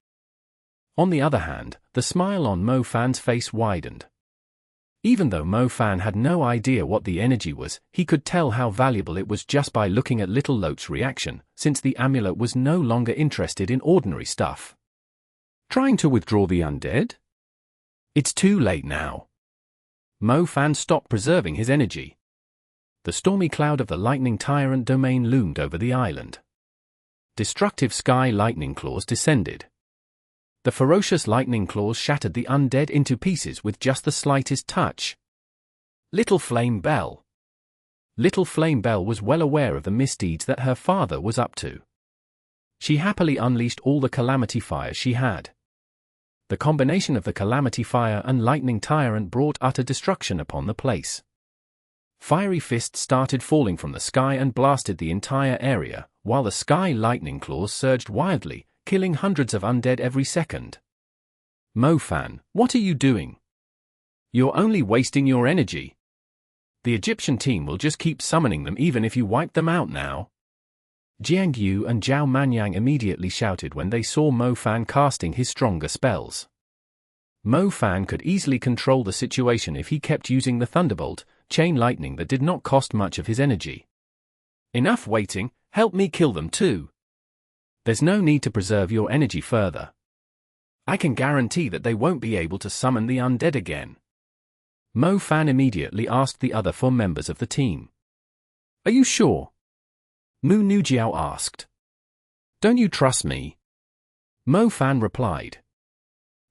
On the other hand, the smile on Mo Fan's face widened. Even though Mo Fan had no idea what the energy was, he could tell how valuable it was just by looking at Little Loach's reaction, since the amulet was no longer interested in ordinary stuff. Trying to withdraw the undead? It's too late now. Mo Fan stopped preserving his energy. The stormy cloud of the lightning tyrant domain loomed over the island. Destructive sky lightning claws descended. The ferocious lightning claws shattered the undead into pieces with just the slightest touch. Little Flame Belle. Little Flame Belle was well aware of the misdeeds that her father was up to. She happily unleashed all the calamity fire she had. The combination of the calamity fire and lightning tyrant brought utter destruction upon the place. Fiery fists started falling from the sky and blasted the entire area, while the sky lightning claws surged wildly, killing hundreds of undead every second. Mo Fan, what are you doing? You're only wasting your energy. The Egyptian team will just keep summoning them even if you wipe them out now. Jiangtu and Zhao Manyan immediately shouted when they saw Mo Fan casting his stronger spells. Mo Fan could easily control the situation if he kept using the Thunderbolt, chain lightning that did not cost much of his energy. Enough waiting, help me kill them too. There's no need to preserve your energy further. I can guarantee that they won't be able to summon the undead again. Mo Fan immediately asked the other 4 members of the team. Are you sure? Mu Nujiao asked. Don't you trust me? Mo Fan replied.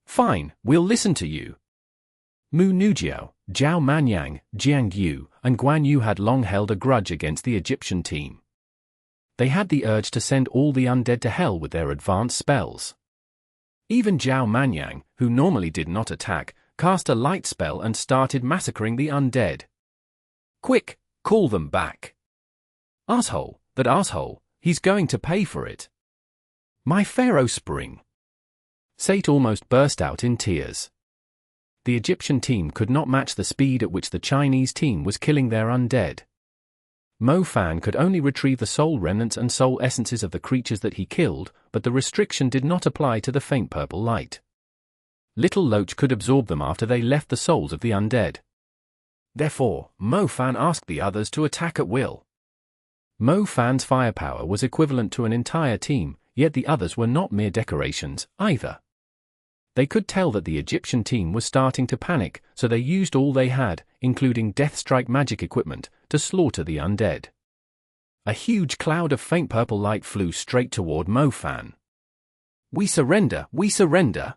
Fine, we'll listen to you. Mu Nujiao, Zhao Manyan, Jiangtu, and Guan Yu had long held a grudge against the Egyptian team. They had the urge to send all the undead to hell with their advanced spells. Even Zhao Manyan, who normally did not attack, cast a light spell and started massacring the undead. Quick, call them back. Asshole, that asshole, he's going to pay for it. My Pharaoh spring. Sate almost burst out in tears. The Egyptian team could not match the speed at which the Chinese team was killing their undead. Mo Fan could only retrieve the soul remnants and soul essences of the creatures that he killed, but the restriction did not apply to the faint purple light. Little Loach could absorb them after they left the souls of the undead. Therefore, Mo Fan asked the others to attack at will. Mo Fan's firepower was equivalent to an entire team, yet the others were not mere decorations, either. They could tell that the Egyptian team was starting to panic, so they used all they had, including Deathstrike magic equipment, to slaughter the undead. A huge cloud of faint purple light flew straight toward Mofan. "We surrender, we surrender!"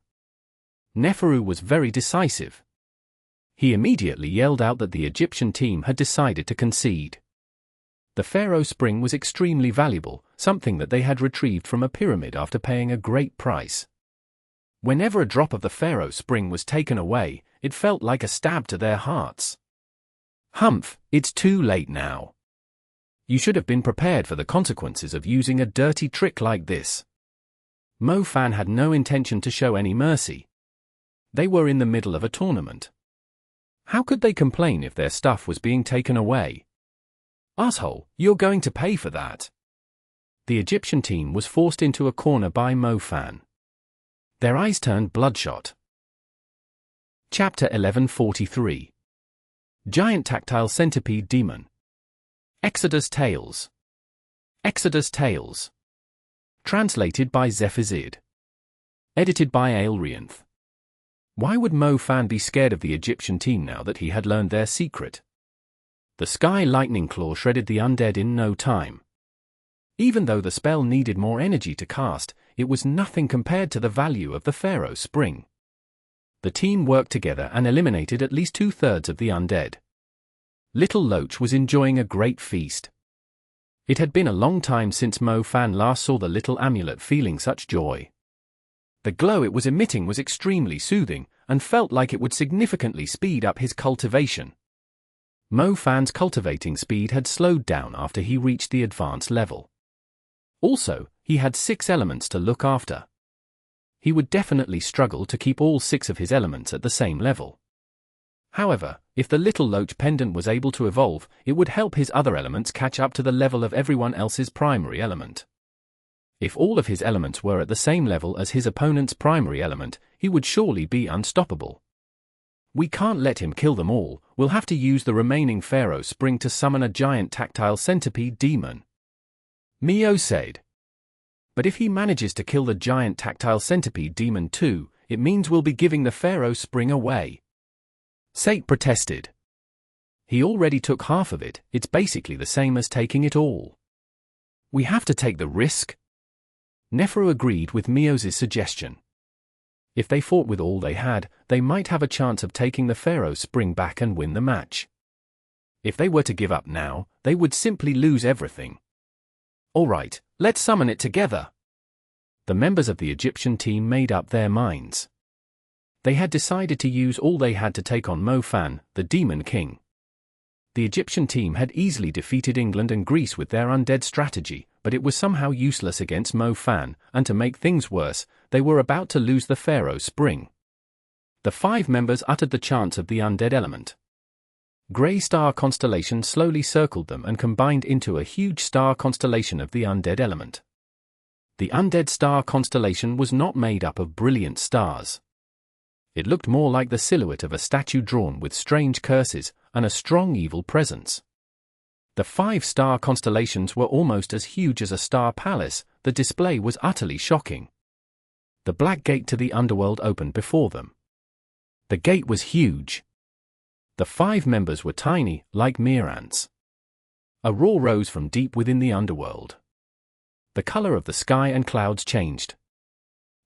Neferu was very decisive. He immediately yelled out that the Egyptian team had decided to concede. The Pharaoh spring was extremely valuable, something that they had retrieved from a pyramid after paying a great price. Whenever a drop of the Pharaoh spring was taken away, it felt like a stab to their hearts. "Humph, it's too late now. You should have been prepared for the consequences of using a dirty trick like this." Mofan had no intention to show any mercy. They were in the middle of a tournament. How could they complain if their stuff was being taken away? "Asshole, you're going to pay for that." The Egyptian team was forced into a corner by Mofan. Their eyes turned bloodshot. Chapter 1143. Giant Tactile Centipede Demon. Exodus Tales. Exodus Tales. Translated by Zephizid. Edited by Aelrianth. Why would Mofan be scared of the Egyptian team now that he had learned their secret? The Sky Lightning Claw shredded the undead in no time. Even though the spell needed more energy to cast, it was nothing compared to the value of the Pharaoh spring. The team worked together and eliminated at least 2/3 of the undead. Little Loach was enjoying a great feast. It had been a long time since Mofan last saw the little amulet feeling such joy. The glow it was emitting was extremely soothing, and felt like it would significantly speed up his cultivation. Mofan's cultivating speed had slowed down after he reached the advanced level. Also, he had 6 elements to look after. He would definitely struggle to keep all 6 of his elements at the same level. However, if the Little Loach pendant was able to evolve, it would help his other elements catch up to the level of everyone else's primary element. If all of his elements were at the same level as his opponent's primary element, he would surely be unstoppable. "We can't let him kill them all, we'll have to use the remaining Pharaoh spring to summon a giant tactile centipede demon," Mio said. "But if he manages to kill the giant tactile centipede demon too, it means we'll be giving the Pharaoh spring away," Sate protested. "He already took half of it, it's basically the same as taking it all. We have to take the risk." Neferu agreed with Mio's suggestion. If they fought with all they had, they might have a chance of taking the Pharaoh spring back and win the match. If they were to give up now, they would simply lose everything. "All right, let's summon it together." The members of the Egyptian team made up their minds. They had decided to use all they had to take on Mofan, the Demon King. The Egyptian team had easily defeated England and Greece with their undead strategy, but it was somehow useless against Mofan, and to make things worse, they were about to lose the Pharaoh spring. The 5 members uttered the chants of the undead element. Grey star constellation slowly circled them and combined into a huge star constellation of the undead element. The undead star constellation was not made up of brilliant stars. It looked more like the silhouette of a statue drawn with strange curses and a strong evil presence. The 5-star constellations were almost as huge as a star palace. The display was utterly shocking. The black gate to the underworld opened before them. The gate was huge. The 5 members were tiny, like mere ants. A roar rose from deep within the underworld. The color of the sky and clouds changed.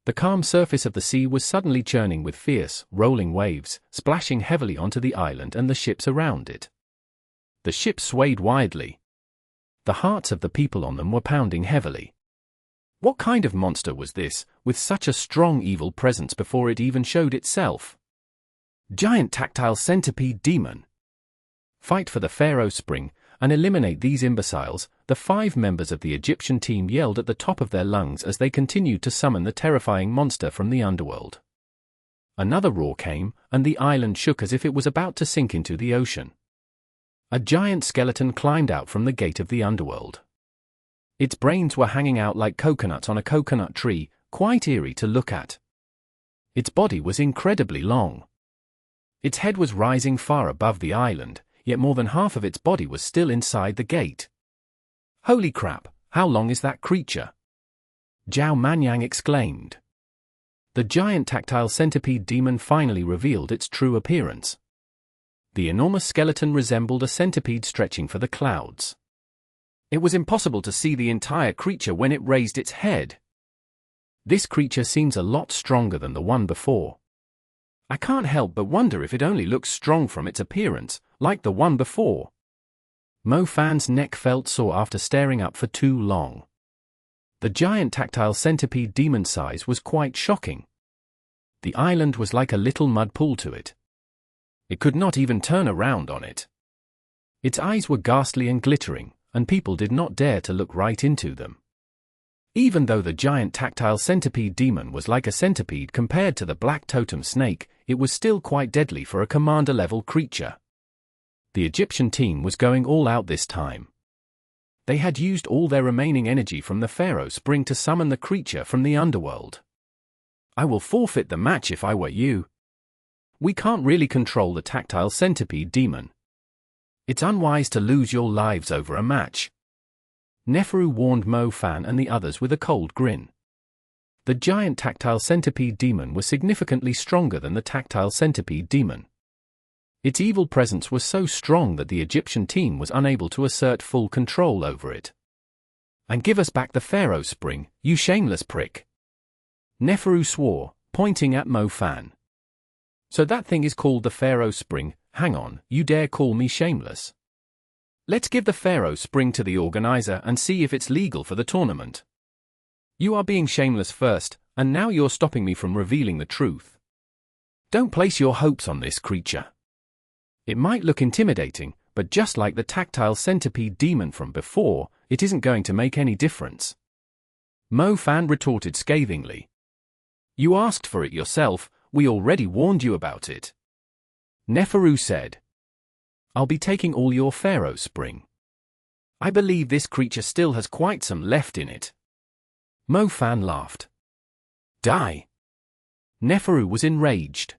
The calm surface of the sea was suddenly churning with fierce, rolling waves, splashing heavily onto the island and the ships around it. The ships swayed wildly. The hearts of the people on them were pounding heavily. What kind of monster was this, with such a strong evil presence before it even showed itself? Giant tactile centipede demon. Fight for the Pharaoh spring, and eliminate these imbeciles, the 5 members of the Egyptian team yelled at the top of their lungs as they continued to summon the terrifying monster from the underworld. Another roar came, and the island shook as if it was about to sink into the ocean. A giant skeleton climbed out from the gate of the underworld. Its brains were hanging out like coconuts on a coconut tree, quite eerie to look at. Its body was incredibly long. Its head was rising far above the island, yet more than half of its body was still inside the gate. "Holy crap, how long is that creature?" Zhao Manyan exclaimed. The giant tactile centipede demon finally revealed its true appearance. The enormous skeleton resembled a centipede stretching for the clouds. It was impossible to see the entire creature when it raised its head. This creature seems a lot stronger than the one before. I can't help but wonder if it only looks strong from its appearance, like the one before. Mo Fan's neck felt sore after staring up for too long. The giant tactile centipede demon size was quite shocking. The island was like a little mud pool to it. It could not even turn around on it. Its eyes were ghastly and glittering, and people did not dare to look right into them. Even though the giant tactile centipede demon was like a centipede compared to the black totem snake, it was still quite deadly for a commander-level creature. The Egyptian team was going all out this time. They had used all their remaining energy from the Pharaoh spring to summon the creature from the underworld. I will forfeit the match if I were you. We can't really control the tactile centipede demon. It's unwise to lose your lives over a match. Neferu warned Mo Fan and the others with a cold grin. The giant tactile centipede demon was significantly stronger than the tactile centipede demon. Its evil presence was so strong that the Egyptian team was unable to assert full control over it. And give us back the Pharaoh spring, you shameless prick. Neferu swore, pointing at Mo Fan. So that thing is called the Pharaoh spring. Hang on, you dare call me shameless? Let's give the Pharaoh spring to the organizer and see if it's legal for the tournament. You are being shameless first, and now you're stopping me from revealing the truth. Don't place your hopes on this creature. It might look intimidating, but just like the tactile centipede demon from before, it isn't going to make any difference. Mo Fan retorted scathingly. You asked for it yourself, we already warned you about it. Neferu said. I'll be taking all your Pharaoh spring. I believe this creature still has quite some left in it. Mo Fan laughed. Die! Neferu was enraged.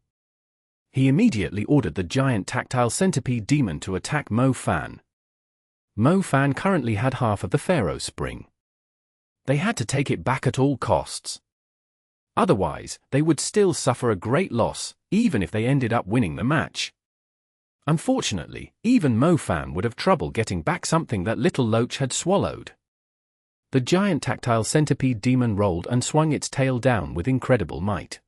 He immediately ordered the giant tactile centipede demon to attack Mo Fan. Mo Fan currently had half of the Pharaoh spring. They had to take it back at all costs. Otherwise, they would still suffer a great loss, even if they ended up winning the match. Unfortunately, even Mo Fan would have trouble getting back something that little Loach had swallowed. The giant tactile centipede demon rolled and swung its tail down with incredible might.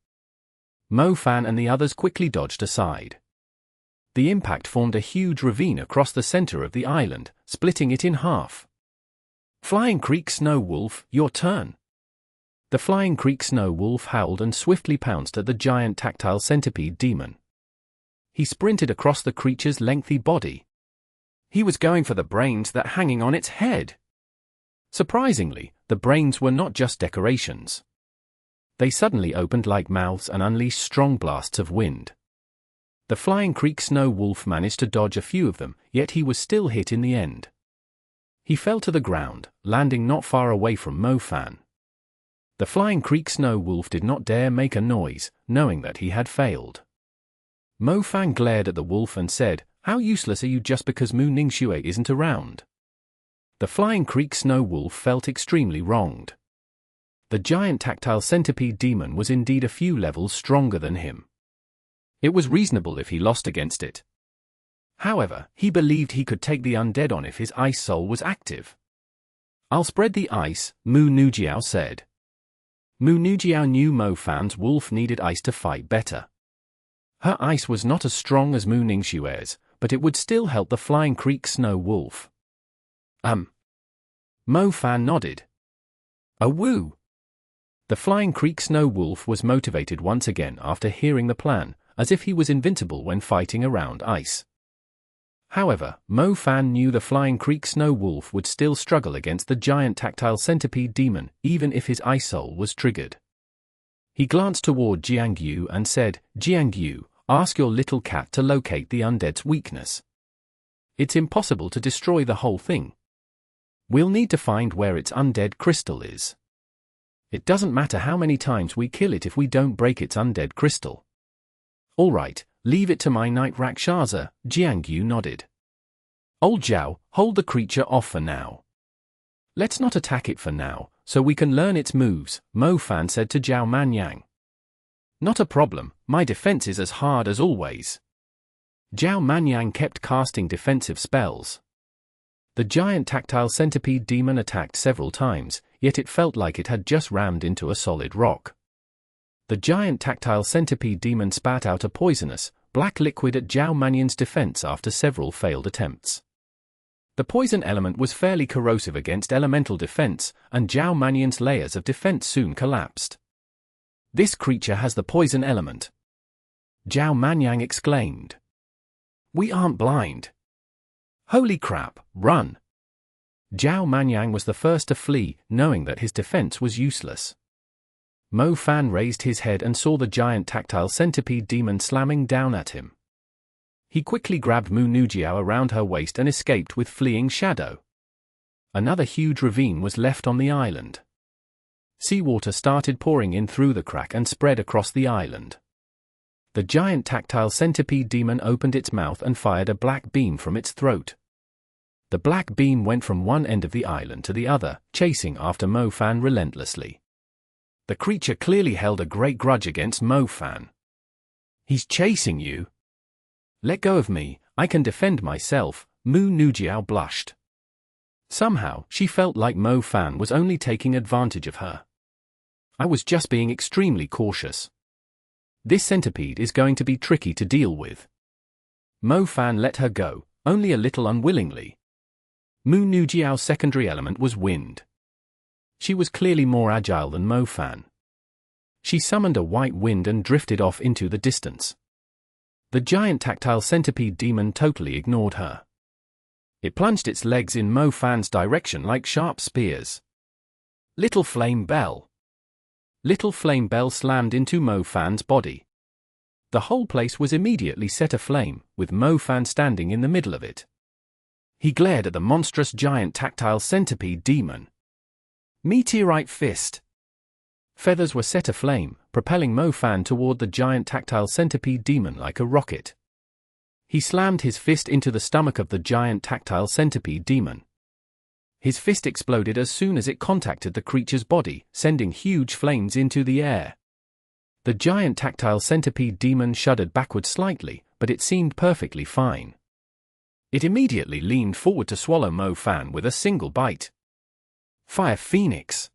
Mo Fan and the others quickly dodged aside. The impact formed a huge ravine across the center of the island, splitting it in half. Flying Creek Snow Wolf, your turn. The Flying Creek Snow Wolf howled and swiftly pounced at the giant tactile centipede demon. He sprinted across the creature's lengthy body. He was going for the brains that hanging on its head. Surprisingly, the brains were not just decorations. They suddenly opened like mouths and unleashed strong blasts of wind. The Flying Creek Snow Wolf managed to dodge a few of them, yet he was still hit in the end. He fell to the ground, landing not far away from Mo Fan. The Flying Creek Snow Wolf did not dare make a noise, knowing that he had failed. Mo Fan glared at the wolf and said, "How useless are you just because Mu Ningxue isn't around?" The Flying Creek Snow Wolf felt extremely wronged. The giant tactile centipede demon was indeed a few levels stronger than him. It was reasonable if he lost against it. However, he believed he could take the undead on if his ice soul was active. "I'll spread the ice," Mu Nujiao said. Mu Nujiao knew Mo Fan's wolf needed ice to fight better. Her ice was not as strong as Mu Ningxue's, but it would still help the Flying Creek Snow Wolf. Mo Fan nodded. Woo! The Flying Creek Snow Wolf was motivated once again after hearing the plan, as if he was invincible when fighting around ice. However, Mo Fan knew the Flying Creek Snow Wolf would still struggle against the giant tactile centipede demon, even if his ice soul was triggered. He glanced toward Jiangtu and said, "Jiangtu, ask your little cat to locate the undead's weakness. It's impossible to destroy the whole thing. We'll need to find where its undead crystal is. It doesn't matter how many times we kill it if we don't break its undead crystal." "All right, leave it to my Knight Rakshasa," Jiangtu nodded. "Old Zhao, hold the creature off for now. Let's not attack it for now, so we can learn its moves," Mo Fan said to Zhao Manyan. Not a problem, my defense is as hard as always. Zhao Manyan kept casting defensive spells. The giant tactile centipede demon attacked several times, yet it felt like it had just rammed into a solid rock. The giant tactile centipede demon spat out a poisonous, black liquid at Zhao Manyan's defense after several failed attempts. The poison element was fairly corrosive against elemental defense, and Zhao Manyan's layers of defense soon collapsed. This creature has the poison element. Zhao Manyan exclaimed. We aren't blind. Holy crap, run! Zhao Manyan was the first to flee, knowing that his defense was useless. Mo Fan raised his head and saw the giant tactile centipede demon slamming down at him. He quickly grabbed Mu Nujiao around her waist and escaped with fleeing shadow. Another huge ravine was left on the island. Seawater started pouring in through the crack and spread across the island. The giant tactile centipede demon opened its mouth and fired a black beam from its throat. The black beam went from one end of the island to the other, chasing after Mo Fan relentlessly. The creature clearly held a great grudge against Mo Fan. He's chasing you. Let go of me, I can defend myself, Mu Nujiao blushed. Somehow, she felt like Mo Fan was only taking advantage of her. I was just being extremely cautious. This centipede is going to be tricky to deal with. Mo Fan let her go, only a little unwillingly. Mu Nujiao's secondary element was wind. She was clearly more agile than Mo Fan. She summoned a white wind and drifted off into the distance. The giant tactile centipede demon totally ignored her. It plunged its legs in Mo Fan's direction like sharp spears. Little Flame Bell. Little Flame Bell slammed into Mo Fan's body. The whole place was immediately set aflame, with Mo Fan standing in the middle of it. He glared at the monstrous giant tactile centipede demon. Meteorite Fist. Feathers were set aflame, propelling Mo Fan toward the giant tactile centipede demon like a rocket. He slammed his fist into the stomach of the giant tactile centipede demon. His fist exploded as soon as it contacted the creature's body, sending huge flames into the air. The giant tactile centipede demon shuddered backward slightly, but it seemed perfectly fine. It immediately leaned forward to swallow Mo Fan with a single bite. Fire Phoenix.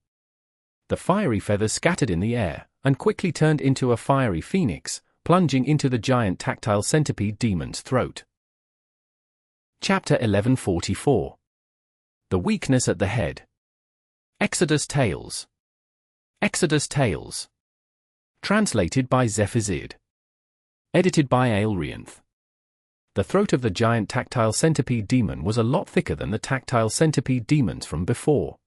The fiery feathers scattered in the air, and quickly turned into a fiery phoenix, plunging into the giant tactile centipede demon's throat. Chapter 1144. The Weakness at the Head. Exodus Tales. Exodus Tales. Translated by Zephazid. Edited by Aelrianth. The throat of the giant tactile centipede demon was a lot thicker than the tactile centipede demons from before.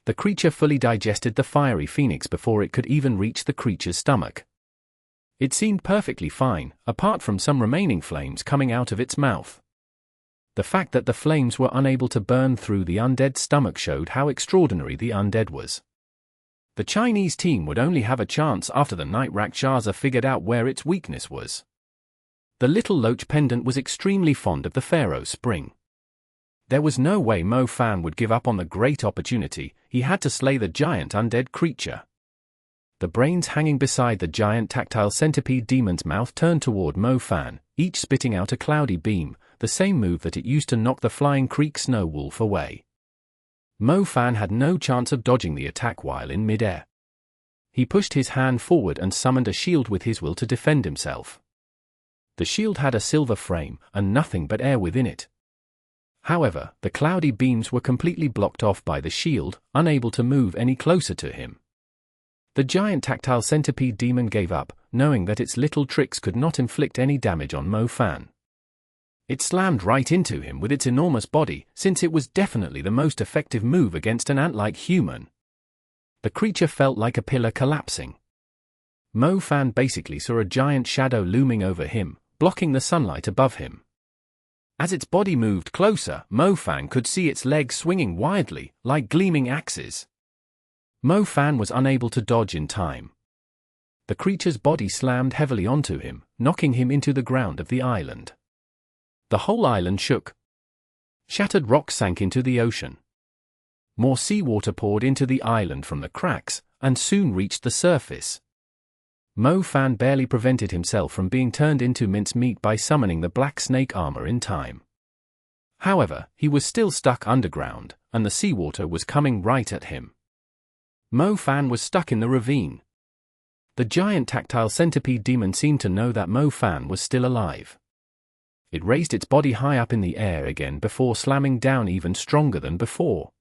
The creature fully digested the fiery phoenix before it could even reach the creature's stomach. It seemed perfectly fine, apart from some remaining flames coming out of its mouth. The fact that the flames were unable to burn through the undead's stomach showed how extraordinary the undead was. The Chinese team would only have a chance after the Night Rakshasa figured out where its weakness was. The little loach pendant was extremely fond of the Pharaoh spring. There was no way Mo Fan would give up on the great opportunity. He had to slay the giant undead creature. The brains hanging beside the giant tactile centipede demon's mouth turned toward Mo Fan, each spitting out a cloudy beam, the same move that it used to knock the Flying Creek snow wolf away. Mo Fan had no chance of dodging the attack while in midair. He pushed his hand forward and summoned a shield with his will to defend himself. The shield had a silver frame, and nothing but air within it. However, the cloudy beams were completely blocked off by the shield, unable to move any closer to him. The giant tactile centipede demon gave up, knowing that its little tricks could not inflict any damage on Mo Fan. It slammed right into him with its enormous body, since it was definitely the most effective move against an ant-like human. The creature felt like a pillar collapsing. Mo Fan basically saw a giant shadow looming over him, blocking the sunlight above him. As its body moved closer, Mo Fan could see its legs swinging wildly, like gleaming axes. Mo Fan was unable to dodge in time. The creature's body slammed heavily onto him, knocking him into the ground of the island. The whole island shook. Shattered rocks sank into the ocean. More seawater poured into the island from the cracks, and soon reached the surface. Mo Fan barely prevented himself from being turned into mincemeat by summoning the black snake armor in time. However, he was still stuck underground, and the seawater was coming right at him. Mo Fan was stuck in the ravine. The giant tactile centipede demon seemed to know that Mo Fan was still alive. It raised its body high up in the air again before slamming down even stronger than before.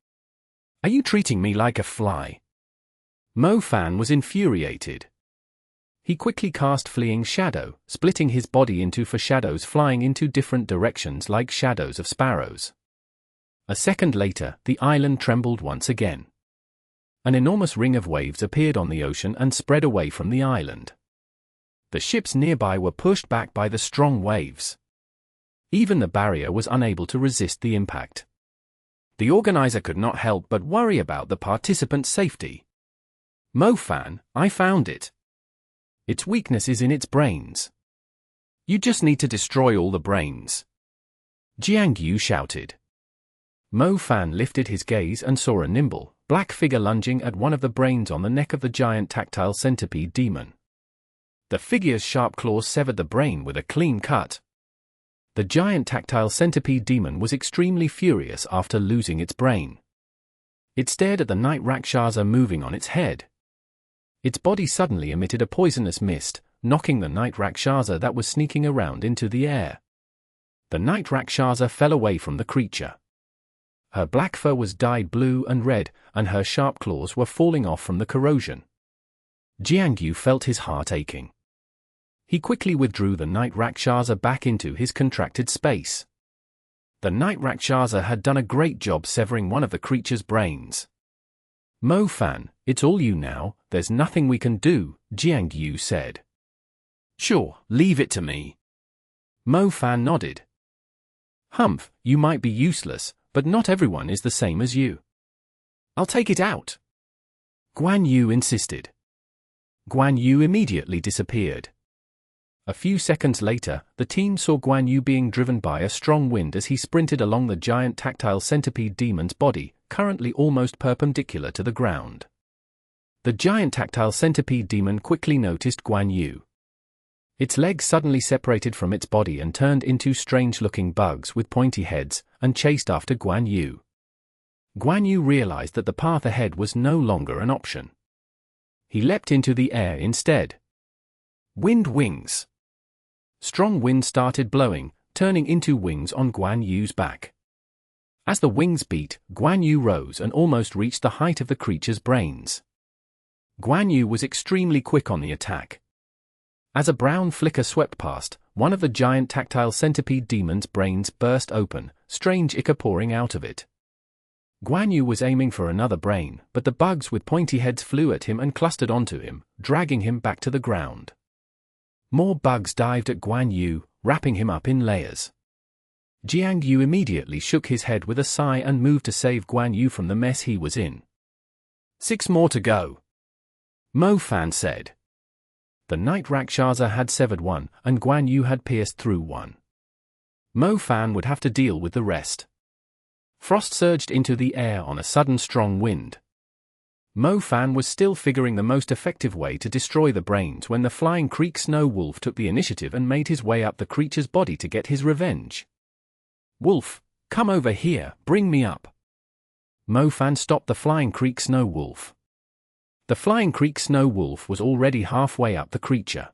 "Are you treating me like a fly?" Mo Fan was infuriated. He quickly cast Fleeing Shadow, splitting his body into four shadows flying into different directions like shadows of sparrows. A second later, the island trembled once again. An enormous ring of waves appeared on the ocean and spread away from the island. The ships nearby were pushed back by the strong waves. Even the barrier was unable to resist the impact. The organizer could not help but worry about the participants' safety. "Mo Fan, I found it. Its weakness is in its brains. You just need to destroy all the brains," Jiangtu shouted. Mo Fan lifted his gaze and saw a nimble, black figure lunging at one of the brains on the neck of the giant tactile centipede demon. The figure's sharp claws severed the brain with a clean cut. The giant tactile centipede demon was extremely furious after losing its brain. It stared at the night Rakshasa moving on its head. Its body suddenly emitted a poisonous mist, knocking the night Rakshasa that was sneaking around into the air. The night Rakshasa fell away from the creature. Her black fur was dyed blue and red, and her sharp claws were falling off from the corrosion. Jiangtu felt his heart aching. He quickly withdrew the night Rakshasa back into his contracted space. The night Rakshasa had done a great job severing one of the creature's brains. "Mo Fan, it's all you now, there's nothing we can do," Jiangtu said. "Sure, leave it to me." Mo Fan nodded. "Humph, you might be useless, but not everyone is the same as you." "I'll take it out," Guan Yu insisted. Guan Yu immediately disappeared. A few seconds later, the team saw Guan Yu being driven by a strong wind as he sprinted along the giant tactile centipede demon's body, currently almost perpendicular to the ground. The giant tactile centipede demon quickly noticed Guan Yu. Its legs suddenly separated from its body and turned into strange-looking bugs with pointy heads, and chased after Guan Yu. Guan Yu realized that the path ahead was no longer an option. He leapt into the air instead. Wind wings. Strong wind started blowing, turning into wings on Guan Yu's back. As the wings beat, Guan Yu rose and almost reached the height of the creature's brains. Guan Yu was extremely quick on the attack. As a brown flicker swept past, one of the giant tactile centipede demon's brains burst open, strange ichor pouring out of it. Guan Yu was aiming for another brain, but the bugs with pointy heads flew at him and clustered onto him, dragging him back to the ground. More bugs dived at Guan Yu, wrapping him up in layers. Jiangtu immediately shook his head with a sigh and moved to save Guan Yu from the mess he was in. 6 more to go, Mo Fan said. The night Rakshasa had severed one, and Guan Yu had pierced through one. Mo Fan would have to deal with the rest. Frost surged into the air on a sudden strong wind. Mo Fan was still figuring the most effective way to destroy the brains when the Flying Creek Snow Wolf took the initiative and made his way up the creature's body to get his revenge. "Wolf, come over here, bring me up." Mo Fan stopped the Flying Creek Snow Wolf. The Flying Creek Snow Wolf was already halfway up the creature.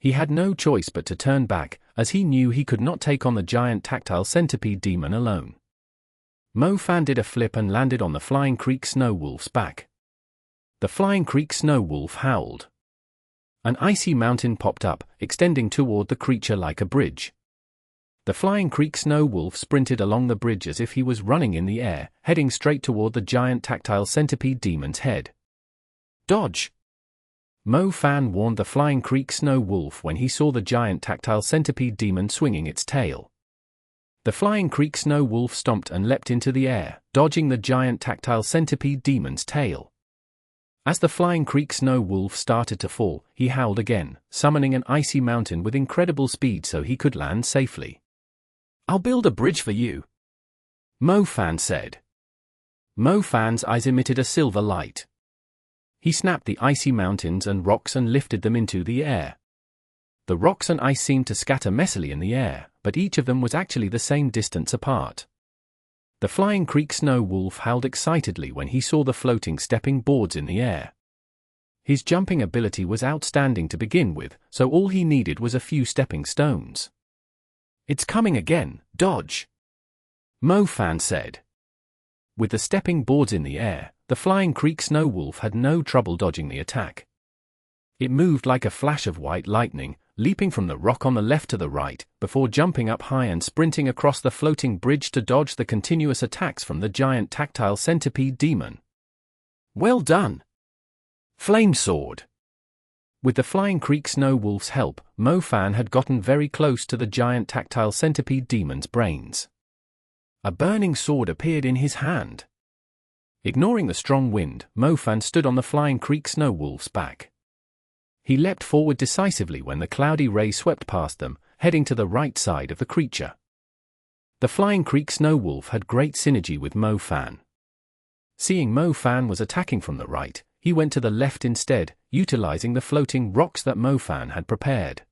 He had no choice but to turn back, as he knew he could not take on the giant tactile centipede demon alone. Mo Fan did a flip and landed on the Flying Creek Snow Wolf's back. The Flying Creek Snow Wolf howled. An icy mountain popped up, extending toward the creature like a bridge. The Flying Creek Snow Wolf sprinted along the bridge as if he was running in the air, heading straight toward the giant tactile centipede demon's head. "Dodge!" Mo Fan warned the Flying Creek Snow Wolf when he saw the giant tactile centipede demon swinging its tail. The Flying Creek Snow Wolf stomped and leapt into the air, dodging the giant tactile centipede demon's tail. As the Flying Creek Snow Wolf started to fall, he howled again, summoning an icy mountain with incredible speed so he could land safely. "I'll build a bridge for you," Mo Fan said. Mo Fan's eyes emitted a silver light. He snapped the icy mountains and rocks and lifted them into the air. The rocks and ice seemed to scatter messily in the air, but each of them was actually the same distance apart. The flying creek snow wolf howled excitedly when he saw the floating stepping boards in the air. His jumping ability was outstanding to begin with, so all he needed was a few stepping stones. "It's coming again, dodge," Fan said. With the stepping boards in the air, the flying creek snow wolf had no trouble dodging the attack. It moved like a flash of white lightning, leaping from the rock on the left to the right, before jumping up high and sprinting across the floating bridge to dodge the continuous attacks from the giant tactile centipede demon. "Well done, Flame Sword!" With the flying creek snow wolf's help, Fan had gotten very close to the giant tactile centipede demon's brains. A burning sword appeared in his hand. Ignoring the strong wind, Fan stood on the flying creek snow wolf's back. He leapt forward decisively when the cloudy ray swept past them, heading to the right side of the creature. The flying creek snow wolf had great synergy with Fan. Seeing Fan was attacking from the right, he went to the left instead, utilizing the floating rocks that Fan had prepared.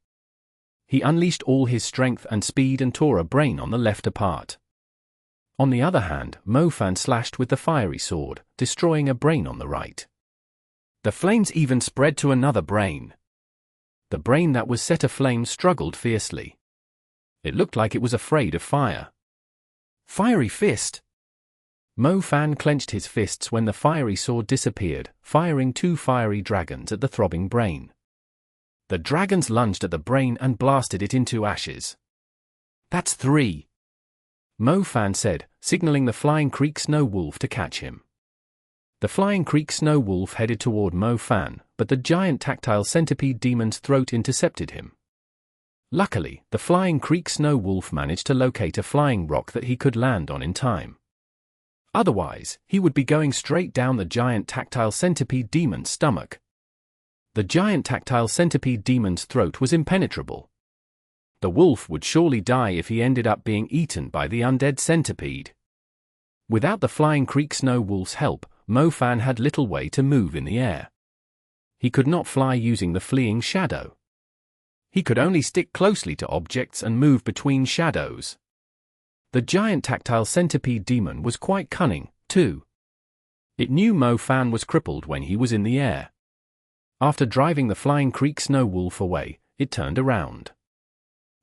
He unleashed all his strength and speed and tore a brain on the left apart. On the other hand, Fan slashed with the fiery sword, destroying a brain on the right. The flames even spread to another brain. The brain that was set aflame struggled fiercely. It looked like it was afraid of fire. "Fiery fist!" Fan clenched his fists when the fiery sword disappeared, firing 2 fiery dragons at the throbbing brain. The dragons lunged at the brain and blasted it into ashes. "That's 3. Fan said, signaling the flying creek snow wolf to catch him. The flying creek snow wolf headed toward Fan, but the giant tactile centipede demon's throat intercepted him. Luckily, the flying creek snow wolf managed to locate a flying rock that he could land on in time. Otherwise, he would be going straight down the giant tactile centipede demon's stomach. The giant tactile centipede demon's throat was impenetrable. The wolf would surely die if he ended up being eaten by the undead centipede. Without the flying creek snow wolf's help, Fan had little way to move in the air. He could not fly using the fleeing shadow. He could only stick closely to objects and move between shadows. The giant tactile centipede demon was quite cunning, too. It knew Fan was crippled when he was in the air. After driving the flying creek snow wolf away, it turned around.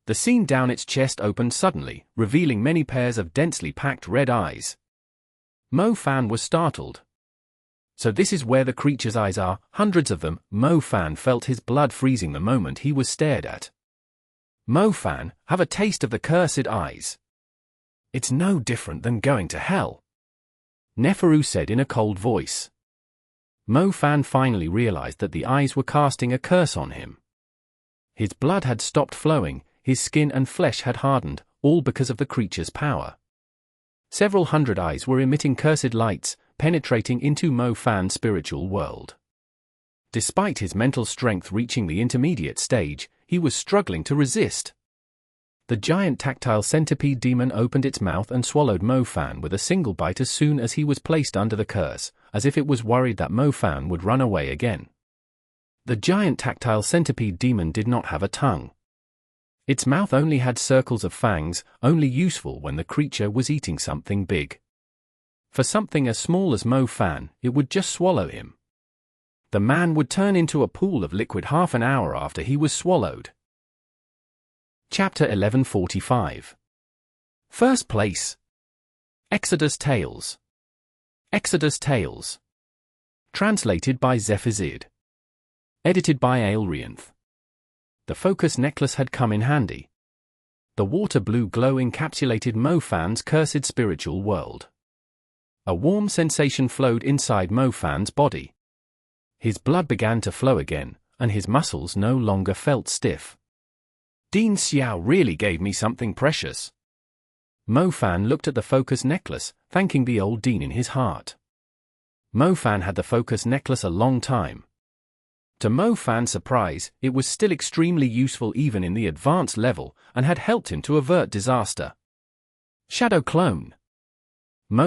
The scene down its chest opened suddenly, revealing many pairs of densely packed red eyes. Fan was startled. "So this is where the creature's eyes are, hundreds of them." Fan felt his blood freezing the moment he was stared at. "Fan, have a taste of the cursed eyes. It's no different than going to hell," Neferu said in a cold voice. Fan finally realized that the eyes were casting a curse on him. His blood had stopped flowing, his skin and flesh had hardened, all because of the creature's power. Several hundred eyes were emitting cursed lights, penetrating into Fan's spiritual world. Despite his mental strength reaching the intermediate stage, he was struggling to resist. The giant tactile centipede demon opened its mouth and swallowed Fan with a single bite as soon as he was placed under the curse, as if it was worried that Fan would run away again. The giant tactile centipede demon did not have a tongue. Its mouth only had circles of fangs, only useful when the creature was eating something big. For something as small as Fan, it would just swallow him. The man would turn into a pool of liquid half an hour after he was swallowed. Chapter 1145. First place. Exodus Tales. Exodus Tales. Translated by Zephazid. Edited by Aelrianth. The focus necklace had come in handy. The water blue glow encapsulated Fan's cursed spiritual world. A warm sensation flowed inside Fan's body. His blood began to flow again, and his muscles no longer felt stiff. Dean Xiao really gave me something precious. Fan looked at the focus necklace, thanking the old Dean in his heart. Fan had the focus necklace a long time. To Fan's surprise, it was still extremely useful even in the advanced level, and had helped him to avert disaster. Shadow clone.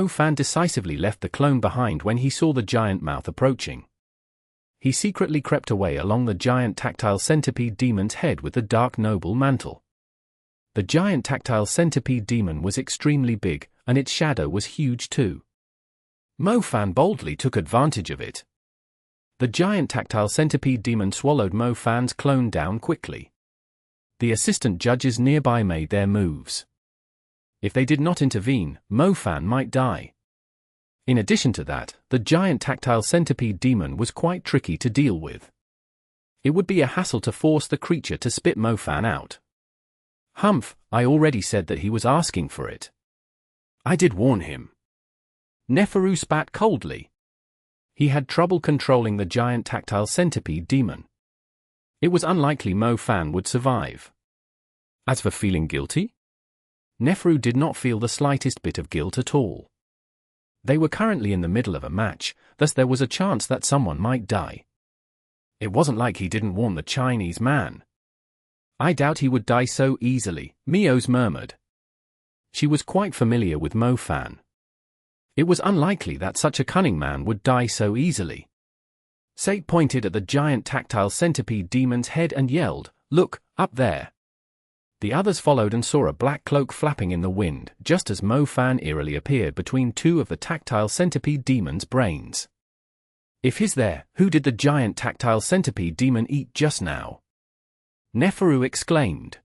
Fan decisively left the clone behind when he saw the giant mouth approaching. he secretly crept away along the giant tactile centipede demon's head with the dark noble mantle. The giant tactile centipede demon was extremely big, and its shadow was huge too. Mo Fan boldly took advantage of it. The giant tactile centipede demon swallowed Mo Fan's clone down quickly. The assistant judges nearby made their moves. If they did not intervene, Mo Fan might die. In addition to that, the giant tactile centipede demon was quite tricky to deal with. It would be a hassle to force the creature to spit Mo Fan out. Humph, I already said that he was asking for it. I did warn him. Neferu spat coldly. He had trouble controlling the giant tactile centipede demon. It was unlikely Mo Fan would survive. As for feeling guilty? Neferu did not feel the slightest bit of guilt at all. They were currently in the middle of a match, thus there was a chance that someone might die. It wasn't like he didn't warn the Chinese man. I doubt he would die so easily, Mios murmured. She was quite familiar with Mo Fan. It was unlikely that such a cunning man would die so easily. Sate pointed at the giant tactile centipede demon's head and yelled, "Look, up there!" The others followed and saw a black cloak flapping in the wind, just as Mo Fan eerily appeared between two of the tactile centipede demon's brains. If he's there, who did the giant tactile centipede demon eat just now? Neferu exclaimed.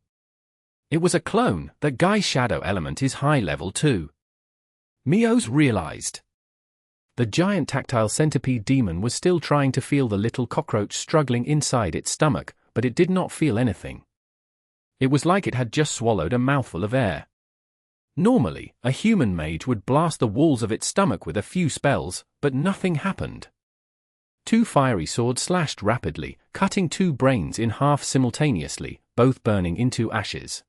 It was a clone. That guy's shadow element is high level too. Mios realized. The giant tactile centipede demon was still trying to feel the little cockroach struggling inside its stomach, but it did not feel anything. It was like it had just swallowed a mouthful of air. Normally, a human mage would blast the walls of its stomach with a few spells, but nothing happened. Two fiery swords slashed rapidly, cutting two brains in half simultaneously, both burning into ashes.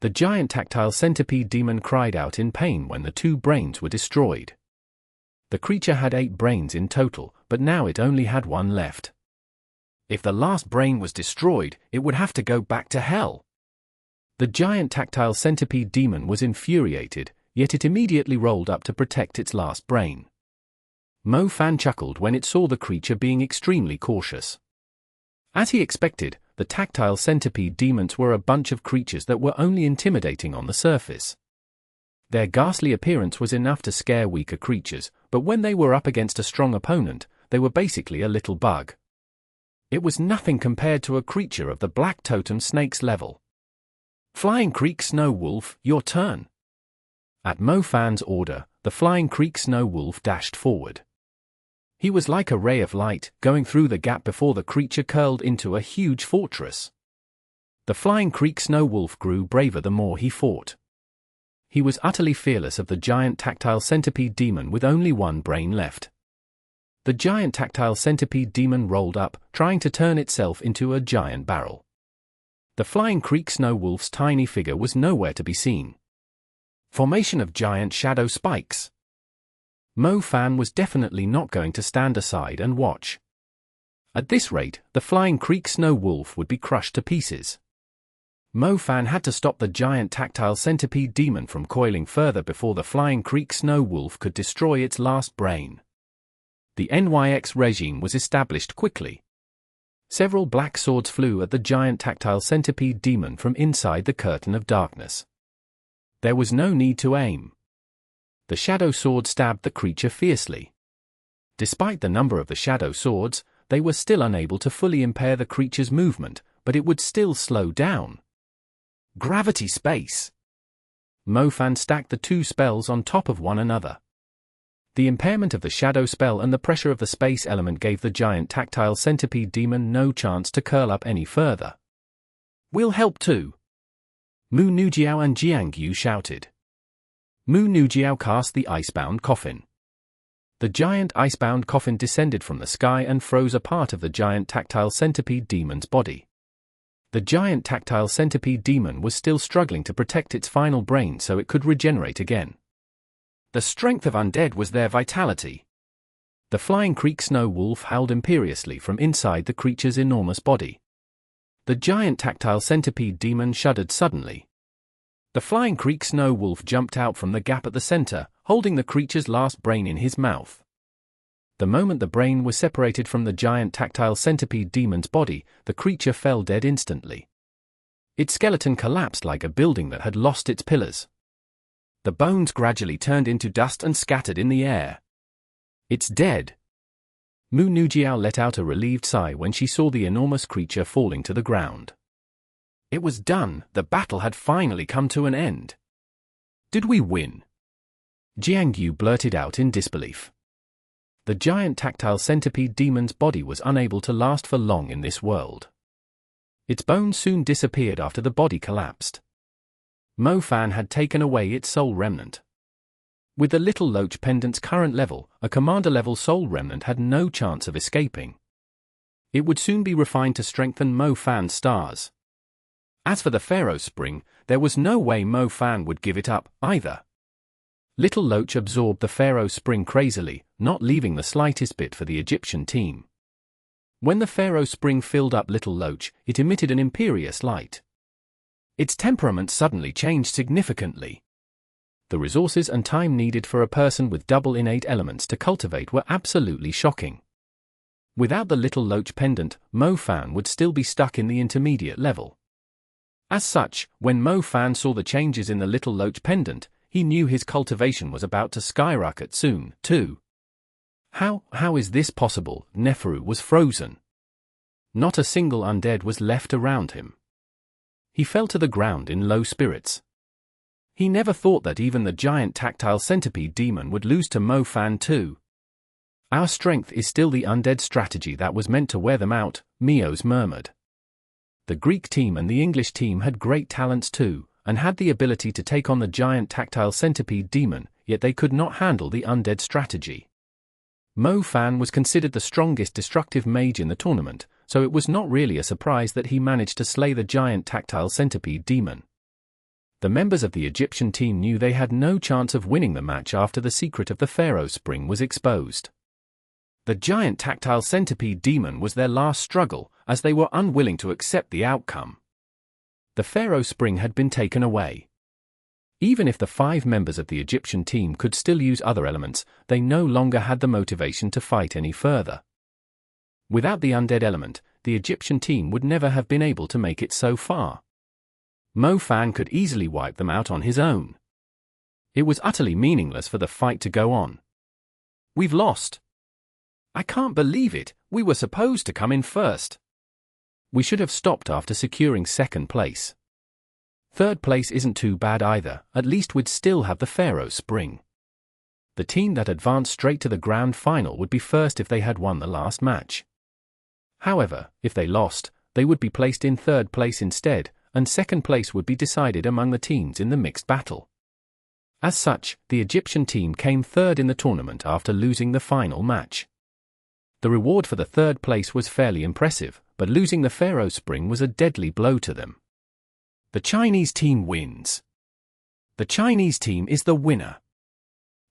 The giant tactile centipede demon cried out in pain when the two brains were destroyed. The creature had 8 brains in total, but now it only had 1 left. If the last brain was destroyed, it would have to go back to hell. The giant tactile centipede demon was infuriated, yet it immediately rolled up to protect its last brain. Mo Fan chuckled when it saw the creature being extremely cautious. As he expected, the tactile centipede demons were a bunch of creatures that were only intimidating on the surface. Their ghastly appearance was enough to scare weaker creatures, but when they were up against a strong opponent, they were basically a little bug. It was nothing compared to a creature of the Black Totem Snake's level. Flying Creek Snow Wolf, your turn. At Mo Fan's order, the Flying Creek Snow Wolf dashed forward. He was like a ray of light, going through the gap before the creature curled into a huge fortress. The Flying Creek Snow Wolf grew braver the more he fought. He was utterly fearless of the giant tactile centipede demon with only 1 brain left. The giant tactile centipede demon rolled up, trying to turn itself into a giant barrel. The Flying Creek Snow Wolf's tiny figure was nowhere to be seen. Formation of giant shadow spikes. Mo Fan was definitely not going to stand aside and watch. At this rate, the Flying Creek Snow Wolf would be crushed to pieces. Mo Fan had to stop the giant tactile centipede demon from coiling further before the Flying Creek Snow Wolf could destroy its last brain. The NYX regime was established quickly. Several black swords flew at the giant tactile centipede demon from inside the curtain of darkness. There was no need to aim. The shadow sword stabbed the creature fiercely. Despite the number of the shadow swords, they were still unable to fully impair the creature's movement, but it would still slow down. Gravity space. Mo Fan stacked the 2 spells on top of one another. The impairment of the shadow spell and the pressure of the space element gave the giant tactile centipede demon no chance to curl up any further. We'll help too. Mu Nujiao and Jiangtu shouted. Mu Nujiao cast the icebound coffin. The giant icebound coffin descended from the sky and froze a part of the giant tactile centipede demon's body. The giant tactile centipede demon was still struggling to protect its final brain so it could regenerate again. The strength of undead was their vitality. The Flying Creek Snow Wolf howled imperiously from inside the creature's enormous body. The giant tactile centipede demon shuddered suddenly. The Flying Creek Snow Wolf jumped out from the gap at the center, holding the creature's last brain in his mouth. The moment the brain was separated from the giant tactile centipede demon's body, the creature fell dead instantly. Its skeleton collapsed like a building that had lost its pillars. The bones gradually turned into dust and scattered in the air. "It's dead." Mu Nujiao let out a relieved sigh when she saw the enormous creature falling to the ground. It was done, the battle had finally come to an end. "Did we win?" Jiangtu blurted out in disbelief. The giant tactile centipede demon's body was unable to last for long in this world. Its bones soon disappeared after the body collapsed. Mo Fan had taken away its soul remnant. With the Little Loach pendant's current level, a commander-level soul remnant had no chance of escaping. It would soon be refined to strengthen Mo Fan's stars. As for the Pharaoh Spring, there was no way Mo Fan would give it up, either. Little Loach absorbed the Pharaoh Spring crazily, not leaving the slightest bit for the Egyptian team. When the Pharaoh Spring filled up Little Loach, it emitted an imperious light. Its temperament suddenly changed significantly. The resources and time needed for a person with double innate elements to cultivate were absolutely shocking. Without the Little Loach pendant, Mo Fan would still be stuck in the intermediate level. As such, when Mo Fan saw the changes in the Little Loach pendant, he knew his cultivation was about to skyrocket soon, too. How is this possible? Neferu was frozen. Not a single undead was left around him. He fell to the ground in low spirits. He never thought that even the giant tactile centipede demon would lose to Mo Fan too. "Our strength is still the undead strategy that was meant to wear them out," Mios murmured. The Greek team and the English team had great talents too, and had the ability to take on the giant tactile centipede demon, yet they could not handle the undead strategy. Mo Fan was considered the strongest destructive mage in the tournament, so it was not really a surprise that he managed to slay the giant tactile centipede demon. The members of the Egyptian team knew they had no chance of winning the match after the secret of the Pharaoh Spring was exposed. The giant tactile centipede demon was their last struggle, as they were unwilling to accept the outcome. The Pharaoh Spring had been taken away. Even if the 5 members of the Egyptian team could still use other elements, they no longer had the motivation to fight any further. Without the undead element, the Egyptian team would never have been able to make it so far. Mo Fan could easily wipe them out on his own. It was utterly meaningless for the fight to go on. "We've lost. I can't believe it, we were supposed to come in first. We should have stopped after securing second place. Third place isn't too bad either, at least we'd still have the Pharaoh Spring. The team that advanced straight to the grand final would be first if they had won the last match. However, if they lost, they would be placed in third place instead, and second place would be decided among the teams in the mixed battle. As such, the Egyptian team came third in the tournament after losing the final match. The reward for the third place was fairly impressive, but losing the Pharaoh Spring was a deadly blow to them. The Chinese team wins. The Chinese team is the winner.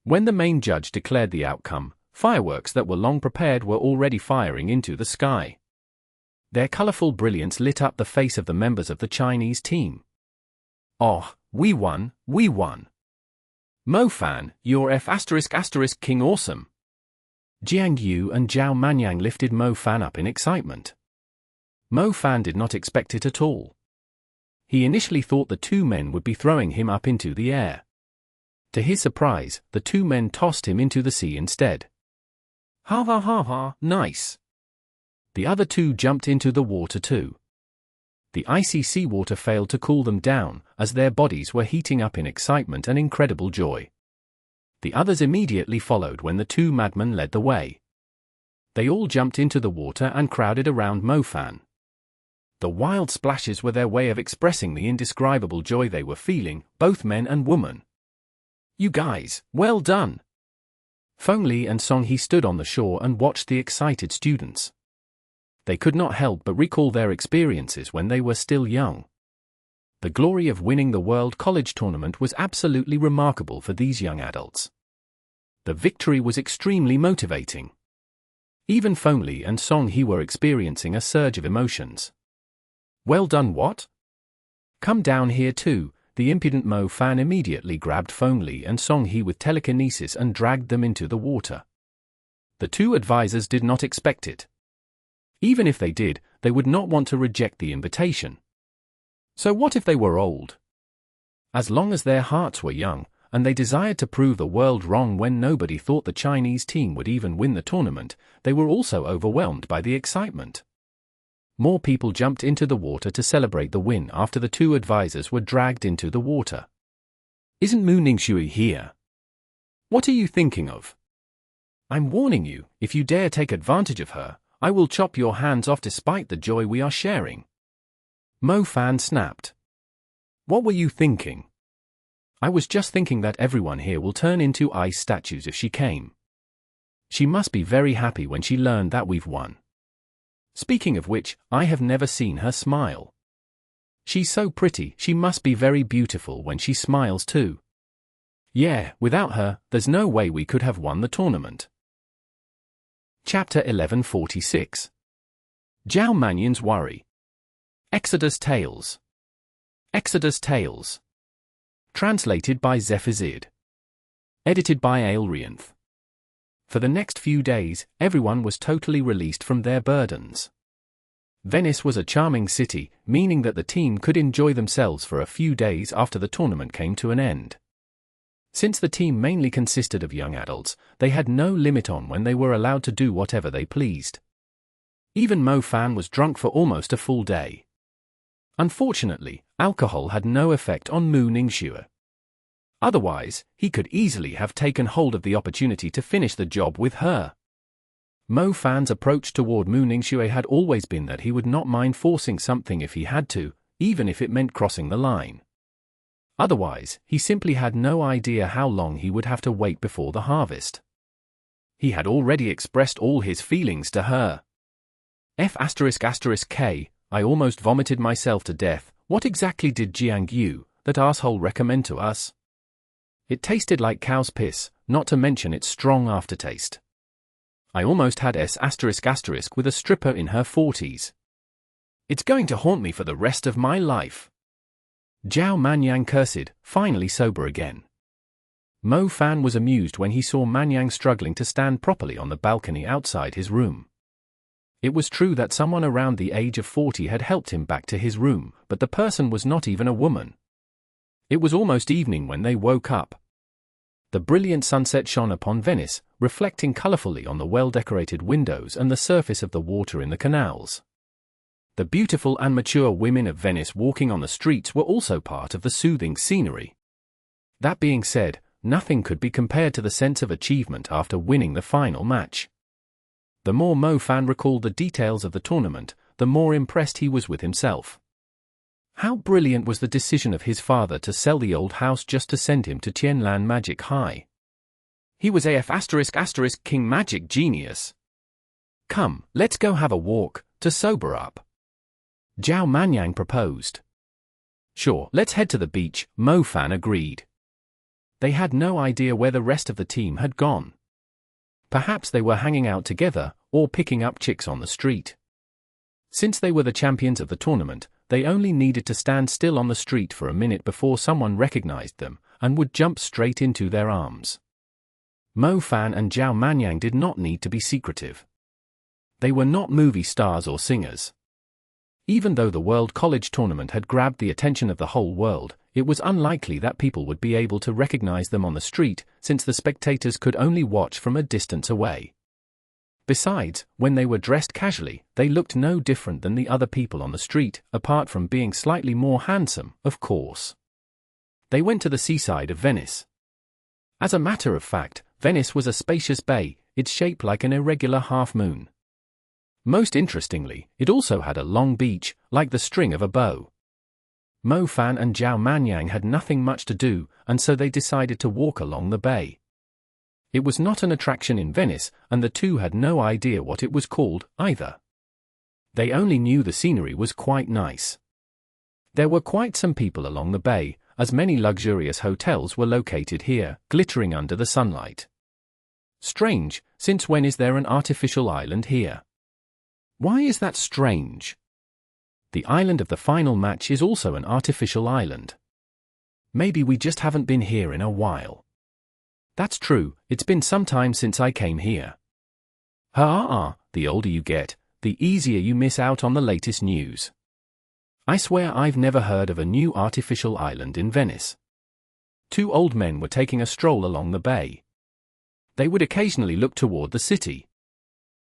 When the main judge declared the outcome, fireworks that were long prepared were already firing into the sky. Their colorful brilliance lit up the face of the members of the Chinese team. "Oh, we won, we won. Mo Fan, you're King awesome." Jiangtu and Zhao Manyan lifted Mo Fan up in excitement. Mo Fan did not expect it at all. He initially thought the 2 men would be throwing him up into the air. To his surprise, the 2 men tossed him into the sea instead. "Ha ha ha ha, nice." The other 2 jumped into the water too. The icy seawater failed to cool them down, as their bodies were heating up in excitement and incredible joy. The others immediately followed when the 2 madmen led the way. They all jumped into the water and crowded around Mo Fan. The wild splashes were their way of expressing the indescribable joy they were feeling, both men and women. "You guys, well done." Fengli and Songhe stood on the shore and watched the excited students. They could not help but recall their experiences when they were still young. The glory of winning the World College Tournament was absolutely remarkable for these young adults. The victory was extremely motivating. Even Fengli and Songhe were experiencing a surge of emotions. "Well done what? Come down here too." The impudent Mo Fan immediately grabbed Fengli and Songhe with telekinesis and dragged them into the water. The two advisors did not expect it. Even if they did, they would not want to reject the invitation. So what if they were old? As long as their hearts were young, and they desired to prove the world wrong when nobody thought the Chinese team would even win the tournament, they were also overwhelmed by the excitement. More people jumped into the water to celebrate the win after the two advisors were dragged into the water. Isn't Mu Ningxue here? What are you thinking of? I'm warning you, if you dare take advantage of her, I will chop your hands off despite the joy we are sharing. Mo Fan snapped. What were you thinking? I was just thinking that everyone here will turn into ice statues if she came. She must be very happy when she learned that we've won. Speaking of which, I have never seen her smile. She's so pretty, she must be very beautiful when she smiles too. Yeah, without her, there's no way we could have won the tournament. Chapter 1146. Zhao Manyan's Worry. Exodus Tales. Exodus Tales. Translated by Zephazid. Edited by Aelrianth. For the next few days, everyone was totally released from their burdens. Venice was a charming city, meaning that the team could enjoy themselves for a few days after the tournament came to an end. Since the team mainly consisted of young adults, they had no limit on when they were allowed to do whatever they pleased. Even Mo Fan was drunk for almost a full day. Unfortunately, alcohol had no effect on Mu Ningxue. Otherwise, he could easily have taken hold of the opportunity to finish the job with her. Mo Fan's approach toward Mu Ningxue had always been that he would not mind forcing something if he had to, even if it meant crossing the line. Otherwise, he simply had no idea how long he would have to wait before the harvest. He had already expressed all his feelings to her. F***K, I almost vomited myself to death. What exactly did Jiangtu, that asshole, recommend to us? It tasted like cow's piss, not to mention its strong aftertaste. I almost had S*** with a stripper in her 40s. It's going to haunt me for the rest of my life. Zhao Manyan cursed, finally sober again. Mo Fan was amused when he saw Manyan struggling to stand properly on the balcony outside his room. It was true that someone around the age of 40 had helped him back to his room, but the person was not even a woman. It was almost evening when they woke up. The brilliant sunset shone upon Venice, reflecting colorfully on the well-decorated windows and the surface of the water in the canals. The beautiful and mature women of Venice walking on the streets were also part of the soothing scenery. That being said, nothing could be compared to the sense of achievement after winning the final match. The more Mo Fan recalled the details of the tournament, the more impressed he was with himself. How brilliant was the decision of his father to sell the old house just to send him to Tianlan Magic High. He was a king magic genius. Come, let's go have a walk, to sober up. Zhao Manyan proposed. Sure, let's head to the beach, Mo Fan agreed. They had no idea where the rest of the team had gone. Perhaps they were hanging out together, or picking up chicks on the street. Since they were the champions of the tournament, they only needed to stand still on the street for a minute before someone recognized them, and would jump straight into their arms. Mo Fan and Zhao Manyan did not need to be secretive. They were not movie stars or singers. Even though the World College Tournament had grabbed the attention of the whole world, it was unlikely that people would be able to recognize them on the street, since the spectators could only watch from a distance away. Besides, when they were dressed casually, they looked no different than the other people on the street, apart from being slightly more handsome, of course. They went to the seaside of Venice. As a matter of fact, Venice was a spacious bay, its shape like an irregular half-moon. Most interestingly, it also had a long beach, like the string of a bow. Mo Fan and Zhao Manyan had nothing much to do, and so they decided to walk along the bay. It was not an attraction in Venice, and the two had no idea what it was called, either. They only knew the scenery was quite nice. There were quite some people along the bay, as many luxurious hotels were located here, glittering under the sunlight. Strange, since when is there an artificial island here? Why is that strange? The island of the final match is also an artificial island. Maybe we just haven't been here in a while. That's true, it's been some time since I came here. The older you get, the easier you miss out on the latest news. I swear I've never heard of a new artificial island in Venice. Two old men were taking a stroll along the bay. They would occasionally look toward the city.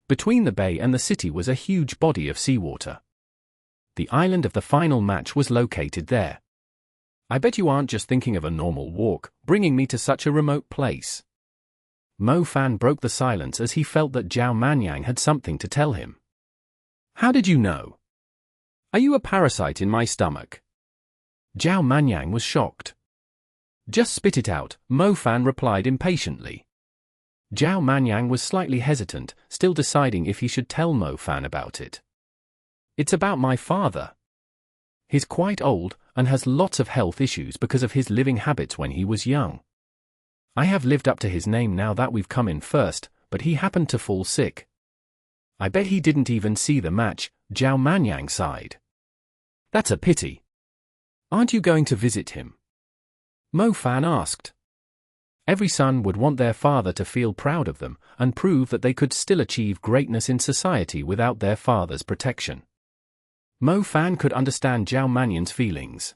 Between the bay and the city was a huge body of seawater. The island of the final match was located there. I bet you aren't just thinking of a normal walk, bringing me to such a remote place. Mo Fan broke the silence as he felt that Zhao Manyan had something to tell him. How did you know? Are you a parasite in my stomach? Zhao Manyan was shocked. Just spit it out, Mo Fan replied impatiently. Zhao Manyan was slightly hesitant, still deciding if he should tell Mo Fan about it. It's about my father. He's quite old, and has lots of health issues because of his living habits when he was young. I have lived up to his name now that we've come in first, but he happened to fall sick. I bet he didn't even see the match, Zhao Manyan sighed. That's a pity. Aren't you going to visit him? Mo Fan asked. Every son would want their father to feel proud of them, and prove that they could still achieve greatness in society without their father's protection. Mo Fan could understand Zhao Manyan's feelings.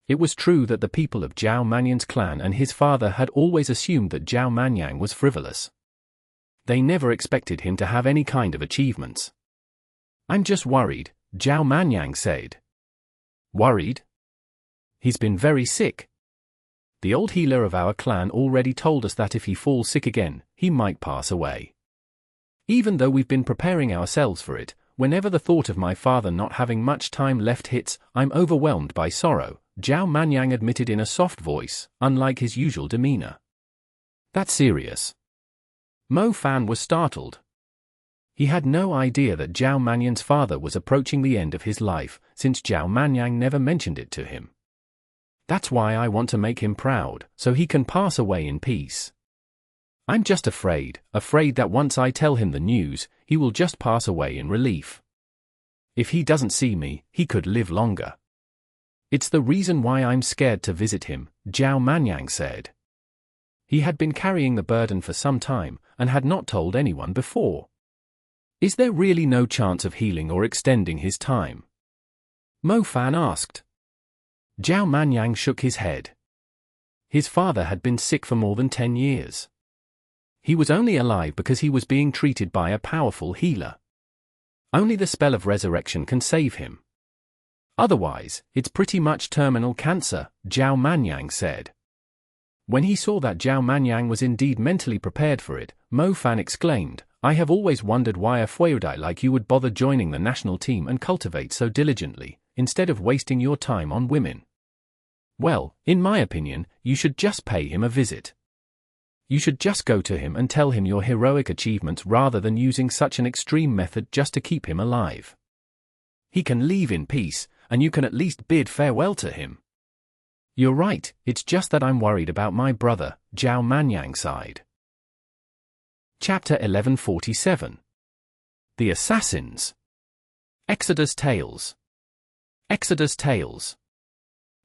It was true that the people of Zhao Manyan's clan and his father had always assumed that Zhao Manyan was frivolous. They never expected him to have any kind of achievements. I'm just worried, Zhao Manyan said. Worried? He's been very sick. The old healer of our clan already told us that if he falls sick again, he might pass away. Even though we've been preparing ourselves for it, whenever the thought of my father not having much time left hits, I'm overwhelmed by sorrow, Zhao Manyan admitted in a soft voice, unlike his usual demeanor. That's serious. Mo Fan was startled. He had no idea that Zhao Manyan's father was approaching the end of his life, since Zhao Manyan never mentioned it to him. That's why I want to make him proud, so he can pass away in peace. I'm just afraid that once I tell him the news, he will just pass away in relief. If he doesn't see me, he could live longer. It's the reason why I'm scared to visit him, Zhao Manyan said. He had been carrying the burden for some time, and had not told anyone before. Is there really no chance of healing or extending his time? Mo Fan asked. Zhao Manyan shook his head. His father had been sick for more than 10 years. He was only alive because he was being treated by a powerful healer. Only the spell of resurrection can save him. Otherwise, it's pretty much terminal cancer, Zhao Manyan said. When he saw that Zhao Manyan was indeed mentally prepared for it, Mo Fan exclaimed, I have always wondered why a Fueudai like you would bother joining the national team and cultivate so diligently, instead of wasting your time on women. Well, in my opinion, you should just pay him a visit. You should just go to him and tell him your heroic achievements rather than using such an extreme method just to keep him alive. He can leave in peace, and you can at least bid farewell to him. You're right, it's just that I'm worried about my brother, Zhao Manyan sighed. Chapter 1147. The Assassins. Exodus Tales. Exodus Tales.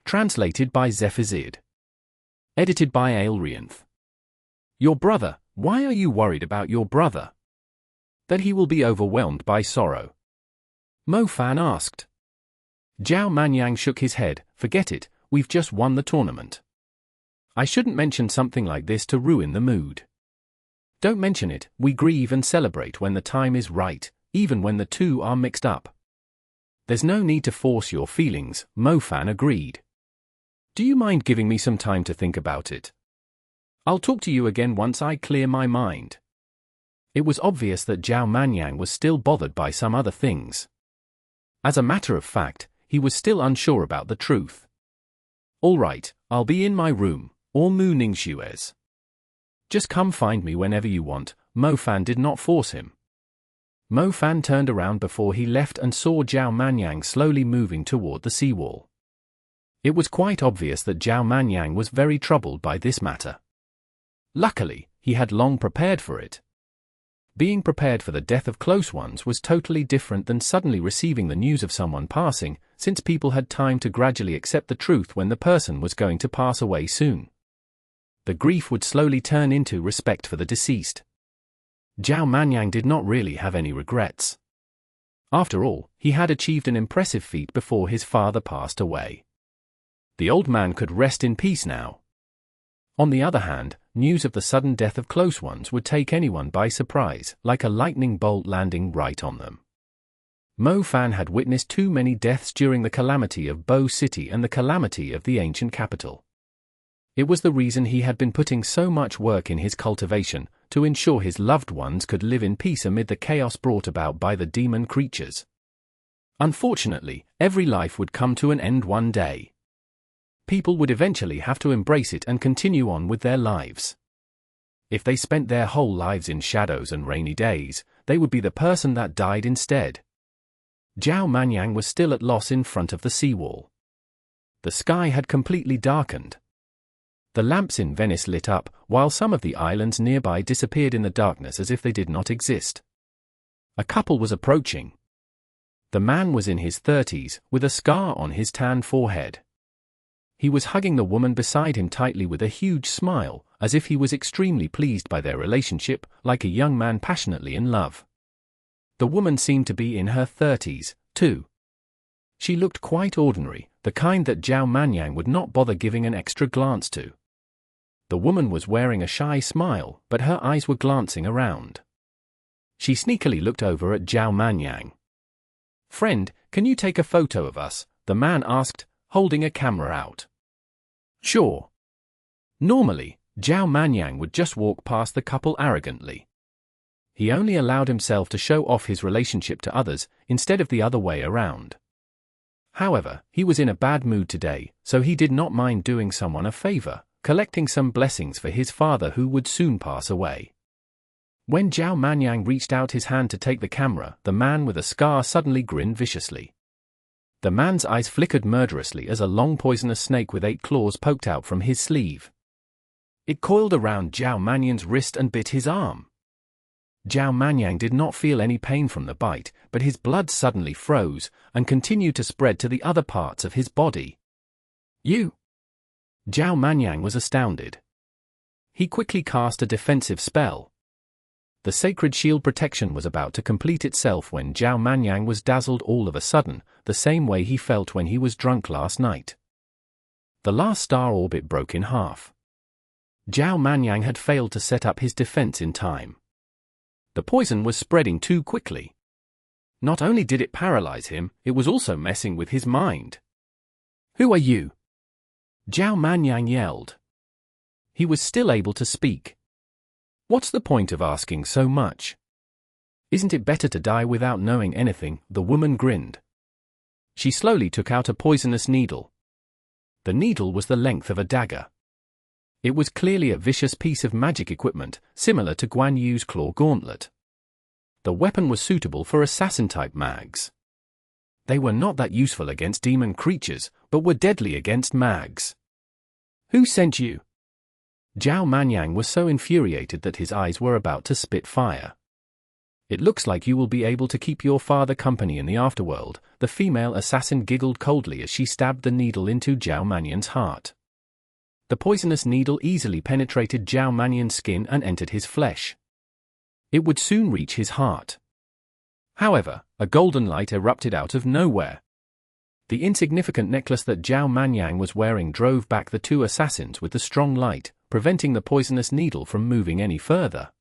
Translated by Zephazid. Edited by Aelrianth. Your brother, why are you worried about your brother? That he will be overwhelmed by sorrow. Mo Fan asked. Zhao Manyan shook his head, forget it, we've just won the tournament. I shouldn't mention something like this to ruin the mood. Don't mention it, we grieve and celebrate when the time is right, even when the two are mixed up. There's no need to force your feelings, Mo Fan agreed. Do you mind giving me some time to think about it? I'll talk to you again once I clear my mind. It was obvious that Zhao Manyan was still bothered by some other things. As a matter of fact, he was still unsure about the truth. All right, I'll be in my room, or Mu Ningxuez. Just come find me whenever you want, Mo Fan did not force him. Mo Fan turned around before he left and saw Zhao Manyan slowly moving toward the seawall. It was quite obvious that Zhao Manyan was very troubled by this matter. Luckily, he had long prepared for it. Being prepared for the death of close ones was totally different than suddenly receiving the news of someone passing, since people had time to gradually accept the truth when the person was going to pass away soon. The grief would slowly turn into respect for the deceased. Zhao Manyan did not really have any regrets. After all, he had achieved an impressive feat before his father passed away. The old man could rest in peace now. On the other hand, news of the sudden death of close ones would take anyone by surprise, like a lightning bolt landing right on them. Mo Fan had witnessed too many deaths during the calamity of Bo City and the calamity of the ancient capital. It was the reason he had been putting so much work in his cultivation, to ensure his loved ones could live in peace amid the chaos brought about by the demon creatures. Unfortunately, every life would come to an end one day. People would eventually have to embrace it and continue on with their lives. If they spent their whole lives in shadows and rainy days, they would be the person that died instead. Zhao Manyan was still at loss in front of the seawall. The sky had completely darkened. The lamps in Venice lit up, while some of the islands nearby disappeared in the darkness as if they did not exist. A couple was approaching. The man was in his 30s, with a scar on his tan forehead. He was hugging the woman beside him tightly with a huge smile, as if he was extremely pleased by their relationship, like a young man passionately in love. The woman seemed to be in her 30s, too. She looked quite ordinary, the kind that Zhao Manyan would not bother giving an extra glance to. The woman was wearing a shy smile, but her eyes were glancing around. She sneakily looked over at Zhao Manyan. "Friend, can you take a photo of us?" the man asked, holding a camera out. "Sure." Normally, Zhao Manyan would just walk past the couple arrogantly. He only allowed himself to show off his relationship to others, instead of the other way around. However, he was in a bad mood today, so he did not mind doing someone a favor, collecting some blessings for his father who would soon pass away. When Zhao Manyan reached out his hand to take the camera, the man with a scar suddenly grinned viciously. The man's eyes flickered murderously as a long poisonous snake with 8 claws poked out from his sleeve. It coiled around Zhao Manyan's wrist and bit his arm. Zhao Manyan did not feel any pain from the bite, but his blood suddenly froze, and continued to spread to the other parts of his body. "You?" Zhao Manyan was astounded. He quickly cast a defensive spell. The sacred shield protection was about to complete itself when Zhao Manyan was dazzled all of a sudden, the same way he felt when he was drunk last night. The last star orbit broke in half. Zhao Manyan had failed to set up his defense in time. The poison was spreading too quickly. Not only did it paralyze him, it was also messing with his mind. "Who are you?" Zhao Manyan yelled. He was still able to speak. "What's the point of asking so much? Isn't it better to die without knowing anything?" the woman grinned. She slowly took out a poisonous needle. The needle was the length of a dagger. It was clearly a vicious piece of magic equipment, similar to Guan Yu's claw gauntlet. The weapon was suitable for assassin-type mags. They were not that useful against demon creatures, but were deadly against mags. "Who sent you?" Zhao Manyan was so infuriated that his eyes were about to spit fire. "It looks like you will be able to keep your father company in the afterworld," the female assassin giggled coldly as she stabbed the needle into Zhao Manyan's heart. The poisonous needle easily penetrated Zhao Manyan's skin and entered his flesh. It would soon reach his heart. However, a golden light erupted out of nowhere. The insignificant necklace that Zhao Manyan was wearing drove back the 2 assassins with the strong light, preventing the poisonous needle from moving any further.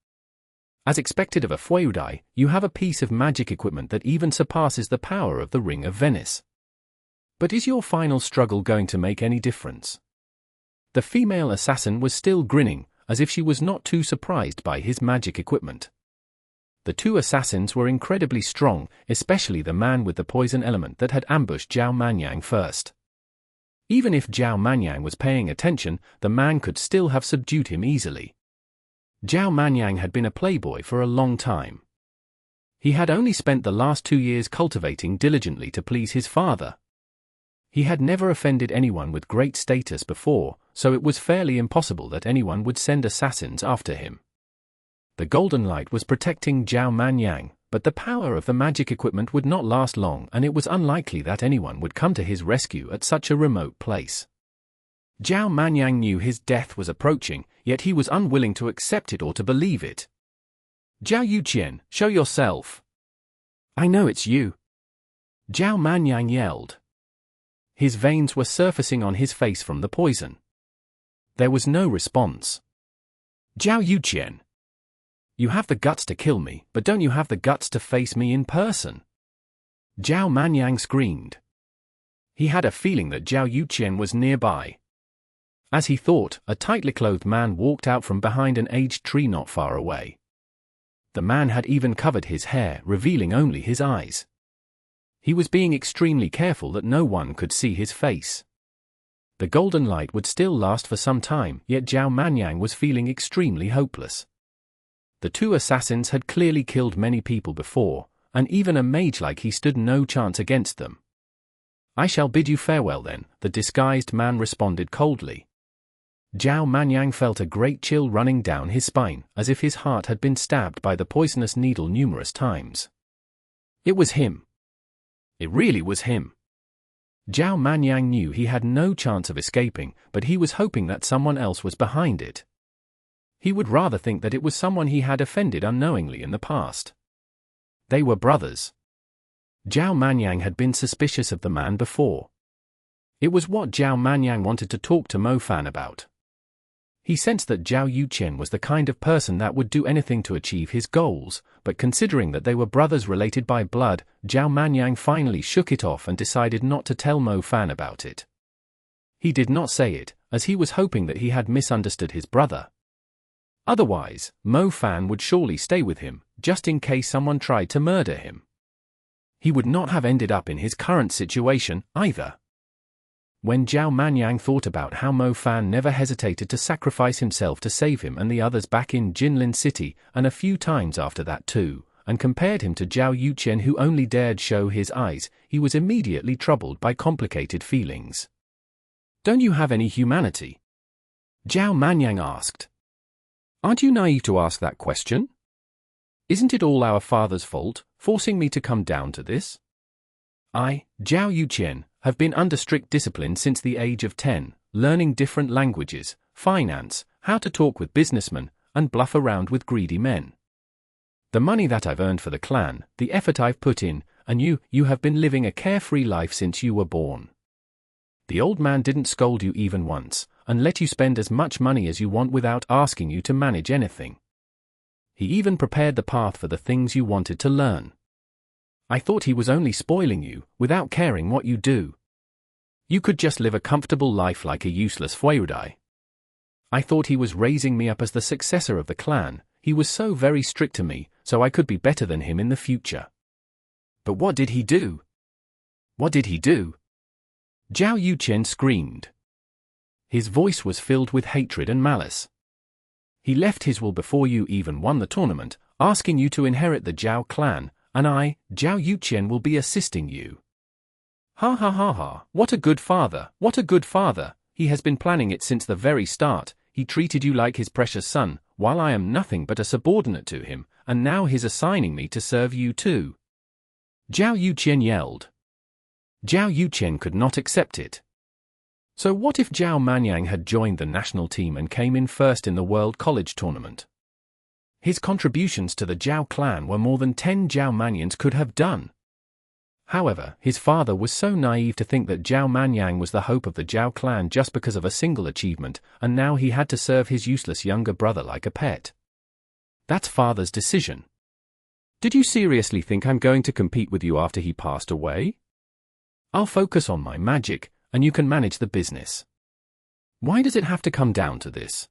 As expected of a Fueudai, you have a piece of magic equipment that even surpasses the power of the Ring of Venice. But is your final struggle going to make any difference? The female assassin was still grinning, as if she was not too surprised by his magic equipment. The 2 assassins were incredibly strong, especially the man with the poison element that had ambushed Zhao Manyan first. Even if Zhao Manyan was paying attention, the man could still have subdued him easily. Zhao Manyan had been a playboy for a long time. He had only spent the last 2 years cultivating diligently to please his father. He had never offended anyone with great status before, so it was fairly impossible that anyone would send assassins after him. The golden light was protecting Zhao Manyan, but the power of the magic equipment would not last long, and it was unlikely that anyone would come to his rescue at such a remote place. Zhao Manyan knew his death was approaching, yet he was unwilling to accept it or to believe it. Zhao Yuqian, show yourself. I know it's you. Zhao Manyan yelled. His veins were surfacing on his face from the poison. There was no response. Zhao Yuqian. You have the guts to kill me, but don't you have the guts to face me in person? Zhao Manyan screamed. He had a feeling that Zhao Yuqian was nearby. As he thought, a tightly clothed man walked out from behind an aged tree not far away. The man had even covered his hair, revealing only his eyes. He was being extremely careful that no one could see his face. The golden light would still last for some time, yet Zhao Manyan was feeling extremely hopeless. The two assassins had clearly killed many people before, and even a mage like he stood no chance against them. I shall bid you farewell then, the disguised man responded coldly. Zhao Manyan felt a great chill running down his spine, as if his heart had been stabbed by the poisonous needle numerous times. It was him. It really was him. Zhao Manyan knew he had no chance of escaping, but he was hoping that someone else was behind it. He would rather think that it was someone he had offended unknowingly in the past. They were brothers. Zhao Manyan had been suspicious of the man before. It was what Zhao Manyan wanted to talk to Mo Fan about. He sensed that Zhao Yuqian was the kind of person that would do anything to achieve his goals, but considering that they were brothers related by blood, Zhao Manyan finally shook it off and decided not to tell Mo Fan about it. He did not say it, as he was hoping that he had misunderstood his brother. Otherwise, Mo Fan would surely stay with him, just in case someone tried to murder him. He would not have ended up in his current situation, either. When Zhao Manyan thought about how Mo Fan never hesitated to sacrifice himself to save him and the others back in Jinlin City, and a few times after that too, and compared him to Zhao Yuqian who only dared show his eyes, he was immediately troubled by complicated feelings. Don't you have any humanity? Zhao Manyan asked. Aren't you naive to ask that question? Isn't it all our father's fault, forcing me to come down to this? I, Zhao Yuqian, have been under strict discipline since the age of 10, learning different languages, finance, how to talk with businessmen, and bluff around with greedy men. The money that I've earned for the clan, the effort I've put in, and you have been living a carefree life since you were born. The old man didn't scold you even once, and let you spend as much money as you want without asking you to manage anything. He even prepared the path for the things you wanted to learn. I thought he was only spoiling you, without caring what you do. You could just live a comfortable life like a useless Fueudai. I thought he was raising me up as the successor of the clan. He was so very strict to me, so I could be better than him in the future. But what did he do? What did he do? Zhao Yuqian screamed. His voice was filled with hatred and malice. He left his will before you even won the tournament, asking you to inherit the Zhao clan, and I, Zhao Yuqian, will be assisting you. Ha ha ha ha, what a good father, what a good father. He has been planning it since the very start. He treated you like his precious son, while I am nothing but a subordinate to him, and now he's assigning me to serve you too. Zhao Yuqian yelled. Zhao Yuqian could not accept it. So what if Zhao Manyan had joined the national team and came in first in the World College Tournament? His contributions to the Zhao clan were more than 10 Zhao Manyans could have done. However, his father was so naive to think that Zhao Manyan was the hope of the Zhao clan just because of a single achievement, and now he had to serve his useless younger brother like a pet. That's father's decision. Did you seriously think I'm going to compete with you after he passed away? I'll focus on my magic, and you can manage the business. Why does it have to come down to this?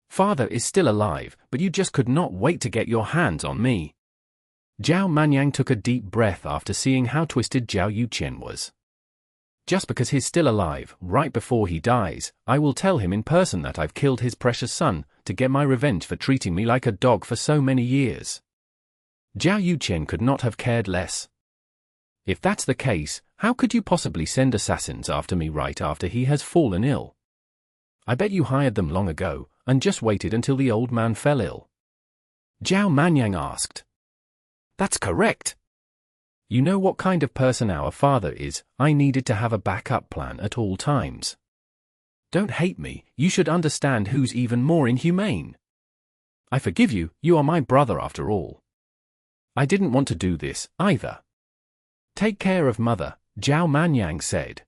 Father is still alive, but you just could not wait to get your hands on me. Zhao Manyan took a deep breath after seeing how twisted Zhao Yuqian was. Just because he's still alive, right before he dies, I will tell him in person that I've killed his precious son, to get my revenge for treating me like a dog for so many years. Zhao Yuqian could not have cared less. If that's the case, how could you possibly send assassins after me right after he has fallen ill? I bet you hired them long ago, and just waited until the old man fell ill. Zhao Manyan asked. That's correct. You know what kind of person our father is. I needed to have a backup plan at all times. Don't hate me, you should understand who's even more inhumane. I forgive you, you are my brother after all. I didn't want to do this, either. Take care of mother, Zhao Manyan said.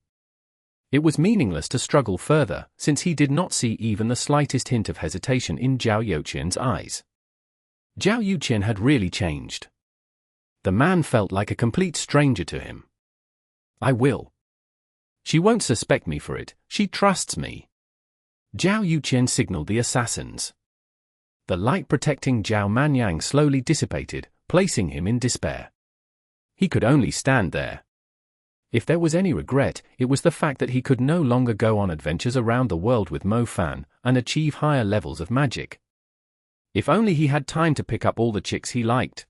It was meaningless to struggle further, since he did not see even the slightest hint of hesitation in Zhao Yuqian's eyes. Zhao Yuqian had really changed. The man felt like a complete stranger to him. I will. She won't suspect me for it, she trusts me. Zhao Yuqian signaled the assassins. The light protecting Zhao Manyan slowly dissipated, placing him in despair. He could only stand there. If there was any regret, it was the fact that he could no longer go on adventures around the world with Mo Fan and achieve higher levels of magic. If only he had time to pick up all the chicks he liked.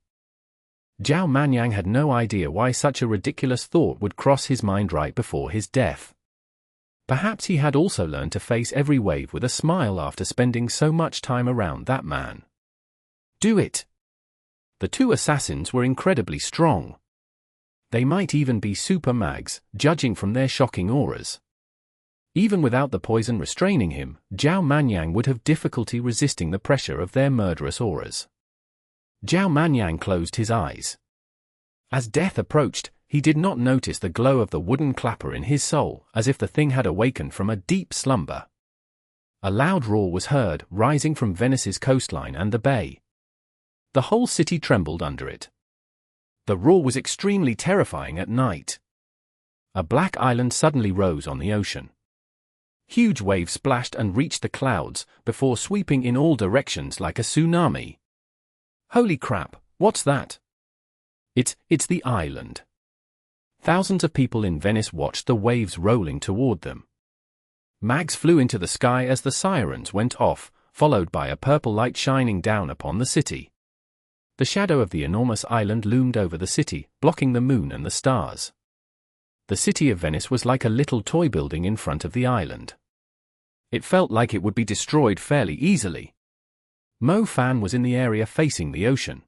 Zhao Manyan had no idea why such a ridiculous thought would cross his mind right before his death. Perhaps he had also learned to face every wave with a smile after spending so much time around that man. Do it! The two assassins were incredibly strong. They might even be super mags, judging from their shocking auras. Even without the poison restraining him, Zhao Manyan would have difficulty resisting the pressure of their murderous auras. Zhao Manyan closed his eyes. As death approached, he did not notice the glow of the wooden clapper in his soul, as if the thing had awakened from a deep slumber. A loud roar was heard, rising from Venice's coastline and the bay. The whole city trembled under it. The roar was extremely terrifying at night. A black island suddenly rose on the ocean. Huge waves splashed and reached the clouds, before sweeping in all directions like a tsunami. Holy crap, what's that? It's the island. Thousands of people in Venice watched the waves rolling toward them. Mags flew into the sky as the sirens went off, followed by a purple light shining down upon the city. The shadow of the enormous island loomed over the city, blocking the moon and the stars. The city of Venice was like a little toy building in front of the island. It felt like it would be destroyed fairly easily. Mo Fan was in the area facing the ocean.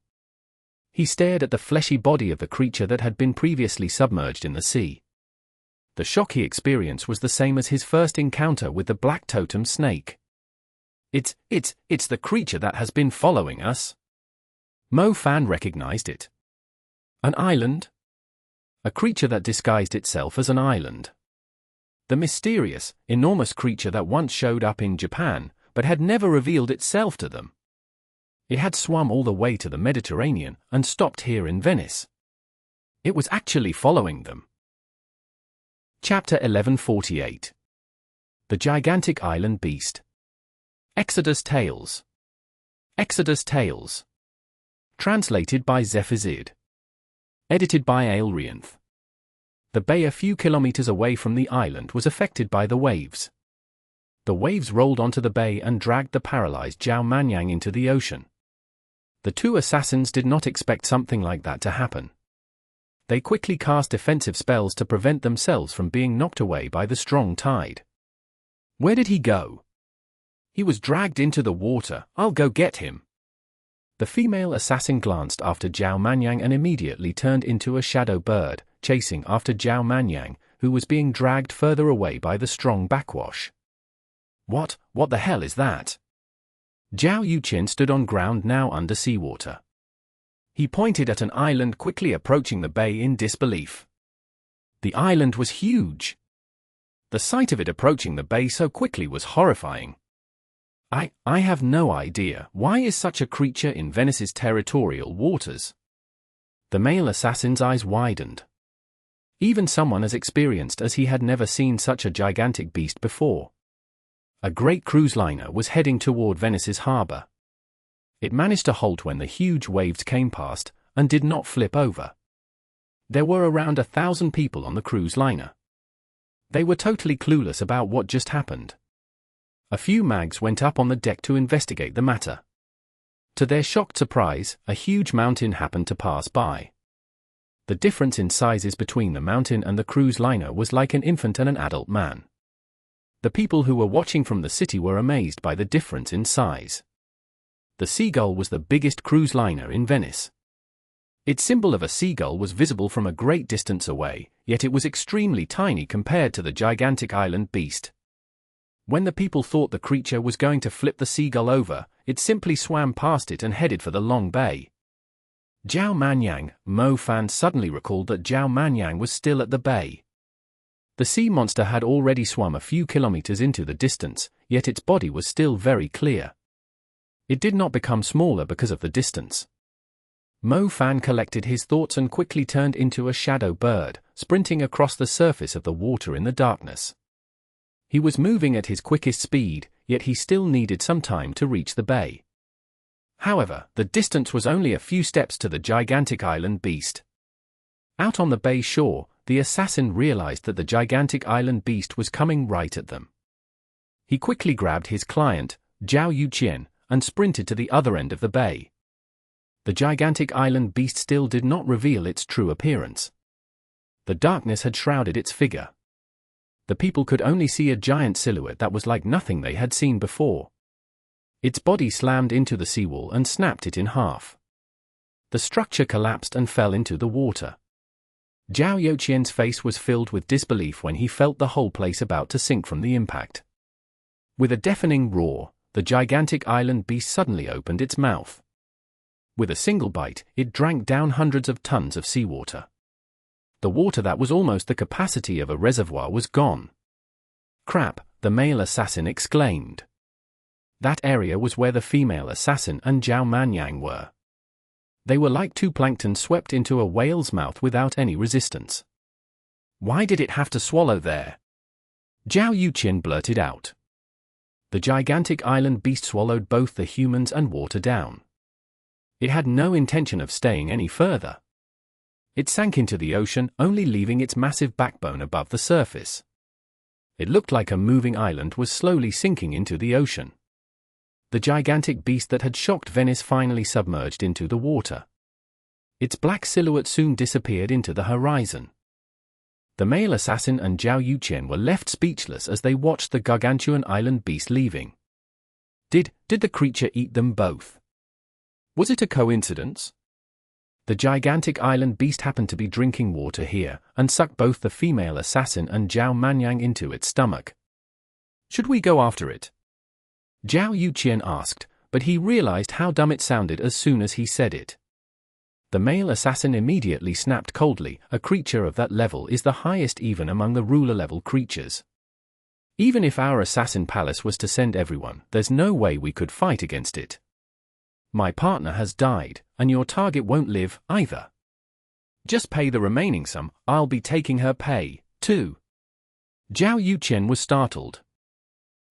He stared at the fleshy body of the creature that had been previously submerged in the sea. The shock he experienced was the same as his first encounter with the black totem snake. It's the creature that has been following us. Mo Fan recognized it. An island? A creature that disguised itself as an island. The mysterious, enormous creature that once showed up in Japan, but had never revealed itself to them. It had swum all the way to the Mediterranean and stopped here in Venice. It was actually following them. Chapter 1148. The Gigantic Island Beast. Exodus Tales. Exodus Tales. Translated by Zephazid. Edited by Aelrianth. The bay a few kilometers away from the island was affected by the waves. The waves rolled onto the bay and dragged the paralyzed Zhao Manyan into the ocean. The two assassins did not expect something like that to happen. They quickly cast defensive spells to prevent themselves from being knocked away by the strong tide. Where did he go? He was dragged into the water, I'll go get him. The female assassin glanced after Zhao Manyan and immediately turned into a shadow bird, chasing after Zhao Manyan, who was being dragged further away by the strong backwash. What the hell is that? Zhao Yuqian stood on ground now under seawater. He pointed at an island quickly approaching the bay in disbelief. The island was huge. The sight of it approaching the bay so quickly was horrifying. I have no idea why is such a creature in Venice's territorial waters. The male assassin's eyes widened. Even someone as experienced as he had never seen such a gigantic beast before. A great cruise liner was heading toward Venice's harbor. It managed to halt when the huge waves came past, and did not flip over. There were around 1,000 people on the cruise liner. They were totally clueless about what just happened. A few mags went up on the deck to investigate the matter. To their shocked surprise, a huge mountain happened to pass by. The difference in sizes between the mountain and the cruise liner was like an infant and an adult man. The people who were watching from the city were amazed by the difference in size. The Seagull was the biggest cruise liner in Venice. Its symbol of a seagull was visible from a great distance away, yet it was extremely tiny compared to the gigantic island beast. When the people thought the creature was going to flip the seagull over, it simply swam past it and headed for the long bay. Zhao Manyan, Mo Fan suddenly recalled that Zhao Manyan was still at the bay. The sea monster had already swum a few kilometers into the distance, yet its body was still very clear. It did not become smaller because of the distance. Mo Fan collected his thoughts and quickly turned into a shadow bird, sprinting across the surface of the water in the darkness. He was moving at his quickest speed, yet he still needed some time to reach the bay. However, the distance was only a few steps to the gigantic island beast. Out on the bay shore, the assassin realized that the gigantic island beast was coming right at them. He quickly grabbed his client, Zhao Yuqian, and sprinted to the other end of the bay. The gigantic island beast still did not reveal its true appearance. The darkness had shrouded its figure. The people could only see a giant silhouette that was like nothing they had seen before. Its body slammed into the seawall and snapped it in half. The structure collapsed and fell into the water. Zhao Yuqian's face was filled with disbelief when he felt the whole place about to sink from the impact. With a deafening roar, the gigantic island beast suddenly opened its mouth. With a single bite, it drank down hundreds of tons of seawater. The water that was almost the capacity of a reservoir was gone. "Crap," the male assassin exclaimed. That area was where the female assassin and Zhao Manyan were. They were like two plankton swept into a whale's mouth without any resistance. "Why did it have to swallow there?" Zhao Yuqian blurted out. The gigantic island beast swallowed both the humans and water down. It had no intention of staying any further. It sank into the ocean, only leaving its massive backbone above the surface. It looked like a moving island was slowly sinking into the ocean. The gigantic beast that had shocked Venice finally submerged into the water. Its black silhouette soon disappeared into the horizon. The male assassin and Zhao Yuqian were left speechless as they watched the gargantuan island beast leaving. Did the creature eat them both? Was it a coincidence? The gigantic island beast happened to be drinking water here, and sucked both the female assassin and Zhao Manyan into its stomach. "Should we go after it?" Zhao Yuqian asked, but he realized how dumb it sounded as soon as he said it. The male assassin immediately snapped coldly, "A creature of that level is the highest even among the ruler-level creatures. Even if our assassin palace was to send everyone, there's no way we could fight against it. My partner has died, and your target won't live, either. Just pay the remaining sum, I'll be taking her pay, too." Zhao Yuqian was startled.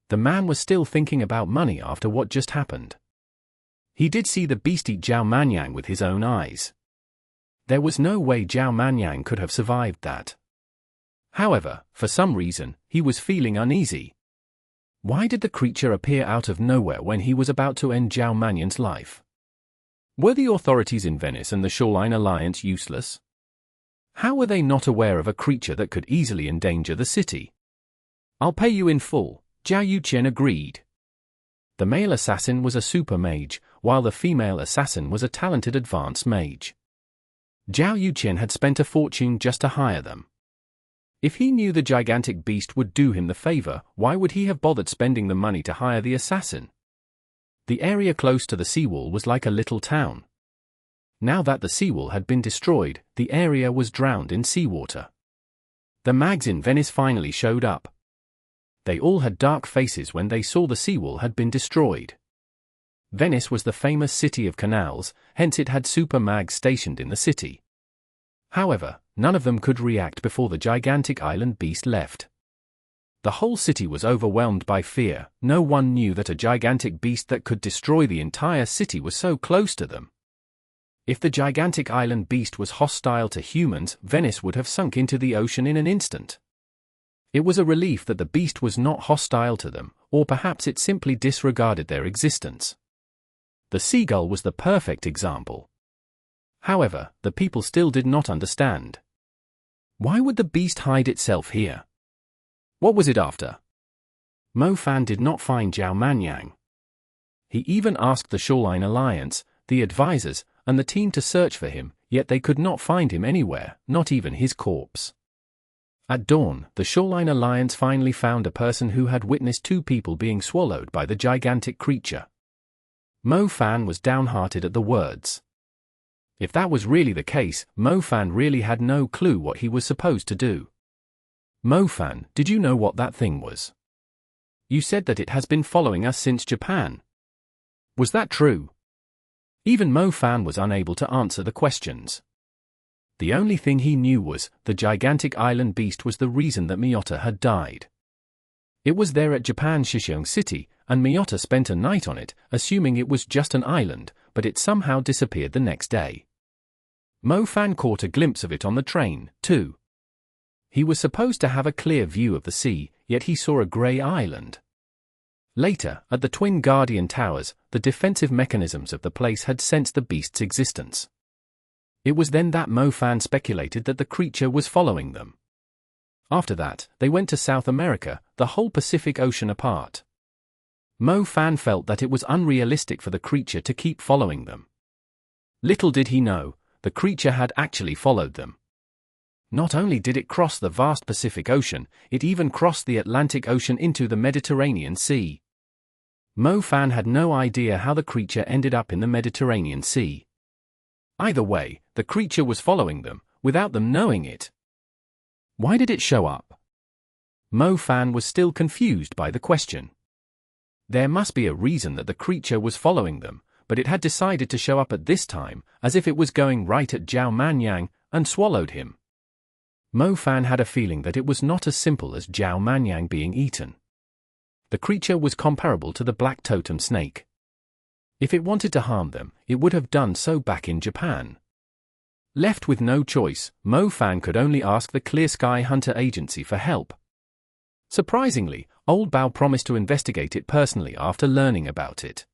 The man was still thinking about money after what just happened. He did see the beast eat Zhao Manyan with his own eyes. There was no way Zhao Manyan could have survived that. However, for some reason, he was feeling uneasy. Why did the creature appear out of nowhere when he was about to end Zhao Manyan's life? Were the authorities in Venice and the Shoreline Alliance useless? How were they not aware of a creature that could easily endanger the city? "I'll pay you in full," Zhao Yuqian agreed. The male assassin was a super mage, while the female assassin was a talented advanced mage. Zhao Yuqian had spent a fortune just to hire them. If he knew the gigantic beast would do him the favor, why would he have bothered spending the money to hire the assassin? The area close to the seawall was like a little town. Now that the seawall had been destroyed, the area was drowned in seawater. The mags in Venice finally showed up. They all had dark faces when they saw the seawall had been destroyed. Venice was the famous city of canals, hence it had super mags stationed in the city. However, none of them could react before the gigantic island beast left. The whole city was overwhelmed by fear. No one knew that a gigantic beast that could destroy the entire city was so close to them. If the gigantic island beast was hostile to humans, Venice would have sunk into the ocean in an instant. It was a relief that the beast was not hostile to them, or perhaps it simply disregarded their existence. The seagull was the perfect example. However, the people still did not understand. Why would the beast hide itself here? What was it after? Mo Fan did not find Zhao Manyan. He even asked the Shoreline Alliance, the advisors, and the team to search for him, yet they could not find him anywhere, not even his corpse. At dawn, the Shoreline Alliance finally found a person who had witnessed two people being swallowed by the gigantic creature. Mo Fan was downhearted at the words. If that was really the case, Mo Fan really had no clue what he was supposed to do. Mo Fan, did you know what that thing was? You said that it has been following us since Japan. Was that true? Even Mo Fan was unable to answer the questions. The only thing he knew was, the gigantic island beast was the reason that Miyota had died. It was there at Japan's Shishong City, and Miyota spent a night on it, assuming it was just an island, but it somehow disappeared the next day. Mo Fan caught a glimpse of it on the train, too. He was supposed to have a clear view of the sea, yet he saw a grey island. Later, at the Twin Guardian Towers, the defensive mechanisms of the place had sensed the beast's existence. It was then that Mo Fan speculated that the creature was following them. After that, they went to South America, the whole Pacific Ocean apart. Mo Fan felt that it was unrealistic for the creature to keep following them. Little did he know, the creature had actually followed them. Not only did it cross the vast Pacific Ocean, it even crossed the Atlantic Ocean into the Mediterranean Sea. Mo Fan had no idea how the creature ended up in the Mediterranean Sea. Either way, the creature was following them, without them knowing it. Why did it show up? Mo Fan was still confused by the question. There must be a reason that the creature was following them, but it had decided to show up at this time, as if it was going right at Zhao Manyan, and swallowed him. Mo Fan had a feeling that it was not as simple as Zhao Manyan being eaten. The creature was comparable to the black totem snake. If it wanted to harm them, it would have done so back in Japan. Left with no choice, Mo Fan could only ask the Clear Sky Hunter Agency for help. Surprisingly, Old Bao promised to investigate it personally after learning about it.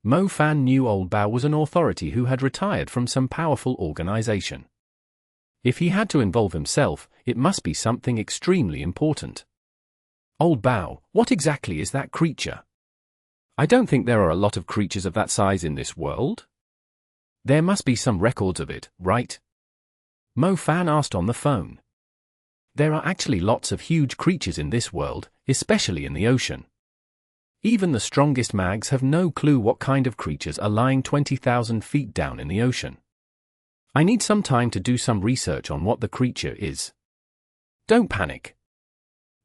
Mo Fan knew Old Bao was an authority who had retired from some powerful organization. If he had to involve himself, it must be something extremely important. Old Bao, what exactly is that creature? I don't think there are a lot of creatures of that size in this world. There must be some records of it, right? Mo Fan asked on the phone. There are actually lots of huge creatures in this world, especially in the ocean. Even the strongest mags have no clue what kind of creatures are lying 20,000 feet down in the ocean. I need some time to do some research on what the creature is. Don't panic.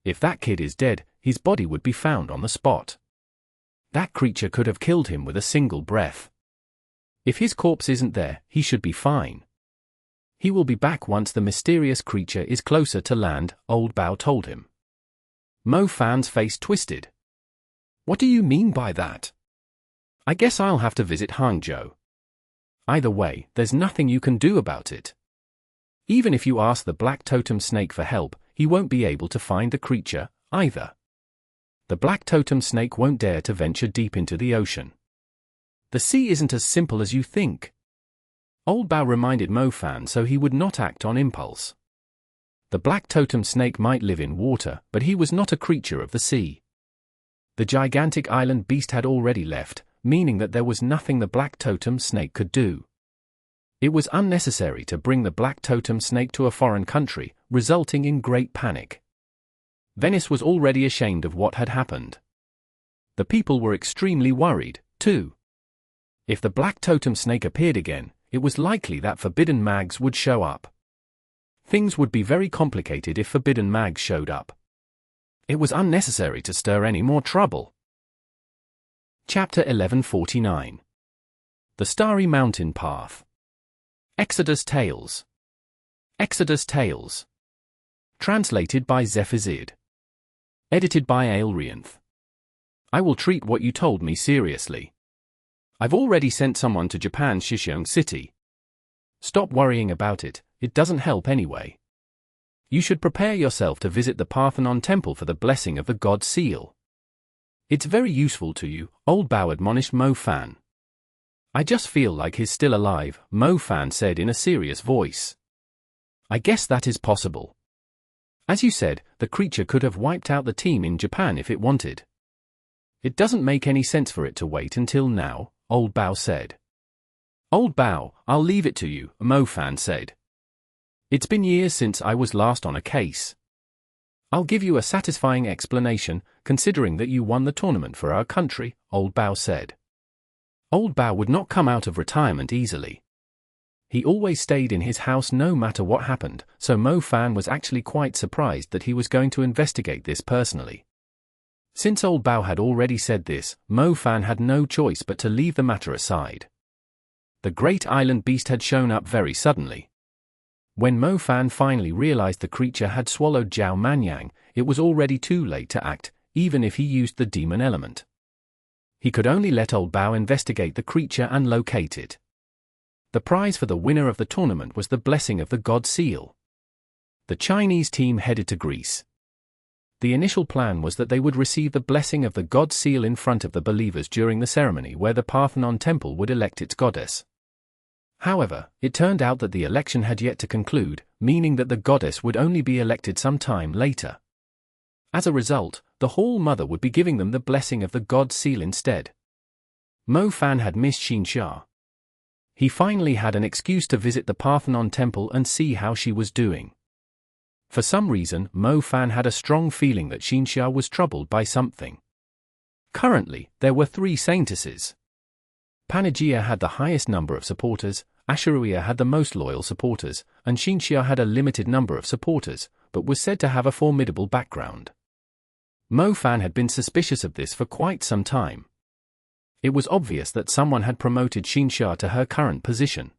If that kid is dead, his body would be found on the spot. That creature could have killed him with a single breath. If his corpse isn't there, he should be fine. He will be back once the mysterious creature is closer to land, Old Bao told him. Mo Fan's face twisted. What do you mean by that? I guess I'll have to visit Hangzhou. Either way, there's nothing you can do about it. Even if you ask the black totem snake for help, he won't be able to find the creature, either. The black totem snake won't dare to venture deep into the ocean. The sea isn't as simple as you think. Old Bao reminded Mo Fan so he would not act on impulse. The black totem snake might live in water, but he was not a creature of the sea. The gigantic island beast had already left, meaning that there was nothing the black totem snake could do. It was unnecessary to bring the black totem snake to a foreign country, resulting in great panic. Venice was already ashamed of what had happened. The people were extremely worried, too. If the black totem snake appeared again, it was likely that forbidden mags would show up. Things would be very complicated if forbidden mags showed up. It was unnecessary to stir any more trouble. Chapter 1149. The Starry Mountain Path. Exodus Tales. Exodus Tales. Translated by Zephazid. Edited by Aelrianth. I will treat what you told me seriously. I've already sent someone to Japan's Shishong City. Stop worrying about it, it doesn't help anyway. You should prepare yourself to visit the Parthenon temple for the blessing of the god seal. It's very useful to you, Old Bao admonished Mo Fan. I just feel like he's still alive, Mo Fan said in a serious voice. I guess that is possible. As you said, the creature could have wiped out the team in Japan if it wanted. It doesn't make any sense for it to wait until now, Old Bao said. Old Bao, I'll leave it to you, Mo Fan said. It's been years since I was last on a case. I'll give you a satisfying explanation, considering that you won the tournament for our country, Old Bao said. Old Bao would not come out of retirement easily. He always stayed in his house no matter what happened, so Mo Fan was actually quite surprised that he was going to investigate this personally. Since Old Bao had already said this, Mo Fan had no choice but to leave the matter aside. The great island beast had shown up very suddenly. When Mo Fan finally realized the creature had swallowed Zhao Manyan, it was already too late to act, even if he used the demon element. He could only let Old Bao investigate the creature and locate it. The prize for the winner of the tournament was the blessing of the God Seal. The Chinese team headed to Greece. The initial plan was that they would receive the blessing of the God Seal in front of the believers during the ceremony where the Parthenon temple would elect its goddess. However, it turned out that the election had yet to conclude, meaning that the goddess would only be elected some time later. As a result, the Hall Mother would be giving them the blessing of the God Seal instead. Mo Fan had missed Xinxia. He finally had an excuse to visit the Parthenon temple and see how she was doing. For some reason, Mo Fan had a strong feeling that Xinxia was troubled by something. Currently, there were 3 saintesses. Panagia had the highest number of supporters, Asha'ruiya had the most loyal supporters, and Xinxia had a limited number of supporters, but was said to have a formidable background. Mo Fan had been suspicious of this for quite some time. It was obvious that someone had promoted Xinxia to her current position.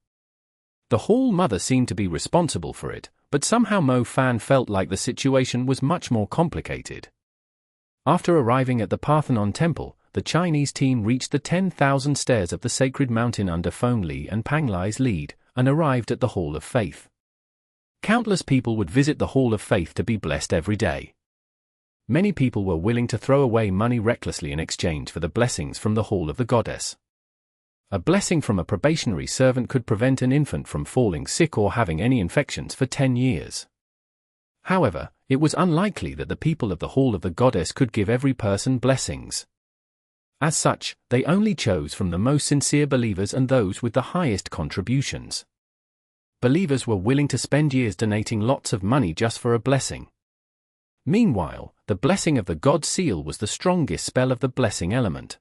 The Hall Mother seemed to be responsible for it, but somehow Mo Fan felt like the situation was much more complicated. After arriving at the Parthenon temple, the Chinese team reached the 10,000 stairs of the sacred mountain under Feng Li and Pang Lai's lead, and arrived at the Hall of Faith. Countless people would visit the Hall of Faith to be blessed every day. Many people were willing to throw away money recklessly in exchange for the blessings from the Hall of the Goddess. A blessing from a probationary servant could prevent an infant from falling sick or having any infections for 10 years. However, it was unlikely that the people of the Hall of the Goddess could give every person blessings. As such, they only chose from the most sincere believers and those with the highest contributions. Believers were willing to spend years donating lots of money just for a blessing. Meanwhile, the blessing of the God Seal was the strongest spell of the blessing element.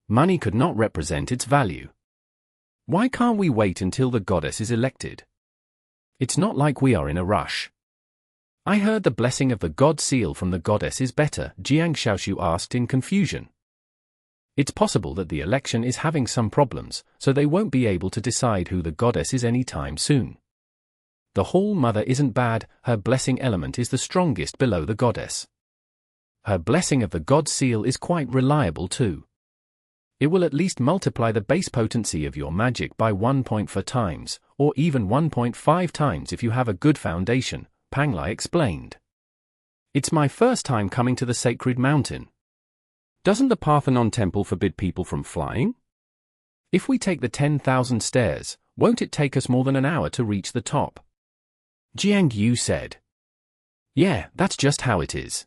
Money could not represent its value. Why can't we wait until the goddess is elected? It's not like we are in a rush. I heard the blessing of the God Seal from the goddess is better, Jiangtu asked in confusion. It's possible that the election is having some problems, so they won't be able to decide who the goddess is anytime soon. The Hall Mother isn't bad, her blessing element is the strongest below the goddess. Her blessing of the God Seal is quite reliable too. It will at least multiply the base potency of your magic by 1.4 times, or even 1.5 times if you have a good foundation, Pang Lai explained. It's my first time coming to the sacred mountain. Doesn't the Parthenon temple forbid people from flying? If we take the 10,000 stairs, won't it take us more than an hour to reach the top? Jiangtu said. Yeah, that's just how it is.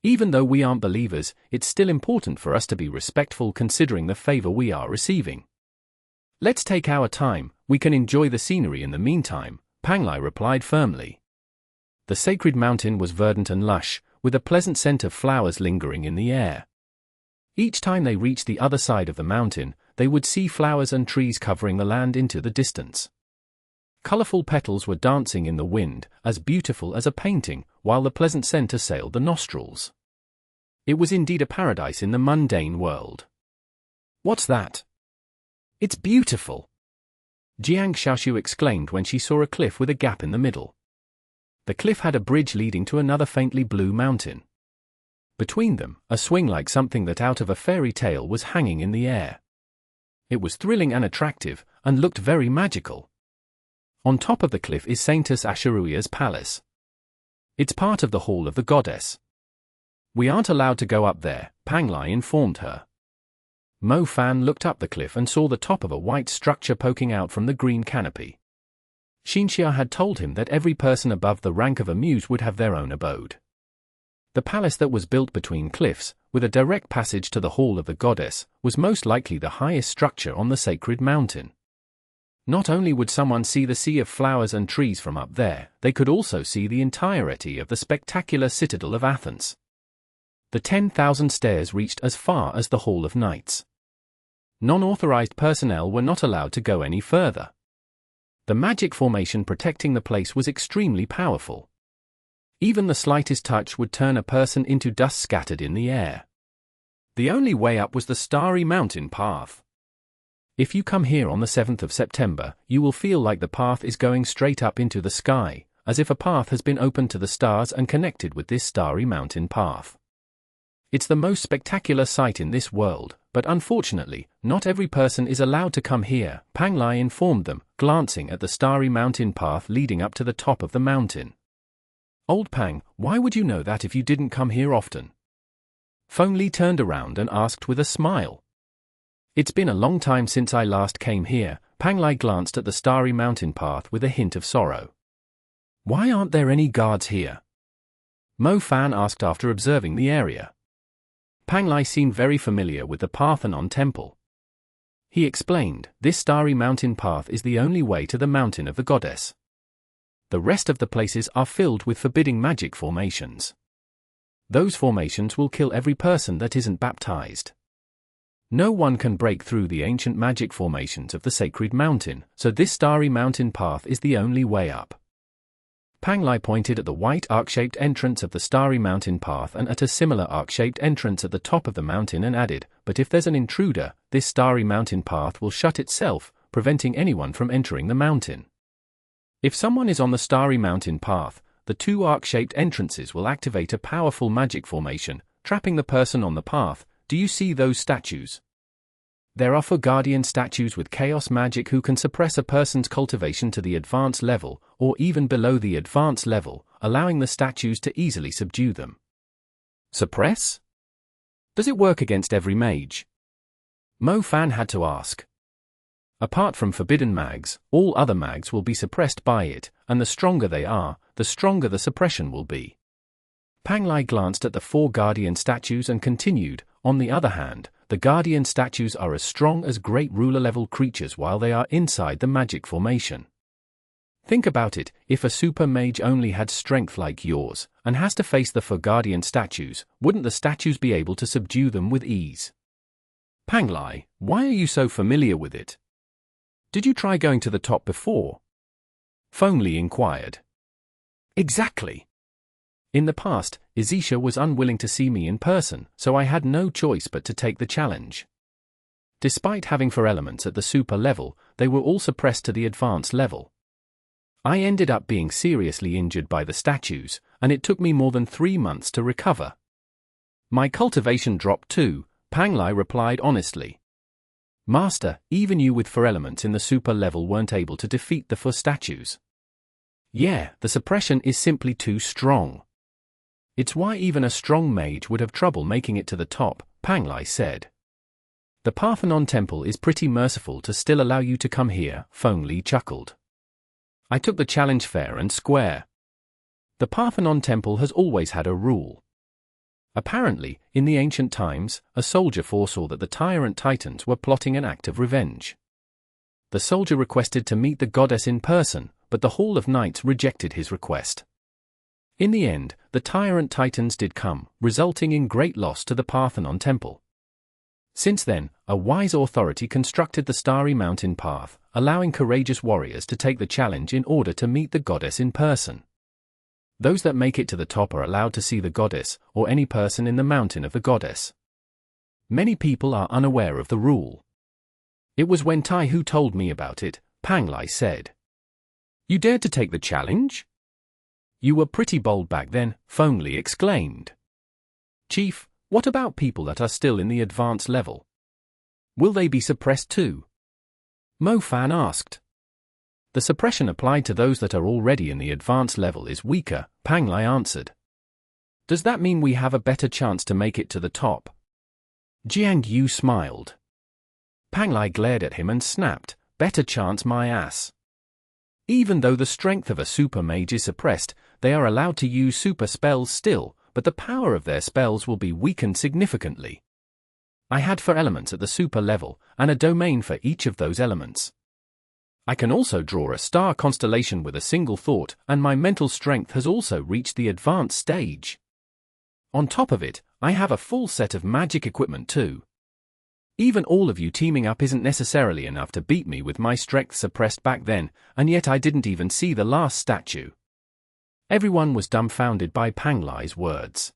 Even though we aren't believers, it's still important for us to be respectful considering the favor we are receiving. Let's take our time, we can enjoy the scenery in the meantime, Pang Lai replied firmly. The sacred mountain was verdant and lush, with a pleasant scent of flowers lingering in the air. Each time they reached the other side of the mountain, they would see flowers and trees covering the land into the distance. Colorful petals were dancing in the wind, as beautiful as a painting, while the pleasant scent assailed the nostrils. It was indeed a paradise in the mundane world. What's that? It's beautiful! Jiangtu exclaimed when she saw a cliff with a gap in the middle. The cliff had a bridge leading to another faintly blue mountain. Between them, a swing like something that out of a fairy tale was hanging in the air. It was thrilling and attractive, and looked very magical. On top of the cliff is Saintess Asha'ruiya's palace. It's part of the Hall of the Goddess. We aren't allowed to go up there, Pang Lai informed her. Mo Fan looked up the cliff and saw the top of a white structure poking out from the green canopy. Xinxia had told him that every person above the rank of a muse would have their own abode. The palace that was built between cliffs, with a direct passage to the Hall of the Goddess, was most likely the highest structure on the sacred mountain. Not only would someone see the sea of flowers and trees from up there, they could also see the entirety of the spectacular citadel of Athens. The 10,000 stairs reached as far as the Hall of Knights. Non-authorized personnel were not allowed to go any further. The magic formation protecting the place was extremely powerful. Even the slightest touch would turn a person into dust scattered in the air. The only way up was the Starry Mountain path. If you come here on the 7th of September, you will feel like the path is going straight up into the sky, as if a path has been opened to the stars and connected with this Starry Mountain path. It's the most spectacular sight in this world, but unfortunately, not every person is allowed to come here, Pang Lai informed them, glancing at the Starry Mountain path leading up to the top of the mountain. Old Pang, why would you know that if you didn't come here often? Feng Li turned around and asked with a smile. It's been a long time since I last came here, Pang Lai glanced at the Starry Mountain path with a hint of sorrow. Why aren't there any guards here? Mo Fan asked after observing the area. Pang Lai seemed very familiar with the Parthenon temple. He explained, this Starry Mountain path is the only way to the mountain of the goddess. The rest of the places are filled with forbidding magic formations. Those formations will kill every person that isn't baptized. No one can break through the ancient magic formations of the sacred mountain, so this Starry Mountain path is the only way up. Pang Lai pointed at the white arc-shaped entrance of the Starry Mountain path and at a similar arc-shaped entrance at the top of the mountain and added, but if there's an intruder, this Starry Mountain path will shut itself, preventing anyone from entering the mountain. If someone is on the Starry Mountain path, the two arc-shaped entrances will activate a powerful magic formation, trapping the person on the path. Do you see those statues? There are 4 guardian statues with chaos magic who can suppress a person's cultivation to the advanced level, or even below the advanced level, allowing the statues to easily subdue them. Suppress? Does it work against every mage? Mo Fan had to ask. Apart from forbidden mags, all other mags will be suppressed by it, and the stronger they are, the stronger the suppression will be. Pang Lai glanced at the 4 guardian statues and continued, on the other hand, the guardian statues are as strong as great ruler-level creatures while they are inside the magic formation. Think about it, if a super mage only had strength like yours, and has to face the 4 guardian statues, wouldn't the statues be able to subdue them with ease? Pang Lai, why are you so familiar with it? Did you try going to the top before? Feng Li inquired. Exactly. In the past, Izisha was unwilling to see me in person, so I had no choice but to take the challenge. Despite having 4 elements at the super level, they were all suppressed to the advanced level. I ended up being seriously injured by the statues, and it took me more than 3 months to recover. My cultivation dropped too, Pang Lai replied honestly. Master, even you with 4 elements in the super level weren't able to defeat the 4 statues. Yeah, the suppression is simply too strong. It's why even a strong mage would have trouble making it to the top, Pang Lai said. The Parthenon temple is pretty merciful to still allow you to come here, Feng Li chuckled. I took the challenge fair and square. The Parthenon temple has always had a rule. Apparently, in the ancient times, a soldier foresaw that the tyrant titans were plotting an act of revenge. The soldier requested to meet the goddess in person, but the Hall of Knights rejected his request. In the end, the tyrant titans did come, resulting in great loss to the Parthenon temple. Since then, a wise authority constructed the Starry Mountain path, allowing courageous warriors to take the challenge in order to meet the goddess in person. Those that make it to the top are allowed to see the goddess, or any person in the mountain of the goddess. Many people are unaware of the rule. It was when Tai who told me about it, Pang Lai said. You dared to take the challenge? You were pretty bold back then, Feng Li exclaimed. Chief, what about people that are still in the advanced level? Will they be suppressed too? Mo Fan asked. The suppression applied to those that are already in the advanced level is weaker, Pang Lai answered. Does that mean we have a better chance to make it to the top? Jiangtu smiled. Pang Lai glared at him and snapped, better chance my ass. Even though the strength of a super mage is suppressed, they are allowed to use super spells still, but the power of their spells will be weakened significantly. I had 4 elements at the super level, and a domain for each of those elements. I can also draw a star constellation with a single thought, and my mental strength has also reached the advanced stage. On top of it, I have a full set of magic equipment too. Even all of you teaming up isn't necessarily enough to beat me with my strength suppressed back then, and yet I didn't even see the last statue. Everyone was dumbfounded by Panglai's words.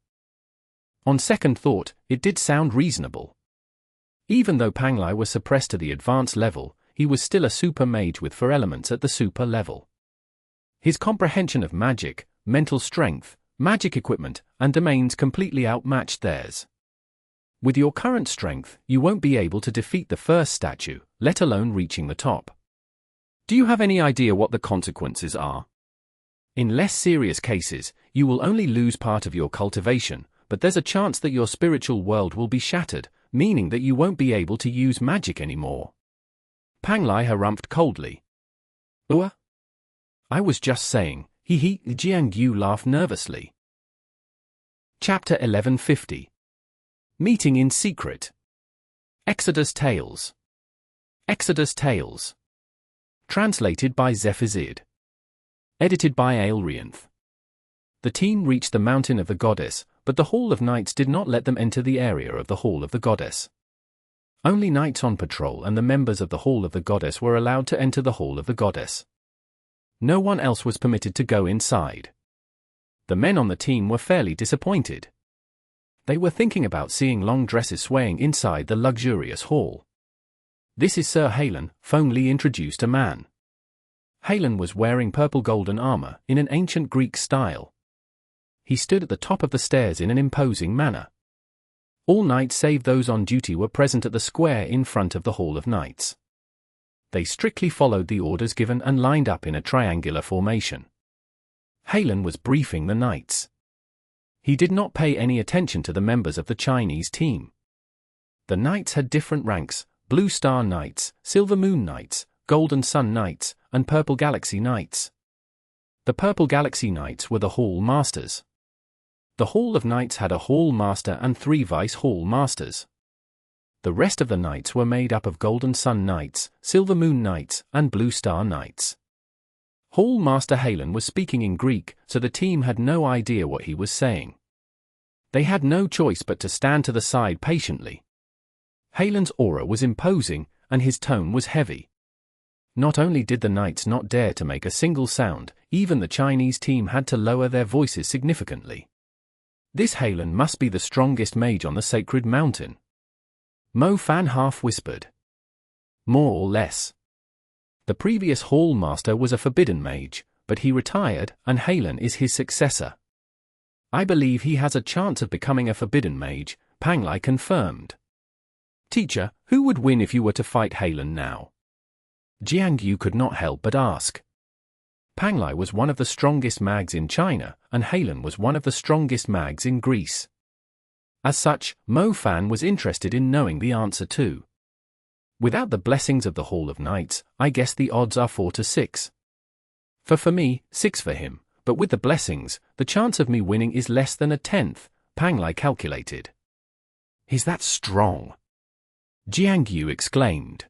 On second thought, it did sound reasonable. Even though Panglai was suppressed to the advanced level, he was still a super mage with 4 elements at the super level. His comprehension of magic, mental strength, magic equipment, and domains completely outmatched theirs. With your current strength, you won't be able to defeat the first statue, let alone reaching the top. Do you have any idea what the consequences are? In less serious cases, you will only lose part of your cultivation, but there's a chance that your spiritual world will be shattered, meaning that you won't be able to use magic anymore. Panglai harumphed coldly. I was just saying, Jiangtu laughed nervously. Chapter 1150. Meeting in Secret. Exodus Tales. Exodus Tales. Translated by Zephizid. Edited by Aelrianth. The team reached the Mountain of the Goddess, but the Hall of Knights did not let them enter the area of the Hall of the Goddess. Only knights on patrol and the members of the Hall of the Goddess were allowed to enter the Hall of the Goddess. No one else was permitted to go inside. The men on the team were fairly disappointed. They were thinking about seeing long dresses swaying inside the luxurious hall. "This is Sir Hayla," Feng Li introduced a man. Hayla was wearing purple golden armor in an ancient Greek style. He stood at the top of the stairs in an imposing manner. All knights save those on duty were present at the square in front of the Hall of Knights. They strictly followed the orders given and lined up in a triangular formation. Hayla was briefing the knights. He did not pay any attention to the members of the Chinese team. The knights had different ranks: Blue Star Knights, Silver Moon Knights, Golden Sun Knights, and Purple Galaxy Knights. The Purple Galaxy Knights were the Hall Masters. The Hall of Knights had a Hall Master and 3 Vice Hall Masters. The rest of the knights were made up of Golden Sun Knights, Silver Moon Knights, and Blue Star Knights. Hall Master Hayla was speaking in Greek, so the team had no idea what he was saying. They had no choice but to stand to the side patiently. Hayla's aura was imposing, and his tone was heavy. Not only did the knights not dare to make a single sound, even the Chinese team had to lower their voices significantly. "This Hayla must be the strongest mage on the sacred mountain," Mo Fan half whispered. "More or less. The previous Hall Master was a forbidden mage, but he retired, and Hayla is his successor. I believe he has a chance of becoming a forbidden mage," Panglai confirmed. "Teacher, who would win if you were to fight Hayla now?" Jiangtu could not help but ask. Panglai was one of the strongest mags in China, and Hayla was one of the strongest mags in Greece. As such, Mo Fan was interested in knowing the answer too. "Without the blessings of the Hall of Knights, I guess the odds are 4 to 6. For me, 6 for him, but with the blessings, the chance of me winning is less than 1/10, Panglai calculated. "Is that strong?" Jiangtu exclaimed.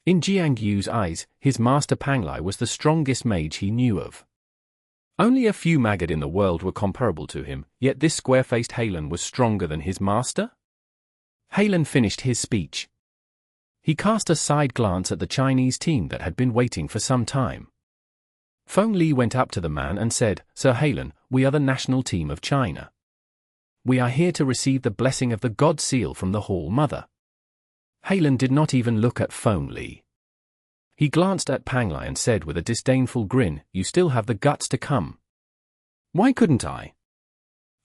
In Jiangtu's eyes, his master Panglai was the strongest mage he knew of. Only a few maggot in the world were comparable to him, yet this square-faced Hayla was stronger than his master? Hayla finished his speech. He cast a side glance at the Chinese team that had been waiting for some time. Feng Li went up to the man and said, "Sir Hayla, we are the national team of China. We are here to receive the blessing of the God Seal from the Hall Mother." Hayla did not even look at Feng Li. He glanced at Panglai and said with a disdainful grin, "You still have the guts to come." "Why couldn't I?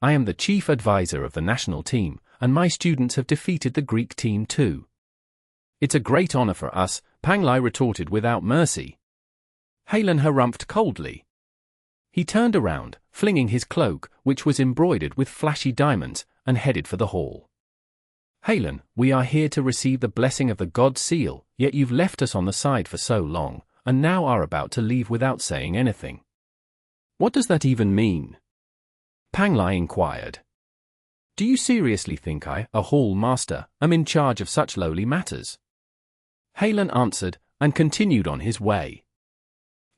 I am the chief advisor of the national team, and my students have defeated the Greek team too." "It's a great honor for us," Panglai retorted without mercy. Hayla harumphed coldly. He turned around, flinging his cloak, which was embroidered with flashy diamonds, and headed for the hall. "Hayla, we are here to receive the blessing of the God Seal, yet you've left us on the side for so long, and now are about to leave without saying anything. What does that even mean?" Panglai inquired. "Do you seriously think I, a Hall Master, am in charge of such lowly matters?" Hayla answered, and continued on his way.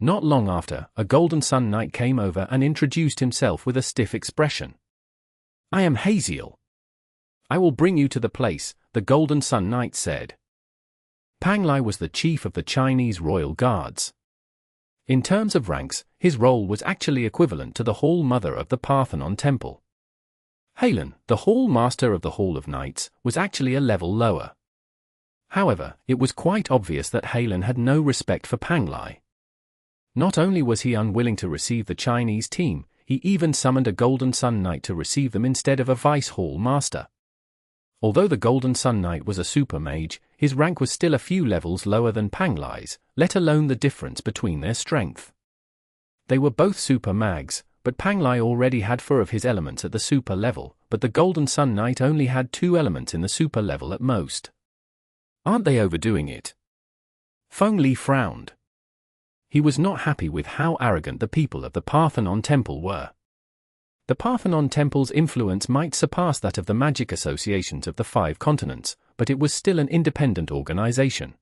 Not long after, a Golden Sun Knight came over and introduced himself with a stiff expression. "I am Haziel. I will bring you to the place," the Golden Sun Knight said. Pang Lai was the chief of the Chinese royal guards. In terms of ranks, his role was actually equivalent to the Hall Mother of the Parthenon Temple. Hayla, the Hall Master of the Hall of Knights, was actually a level lower. However, it was quite obvious that Hayla had no respect for Pang Lai. Not only was he unwilling to receive the Chinese team, he even summoned a Golden Sun Knight to receive them instead of a Vice Hall Master. Although the Golden Sun Knight was a super mage, his rank was still a few levels lower than Pang Lai's, let alone the difference between their strength. They were both super mags, but Pang Lai already had 4 of his elements at the super level, but the Golden Sun Knight only had 2 elements in the super level at most. Aren't they overdoing it? Feng Li frowned. He was not happy with how arrogant the people of the Parthenon Temple were. The Parthenon Temple's influence might surpass that of the magic associations of the 5 continents, but it was still an independent organization.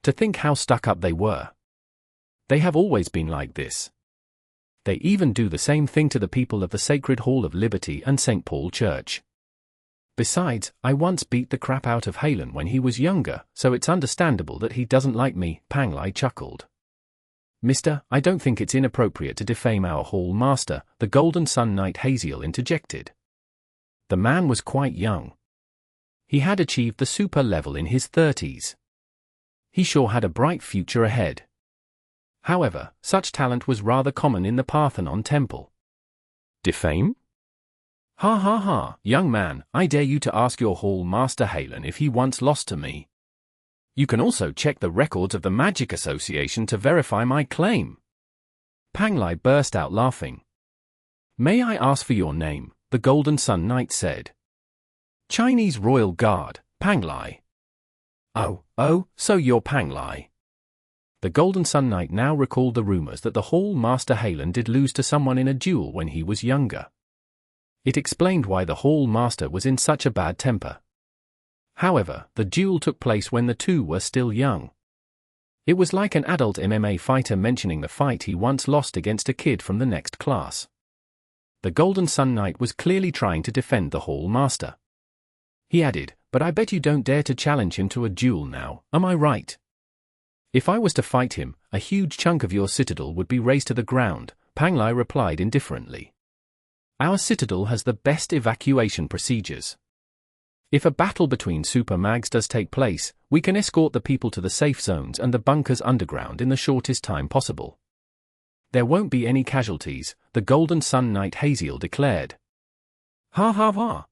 To think how stuck up they were. They have always been like this. They even do the same thing to the people of the Sacred Hall of Liberty and St. Paul Church. Besides, I once beat the crap out of Hayla when he was younger, so it's understandable that he doesn't like me, Pang Lai chuckled. Mister, I don't think it's inappropriate to defame our Hall Master, the Golden Sun Knight Haziel interjected. The man was quite young. He had achieved the super level in his 30s. He sure had a bright future ahead. However, such talent was rather common in the Parthenon Temple. Defame? Ha ha ha, young man, I dare you to ask your Hall Master Hayla if he once lost to me. You can also check the records of the Magic Association to verify my claim. Pang Lai burst out laughing. May I ask for your name? The Golden Sun Knight said. Chinese Royal Guard, Pang Lai. Oh, so you're Pang Lai. The Golden Sun Knight now recalled the rumors that the Hall Master Hayla did lose to someone in a duel when he was younger. It explained why the Hall Master was in such a bad temper. However, the duel took place when the two were still young. It was like an adult MMA fighter mentioning the fight he once lost against a kid from the next class. The Golden Sun Knight was clearly trying to defend the Hall Master. He added, but I bet you don't dare to challenge him to a duel now, am I right? If I was to fight him, a huge chunk of your citadel would be razed to the ground, Pang Lai replied indifferently. Our citadel has the best evacuation procedures. If a battle between super mags does take place, we can escort the people to the safe zones and the bunkers underground in the shortest time possible. There won't be any casualties, the Golden Sun Knight Haziel declared. Ha ha ha.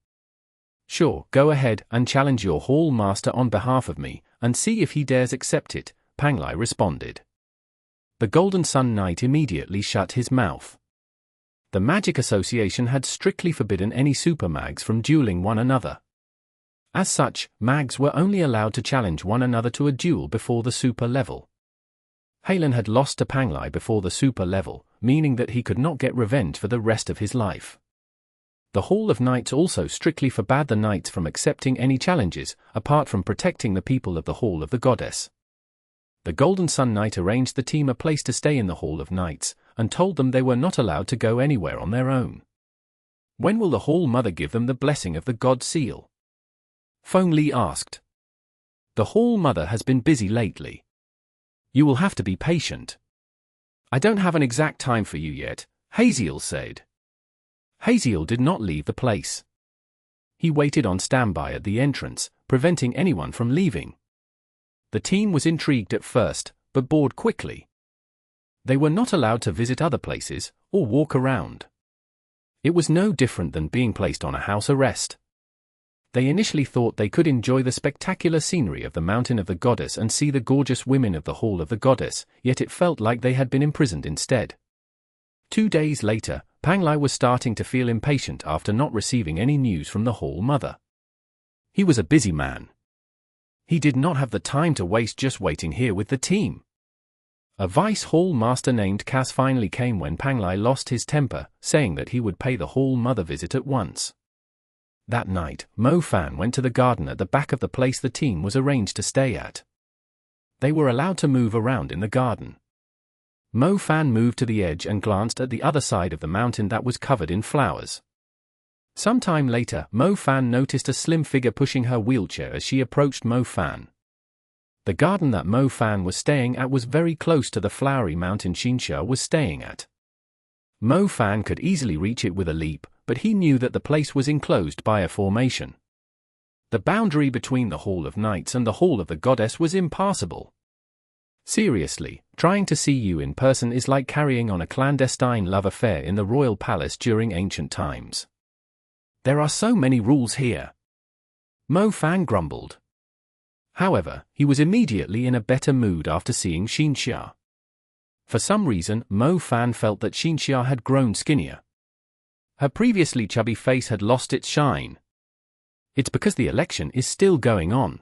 Sure, go ahead and challenge your Hall Master on behalf of me, and see if he dares accept it, Pang Lai responded. The Golden Sun Knight immediately shut his mouth. The Magic Association had strictly forbidden any super mags from dueling one another. As such, mags were only allowed to challenge one another to a duel before the super level. Hayla had lost to Pang Lai before the super level, meaning that he could not get revenge for the rest of his life. The Hall of Knights also strictly forbade the knights from accepting any challenges, apart from protecting the people of the Hall of the Goddess. The Golden Sun Knight arranged the team a place to stay in the Hall of Knights, and told them they were not allowed to go anywhere on their own. When will the Hall Mother give them the blessing of the God Seal? Feng Li asked. The Hall Mother has been busy lately. You will have to be patient. I don't have an exact time for you yet, Haziel said. Haziel did not leave the place. He waited on standby at the entrance, preventing anyone from leaving. The team was intrigued at first, but bored quickly. They were not allowed to visit other places, or walk around. It was no different than being placed on a house arrest. They initially thought they could enjoy the spectacular scenery of the Mountain of the Goddess and see the gorgeous women of the Hall of the Goddess, yet it felt like they had been imprisoned instead. 2 days later, Pang Lai was starting to feel impatient after not receiving any news from the Hall Mother. He was a busy man. He did not have the time to waste just waiting here with the team. A Vice Hall Master named Cass finally came when Pang Lai lost his temper, saying that he would pay the Hall Mother visit at once. That night, Mo Fan went to the garden at the back of the place the team was arranged to stay at. They were allowed to move around in the garden. Mo Fan moved to the edge and glanced at the other side of the mountain that was covered in flowers. Some time later, Mo Fan noticed a slim figure pushing her wheelchair as she approached Mo Fan. The garden that Mo Fan was staying at was very close to the flowery mountain Xinxia was staying at. Mo Fan could easily reach it with a leap, but he knew that the place was enclosed by a formation. The boundary between the Hall of Knights and the Hall of the Goddess was impassable. Seriously, trying to see you in person is like carrying on a clandestine love affair in the royal palace during ancient times. There are so many rules here. Mo Fan grumbled. However, he was immediately in a better mood after seeing Xinxia. For some reason, Mo Fan felt that Xinxia had grown skinnier. Her previously chubby face had lost its shine. It's because the election is still going on.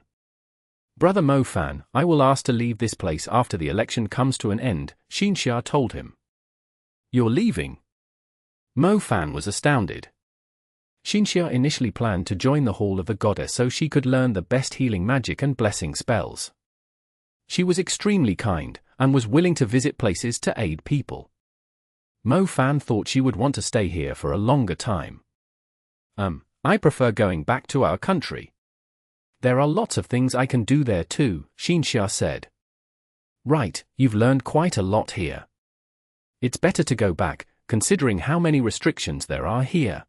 Brother Mo Fan, I will ask to leave this place after the election comes to an end, Xinxia told him. You're leaving? Mo Fan was astounded. Xinxia initially planned to join the Hall of the Goddess so she could learn the best healing magic and blessing spells. She was extremely kind, and was willing to visit places to aid people. Mo Fan thought she would want to stay here for a longer time. I prefer going back to our country. There are lots of things I can do there too, Xinxia said. Right, you've learned quite a lot here. It's better to go back, considering how many restrictions there are here.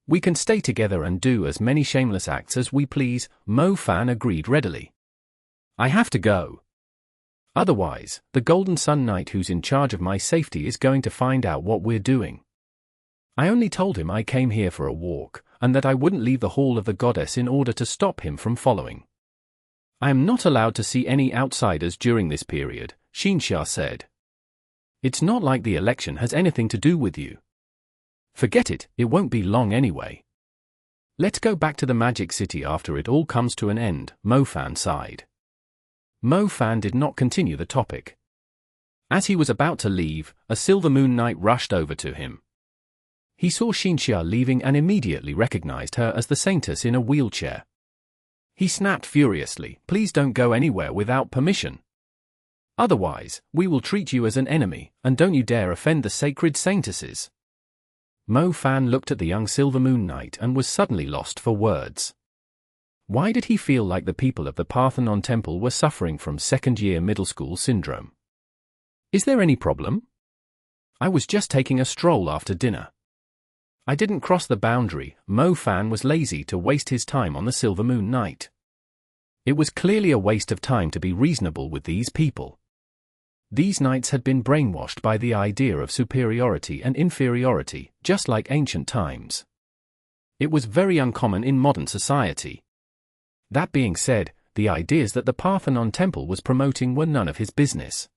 We can stay together and do as many shameless acts as we please, Mo Fan agreed readily. I have to go. Otherwise, the Golden Sun Knight who's in charge of my safety is going to find out what we're doing. I only told him I came here for a walk, and that I wouldn't leave the Hall of the Goddess in order to stop him from following. I am not allowed to see any outsiders during this period, Xinxia said. It's not like the election has anything to do with you. Forget it, it won't be long anyway. Let's go back to the Magic City after it all comes to an end, Mo Fan sighed. Mo Fan did not continue the topic. As he was about to leave, a Silver Moon Knight rushed over to him. He saw Xinxia leaving and immediately recognized her as the Saintess in a wheelchair. He snapped furiously, please don't go anywhere without permission. Otherwise, we will treat you as an enemy, and don't you dare offend the sacred Saintesses. Mo Fan looked at the young Silver Moon Knight and was suddenly lost for words. Why did he feel like the people of the Parthenon temple were suffering from second-year middle school syndrome? Is there any problem? I was just taking a stroll after dinner. I didn't cross the boundary. Mo Fan was lazy to waste his time on the Silver Moon Knight. It was clearly a waste of time to be reasonable with these people. These knights had been brainwashed by the idea of superiority and inferiority, just like ancient times. It was very uncommon in modern society. That being said, the ideas that the Parthenon temple was promoting were none of his business.